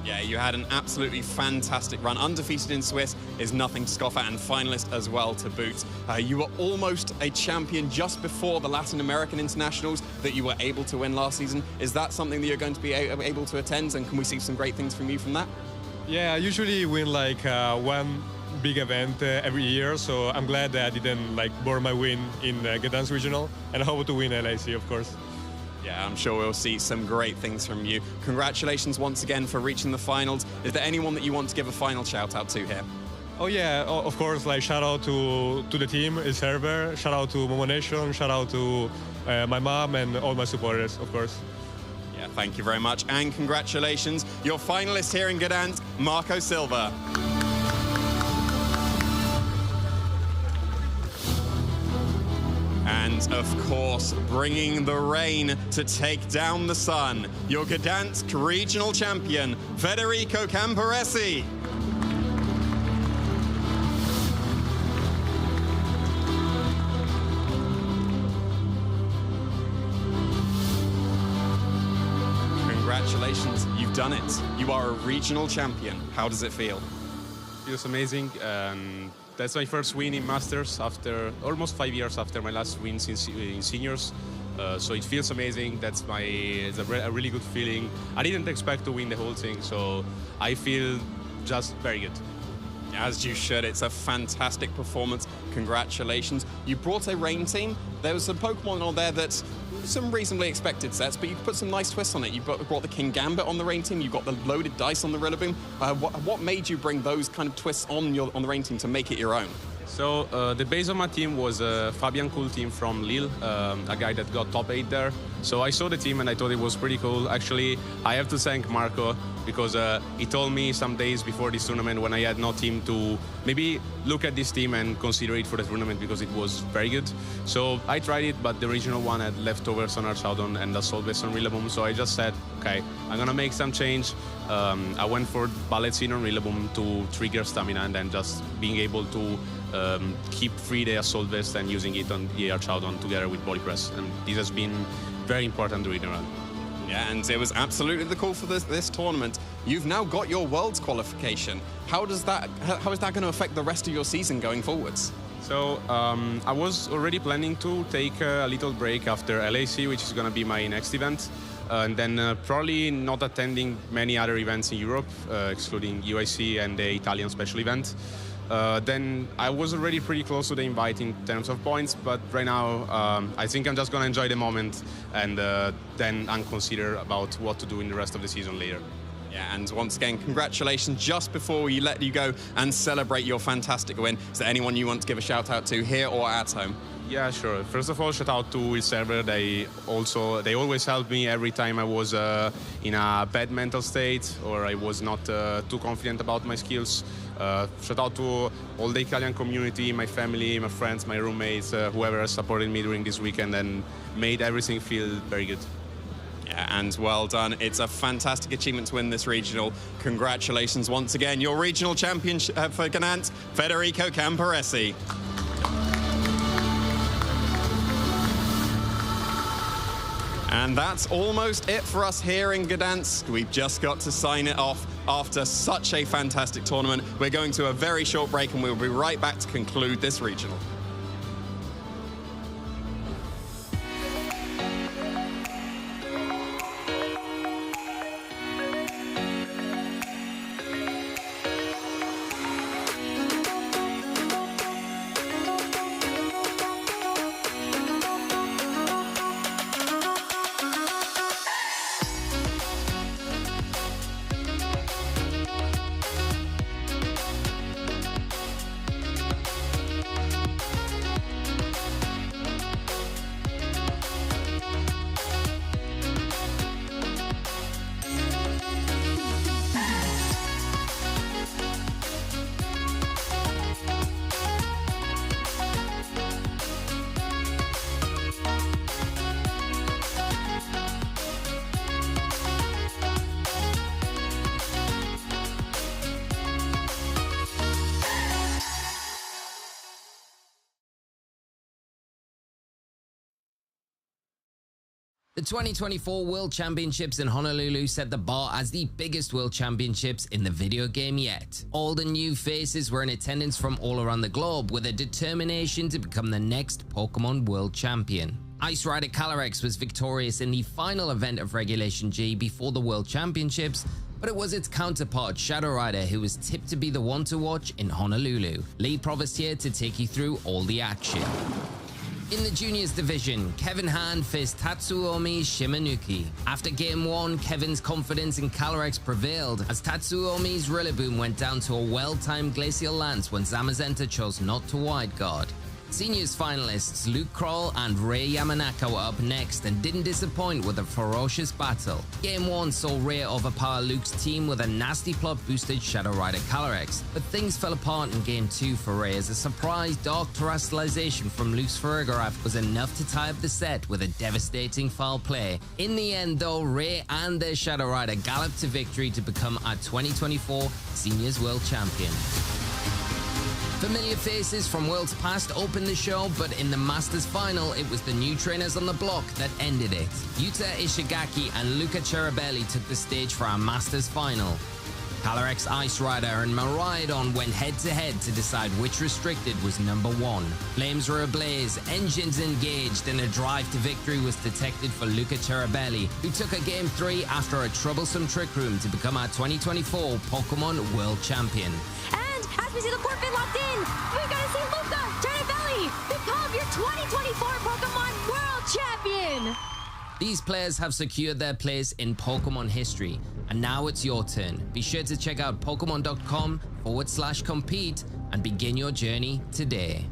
S3: Yeah, you had an absolutely fantastic run. Undefeated in Swiss is nothing to scoff at, and finalist as well to boot. You were almost a champion just before the Latin American internationals that you were able to win last season. Is that something that you're going to be able to attend, and can we see some great things from you from that?
S1: Yeah, I usually win like one big event every year, so I'm glad that I didn't like burn my win in Gdańsk Regional, and I hope to win LIC, of course.
S3: Yeah, I'm sure we'll see some great things from you. Congratulations once again for reaching the finals. Is there anyone that you want to give a final shout out to here?
S1: Oh yeah, of course, like shout out to the team, the server, shout out to Momo Nation, shout out to my mom and all my supporters, of course.
S3: Yeah, thank you very much, and congratulations. Your finalist here in Gdańsk, Marco Silva. And, of course, bringing the rain to take down the sun, your Gdańsk regional champion, Federico Camporesi. Congratulations, you've done it. You are a regional champion. How does it feel?
S13: It feels amazing. That's my first win in Masters after almost 5 years after my last win in seniors. So it feels amazing. It's a really good feeling. I didn't expect to win the whole thing, so I feel just very good.
S3: As you should. It's a fantastic performance. Congratulations. You brought a rain team. There was some Pokemon on there that's some reasonably expected sets, but you put some nice twists on it. You brought the King Gambit on the rain team. You got the loaded dice on the Rillaboom. What made you bring those kind of twists on the rain team to make it your own?
S13: So the base of my team was a Fabian Cool team from Lille, a guy that got top 8 there. So I saw the team and I thought it was pretty cool. Actually, I have to thank Marco because he told me some days before this tournament when I had no team to maybe look at this team and consider it for the tournament because it was very good. So I tried it, but the original one had leftovers on Archaudon and Assault Vest on Rillaboom. So I just said, okay, I'm going to make some change. I went for Ballet Scene on Rillaboom to trigger stamina and then just being able to keep free the Assault Vest and using it on the Archaudon together with Body Press. And this has been very important during the run.
S3: Yeah, and it was absolutely the call for this tournament. You've now got your Worlds qualification. How is that going to affect the rest of your season going forwards?
S13: So I was already planning to take a little break after LAC, which is going to be my next event. And then probably not attending many other events in Europe, excluding UIC and the Italian special event. Then I was already pretty close to the invite in terms of points, but right now I think I'm just going to enjoy the moment and then consider about what to do in the rest of the season later.
S3: Yeah, and once again, congratulations. Just before we let you go and celebrate your fantastic win, is there anyone you want to give a shout out to here or at home?
S13: Yeah, sure. First of all, shout out to Will Server. They always helped me every time I was in a bad mental state or I was not too confident about my skills. Shout out to all the Italian community, my family, my friends, my roommates, whoever supported me during this weekend and made everything feel very good.
S3: Yeah, and well done. It's a fantastic achievement to win this regional. Congratulations once again. Your regional champion for Gdańsk, Federico Camporesi. And that's almost it for us here in Gdańsk. We've just got to sign it off after such a fantastic tournament. We're going to a very short break and we'll be right back to conclude this regional.
S7: The 2024 World Championships in Honolulu set the bar as the biggest World Championships in the video game yet. Old and new faces were in attendance from all around the globe with a determination to become the next Pokemon World Champion. Ice Rider Calyrex was victorious in the final event of Regulation G before the World Championships, but it was its counterpart Shadow Rider who was tipped to be the one to watch in Honolulu. Lee Provost here to take you through all the action. In the juniors division, Kevin Han faced Tatsuomi Shimanuki. After game 1, Kevin's confidence in Calyrex prevailed as Tatsuomi's Rillaboom went down to a well-timed Glacial Lance when Zamazenta chose not to wide guard. Seniors finalists Luke Kroll and Rei Yamanaka were up next and didn't disappoint with a ferocious battle. Game 1 saw Rei overpower Luke's team with a nasty plot-boosted Shadow Rider Calyrex, but things fell apart in Game 2 for Rei as a surprise Dark Terastallization from Luke's Farigiraf was enough to tie up the set with a devastating foul play. In the end though, Rei and their Shadow Rider galloped to victory to become our 2024 Seniors World Champion. Familiar faces from worlds past opened the show, but in the Masters final, it was the new trainers on the block that ended it. Yuta Ishigaki and Luca Cherubelli took the stage for our Masters final. Calyrex Ice Rider and Miraidon went head-to-head to decide which restricted was #1. Flames were ablaze, engines engaged, and a drive to victory was detected for Luca Cherubelli, who took a Game 3 after a troublesome Trick Room to become our 2024 Pokemon World Champion.
S8: And as we see the court fit locked in, we're going to see Luca Cherubelli become your 2024 Pokemon World Champion!
S7: These players have secured their place in Pokemon history, and now it's your turn. Be sure to check out Pokemon.com/compete and begin your journey today.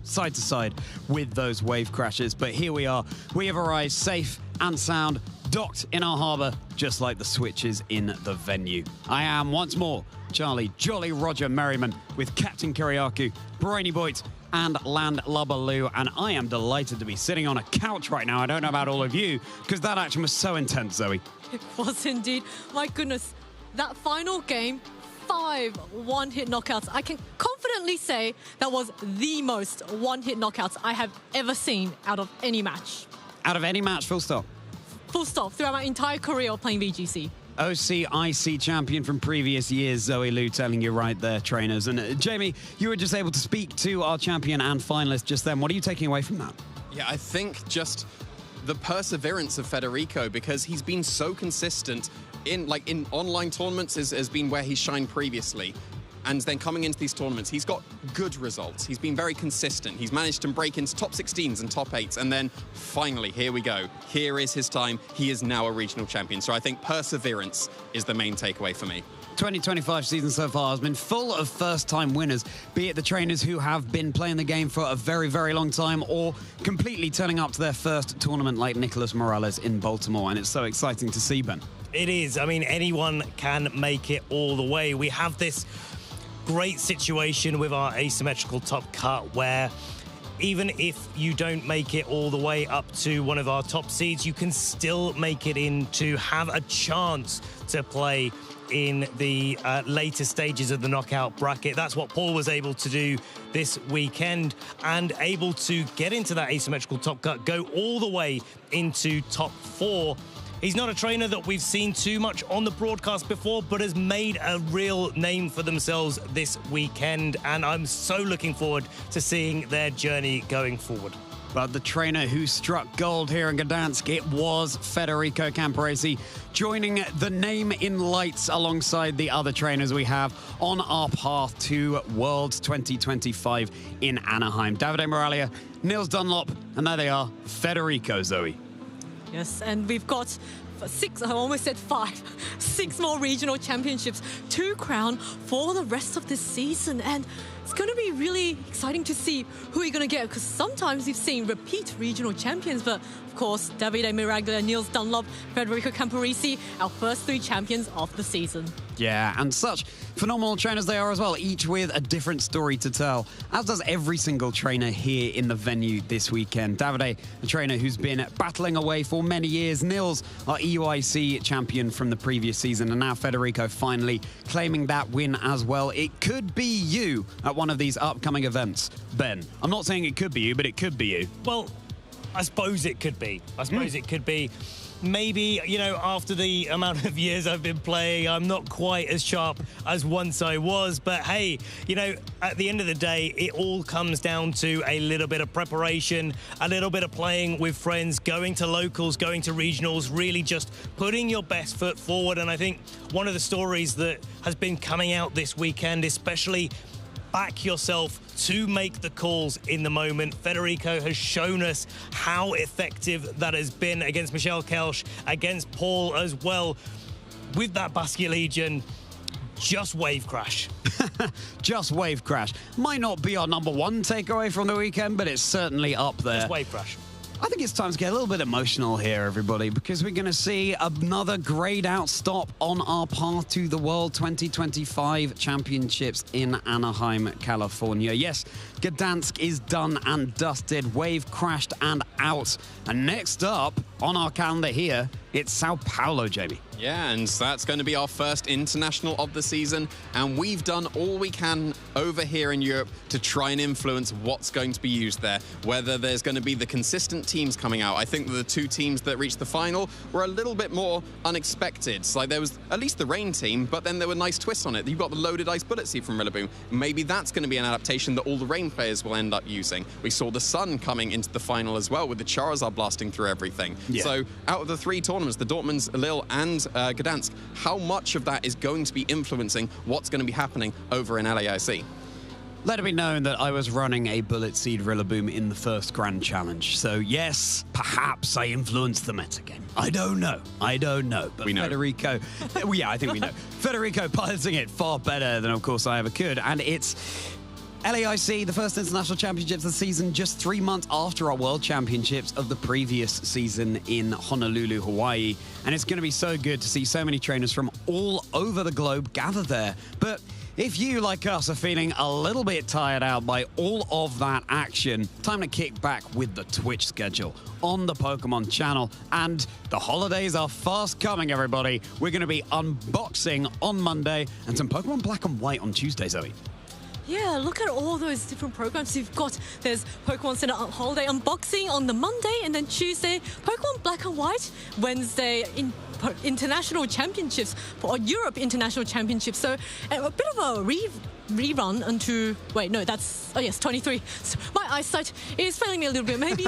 S4: Side to side with those wave crashes, but here we are. We have arrived safe and sound, docked in our harbour, just like the switches in the venue. I am once more Charlie Jolly Roger Merriman with Captain Kiriaku, Brainy Boit, and Land Lubaloo, and I am delighted to be sitting on a couch right now. I don't know about all of you, because that action was so intense, Zoe.
S10: It was indeed. My goodness, that final game, 5 one-hit knockouts. I can confidently say that was the most one-hit knockouts I have ever seen out of any match.
S4: Out of any match, full stop?
S10: Full stop, throughout my entire career of playing VGC.
S4: OCIC champion from previous years, Zoe Liu telling you right there, trainers. And Jamie, you were just able to speak to our champion and finalist just then. What are you taking away from that?
S3: Yeah, I think just the perseverance of Federico, because he's been so consistent in online tournaments has been where he's shined previously. And then coming into these tournaments, he's got good results. He's been very consistent. He's managed to break into top 16s and top 8s. And then finally, here we go. Here is his time. He is now a regional champion. So I think perseverance is the main takeaway for me.
S4: 2025 season so far has been full of first-time winners, be it the trainers who have been playing the game for a very, very long time or completely turning up to their first tournament like Nicholas Morales in Baltimore. And it's so exciting to see, Ben.
S2: It is. I mean, anyone can make it all the way. We have this great situation with our asymmetrical top cut where even if you don't make it all the way up to one of our top seeds, you can still make it in to have a chance to play in the later stages of the knockout bracket. That's what Paul was able to do this weekend, and able to get into that asymmetrical top cut, go all the way into top 4. He's not a trainer that we've seen too much on the broadcast before, but has made a real name for themselves this weekend, and I'm so looking forward to seeing their journey going forward.
S4: But the trainer who struck gold here in Gdansk, it was Federico Camporesi, joining the name in lights alongside the other trainers we have on our path to Worlds 2025 in Anaheim. Davide Moralia, Nils Dunlop, and there they are, Federico, Zoe.
S10: Yes, and we've got 6, I almost said 5, 6 more regional championships to crown for the rest of this season. And it's going to be really exciting to see who you're going to get, because sometimes we've seen repeat regional champions, but of course, Davide Miraglia, Niels Dunlop, Federico Camporisi, our first 3 champions of the season.
S4: Yeah, and such phenomenal trainers they are as well, each with a different story to tell, as does every single trainer here in the venue this weekend. Davide, a trainer who's been battling away for many years. Nils, our EUIC champion from the previous season, and now Federico finally claiming that win as well. It could be you at one of these upcoming events. Ben, I'm not saying it could be you, but it could be you.
S2: Well, I suppose it could be. It could be. Maybe, you know, after the amount of years I've been playing, I'm not quite as sharp as once I was. But hey, you know, at the end of the day, it all comes down to a little bit of preparation, a little bit of playing with friends, going to locals, going to regionals, really just putting your best foot forward. And I think one of the stories that has been coming out this weekend, especially back yourself to make the calls in the moment. Federico has shown us how effective that has been against Michel Kelsch, against Paul as well. With that Baskia Legion, just wave crash.
S4: Just wave crash. Might not be our #1 takeaway from the weekend, but it's certainly up there.
S2: Just wave crash.
S4: I think it's time to get a little bit emotional here, everybody, because we're going to see another grayed out stop on our path to the World 2025 Championships in Anaheim, California. Yes, Gdansk is done and dusted, wave crashed and out. And next up on our calendar here, it's Sao Paulo, Jamie.
S3: Yeah, and that's going to be our first international of the season, and we've done all we can over here in Europe to try and influence what's going to be used there, whether there's going to be the consistent teams coming out. I think that the 2 teams that reached the final were a little bit more unexpected. So, like, there was at least the Rain team, but then there were nice twists on it. You've got the loaded ice bullet seed from Rillaboom. Maybe that's going to be an adaptation that all the Rain players will end up using. We saw the Sun coming into the final as well, with the Charizard blasting through everything.
S4: Yeah.
S3: So out of the 3 tournaments, the Dortmunds, Lille and Gdansk, how much of that is going to be influencing what's going to be happening over in LAIC?
S4: Let it be known that I was running a Bullet Seed Rillaboom in the first Grand Challenge. So yes, perhaps I influenced the metagame. I don't know. But
S3: we know.
S4: Federico, yeah, I think we know. Federico piloting it far better than, of course, I ever could. And it's LAIC, the first international championships of the season, just 3 months after our World Championships of the previous season in Honolulu, Hawaii. And it's going to be so good to see so many trainers from all over the globe gather there. But if you, like us, are feeling a little bit tired out by all of that action, time to kick back with the Twitch schedule on the Pokemon channel. And the holidays are fast coming, everybody. We're going to be unboxing on Monday and some Pokemon Black and White on Tuesday, Zoe.
S10: Yeah, look at all those different programs you've got. There's Pokemon Center Holiday Unboxing on the Monday, and then Tuesday, Pokemon Black and White. Wednesday, International Championships, or Europe International Championships. So a bit of a rerun into, wait, no, that's, oh yes, 23. So my eyesight is failing me a little bit. Maybe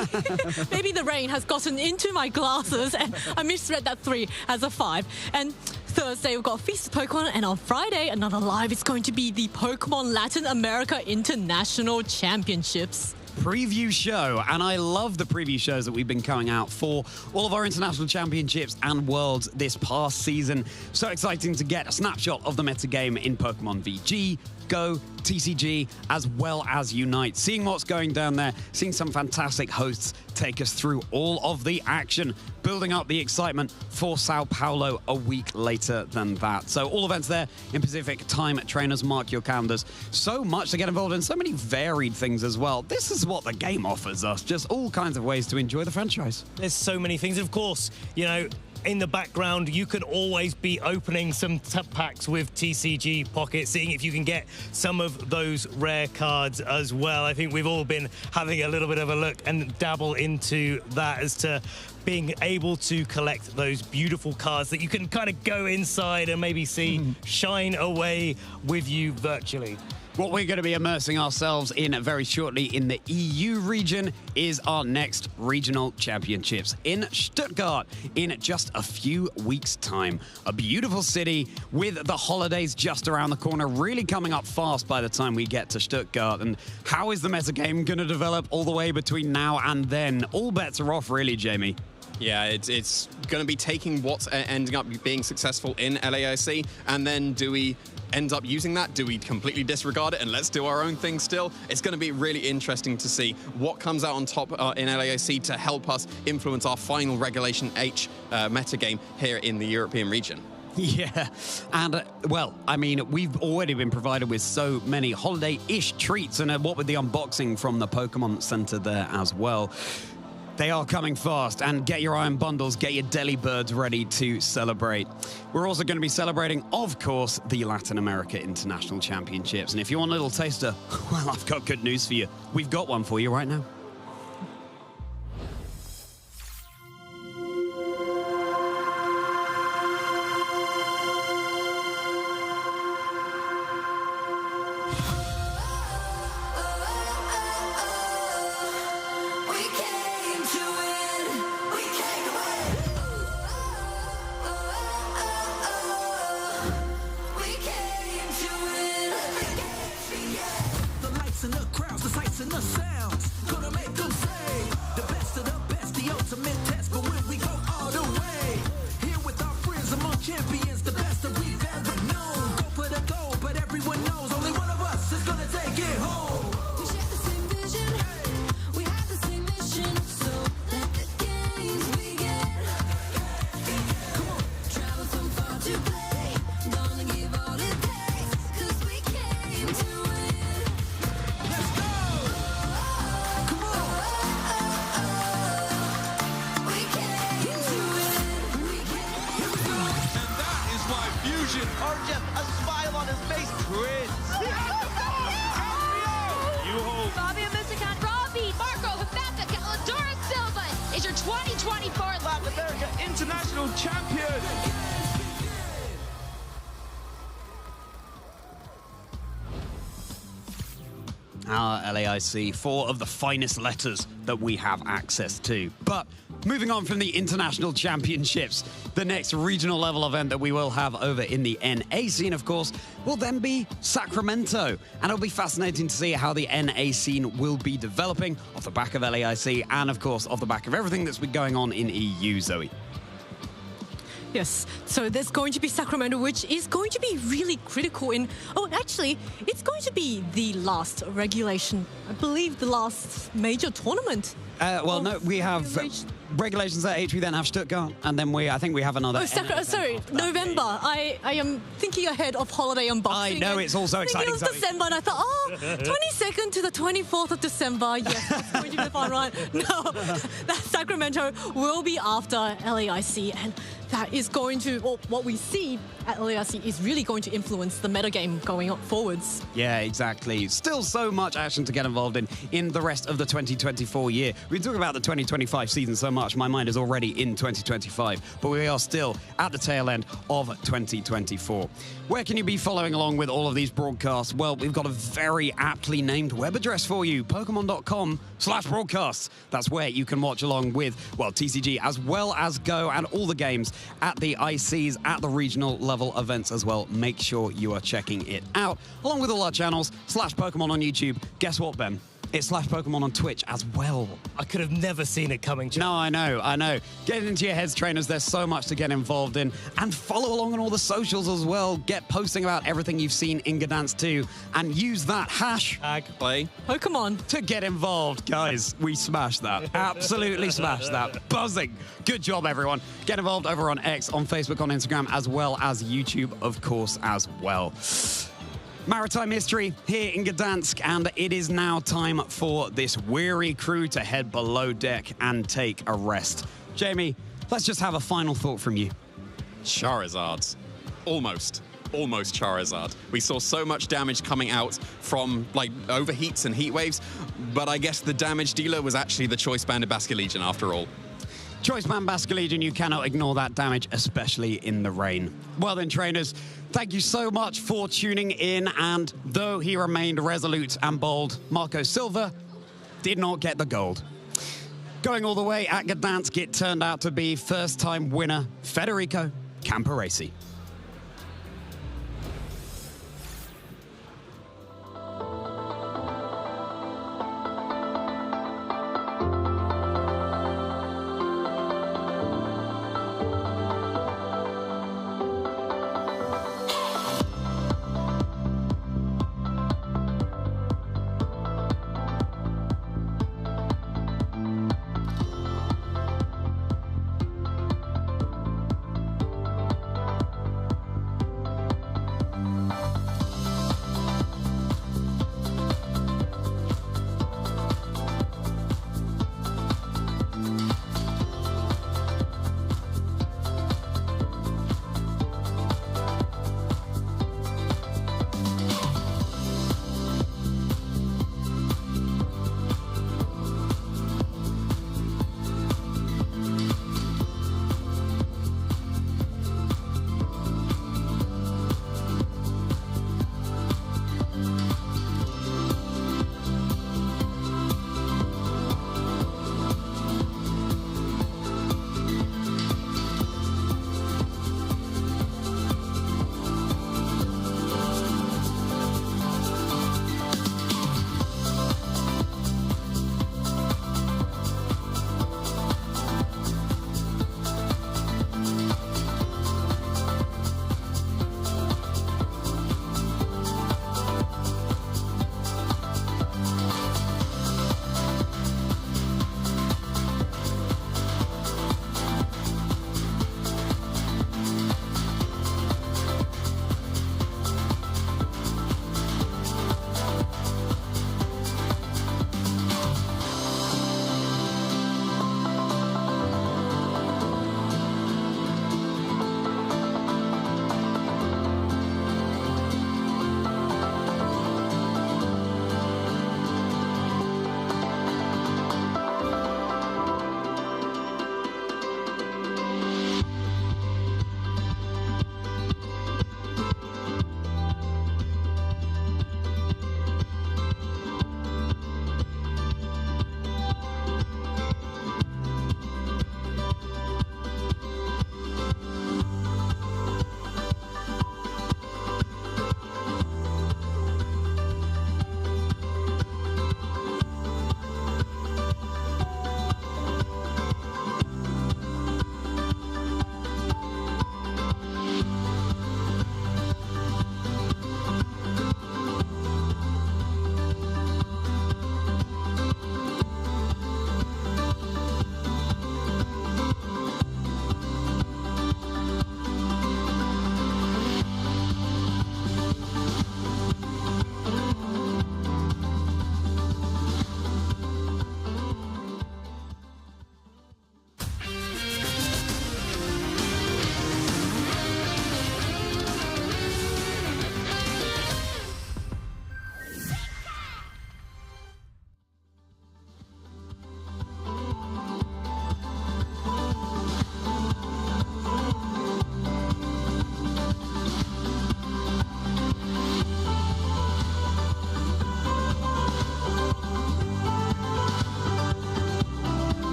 S10: maybe the rain has gotten into my glasses and I misread that 3 as a 5. And Thursday, we've got Feast of Pokemon, and on Friday, another live. It's going to be the Pokemon Latin America International Championships.
S4: Preview show, and I love the preview shows that we've been coming out for all of our international championships and worlds this past season. So exciting to get a snapshot of the metagame in Pokemon VG, Go, TCG, as well as Unite. Seeing what's going down there, seeing some fantastic hosts take us through all of the action, building up the excitement for Sao Paulo a week later than that. So all events there in Pacific Time. Trainers, mark your calendars. So much to get involved in, so many varied things as well. This is what the game offers us, just all kinds of ways to enjoy the franchise.
S2: There's so many things. Of course, you know, in the background, you could always be opening some packs with TCG Pocket, seeing if you can get some of those rare cards as well. I think we've all been having a little bit of a look and dabble into that as to being able to collect those beautiful cards that you can kind of go inside and maybe see shine away with you virtually.
S4: What we're going to be immersing ourselves in very shortly in the EU region is our next regional championships in Stuttgart in just a few weeks' time. A beautiful city with the holidays just around the corner, really coming up fast by the time we get to Stuttgart. And how is the metagame going to develop all the way between now and then? All bets are off, really, Jamie.
S3: Yeah, it's going to be taking what's ending up being successful in LAIC, and then do we end up using that? Do we completely disregard it and let's do our own thing still? It's going to be really interesting to see what comes out on top in LAIC to help us influence our final Regulation H metagame here in the European region.
S4: Yeah, and well, I mean, we've already been provided with so many holiday-ish treats, and what with the unboxing from the Pokemon Center there as well. They are coming fast, and get your iron bundles, get your deli birds ready to celebrate. We're also going to be celebrating, of course, the Latin America International Championships. And if you want a little taster, well, I've got good news for you. We've got one for you right now.
S9: International Champion!
S4: Our LAIC, 4 of the finest letters that we have access to. But moving on from the International Championships, the next regional level event that we will have over in the NA scene, of course, will then be Sacramento. And it'll be fascinating to see how the NA scene will be developing off the back of LAIC and, of course, off the back of everything that's been going on in EU, Zoe.
S10: Yes, so there's going to be Sacramento, which is going to be really critical in... Oh, actually, it's going to be the last regulation, I believe the last major tournament.
S4: Well, no, we have regulations at H. We then have Stuttgart, and then I think we have another...
S10: Oh, sorry, November. I am thinking ahead of holiday unboxing.
S4: I know, it's also exciting.
S10: It was December, and I thought, 22nd to the 24th of December. Yes, that's going to be fun, right? No, that Sacramento will be after LAIC, and that is going to, or what we see at LAIC is really going to influence the metagame going forwards.
S4: Yeah, exactly. Still so much action to get involved in the rest of the 2024 year. We've been talking about the 2025 season so much, my mind is already in 2025, but we are still at the tail end of 2024. Where can you be following along with all of these broadcasts? Well, we've got a very aptly named web address for you, pokemon.com/broadcasts. That's where you can watch along with, well, TCG as well as Go and all the games at the ICs, at the regional level events as well. Make sure you are checking it out, along with all our channels, /Pokemon on YouTube. Guess what, Ben? It's /Pokemon on Twitch as well.
S2: I could have never seen it coming, John.
S4: No, I know. Get into your heads, trainers. There's so much to get involved in. And follow along on all the socials as well. Get posting about everything you've seen in Gdańsk 2. And use that hashtag
S3: play
S10: Pokemon
S4: to get involved. Guys, we smashed that. Absolutely smashed that. Buzzing. Good job, everyone. Get involved over on X, on Facebook, on Instagram, as well as YouTube, of course, as well. Maritime history here in Gdańsk, and it is now time for this weary crew to head below deck and take a rest. Jamie, let's just have a final thought from you.
S3: Charizard. Almost Charizard. We saw so much damage coming out from like overheats and heat waves, but I guess the damage dealer was actually the Choice Banded Basculegion after all.
S4: Choice Man Basculegion, you cannot ignore that damage, especially in the rain. Well then, trainers, thank you so much for tuning in, and though he remained resolute and bold, Marco Silva did not get the gold. Going all the way at Gdańsk, it turned out to be first-time winner Federico Camporesi.